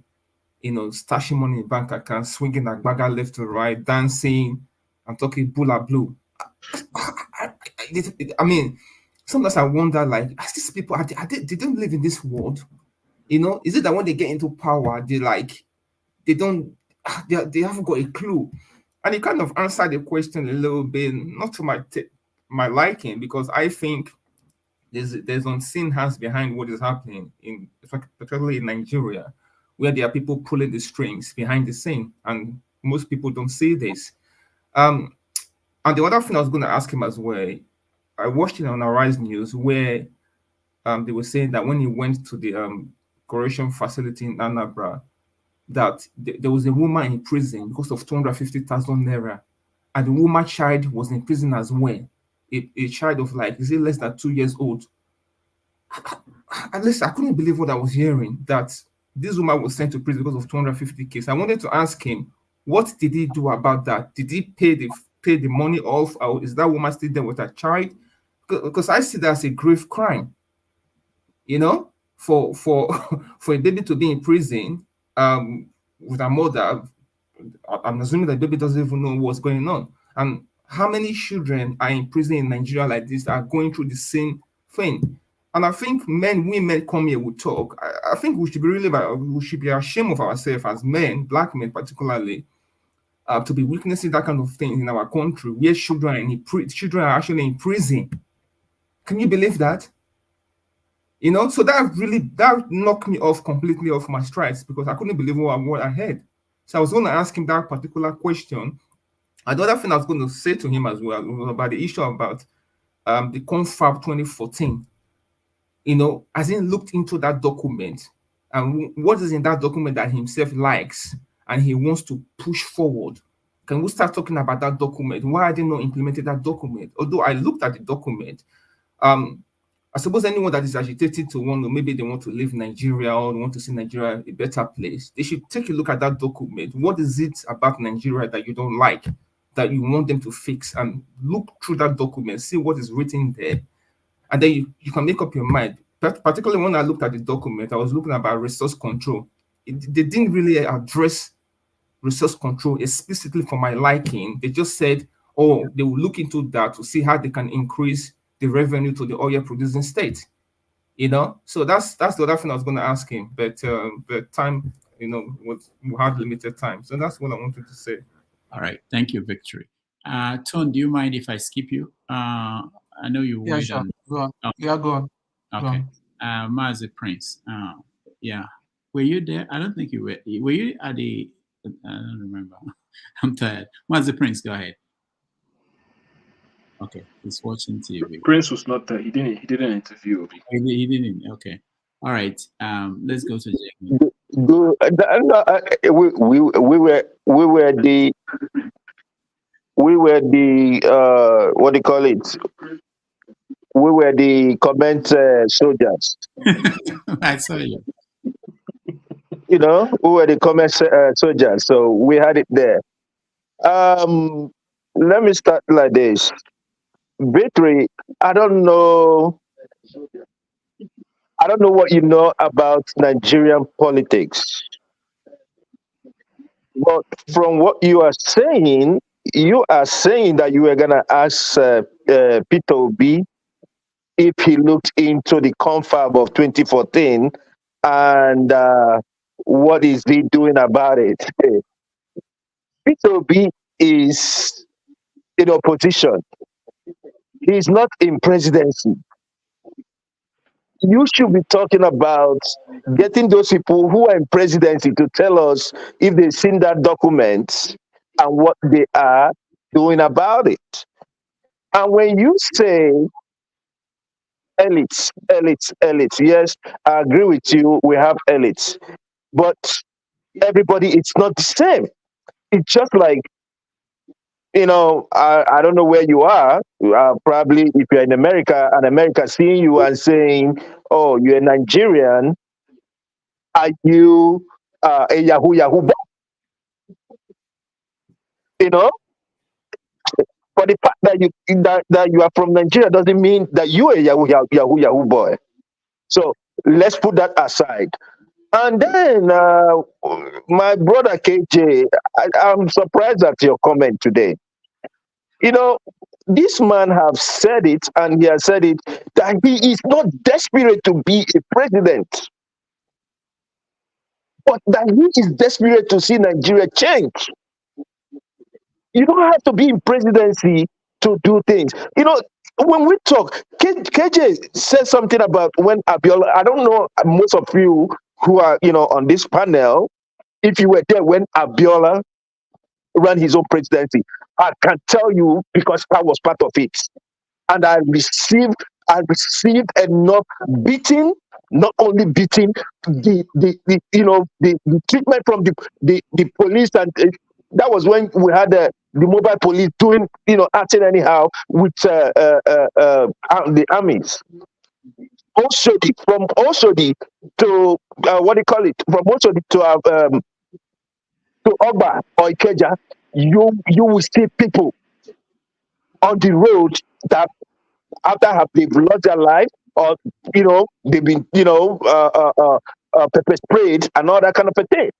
V: stashing money in bank accounts, swinging like bagger left to right, dancing. I'm talking bula blue. I mean, sometimes I wonder, like, as these people, they don't live in this world, Is it that when they get into power, they haven't got a clue? And he kind of answered the question a little bit, not to my liking, because I think there's unseen hands behind what is happening particularly in Nigeria, where there are people pulling the strings behind the scene, and most people don't see this. And the other thing I was going to ask him as well, I watched it on Arise News where they were saying that when he went to the correction facility in Anambra, that there was a woman in prison because of 250,000 naira, and the woman child was in prison as well. A child of less than 2 years old. At least I couldn't believe what I was hearing, that this woman was sent to prison because of 250 cases. I wanted to ask him, what did he do about that? Did he pay the money off, or is that woman still there with her child? Because I see that as a grave crime, for a baby to be in prison with a mother. I'm assuming that baby doesn't even know what's going on. And how many children are in prison in Nigeria like this that are going through the same thing? And I think women come here will talk. I think we should be ashamed of ourselves as men, black men particularly, to be witnessing that kind of thing in our country where children are actually in prison. Can you believe that? So that knocked me off completely off my strides, because I couldn't believe what I heard. So I was going to ask him that particular question. And the other thing I was going to say to him as well was about the issue about the Confab 2014. As he looked into that document and what is in that document that himself likes and he wants to push forward. Can we start talking about that document? Why are they not implemented that document? Although I looked at the document, I suppose anyone that is agitated maybe they want to leave Nigeria or want to see Nigeria a better place, they should take a look at that document. What is it about Nigeria that you don't like, that you want them to fix? And look through that document, see what is written there. And then you can make up your mind. particularly when I looked at the document, I was looking about resource control. They didn't really address resource control explicitly for my liking. They just said, oh, they will look into that to see how they can increase the revenue to the oil producing state. So that's the other thing I was going to ask him, but time, we had limited time. So that's what I wanted to say.
C: All right, thank you, Victory. Tone, do you mind if I skip you? I know you wait
J: sure.
C: on.
J: Go on.
C: Oh.
J: Yeah, go on.
C: Okay. Mazi Prince. Yeah. Were you there? I don't think you were. Were you at the? I don't remember. I'm tired. Mazi Prince, go ahead. Okay, he's watching TV.
E: Prince was not there. He didn't interview Obi.
C: He didn't. Okay. All right. Let's go to Jamie.
O: We were the what do you call it? We were the comment soldiers.
C: I saw you.
O: We were the comment soldiers, so we had it there. Let me start like this. Victory, I don't know what you know about Nigerian politics, but from what you are saying that you were gonna ask Peter Obi if he looked into the confab of 2014 and what is he doing about it. Peter Obi is in opposition. He's not in presidency. You should be talking about getting those people who are in presidency to tell us if they've seen that document and what they are doing about it. And when you say elites, yes, I agree with you, we have elites. But everybody, it's not the same. It's just like, I don't know where you are. Probably if you're in America and America seeing you and saying, oh, you're a Nigerian, are you a Yahoo boy? For the fact that you are from Nigeria doesn't mean that you are a Yahoo boy. So let's put that aside. And then my brother KJ, I'm surprised at your comment today. This man have said it, and he has said it, that he is not desperate to be a president, but that he is desperate to see Nigeria change. You don't have to be in presidency to do things. When we talk, KJ said something about when Abiola, I don't know, most of you who are, on this panel, if you were there when Abiola ran his own presidency, I can tell you because I was part of it. And I received enough beating, not only beating, the treatment from the police, and that was when we had the mobile police doing, acting anyhow with the armies. From Oshodi to what do you call it? From Oshodi to Oba or Ikeja, you will see people on the road that after they've lost their life, or they've been pepper sprayed and all that kind of a thing.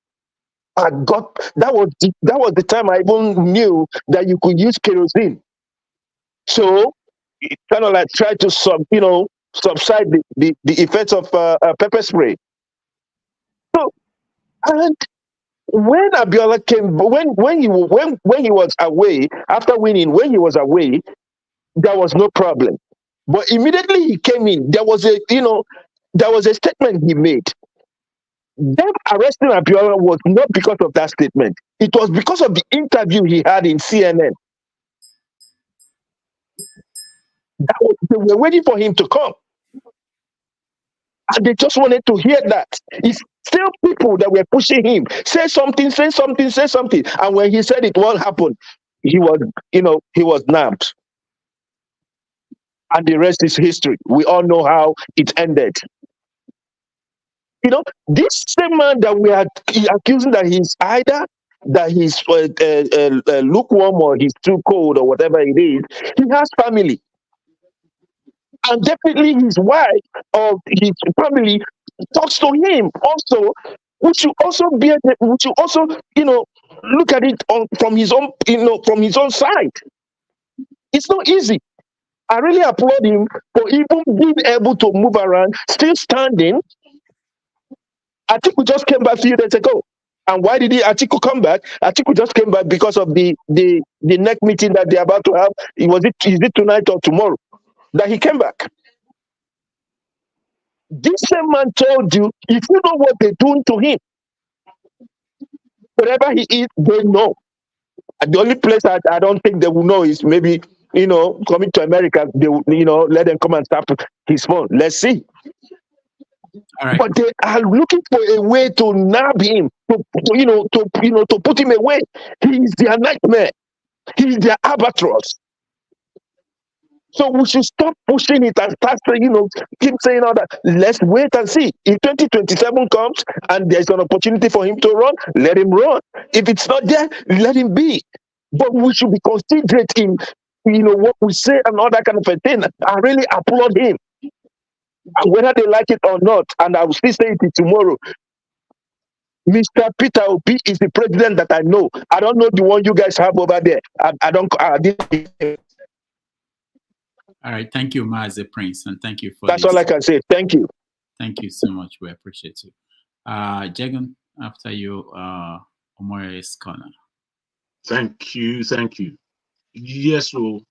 O: That was the time I even knew that you could use kerosene. So it kind of like try to subside the effects of pepper spray. So, and when Abiola came, when he was away after winning, when he was away, there was no problem. But immediately he came in, there was a statement he made. Them arresting Abiola was not because of that statement. It was because of the interview he had in CNN. They were waiting for him to come. And they just wanted to hear that. It's still people that were pushing him. Say something, say something, say something. And when he said it won't happen, he was nabbed. And the rest is history. We all know how it ended. This same man that we are accusing that he's either that he's lukewarm or he's too cold or whatever it is, he has family. And definitely his wife or his family talks to him also. We should also look at it from his own, from his own side. It's not easy. I really applaud him for even being able to move around, still standing. Atiku just came back a few days ago. And why did Atiku come back? Atiku just came back because of the neck meeting that they're about to have. Is it tonight or tomorrow that he came back? This same man told you, if you know what they're doing to him, wherever he is, they know. And the only place I don't think they will know is maybe, coming to America, they will, let them come and tap his phone. Let's see.
C: All right.
O: But they are looking for a way to nab him, to put him away. He is their nightmare. He is their albatross. So we should stop pushing it and start, keep saying all that. Let's wait and see. If 2027 comes and there's an opportunity for him to run, let him run. If it's not there, let him be. But we should be considerate in, what we say and all that kind of a thing. I really applaud him. And whether they like it or not, and I will still say it tomorrow, Mr. Peter Obi is the president that I know. I don't know the one you guys have over there.
C: All right, thank you, Mazi Prince, and thank you for
O: That's all I can say. Thank you.
C: Thank you so much. We appreciate you. Jagan, after you, Omore's corner.
R: Thank you. Yes, well,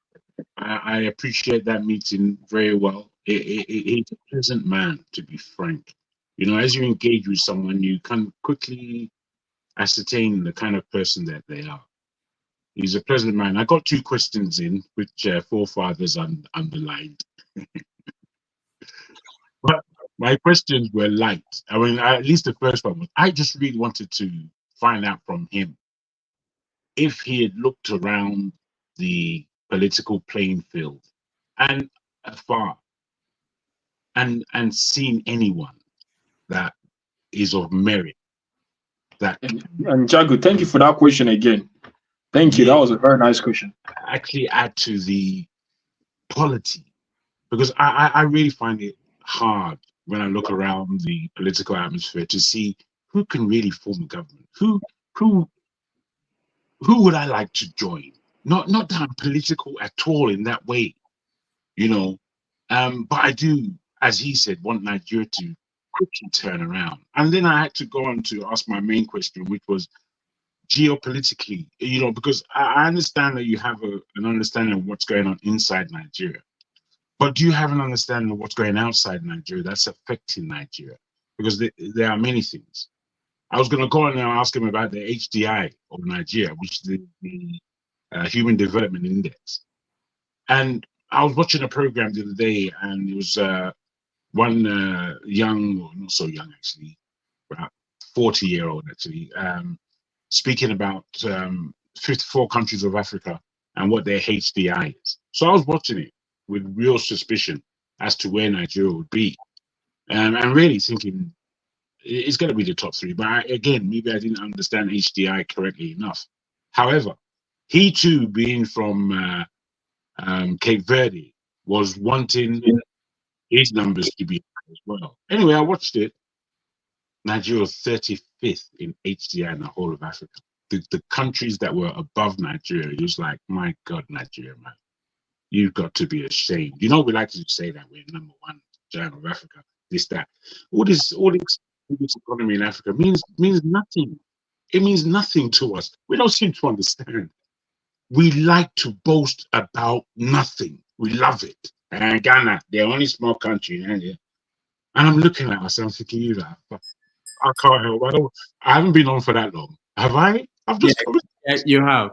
R: I appreciate that meeting very well. He's a pleasant man, to be frank. As you engage with someone, you can quickly ascertain the kind of person that they are. He's a pleasant man. I got 2 questions in, which forefathers underlined. But my questions were light. I mean, at least the first one was, I just really wanted to find out from him if he had looked around the political playing field and afar and seen anyone that is of merit.
E: And Jago, thank you for that question again. Thank you. That was a very nice question.
R: Actually add to the polity, because I really find it hard when I look around the political atmosphere to see who can really form a government. Who would I like to join? Not that I'm political at all in that way, but I do, as he said, want Nigeria to quickly turn around. And then I had to go on to ask my main question, which was geopolitically, because I understand that you have an understanding of what's going on inside Nigeria, but do you have an understanding of what's going outside Nigeria that's affecting Nigeria? Because there are many things. I was going to go on and ask him about the HDI of Nigeria, which is the Human Development Index. And I was watching a program the other day, and it was one young, or not so young actually, about 40-year-old actually, speaking about 54 countries of Africa and what their HDI is. So I was watching it with real suspicion as to where Nigeria would be, and really thinking it's going to be the top 3. But again, maybe I didn't understand HDI correctly enough. However, he too, being from Cape Verde, was wanting his numbers to be high as well. Anyway, I watched it. Nigeria was 35th in HDI in the whole of Africa. The countries that were above Nigeria, it was like, my God, Nigeria, man, you've got to be ashamed. We like to say that we're number 1 giant of Africa, this, that. All this economy in Africa means nothing. It means nothing to us. We don't seem to understand. We like to boast about nothing. We love it. And Ghana, they're only small country. And I'm looking at myself thinking, I can't help. I haven't been on for that long. Have I? I've just
C: you have.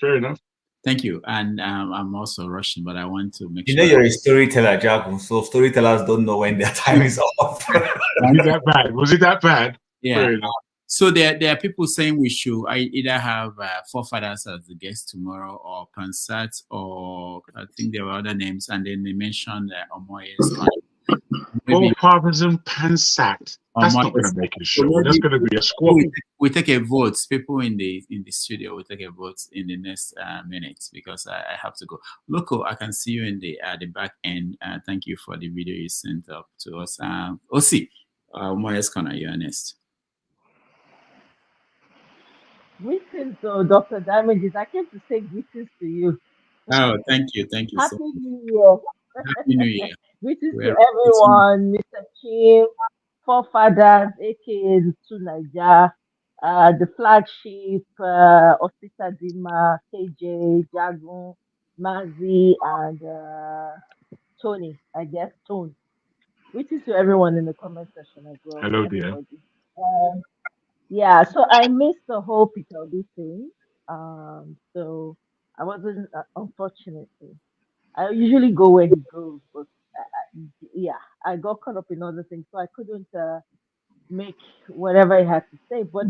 R: Fair enough.
C: Thank you. And I'm also rushing, but I want to make sure.
A: You're a storyteller, Jacob. So storytellers don't know when their time is up.
R: Was it that bad? Was it that bad?
C: Yeah.
R: Fair enough.
C: So there are people saying we should either have forefathers as the guest tomorrow, or Pansat, or I think there were other names, and then they mentioned Omoye's.
R: Forefathers and Pansat. That's
C: more
R: not going
C: yes.
R: to make a
C: So
R: show. That's going to be a squabble.
C: we take a vote. People in the studio will take a vote in the next minutes because I have to go. Loco, I can see you in the back end. Thank you for the video you sent up to us. Osi, Moyes Corner, you're next.
S: Greetings, Dr. Damages. I came to say greetings to you.
C: Oh, thank you so
S: Happy
C: much.
S: New Year.
C: Happy New Year.
S: Greetings
C: We
S: to
C: are
S: everyone, Mr. Kim, forefathers, aka the two Naija, the flagship, Osita Dima, KJ, Jagun, Mazi, and Tony, I guess, Tone. Greetings to everyone in the comment section as well,
R: Hello there.
S: everybody. Yeah, so I missed the whole Peter Obi thing. So I wasn't, unfortunately. I usually go where he goes, but yeah, I got caught up in other things, so I couldn't make whatever he had to say. But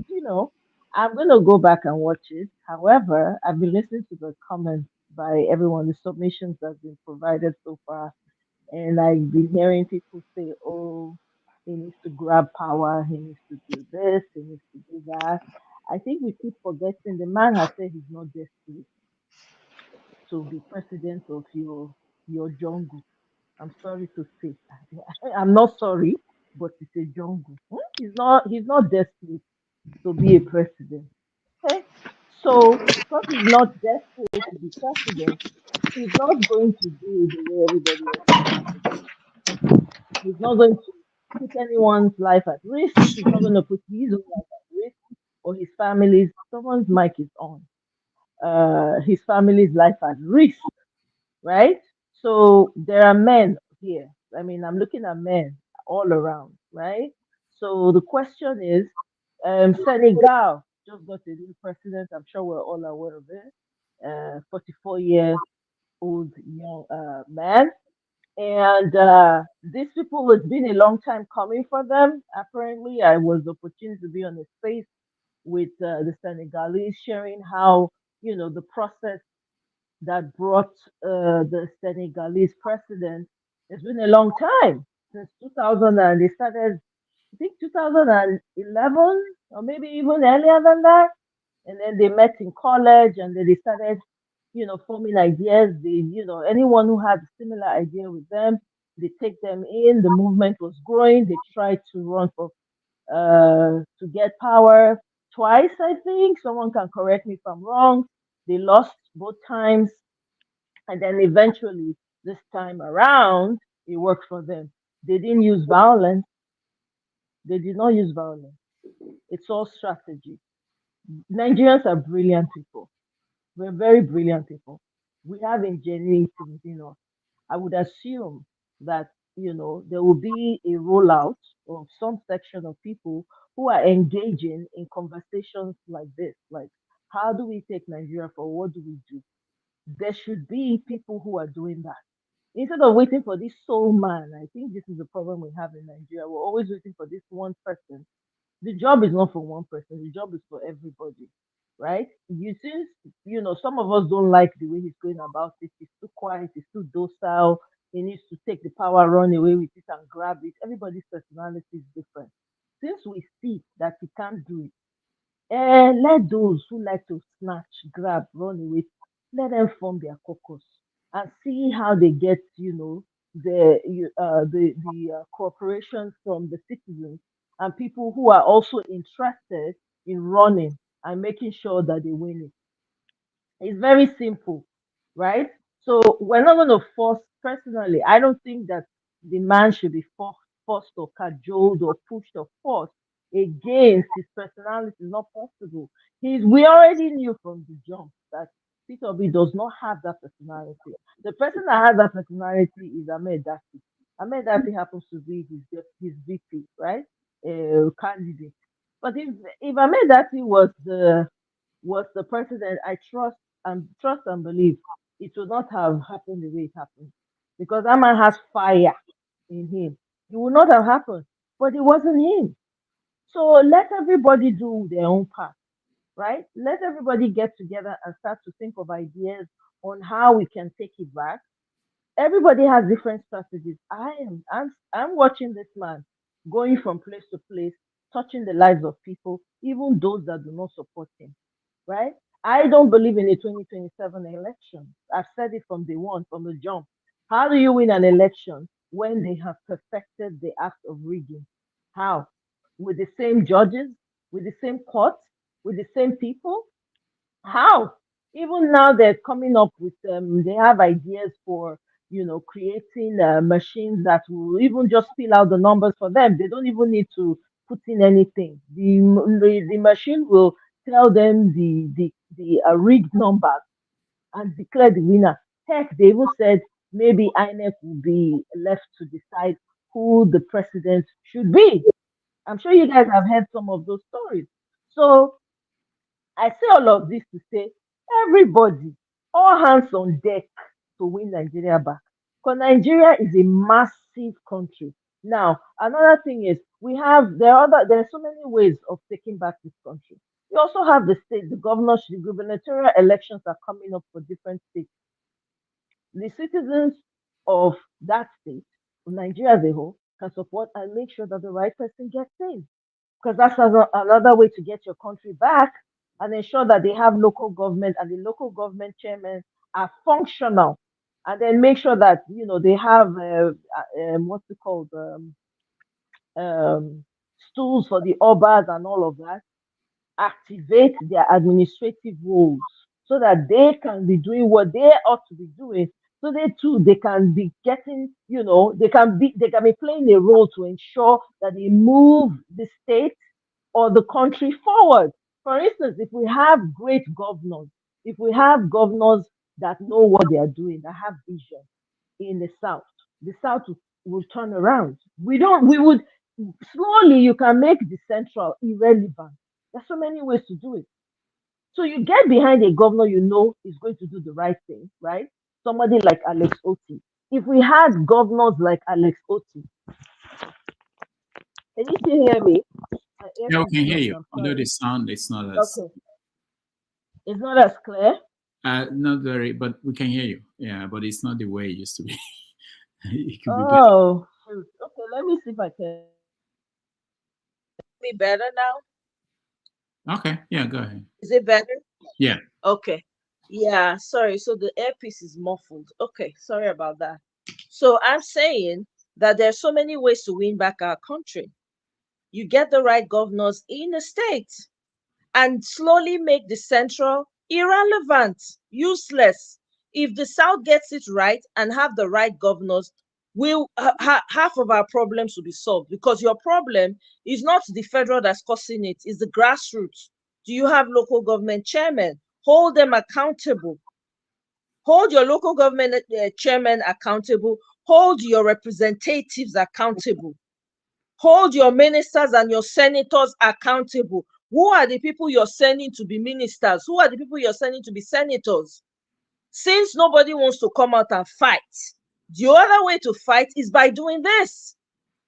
S: I'm gonna go back and watch it. However, I've been listening to the comments by everyone, the submissions that have been provided so far, and I've been hearing people say, "Oh, he needs to grab power. He needs to do this. He needs to do that." I think we keep forgetting the man has said he's not desperate to be president of your jungle. I'm sorry to say. I'm not sorry, but it's a jungle. He's not desperate to be a president. Okay? So because he's not desperate to be president, he's not going to do it the way everybody else wants to do it. He's not going to put anyone's life at risk. He's not going to put his own life at risk or his family's. Someone's mic is on. His family's life at risk, right? So there are men here. I mean, I'm looking at men all around, right? So the question is, Senegal just got a new president. I'm sure we're all aware of it. 44-year-old young man. And these people, it's been a long time coming for them. Apparently, I was opportunity to be on a space with the Senegalese, sharing how the process that brought the Senegalese president. It's been a long time since 2000, and they started, I think, 2011 or maybe even earlier than that. And then they met in college, and then they started, forming ideas. Anyone who had a similar idea with them, they take them in. The movement was growing. They tried to run for to get power twice, I think. Someone can correct me if I'm wrong. They lost both times, and then eventually, this time around, it worked for them. They didn't use violence. They did not use violence. It's all strategy. Nigerians are brilliant people. We're very brilliant people. We have ingenuity within us. I would assume that there will be a rollout of some section of people who are engaging in conversations like this, like how do we take Nigeria for what do we do? There should be people who are doing that. Instead of waiting for this soul man, I think this is the problem we have in Nigeria. We're always waiting for this one person. The job is not for one person, the job is for everybody, right? Since some of us don't like the way he's going about it. He's too quiet, he's too docile. He needs to take the power, run away with it, and grab it. Everybody's personality is different. Since we see that he can't do it, let those who like to snatch, grab, run away, let them form their caucus and see how they get, the cooperation from the citizens and people who are also interested in running and making sure that they win it. It's very simple, right? So we're not going to force, personally, I don't think that the man should be forced or cajoled or pushed or forced against his personality. It's not possible. We already knew from the jump that Peter Obi does not have that personality. The person that has that personality is Ahmed Dati. Ahmed Dati happens to be his VP, right? Candidate. But if Ahmed Dati was the president, I trust and believe it would not have happened the way it happened. Because that man has fire in him. It would not have happened. But it wasn't him. So let everybody do their own part, right? Let everybody get together and start to think of ideas on how we can take it back. Everybody has different strategies. I'm watching this man. going from place to place, touching the lives of people, even those that do not support him, right? I don't believe in a 2027 election. I've said it from day one, from the jump. How do you win an election when they have perfected the act of rigging? How? With the same judges, with the same courts, with the same people? How? Even now they're coming up with they have ideas for creating machines that will even just fill out the numbers for them. They don't even need to put in anything. The machine will tell them the rigged numbers and declare the winner. Heck, they even said maybe INEC will be left to decide who the president should be. I'm sure you guys have heard some of those stories. So I say all of this to say, everybody, all hands on deck to win Nigeria back. Because Nigeria is a massive country. Now, another thing is there are so many ways of taking back this country. We also have the state, the gubernatorial elections are coming up for different states. The citizens of that state, of Nigeria as a whole, can support and make sure that the right person gets in. Because that's another way to get your country back and ensure that they have local government and the local government chairmen are functional, and then make sure that they have what's it called stools for the obas and all of that. Activate their administrative roles so that they can be doing what they ought to be doing. So they can be getting, they can be playing a role to ensure that they move the state or the country forward. For instance, if we have great governors, if we have governors that know what they are doing, that have vision in the South will turn around. We would slowly, you can make the central irrelevant. There's so many ways to do it. So you get behind a governor is going to do the right thing, right? Somebody like Alex Oti. If we had governors like Alex Oti, can you still hear me?
C: Yeah, we can hear you. Although the sound is not as
S: okay. It's not as clear.
C: Not very, but we can hear you. Yeah, but it's not the way it used to be. It could be better.
S: Oh, shoot. Okay. Let me see if I can. Be better now.
C: Okay. Yeah. Go ahead.
S: Is it better?
C: Yeah.
S: Okay. Yeah. Sorry. So the earpiece is muffled. Okay. Sorry about that. So I'm saying that there's so many ways to win back our country. You get the right governors in the state and slowly make the central irrelevant, useless. If the South gets it right and have the right governors, half of our problems will be solved, because your problem is not the federal that's causing it, it's the grassroots. Do you have local government chairmen? Hold them accountable. Hold your local government chairmen accountable. Hold your representatives accountable. Hold your ministers and your senators accountable. Who are the people you're sending to be ministers? Who are the people you're sending to be senators? Since nobody wants to come out and fight, the other way to fight is by doing this,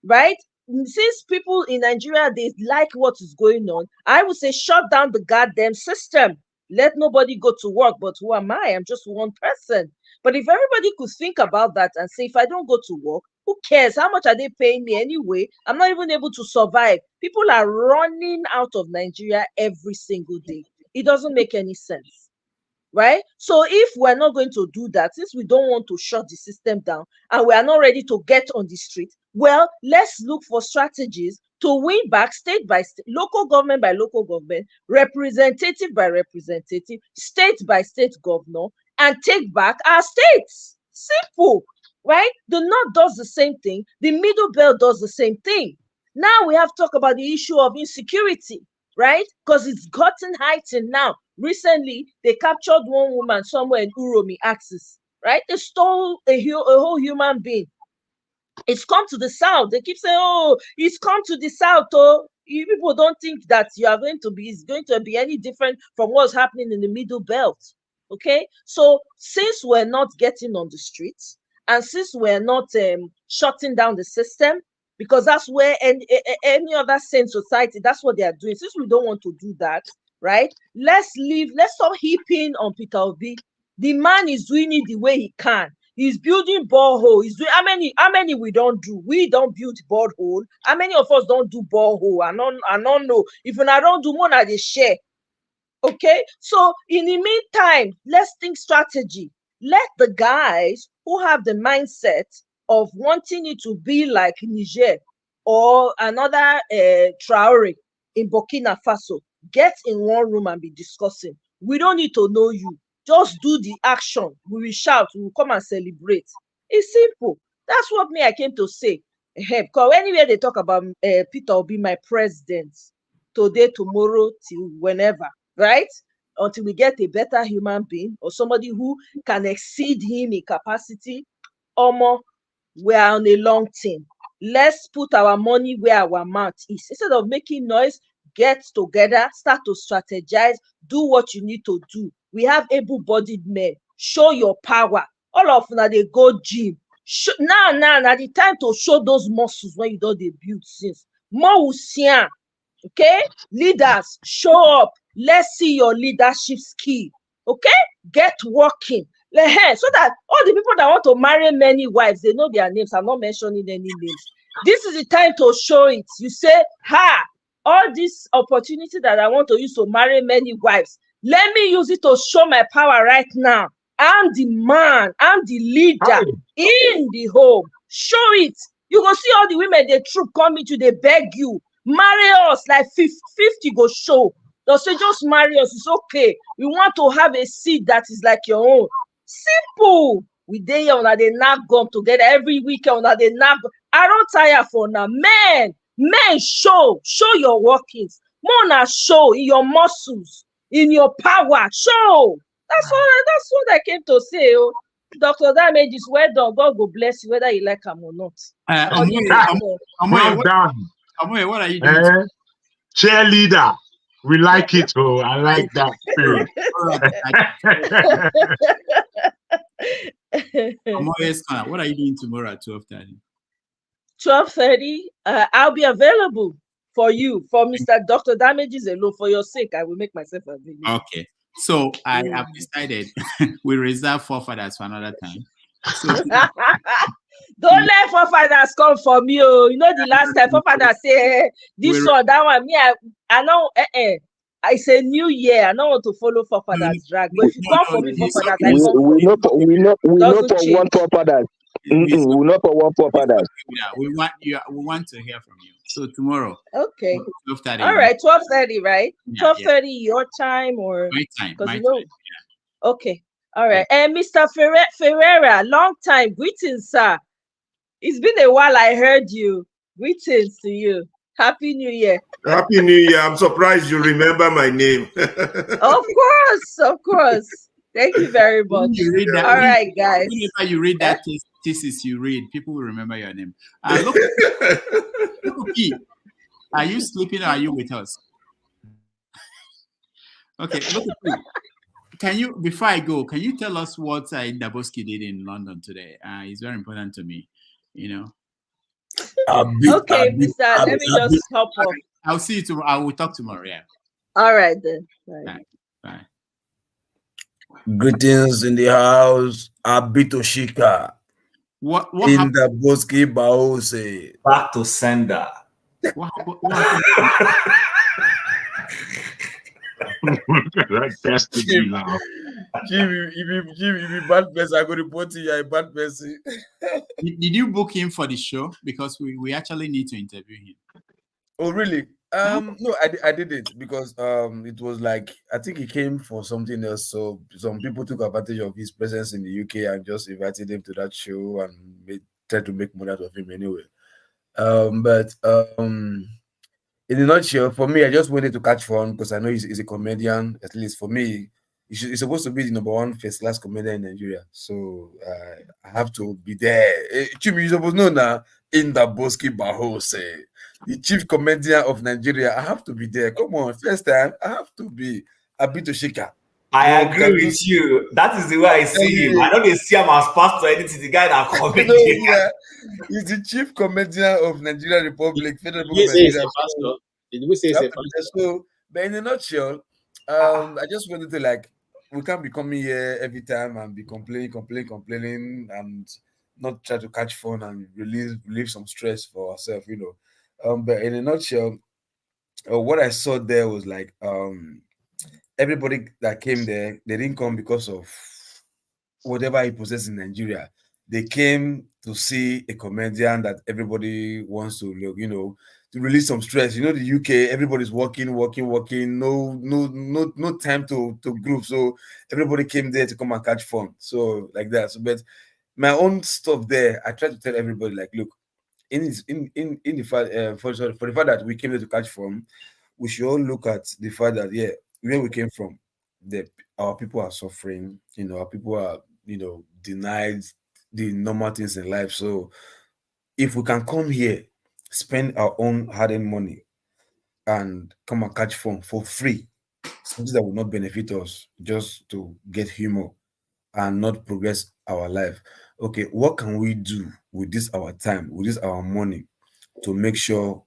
S: right? Since people in Nigeria, they like what is going on, I would say shut down the goddamn system. Let nobody go to work. But who am I? I'm just one person. But if everybody could think about that and say, if I don't go to work, who cares? How much are they paying me anyway? I'm not even able to survive. People are running out of Nigeria every single day. It doesn't make any sense, right? So if we're not going to do that, since we don't want to shut the system down and we are not ready to get on the street, well, let's look for strategies to win back state by state, local government by local government, representative by representative, state by state governor, and take back our states. Simple, right? The North does the same thing. The Middle Belt does the same thing. Now we have to talk about the issue of insecurity, right? Because it's gotten heightened now. Recently, they captured one woman somewhere in Uromi Axis, right? They stole a whole human being. It's come to the South. They keep saying, oh, it's come to the South. Oh, you people don't think that it's going to be any different from what's happening in the Middle Belt. Okay, so since we're not getting on the streets, and since we're not shutting down the system, because that's where any other sane society, that's what they are doing. Since we don't want to do that, right? Let's stop heaping on Peter Obi. The man is doing it the way he can. He's building borehole. He's doing how many we don't do? We don't build borehole. How many of us don't do borehole? I don't know. If I don't do more, they share. Okay, so in the meantime, let's think strategy. Let the guys who have the mindset of wanting it to be like Niger or another Traore in Burkina Faso get in one room and be discussing. We don't need to know you. Just do the action. We will shout. We will come and celebrate. It's simple. That's what I came to say. Because anywhere they talk about Peter Obi, my president, today, tomorrow, till whenever, right? Until we get a better human being or somebody who can exceed him in capacity, we're on a long thing. Let's put our money where our mouth is. Instead of making noise, get together, start to strategize, do what you need to do. We have able-bodied men. Show your power. All of them, they go gym. Now, the time to show those muscles when you don't build since. More okay? Leaders, show up. Let's see your leadership skill. Okay? Get working. So that all the people that want to marry many wives, they know their names. I'm not mentioning any names. This is the time to show it. You say, all this opportunity that I want to use to marry many wives, let me use it to show my power right now. I'm the man, I'm the leader in the home. Show it. You go see all the women, they troop coming to, they beg you, marry us, like 50 go show. They'll say, just marry us, it's okay. We want to have a seed that is like your own. Simple. We day here, they knock gum together every weekend, they knock. I don't tire for now. Men, show your workings. More show in your muscles, in your power. Show. That's what I came to say. Dr. Damage is well done. God will bless you, whether you like him or not.
R: Well done.
C: What are you doing?
R: Cheerleader. We like it. Oh, I like that spirit.
C: What are you doing tomorrow at 12:30?
S: 12:30. I'll be available for you, for Mr. Dr. Damages alone. For your sake, I will make myself available.
C: Okay. So I have decided we reserve forefathers for another time. So
S: don't let forefathers come for me. You know the last time forefathers say this one, that one. Me, I know. It's a new year. I don't want to follow forefathers drag. But if you come for me, forefathers, I come for you.
O: We not for one forefathers. We not for one forefathers.
C: We want to hear from you. So tomorrow.
S: Okay.
C: 12:30.
S: All right, 12:30, right?
C: Yeah,
S: 12:30 your time or
C: my time.
S: My time. Okay. All right. And Mr. Ferreira, long time. Greetings, sir. It's been a while. I heard you. Greetings to you. Happy New Year.
Q: Happy New Year. I'm surprised you remember my name.
S: Of course. Thank you very much. All right, guys.
C: Whenever you read that thesis you read, people will remember your name. Look, are you sleeping or are you with us? Okay, look, can you, before I go, can you tell us what Bobrisky did in London today? It's very important to me, you know.
S: Okay, Mr. Let me just hop off.
C: I'll see you tomorrow. I will talk tomorrow. Yeah.
S: All right then.
C: Bye.
I: Greetings in the house. Abito Shika.
C: What
I: in happened? The Bobrisky Baose.
A: Back to sender.
C: What
R: That's the
I: Jim, if you bad person, I go report to you. You're a bad person.
C: Did you book him for the show? Because we actually need to interview him.
I: Oh, really? No, I didn't because it was like I think he came for something else. So some people took advantage of his presence in the UK and just invited him to that show and tried to make money out of him anyway. But in a nutshell, for me, I just wanted to catch fun because I know he's a comedian. At least for me, he's supposed to be the #1 first-class comedian in Nigeria. So I have to be there. Chimi, you're supposed to know now in the Bobrisky Bahose, the chief comedian of Nigeria. I have to be there. Come on, first time I have to be Abito Shika.
A: I agree with you. That is the way I see him. I don't see him as pastor or anything. The guy that comedy.
I: He's the chief comedian of Nigeria Republic.
U: Did we say he's a pastor? Did we say he's a pastor?
I: So, but in a nutshell, I just wanted to like we can't be coming here every time and be complaining, and not try to catch fun and relieve some stress for ourselves, But in a nutshell, what I saw there was like everybody that came there, they didn't come because of whatever he possessed in Nigeria. They came to see a comedian that everybody wants to look, to release some stress. The UK, everybody's working, no time to group. So everybody came there to come and catch fun. So like that. So, but my own stuff there, I try to tell everybody like, look, in the fact for the fact that we came there to catch fun, we should all look at the fact that where we came from, our people are suffering. Our people are denied the normal things in life. So if we can come here, spend our own hard-earned money, and come and catch fun for free, something that will not benefit us, just to get humor and not progress our life. Okay, what can we do with this our time, with this our money, to make sure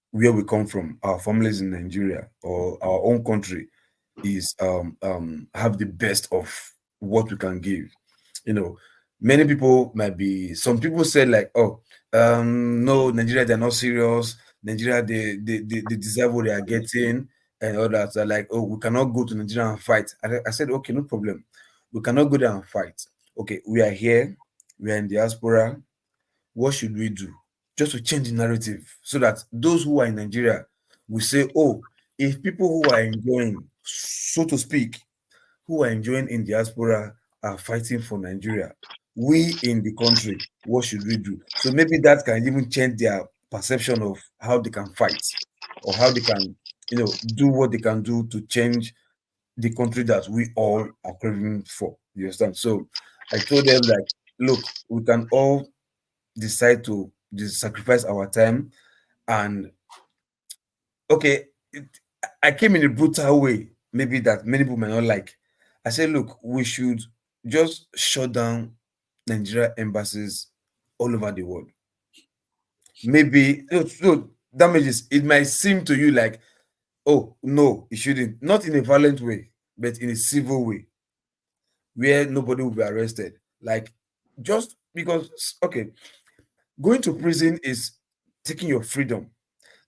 I: where we come from, our families in Nigeria or our own country, is have the best of what we can give. Many people some people said like, oh, no, Nigeria, they're not serious. Nigeria, they deserve what they are getting and all that. So like, oh, we cannot go to Nigeria and fight. I said, okay, no problem. We cannot go there and fight. Okay, we are here, we are in diaspora. What should we do? Just to change the narrative so that those who are in Nigeria will say, oh, if people who are enjoying, so to speak, who are enjoying in diaspora are fighting for Nigeria, we in the country, what should we do? So maybe that can even change their perception of how they can fight, or how they can, do what they can do to change the country that we all are craving for. You understand? So I told them like, look, we can all decide to sacrifice our time. And okay, I came in a brutal way, maybe that many people may not like. I said, look, we should just shut down Nigeria embassies all over the world. Maybe damages, it might seem to you like, oh no, it shouldn't, not in a violent way, but in a civil way, where nobody will be arrested. Like, just because, okay, going to prison is taking your freedom.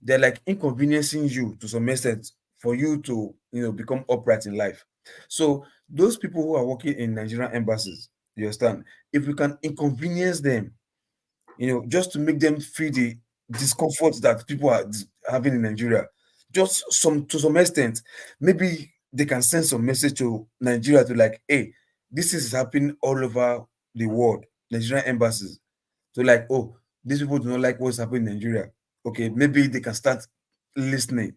I: They're like inconveniencing you to some extent for you to become upright in life. So those people who are working in Nigerian embassies, you understand, if we can inconvenience them, just to make them feel the discomfort that people are having in Nigeria, just to some extent, maybe they can send some message to Nigeria to like, hey, this is happening all over the world, Nigerian embassies. So like, oh, these people do not like what's happening in Nigeria. Okay, maybe they can start listening,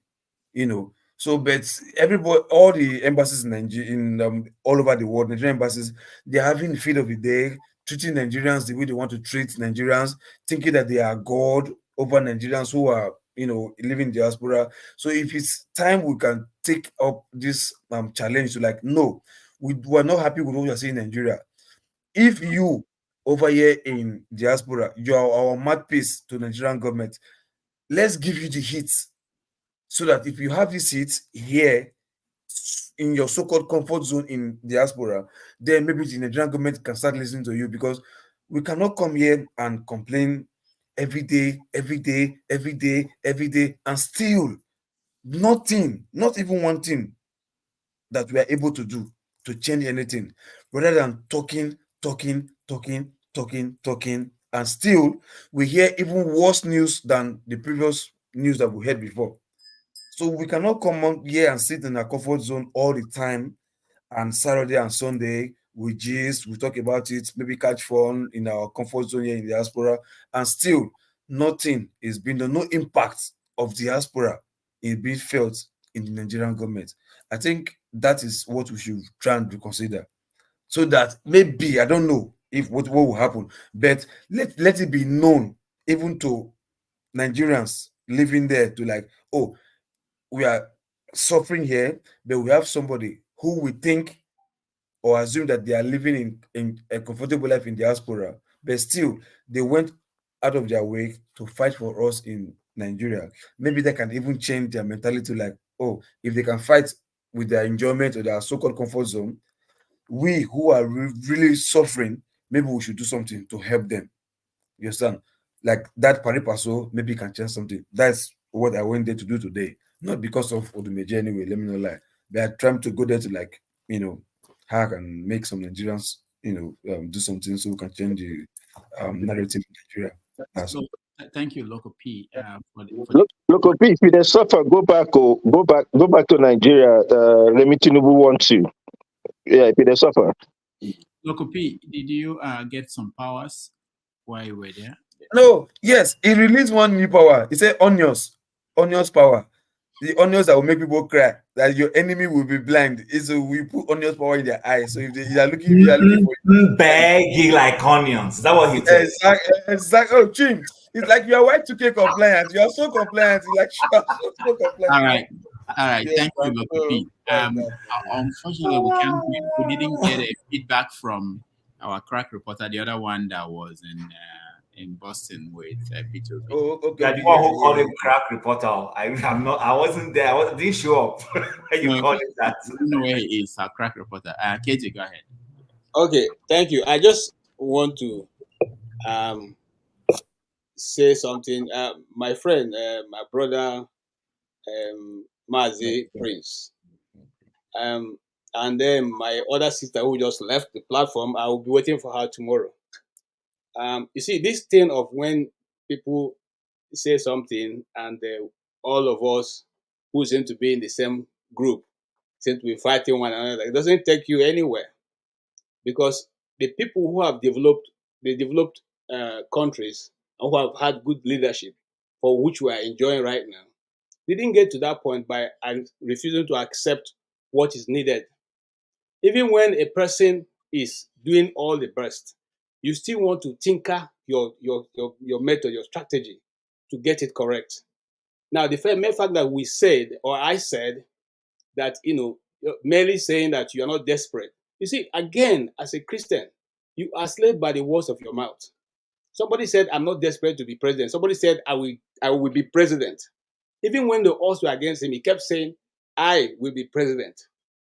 I: So, but everybody, all the embassies in Nigeria, all over the world, Nigerian embassies, they're having the feed of the day, treating Nigerians the way they want to treat Nigerians, thinking that they are God over Nigerians who are, living in diaspora. So, if it's time, we can take up this challenge to like, no, we are not happy with what we are seeing in Nigeria. If you over here in diaspora, you are our mouthpiece to Nigerian government, let's give you the hits, so that if you have this hit here in your so-called comfort zone in diaspora, then maybe the Nigerian government can start listening to you, because we cannot come here and complain every day, and still nothing, not even one thing that we are able to do to change anything, rather than talking, and still we hear even worse news than the previous news that we heard before. So we cannot come on here and sit in our comfort zone all the time, and Saturday and Sunday we gist, we talk about it, maybe catch fun in our comfort zone here in diaspora, and still nothing is being done, no impact of diaspora is being felt in the Nigerian government. I think that is what we should try and reconsider, so that maybe, I don't know if what will happen, but let it be known even to Nigerians living there, to like, oh, we are suffering here, but we have somebody who we think or assume that they are living in a comfortable life in diaspora, but still they went out of their way to fight for us in Nigeria. Maybe they can even change their mentality, like, oh, if they can fight with their enjoyment or their so-called comfort zone. We who are really suffering, maybe we should do something to help them. You understand? Like that paripaso maybe can change something. That's what I went there to do today. Not because of Odumeje anyway, let me not lie. But I trying to go there to, like, how I can make some Nigerians, do something so we can change the narrative in Nigeria.
C: So thank you, Local P, for the
O: Local P, if you suffer, go back to Nigeria. Remi Tinubu wants you. Yeah, if you suffer.
C: Local P, did you get some powers while you were there?
I: No, yes, he released one new power. He said onions power. The onions that will make people cry, that your enemy will be blind. Is we put onions power in their eyes. So if they are looking for you,
A: baggy like onions. Is that what he said?
I: Exactly. Oh, Jim, it's like you are Y2K compliant. You are so compliant. It's like you are so compliant.
C: All right. Yes, thank you,
I: man.
C: Local P. Unfortunately, we didn't get a feedback from our crack reporter, the other one that was in Boston with Peter Obi.
I: Oh, okay.
A: Yeah, the one who called him crack reporter. I wasn't there. I didn't show up. You called it that.
C: I don't know where he is, our crack reporter. KJ, go ahead.
U: Okay, thank you. I just want to say something. My friend, my brother, Mazi Prince, and then my other sister who just left the platform. I will be waiting for her tomorrow. You see, this thing of when people say something and all of us who seem to be in the same group seem to be fighting one another, it doesn't take you anywhere, because the people who have developed countries and who have had good leadership, for which we are enjoying right now, didn't get to that point by refusing to accept what is needed. Even when a person is doing all the best, you still want to tinker your method, your strategy to get it correct. Now, the mere fact that we said, or I said, that, merely saying that you are not desperate. You see, again, as a Christian, you are slaved by the words of your mouth. Somebody said, I'm not desperate to be president. Somebody said, I will be president. Even when the odds were against him, he kept saying, I will be president.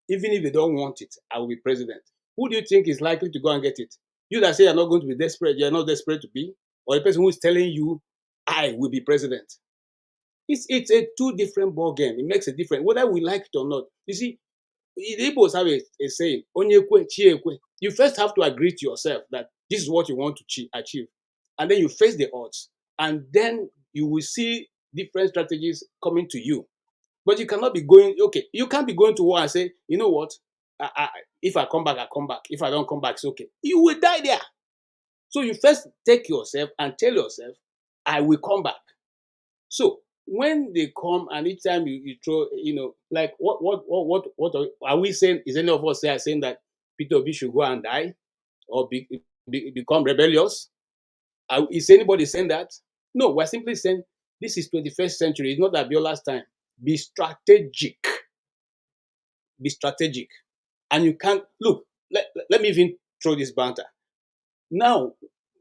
U: Even if they don't want it, I will be president. Who do you think is likely to go and get it? You that say you're not going to be desperate, you're not desperate to be, or the person who is telling you, I will be president. It's a two different ball game. It makes a difference, whether we like it or not. You see, the Igbos have a saying, Onyekwe, Chiekwe. You first have to agree to yourself that this is what you want to achieve. And then you face the odds. And then you will see different strategies coming to you. But you cannot be going, you can't be going to war and say, you know what, if I come back, I come back. If I don't come back, it's okay. You will die there. So you first take yourself and tell yourself, I will come back. So when they come and each time you throw, like what are we saying? Is any of us saying that Peter Obi should go and die or become rebellious? Is anybody saying that? No, we're simply saying this is 21st century. It's not Abiola's time. Be strategic. Be strategic. And you can't, look, let me even throw this banter. Now,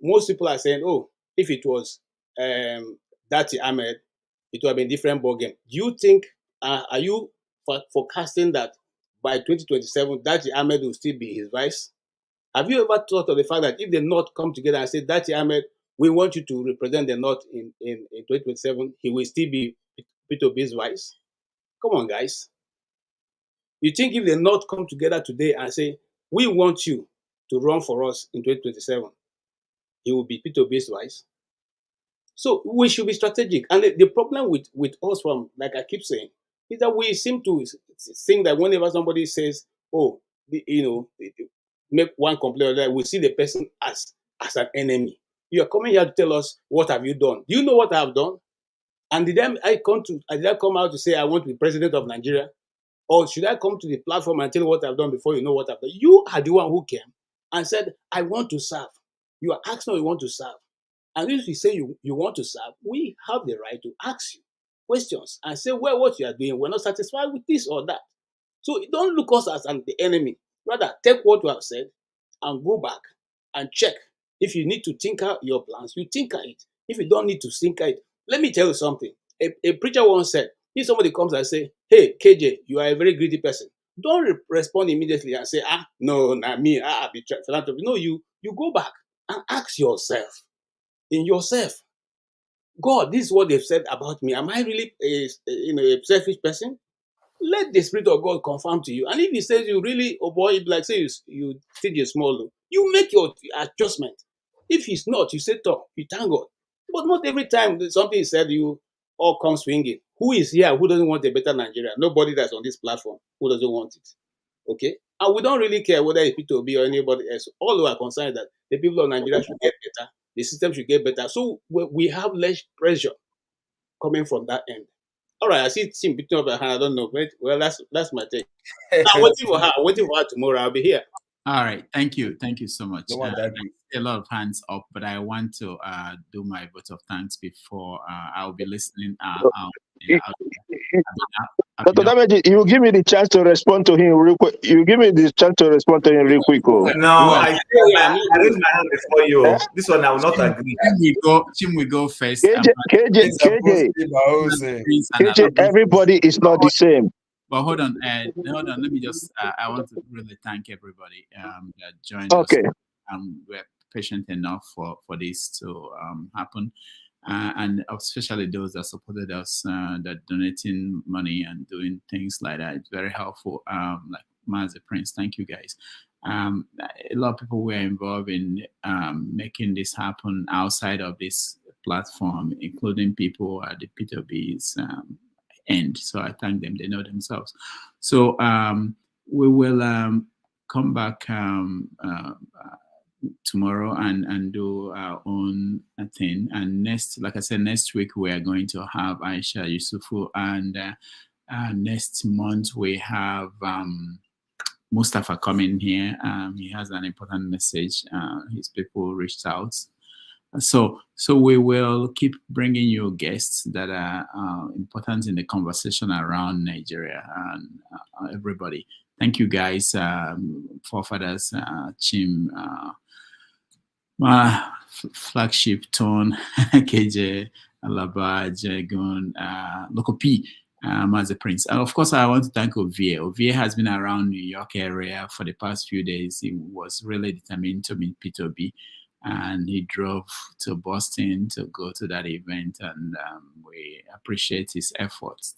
U: most people are saying, oh, if it was Dati Ahmed, it would have been a different ballgame. Do you think, are you forecasting that by 2027, Dati Ahmed will still be his vice? Have you ever thought of the fact that if the North come together and say, Dati Ahmed, we want you to represent the North in 2027, he will still be Peter Obi's vice? Come on, guys. You think if the North come together today and say, we want you to run for us in 2027, he will be Peter Obi's vice? So we should be strategic. And the problem with us, from, like I keep saying, is that we seem to think that whenever somebody says, oh, make one complaint, we see the person as an enemy. You are coming here to tell us, what have you done? Do you know what I have done? And did I come out to say I want to be president of Nigeria? Or should I come to the platform and tell you what I've done before you know what I've done? You are the one who came and said, I want to serve. You are asking you want to serve. And if you say you want to serve, we have the right to ask you questions and say, well, what you are doing, we're not satisfied with this or that. So don't look us as the enemy. Rather, take what you have said and go back and check. If you need to tinker your plans, you tinker it. If you don't need to tinker it, let me tell you something. A preacher once said, if somebody comes and say, hey, KJ, you are a very greedy person. Don't respond immediately and say, no, not me, I be philanthropy. No, you go back and ask yourself, God, this is what they've said about me. Am I really a selfish person? Let the Spirit of God confirm to you. And if He says you really, oh boy, like say you stage a small, you make your adjustment. If He's not, you say, "Talk," you thank God. But not every time something is said, you all come swinging. Who is here? Who doesn't want a better Nigeria? Nobody that's on this platform who doesn't want it. Okay, and we don't really care whether it's Peter Obi or anybody else. All we are concerned that the people of Nigeria should get better. The system should get better. So we have less pressure coming from that end. All right, I see Tim between up her hand. I don't know. Well, that's my take. I'm waiting for her. I'm waiting for her tomorrow. I'll be here.
C: All right, thank you so much.
I: No one thank you.
C: A lot of hands up, but I want to do my vote of thanks before I'll be listening.
O: Dr. Damage, you give me the chance to respond to him real quick. You give me the chance to respond to him real quick. Oh.
A: No, I raised my hand before you. This one I will not agree.
C: Chim will go first.
O: KJ, everybody is not the same.
C: But hold on. Let me just. I want to really thank everybody that joined us. We're patient enough for this to happen, and especially those that supported us, that donating money and doing things like that. It's very helpful. Like Master Prince, thank you guys. A lot of people were involved in making this happen outside of this platform, including people at the Peter Obi's end. So I thank them. They know themselves. So we will come back tomorrow and do our own thing. And like I said, next week we are going to have Aisha Yusufu, and next month we have Mustafa coming here. He has an important message. His people reached out. So we will keep bringing you guests that are important in the conversation around Nigeria and everybody. Thank you guys, forefathers, Chim, my flagship Tone, KJ, Alaba, Jagun, Local P, Master Prince. And of course, I want to thank Ovie. Ovie has been around New York area for the past few days. He was really determined to meet Peter Obi, and he drove to Boston to go to that event, and we appreciate his efforts.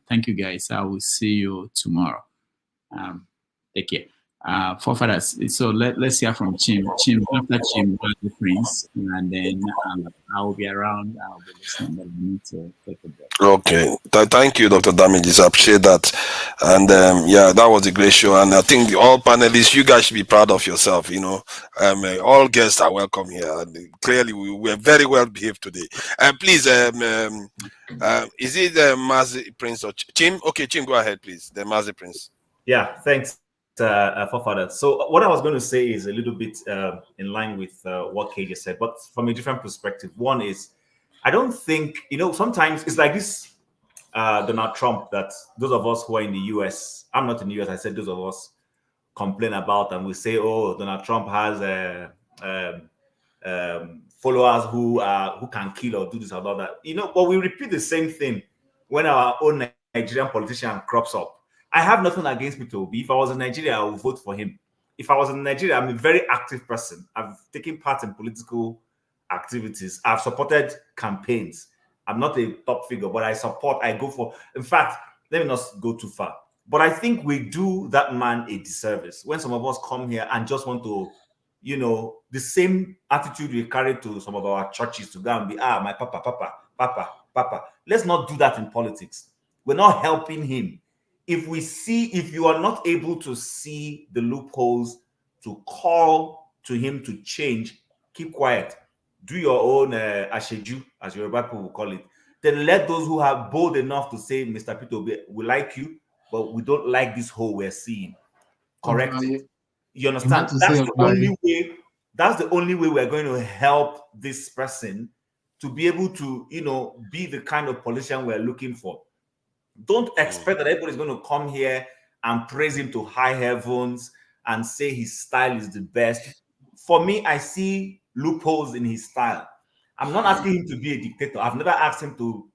C: Thank you guys. I will see you tomorrow. Take care. Forefathers, so let's hear from Chim. After Chim, the Prince, and then I will be around. I'll be listening, but I need to take a break.
G: Okay, thank you, Dr. Damages. I appreciate that. And yeah, that was a great show. And I think all panelists, you guys should be proud of yourself. You know, all guests are welcome here. And clearly, we were very well behaved today. And please, is it the Mazi Prince or Chim? Okay, Chim, go ahead, please. The Mazi Prince.
A: Yeah, thanks. Forefather. So what I was going to say is a little bit in line with what KJ said, but from a different perspective. One is, I don't think, sometimes it's like this Donald Trump that those of us who are in the US, I'm not in the US, I said those of us complain about, and we say, oh, Donald Trump has followers who can kill or do this or that. But we repeat the same thing when our own Nigerian politician crops up. I have nothing against Peter Obi. If I was in Nigeria, I would vote for him. If I was in Nigeria, I'm a very active person. I've taken part in political activities. I've supported campaigns. I'm not a top figure, but I go for. In fact, let me not go too far. But I think we do that man a disservice when some of us come here and just want to, the same attitude we carry to some of our churches to go and be, my papa. Let's not do that in politics. We're not helping him. If you are not able to see the loopholes to call to him to change, keep quiet. Do your own asheju, as Yoruba people will call it. Then let those who are bold enough to say, Mr. Peter Obi, we like you, but we don't like this hole we're seeing. Correct it. You understand? That's the only way we're going to help this person to be able to, be the kind of politician we're looking for. Don't expect that everybody's going to come here and praise him to high heavens and say his style is the best. For me, I see loopholes in his style. I'm not asking him to be a dictator. I've never asked him to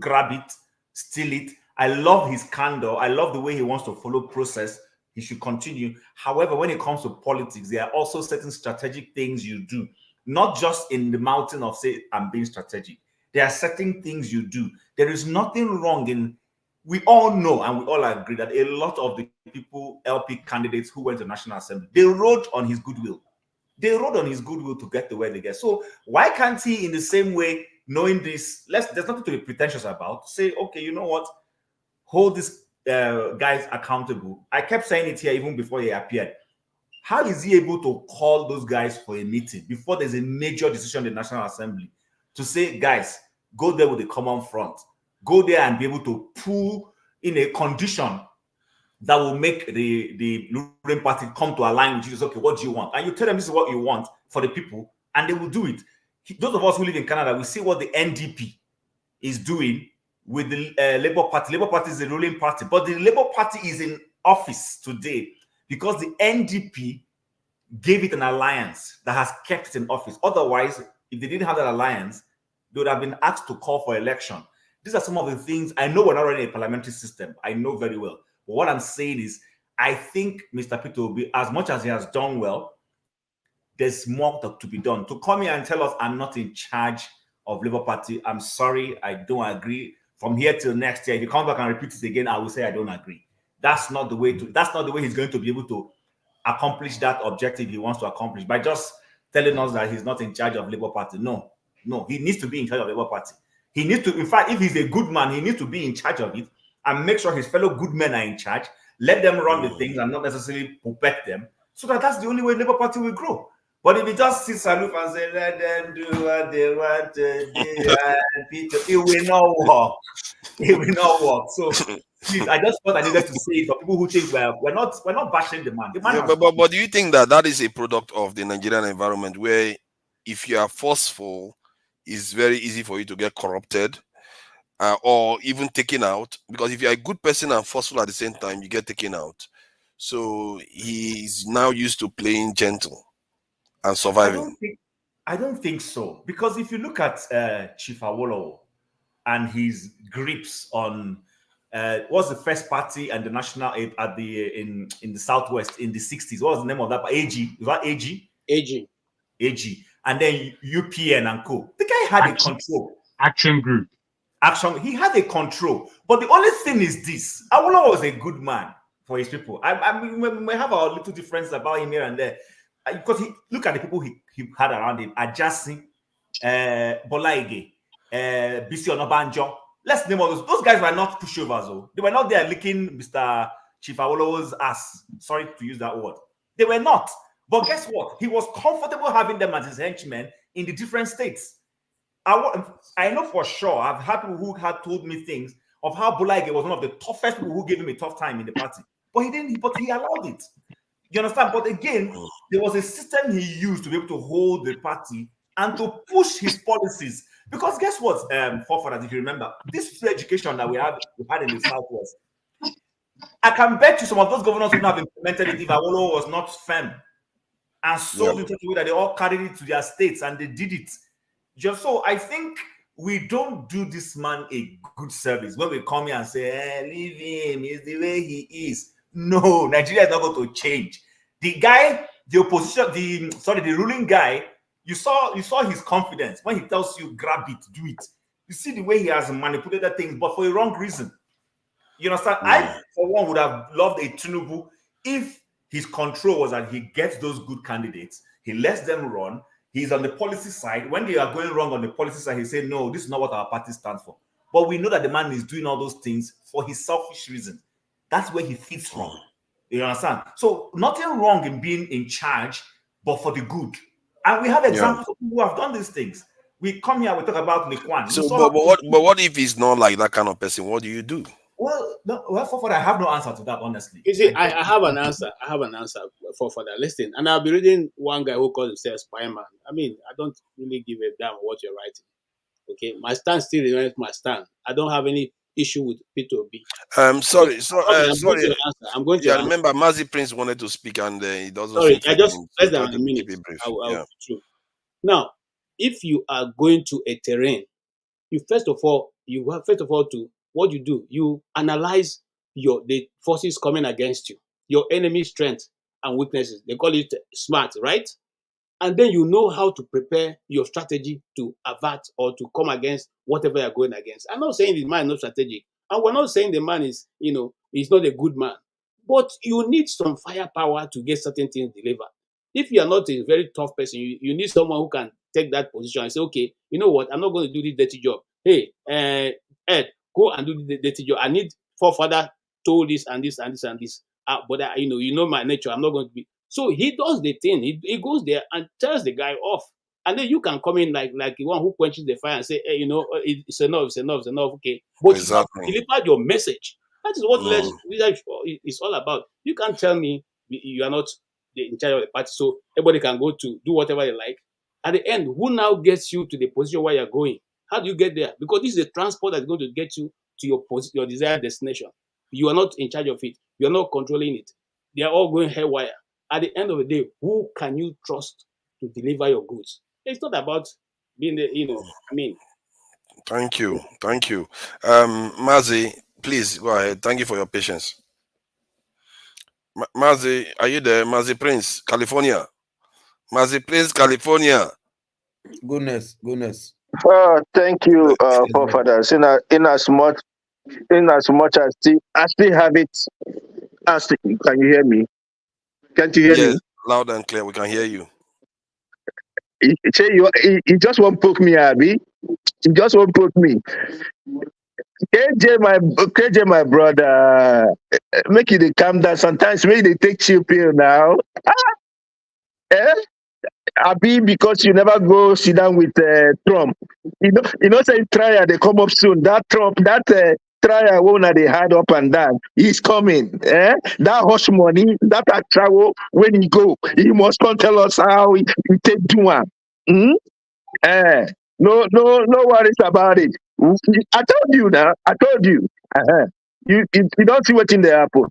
A: grab it, steal it. I love his candor. I love the way he wants to follow process. He should continue. However, when it comes to politics, there are also certain strategic things you do, not just in the mountain of say, I'm being strategic. There are certain things you do. There is nothing wrong in, we all know and we all agree that a lot of the people, LP candidates who went to National Assembly, they rode on his goodwill. They rode on his goodwill to get to where they get. So why can't he, in the same way, knowing this, there's nothing to be pretentious about, say, okay, you know what, hold these guys accountable. I kept saying it here even before he appeared. How is he able to call those guys for a meeting before there's a major decision in the National Assembly to say, guys, go there with the common front, go there and be able to pull in a condition that will make the ruling party come to align with you? Okay, what do you want? And you tell them this is what you want for the people, and they will do it. Those of us who live in Canada, we see what the NDP is doing with the Labour Party. Labour Party is the ruling party, but the Labour Party is in office today because the NDP gave it an alliance that has kept it in office. Otherwise, if they didn't have that alliance, they would have been asked to call for election. These are some of the things. I know we're not running a parliamentary system. I know very well. But what I'm saying is, I think Mr. Peter Obi, as much as he has done well, there's more to be done. To come here and tell us I'm not in charge of Labour Party, I'm sorry, I don't agree. From here till next year, if you come back and repeat it again, I will say I don't agree. That's not the way he's going to be able to accomplish that objective he wants to accomplish by just telling us that he's not in charge of Labour Party. No, he needs to be in charge of Labour Party. He needs to, in fact, if he's a good man, he needs to be in charge of it and make sure his fellow good men are in charge. Let them run the things and not necessarily puppet them, so that's the only way Labour Party will grow. But if he just sits aloof and say, let them do what they want to do, it will not work. It will not work. So please, I just thought I needed to say it for people who think we're not bashing the man. The man
G: but do you think that is a product of the Nigerian environment where if you are forceful, it's very easy for you to get corrupted or even taken out? Because if you're a good person and forceful at the same time, you get taken out. So he's now used to playing gentle and surviving.
A: I don't think so, because if you look at Chief Awolowo and his grips on what's the first party and the national at the in the southwest in the 60s, what was the name of that? AG, was that AG? AG, and then UPN and co. The guy had a control.
R: Action Group.
A: He had a control, but the only thing is this: Awolowo was a good man for his people. I mean, we may have our little difference about him here and there, because look at the people he had around him: Ajasi, Bolaige, Bisi Onabanjo. Let's name all those guys were not pushovers, though. They were not there licking Mr. Chief Awolowo's ass. Sorry to use that word. They were not. But guess what? He was comfortable having them as his henchmen in the different states. I know for sure, I've had people who had told me things of how Bolaige was one of the toughest people who gave him a tough time in the party. But he allowed it. You understand? But again, there was a system he used to be able to hold the party and to push his policies. Because guess what, forefathers, if you remember, this free education that we had in the Southwest, I can bet you some of those governors would not have implemented it if Awolowo was not firm and sold it to the way that they all carried it to their states and they did it. Just so I think we don't do this man a good service when we come here and say, leave him, he's the way he is. No, Nigeria is not going to change. The guy, the opposition, the ruling guy, you saw his confidence when he tells you grab it, do it. You see the way he has manipulated things, but for a wrong reason. You understand? I, for one, would have loved a Tinubu if his control was that he gets those good candidates, he lets them run, he's on the policy side. When they are going wrong on the policy side, he said, no, this is not what our party stands for. But we know that the man is doing all those things for his selfish reason. That's where he feeds from. You understand? So nothing wrong in being in charge, but for the good. And we have examples of people who have done these things. We come here, we talk about Lekwan.
G: So, but what if he's not like that kind of person? What do you do?
A: Well, I have no answer to that, honestly.
U: You see, I have an answer. I have an answer for that. Listen, and I'll be reading one guy who calls himself Spiderman. I mean, I don't really give a damn what you're writing. Okay, my stand still remains my stand. I don't have any issue with Peter Obi.
G: Sorry.
U: I'm going to.
G: Yeah, remember, Mazi Prince wanted to speak and he doesn't.
U: Sorry, I just less than a minute. I'll Now, if you are going to a terrain, you have first of all to what you do, you analyze the forces coming against you, your enemy's strength and weaknesses. They call it SMART, right? And then you know how to prepare your strategy to avert or to come against whatever you're going against. I'm not saying the man is not strategic, and we're not saying the man is, he's not a good man. But you need some firepower to get certain things delivered. If you are not a very tough person, you need someone who can take that position and say, okay, you know what, I'm not going to do this dirty job. Hey, Ed, go and do the dirty job. I need forefather told this and this and this and this. But you know my nature. I'm not going to be. So he does the thing. He goes there and tells the guy off. And then you can come in like the one who quenches the fire and say, hey, it's enough, it's enough, it's enough. Okay. But
G: Exactly.
U: you have delivered your message. That is what leadership is all about. You can't tell me you are not in charge of the party, so everybody can go to do whatever they like. At the end, who now gets you to the position where you're going? How do you get there? Because this is a transport that's going to get you to your desired destination. You are not in charge of it. You are not controlling it. They are all going haywire. At the end of the day, who can you trust to deliver your goods? It's not about being the,
G: Thank you. Mazi, please go ahead. Thank you for your patience. Mazi, are you there? Mazi Prince, California. Mazi Prince, California.
I: Goodness.
O: Thank you, forefathers. In as much as I still have it. Can you hear me? Can't you hear
G: Yes,
O: me?
G: loud and clear. We can hear you.
O: You just won't poke me, Abby. You just won't poke me. KJ, my brother, make you they calm down. Sometimes maybe they take chill pill now. Abi, because you never go sit down with Trump. You know, say trial they come up soon. That Trump, trial one they had up and down. He's coming. That hush money, that travel when he go, he must come tell us how he take do one. No worries about it. I told you now. I told you. You don't see what's in the apple.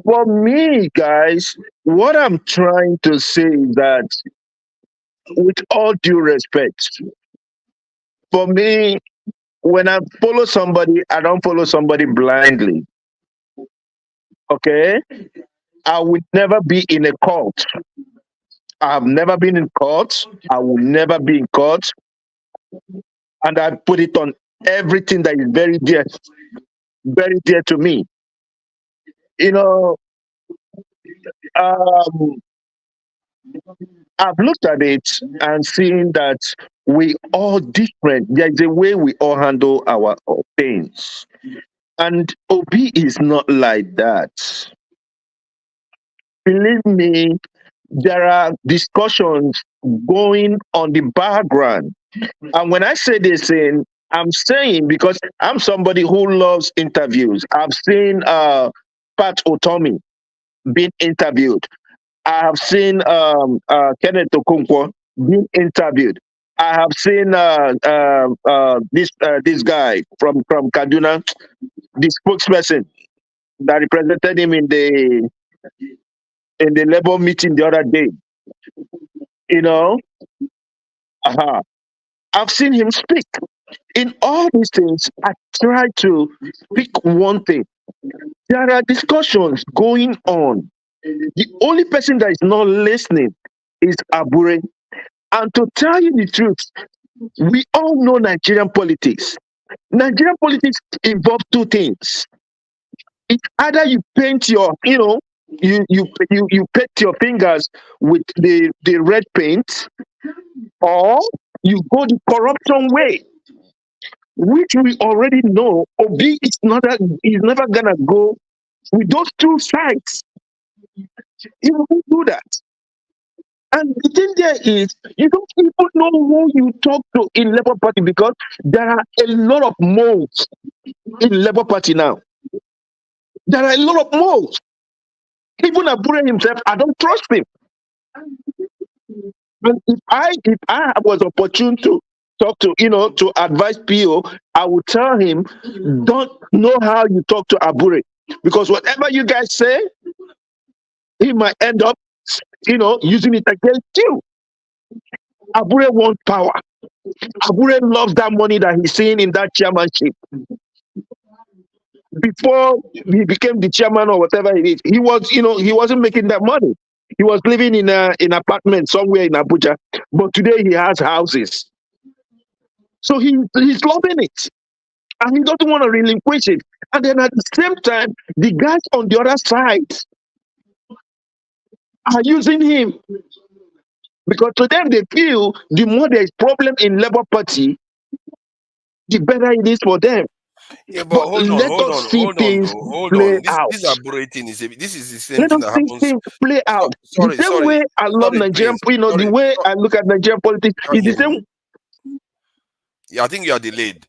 O: For me, guys, what I'm trying to say is that, with all due respect, for me, when I follow somebody, I don't follow somebody blindly. Okay? I would never be in a cult. I've never been in court. I will never be in court. And I put it on everything that is very dear to me. I've looked at it and seen that we all different. There's a way we all handle our things. And Obi is not like that. Believe me, there are discussions going on the background. And when I say this thing, I'm saying because I'm somebody who loves interviews. I've seen Pat Otomi being interviewed. I have seen Kenneth Okonkwo being interviewed. I have seen this guy from Kaduna, the spokesperson that represented him in the labor meeting the other day. I've seen him speak. In all these things, I try to pick one thing. There are discussions going on. The only person that is not listening is Abure. And to tell you the truth, we all know Nigerian politics. Nigerian politics involves two things. It's either you paint your, you paint your fingers with the red paint, or you go the corruption way, which we already know. Obi is never gonna go with those two sides. He won't do that. And the thing there is, you don't even know who you talk to in Labour Party, because there are a lot of moles in Labour Party now. There are a lot of moles. Even Abure himself, I don't trust him. And if I was opportune to talk to, to advise PO, I would tell him, don't know how you talk to Abure, because whatever you guys say, he might end up, using it against you. Abure wants power. Abure loves that money that he's seeing in that chairmanship. before he became the chairman or whatever it is. He was, he wasn't making that money. He was living in an apartment somewhere in Abuja, but today he has houses. So he's loving it, and he doesn't want to relinquish it. And then at the same time, the guys on the other side are using him, because to them they feel the more there is problem in Labour Party, the better it is for them.
G: Yeah, but hold on,
O: let
G: hold
O: us
G: on,
O: see
G: hold on,
O: things
G: though. Hold
O: play
G: on. This
O: out.
G: this operating is this is the same
O: Let
G: thing
O: us
G: that
O: see
G: happens.
O: things play out.
G: Sorry,
O: The same
G: sorry,
O: way I love
G: sorry,
O: Nigerian,
G: Prince.
O: the
G: Sorry,
O: way I look at Nigerian politics
G: can't
O: is the
G: hear
O: same.
G: you. Yeah, I think you are delayed,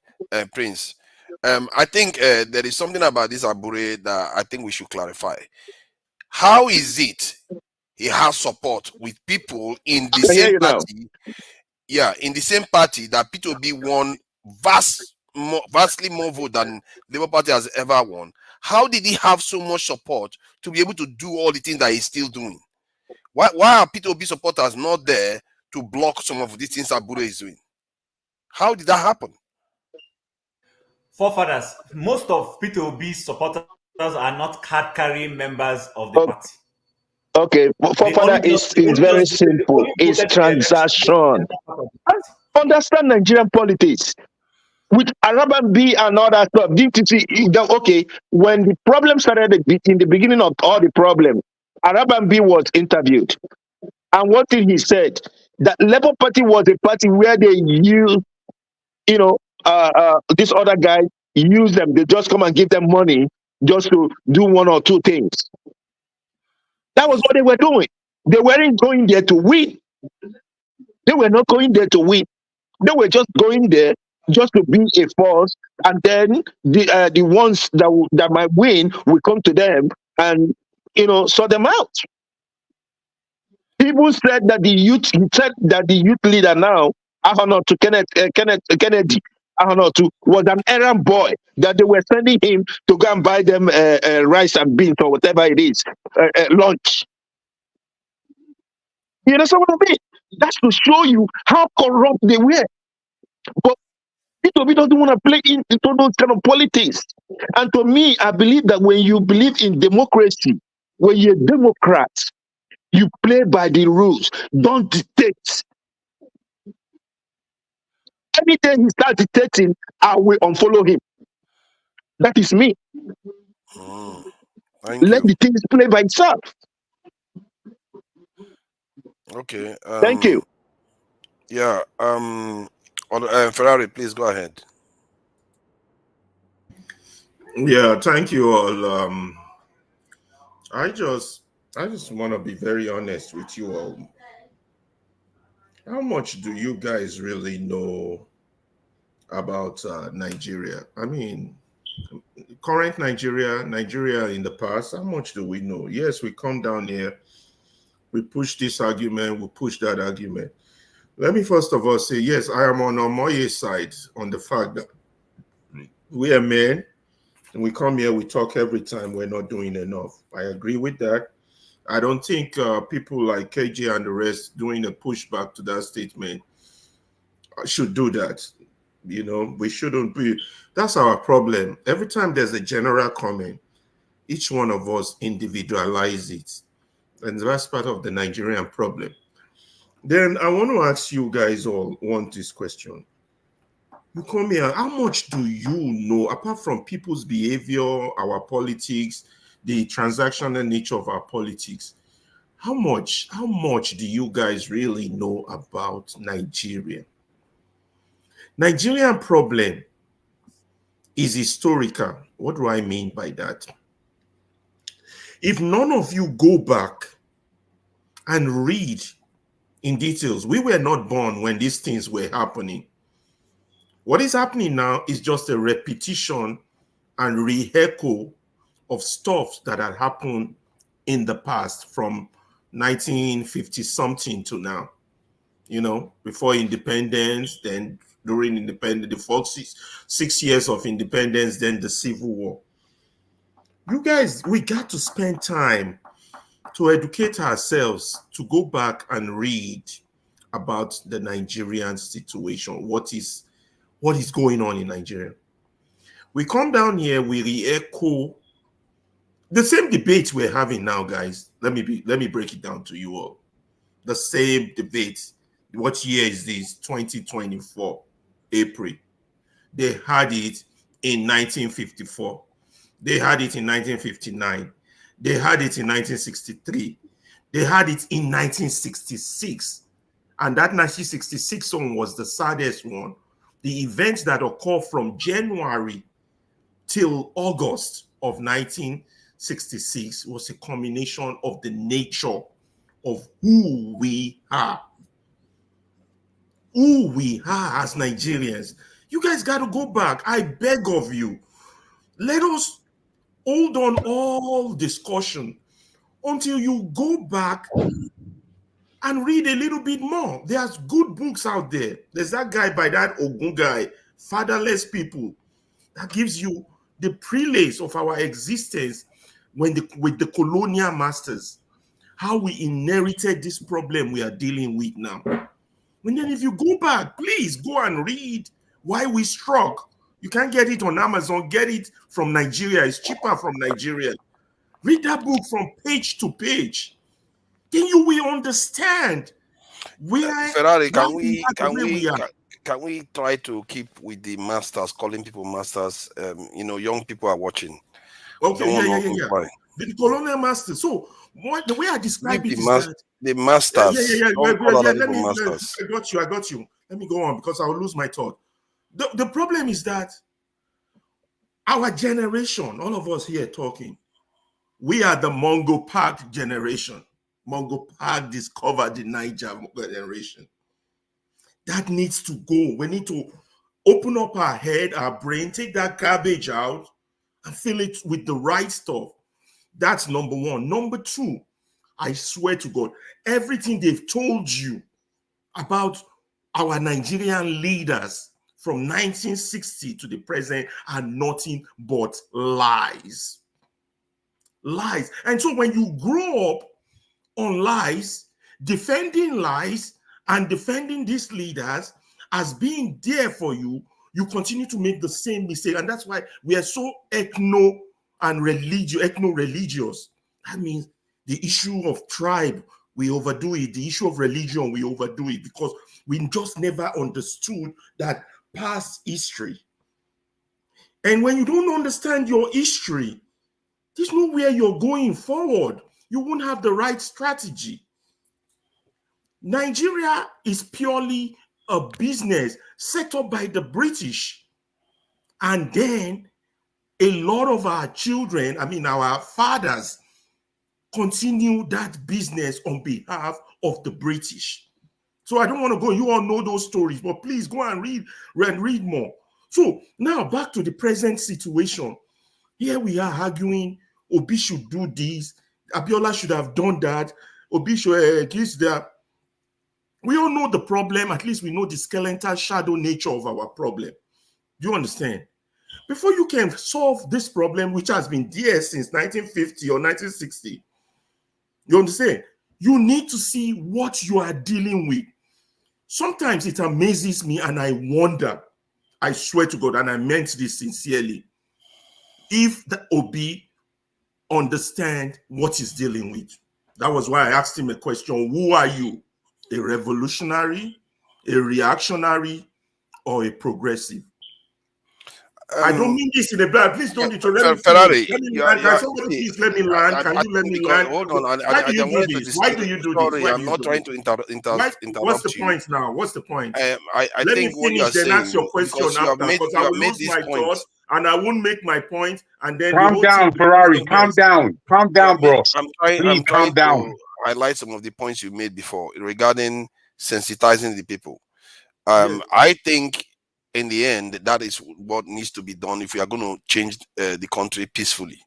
G: Prince. I think there is something about this Abure that I think we should clarify. How is it he has support with people in the
O: I hear
G: same
O: you now.
G: party? Yeah, in the same party that Peter Obi won vastly more vote than Labour Party has ever won. How did he have so much support to be able to do all the things that he's still doing? Why are Peter Obi supporters not there to block some of these things Abure is doing? How did that happen?
A: Forefathers, most of Peter Obi's supporters are not card-carrying members of the party.
O: Okay, forefather is very simple. It's transaction. Understand Nigerian politics. With Arabian B and all that stuff, okay, when the problem started in the beginning of all the problem, Arabian B was interviewed. And what thing he said, that Labour Party was a party where they use, this other guy use them. They just come and give them money just to do one or two things. That was what they were doing. They weren't going there to win. They were not going there to win. They were just going there just to be a force, and then the ones that might win will come to them and sort them out. He even said that the youth leader now, to Kennedy, was an errand boy, that they were sending him to go and buy them rice and beans or whatever it is, lunch. You understand what I mean? That's to show you how corrupt they were. But Peter doesn't want to play into those kind of politics. And to me, I believe that when you believe in democracy, when you're a Democrat, you play by the rules. Don't dictate. Anytime he starts dictating, I will unfollow him. That is me. Let the things play by itself.
G: Okay.
O: Thank you.
G: Yeah. Ferrari, please go ahead.
Q: Yeah, thank you all. I just want to be very honest with you all. How much do you guys really know about Nigeria? I mean, current Nigeria in the past, how much do we know? Yes, we come down here, we push this argument, we push that argument. Let me first of all say, yes, I am on Omoye's side on the fact that we are men, and we come here, we talk every time, we're not doing enough. I agree with that. I don't think people like KJ and the rest doing a pushback to that statement should do that. We shouldn't be. That's our problem. Every time there's a general comment, each one of us individualize it. And that's part of the Nigerian problem. Then I want to ask you guys all this question. You come here, how much do you know, apart from people's behavior, our politics, the transactional nature of our politics, how much do you guys really know about Nigeria? Nigerian problem is historical. What do I mean by that? If none of you go back and read in details, we were not born when these things were happening. What is happening now is just a repetition and re-echo of stuff that had happened in the past from 1950 something to now. Before independence, then during independence, the first 6 years of independence, then the Civil War. You guys, we got to spend time to educate ourselves, to go back and read about the Nigerian situation. What is going on in Nigeria? We come down here, we re-echo the same debate we're having now, guys. Let me break it down to you all. The same debate. What year is this? 2024, April. They had it in 1954. They had it in 1959. They had it in 1963. They had it in 1966. And that 1966 one was the saddest one. The events that occurred from January till August of 1966 was a combination of the nature of who we are. Who we are as Nigerians. You guys got to go back. I beg of you. Let us hold on all discussion until you go back and read a little bit more. There's good books out there. There's that guy by that Ogun guy, Fatherless People, that gives you the prelates of our existence with the colonial masters, how we inherited this problem we are dealing with now. And then if you go back, please go and read Why We Struck. You can't get it on Amazon. Get it from Nigeria. It's cheaper from Nigeria. Read that book from page to page. Then you will understand where
G: Ferrari,
Q: we are.
G: can we try to keep with the masters, calling people masters? Young people are watching.
Q: Okay, yeah. The colonial masters. So the way I describe it is that
G: the masters.
Q: Masters. I got you. Let me go on because I'll lose my thought. The problem is that our generation, all of us here talking, we are the Mongo Park generation. Mongo Park discovered the Niger generation. That needs to go. We need to open up our head, our brain, take that garbage out and fill it with the right stuff. That's number one. Number two, I swear to God, everything they've told you about our Nigerian leaders from 1960 to the present are nothing but lies. Lies. And so when you grow up on lies, defending lies and defending these leaders as being there for you, you continue to make the same mistake. And that's why we are so ethno-religious. That means the issue of tribe, we overdo it. The issue of religion, we overdo it because we just never understood that past history. And when you don't understand your history, there's nowhere you're going forward. You won't have the right strategy. Nigeria is purely a business set up by the British. And then a lot of our children, our fathers, continue that business on behalf of the British. So I don't want to go, you all know those stories, but please go and read more. So now back to the present situation. Here we are arguing, Obi should do this, Abiola should have done that, Obi should this, that. We all know the problem, at least we know the skeletal shadow nature of our problem. Do you understand? Before you can solve this problem, which has been there since 1950 or 1960, you understand? You need to see what you are dealing with. Sometimes it amazes me and I wonder, I swear to God, and I meant this sincerely, if the Obi understand what he's dealing with. That was why I asked him a question, who are you? A revolutionary, a reactionary, or a progressive? I don't mean this in a bad. Please don't interrupt.
G: Ferrari,
Q: can somebody please let me land? Can you let me land?
G: Hold on.
Q: Why do you do this? Why do you do this?
G: I'm not trying to interrupt
Q: What's the point now? What's the point?
G: I
Q: let
G: think
Q: me
G: what you are
Q: finish, then
G: saying,
Q: ask your question after, because I will lose my thought and I won't make my point. And then
K: calm down, Ferrari. Calm down. Calm down, bro.
G: I'm trying
K: calm down.
G: to highlight some of the points you made before regarding sensitizing the people. I think in the end, that is what needs to be done if we are going to change the country peacefully.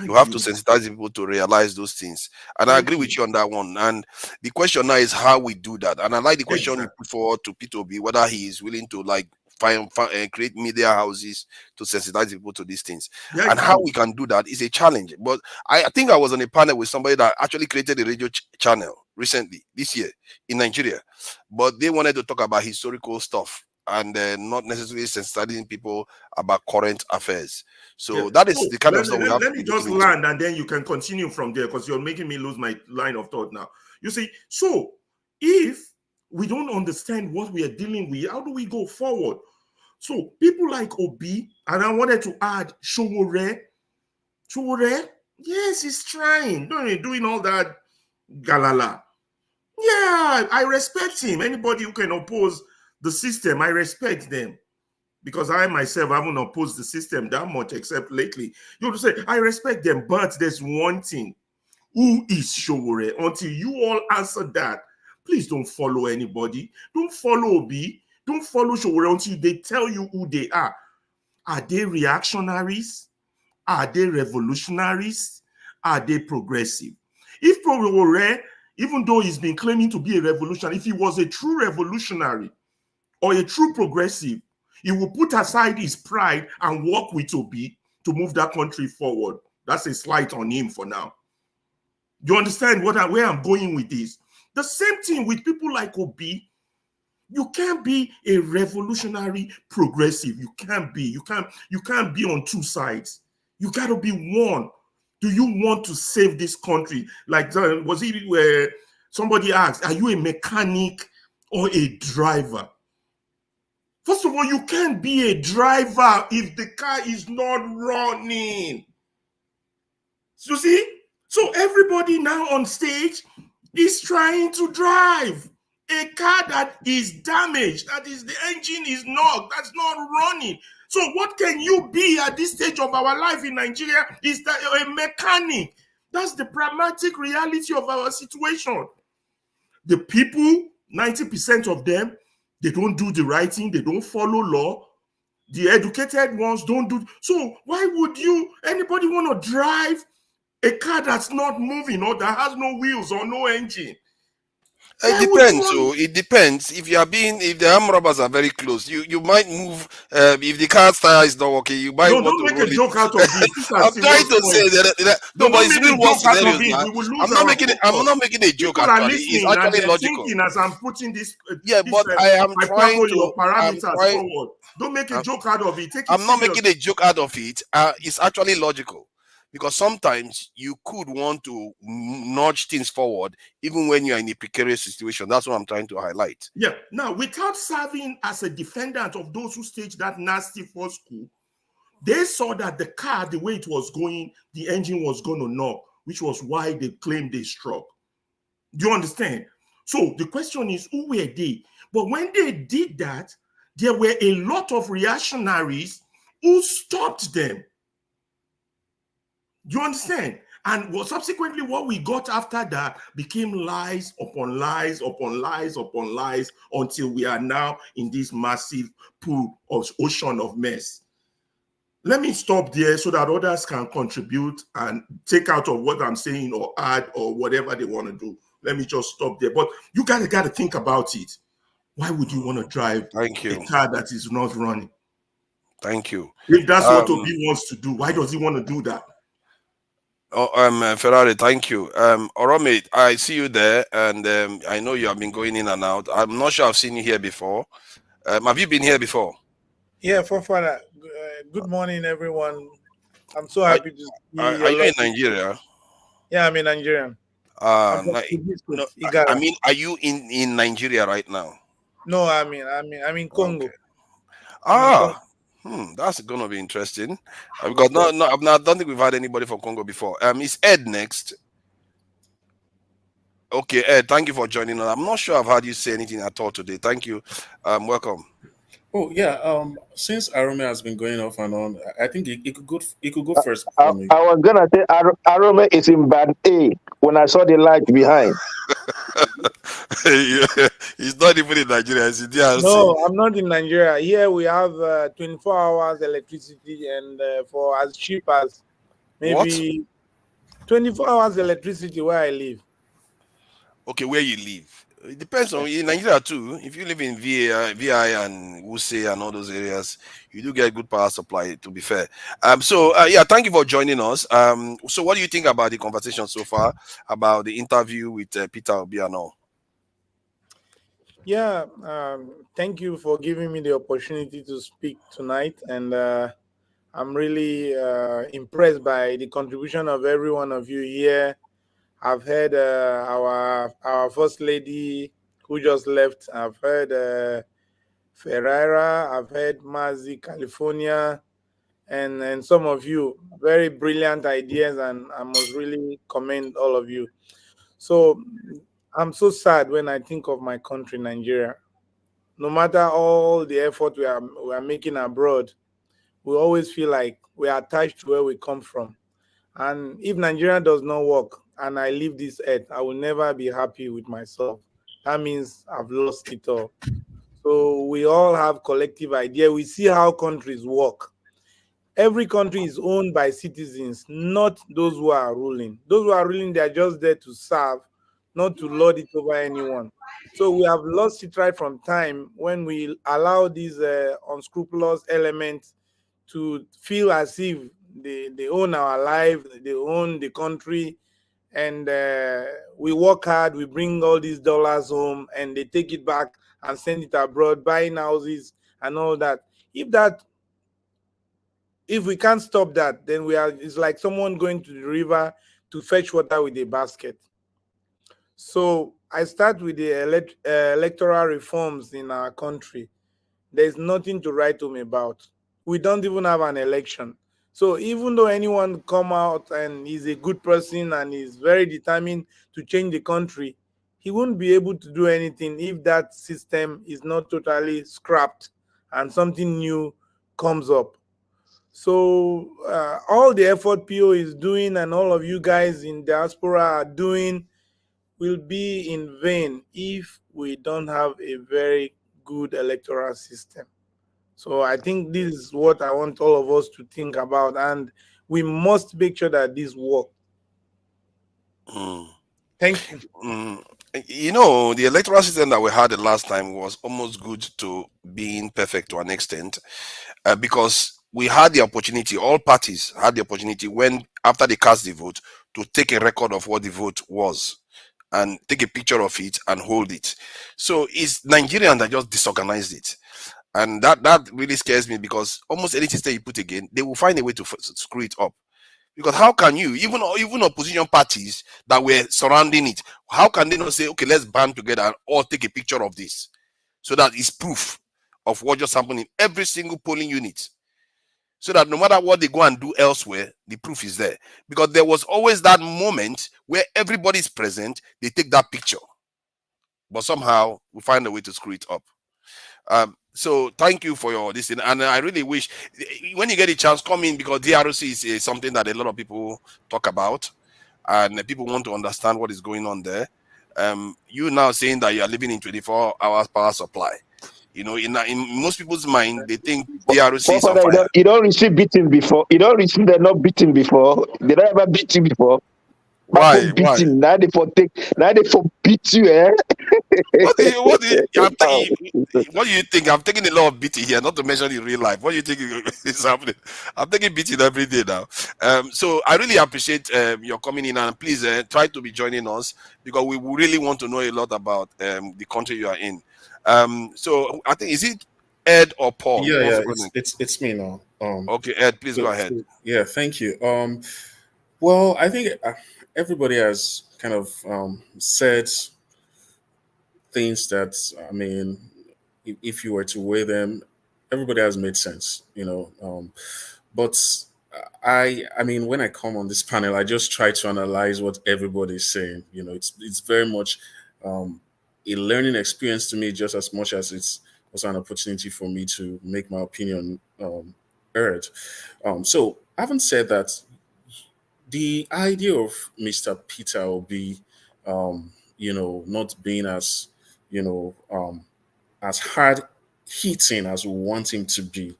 G: You have to sensitize people to realize those things. And I agree with you on that one. And the question now is how we do that. And I like the question you put forward to Peter Obi, whether he is willing to create media houses to sensitize people to these things. And how we can do that is a challenge. But I think I was on a panel with somebody that actually created a radio channel recently, this year, in Nigeria. But they wanted to talk about historical stuff. and not necessarily sensitizing people about current affairs. So
Q: Yeah.
G: that is
Q: So
G: the kind of stuff we have
Q: let
G: to
Q: me
G: be
Q: just
G: looking into.
Q: land and then you can continue from there because you're making me lose my line of thought now. You see, so if we don't understand what we are dealing with, how do we go forward? So people like Obi, and I wanted to add Showore. Showore, yes, he's trying, doing all that galala. Yeah, I respect him. Anybody who can oppose the system, I respect them. Because I myself haven't opposed the system that much, except lately. You have to say, I respect them, but there's one thing. Who is Showore? Until you all answer that, please don't follow anybody. Don't follow Obi. Don't follow Showore until they tell you who they are. Are they reactionaries? Are they revolutionaries? Are they progressive? If Showore, even though he's been claiming to be a revolutionary, if he was a true revolutionary or a true progressive, he will put aside his pride and work with Obi to move that country forward. That's a slight on him for now. You understand where I'm going with this? The same thing with people like Obi. You can't be a revolutionary progressive. You can't be. You can't be on two sides. You got to be one. Do you want to save this country? Like, was it where somebody asked, are you a mechanic or a driver? First of all, you can't be a driver if the car is not running. You see? So everybody now on stage is trying to drive a car that is damaged, that is the engine is knocked, that's not running. So what can you be at this stage of our life in Nigeria is that a mechanic. That's the pragmatic reality of our situation. The people, 90% of them, they don't do the right thing, they don't follow law. The educated ones don't do. So why would anybody want to drive a car that's not moving or that has no wheels or no engine?
G: It depends. So it depends. If the armed robbers are very close, you might move. If the car's tire is not working, you might want to
Q: make a joke out of this.
G: I'm trying to say that no, but it's real world scenarios now. I'm not making a joke.
Q: People
G: Actually, it's actually logical.
Q: As I'm putting this,
G: but I am trying to
Q: parameters forward. Don't make a joke out of it.
G: I'm not making a joke out of it. It's actually logical. Because sometimes you could want to nudge things forward even when you're in a precarious situation. That's what I'm trying to highlight.
Q: Yeah. Now, without serving as a defendant of those who staged that nasty first coup, they saw that the car, the way it was going, the engine was going to knock, which was why they claimed they struck. Do you understand? So the question is, who were they? But when they did that, there were a lot of reactionaries who stopped them. Do you understand? And subsequently, what we got after that became lies upon lies upon lies upon lies until we are now in this massive pool of ocean of mess. Let me stop there so that others can contribute and take out of what I'm saying or add or whatever they want to do. Let me just stop there. But you guys got to think about it. Why would you want to drive a car that is not running?
G: Thank you.
Q: If that's what Obi wants to do, why does he want to do that?
G: Ferrari, thank you. Orome, I see you there, and I know you have been going in and out. I'm not sure I've seen you here before. Have you been here before?
B: Yeah, Father. Good morning, everyone. I'm so happy to see
G: Are you in Nigeria?
B: Yeah, I'm in Nigeria.
G: Are you in Nigeria right now?
B: No, I'm in Congo.
G: Okay. That's gonna be interesting. Because I don't think we've had anybody from Congo before. Is Ed next? Okay, Ed, thank you for joining us. I'm not sure I've heard you say anything at all today. Thank you. Welcome.
T: Oh yeah. Since Arome has been going off and on, I think it could go first.
O: I was gonna say Arome is in band A when I saw the light behind.
G: He's not even in Nigeria. He's in DRC.
B: No, I'm not in Nigeria. Here we have 24 hours electricity, and for as cheap as maybe 24 hours electricity where I live.
G: Okay, where you live? It depends on in Nigeria too. If you live in VI and Wuse and all those areas, you do get good power supply. To be fair, thank you for joining us. So what do you think about the conversation so far about the interview with Peter Obi and all?
B: Yeah, thank you for giving me the opportunity to speak tonight, and I'm really impressed by the contribution of every one of you here. I've heard our first lady who just left. I've heard Ferreira. I've heard Mazi, California, and some of you very brilliant ideas, and I must really commend all of you. So I'm so sad when I think of my country, Nigeria. No matter all the effort we are making abroad, we always feel like we are attached to where we come from. And if Nigeria does not work and I leave this earth, I will never be happy with myself. That means I've lost it all. So we all have collective idea. We see how countries work. Every country is owned by citizens, not those who are ruling. Those who are ruling, they are just there to serve, not to lord it over anyone. So we have lost it right from time when we allow these unscrupulous elements to feel as if they own our life, they own the country, and we work hard, we bring all these dollars home, and they take it back and send it abroad, buying houses and all that. If we can't stop that, then it's like someone going to the river to fetch water with a basket. So I start with the electoral reforms in our country. There's nothing to write home about. We don't even have an election. So even though anyone come out and is a good person and is very determined to change the country, he won't be able to do anything if that system is not totally scrapped and something new comes up. So all the effort PO is doing and all of you guys in diaspora are doing will be in vain if we don't have a very good electoral system. So I think this is what I want all of us to think about, and we must make sure that this works.
G: Mm.
B: Thank you.
G: You know, the electoral system that we had the last time was almost good to being perfect to an extent, because we had the opportunity, all parties had the opportunity when after they cast the vote to take a record of what the vote was and take a picture of it and hold it. So it's Nigerians that just disorganized it. And that really scares me, because almost any system you put again, they will find a way to screw it up. Because how can you, even opposition parties that were surrounding it, how can they not say, okay, let's band together and all take a picture of this, so that it's proof of what just happened in every single polling unit, so that no matter what they go and do elsewhere, the proof is there. Because there was always that moment where everybody's present, they take that picture, but somehow we find a way to screw it up. So thank you for your this, and I really wish when you get a chance, come in, because DRC is something that a lot of people talk about, and people want to understand what is going on there. You now saying that you are living in 24 hours power supply. You know, in most people's mind, they think DRC is on
O: Father,
G: fire.
O: you don't receive beating before. You don't receive they're not beating before. They don't ever beat you before.
G: Why?
O: Beating. Now they for beat you, eh?
G: What do you think? I'm taking a lot of beating here, not to mention in real life. What do you think is happening? I'm taking beating every day now. So I really appreciate your coming in, and please try to be joining us, because we really want to know a lot about the country you are in. So I think, is it Ed or Paul?
T: Yeah, it's me now.
G: Okay, Ed, please go ahead.
T: Yeah, thank you. Well, I think everybody has kind of said things that, I mean, if you were to weigh them, everybody has made sense, you know. But I mean, when I come on this panel, I just try to analyze what everybody's saying. You know, it's very much a learning experience to me, just as much as it's also an opportunity for me to make my opinion heard. So, having said that, the idea of Mr. Peter Obi, you know, not being as, you know, as hard hitting as we want him to be,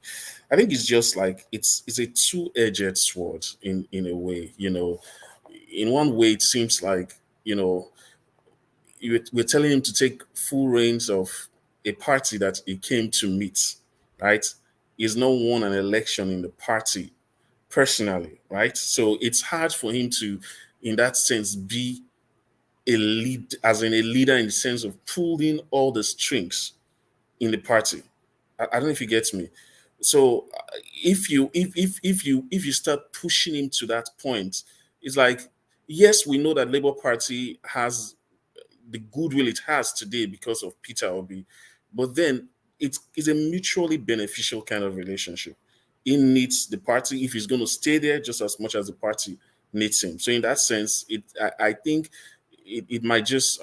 T: I think it's just like it's a two-edged sword in a way. You know, in one way it seems like, you know, we're telling him to take full reins of a party that he came to meet, right? He's not won an election in the party personally, right? So it's hard for him to, in that sense, be a lead, as in a leader in the sense of pulling all the strings in the party. I don't know if you get me. So if you start pushing him to that point, it's like, yes, we know that Labour Party has the goodwill it has today because of Peter Obi, but then it's a mutually beneficial kind of relationship. He needs the party if he's going to stay there just as much as the party needs him. So in that sense, I think it might just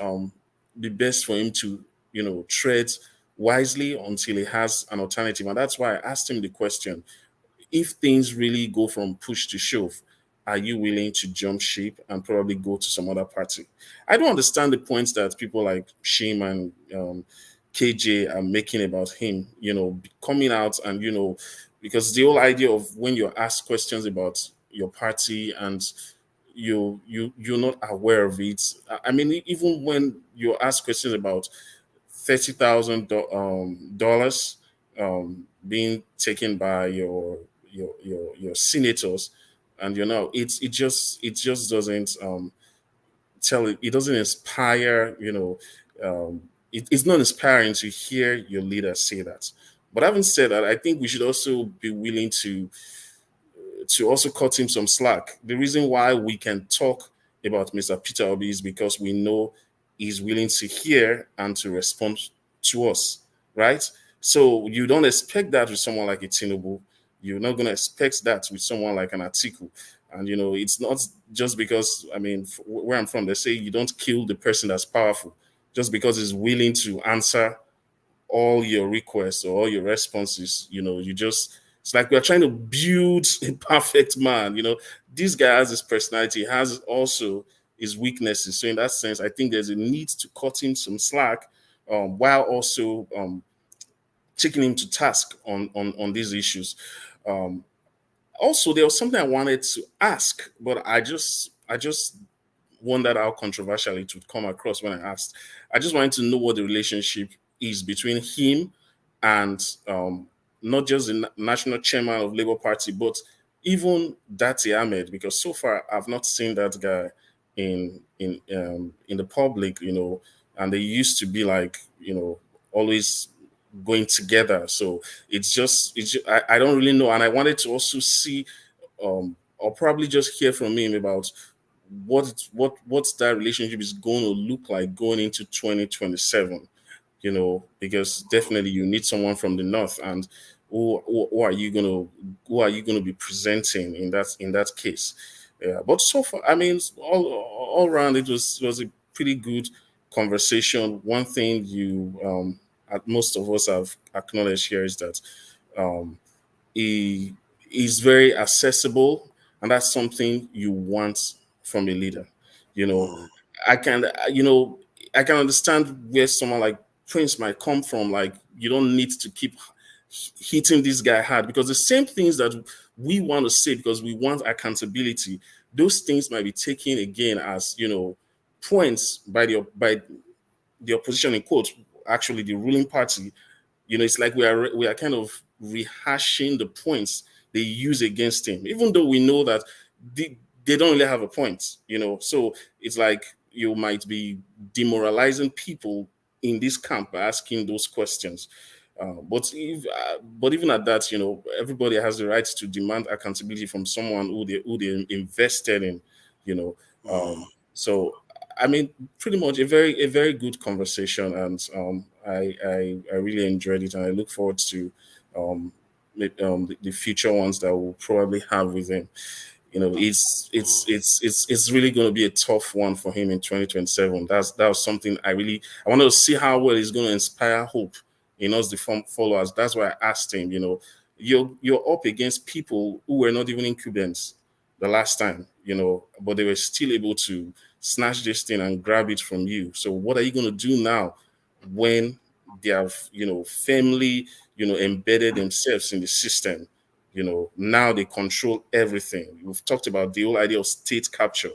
T: be best for him to tread wisely until he has an alternative. And that's why I asked him the question: if things really go from push to shove, are you willing to jump ship and probably go to some other party? I don't understand the points that people like Shim and KJ are making about him, coming out and, because the whole idea of when you're asked questions about your party and you're not aware of it. I mean, even when you're asked questions about $30,000 being taken by your senators, and it just doesn't it doesn't inspire, it's not inspiring to hear your leader say that. But having said that, I think we should also be willing to also cut him some slack. The reason why we can talk about Mr. Peter Obi is because we know he's willing to hear and to respond to us, right? So you don't expect that with someone like a Tinubu. You're not going to expect that with someone like an Atiku. And, it's not just because, where I'm from, they say you don't kill the person that's powerful just because he's willing to answer all your requests or all your responses. It's like we're trying to build a perfect man. This guy has his personality, has also his weaknesses. So in that sense, I think there's a need to cut him some slack, while also taking him to task on these issues. Also, there was something I wanted to ask, but I just wondered how controversial it would come across when I asked. I just wanted to know what the relationship is between him and not just the national chairman of Labour Party, but even Dati Ahmed, because so far I've not seen that guy in the public, and they used to be like, always going together. So I don't really know. And I wanted to also see, or probably just hear from him about what's that relationship is going to look like going into 2027, because definitely you need someone from the north, and who are you going to be presenting in that case. Yeah, but so far, all around it was a pretty good conversation. One thing most of us have acknowledged here is that he is very accessible, and that's something you want from a leader. I can I can understand where someone like Prince might come from. Like, you don't need to keep hitting this guy hard, because the same things that we want to say because we want accountability, those things might be taken again as points by the opposition, in quotes, actually the ruling party. It's like we are kind of rehashing the points they use against him, even though we know that they don't really have a point. So it's like you might be demoralizing people in this camp by asking those questions. But even at that, everybody has the right to demand accountability from someone who they invested in. So pretty much a very good conversation, and I really enjoyed it, and I look forward to the future ones that we'll probably have with him. It's really going to be a tough one for him in 2027. That was something I wanted to see how well he's going to inspire hope in us, the followers. That's why I asked him. You're up against people who were not even incumbents the last time, but they were still able to snatch this thing and grab it from you. So what are you going to do now when they have, firmly, embedded themselves in the system? Now they control everything. We've talked about the whole idea of state capture.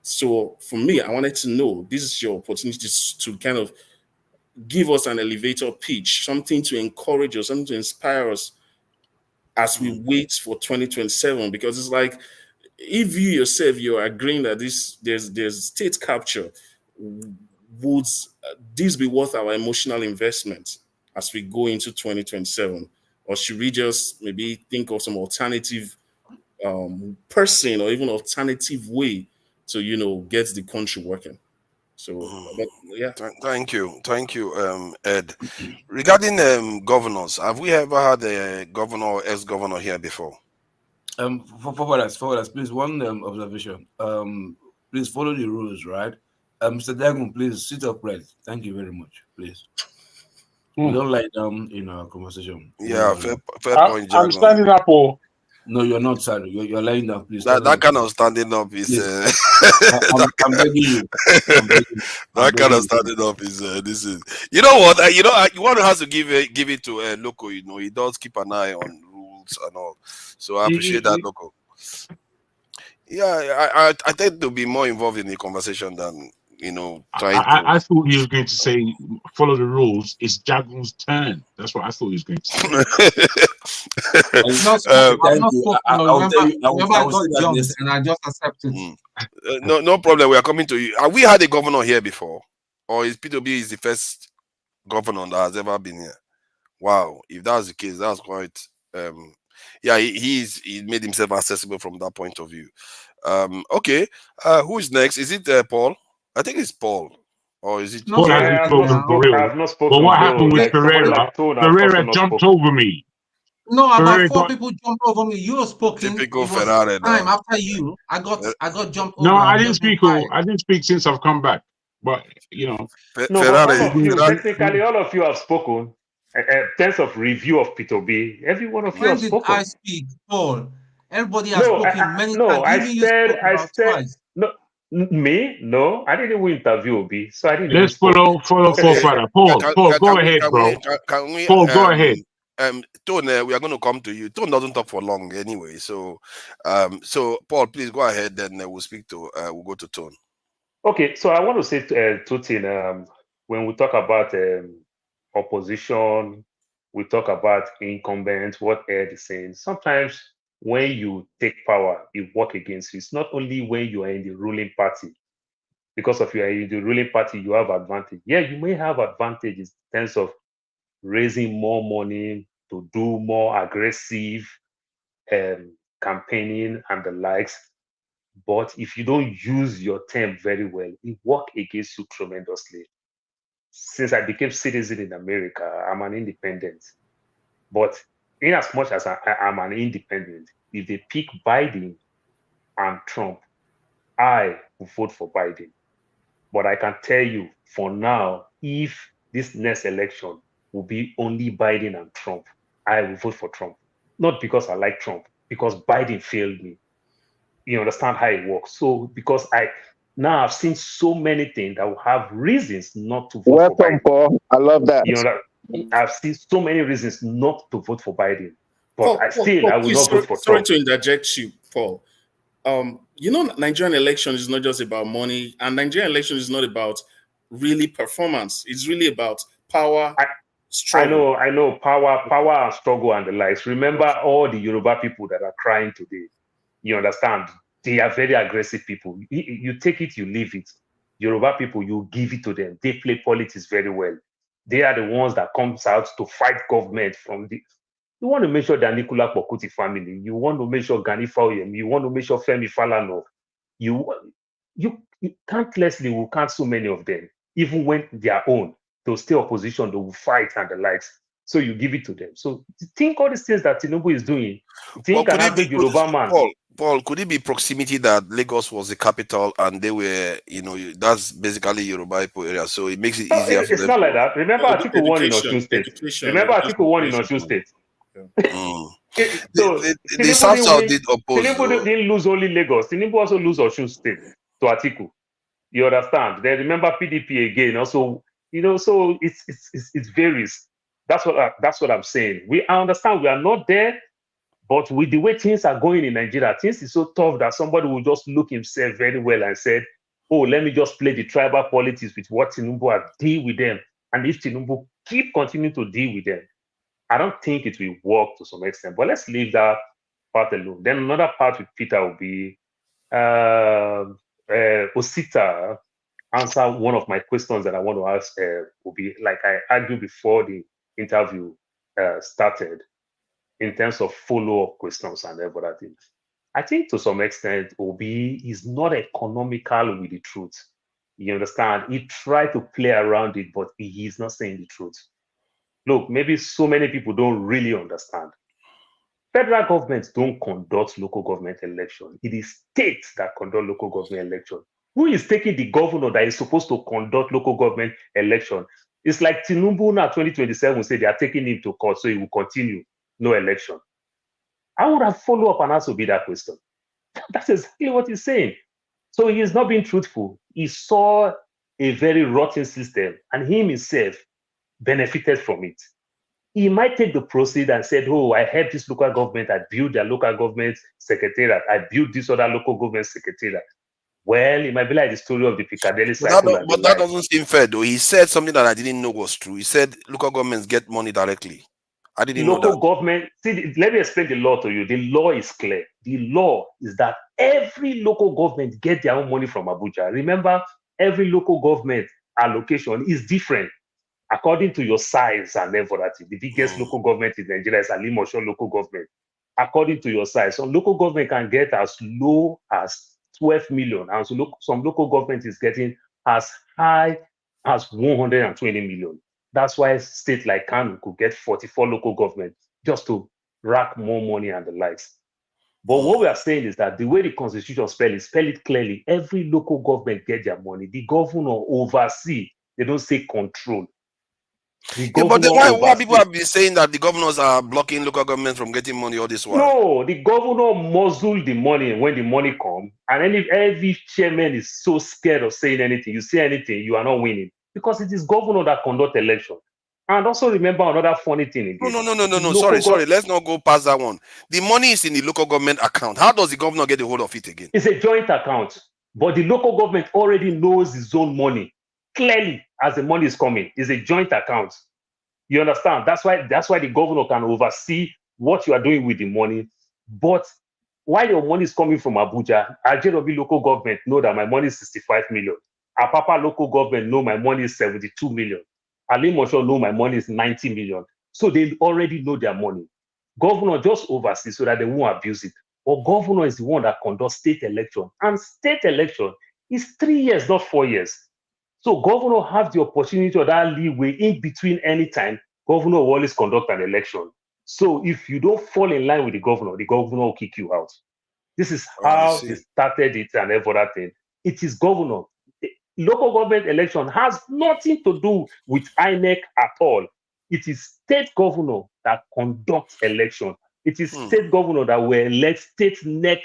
T: So for me, I wanted to know, this is your opportunity to kind of give us an elevator pitch, something to encourage us, something to inspire us as we wait for 2027, because it's like, if you yourself, you're agreeing that there's state capture, would this be worth our emotional investment as we go into 2027? Or should we just maybe think of some alternative person or even alternative way to, get the country working? So, but yeah.
G: Thank you, Ed. Regarding governors, have we ever had a governor or ex-governor here before?
I: Forward us, please. One observation. Please follow the rules, right? Mr. Dagon, please sit upright. Thank you very much, please. We don't lie down in our conversation.
G: Yeah, fair point,
K: I'm
G: Jagon.
K: standing up. Oh.
I: No, you're not, sorry. You're lying down, please.
G: That kind of standing up is.
I: I'm begging you.
G: That kind of standing up is. This is. You know what? One has to give it to Loco. He does keep an eye on rules and all. So I appreciate that, Loco. Yeah, I tend to be more involved in the conversation than trying to.
R: I thought he was going to say follow the rules. It's Jagon's turn. That's what I thought he was going to say.
J: I've not spoken. Remember, I got jumped and I just accepted.
G: No problem. We are coming to you. Have we had a governor here before, or is Peter Obi the first governor that has ever been here? Wow, if that's the case, that's quite. Yeah, he made himself accessible from that point of view. Okay, who is next? Is it Paul? I think it's Paul. Or is it?
R: No, I have not spoken. But what happened with Pereira? Pereira jumped over me.
J: No, about 4 people jumped over me. You were spoken.
G: Typical Ferrari.
J: Time after you, I got jumped over.
R: No, I didn't speak. I didn't speak since I've come back. But
F: technically, all of you have spoken. In terms of review of Peter Obi, every one of you have spoken.
J: When did I speak, Paul? Everybody has spoken many times.
F: I said no. Me? No, I didn't even interview Obi, so I didn't.
R: Let's follow Father. Paul, go ahead, bro. Paul, go ahead.
G: Tone, we are going to come to you. Tone doesn't talk for long anyway, so Paul, please go ahead. Then we'll speak to. We'll go to Tone.
F: Okay, so I want to say two things. When we talk about opposition, we talk about incumbents. What Ed is saying. Sometimes when you take power, it works against you. It's not only when you are in the ruling party. Because if you are in the ruling party, you have advantage. Yeah, you may have advantages in terms of raising more money to do more aggressive campaigning and the likes. But if you don't use your term very well, it works against you tremendously. Since I became citizen in America, I'm an independent. But in as much as I'm an independent, if they pick Biden and Trump, I will vote for Biden. But I can tell you for now, if this next election will be only Biden and Trump, I will vote for Trump. Not because I like Trump, because Biden failed me. You understand how it works. So because now I've seen so many things that will have reasons not to vote for Biden.
O: Paul. I love that.
F: I've seen so many reasons not to vote for Biden. But I will not vote for Trump.
T: Sorry to interject you, Paul. Nigerian election is not just about money, and Nigerian election is not about really performance. It's really about power, struggle.
F: I know, power and struggle and the likes. Remember all the Yoruba people that are crying today. You understand? They are very aggressive people. You take it, you leave it. Yoruba people, you give it to them. They play politics very well. They are the ones that comes out to fight government from the. You want to make sure the Nicola Pokuti family. You want to make sure Gani Fauyemi. You want to make sure Femi Falana. You countlessly will count so many of them. Even when they are own, they'll stay opposition. They will fight and the likes. So you give it to them. So think all these things that Tinubu is doing. Think an average Yoruba man.
G: Paul, could it be proximity that Lagos was the capital and they were, that's basically Yoruba area, so it makes it easier for them?
F: It's not like that. Remember Atiku won in Osun State. So
G: the South did oppose.
F: Tinubu didn't lose only Lagos. Tinubu also lose Osun State to Atiku. You understand? Then remember PDP again. Also, so it varies. That's what I'm saying. I understand we are not there. But with the way things are going in Nigeria, things is so tough that somebody will just look himself very well and said, oh, let me just play the tribal politics with what Tinubu has, deal with them. And if Tinubu keep continuing to deal with them, I don't think it will work to some extent. But let's leave that part alone. Then another part with Peter will be Osita answer one of my questions that I want to ask Obi, like I argued before the interview started, in terms of follow-up questions and other things. I think to some extent, Obi is not economical with the truth. You understand? He tried to play around it, but he is not saying the truth. Look, maybe so many people don't really understand. Federal governments don't conduct local government election. It is states that conduct local government election. Who is taking the governor that is supposed to conduct local government election? It's like Tinubu now 2027 say they are taking him to court, so he will continue, no election. I would have followed up and asked Obi that question. That's exactly what he's saying. So he is not being truthful. He saw a very rotten system and he himself benefited from it. He might take the proceed and said, oh, I helped this local government, I built their local government secretariat, I built this other local government secretariat. Well, it might be like the story of the Piccadilly cycle.
G: But that doesn't seem fair, though. He said something that I didn't know was true. He said local governments get money directly. I didn't know that.
F: Local government, see, let me explain the law to you. The law is clear. The law is that every local government get their own money from Abuja. Remember, every local government allocation is different according to your size and everything. The biggest local government in Nigeria is Alimosho local government. According to your size, some local government can get as low as 12 million, and some local government is getting as high as 120 million. That's why states like Kano could get 44 local governments just to rack more money and the likes. But what we are saying is that the way the constitution spell it clearly. Every local government get their money. The governor oversee. They don't say control.
G: Yeah, but why people have been saying that the governors are blocking local governments from getting money all this while?
F: No, the governor muzzle the money when the money comes. And every chairman is so scared of saying anything. You say anything, you are not winning. Because it is governor that conduct election. And also remember another funny thing in this.
G: No. Sorry. Let's not go past that one. The money is in the local government account. How does the governor get a hold of it again?
F: It's a joint account. But the local government already knows his own money clearly as the money is coming. It's a joint account. You understand? That's why the governor can oversee what you are doing with the money. But while your money is coming from Abuja, Ajerobi local government know that my money is 65 million. Apapa local government know my money is 72 million. Alimosho know my money is 90 million. So they already know their money. Governor just oversees so that they won't abuse it. But governor is the one that conducts state election. And state election is 3 years, not 4 years. So governor have the opportunity or that leeway in between any time. Governor will always conduct an election. So if you don't fall in line with the governor will kick you out. This is how they started it and everything. It is governor. The local government election has nothing to do with INEC at all. It is state governor that conducts election. It is state governor that will elect state NEC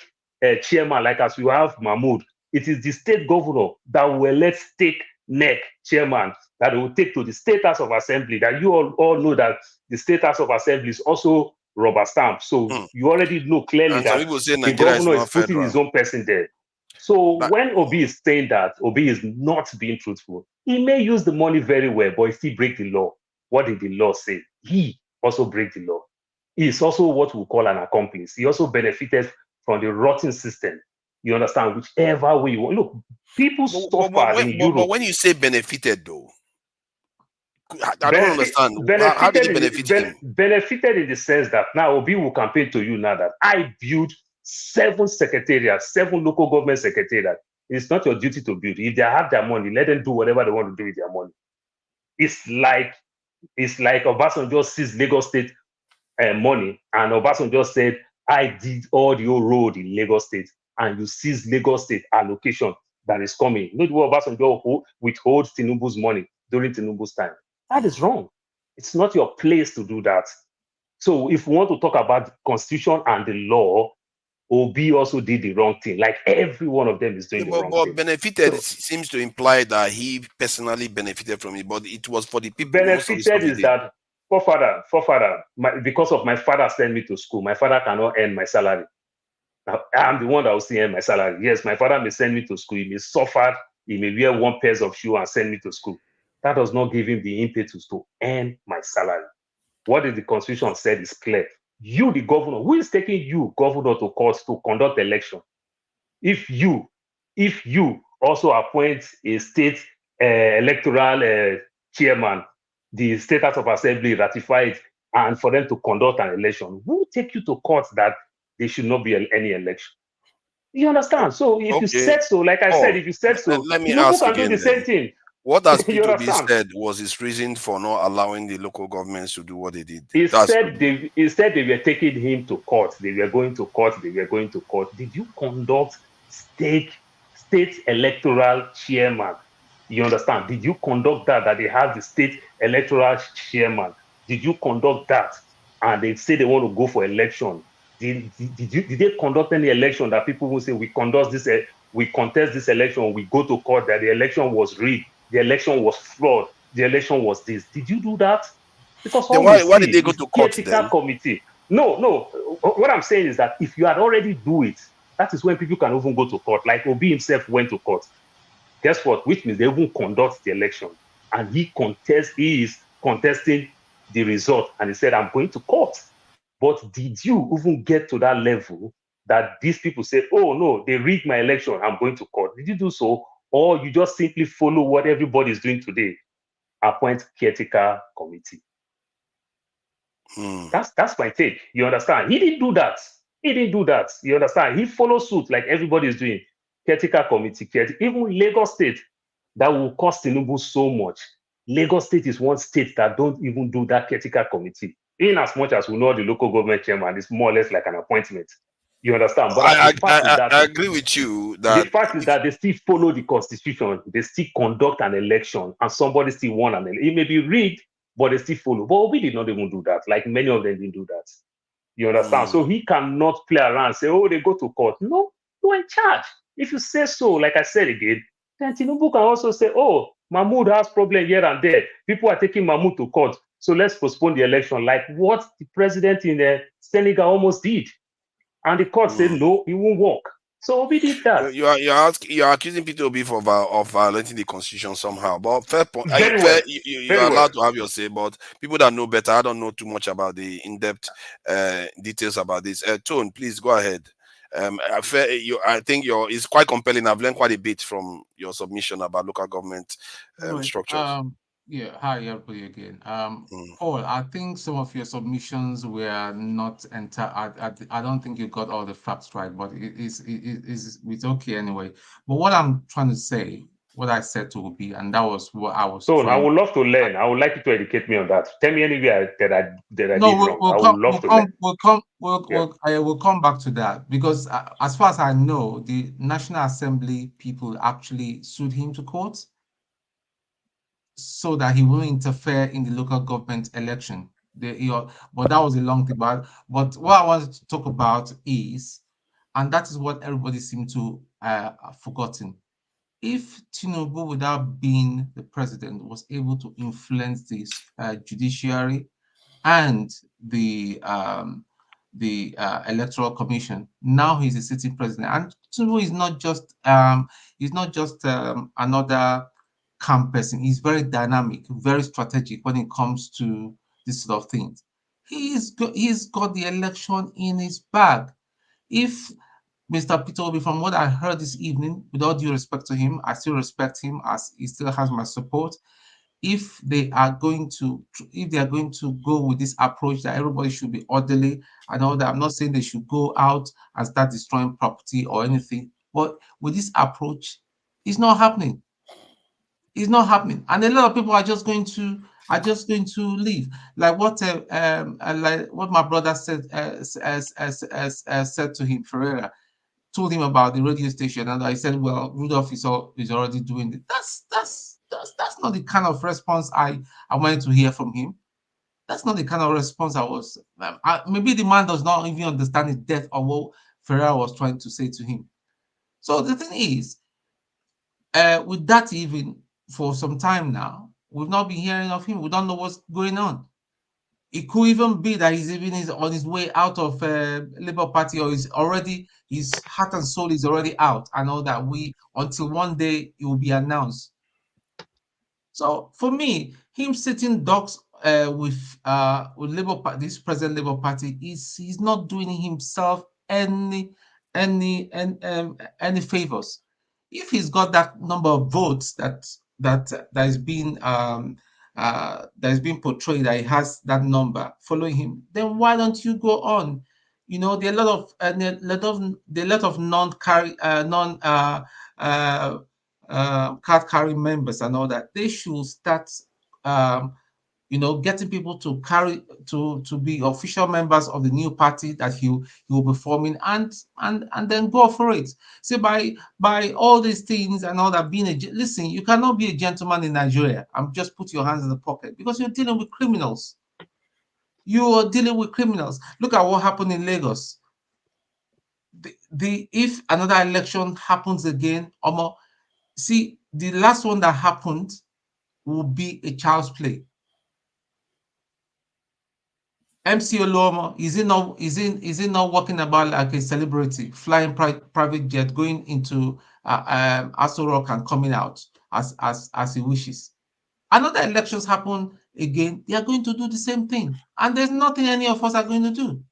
F: chairman, like as you have Mahmoud. It is the state governor that will elect state NEC chairman that will take to the State House of Assembly. That you all know that the State House of Assembly is also rubber stamp. So you already know clearly
G: and
F: that the governor is putting his own person there. So when Obi is saying that Obi is not being truthful, he may use the money very well, but he still break the law. What did the law say? He also break the law. He is also what we call an accomplice. He also benefited from the rotten system. You understand? Whichever way you want. Look, people suffer in Europe.
G: But when you say benefited, though, I don't understand. How did he benefit him?
F: Benefited in the sense that now Obi will campaign to you now that I build 7 secretariats, 7 local government secretariats. It's not your duty to build. If they have their money, let them do whatever they want to do with their money. It's like Obasanjo seized Lagos State money, and Obasanjo said, I did all the old road in Lagos State, and you seize Lagos State allocation that is coming. Not what Obasanjo withholds Tinubu's money during Tinubu's time. That is wrong. It's not your place to do that. So if we want to talk about the constitution and the law, Obi also did the wrong thing. Like every one of them is doing the wrong thing.
G: Benefited seems to imply that he personally benefited from it, but it was for the people.
F: Benefited is that, forefather, because of my father sent me to school, my father cannot earn my salary. Now, I'm the one that will still earn my salary. Yes, my father may send me to school. He may suffer. He may wear 1 pair of shoes and send me to school. That does not give him the impetus to earn my salary. What the Constitution said is clear. You, the governor, who is taking you, governor, to court to conduct election? If you also appoint a state electoral chairman, the State House of Assembly ratify it, and for them to conduct an election. Who will take you to court that there should not be any election? You understand? So if you said so, like I said, if you said so,
G: let me
F: Tinubu
G: ask
F: can do
G: again
F: the
G: then.
F: same thing.
G: What has
F: You
G: Peter Obi
F: understand?
G: said was his reason for not allowing the local governments to do what they did?
F: He said they were taking him to court. They were going to court. They were going to court. Did you conduct state electoral chairman? You understand? Did you conduct that they have the state electoral chairman? Did you conduct that? And they say they want to go for election. Did they conduct any election that people will say we contest this election, we go to court that the election was rigged, the election was flawed, the election was this? Did you do that? Because
G: then
F: all
G: why did they go to court
F: caretaker
G: then?
F: committee. No. What I'm saying is that if you had already do it, that is when people can even go to court. Like Obi himself went to court. Guess what? Which means they even conduct the election, and he is contesting the result, and he said, "I'm going to court." But did you even get to that level that these people said, "Oh no, they rigged my election, I'm going to court"? Did you do so, or you just simply follow what everybody is doing today? Appoint caretaker committee. That's my take. You understand? He didn't do that. You understand? He follows suit like everybody is doing. Caretaker committee, even Lagos State, that will cost Tinubu so much. Lagos State is one state that don't even do that caretaker committee. In as much as we know the local government chairman is more or less like an appointment. You understand? But
G: I agree with you that
F: the fact is that they still follow the constitution. They still conduct an election, and somebody still won an election. It may be rigged, but they still follow. But we did not even do that. Like many of them didn't do that. You understand? So he cannot play around and say, "Oh, they go to court." No, you're in charge. If you say so, like I said again, then Tinubu can also say, "Oh, Mahmoud has problem here and there. People are taking Mahmoud to court. So let's postpone the election," like what the president in Senegal almost did. And the court said, "No, it won't work." So Obi did that.
G: You're accusing Peter Obi of violating the constitution somehow. But fair point. You're allowed to have your say, but people that know better, I don't know too much about the in-depth details about this. Tone, please go ahead. I think it's quite compelling. I've learned quite a bit from your submission about local government structures.
J: Yeah, hi everybody again. Paul, I think some of your submissions were not I don't think you got all the facts right, but it's okay anyway. But what I'm trying to say, what I said to Obi, and that was what I was.
F: So I would love to learn. I would like you to educate me on that. Tell me anywhere that I did wrong. I would love to learn.
J: We'll come back to that because as far as I know, the National Assembly people actually sued him to court so that he will interfere in the local government election. But that was a long thing. But what I wanted to talk about is, and that is what everybody seemed to have forgotten. If Tinubu, without being the president, was able to influence this judiciary and the electoral commission, now he's a sitting president, and Tinubu is not just another calm person. He's very dynamic, very strategic when it comes to this sort of things. He's got the election in his bag. If Mr. Peter Obi, from what I heard this evening, with all due respect to him, I still respect him as he still has my support. If they are going to go with this approach that everybody should be orderly and all that, I'm not saying they should go out and start destroying property or anything, but with this approach, it's not happening. It's not happening, and a lot of people are just going to leave. Like what my brother said said to him, Ferreira told him about the radio station, and I said, "Well, Rudolph is already doing it." That's not the kind of response I wanted to hear from him. That's not the kind of response I was. Maybe the man does not even understand the depth of what Ferreira was trying to say to him. So the thing is, with that, even for some time now, we've not been hearing of him. We don't know what's going on. It could even be that he's on his way out of Labour Party, or his heart and soul is already out, and all that. Until one day it will be announced. So for me, him sitting ducks with Labour Party, this present Labour Party, he's not doing himself any favors. if he's got that number of votes that is being portrayed, that he has that number following him, then why don't you go on? You know, there are a lot of non-card carrying members and all that. They should start getting people to be official members of the new party that he will be forming, and then go for it. See, by all these things and all that, listen, you cannot be a gentleman in Nigeria and just put your hands in the pocket, because you're dealing with criminals. You are dealing with criminals. Look at what happened in Lagos. If another election happens again, see, the last one that happened will be a child's play. MC Oluomo, is he not walking about like a celebrity, flying private jet, going into Aso Rock and coming out as he wishes? Another elections happen again, they are going to do the same thing, and there's nothing any of us are going to do.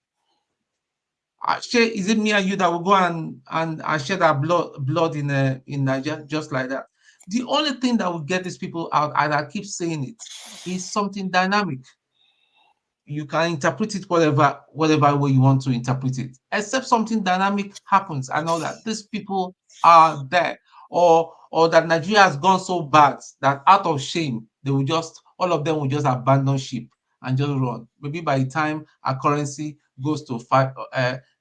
J: Is it me and you that will go and shed our blood in Nigeria just like that? The only thing that will get these people out, and I keep saying it, is something dynamic. You can interpret it whatever way you want to interpret it, except something dynamic happens and all that. These people are there, or that Nigeria has gone so bad that out of shame, all of them will just abandon ship and just run. Maybe by the time our currency goes to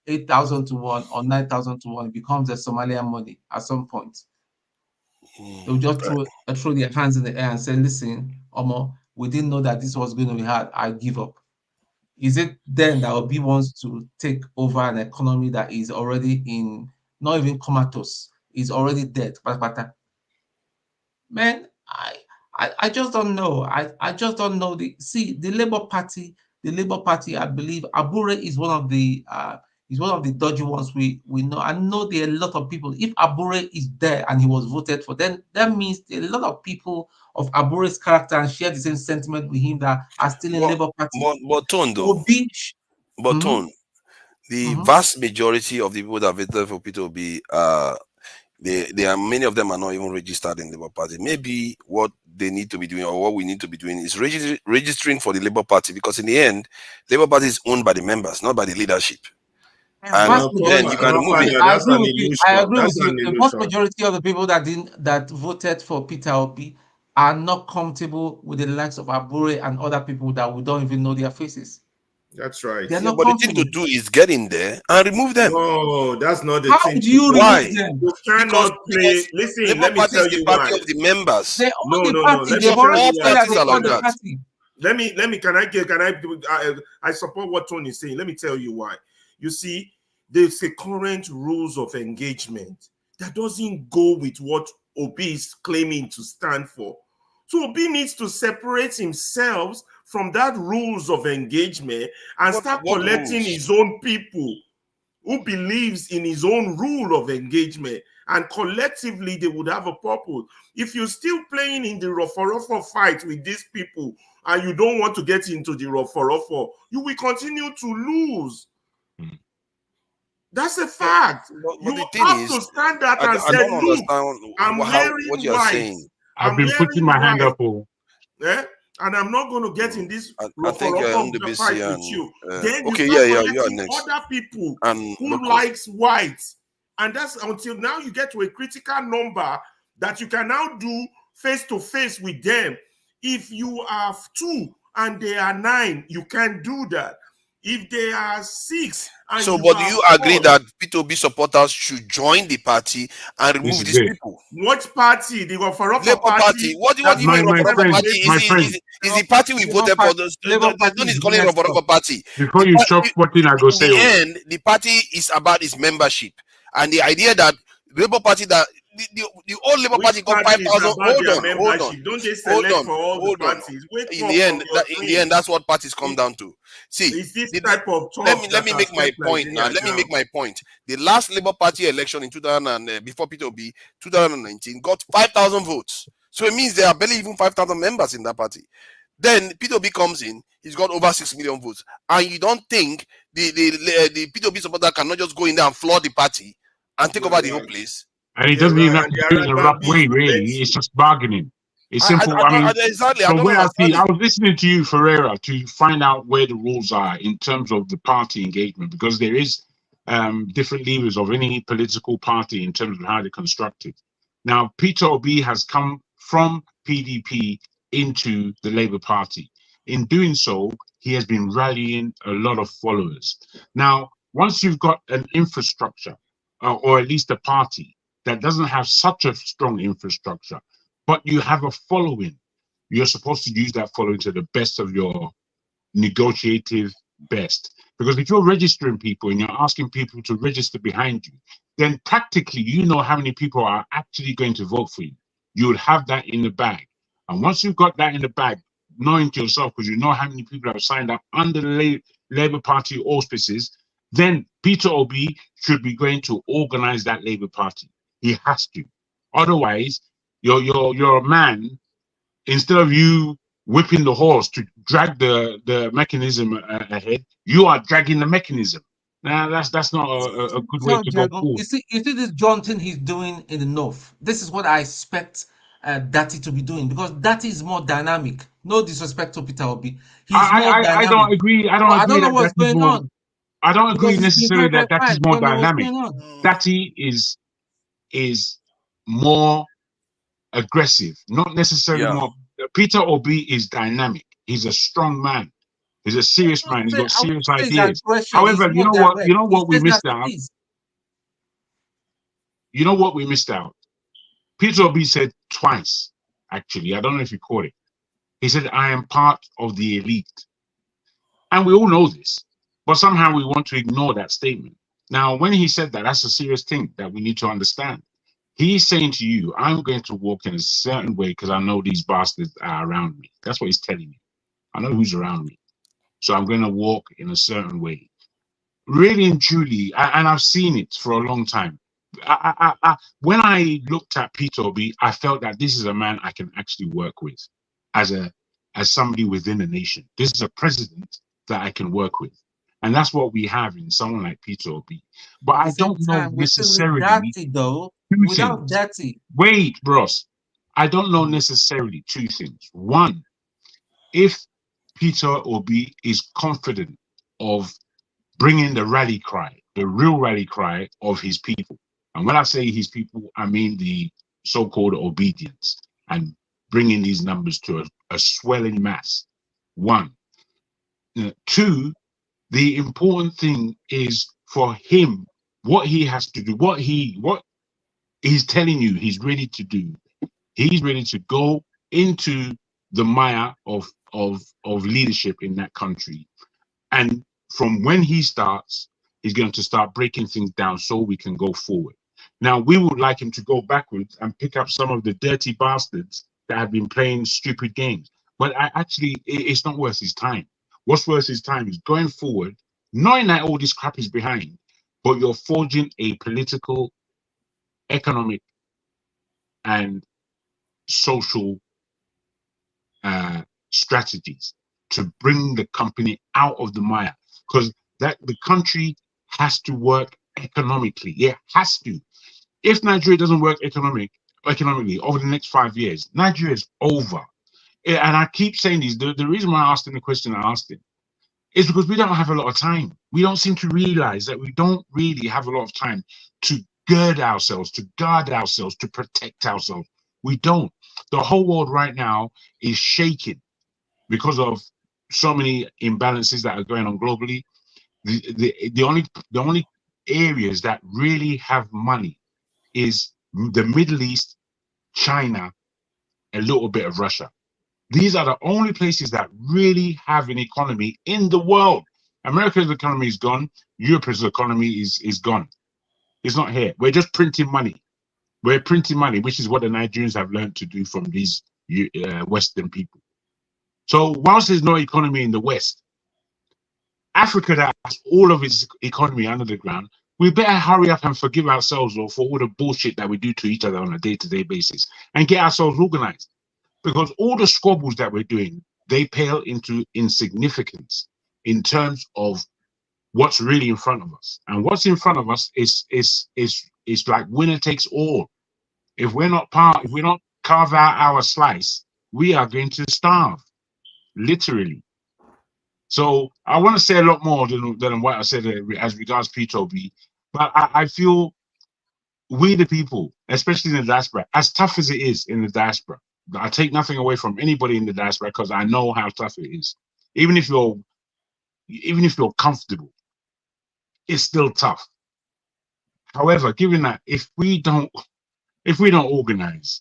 J: 8,000 to 1 or 9,000 to 1, it becomes a Somalian money at some point. They'll just throw their hands in the air and say, listen, Omo, we didn't know that this was going to be hard. I give up. Is it then that Obi wants to take over an economy that is already not even comatose, is already dead? Man, I just don't know. I just don't know. The Labour Party, I believe Abure is one of the dodgy ones we know. I know there are a lot of people. If Abure is there and he was voted for, then that means there are a lot of people of Abure's character and share the same sentiment with him that are still in Labour Party.
G: But the vast majority of the people that voted for Peter Obi, there are many of them are not even registered in Labour Party. Maybe what they need to be doing, or what we need to be doing, is registering for the Labour Party, because in the end, Labour Party is owned by the members, not by the leadership. And then you can remove it.
J: I agree with you. The vast majority of the people that voted for Peter Obi are not comfortable with the likes of Abure and other people that we don't even know their faces.
Q: That's right.
G: Yeah, but the thing to do is get in there and remove them.
Q: No, that's not the thing.
J: How do you remove them?
Q: You cannot play. Listen, let me tell you why.
G: Of the members.
Q: No. I support what Tony is saying. Let me tell you why. You see, there's a current rules of engagement that doesn't go with what Obi is claiming to stand for. So Obi needs to separate himself from that rules of engagement and start collecting his own people who believes in his own rule of engagement, and collectively they would have a purpose. If you're still playing in the rough fight with these people and you don't want to get into the rough, you will continue to lose. That's a fact.
G: But
Q: you have to stand out and say, look, I'm wearing white.
R: I've been putting my hand up.
Q: And I'm not going to get in this
G: I think
Q: fight with you. Then you are next. Other people who likes white. And that's until now you get to a critical number that you can now do face-to-face with them. If you are 2 and they are 9, you can't do that. If they are 6 and
G: do you agree that Peter Obi supporters should join the party and remove these people?
Q: What party? The Labour
G: Party. What do you mean Labour Party? Is the party we voted for? Don't is calling Labour Party.
R: Before you chop what thing I go say.
G: In the end, the party is about its membership, and the idea that Labour Party the old Labour Party got 5,000. Hold on.
Q: Don't they select for all the parties?
G: In the end, that's what parties come down to. See,
Q: is this type of
G: let me make my point now. Let me make my point. The last Labour Party election in 2000 before Peter Obi, 2019, got 5,000 votes. So it means there are barely even 5,000 members in that party. Then Peter Obi comes in, he's got over 6 million votes, and you don't think the Peter Obi supporter cannot just go in there and flood the party and take over the whole place?
R: And it
Q: Yeah,
R: doesn't even have
Q: and
R: to
Q: the
R: do it in a rough
Q: Arabian beef
R: way,
Q: will
R: really.
Q: vex
R: It's
Q: you.
R: just bargaining. It's
G: I,
R: simple.
G: I,
R: I mean,
G: exactly. I
R: from
G: don't
R: where I see,
G: understand
R: I
G: it.
R: was listening to you, Ferreira, to find out where the rules are in terms of the party engagement, because there is different levers of any political party in terms of how they construct it. Now, Peter Obi has come from PDP into the Labour Party. In doing so, he has been rallying a lot of followers. Now, once you've got an infrastructure, or at least a party that doesn't have such a strong infrastructure, but you have a following, you're supposed to use that following to the best of your negotiative best. Because if you're registering people and you're asking people to register behind you, then practically you know how many people are actually going to vote for you. You would have that in the bag. And once you've got that in the bag, knowing to yourself, because you know how many people have signed up under the Labour Party auspices, then Peter Obi should be going to organize that Labour Party. He has to. Otherwise, you're a man, instead of you whipping the horse to drag the mechanism ahead, you are dragging the mechanism. Now that's not a good way
L: So,
R: to go
L: Diego,
R: forward.
L: you see this jaunting he's doing in the north. This is what I expect Dati to be doing, because Dati is more dynamic. No disrespect to Peter Obi, he's more
R: I
L: dynamic.
R: don't agree. I
L: So
R: don't
L: I don't
R: agree
L: know
R: that
L: what's
R: that is
L: going
R: more.
L: on,
R: I don't agree
L: because he's been
R: necessarily
L: very, very
R: that that is
L: quiet.
R: more
L: Don't know what's
R: dynamic.
L: going on.
R: Dati is more aggressive, not necessarily
G: Yeah.
R: more. Peter Obi is dynamic. He's a strong man. He's a serious man. He's got
L: I wouldn't
R: serious
L: say it's
R: ideas.
L: aggression. He's
R: However, you
L: more
R: know what?
L: direct.
R: You know
L: He
R: what we
L: says it
R: missed
L: as it
R: out.
L: is.
R: You know what we missed out. Peter Obi said twice, actually. I don't know if you caught it. He said, "I am part of the elite," and we all know this, but somehow we want to ignore that statement. Now, when he said that, that's a serious thing that we need to understand. He's saying to you, "I'm going to walk in a certain way because I know these bastards are around me." That's what he's telling you. I know who's around me. So I'm going to walk in a certain way. Really and truly, and I've seen it for a long time. When I looked at Peter Obi, I felt that this is a man I can actually work with as somebody within a nation. This is a president that I can work with. And that's what we have in someone like Peter Obi. But
L: At the
R: I
L: same
R: don't know
L: time, we still need
R: necessarily
L: Dati, though.
R: two
L: Without
R: things.
L: Dati,
R: Wait, bros. I don't know necessarily two things. One, if Peter Obi is confident of bringing the rally cry, the real rally cry of his people. And when I say his people, I mean the so-called obedience, and bringing these numbers to a swelling mass. One. Two, the important thing is for him, what he has to do, what he's telling you he's ready to do. He's ready to go into the mire of leadership in that country. And from when he starts, he's going to start breaking things down so we can go forward. Now, we would like him to go backwards and pick up some of the dirty bastards that have been playing stupid games. But it's not worth his time. What's worth his time is going forward, knowing that all this crap is behind, but you're forging a political, economic, and social strategies to bring the company out of the mire, because that the country has to work economically. It has to. If Nigeria doesn't work economically over the next 5 years, Nigeria is over. And I keep saying this. The reason why I asked him the question I asked him is because we don't have a lot of time. We don't seem to realize that we don't really have a lot of time to gird ourselves, to guard ourselves, to protect ourselves. We don't. The whole world right now is shaking because of so many imbalances that are going on globally. The only areas that really have money is the Middle East, China, a little bit of Russia. These are the only places that really have an economy in the world. America's economy is gone. Europe's economy is gone. It's not here. We're just printing money. We're printing money, which is what the Nigerians have learned to do from these Western people. So whilst there's no economy in the West, Africa that has all of its economy under the ground, we better hurry up and forgive ourselves for all the bullshit that we do to each other on a day-to-day basis and get ourselves organized. Because all the squabbles that we're doing, they pale into insignificance in terms of what's really in front of us. And what's in front of us is it's like winner takes all. If we don't carve out our slice, we are going to starve, literally. So I want to say a lot more than what I said as regards Peter Obi, but I feel we the people, especially in the diaspora, as tough as it is in the diaspora, I take nothing away from anybody in the diaspora because I know how tough it is. Even if you're comfortable, it's still tough. However, given that if we don't organize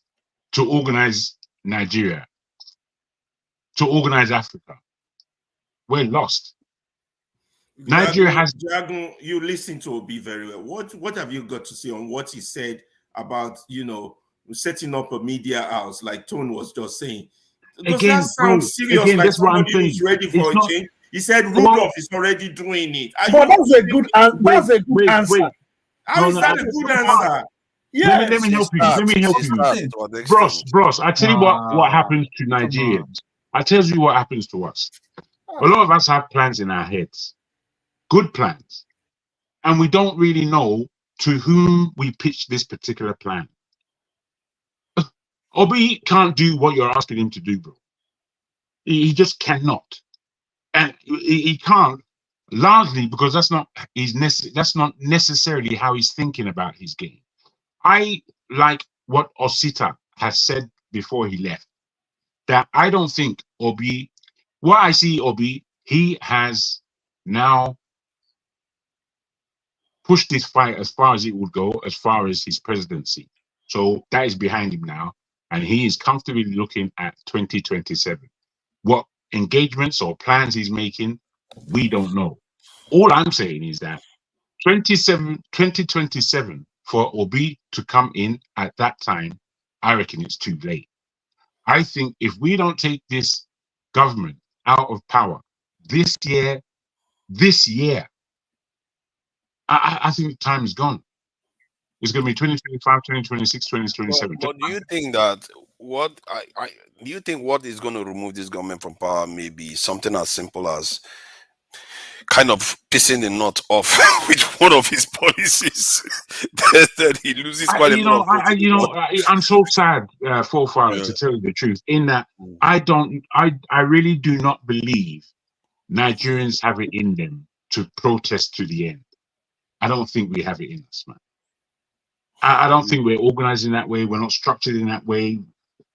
R: Nigeria, to organize Africa, we're lost. Nigeria has.
Q: Dragon, you listen to Obi very well. What have you got to say on what he said about, you know, setting up a media house, like Tone was just saying? Does that sound serious? Like somebody who's ready for a change? He said Rudolph is already doing it.
B: But that's a good answer.
Q: How is that a good answer?
R: Yes. Let me help you. Bros, I tell you what happens to Nigerians. I tell you what happens to us. A lot of us have plans in our heads, good plans, and we don't really know to whom we pitch this particular plan. Obi can't do what you're asking him to do, bro. He just cannot. And he can't, largely because that's not necessarily how he's thinking about his game. I like what Osita has said before he left, that I don't think Obi, what I see Obi, he has now pushed this fight as far as it would go, as far as his presidency. So that is behind him now, and he is comfortably looking at 2027. What engagements or plans he's making, we don't know. All I'm saying is that 2027 for Obi to come in at that time, I reckon it's too late. I think if we don't take this government out of power this year, I think time is gone. It's going to be 2025, 2026, 2027.
G: But do you think that do you think what is going to remove this government from power may be something as simple as kind of pissing the nut off with one of his policies that he loses quite a lot of
R: I'm so sad for to tell you the truth, in that I really do not believe Nigerians have it in them to protest to the end. I don't think we have it in us, man. I don't think we're organized in that way. We're not structured in that way.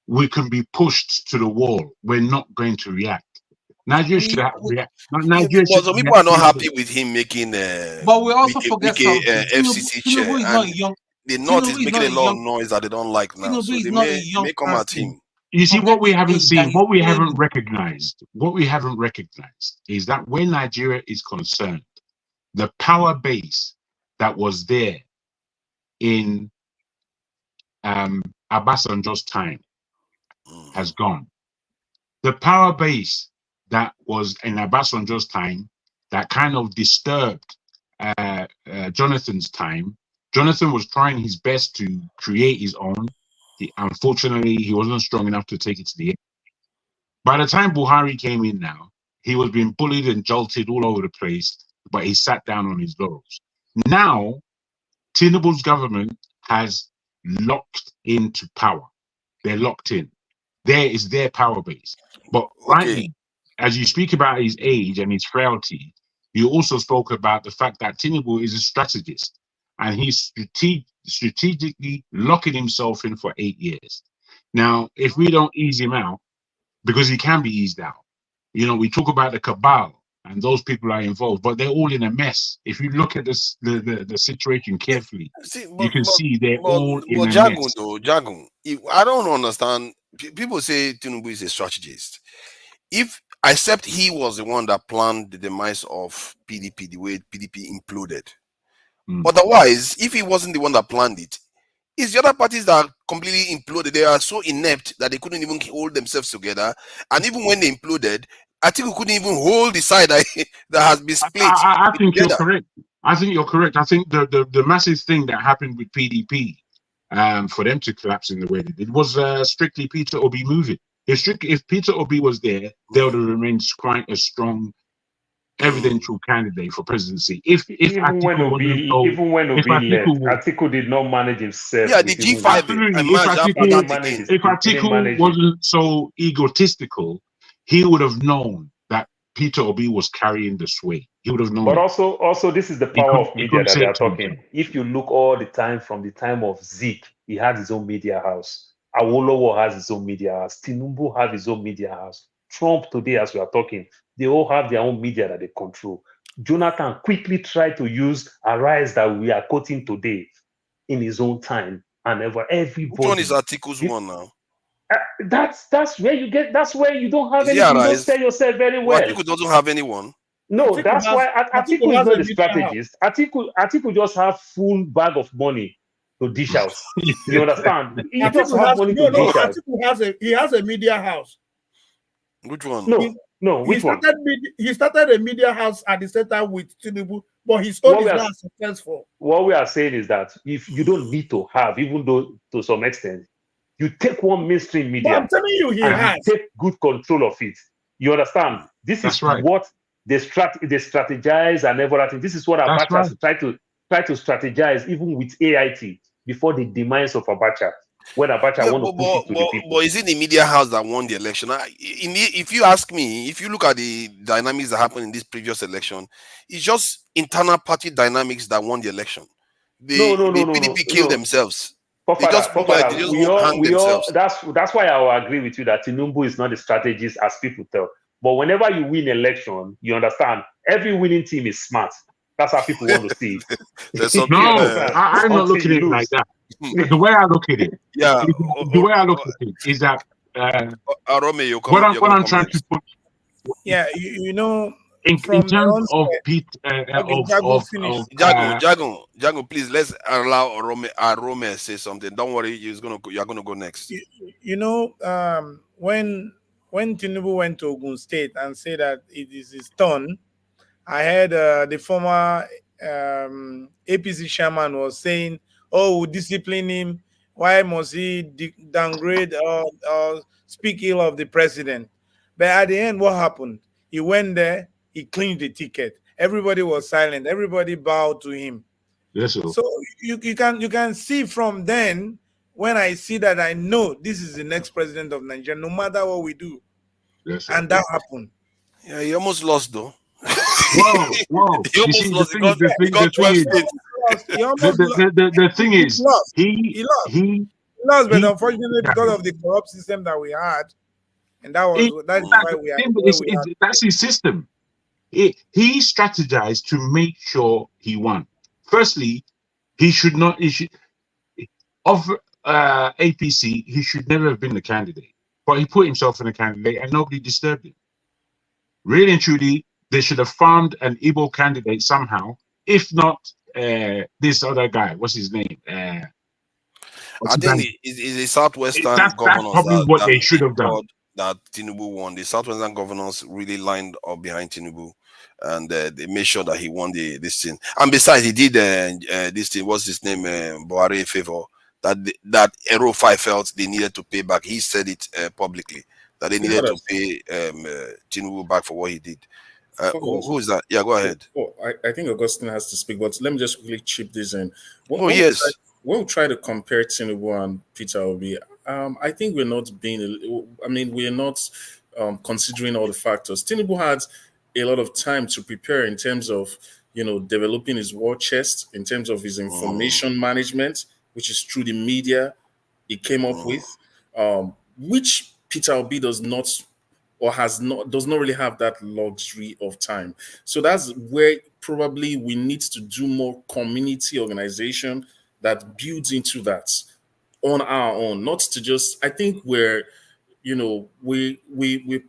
R: We can be pushed to the wall. We're not going to react. Nigeria should react. Nigeria
G: should some people are not happy with him making
L: but we also forget something.
G: FCC chair. The North is making a lot of noise that they don't like now. So they may come at him.
R: You see, what we haven't seen, what we haven't recognized is that when Nigeria is concerned, the power base that was there in Obasanjo's time has gone. The power base that was in Obasanjo's time that kind of disturbed Jonathan's time. Jonathan was trying his best to create his own. Unfortunately, he wasn't strong enough to take it to the end. By the time Buhari came in now, he was being bullied and jolted all over the place, but he sat down on his laurels. Now, Tinubu's government has locked into power. They're locked in. There is their power base. But rightly, as you speak about his age and his frailty, you also spoke about the fact that Tinubu is a strategist, and he's strategically locking himself in for 8 years. Now, if we don't ease him out, because he can be eased out, you know, we talk about the cabal and those people are involved, but they're all in a mess. If you look at this, the situation carefully, you can see they're all in a mess.
G: Jagun, I don't understand. People say Tinubu is a strategist. Except he was the one that planned the demise of PDP, the way PDP imploded. Otherwise, if he wasn't the one that planned it, it's the other parties that completely imploded. They are so inept that they couldn't even hold themselves together. And even when they imploded, I think we couldn't even hold the side that has been split.
R: I think you're correct. I think you're correct. I think the massive thing that happened with PDP, for them to collapse in the way they did, was strictly Peter Obi moving. If Peter Obi was there, they would have remained quite a strong evidential candidate for presidency. If
F: even when
R: Atiku wasn't
F: Obi,
R: so,
F: even when
R: if
F: Obi left,
R: Atiku was,
F: Atiku did not manage himself.
G: Yeah, the
F: with even
G: G5
F: with
G: I
R: absolutely,
G: managed that
F: he didn't
G: that
F: manage
G: again.
F: his,
R: if
F: he didn't
R: Atiku
F: manage it.
R: wasn't so egotistical, he would have known that Peter Obi was carrying the sway. He would have known
F: But
R: it.
F: also, this is the
R: He
F: power
R: could
F: of
R: he
F: media
R: couldn't
F: that
R: say
F: they
R: it
F: are
R: to himself.
F: talking. If you look all the time from the time of Zeke, he had his own media house. Awolowo has his own media house. Tinubu has his own media house. Trump today, as we are talking, they all have their own media that they control. Jonathan quickly tried to use Arise that we are quoting today in his own time, and
G: Which one is
F: everybody.
G: Atiku's one now?
F: That's where you get. That's where you don't have
G: Is he
F: anything. You don't
G: Arise?
F: sell yourself very
G: Well,
F: well.
G: Atiku doesn't have anyone.
F: No,
B: Atiku
F: that's
B: has
F: why
B: Atiku
F: Atiku is
B: has
F: not
B: a
F: the
B: media house.
F: strategist. Atiku just have full bag of money to dish out. You understand? He just
B: Atiku
F: have
B: has
F: money to dish out.
B: Atiku has a media house.
G: Which one?
F: No, which one?
B: He started a media house at the center with Tinubu, but his own
F: What
B: is
F: we are
B: not successful.
F: what we are saying is that if you don't need to have, even though to some extent, you take one mainstream
B: But I'm
F: media
B: telling you, he
F: and
B: has.
F: you take good control of it. You understand? This
R: That's
F: is
R: right.
F: what they strategize and everything. This is what
R: That's
F: Abacha
R: right.
F: try to strategize even with AIT before the demise of Abacha. When Abacha
G: Yeah,
F: want to push it to the people.
G: but is it the media house that won the election? If you ask me, if you look at the dynamics that happened in this previous election, it's just internal party dynamics that won the election. The PDP killed themselves. They just hang themselves.
F: That's why I will agree with you that Tinubu is not a strategist as people tell. But whenever you win election, you understand every winning team is smart. That's how people want to see it.
G: There's some
R: No,
F: understand?
R: I'm not
F: Until
R: looking
F: you
R: at it like
F: lose.
R: that. The way I look at it,
G: Yeah,
R: the way I look at it is that
G: Arome,
R: what I'm trying to put
B: Yeah, you know,
R: in
B: from the
R: terms of
B: onset.
R: Pete
B: Okay, Jago, finish.
G: Jago, please let's allow Arome say something. Don't worry, you're gonna go next.
B: You know, when Tinubu went to Ogun State and said that it is his turn, I heard the former APC chairman was saying, "Oh, we'll discipline him. Why must he downgrade or speak ill of the president?" But at the end, what happened? He went there, he cleaned the ticket. Everybody was silent. Everybody bowed to him.
R: Yes, sir.
B: So you can see from then, when I see that, I know this is the next president of Nigeria, no matter what we do.
R: Yes, sir.
B: And that happened.
G: Yeah, he almost lost though.
R: Whoa!
G: He almost lost. He got 12 states.
R: The thing is,
B: he lost, but unfortunately,
R: yeah.
B: because of the corrupt system that we had, and that's why we are where we are.
R: That's his system. He strategized to make sure he won. Firstly, of APC, he should never have been the candidate, but he put himself in a candidate and nobody disturbed him. Really and truly, they should have found an Igbo candidate somehow, if not this other guy. What's his name?
G: I think it's the Southwestern
R: that's
G: governors
R: probably what they should have done.
G: That Tinubu won. The Southwestern governors really lined up behind Tinubu, and they made sure that he won this thing. And besides, he did this thing. What's his name? Buhari a favor that Aero 5 felt they needed to pay back. He said it publicly that they needed to pay Tinubu back for what he did. Who is that? Yeah, go ahead.
T: I think Augustine has to speak, but let me just quickly chip this in. When we try to compare Tinubu and Peter Obi, I think we're not considering all the factors. Tinubu had a lot of time to prepare in terms of, developing his war chest, in terms of his information management, which is through the media he came up with, which Peter Obi does not really have that luxury of time. So that's where probably we need to do more community organization that builds into that on our own, not to just, I think we're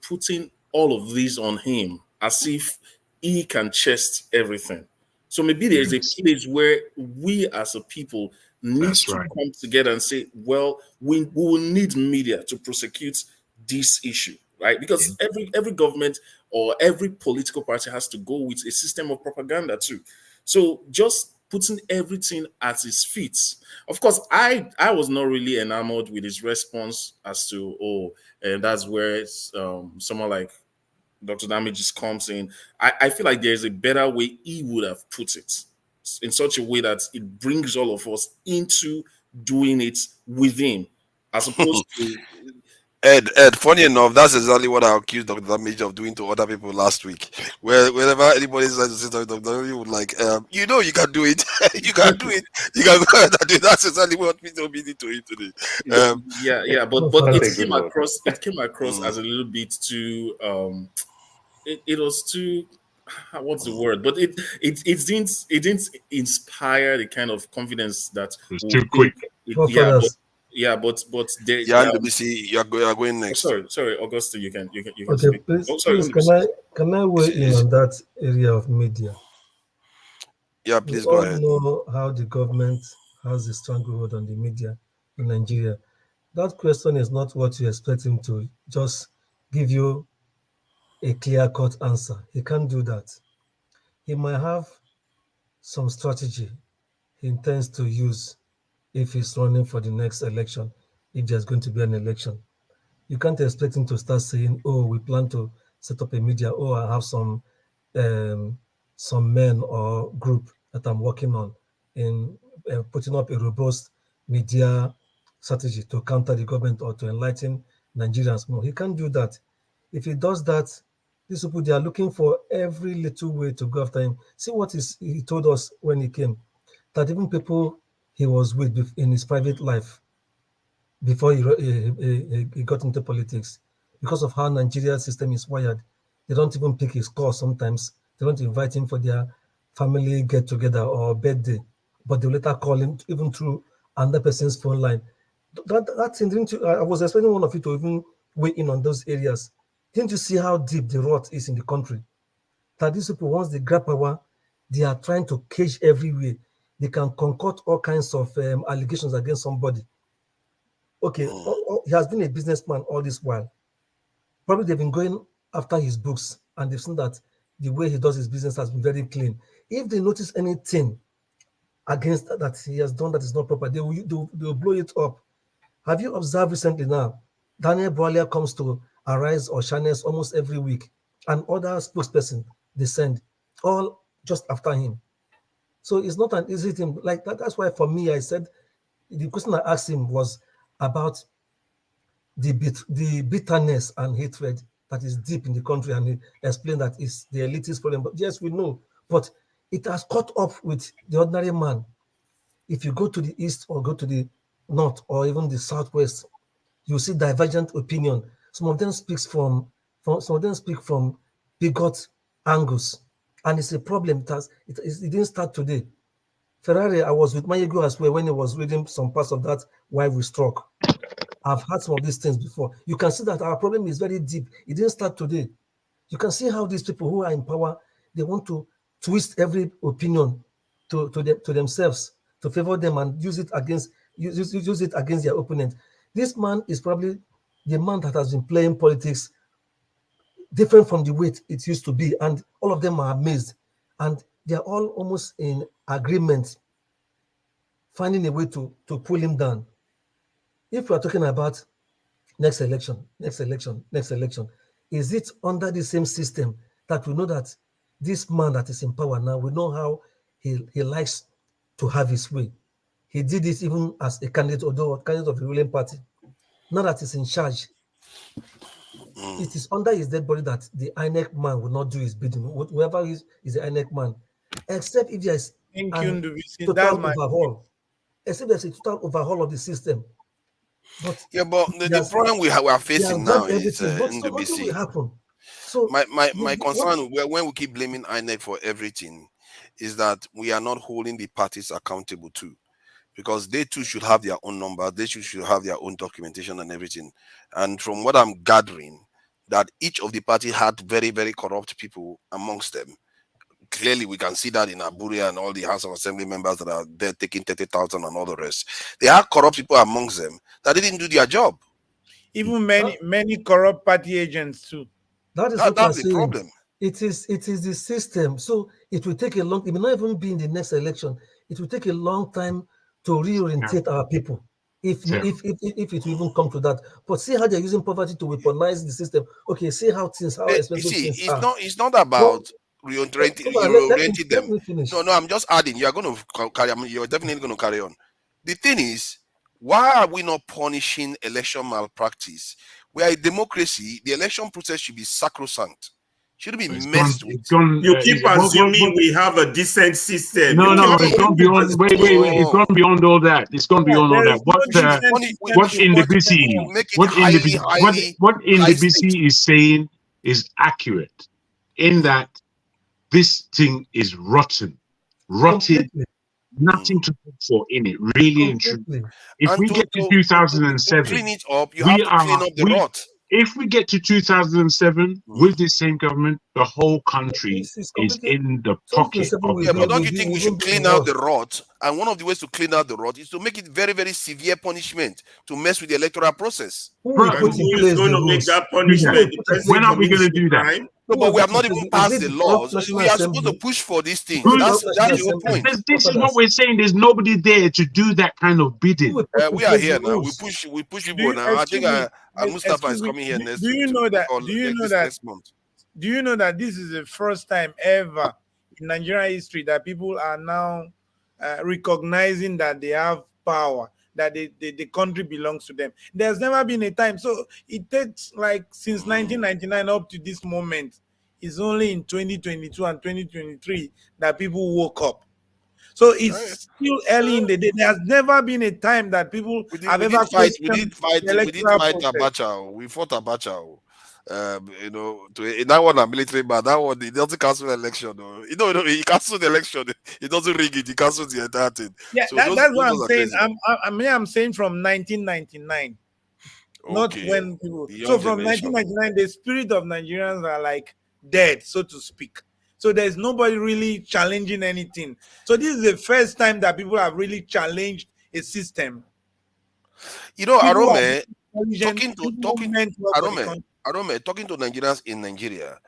T: putting all of these on him as if he can chest everything. So maybe there's a place where we as a people need to come together and say, well, we will need media to prosecute this issue, right? Because every government or every political party has to go with a system of propaganda too. So just putting everything at his feet. Of course, I was not really enamored with his response as to, and that's where someone like Dr. Damages comes in, I feel like there's a better way he would have put it, in such a way that it brings all of us into doing it with him, as opposed to
G: Ed, funny enough, that's exactly what I accused Dr. Damage of doing to other people last week. Whenever anybody says to say Dr. Damage would like, you know, you can do it. You can do it. You can go ahead and do it. That's exactly what Peter Obi did to him today.
T: But it came across as a little bit too it was too, what's the word? But it didn't inspire the kind of confidence that
R: it's too quick.
T: But there,
G: you're going next.
T: Sorry, Augusto, you can
N: Okay,
T: speak.
N: please, can I weigh in on that area of media?
G: Yeah, please
N: we
G: go
N: all
G: ahead.
N: know how the government has a stranglehold on the media in Nigeria. That question is not what you expect him to just give you a clear-cut answer. He can't do that. He might have some strategy he intends to use if he's running for the next election, if there's going to be an election. You can't expect him to start saying, oh, we plan to set up a media, oh, I have some men or group that I'm working on in putting up a robust media strategy to counter the government or to enlighten Nigerians more. He can't do that. If he does that, these people, they are looking for every little way to go after him. See what he told us when he came, that even people he was with in his private life before he got into politics, because of how Nigeria's system is wired, they don't even pick his call sometimes. They don't invite him for their family get-together or birthday, but they later call him even through another person's phone line. That thing, I was expecting one of you to even weigh in on those areas. Didn't you see how deep the rot is in the country? That these people, once they grab power, they are trying to cage everywhere. They can concoct all kinds of allegations against somebody. Okay, he has been a businessman all this while. Probably they've been going after his books and they've seen that the way he does his business has been very clean. If they notice anything against that he has done that is not proper, they will blow it up. Have you observed recently now, Daniel Brolia comes to Arise or Channels almost every week, and other spokesperson they send, all just after him. So it's not an easy thing like that. That's why for me, I said, the question I asked him was about the bitterness and hatred that is deep in the country, and he explained that it's the elitist problem. But yes, we know, but it has caught up with the ordinary man. If you go to the east or go to the north or even the southwest, you see divergent opinion. Some of them speak from bigot angles, and it's a problem. It didn't start today. Ferrari, I was with Mayego as well when he was reading some parts of that Why We Struck. I've had some of these things before. You can see that our problem is very deep. It didn't start today. You can see how these people who are in power, they want to twist every opinion to themselves, to favor them and use it against their opponent. This man is probably the man that has been playing politics different from the way it used to be, and all of them are amazed, and they are all almost in agreement, finding a way to pull him down. If we are talking about next election, is it under the same system that we know that this man that is in power now, we know how he likes to have his way. He did it even as a candidate, although a candidate of the ruling party. Now that he's in charge, it is under his dead body that the INEC man will not do his bidding. Whoever is the INEC man, except if there is a total overhaul. Except there's a total overhaul of the system. But
G: the problem we are facing now is
N: nothing will happen. So
G: my concern when we keep blaming INEC for everything is that we are not holding the parties accountable too, because they too should have their own number, they should have their own documentation and everything. And from what I'm gathering, that each of the party had very, very corrupt people amongst them. Clearly, we can see that in Abuja and all the House of Assembly members that are there taking 30,000 and all the rest. They have corrupt people amongst them that didn't do their job.
B: Even many corrupt party agents too.
N: That's the problem. It is the system. So it will take a it may not even be in the next election. It will take a long time to reorientate our people. if it will even come to that. But see how they're using poverty to weaponize the system. Okay, see how expensive
G: see,
N: things are.
G: it's not about reorienting them.
N: Let me finish.
G: No, I'm just adding. You are going to carry. I mean, you're definitely going to carry on. The thing is, why are we not punishing election malpractice? We are a democracy. The election process should be sacrosanct. Shouldn't be messed with.
Q: You keep assuming we have a decent system.
R: No, it's gone beyond. Wait. It's gone beyond all that. It's gone beyond all that. What NDBC is saying is accurate, in that this thing is rotten. Completely. Nothing to look for in it, really and truly. If we get to 2007,
G: clean it up, you have to clean up the rot.
R: If we get to 2007 with the same government, the whole country is in the pocket of.
G: Yeah, but don't you think we should clean out the rot? And one of the ways to clean out the rot is to make it very, very severe punishment to mess with the electoral process.
Q: Who is going to make that punishment?
R: When are we going to do that?
G: No, but we have not even passed the laws. We are supposed to push for these things. That's the whole point.
R: This is what we're saying. There's nobody there to do that kind of bidding.
G: We are here now. We push people now. I think Mustafa is coming here next.
B: Do you know that? Do you know that this is the first time ever in Nigerian history that people are now recognizing that they have power, that the country belongs to them? There's never been a time. So it takes like since 1999 up to this moment. It's only in 2022 and 2023 that people woke up. So it's still early in the day. There's never been a time that people have ever
G: fight. We did fight Abacha. We fought Abacha. That one a military man. That one, he doesn't cancel the election. He canceled the election. He doesn't rig it. He cancels the entire thing.
B: Yeah, so that's what I'm saying. I'm saying from 1999. Okay. Not when people. So from 1999, the spirit of Nigerians are like dead, so to speak. So there's nobody really challenging anything. So this is the first time that people have really challenged a system.
G: Arome, talking to Nigerians in Nigeria,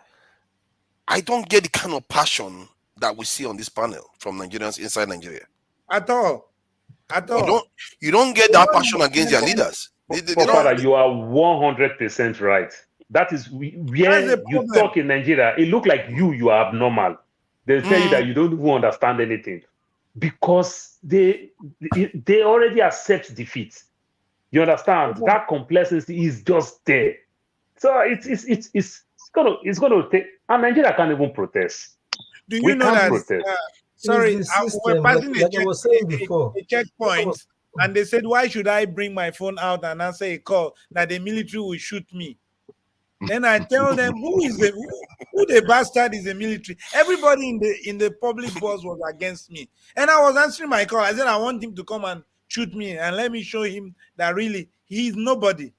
G: I don't get the kind of passion that we see on this panel from Nigerians inside Nigeria.
B: At all.
G: You don't get that passion against their leaders.
F: Father, you are 100% right. That is where you talk in Nigeria. It looks like you are abnormal. They tell you that you don't even understand anything because they already accept defeat. You understand? That complexity is just there. So it's gonna take. And Nigeria can't even protest.
B: Do you know that? Sorry, we're passing a checkpoint, and they said, "Why should I bring my phone out and answer a call that the military will shoot me?" Then I tell them, who the bastard is the military? Everybody in the public bus was against me, and I was answering my call. I said, I want him to come and shoot me, and let me show him that really he is nobody.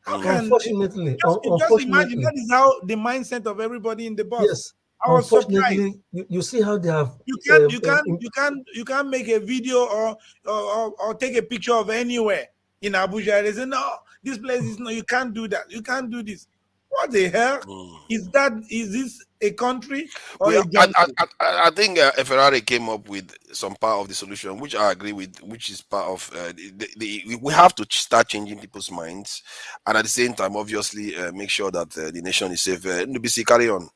N: Unfortunately,
B: just imagine that is how the mindset of everybody in the bus.
N: Yes.
B: I was surprised.
N: You see how they have.
B: You can't make a video or take a picture of anywhere in Abuja. They say no, this place is no. You can't do that. You can't do this. What the hell is that? Is this a country or a
G: I think Ferrari came up with some part of the solution, which I agree with, which is part of we have to start changing people's minds, and at the same time, obviously, make sure that the nation is safe. NBC, carry on.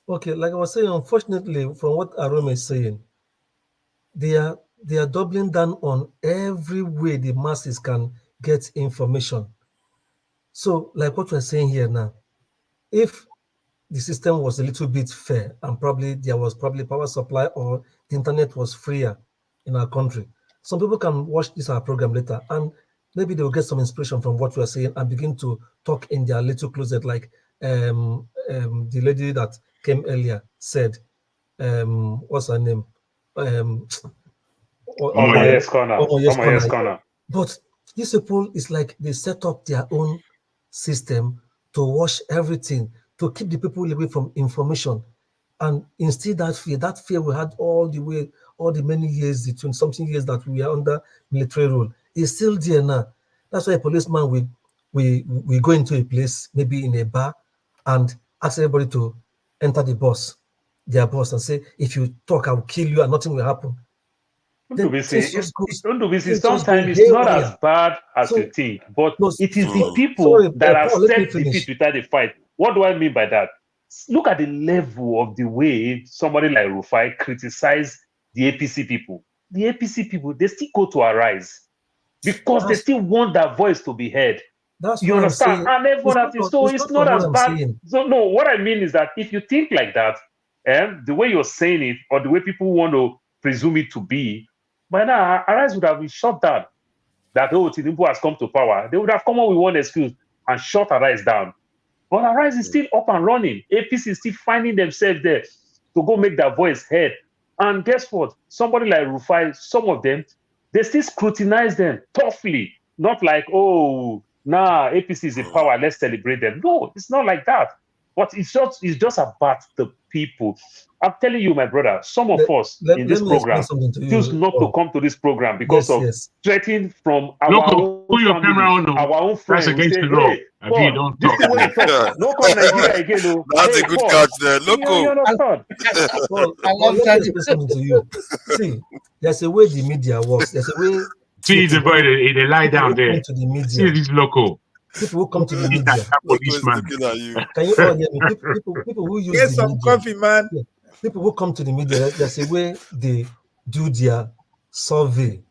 N: Okay, like I was saying, unfortunately, from what Arome is saying, they are doubling down on every way the masses can get information. So, like what we're saying here now, if the system was a little bit fair and probably there was power supply or the internet was freer in our country, some people can watch this our program later and maybe they will get some inspiration from what we're saying and begin to talk in their little closet, like the lady that came earlier said, what's her name?
F: Yes, corner.
N: But these people, it's like they set up their own system to wash everything, to keep the people away from information, and instead that fear we had all the many years, the 20-something years that we are under military rule, is still there now. That's why a policeman we go into a place, maybe in a bar, and ask everybody to enter their bus and say, if you talk, I will kill you and nothing will happen.
F: Sometimes it's not as bad as you think, but it is the people that have set the feet without the fight. What do I mean by that? Look at the level of the way somebody like Rufai criticized the APC people. The APC people, they still go to Arise because they still want their voice to be heard. You understand? And everyone it's not as bad. So no, what I mean is that if you think like that, the way you're saying it or the way people want to presume it to be, by now Arise would have been shut down. That Tinubu has come to power. They would have come up with one excuse and shut Arise down. But Arise is still up and running. APC is still finding themselves there to go make their voice heard. And guess what? Somebody like Rufai, some of them, they still scrutinize them toughly. Not like, APC is in power, let's celebrate them. No, it's not like that. But it's just about the people. I'm telling you, my brother, some of us in this program choose not to come to this program because of threatening from our own friends.
R: That's against the law.
F: Hey, don't talk. No come Nigeria again. No.
G: That's a good catch there.
F: You understand?
N: Let me say something to you. See, there's a way the media works. There's a way.
R: See the boy, they lie down there.
N: To the media.
R: See this local.
N: People who come to the media. Can you all hear me? People who use
B: get some coffee, man.
N: Yeah. People who come to the media, there's a way they do their survey.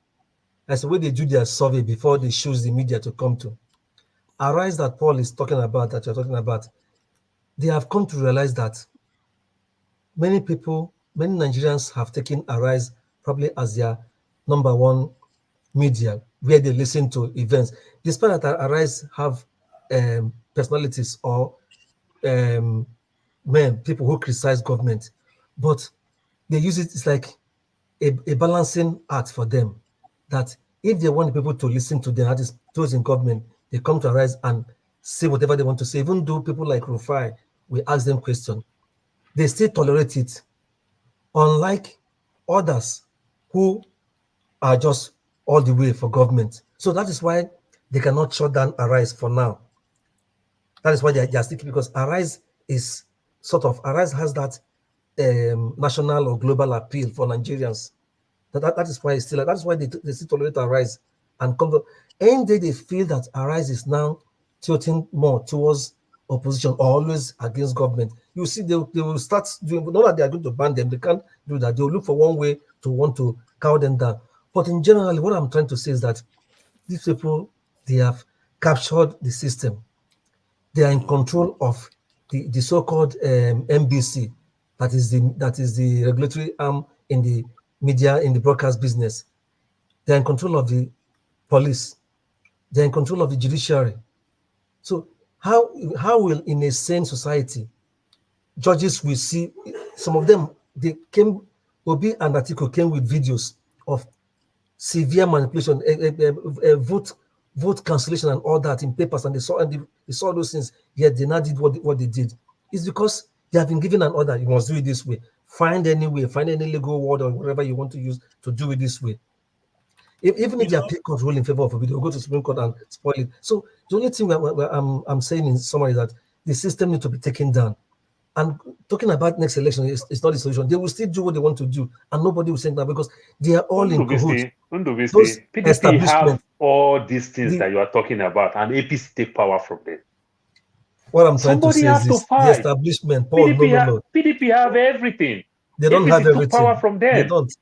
N: There's a way they do their survey before they choose the media to come to. Arise that Paul is talking about, that you're talking about, they have come to realize that many people, many Nigerians have taken Arise probably as their number one media where they listen to events. Despite that Arise have personalities or people who criticize government, but they use it, it's like a balancing act for them, that if they want people to listen to them, that is those in government, they come to Arise and say whatever they want to say. Even though people like Rufai, we ask them questions, they still tolerate it. Unlike others who are just all the way for government. So that is why they cannot shut down Arise for now. That is why they are sticking, because Arise is Arise has that national or global appeal for Nigerians. That is why it's still, that is why they still tolerate Arise and come to any day they feel that Arise is now tilting more towards opposition or always against government. You see, they will start doing, not that they are going to ban them, they can't do that. They will look for one way to want to cow them down. But in general, what I'm trying to say is that these people, they have captured the system. They are in control of the so-called MBC, that is the regulatory arm in the media, in the broadcast business. They are in control of the police. They are in control of the judiciary. So how will, in a sane society, judges will see, some of them, Obi and Atiku came with videos of severe manipulation, vote cancellation and all that in papers, and they saw those things, yet they not did what they did. It's because they have been given an order, you must do it this way. Find any way, find any legal word or whatever you want to use to do it this way. Even if they appeal court rule in favor of it, they'll go to Supreme Court and spoil it. So the only thing I'm saying in summary is that the system needs to be taken down. And talking about next election is not the solution. They will still do what they want to do, and nobody will say that because they are all in cahoots.
F: PDP have all these things that you are talking about, and APC take power from them.
N: What I'm trying to say is this, the establishment, Paul, no.
F: PDP have everything.
N: They don't have everything.
F: Power from them.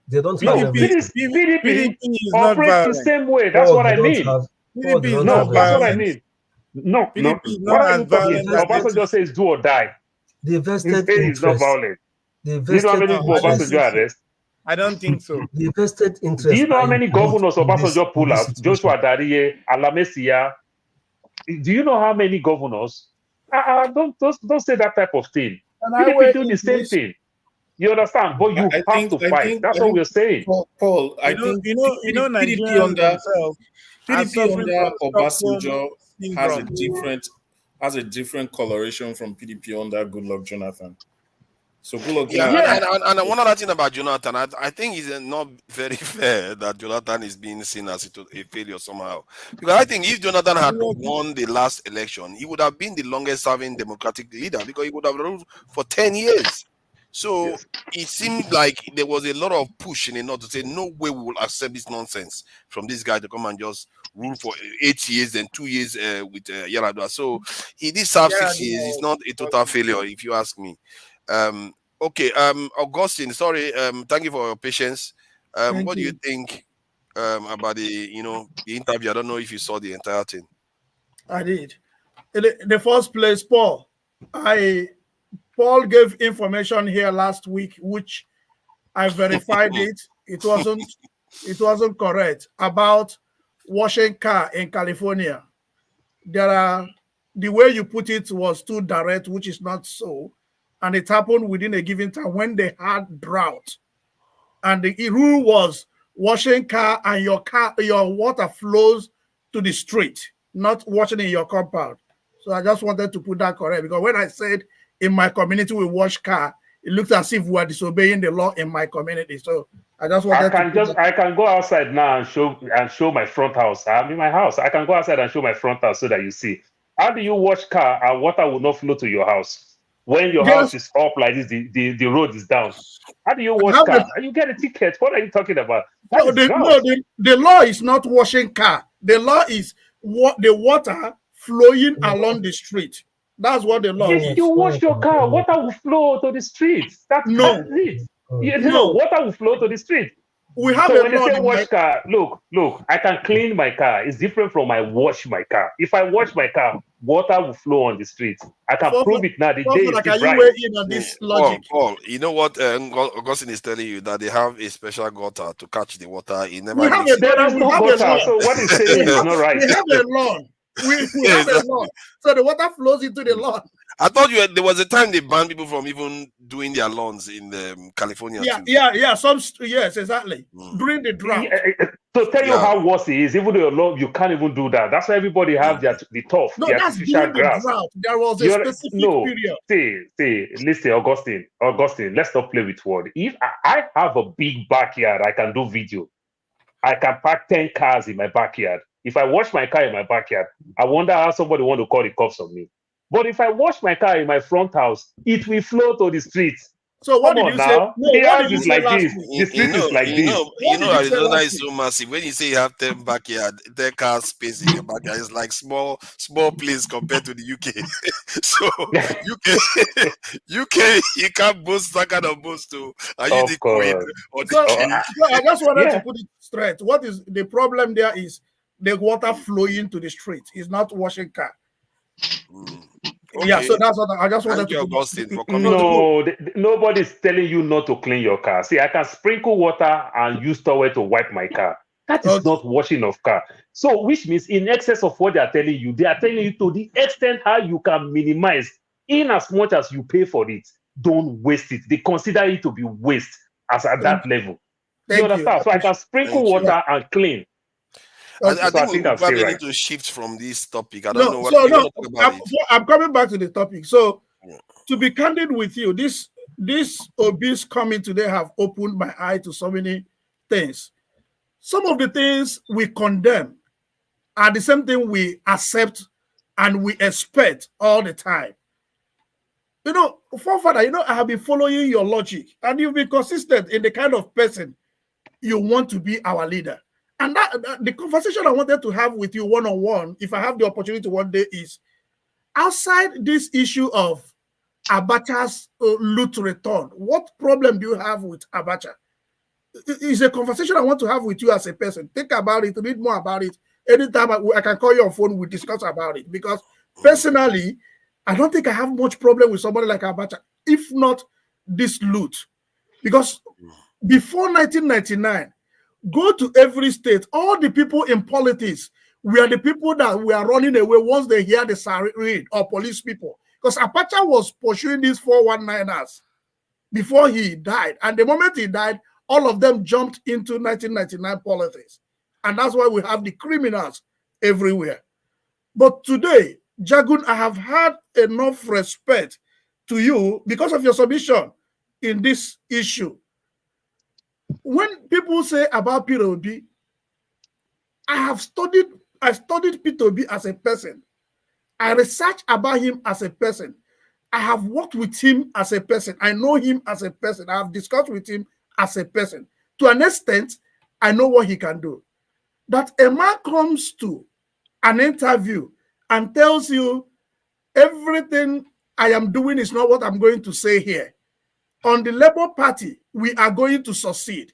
N: They don't have everything.
F: PDP operates the same way. That's what I mean. No, that's what I mean. No. What are you talking about? Obasanjo says do or die.
N: The vested
F: interest is not violent. Do you know how many people Obasanjo arrest?
B: I don't think so.
N: The vested interest.
F: Do you know how many governors Obasanjo pull out? Joshua Dariye, Alamesia. Do you know how many governors? Don't say that type of thing. PDP do the same thing. You understand? But you have to fight. That's what we're saying.
T: Paul, I think PDP under Obasanjo has a different coloration from PDP under Goodluck Jonathan. So Goodluck,
G: and one other thing about Jonathan, I think it's not very fair that Jonathan is being seen as a failure somehow. Because I think if Jonathan had won the last election, he would have been the longest serving democratic leader because he would have ruled for 10 years. So
F: Yes.
G: it seemed like there was a lot of push in the north to say, no way we will accept this nonsense from this guy to come and just rule for 8 years, then 2 years with Yaradua. So he did serve 6 years. It's not a total failure, if you ask me. Okay, Augustine, sorry, thank you for your patience.
B: Thank
G: What do you
B: you.
G: think about the interview? I don't know if you saw the entire thing.
B: I did. In the first place, Paul gave information here last week, which I verified it. It wasn't correct about washing car in California. The way you put it was too direct, which is not so. And it happened within a given time when they had drought. And the rule was washing car and your water flows to the street, not washing in your compound. So I just wanted to put that correct, because when I said in my community we wash car, it looks as if we are disobeying the law in my community. So I just wanted
F: I can go outside now and show my front house. I'm in my house. I can go outside and show my front house so that you see. How do you wash car and water will not flow to your house? When your house is up like this, the road is down. How do you wash car? And you get a ticket. What are you talking about?
B: The law is not washing car. The law is the water flowing along the street. That's what the law is.
F: If you wash your car, water will flow to the street. That's it. No, water will flow to the street.
B: We have
F: so
B: a
F: when they
B: law
F: say
B: in
F: wash car, look, I can clean my car. It's different from I wash my car. If I wash my car, water will flow on the street. I can prove it now. The day is still bright.
G: Paul, you know what Augustine is telling you, that they have a special gutter to catch the water. He never
F: there is no gutter. So what he's saying is not right.
B: We have a lawn. We have a lawn. So the water flows into the lawn.
G: I thought there was a time they banned people from even doing their lawns in California.
B: Yes, exactly. During the drought.
F: To tell you how worse it is, even though your lawn, you can't even do that. That's why everybody have the turf, the artificial grass.
B: There was a specific period.
F: Listen, Augustine, let's not play with word. If I have a big backyard, I can do video. I can park 10 cars in my backyard. If I wash my car in my backyard, I wonder how somebody want to call the cops on me. But if I wash my car in my front house, it will flow to the streets.
B: So what did you say?
F: The house is like this. The street is like this.
G: Arizona is so massive. When you say you have 10 backyard, 10 car space in your backyard, it's like small place compared to the UK. So UK, you can't boast that kind of boast too. Are you the queen or the king?
B: I just wanted to put it straight. What is the problem there is the water flowing to the street. It's not washing car.
G: Okay.
B: Yeah, so that's what I just wanted to
G: Augustine, for
F: nobody's telling you not to clean your car. See, I can sprinkle water and use towel to wipe my car. That is not washing of car. So, which means in excess of what they are telling you to the extent how you can minimize in as much as you pay for it. Don't waste it. They consider it to be waste as at that level. You understand? So I can sprinkle water and clean.
G: I think we probably need to shift from this topic. I don't know what you want to talk about.
B: I'm coming back to the topic. So, to be candid with you, this Obi's coming today have opened my eye to so many things. Some of the things we condemn are the same thing we accept and we expect all the time. Forefather, I have been following your logic, and you've been consistent in the kind of person you want to be our leader. And that the conversation I wanted to have with you one-on-one, if I have the opportunity one day, is outside this issue of Abacha's loot return. What problem do you have with Abacha? It's a conversation I want to have with you as a person. Think about it, read more about it. Anytime I can call you on phone, we discuss about it. Because personally, I don't think I have much problem with somebody like Abacha, if not this loot. Because before 1999, go to every state, all the people in politics were the people that were running away once they hear the siren or police people. Because Abacha was pursuing these 419ers before he died. And the moment he died, all of them jumped into 1999 politics. And that's why we have the criminals everywhere. But today, Jagun, I have had enough respect to you because of your submission in this issue. When people say about Peter Obi, I studied Peter Obi as a person. I researched about him as a person. I have worked with him as a person. I know him as a person. I have discussed with him as a person. To an extent, I know what he can do. That a man comes to an interview and tells you everything I am doing is not what I'm going to say here. On the Labour Party, we are going to succeed.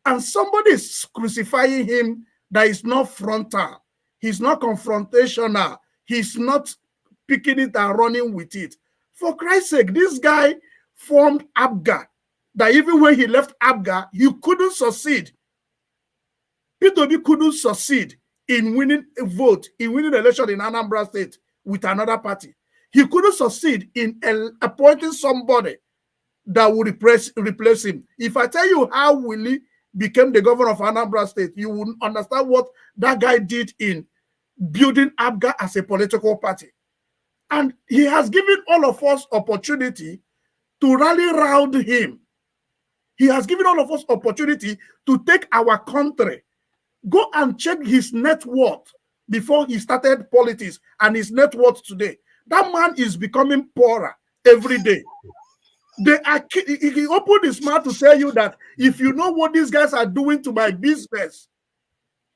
B: And somebody is crucifying him that is not frontal. He's not confrontational. He's not picking it and running with it. For Christ's sake, this guy formed ABGA, that even when he left ABGA, he couldn't succeed. Peter Obi couldn't succeed in winning a vote, in winning an election in Anambra State with another party. He couldn't succeed in appointing somebody that would replace him. If I tell you how Willie became the governor of Anambra State, you will understand what that guy did in building ABGA as a political party. And he has given all of us opportunity to rally around him. He has given all of us opportunity to take our country. Go and check his net worth before he started politics and his net worth today. That man is becoming poorer every day. He opened his mouth to tell you that if you know what these guys are doing to my business,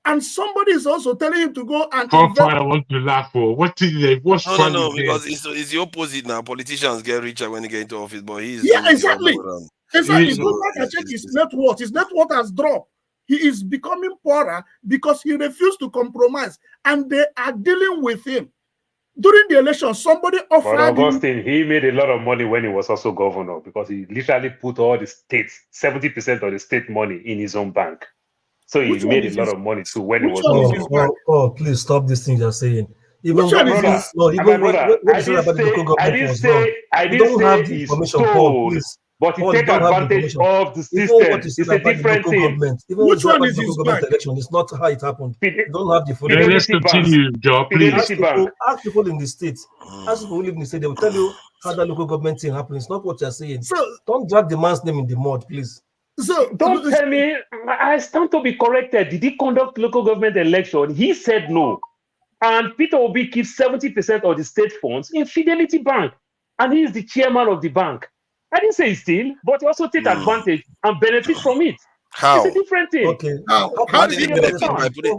B: and somebody is also telling him to go and
R: I want to laugh for. What's funny?
G: No, because it's the opposite now. Politicians get richer when they get into office, but he's
B: exactly. Exactly. Go back and check his net worth. His net worth has dropped. He is becoming poorer because he refused to compromise, and they are dealing with him. During the election, somebody offered
F: Augustine, he made a lot of money when he was also governor because he literally put all the states, 70% of the state money in his own bank. So he made a lot of money too when he was governor.
N: Oh, please stop this thing you're saying.
F: Even I didn't say he stole, but he take advantage of the system. It's a different thing.
B: Which one is his bank?
N: Election? It's not how it happened. You don't have the full.
R: Let's continue, Joe, please.
N: Ask people in the states. Ask people who live in the state. They will tell you how the local government thing happened. It's not what you're saying. So don't drag the man's name in the mud, please.
F: So don't tell me. I stand to be corrected. Did he conduct local government election? He said no. And Peter Obi keeps 70% of the state funds in Fidelity Bank, and he is the chairman of the bank. I didn't say he steal, but he also take advantage and benefit from it.
G: How?
F: It's a different thing.
G: Okay. How did he benefit by putting?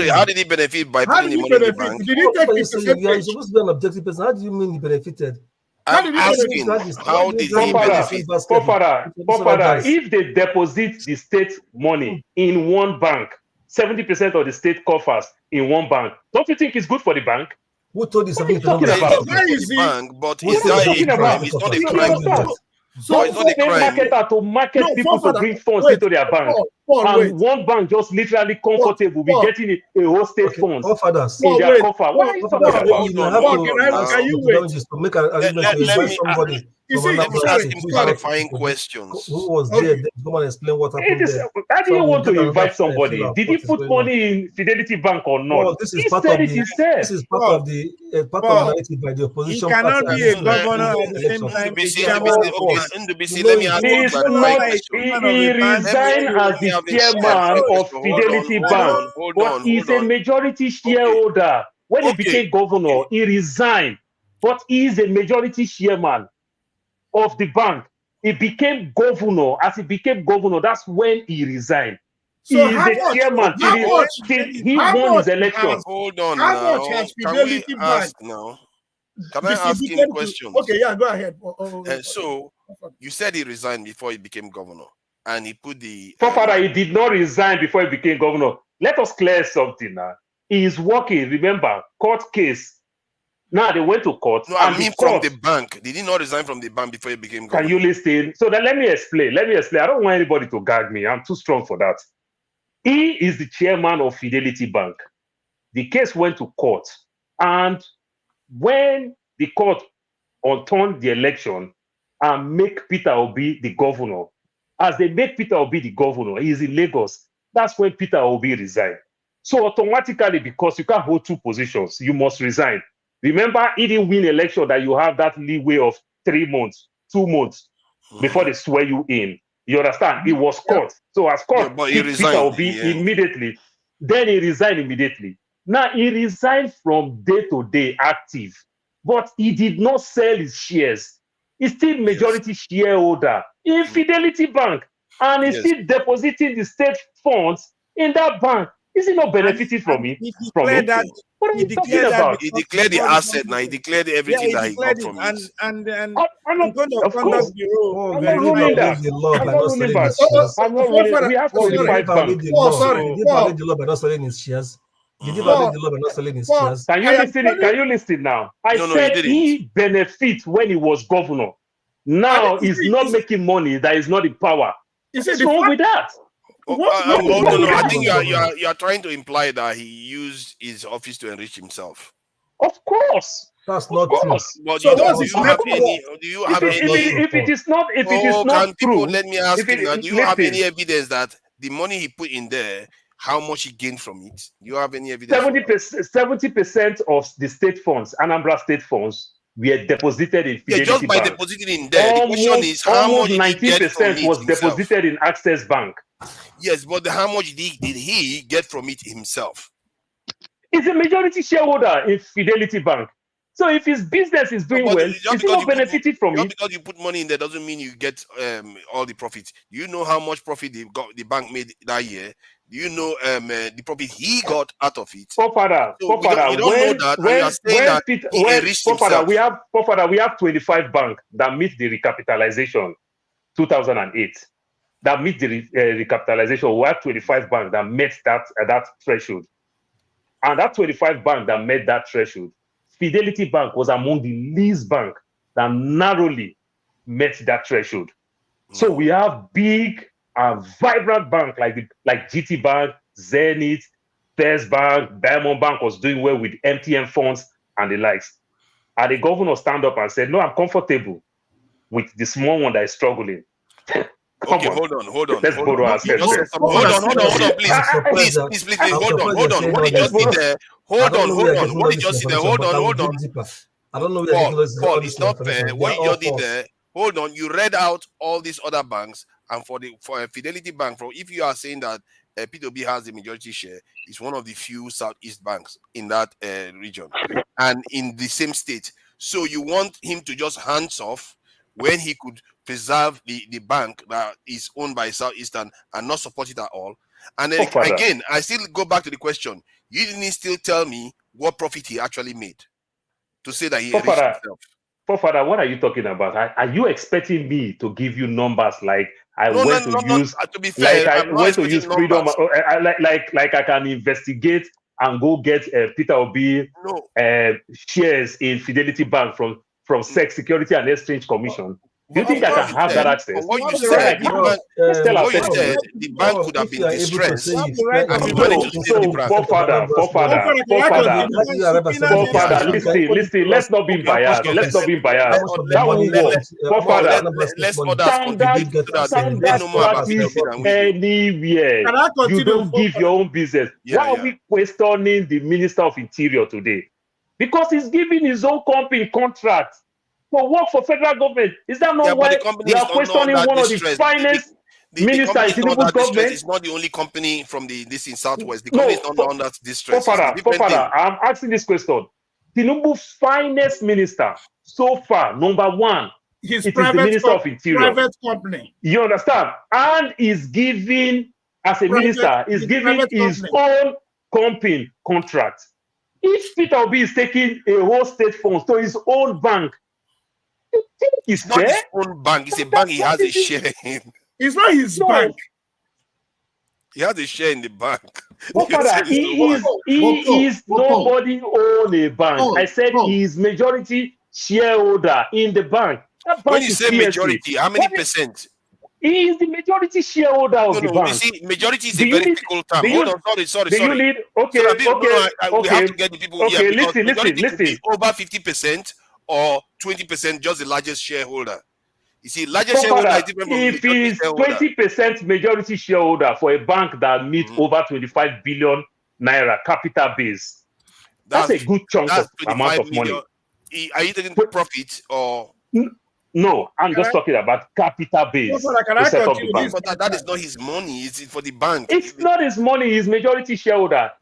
G: How did he benefit by putting the money in the bank?
B: Did he take
N: You're supposed to be an objective person. How do you mean he benefited?
G: I'm asking, how did he benefit?
F: Father, if they deposit the state money in one bank, 70% of the state coffers in one bank, don't you think it's good for the bank?
N: Who told you 70%?
G: Where is the bank? But is that a crime? It's not a crime.
F: So it's not a crime. Marketer to market people to bring funds into their bank. And one bank just literally comfortable with getting a whole state funds in their coffer. What are you talking about?
B: Can you wait?
N: To make an argument to invite somebody.
G: Let me ask him clarifying questions.
N: Who was there? Come and explain what happened there.
F: How do you want to invite somebody? Did he put money in Fidelity Bank or not?
N: Well, this is part of the narrative by the opposition.
B: He cannot be a governor at the same time.
G: Let me ask
F: he resigned as the chairman of Fidelity Bank, but he's a majority shareholder. When he became governor, he resigned, but he is a majority chairman of the bank. He became governor. As he became governor, that's when he resigned. So he is the chairman he won his election.
G: Hold on
B: now.
G: Can we ask now? Can I ask him questions?
B: Okay, yeah, go ahead.
G: So you said he resigned before he became governor, and he put the.
F: Father, he did not resign before he became governor. Let us clear something now. He is working. Remember, court case. Now they went to court.
G: No, I mean from the bank. Did he not resign from the bank before he became governor?
F: Can you listen? So then let me explain. I don't want anybody to gag me. I'm too strong for that. He is the chairman of Fidelity Bank. The case went to court, and when the court overturned the election and make Peter Obi the governor, as they make Peter Obi the governor, he is in Lagos. That's when Peter Obi resigned. So automatically, because you can't hold two positions, you must resign. Remember, he didn't win election that you have that leeway of 3 months, 2 months before they swear you in. You understand? It was court. So as court, Peter Obi immediately. Then he resigned immediately. Now he resigned from day to day active. but he did not sell his shares. He's still majority shareholder in Fidelity Bank, and he's still depositing the state funds in that bank. Is he not benefiting from it? What are you talking about?
G: He declared the asset now. He declared everything that he got from it.
B: And
F: I'm not,
B: of course.
F: I'm not ruling that. I'm not ruling back. I'm not ruling. We have 25 banks.
N: Did he violate the law by not selling his shares? Did he violate the law by not selling his shares?
F: Can you listen now? I said he benefits when he was governor. Now he's not making money. That is not the power. What's wrong with that?
G: I think you are trying to imply that he used his office to enrich himself.
F: Of course.
N: That's not true.
G: But do you have any?
F: If it is not true,
G: let me ask you now. Do you have any evidence that the money he put in there, how much he gained from it? Do you have any evidence?
F: 70% of the state funds, Anambra state funds, were deposited in Fidelity
G: just by
F: Bank.
G: depositing in there. The question is how much
F: 90% was deposited in Access Bank.
G: Yes, but how much did he get from it himself?
F: He's a majority shareholder in Fidelity Bank. So if his business is doing well, he's not benefiting from it.
G: Because you put money in there doesn't mean you get all the profits. Do you know how much profit the bank made that year? Do you know the profit he got out of it?
F: We have 25 banks that meet the recapitalization 2008. That meet the recapitalization. We have 25 banks that met that threshold. And that 25 banks that met that threshold, Fidelity Bank was among the least bank that narrowly met that threshold. So we have big and vibrant bank like GT Bank, Zenith, First Bank, Diamond Bank was doing well with MTN funds and the likes. And the governor stand up and said, "No, I'm comfortable with the small one that is struggling."
G: Okay, hold on.
F: Let's borrow ourselves.
G: Hold on, please. Hold on. What did you see there? Hold on. What did you see there? Hold on.
N: I don't know.
G: Paul, it's not fair. What you just did there. Hold on. You read out all these other banks, and for Fidelity Bank, if you are saying that Peter Obi has the majority share, it's one of the few Southeast banks in that region and in the same state. So you want him to just hands off when he could preserve the bank that is owned by Southeastern and not support it at all. And then again, I still go back to the question. You didn't still tell me what profit he actually made to say that he enriched himself.
F: Father, what are you talking about? Are you expecting me to give you numbers like to be fair, I went to use freedom, like I can investigate and go get Peter Obi shares in Fidelity Bank from SEC, Security and Exchange Commission? Do you think I can have that access?
G: What you said, the bank could have been distressed.
F: Listen, let's not be biased. That will work. Anywhere. You don't give your own business. Why are we questioning the Minister of Interior today? Because he's giving his own company contract for work for federal government. Is that not why we are questioning one of the finest ministers in Tinubu's government?
G: It's not the only company from this in Southwest. The company is not under distress.
F: I'm asking this question. Tinubu's finest minister so far, number one, is the Minister of Interior.
B: Private company.
F: You understand? And is giving, as a minister, is giving his own company contract. If Peter Obi is taking a whole state fund to his own bank,
G: it's not his own bank. It's a bank he has a share in.
B: It's not his bank.
G: He has a share in the bank.
F: He is nobody own a bank. I said he is majority shareholder in the bank.
G: When you say majority, how many percent?
F: He is the majority shareholder of the bank.
G: You see, majority is a very difficult term. Hold on, sorry.
F: We
G: have to get the people here.
F: Listen.
G: Over 50% or 20%, just the largest shareholder. You see, largest shareholder is different from
F: if he is 20% majority shareholder for a bank that meets over 25 billion naira capital base, that's a good chunk of amount of money.
G: Are you taking profit or?
F: No, I'm just talking about capital base.
G: But that is not his money. It's for the bank.
F: It's not his money. He's majority shareholder.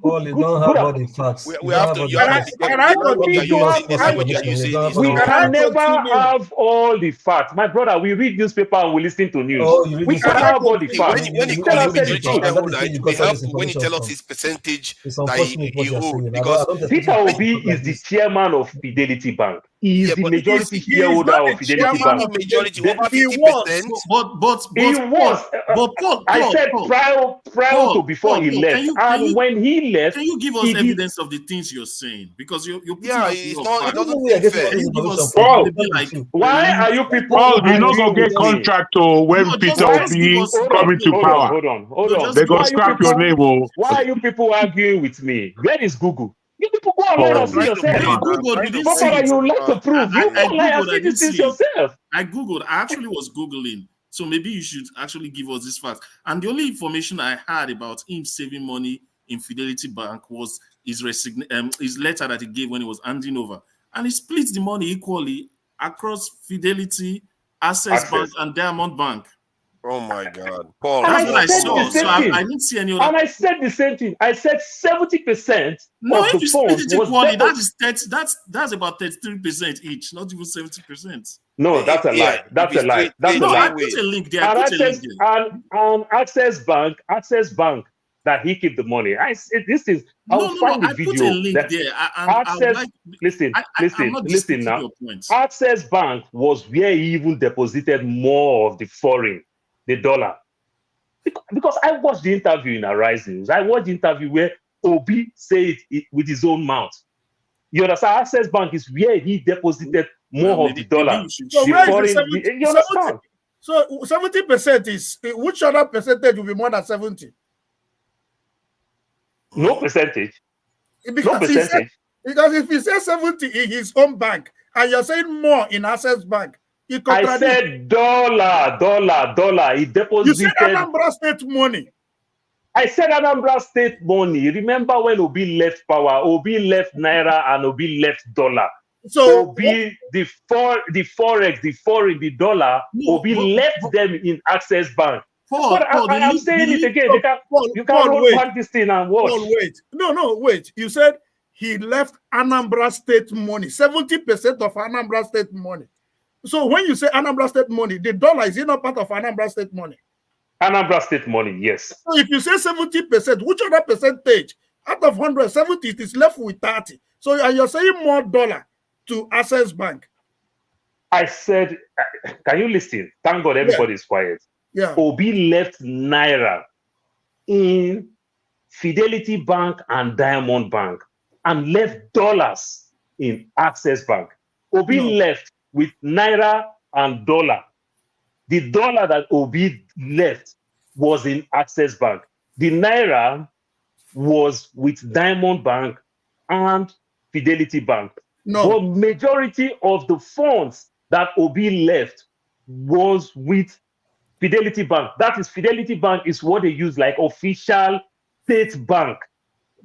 N: Paul, you don't have all the facts.
G: We have to. You have to.
B: Can I
G: You're using this and what you're using.
F: We can never have all the facts. My brother, we read newspaper and we listen to news.
N: Oh, you read
F: We can
N: newspaper.
F: have all the facts.
G: When he
F: Tell
G: calls
F: us the
G: majority
F: truth.
G: shareholder, it will help when he
N: information
G: tells us
N: from.
G: his percentage
N: It's
G: that
N: unfortunate what
G: he
N: you're
G: owed.
N: saying.
G: Because
F: Peter Obi is the chairman of Fidelity Bank. He is the majority shareholder of Fidelity Bank.
G: Majority over 50%.
F: He was.
K: Paul,
F: I said prior to before he left, and when he left,
K: can you give us evidence of the things you're saying? Because you're putting
G: it's not. It doesn't
N: seem
G: fair.
K: Can you give us
R: Paul,
F: why are you people?
R: Paul, you not gonna get
F: arguing with me?
R: contractor when
K: No,
R: Peter
K: just give
R: Obi
K: us-
R: coming to power.
F: Hold on.
R: They gonna scrap your name, oh.
F: Why are you people arguing with me? Where is Google? You people go online and see yourself.
K: Googled, we didn't
F: What
K: see
F: are
K: it.
F: you like to prove? You
K: I
F: go online and
K: Googled, I
F: see
K: didn't
F: these things
K: see it.
F: yourself.
K: I Googled. I actually was Googling. So maybe you should actually give us this fact. And the only information I had about him saving money in Fidelity Bank was his letter that he gave when he was handing over. And he split the money equally across Fidelity, Access Bank, and Diamond Bank.
G: Oh my God, Paul!
F: And
K: That's what I
F: said
K: saw.
F: the same
K: So
F: thing.
K: I didn't see any other.
F: And I said the same thing. I said 70%
K: No,
F: of
K: if
F: the
K: you split
F: funds
K: it
F: was
K: equally,
F: deposited.
K: that's about 33% each, not even 70%.
F: No, that's a lie. That's a lie. That's a
K: No,
F: lie.
K: I put a link there.
F: And
K: I put a link there.
F: Access Bank, that he keep the money. I said this is. I will find the
K: I
F: video.
K: put a link
F: that
K: there.
F: Access. Listen
K: I'm not
F: listen
K: disputing
F: now.
K: your point.
F: Access Bank was where he even deposited more of the dollar. Because I watched the interview in Arise News. I watched the interview where Obi said it with his own mouth. You understand? Access Bank is where he deposited more of the dollar.
B: So where is the 70?
F: You understand?
B: So 70% is which other percentage will be more than 70?
F: No percentage.
B: Because
F: No percentage.
B: Because if he says 70 in his own bank and you're saying more in Access Bank, it
F: I said dollar. He deposited.
B: You said Anambra State money.
F: I said Anambra State money. Remember when Obi left power? Obi left Naira and Obi left dollar.
B: So
F: Obi, the forex, the foreign, the dollar, Obi left them in Access Bank. I'm saying it again. You can't roll back this thing and watch.
B: Paul, wait. No, wait. You said he left Anambra State money, 70% of Anambra State money. So when you say Anambra State money, the dollar is not part of Anambra State money.
F: Anambra State money, yes.
B: So if you say 70%, which other percentage out of 170 it is left with 30? So and you're saying more dollar to Access Bank.
F: I said, can you listen? Thank God everybody's quiet.
B: Yeah.
F: Obi left Naira in Fidelity Bank and Diamond Bank and left dollars in Access Bank. Obi left with Naira and dollar. The dollar that Obi left was in Access Bank. The Naira was with Diamond Bank and Fidelity Bank. But majority of the funds that Obi left was with Fidelity Bank. That is, Fidelity Bank is what they use like official state bank.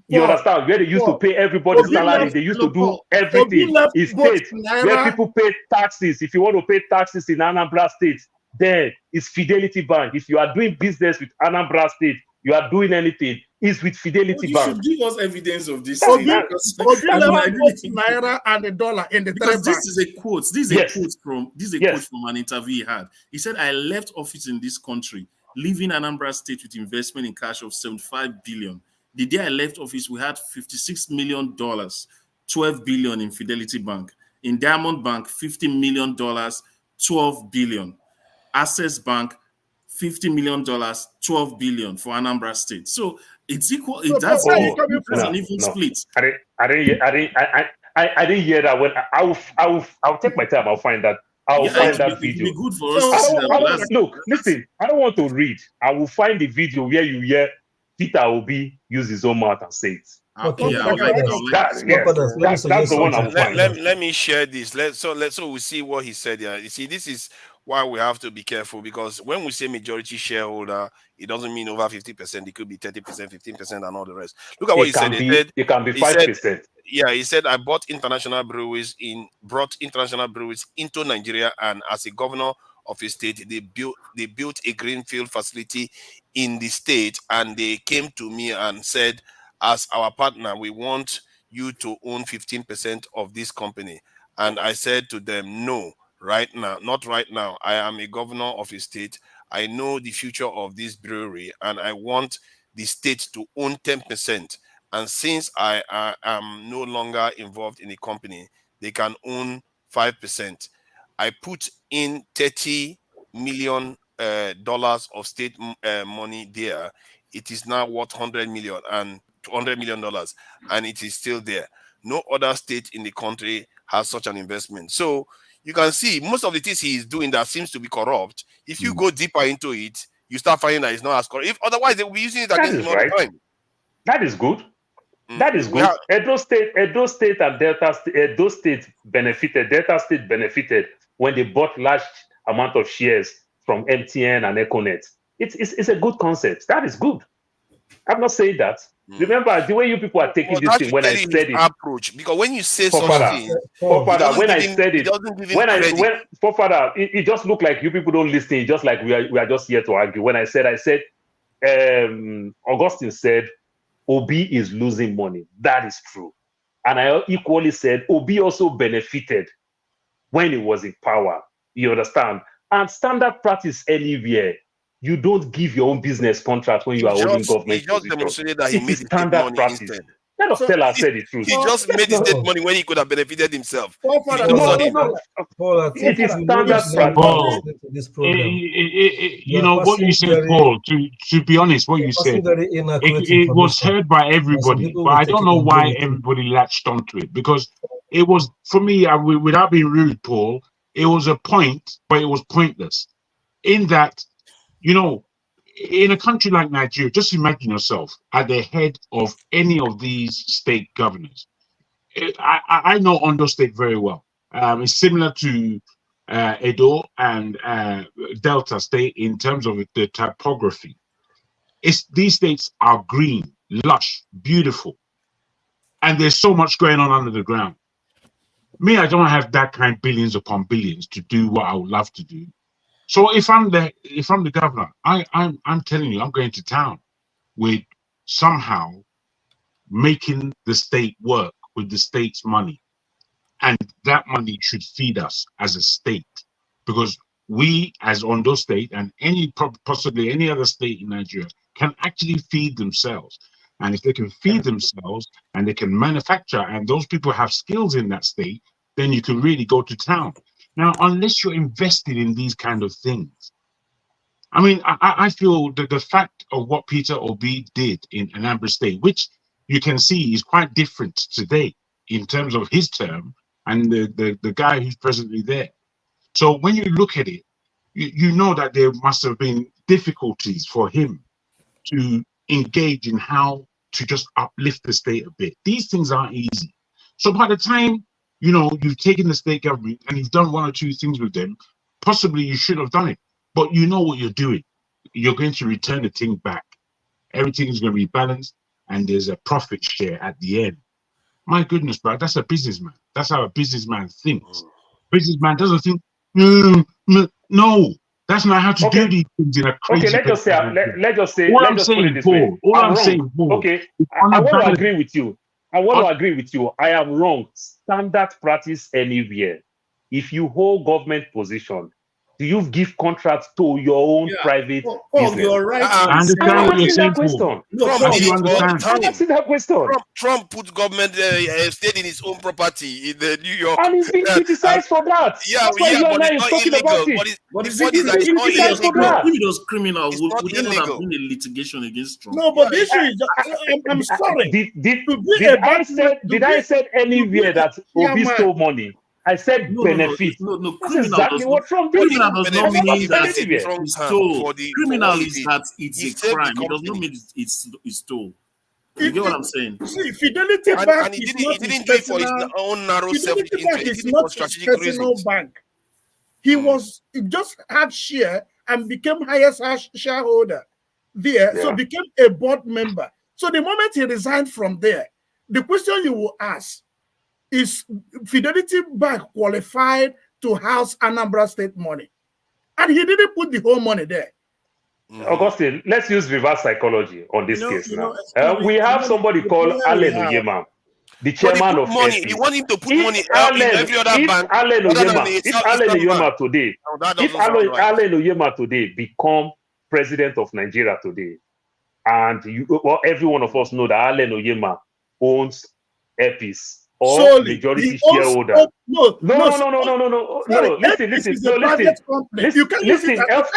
F: You understand? Where they used to pay everybody's salary. They used to do everything. It's state where people pay taxes. If you want to pay taxes in Anambra State, then it's Fidelity Bank. If you are doing business with Anambra State, you are doing anything, it's with Fidelity Bank.
K: You should give us evidence of this
B: Obi
K: thing.
B: left both Naira and the dollar in the
K: Because
B: bank.
K: this is a quote. This is a quote from an interview he had. He said, "I left office in this country, leaving Anambra State with investment in cash of 75 billion. The day I left office, we had $56 million, 12 billion in Fidelity Bank. In Diamond Bank, $50 million, 12 billion. Access Bank, $50 million, 12 billion for Anambra State." So it's equal. That's an even split.
F: I didn't hear that. When I'll take my time. I'll find that. I'll find that video.
K: It'll be good for us to see.
F: Look, listen. I don't want to read. I will find the video where you hear Peter Obi use his own mouth and say it.
K: Okay,
F: that's the one I'm finding.
G: Let me share this. So we see what he said here. You see, this is why we have to be careful, because when we say majority shareholder, it doesn't mean over 50%. It could be 30%, 15%, and all the rest. Look at what he said.
F: It can be 5%.
G: Yeah, he said, I brought international breweries into Nigeria, and as a governor of a state, they built a greenfield facility in the state, and they came to me and said, as our partner, we want you to own 15% of this company. And I said to them, no, right now, not right now. I am a governor of a state. I know the future of this brewery, and I want the state to own 10%. And since I am no longer involved in the company, they can own 5%. I put in $30 million of state money there. It is now worth $100 million and it is still there. No other state in the country has such an investment. So you can see most of the things he is doing that seems to be corrupt. If you go deeper into it, you start finding that it's not as corrupt. If otherwise, they will be using it against him all the time.
F: That is good. That is good. Edo State and Delta State benefited. Delta State benefited when they bought large amount of shares from MTN and Econet. It's a good concept. That is good. I'm not saying that. Remember the way you people are taking this thing when I said it.
G: Approach, because when you say something,
F: when I said it, it just looked like you people don't listen. It's just like we are just here to argue. When I said, Augustine said, Obi is losing money. That is true. And I equally said, Obi also benefited when he was in power. You understand? And standard practice anywhere, you don't give your own business contract when you are holding government.
G: He just demonstrated that he made
F: standard
G: money
F: practice.
G: instead.
F: Let us tell ourselves the truth.
G: He just made his state money when he could have benefited himself.
N: Paul,
F: it is standard
N: practice.
R: You know what you said, Paul. To be honest, what you said, it was heard by everybody, but I don't know why everybody latched onto it, because it was, for me, without being rude, Paul, it was a point, but it was pointless. In that, you know, in a country like Nigeria, just imagine yourself at the head of any of these state governors. I know Ondo State very well. It's similar to Edo and Delta State in terms of the topography. These states are green, lush, beautiful, and there's so much going on under the ground. Me, I don't have that kind of billions upon billions to do what I would love to do. So if I'm the governor, I'm telling you, I'm going to town with somehow making the state work with the state's money, and that money should feed us as a state, because we, as Ondo State and possibly any other state in Nigeria, can actually feed themselves. And if they can feed themselves and they can manufacture, and those people have skills in that state, then you can really go to town. Now, unless you're invested in these kind of things, I mean, I feel that the fact of what Peter Obi did in Anambra State, which you can see is quite different today in terms of his term and the guy who's presently there. So when you look at it, you know that there must have been difficulties for him to engage in how to just uplift the state a bit. These things aren't easy. So by the time, you know, you've taken the state government and you've done one or two things with them, possibly you should have done it, but you know what you're doing. You're going to return the thing back. Everything is going to be balanced, and there's a profit share at the end. My goodness, bro, that's a businessman. That's how a businessman thinks. Businessman doesn't think, no, that's not how to do these things in a crazy.
F: Okay, let's just say,
R: All I'm saying, Paul.
F: Okay, I want to agree with you. I am wrong. Standard practice anywhere. If you hold government position, do you give contracts to your own private business?
T: You're right.
R: I understand what you're saying, Paul.
G: Trump put government state in his own property in the New York.
F: And he's being criticized for that.
G: Yeah, but it's not illegal.
K: If it was criminal, would there not have been a litigation against Trump?
B: No, but this is, I'm sorry.
F: Did I say anywhere that Obi stole money? I said benefit.
K: No,
F: that's exactly what Trump did.
K: Criminal does not mean that it's stole. Criminal is that it's a crime. It does not mean it's stole. You get what I'm saying?
B: See, Fidelity Bank
G: he didn't do it for his own narrow self-interest.
B: It's not strategic reasons. Bank. He just had share and became highest shareholder there, so became a board member. So the moment he resigned from there, the question you will ask is Fidelity Bank qualified to house Anambra State money? And he didn't put the whole money there.
F: Augustine, let's use reverse psychology on this case now. We
B: me,
F: have somebody called Allen Oyema, the
G: But he
F: chairman
G: put
F: of
G: money.
F: FP.
G: You want him to put
F: If
G: money in
F: Allen,
G: every other
F: if
G: bank
F: Allen
G: other than
F: Oyema,
G: the
F: if Allen
G: Islamic
F: Oyema
G: bank.
F: today,
G: No, that
F: if
G: doesn't sound right.
F: Allen Oyema today become president of Nigeria today, and every one of us know that Allen Oyema owns Epis or majority shareholder.
B: No.
F: Listen.
B: You can use it.
F: Of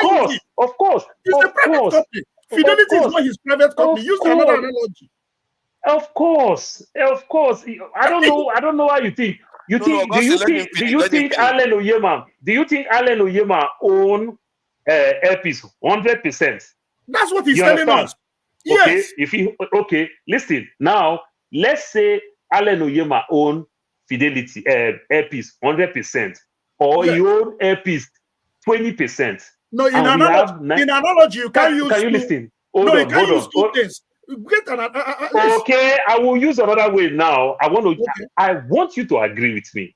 F: course.
B: It's a private company. Fidelity is not his private company. Use another analogy.
F: Of course. I don't know how you think. Do you think Allen Oyema own Epis 100%?
B: That's what he's telling us. Yes.
F: Listen. Now, let's say Allen Oyema own Fidelity, Epis 100%, or he own Epis 20%.
B: No, in analogy, you can't use.
F: Can you listen?
B: Hold on. Things.
F: Okay, I will use another way now. I want you to agree with me.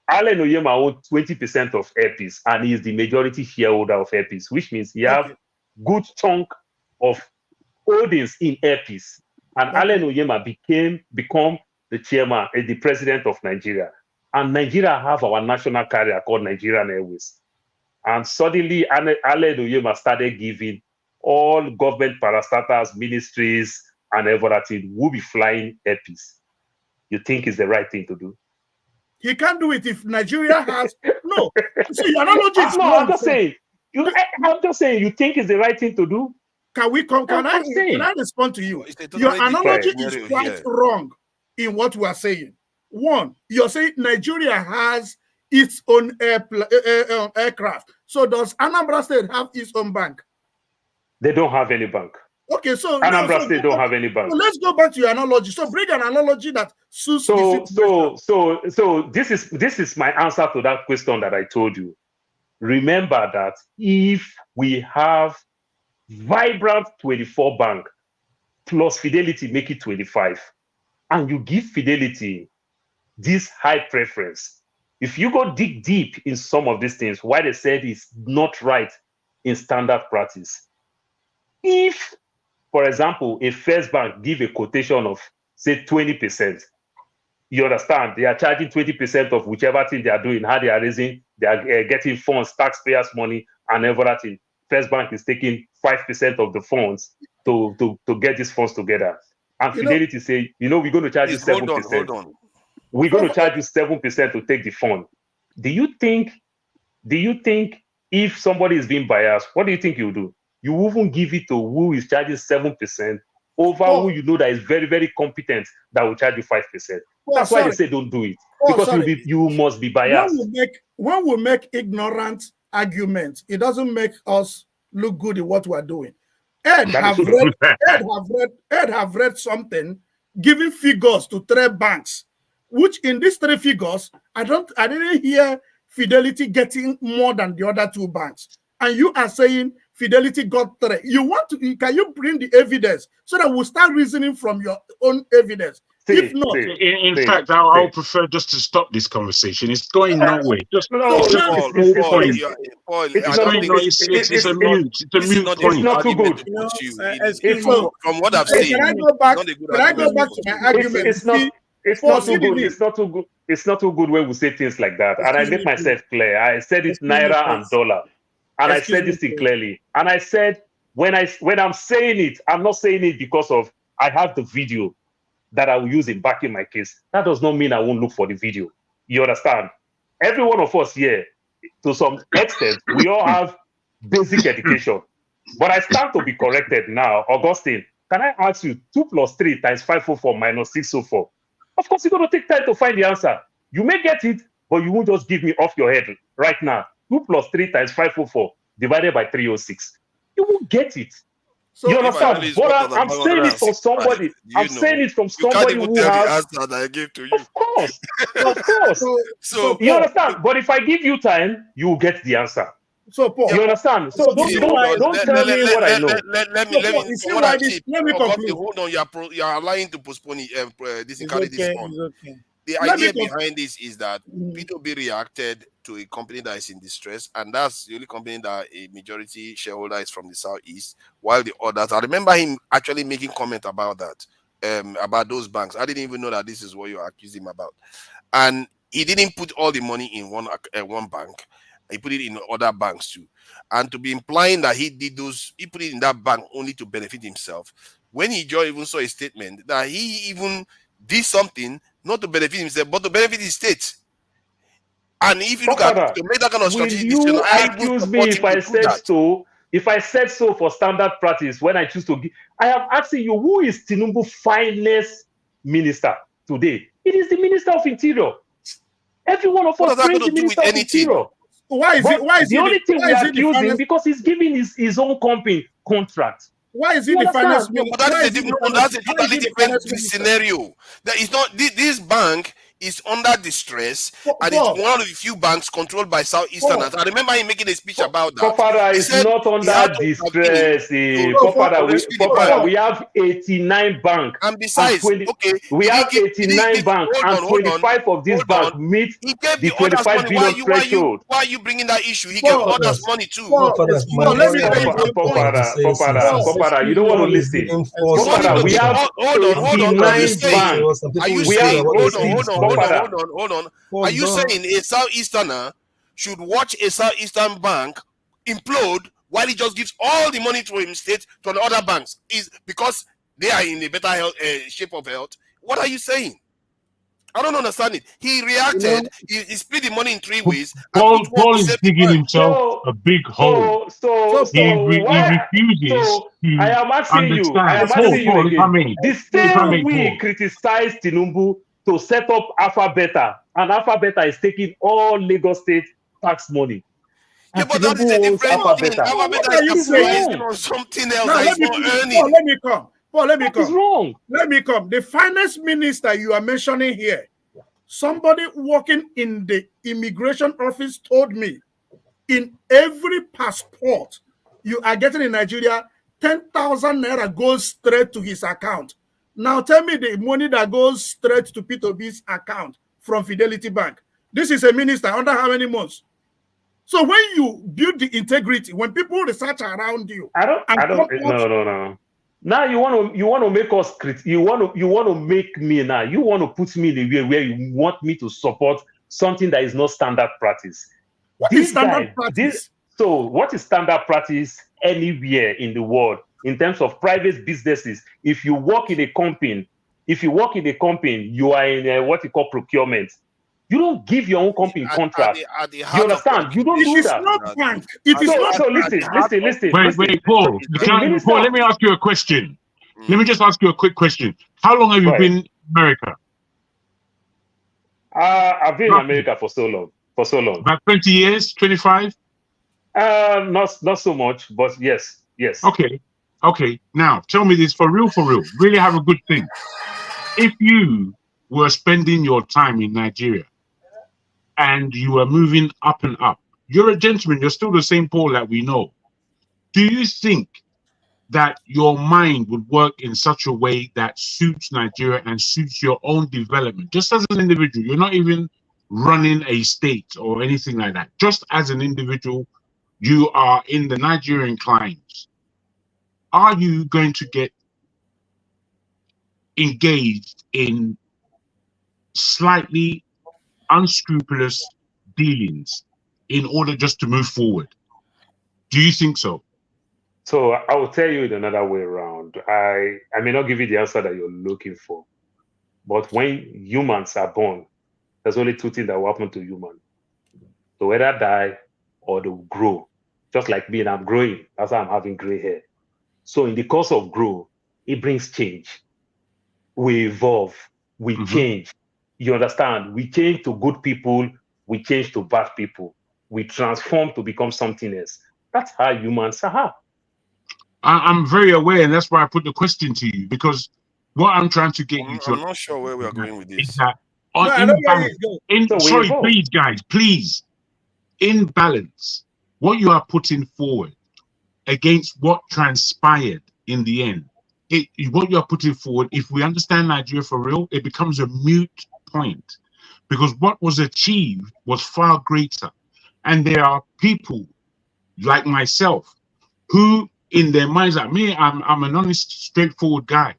F: Allen Oyema owns 20% of Epis, and he is the majority shareholder of Epis, which means he have good chunk of holdings in Epis. And Allen Oyema become the chairman and the president of Nigeria. And Nigeria have our national carrier called Nigerian Airways. And suddenly Allen Oyema started giving all government parastatals, ministries, and everything will be flying Epis. You think it's the right thing to do?
B: He can't do it if Nigeria has no. See, your analogy is
F: I'm just saying. I'm just saying. You think it's the right thing to do?
B: Can I respond to you? Your analogy is quite wrong in what we are saying. One, you're saying Nigeria has its own aircraft. So does Anambra State have its own bank?
F: They don't have any bank.
B: Okay, so
F: Anambra State don't have any bank.
B: So let's go back to your analogy. So bring an analogy that suits
F: So this is my answer to that question that I told you. Remember that if we have vibrant 24 bank plus Fidelity make it 25, and you give Fidelity this high preference, if you go dig deep in some of these things, why they said it's not right in standard practice. If, for example, a first bank give a quotation of, say, 20%, you understand, they are charging 20% of whichever thing they are doing, how they are raising, they are getting funds, taxpayers' money, and everything. First bank is taking 5% of the funds to get these funds together. And Fidelity say, we're going to charge you 7%.
G: Hold on.
F: We're going to charge you 7% to take the fund. Do you think if somebody is being biased, what do you think you do? You won't give it to who is charging 7% over who you know that is very, very competent that will charge you 5%. That's why they say don't do it. Because you must be biased.
B: When we make ignorant arguments, it doesn't make us look good in what we're doing. Ed have read something giving figures to 3 banks, which in these 3 figures, I didn't hear Fidelity getting more than the other 2 banks. And you are saying Fidelity got 3. Can you bring the evidence so that we'll start reasoning from your own evidence? If not,
R: in fact, I'll prefer just to stop this conversation. It's going nowhere. Just
G: Paul,
R: it's a mute point.
F: It's not too good.
G: From what I've seen,
B: can I go back to my argument?
F: It's not too good. It's not too good when we say things like that. And I make myself clear. I said it's Naira and dollar. And I said this thing clearly. And I said, when I'm saying it, I'm not saying it because of I have the video that I will use in backing my case. That does not mean I won't look for the video. You understand? Every one of us here, to some extent, we all have basic education. But I stand to be corrected now. Augustine, can I ask you 2 + 3 × 504 - 604? Of course, you're going to take time to find the answer. You may get it, but you won't just give me off your head right now. 2 + 3 × 504 divided by 306. You won't get it. So you understand? But I'm saying it from somebody. I'm saying it from somebody who has.
G: The answer that I gave to you.
F: Of course. So you understand? But if I give you time, you will get the answer.
B: So Paul,
F: you understand? So don't tell me what I know.
G: Let me conclude. Hold on, you are allowing to postpone this.
B: It's okay.
G: The idea behind this is that Peter Obi reacted to a company that is in distress, and that's the only company that a majority shareholder is from the southeast, while the others, I remember him actually making comment about that, about those banks. I didn't even know that this is what you accused him about. And he didn't put all the money in one bank. He put it in other banks too. And to be implying that he put it in that bank only to benefit himself, when he just even saw a statement that he even did something not to benefit himself, but to benefit his state. And if you look at to make that kind of strategy,
F: you accuse me if I said so? If I said so for standard practice, when I choose to give, I am asking you, who is Tinubu's finest minister today? It is the Minister of Interior. Every one of us praise the Minister of Interior.
B: Why is
F: the only thing we are accusing because he's giving his own company contract.
B: Why is it the finance minister?
G: That's a totally different scenario. That is not this bank is under distress, and it's one of the few banks controlled by Southeasterners. I remember him making a speech about that.
F: Popara is not under distress. Popara, we have 89 banks.
G: And besides,
F: we have 89 banks, and 25 of these banks meet the 25 billion threshold.
G: Why are you bringing that issue? He gave others money too.
F: Popara, you don't want to listen. Popara, we have 89 banks.
G: We have hold on. Are you saying a Southeasterner should watch a Southeastern bank implode while he just gives all the money to him state to the other banks? Is because they are in a better health, shape of health? What are you saying? I don't understand it. He reacted. He split the money in three ways.
R: Paul is digging himself a big hole. He refuses to
F: I am asking you again. The same we criticize Tinubu to set up Alpha Beta, and Alpha Beta is taking all Lagos State tax money.
G: Yeah, but that is a different thing. Alpha Beta is based on something else that is not earning.
B: Let me come. Let me come.
F: What is wrong?
B: Let me come. The finance minister you are mentioning here, somebody working in the immigration office told me, in every passport you are getting in Nigeria, 10,000 naira goes straight to his account. Now tell me the money that goes straight to Peter Obi's account from Fidelity Bank. This is a minister under how many months? So when you build the integrity, when people research around you,
F: no. Now you want to make us you want to make me now. You want to put me in a way where you want me to support something that is not standard practice.
B: What is standard practice?
F: So what is standard practice anywhere in the world in terms of private businesses? If you work in a company, you are in what you call procurement. You don't give your own company contract. You understand? You don't do that.
B: Not bank. It is not.
F: So listen.
R: Wait, Paul. Paul, let me ask you a question. Let me just ask you a quick question. How long have you been in America?
F: I've been in America for so long.
R: About 20 years, 25?
F: Not so much, but yes.
R: Okay. Now tell me this for real. Really have a good thing. If you were spending your time in Nigeria and you were moving up and up, you're a gentleman, you're still the same Paul that we know. Do you think that your mind would work in such a way that suits Nigeria and suits your own development? Just as an individual, you're not even running a state or anything like that. Just as an individual, you are in the Nigerian climes. Are you going to get engaged in slightly unscrupulous dealings in order just to move forward? Do you think so?
F: So I will tell you it another way around. I may not give you the answer that you're looking for, but when humans are born, there's only two things that will happen to humans: to either die or to grow. Just like me, and I'm growing. That's why I'm having gray hair. So in the course of growth, it brings change. We evolve, we change. You understand? We change to good people, we change to bad people. We transform to become something else. That's how humans are.
R: I'm very aware, and that's why I put the question to you, because what I'm trying to get you to...
G: I'm not sure where we are going with this.
R: Is that please, guys, please. In balance, what you are putting forward against what transpired in the end, what you are putting forward, if we understand Nigeria for real, it becomes a mute point, because what was achieved was far greater. And there are people like myself who, in their minds, like me, I'm an honest, straightforward guy.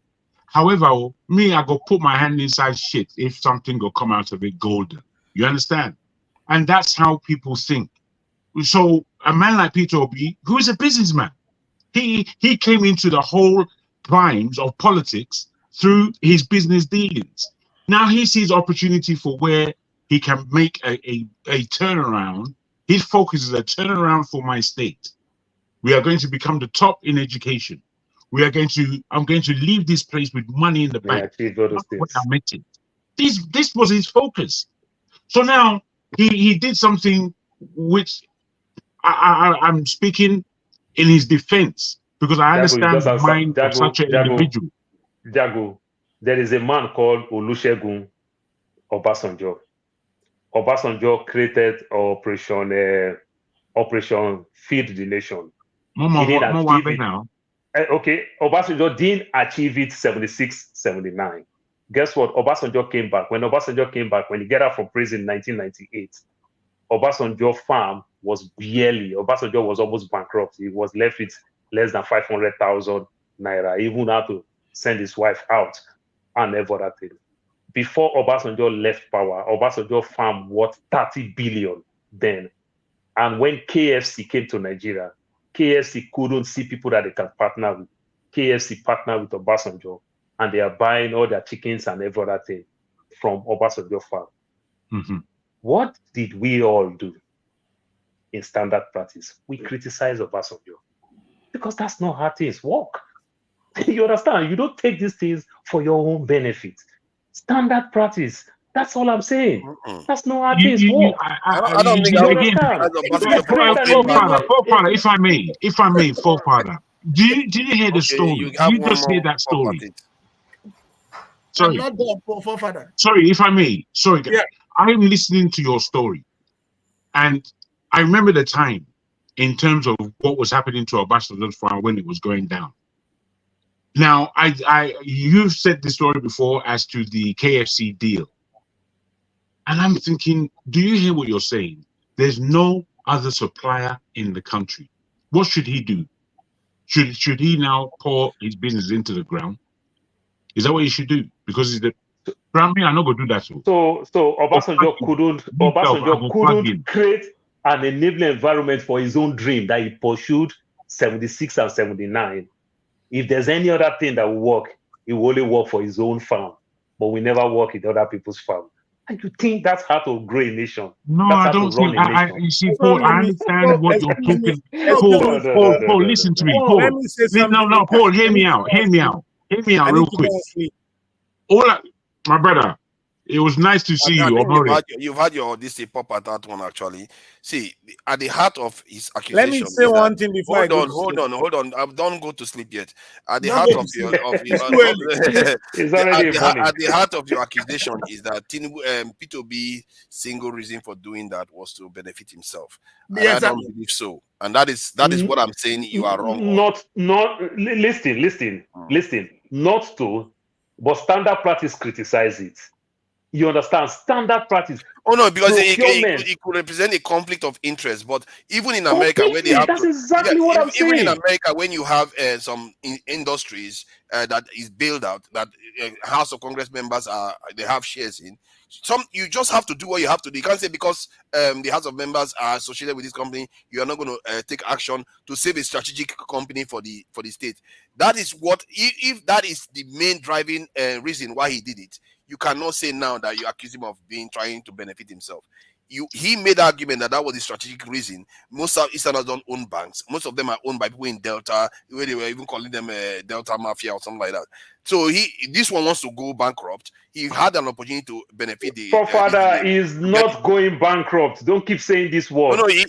R: However, me, I go put my hand inside shit if something will come out of it golden. You understand? And that's how people think. So a man like Peter Obi, who is a businessman, he came into the whole primes of politics through his business dealings. Now he sees opportunity for where he can make a turnaround. His focus is a turnaround for my state. We are going to become the top in education. I'm going to leave this place with money in the bank. That's what I meant it. This was his focus. So now he did something which I'm speaking in his defense, because I understand the mind of such an individual.
F: Jago, there is a man called Olusegun Obasanjo. Obasanjo created Operation Feed the Nation. Okay, Obasanjo didn't achieve it 76, 79. Guess what? Obasanjo came back. When Obasanjo came back, when he got out from prison in 1998, Obasanjo farm was Obasanjo was almost bankrupt. He was left with less than 500,000 naira. He even had to send his wife out and every other thing. Before Obasanjo left power, Obasanjo farm worth 30 billion then. And when KFC came to Nigeria, KFC couldn't see people that they can partner with. KFC partnered with Obasanjo, and they are buying all their chickens and every other thing from Obasanjo farm.
R: Mm-hmm.
F: What did we all do in standard practice? We criticize Obasanjo because that's not how things work. You understand? You don't take these things for your own benefit. Standard practice. That's all I'm saying. That's not how things work.
G: I don't think
R: Forefather, if I may, forefather. Did you hear the story? Did you just hear that story? Sorry.
B: I'm not the forefather.
R: Sorry, if I may. Sorry,
B: yeah.
R: I'm listening to your story, and I remember the time in terms of what was happening to Obasanjo's farm when it was going down. Now, you've said the story before as to the KFC deal. And I'm thinking, do you hear what you're saying? There's no other supplier in the country. What should he do? Should he now pour his business into the ground? Is that what he should do? Because he's the I'm not going to do that.
F: So Obasanjo couldn't create an enabling environment for his own dream that he pursued 76 and 79. If there's any other thing that will work, he will only work for his own farm, but we never work in other people's farm. And you think that's how to grow a nation?
R: No,
F: that's
R: I don't think. You see, Paul, I understand what you're talking. Paul, listen to me. Paul, no, Paul, hear me out. Hear me out real quick. My brother, it was nice to see you.
G: You've had your this pop at that one actually. See, at the heart of his accusation.
B: Let me say one thing before
G: hold on. Don't go to sleep yet. At the heart of your at the heart of your accusation is that Peter Obi's single reason for doing that was to benefit himself. And I don't believe so. And that is what I'm saying. You are wrong.
F: Listen. Not to, but standard practice criticize it. You understand? Standard practice.
G: Oh no, because it could represent a conflict of interest. But even in America, where they have
F: exactly what I'm saying.
G: Even in America, when you have some industries that is built out, that House of Congress members they have shares in. You just have to do what you have to do. You can't say because the House of Members are associated with this company, you are not going to take action to save a strategic company for the state. That is what, if that is the main driving reason why he did it, you cannot say now that you accuse him of trying to benefit himself. He made the argument that was the strategic reason. Most Southeasterners don't own banks. Most of them are owned by people in Delta, where they were even calling them Delta Mafia or something like that. So this one wants to go bankrupt. He had an opportunity to benefit the.
F: Forefather is not going bankrupt. Don't keep saying this word.
G: No, he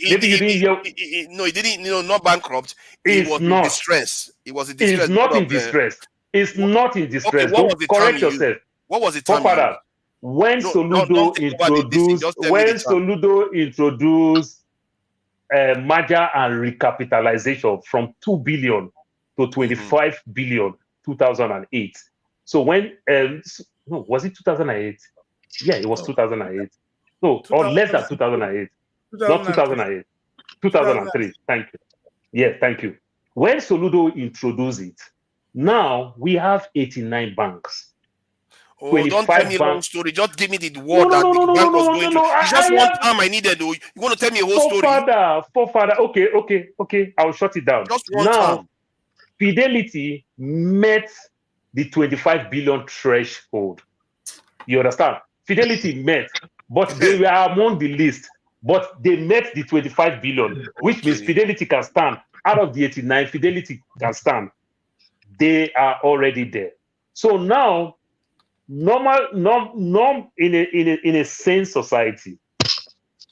G: didn't. Not bankrupt. He was in distress. He was in distress.
F: It's not in distress. It's not in distress. Don't correct yourself.
G: What was the time?
F: Forefather, when Soludo introduced merger and recapitalization from 2 billion to 25 billion 2008. So when was it 2008? Yeah, it was 2008. So, or less than 2008. Not 2008. 2003. Thank you. Yes, thank you. When Soludo introduced it, now we have 89 banks.
G: Oh, don't tell me a long story. Just give me the word that the bank was going through. It's just one time I needed. You want to tell me a whole story?
F: Forefather. Okay. I'll shut it down.
G: Just one
F: now,
G: time.
F: Fidelity met the 25 billion threshold. You understand? Fidelity met, but they were among the list. But they met the 25 billion, which means Fidelity can stand. Out of the 89, Fidelity can stand. They are already there. So now, norm in a sane society,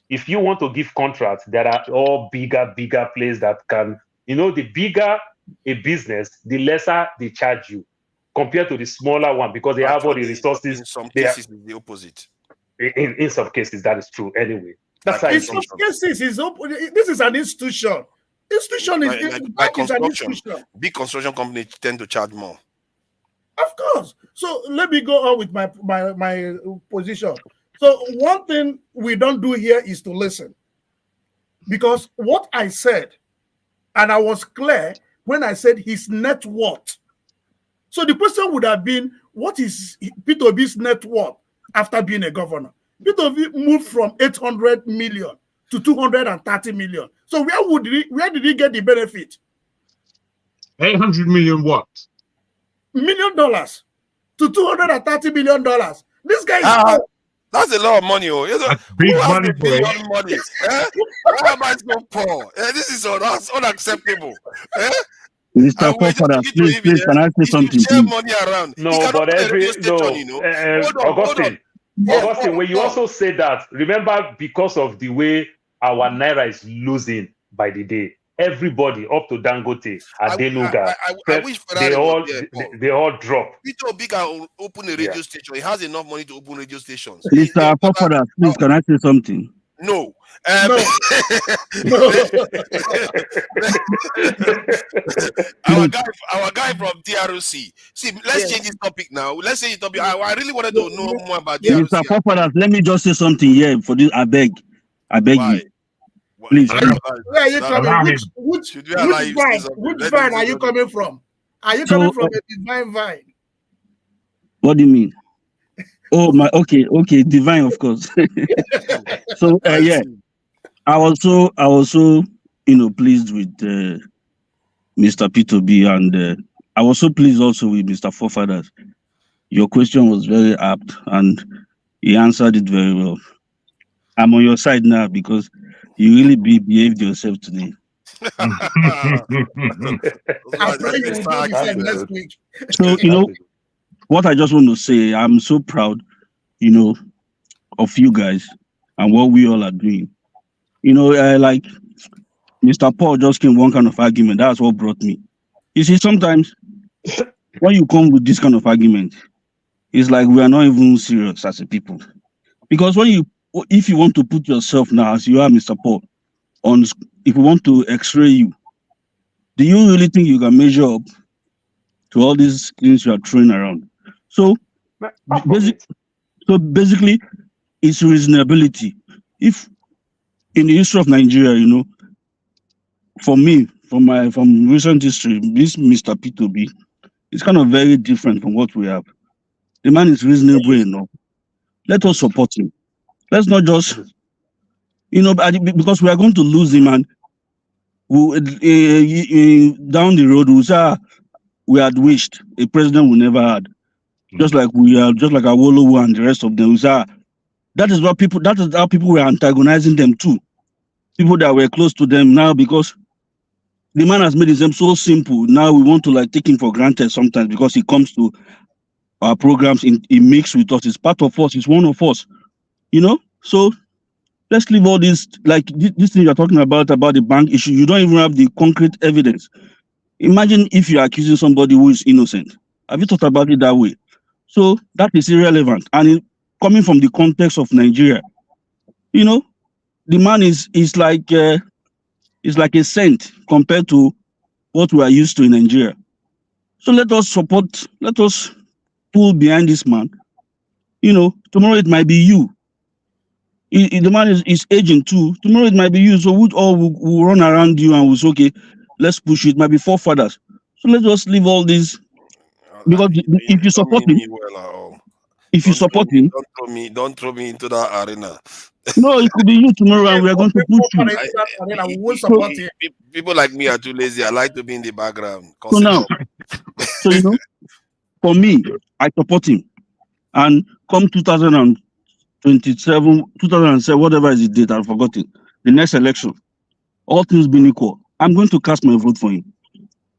F: if you want to give contracts, there are all bigger players that can, the bigger a business, the lesser they charge you compared to the smaller one, because they have all the resources.
G: In some cases, it's the opposite.
F: In some cases, that is true anyway.
B: That's in some cases, this is an institution. Institution is an institution.
G: Big construction companies tend to charge more.
B: Of course. So let me go on with my position. So one thing we don't do here is to listen. Because what I said, and I was clear when I said his net worth. So the question would have been, what is Peter Obi's net worth after being a governor? Peter Obi moved from 800 million to 230 million. So where did he get the benefit?
R: 800 million what?
B: $1 million to $230 million. This guy is
G: that's a lot of money.
R: That's big money, bro.
G: Money. Why am I so poor? This is unacceptable.
H: Mr. Fofadas, please, can I say something?
G: Share money around.
F: No, but Augustine, when you also say that, remember, because of the way our Naira is losing by the day, everybody up to Dangote, Adenuga,
G: I wish
F: they all drop.
G: Peter Obi can open a radio station. He has enough money to open radio stations.
H: Mr. Fofadas, please, can I say something?
G: No. Our guy from DRC. See, let's change this topic now. Let's change the topic. I really wanted to know more about DRC.
H: Mr. Fofadas, let me just say something here for this. I beg you. Please.
B: Where are you coming? Which vine are you coming from? Are you coming from a divine vine?
H: What do you mean? Oh my, okay, divine, of course. So yeah, I was so pleased with Mr. Peter Obi, and I was so pleased also with Mr. Fofadas. Your question was very apt, and he answered it very well. I'm on your side now because you really behaved yourself today. So what I just want to say, I'm so proud, of you guys and what we all are doing. Like Mr. Paul just came one kind of argument. That's what brought me. You see, sometimes when you come with this kind of argument, it's like we are not even serious as a people. Because if you want to put yourself now, as you are, Mr. Paul, if we want to x-ray you, do you really think you can measure up to all these things you are throwing around? So basically, it's reasonability. If in the history of Nigeria, for me, from recent history, this Mr. Peter Obi is kind of very different from what we have. The man is reasonable enough. Let us support him. Let's not just, because we are going to lose him, and down the road we'll say we had wished a president we never had. Just like Awolowo and the rest of them. That is how people were antagonizing them too. People that were close to them now, because the man has made himself so simple. Now we want to take him for granted sometimes because he comes to our programs, he mixes with us, he's part of us, he's one of us. So let's leave all this, this thing you're talking about the bank issue. You don't even have the concrete evidence. Imagine if you're accusing somebody who is innocent. Have you thought about it that way? So that is irrelevant. And coming from the context of Nigeria, the man is like a saint compared to what we are used to in Nigeria. So let us pull behind this man, tomorrow it might be you. The man is aging too. Tomorrow it might be you. So we all will run around you and we'll say, okay, let's push it. It might be forefathers. So let's just leave all this. Because if you support him, if you support him,
G: don't throw me into that arena.
H: No, it could be you tomorrow, and we are going to push you.
G: People like me are too lazy. I like to be in the background.
H: So now, for me, I support him, and come 2027, 2007, whatever is the date, I've forgotten. The next election, all things being equal, I'm going to cast my vote for him.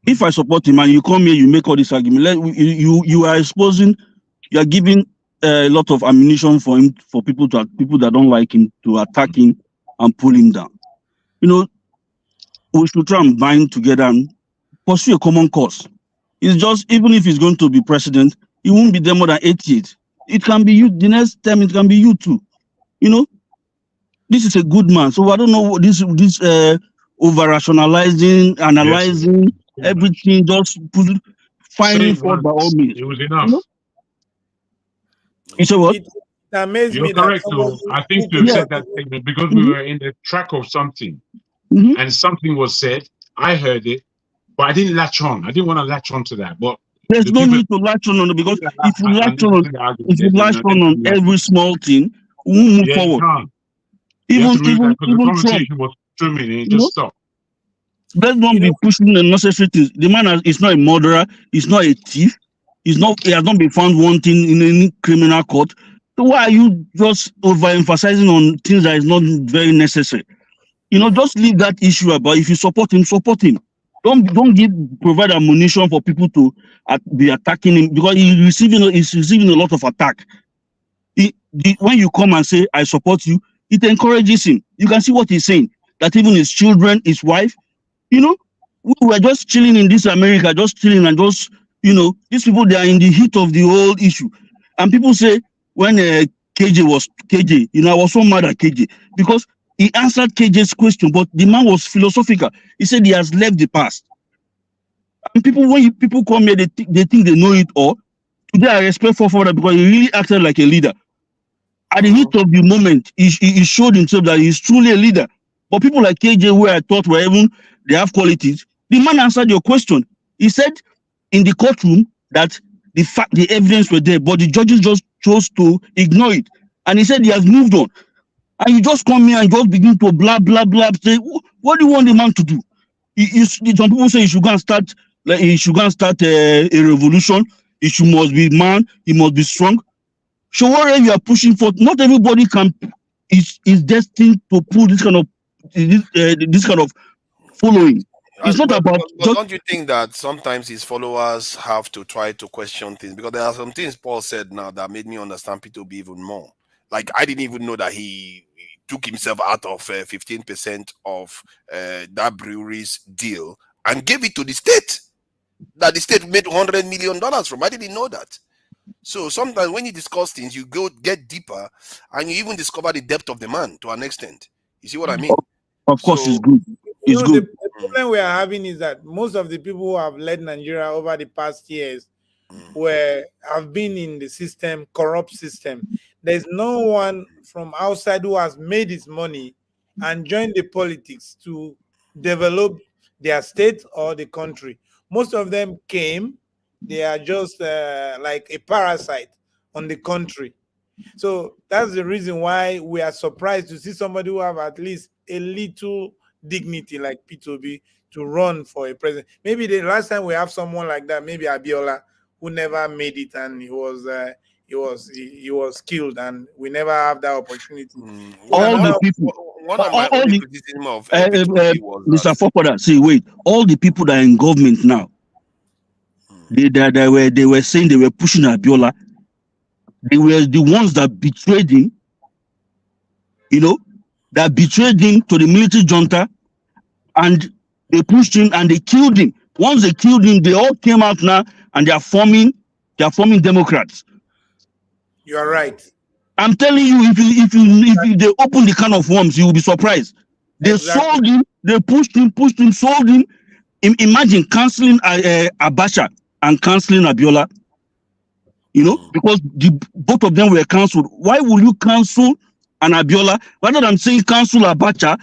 H: If I support him and you come here, you make all this argument, you are exposing, you are giving a lot of ammunition for him, for people that don't like him to attack him and pull him down. We should try and bind together and pursue a common cause. It's just, even if he's going to be president, he won't be there more than 8 years. It can be you, the next time it can be you too. This is a good man. So I don't know what this over-rationalizing, analyzing, everything, just finding fault by all means.
R: It was enough.
H: You say what?
B: It amazed
R: You're
B: me
R: correct,
B: that
R: though. I think you said that statement because we were in the track of something, and something was said. I heard it, but I didn't latch on. I didn't want to latch on to that. But
H: there's no need to latch on it, because if you latch on every small thing, we won't move forward. Even
R: the
H: Trump
R: conversation was swimming and it just stopped.
H: Let's not be pushing the necessary things. The man is not a murderer. He's not a thief. He has not been found wanting in any criminal court. So why are you just overemphasizing on things that is not very necessary? Just leave that issue about, if you support him, support him. Don't provide ammunition for people to be attacking him, because he's receiving a lot of attack. When you come and say, I support you, it encourages him. You can see what he's saying, that even his children, his wife, we were just chilling in this America, just chilling and just, these people, they are in the heat of the whole issue. And people say, when KJ, I was so mad at KJ, because he answered KJ's question, but the man was philosophical. He said he has left the past. And when people come here, they think they know it all. Today, I respect Fofora because he really acted like a leader. At the heat of the moment, he showed himself that he's truly a leader. But people like KJ, where I thought they have qualities, the man answered your question. He said in the courtroom that the evidence were there, but the judges just chose to ignore it. And he said he has moved on. And you just come here and just begin to blah, blah, blah, say, what do you want the man to do? Some people say he should go and start a revolution. He must be man, he must be strong. So whatever you are pushing for, not everybody is destined to pull this kind of following. It's not about.
G: But don't you think that sometimes his followers have to try to question things? Because there are some things Paul said now that made me understand Peter Obi even more. Like, I didn't even know that he took himself out of 15% of that brewery's deal and gave it to the state. That the state made $100 million from. I didn't know that. So sometimes when you discuss things, you get deeper and you even discover the depth of the man to an extent. You see what I mean?
H: Of course, it's good. It's good.
B: The problem we are having is that most of the people who have led Nigeria over the past years have been in the system, corrupt system. There's no one from outside who has made his money and joined the politics to develop their state or the country. Most of them came. They are just like a parasite on the country. So that's the reason why we are surprised to see somebody who have at least a little dignity like Peter Obi to run for a president. Maybe the last time we have someone like that, maybe Abiola, who never made it, and he was killed, and we never have that opportunity.
H: All the people, Mr. Fokoda, see, wait, all the people that are in government now, they were saying they were pushing Abiola. They were the ones that betrayed him, that betrayed him to the military junta, and they pushed him and they killed him. Once they killed him, they all came out now and they are forming Democrats.
B: You are right.
H: I'm telling you, if they open the can of worms, you will be surprised. They sold him, they pushed him, sold him. Imagine canceling Abacha and canceling Abiola. You know, because both of them were cancelled. Why will you cancel an Abiola rather than saying cancel Abacha,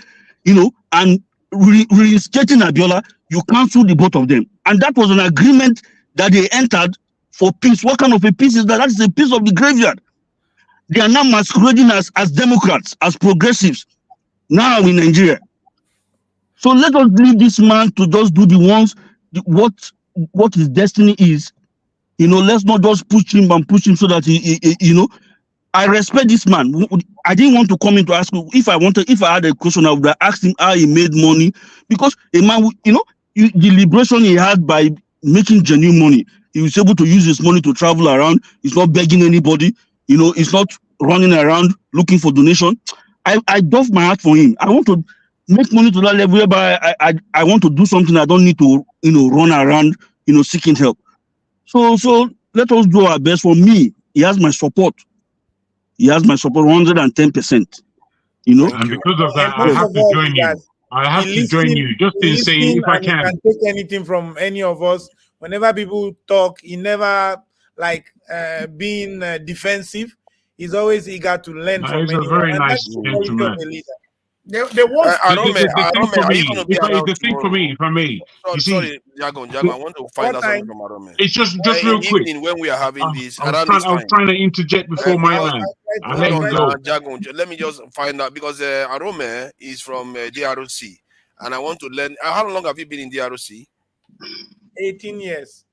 H: you know, and reinstating Abiola? You cancel the both of them, and that was an agreement that they entered for peace. What kind of a peace is that? That is a peace of the graveyard. They are now masquerading as Democrats, as progressives, now in Nigeria. So let us leave this man to just do what his destiny is. You know, let's not just push him so that he you know. I respect this man. I didn't want to come in to ask him if I had a question, I would have asked him how he made money, because a man, you know, the liberation he had by making genuine money, he was able to use his money to travel around. He's not begging anybody. You know, he's not running around looking for donation. I doff my heart for him. I want to make money to that level whereby I want to do something. I don't need to, you know, run around, you know, seeking help. So let us do our best. For me, he has my support. He has my support 110%. You know,
R: and because of that, I have to join you. I have to join you just in saying if I can.
B: He can take anything from any of us. Whenever people talk, he never like being defensive. He's always eager to learn from
R: He's a
B: anyone.
R: very
B: And
R: nice
B: that's the quality of
R: gentleman.
B: a leader. There was
R: the thing for me, if I may,
G: sorry, Jagon, I want to find out something from Arome.
R: It's just real quick.
G: When we are having this,
R: I was trying to interject before my man. I let him go.
G: Jagon, let me just find out, because Arome is from DRC, and I want to learn. How long have you been in DRC?
B: 18 years.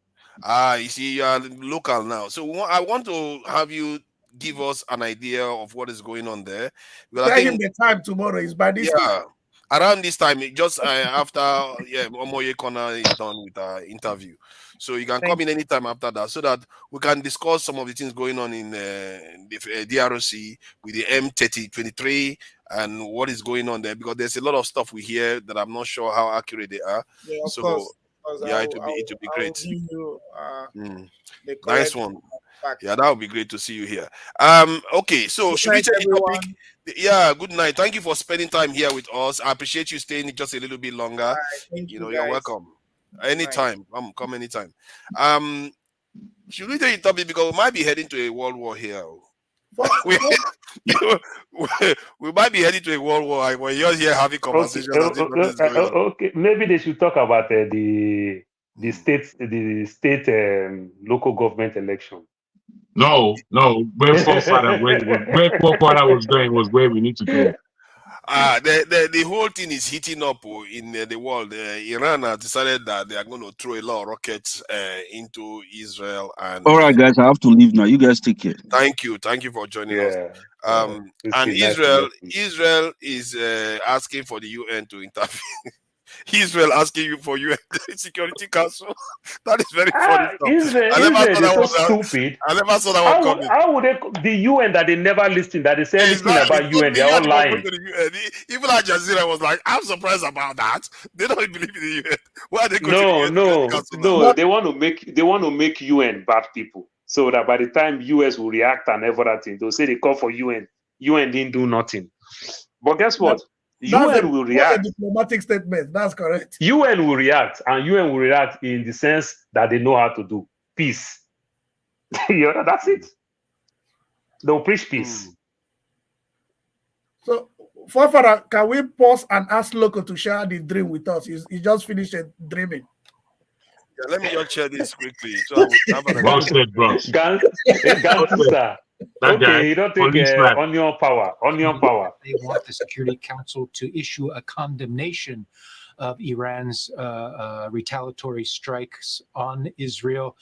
G: You see, you are local now. So I want to have you give us an idea of what is going on there.
B: Tell him the time tomorrow is by this time.
G: Around this time, just after Omoye Corner is done with our interview. So you can come in anytime after that, so that we can discuss some of the things going on in the DRC with the M3023 and what is going on there, because there's a lot of stuff we hear that I'm not sure how accurate they are.
B: Yeah, of
G: so
B: course.
G: it will be great.
B: Nice
G: one. Yeah, that would be great to see you here. Okay, so should we
B: take
G: the topic? Yeah, good night. Thank you for spending time here with us. I appreciate you staying just a little bit longer. You're welcome. Anytime. Come anytime. Should we take the topic, because we might be heading to a world war here. we might be heading to a world war. We're just here having conversations.
F: Okay, maybe they should talk about the state local government election.
R: No. Where forefather was going was where we need to go.
G: The whole thing is heating up in the world. Iran has decided that they are going to throw a lot of rockets into Israel. And
H: all right, guys, I have to leave now. You guys take care.
G: Thank you for joining us. And Israel is asking for the UN to intervene. Israel asking you for UN Security Council. That is very funny stuff.
F: Israel is so stupid.
G: I never saw that one coming.
F: How would the UN that they never listen, that they say anything about UN, they're all lying.
G: Even Al Jazeera was like, I'm surprised about that. They don't believe in the UN. Why are they going to the UN Council now?
F: They want to make UN bad people, so that by the time US will react and everything, they'll say they call for UN. UN didn't do nothing. But guess what? UN will react.
B: That's a diplomatic statement. That's correct.
F: UN will react, and UN will react in the sense that they know how to do peace. That's it. They'll preach peace.
B: So, Forefather, can we pause and ask Loco to share the dream with us? He just finished dreaming.
G: Yeah, let me just share this quickly. So
R: well said, bro.
F: Okay, you don't take onion power.
D: They want the Security Council to issue a condemnation of Iran's retaliatory strikes on Israel.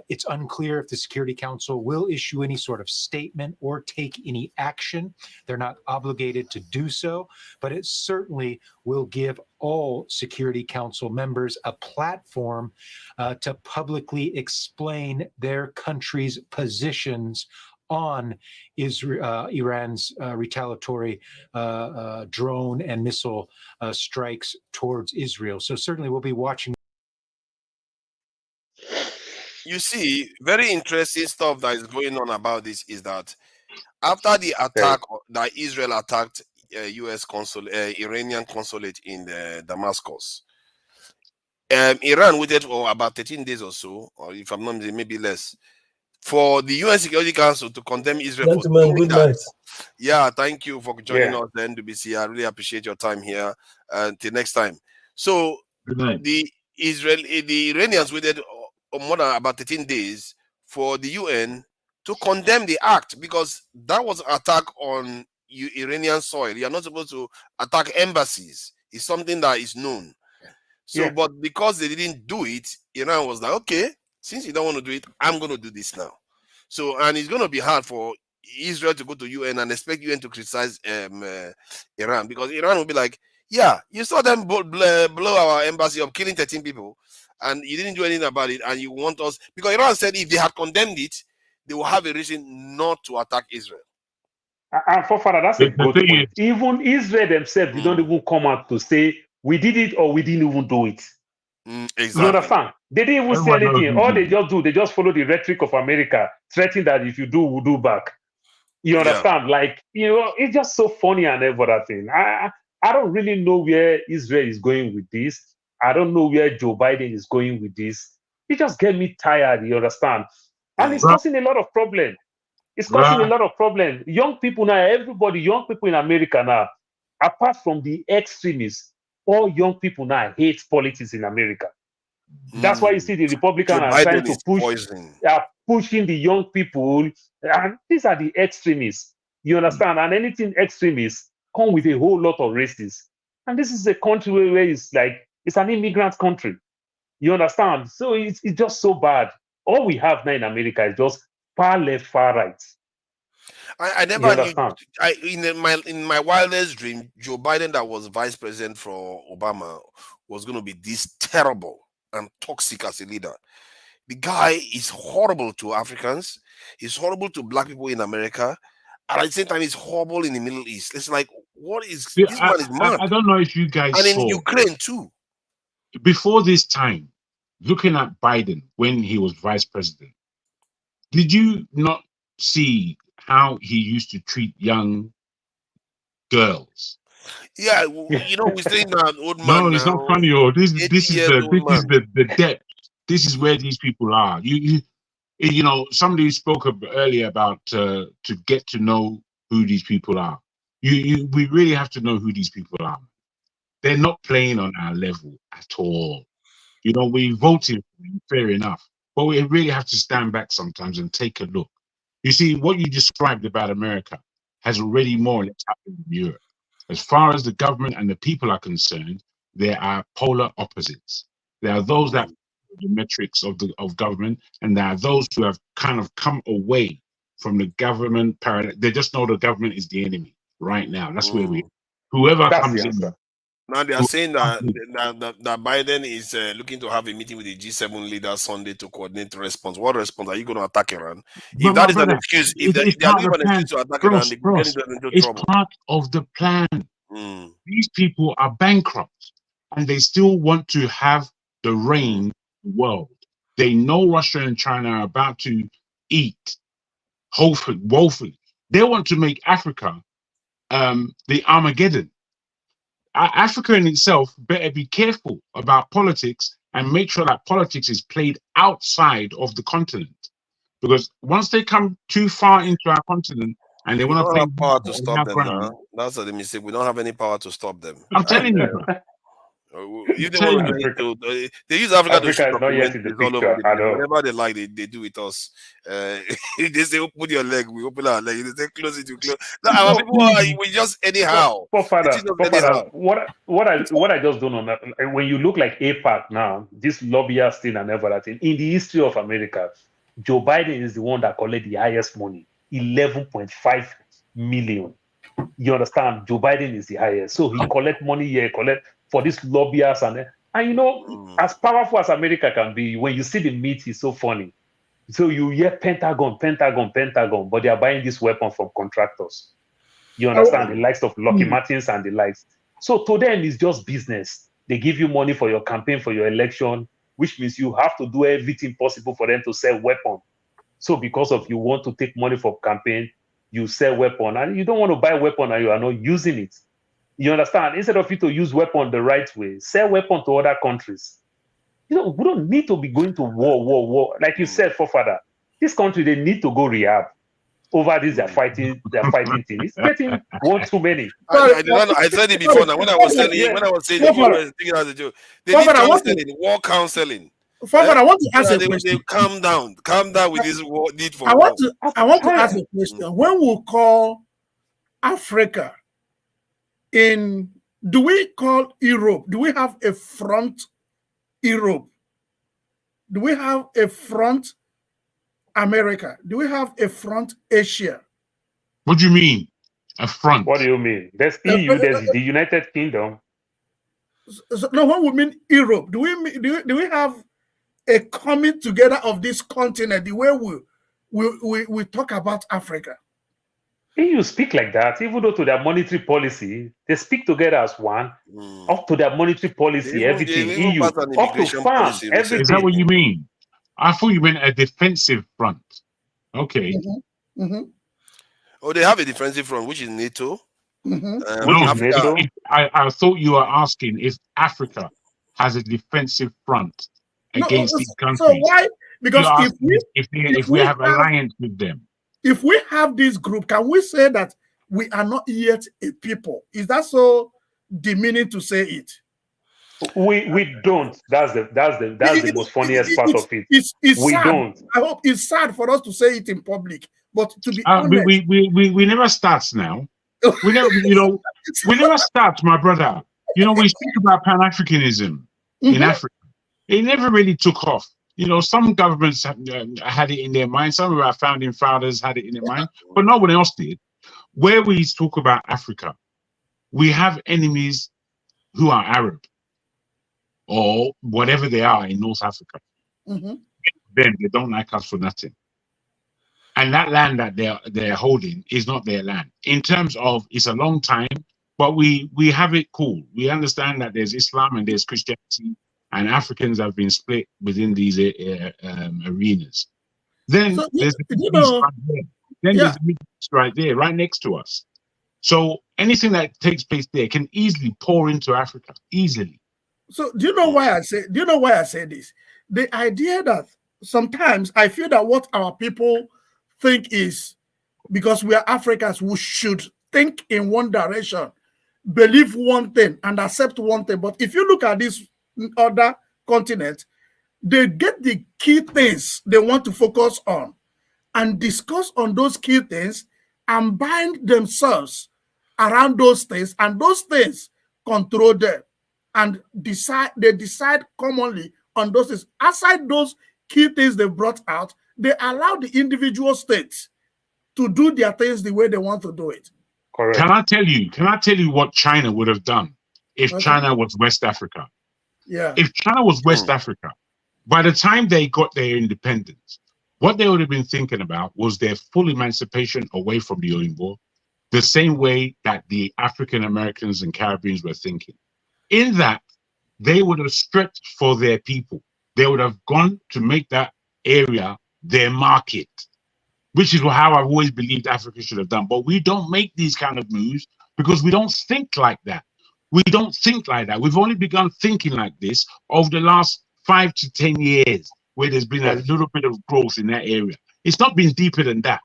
D: It's unclear if the Security Council will issue any sort of statement or take any action. They're not obligated to do so, but it certainly will give all Security Council members a platform to publicly explain their country's positions on Iran's retaliatory drone and missile strikes towards Israel. So certainly we'll be watching.
G: You see, very interesting stuff that is going on about this is that after the attack that Israel attacked U.S. Iranian consulate in Damascus, Iran waited for about 13 days or so, or if I'm not mistaken, maybe less, for the UN Security Council to condemn Israel
N: Gentlemen,
G: for doing
N: good
G: that.
N: night.
G: Yeah, thank you for joining
U: Yeah.
G: us, the NWC. I really appreciate your time here. Until next time. So the Iranians waited more than about 13 days for the UN to condemn the act, because that was an attack on Iranian soil. You are not supposed to attack embassies. It's something that is known. So,
U: Yeah.
G: but because they didn't do it, Iran was like, okay, since you don't want to do it, I'm going to do this now. So, and it's going to be hard for Israel to go to UN and expect UN to criticize Iran, because Iran will be like, yeah, you saw them blow our embassy up, killing 13 people, and you didn't do anything about it, and you want us, because Iran said if they had condemned it, they will have a reason not to attack Israel.
U: And for father, that's a good point. Even Israel themselves, they don't even come out to say we did it or we didn't even do it.
G: Exactly.
U: You understand? They didn't even say anything. All they just do, they just follow the rhetoric of America, threatening that if you do, we'll do back. You understand? Yeah. Like, it's just so funny and everything. I don't really know where Israel is going with this. I don't know where Joe Biden is going with this. It just get me tired, you understand? And it's causing a lot of problems. It's causing a lot of problems. Young people now, young people in America now, apart from the extremists, all young people now hate politics in America. That's why you see the Republicans are trying to pushing the young people, and these are the extremists. You understand? And anything extremists come with a whole lot of races. And this is a country where it's like, it's an immigrant country. You understand? So it's just so bad. All we have now in America is just far left, far right.
G: I never knew. In my wildest dream, Joe Biden, that was vice president for Obama, was going to be this terrible and toxic as a leader. The guy is horrible to Africans. He's horrible to black people in America. And at the same time, he's horrible in the Middle East. It's like, what is this man is mad?
R: I don't know if you guys
G: and
R: saw.
G: in Ukraine too.
R: Before this time, looking at Biden when he was vice president, did you not see how he used to treat young girls?
G: Yeah, we're saying that old man.
R: No, it's not funny. This is the depth. This is where these people are. Somebody spoke earlier about to get to know who these people are. We really have to know who these people are. They're not playing on our level at all. We voted, fair enough, but we really have to stand back sometimes and take a look. You see, what you described about America has already more or less happened in Europe. As far as the government and the people are concerned, there are polar opposites. There are those that the metrics of government, and there are those who have kind of come away from the government paradigm. They just know the government is the enemy right now. That's where we are. Whoever comes in.
G: Now they are saying that Biden is looking to have a meeting with the G7 leaders Sunday to coordinate the response. What response? Are you going to attack Iran? If that is an excuse, if they are looking an excuse to attack Iran, they will get into trouble.
R: It's part of the plan. These people are bankrupt, and they still want to have the reign of the world. They know Russia and China are about to eat woefully. They want to make Africa the Armageddon. Africa in itself better be careful about politics and make sure that politics is played outside of the continent. Because once they come too far into our continent and they want to play
G: power to stop them now. That's the mistake. We don't have any power to stop them.
R: I'm telling you.
G: If they want to, they use Africa to shoot all over the place. Whatever they like, they do with us. They say open your leg, we open our leg. They say close it, we close. No, our people we just anyhow.
U: What I just don't know, when you look like APAC now, this lobbyist thing and everything, in the history of America, Joe Biden is the one that collected the highest money, 11.5 million. You understand? Joe Biden is the highest. So he collect money here, collect for these lobbyists and as powerful as America can be, when you see the meat, it's so funny. So you hear Pentagon, but they are buying this weapon from contractors. You understand? The likes of Lockheed Martins and the likes. So to them, it's just business. They give you money for your campaign, for your election, which means you have to do everything possible for them to sell weapons. So because of you want to take money for campaign, you sell weapon, and you don't want to buy weapon and you are not using it. You understand? Instead of you to use weapon the right way, sell weapon to other countries. We don't need to be going to war. Like you said, forefather,
F: This country, they need to go rehab over this. They're fighting thing. It's getting one too many.
G: I said it before now when I was saying you were thinking as a joke. They need counseling, war counseling.
B: I want to ask a question.
G: They calm down with this need for
B: I
G: war.
B: want to ask a question. When we call Africa do we call Europe? Do we have a front Europe? Do we have a front America? Do we have a front Asia?
R: What do you mean? A front?
F: What do you mean? There's EU, there's the United Kingdom.
B: No, when we mean Europe, do we have a coming together of this continent the way we talk about Africa?
F: EU speak like that, even though to their monetary policy, they speak together as one, up to their monetary policy, everything, EU, up to farm, everything.
R: Is that what you mean? I thought you meant a defensive front. Okay.
G: Oh, they have a defensive front, which is NATO.
R: No, I thought you were asking if Africa has a defensive front against these countries.
B: So why? Because
R: if we have alliance with them.
B: If we have this group, can we say that we are not yet a people? Is that so demeaning to say it?
F: We don't. That's the most funniest part of it.
B: It's
F: we
B: sad.
F: Don't.
B: I hope it's sad for us to say it in public, but to be honest,
R: we never start now. We never, we never start, my brother. We speak about Pan-Africanism in Africa. It never really took off. Some governments had it in their mind. Some of our founding fathers had it in their mind, but no one else did. Where we talk about Africa, we have enemies who are Arab or whatever they are in North Africa. Then they don't like us for nothing. And that land that they're holding is not their land. In terms of, it's a long time, but we have it cool. We understand that there's Islam and there's Christianity, and Africans have been split within these arenas. Then there's the Middle East right there. Then there's the Middle East right there, right next to us. So anything that takes place there can easily pour into Africa, easily.
B: So do you know why I say this? The idea that sometimes I feel that what our people think is, because we are Africans, we should think in one direction, believe one thing, and accept one thing. But if you look at this other continent, they get the key things they want to focus on and discuss on those key things and bind themselves around those things, and those things control them and they decide commonly on those things. Aside those key things they brought out, they allow the individual states to do their things the way they want to do it.
F: Correct.
R: Can I tell you what China would have done if China was West Africa?
B: Yeah.
R: If China was West Africa, by the time they got their independence, what they would have been thinking about was their full emancipation away from the Oyinbo, the same way that the African Americans and Caribbeans were thinking. In that, they would have stretched for their people. They would have gone to make that area their market, which is how I've always believed Africa should have done. But we don't make these kind of moves because we don't think like that. We don't think like that. We've only begun thinking like this over the last 5 to 10 years, where there's been a little bit of growth in that area. It's not been deeper than that.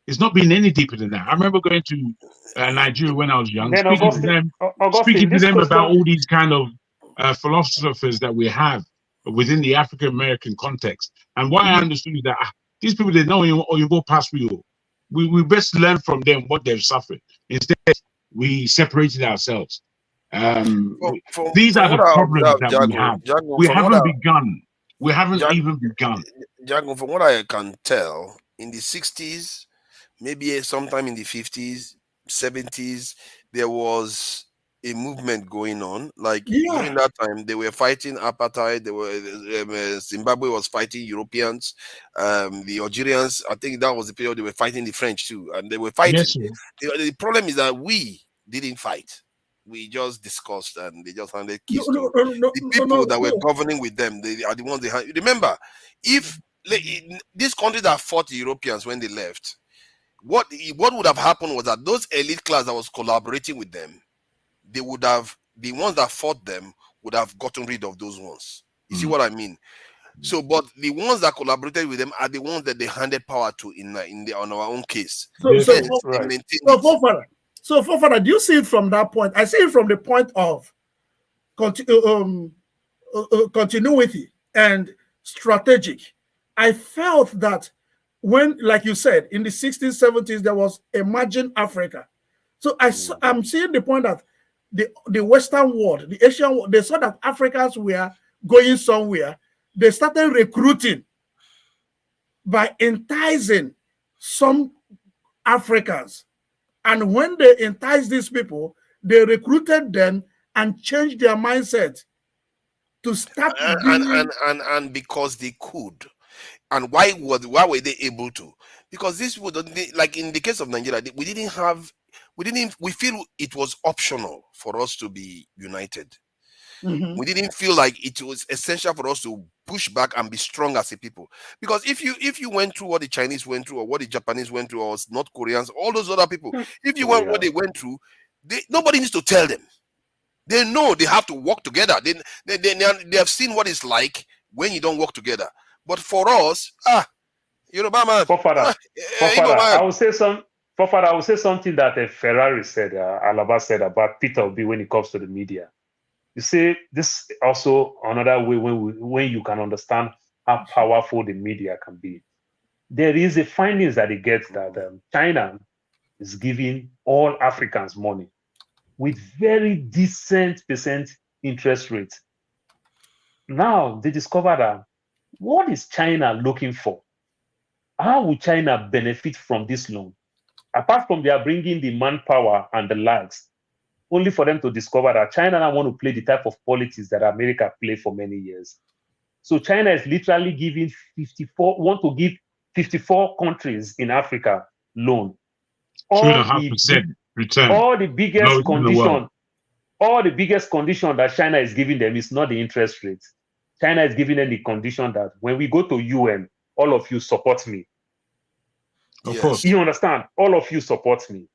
R: It's not been any deeper than that. I remember going to Nigeria when I was young, speaking to them about all these kind of philosophers that we have within the African American context. And what I understood is that these people, they know Oyinbo past we best learn from them what they've suffered. Instead, we separated ourselves. These are the problems that we have. We haven't begun. We haven't even begun.
G: Jago, from what I can tell, in the 60s, maybe sometime in the 50s, 70s, there was a movement going on. Like during that time, they were fighting apartheid. They were Zimbabwe was fighting Europeans. The Algerians, I think that was the period they were fighting the French too, and they were fighting.
R: Yes,
G: the problem is that we didn't fight. We just discussed and they just handed keys to the people that were governing with them. They are the ones they had. Remember, if this country that fought the Europeans when they left, what would have happened was that those elite class that was collaborating with them, they would have, the ones that fought them would have gotten rid of those ones. You see what I mean? So, but the ones that collaborated with them are the ones that they handed power to on our own case.
M: So,
G: Yes,
M: so,
G: they
M: right.
G: maintained
M: Fofana, do you see it from that point? I see it from the point of continuity and strategic. I felt that when, like you said, in the 60s, 70s, there was emerging Africa. So I'm seeing the point that the Western world, the Asian world, they saw that Africans were going somewhere. They started recruiting by enticing some Africans. And when they enticed these people, they recruited them and changed their mindset to start
G: and because they could. And why were they able to? Because this would, like in the case of Nigeria, we feel it was optional for us to be united. We didn't feel like it was essential for us to push back and be strong as a people. Because if you went through what the Chinese went through, or what the Japanese went through, or North Koreans, all those other people, if you went what they went through, nobody needs to tell them. They know they have to work together. They have seen what it's like when you don't work together. But for us, Yoruba man,
F: Fofana, I will say something that Ferrari said, Alaba said about Peter Obi when it comes to the media. You see, this also another way when you can understand how powerful the media can be. There is a findings that it gets that China is giving all Africans money with very decent percent interest rates. Now they discover that what is China looking for? How will China benefit from this loan? Apart from they are bringing the manpower and the likes, only for them to discover that China now want to play the type of politics that America played for many years. So China is literally giving 54 countries in Africa loan.
R: 2.5% return.
F: All the biggest condition that China is giving them is not the interest rate. China is giving them the condition that when we go to UN, all of you support me.
R: Of course.
F: You understand? All of you support me.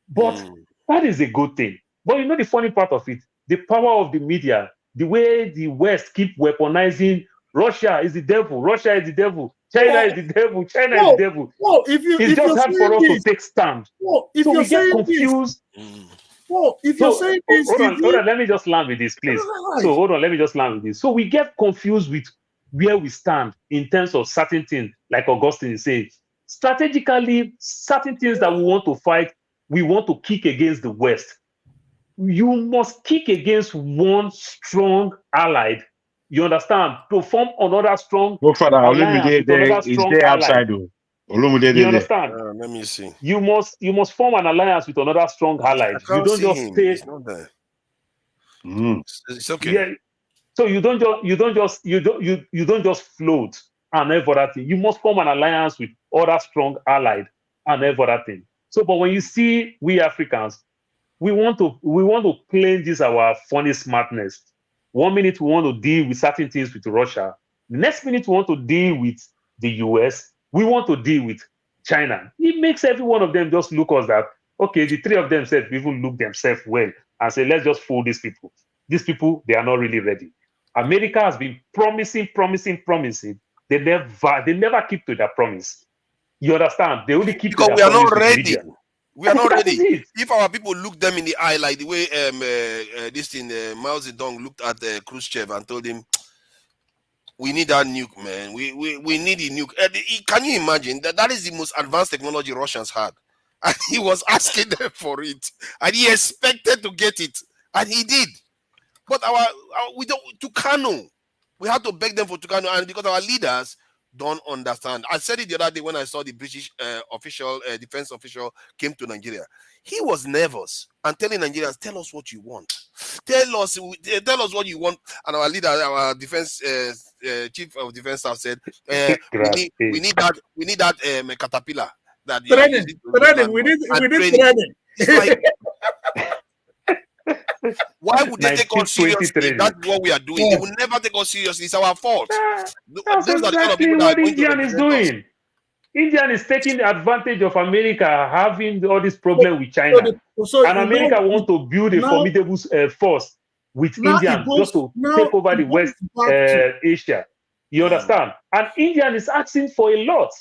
F: But that is a good thing. But you know the funny part of it, the power of the media, the way the West keep weaponizing Russia is the devil, Russia is the devil, China is the devil, China is the devil. It's just hard for us to take stand. So we get confused. Hold on, let me just land with this, please. So hold on, let me just land with this. So we get confused with where we stand in terms of certain things, like Augustine is saying. Strategically, certain things that we want to fight, we want to kick against the West. You must kick against one strong allied. You understand? To form another strong alliance with another strong allied. You understand?
G: Let me see.
F: You must form an alliance with another strong allied. You don't just stay.
G: It's not there. It's okay.
F: Yeah. So you don't just float and every other thing. You must form an alliance with other strong allied and every other thing. So, but when you see we Africans, we want to claim this our funny smartness. 1 minute we want to deal with certain things with Russia. The next minute we want to deal with the US. We want to deal with China. It makes every one of them just look us that, okay, the three of them said even look themselves well and say, let's just fool these people. These people, they are not really ready. America has been promising. They never keep to their promise. You understand? They only keep
G: because
F: to
G: we
F: their
G: are not
F: promise
G: ready. We are not
F: That
G: ready.
F: is it.
G: If our people look them in the eye, like the way Mao Zedong looked at Khrushchev and told him, "We need that nuke, man. We need a nuke." Can you imagine that is the most advanced technology Russians had, and he was asking them for it, and he expected to get it, and he did. But we don't Tucano. We had to beg them for Tucano, and because our leaders don't understand. I said it the other day when I saw the British defense official came to Nigeria. He was nervous and telling Nigerians, "Tell us what you want. Tell us what you want." And our leader, our defense chief of defense staff said, "We need that caterpillar that
M: training. We need training."
G: It's like, why would they take us seriously? That's what we are doing. They will never take us seriously. It's our fault.
F: That's exactly what Indian is doing. Indian is taking advantage of America having all this problem with China. And America want to build a formidable force with India just to take over the West Asia. You understand? And India is asking for a lot.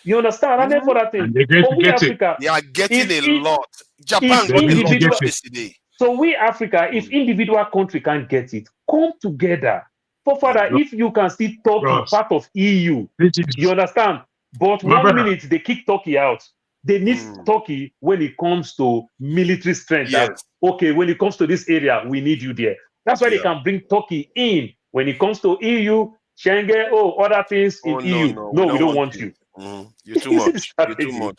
F: You understand? And then for that thing.
R: And they're going
F: But
R: to
F: we
R: get it.
F: Africa,
G: They are getting
F: if
G: a lot. Japan
F: if
G: got a lot
F: individual,
G: yesterday.
F: so we Africa, if individual country can't get it, come together. For further, if you can see Turkey part of EU, you understand? But
R: My
F: 1
R: brother.
F: minute they kick Turkey out. They need Turkey when it comes to military strength. That, okay, when it comes to this area, we need you there. That's why they can bring Turkey in. When it comes to EU, Schengen, other things in EU. No, we don't want you.
G: You're too much. You're too much.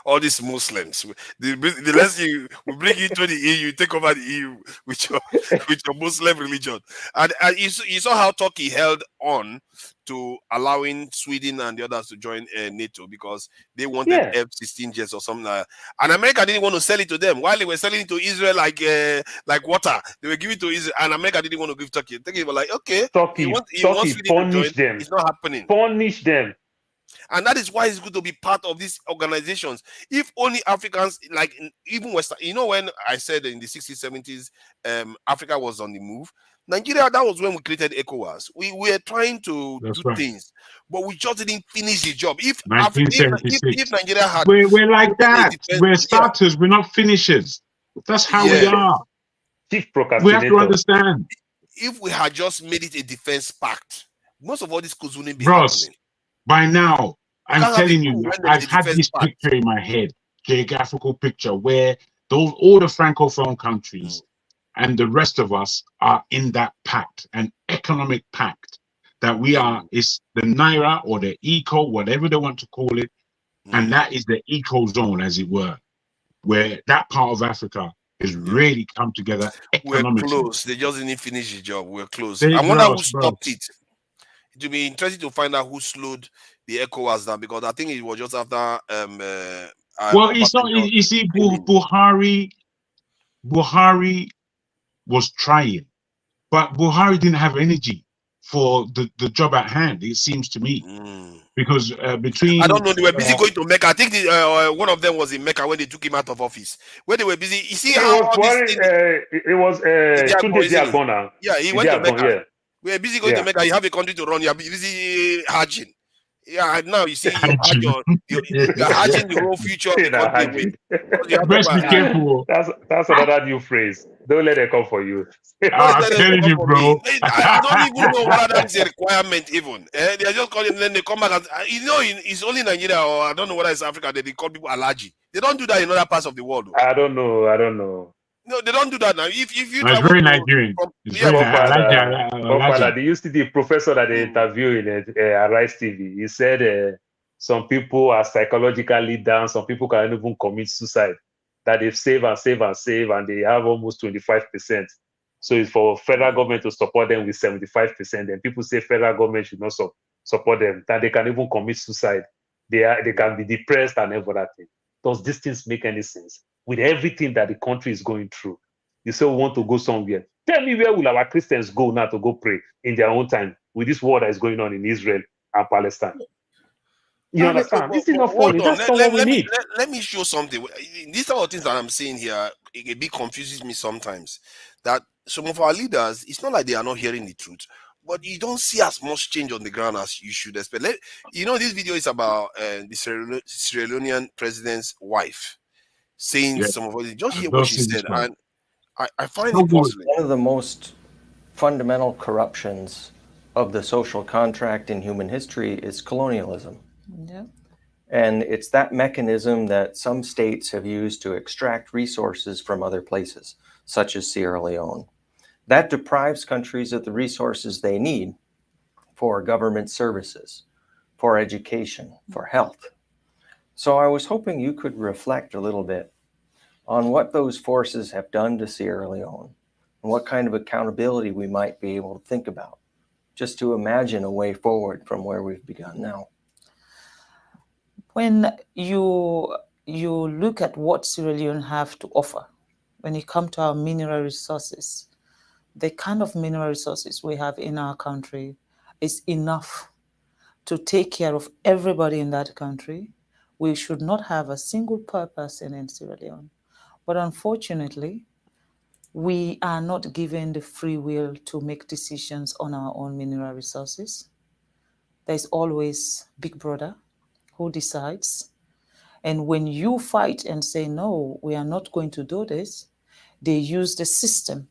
G: All these Muslims. The less we bring you to the EU, take over the EU with your Muslim religion. And you saw how Turkey held on to allowing Sweden and the others to join NATO because they wanted F-16 jets or something like that. And America didn't want to sell it to them. While they were selling it to Israel like water, they were giving it to Israel, and America didn't want to give Turkey. Turkey were like, okay,
F: Turkey punish them.
G: It's not happening.
F: Punish them.
G: And that is why it's good to be part of these organizations. If only Africans, like even Western, when I said in the 60s, 70s, Africa was on the move, Nigeria, that was when we created ECOWAS. We were trying to do things, but we just didn't finish the job. If
R: 1976.
G: if Nigeria had...
R: We're like that. We're starters. We're not finishers. That's how we are.
F: Chief
R: We have to understand.
G: If we had just made it a defense pact, most of all this wouldn't be happening.
R: By now, I'm telling you, I've had this picture in my head, geographical picture, where all the Francophone countries and the rest of us are in that pact, an economic pact that we are, is the Naira or the eco, whatever they want to call it, and that is the eco zone, as it were, where that part of Africa is really come together economically.
G: We're close. They just didn't finish the job. We're close. I wonder who stopped it. It will be interesting to find out who slowed the ECOWAS down, because I think it was just after.
R: Well, it's not. You see, Buhari was trying, but Buhari didn't have energy for the job at hand. It seems to me, because between
G: I don't know, they were busy going to Mecca. I think one of them was in Mecca when they took him out of office. When they were busy, you see how
F: it was Tunde Diagbona.
G: Yeah, he went to Mecca. Yeah. We are busy going to Mecca. You have a country to run. You are busy hajjing. Yeah, now you see you're hajjing the whole future of the country.
R: Best be careful.
F: That's another new phrase. Don't let it come for you.
R: I'm telling you, bro.
G: I don't even know whether that's a requirement even. They are just calling, then they come back and it's only Nigeria, or I don't know whether it's Africa that they call people allergy. They don't do that in other parts of the world.
F: I don't know.
G: No, they don't do that now. If you
R: it's very Nigerian.
F: There used to be a professor that they interviewed in Arise TV. He said some people are psychologically down. Some people can even commit suicide. That they save and save and save, and they have almost 25%. So it's for federal government to support them with 75%. And people say federal government should not support them. That they can even commit suicide. They can be depressed and everything. Does these things make any sense? With everything that the country is going through, you say we want to go somewhere. Tell me, where will our Christians go now to go pray in their own time with this war that is going on in Israel and Palestine? You understand? This is not funny. That's not what we need.
G: Let me show something. These are the things that I'm saying here. It a bit confuses me sometimes. That some of our leaders, it's not like they are not hearing the truth, but you don't see as much change on the ground as you should expect. This video is about the Sierra Leonean president's wife saying some of it. Just hear what she said, and I find it possible.
P: One of the most fundamental corruptions of the social contract in human history is colonialism.
V: Yeah.
P: And it's that mechanism that some states have used to extract resources from other places, such as Sierra Leone. That deprives countries of the resources they need for government services, for education, for health. So I was hoping you could reflect a little bit on what those forces have done to Sierra Leone and what kind of accountability we might be able to think about, just to imagine a way forward from where we've begun now.
V: When you look at what Sierra Leone have to offer, when you come to our mineral resources, the kind of mineral resources we have in our country is enough to take care of everybody in that country. We should not have a single poor person in Sierra Leone. But unfortunately, we are not given the free will to make decisions on our own mineral resources. There's always Big Brother who decides. And when you fight and say, no, we are not going to do this, they use the system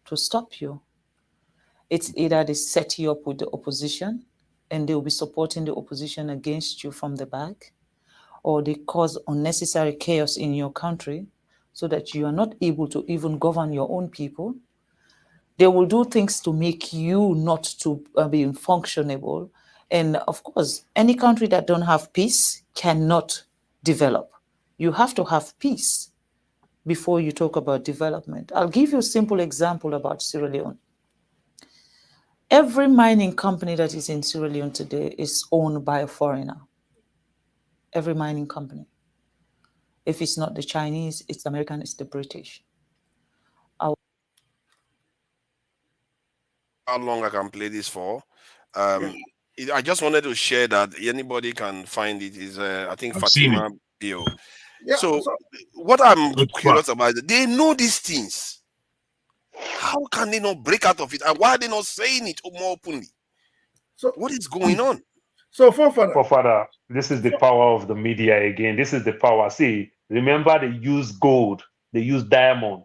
V: to stop you. It's either they set you up with the opposition and they'll be supporting the opposition against you from the back, or they cause unnecessary chaos in your country so that you are not able to even govern your own people. They will do things to make you not to be functionable. And of course, any country that don't have peace cannot develop. You have to have peace before you talk about development. I'll give you a simple example about Sierra Leone. Every mining company that is in Sierra Leone today is owned by a foreigner. Every mining company. If it's not the Chinese, it's the American, it's the British.
G: How long I can play this for? I just wanted to share that anybody can find it. Is I think Fatima Bio.
M: Yeah,
G: so what I'm curious about is they know these things. How can they not break out of it? And why are they not saying it more openly?
M: So
G: what is going on?
U: So Forefather, this is the power of the media again. This is the power. See, remember they use gold, they use diamond,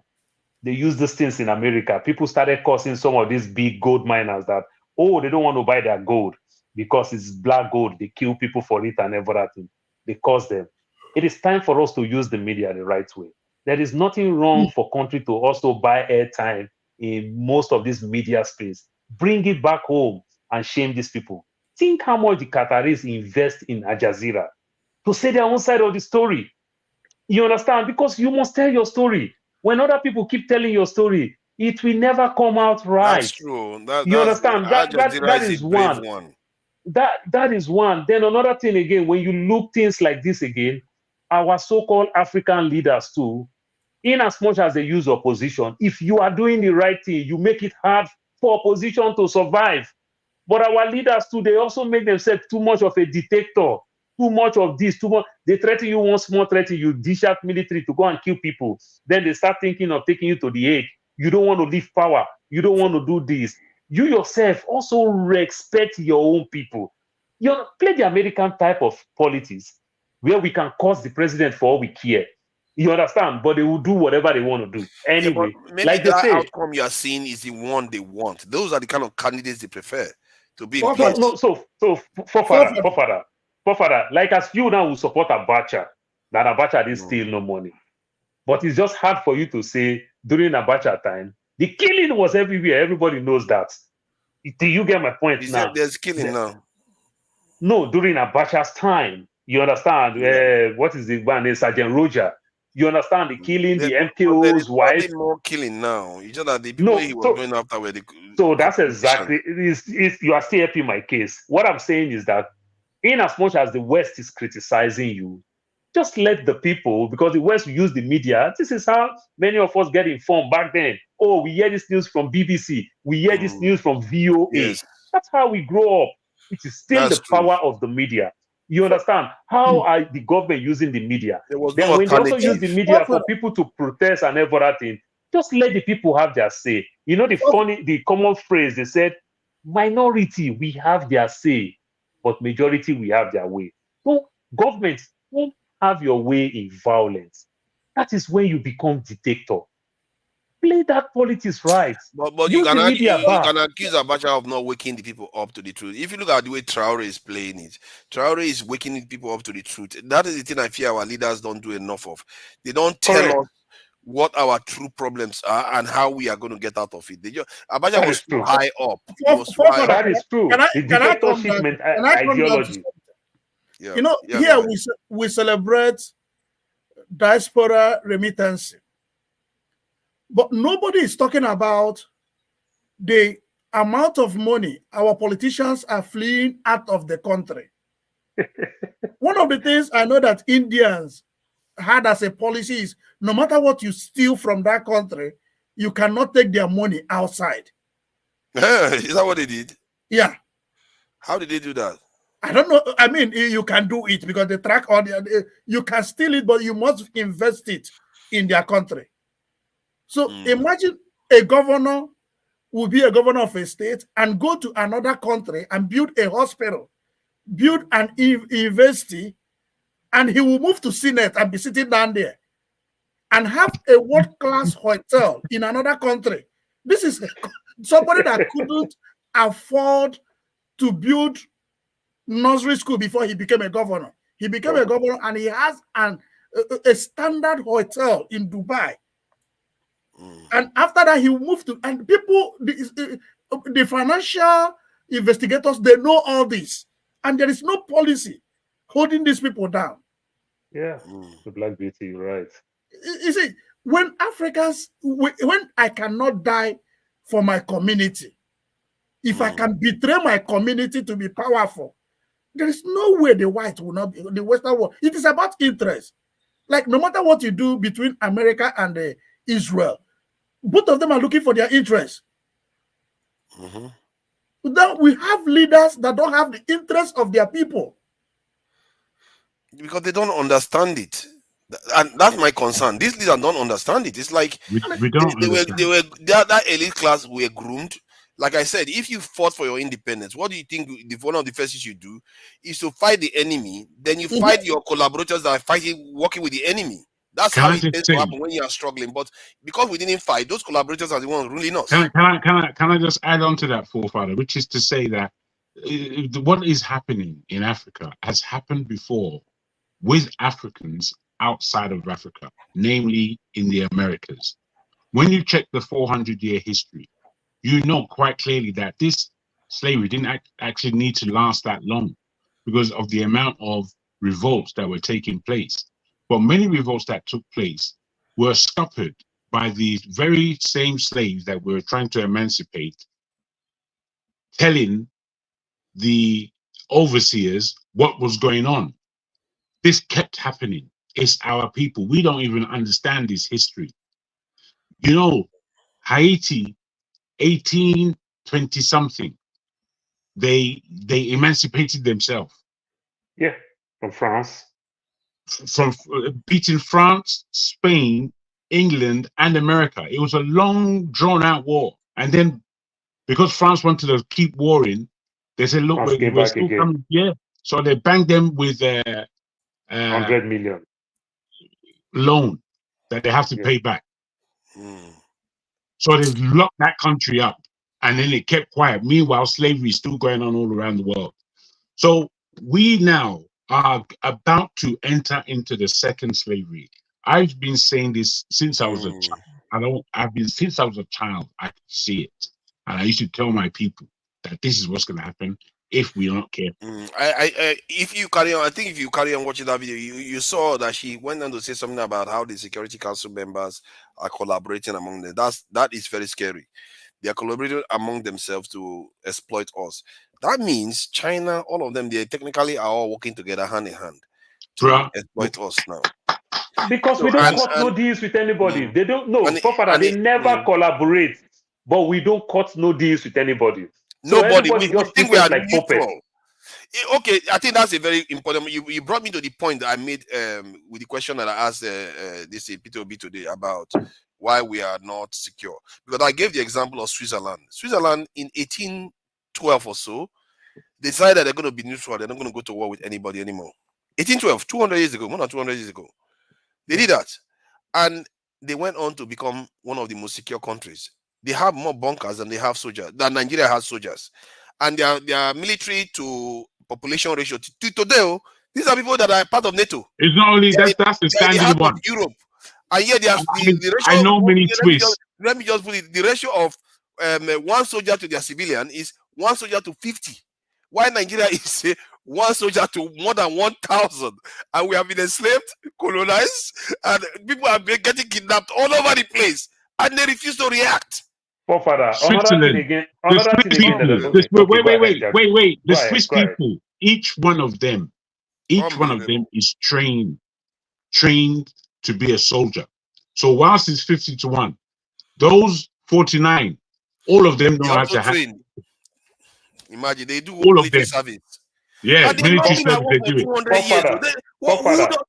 U: they use these things in America. People started causing some of these big gold miners that, oh, they don't want to buy their gold because it's black gold. They kill people for it and everything. They cause them. It is time for us to use the media the right way. There is nothing wrong for country to also buy airtime in most of this media space. Bring it back home and shame these people. Think how much the Qataris invest in Al Jazeera to say their own side of the story. You understand? Because you must tell your story. When other people keep telling your story, it will never come out right.
G: That's true.
U: You understand? That
G: is
U: is
G: a brave
U: one. That is one. Then another thing again, when you look things like this again, our so-called African leaders too, in as much as they use opposition, if you are doing the right thing, you make it hard for opposition to survive. But our leaders too, they also make themselves too much of a dictator, too much of this, too much. They threaten you one small threat, you dish out military to go and kill people. Then they start thinking of taking you to the Hague. You don't want to leave power. You don't want to do this. You yourself also respect your own people. You play the American type of politics where we can curse the president for all we care. You understand? But they will do whatever they want to do. Anyway,
G: yeah, maybe
U: like they say,
G: outcome you are seeing is the one they want. Those are the kind of candidates they prefer to be in
U: place. So Forefather, like as you now will support Abacha, that Abacha didn't steal no money. But it's just hard for you to say during Abacha time, the killing was everywhere. Everybody knows that. Do you get my point now?
G: There's killing now.
U: No, during Abacha's time. You understand?
G: Yeah.
U: What is the one? Sergeant Roger. You understand the killing, the MKO's wife?
G: More killing now. You just that the people he was going after were the.
U: So that's exactly. You are still helping my case. What I'm saying is that, in as much as the West is criticizing you, just let the people, because the West use the media. This is how many of us get informed back then. Oh, we hear this news from BBC. We hear this news from VOA.
G: Yes.
U: That's how we grow up. It is still the power of the media. You understand? How are the government using the media? Then when they also use the media for people to protest and everything, just let the people have their say. You know the common phrase, they said, minority, we have their say, but majority, we have their way. So government won't have your way in violence. That is when you become dictator. Play that politics right.
G: But you can accuse Abacha of not waking the people up to the truth. If you look at the way Traore is playing it, Traore is waking people up to the truth. That is the thing I fear our leaders don't do enough of. They don't tell us what our true problems are and how we are going to get out of it. Abacha was too high up.
U: That is true. The dictatorship ideology.
M: Yeah. You know, here we celebrate diaspora remittance. But nobody is talking about the amount of money our politicians are fleeing out of the country. One of the things I know that Indians had as a policy is no matter what you steal from that country, you cannot take their money outside.
G: Is that what they did?
M: Yeah.
G: How did they do that?
M: I don't know. I mean, you can do it because they track on you can steal it, but you must invest it in their country. So imagine a governor will be a governor of a state and go to another country and build a hospital, build an university, and he will move to Senate and be sitting down there and have a world-class hotel in another country. This is somebody that couldn't afford to build nursery school before he became a governor. He became a governor and he has a standard hotel in Dubai. And after that, he moved to, and people, the financial investigators, they know all this. And there is no policy holding these people down.
F: Yeah, the Black Beauty, you're right.
M: You see, when Africans, when I cannot die for my community, if I can betray my community to be powerful, there is no way the white will not be, the Western world. It is about interest. Like no matter what you do between America and Israel, both of them are looking for their interest. Then we have leaders that don't have the interest of their people.
G: Because they don't understand it. And that's my concern. These leaders don't understand it. It's like that elite class were groomed. Like I said, if you fought for your independence, what do you think one of the first things you do is to fight the enemy? Then you fight your collaborators that are fighting, working with the enemy. That's how it tends to happen when you are struggling. But because we didn't fight, those collaborators are the ones ruling us.
R: Can I just add on to that, forefather, which is to say that what is happening in Africa has happened before with Africans outside of Africa, namely in the Americas. When you check the 400-year history, you know quite clearly that this slavery didn't actually need to last that long because of the amount of revolts that were taking place. But many revolts that took place were scuppered by these very same slaves that were trying to emancipate, telling the overseers what was going on. This kept happening. It's our people. We don't even understand this history. You know, Haiti, 1820 something, they emancipated themselves.
F: Yeah, from France.
R: From beating France, Spain, England, and America. It was a long, drawn-out war. And then, because France wanted to keep warring, they said, "Look, we're still coming." Yeah, so they banged them with
F: 100 million
R: loan that they have to pay back. So they locked that country up, and then it kept quiet. Meanwhile, slavery is still going on all around the world. So we now are about to enter into the second slavery. I've been saying this since I was a child. Since I was a child, I could see it. And I used to tell my people that this is what's going to happen if we don't care.
G: If you carry on, I think if you carry on watching that video, you saw that she went on to say something about how the Security Council members are collaborating among them. That is very scary. They are collaborating among themselves to exploit us. That means China, all of them, they technically are all working together hand in hand to exploit us now.
F: Because we don't cut no deals with anybody. They don't know. They never collaborate, but we don't cut no deals with anybody.
G: Nobody.
F: So
G: we think we are like neutral. Okay, I think that's a very important. You brought me to the point that I made with the question that I asked this Peter Obi today about why we are not secure. Because I gave the example of Switzerland. Switzerland in 1812 or so decided they're going to be neutral. They're not going to go to war with anybody anymore. 1812, 200 years ago, more than 200 years ago. They did that. And they went on to become one of the most secure countries. They have more bunkers than they have soldiers, than Nigeria has soldiers. And their military to population ratio to today, these are people that are part of NATO.
R: It's not only that's the standard one.
G: Europe. And yet the ratio.
R: I know many twists.
G: Let me just put it. The ratio of one soldier to their civilian is 1 soldier to 50. While Nigeria is one soldier to more than 1,000, and we have been enslaved, colonized, and people are getting kidnapped all over the place, and they refuse to react.
F: Father,
R: Wait. The Swiss people, each one of them is trained to be a soldier. So whilst it's 50-1, those 49, all of them know how to have.
G: Imagine they do
R: all of them
G: service.
R: Yeah, military service, they do it.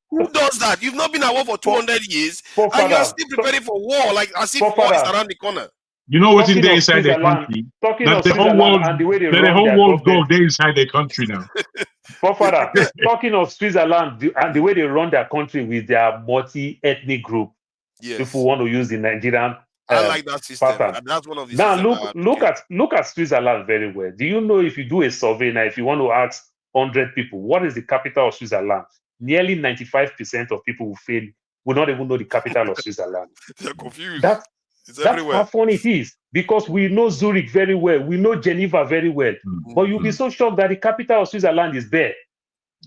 G: Who does that? You've not been at war for 200 years, and you are still preparing for war, like as if war is around the corner.
R: You know what's in
F: Talking
R: there
F: of
R: inside their
F: Switzerland,
R: country?
F: talking
R: That
F: of
R: the whole
F: Switzerland
R: world,
F: and the way they
R: that the
F: run
R: whole
F: their
R: world go,
F: government.
R: they inside their country now.
F: Father, talking of Switzerland and the way they run their country with their multi-ethnic group.
G: Yes.
F: If we want to use the Nigerian
G: I like that system.
F: pattern.
G: And that's one of the
F: Now
G: systems
F: look at Switzerland very well. Do you know if you do a survey now, if you want to ask 100 people, what is the capital of Switzerland? Nearly 95% of people will not even know the capital of Switzerland.
G: They're confused.
F: That's
G: everywhere.
F: how funny it is, because we know Zurich very well, we know Geneva very well, but you'll be so shocked that the capital of Switzerland is Bern.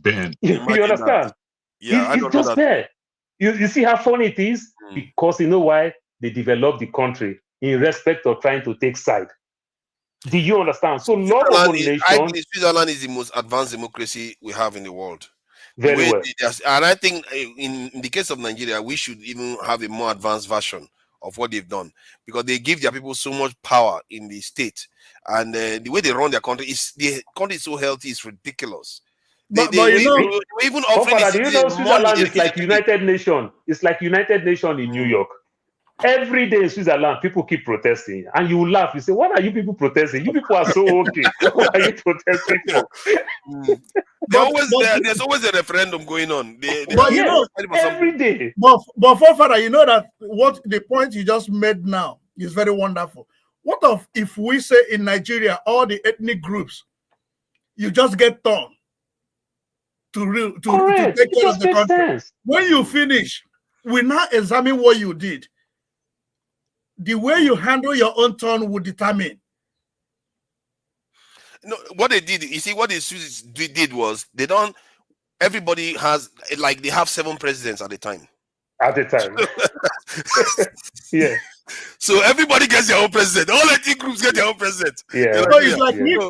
R: Bern.
F: You understand?
G: Yeah,
F: it's just there. You see how funny it is? Because you know why? They developed the country in respect of trying to take side. Do you understand? So love of a nation.
G: I believe Switzerland is the most advanced democracy we have in the world.
F: Very well.
G: And I think in the case of Nigeria, we should even have a more advanced version of what they've done, because they give their people so much power in the state, and the way they run their country the country is so healthy, it's ridiculous.
F: But you know,
G: even offering
F: do you know Switzerland is like United Nations? It's like United Nations in New York. Every day in Switzerland, people keep protesting, and you laugh. You say, "What are you people protesting? You people are so okay. What are you protesting for?"
G: There's always a referendum going on.
M: But you know,
F: every day.
M: But Father, you know that what the point you just made now is very wonderful. What if we say in Nigeria, all the ethnic groups, you just get torn to take care of the country.
F: Sense.
M: When you finish, we now examine what you did. The way you handle your own turn will determine.
G: No, what they did, you see, what they did was everybody has, like, they have 7 presidents at a time.
F: At a time. Yeah.
G: So everybody gets their own president. All ethnic groups get their own president.
F: Yeah.
M: So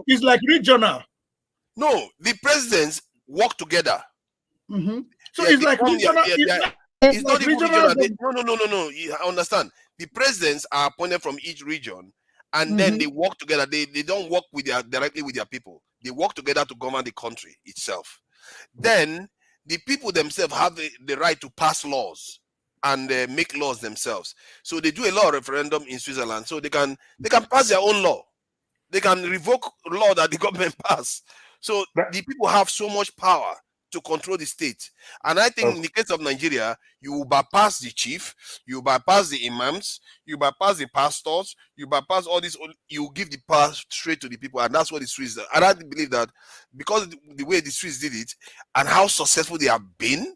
M: it's like regional.
G: No, the presidents work together.
M: Mm-hmm. So it's like regional.
G: It's not even regional. No. I understand. The presidents are appointed from each region, and then they work together. They don't work directly with their people. They work together to govern the country itself. Then the people themselves have the right to pass laws and make laws themselves. So they do a lot of referendum in Switzerland, so they can pass their own law. They can revoke law that the government passed. So the people have so much power to control the state. And I think in the case of Nigeria, you bypass the chief, you bypass the imams, you bypass the pastors, you bypass all this, you give the power straight to the people. And that's what the Swiss do. And I believe that because the way the Swiss did it and how successful they have been,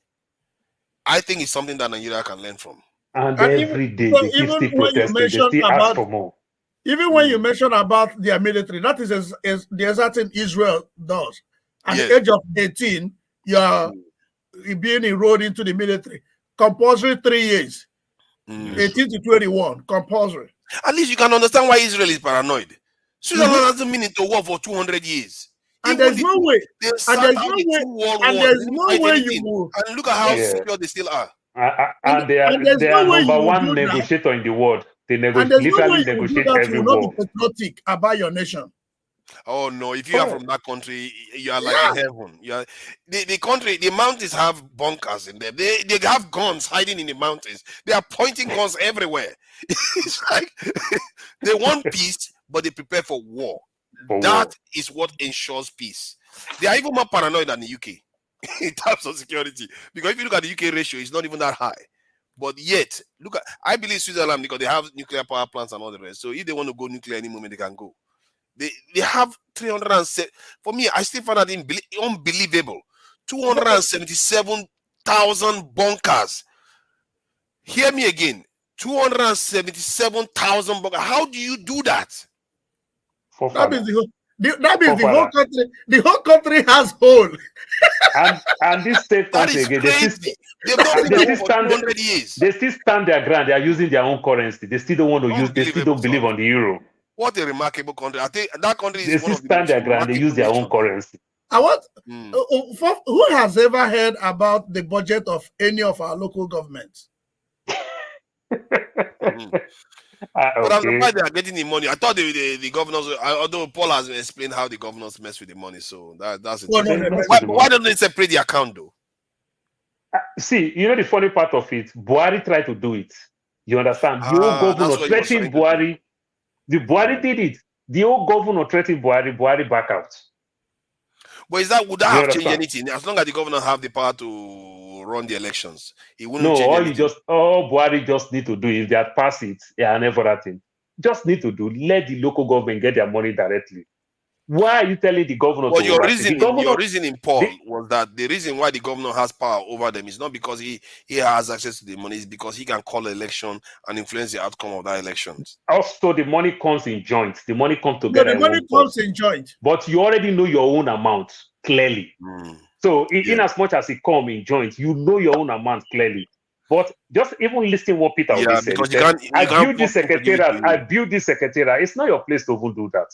G: I think it's something that Nigeria can learn from.
F: And every day they keep still protesting, they still ask for more.
M: Even when you mention about their military, that is the exact thing Israel does. At the age of 18, you are being enrolled into the military. Compulsory 3 years. 18 to 21, compulsory.
G: At least you can understand why Israel is paranoid. Switzerland hasn't been into war for 200 years.
M: And there's no way. And there's no way you will.
G: And look at how secure they still are.
F: And they are number one negotiator in the world. They literally negotiate every war.
M: You will not be patriotic about your nation.
G: Oh no! If you are from that country, you are like in heaven. You are the country. The mountains have bunkers in them. They have guns hiding in the mountains. They are pointing guns everywhere. It's like they want peace, but they prepare for war. That is what ensures peace. They are even more paranoid than the UK in terms of security. Because if you look at the UK ratio, it's not even that high. But yet, I believe Switzerland, because they have nuclear power plants and all the rest. So if they want to go nuclear any moment, they can go. They have 307. For me, I still find that unbelievable. 277,000 bunkers. Hear me again. 277,000 bunkers. How do you do that?
M: That means the whole country. The whole country has hole.
F: and this state country again, they still stand their ground. They are using their own currency. They still don't want to use. They still don't believe on the euro.
G: What a remarkable country! I think that country is
F: one of the stand their ground. They use their own currency.
M: Who has ever heard about the budget of any of our local governments?
G: But I'm surprised they are getting the money. I thought the governors, although Paul has explained how the governors mess with the money, so that's it. Why don't they separate the account though?
F: See, you know the funny part of it. Buhari tried to do it. You understand? The old governor threatened Buhari. The Buhari did it. The old governor threatened Buhari back out.
G: But would that have changed anything? As long as the governor have the power to run the elections, it wouldn't change anything.
F: All Buhari just need to do, if they had passed it, and everything, just need to do, let the local government get their money directly. Why are you telling the governor?
G: Well, your reasoning, Paul, was that the reason why the governor has power over them is not because he has access to the money, it's because he can call an election and influence the outcome of that election.
F: Also, the money comes in joint. The money comes together.
M: No, the money comes in joint.
F: But you already know your own amount clearly. So in as much as it comes in joint, you know your own amount clearly. But just even listening what Peter Obi said, I build this secretariat. It's not your place to even do that.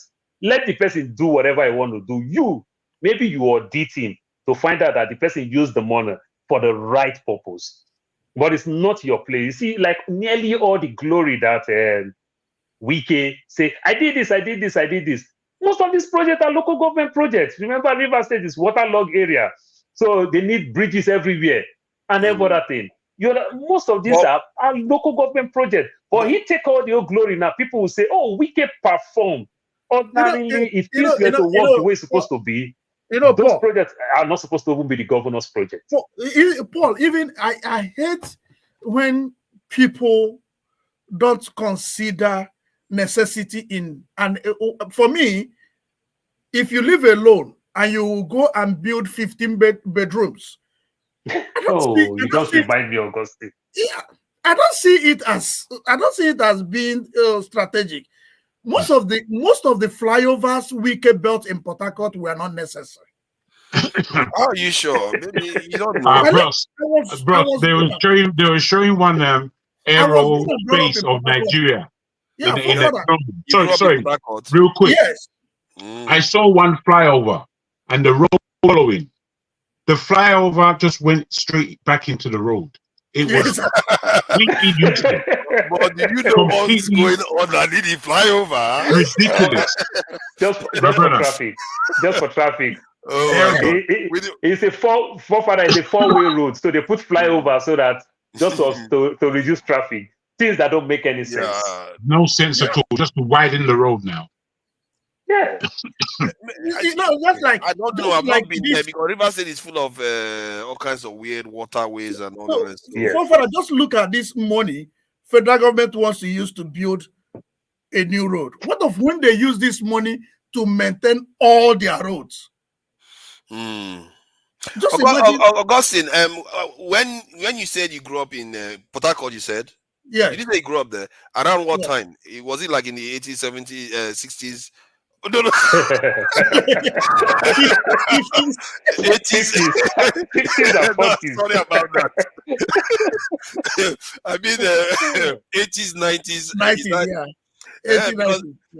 F: Let the person do whatever he want to do. Maybe you audit him to find out that the person used the money for the right purpose. But it's not your place. You see, like nearly all the glory that Wike say, I did this. Most of these projects are local government projects. Remember, Rivers State is waterlogged area. So they need bridges everywhere and everything. Most of these are local government projects. But he take all the old glory now. People will say, oh, Wike performed. Ordinarily, if things were to work the way it's supposed to be, those Paul, projects are not supposed to even be the governor's project.
M: Paul, even I hate when people don't consider necessity and for me, if you live alone and you go and build 15 bedrooms,
F: you just remind me, Augustine.
M: Yeah, I don't see it as being strategic. Most of the flyovers Wike built in Port Harcourt were not necessary.
G: Are you sure? Maybe you don't know.
R: They were showing one aerospace of Nigeria.
M: Yeah,
R: sorry, real quick.
M: Yes.
R: I saw one flyover and the road following. The flyover just went straight back into the road. It was completely useless.
G: But did you know what's going on underneath the flyover?
R: Ridiculous.
F: Just for traffic. It's a four-way road, so they put flyover so that just to reduce traffic. Things that don't make any sense.
R: No sense at all. Just to widen the road now.
F: Yeah.
M: That's like
G: I don't know. I've not been there because Rivers State is full of all kinds of weird waterways and all the rest.
M: Just look at this money federal government wants to use to build a new road. What of when they use this money to maintain all their roads?
G: Just Augustine, when you said you grew up in Port Harcourt, you said?
M: Yeah.
G: You didn't say you grew up there. Around what time? Was it like in the 80s, 70s, 60s? Oh, no.
F: 50s and 40s.
G: Sorry about that. I mean, 80s, 90s.
M: 90s, yeah.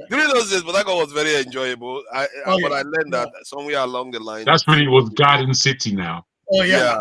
G: During those days, but that was very enjoyable. But I learned that somewhere along the line.
R: That's when it was Garden City now.
M: Oh, yeah.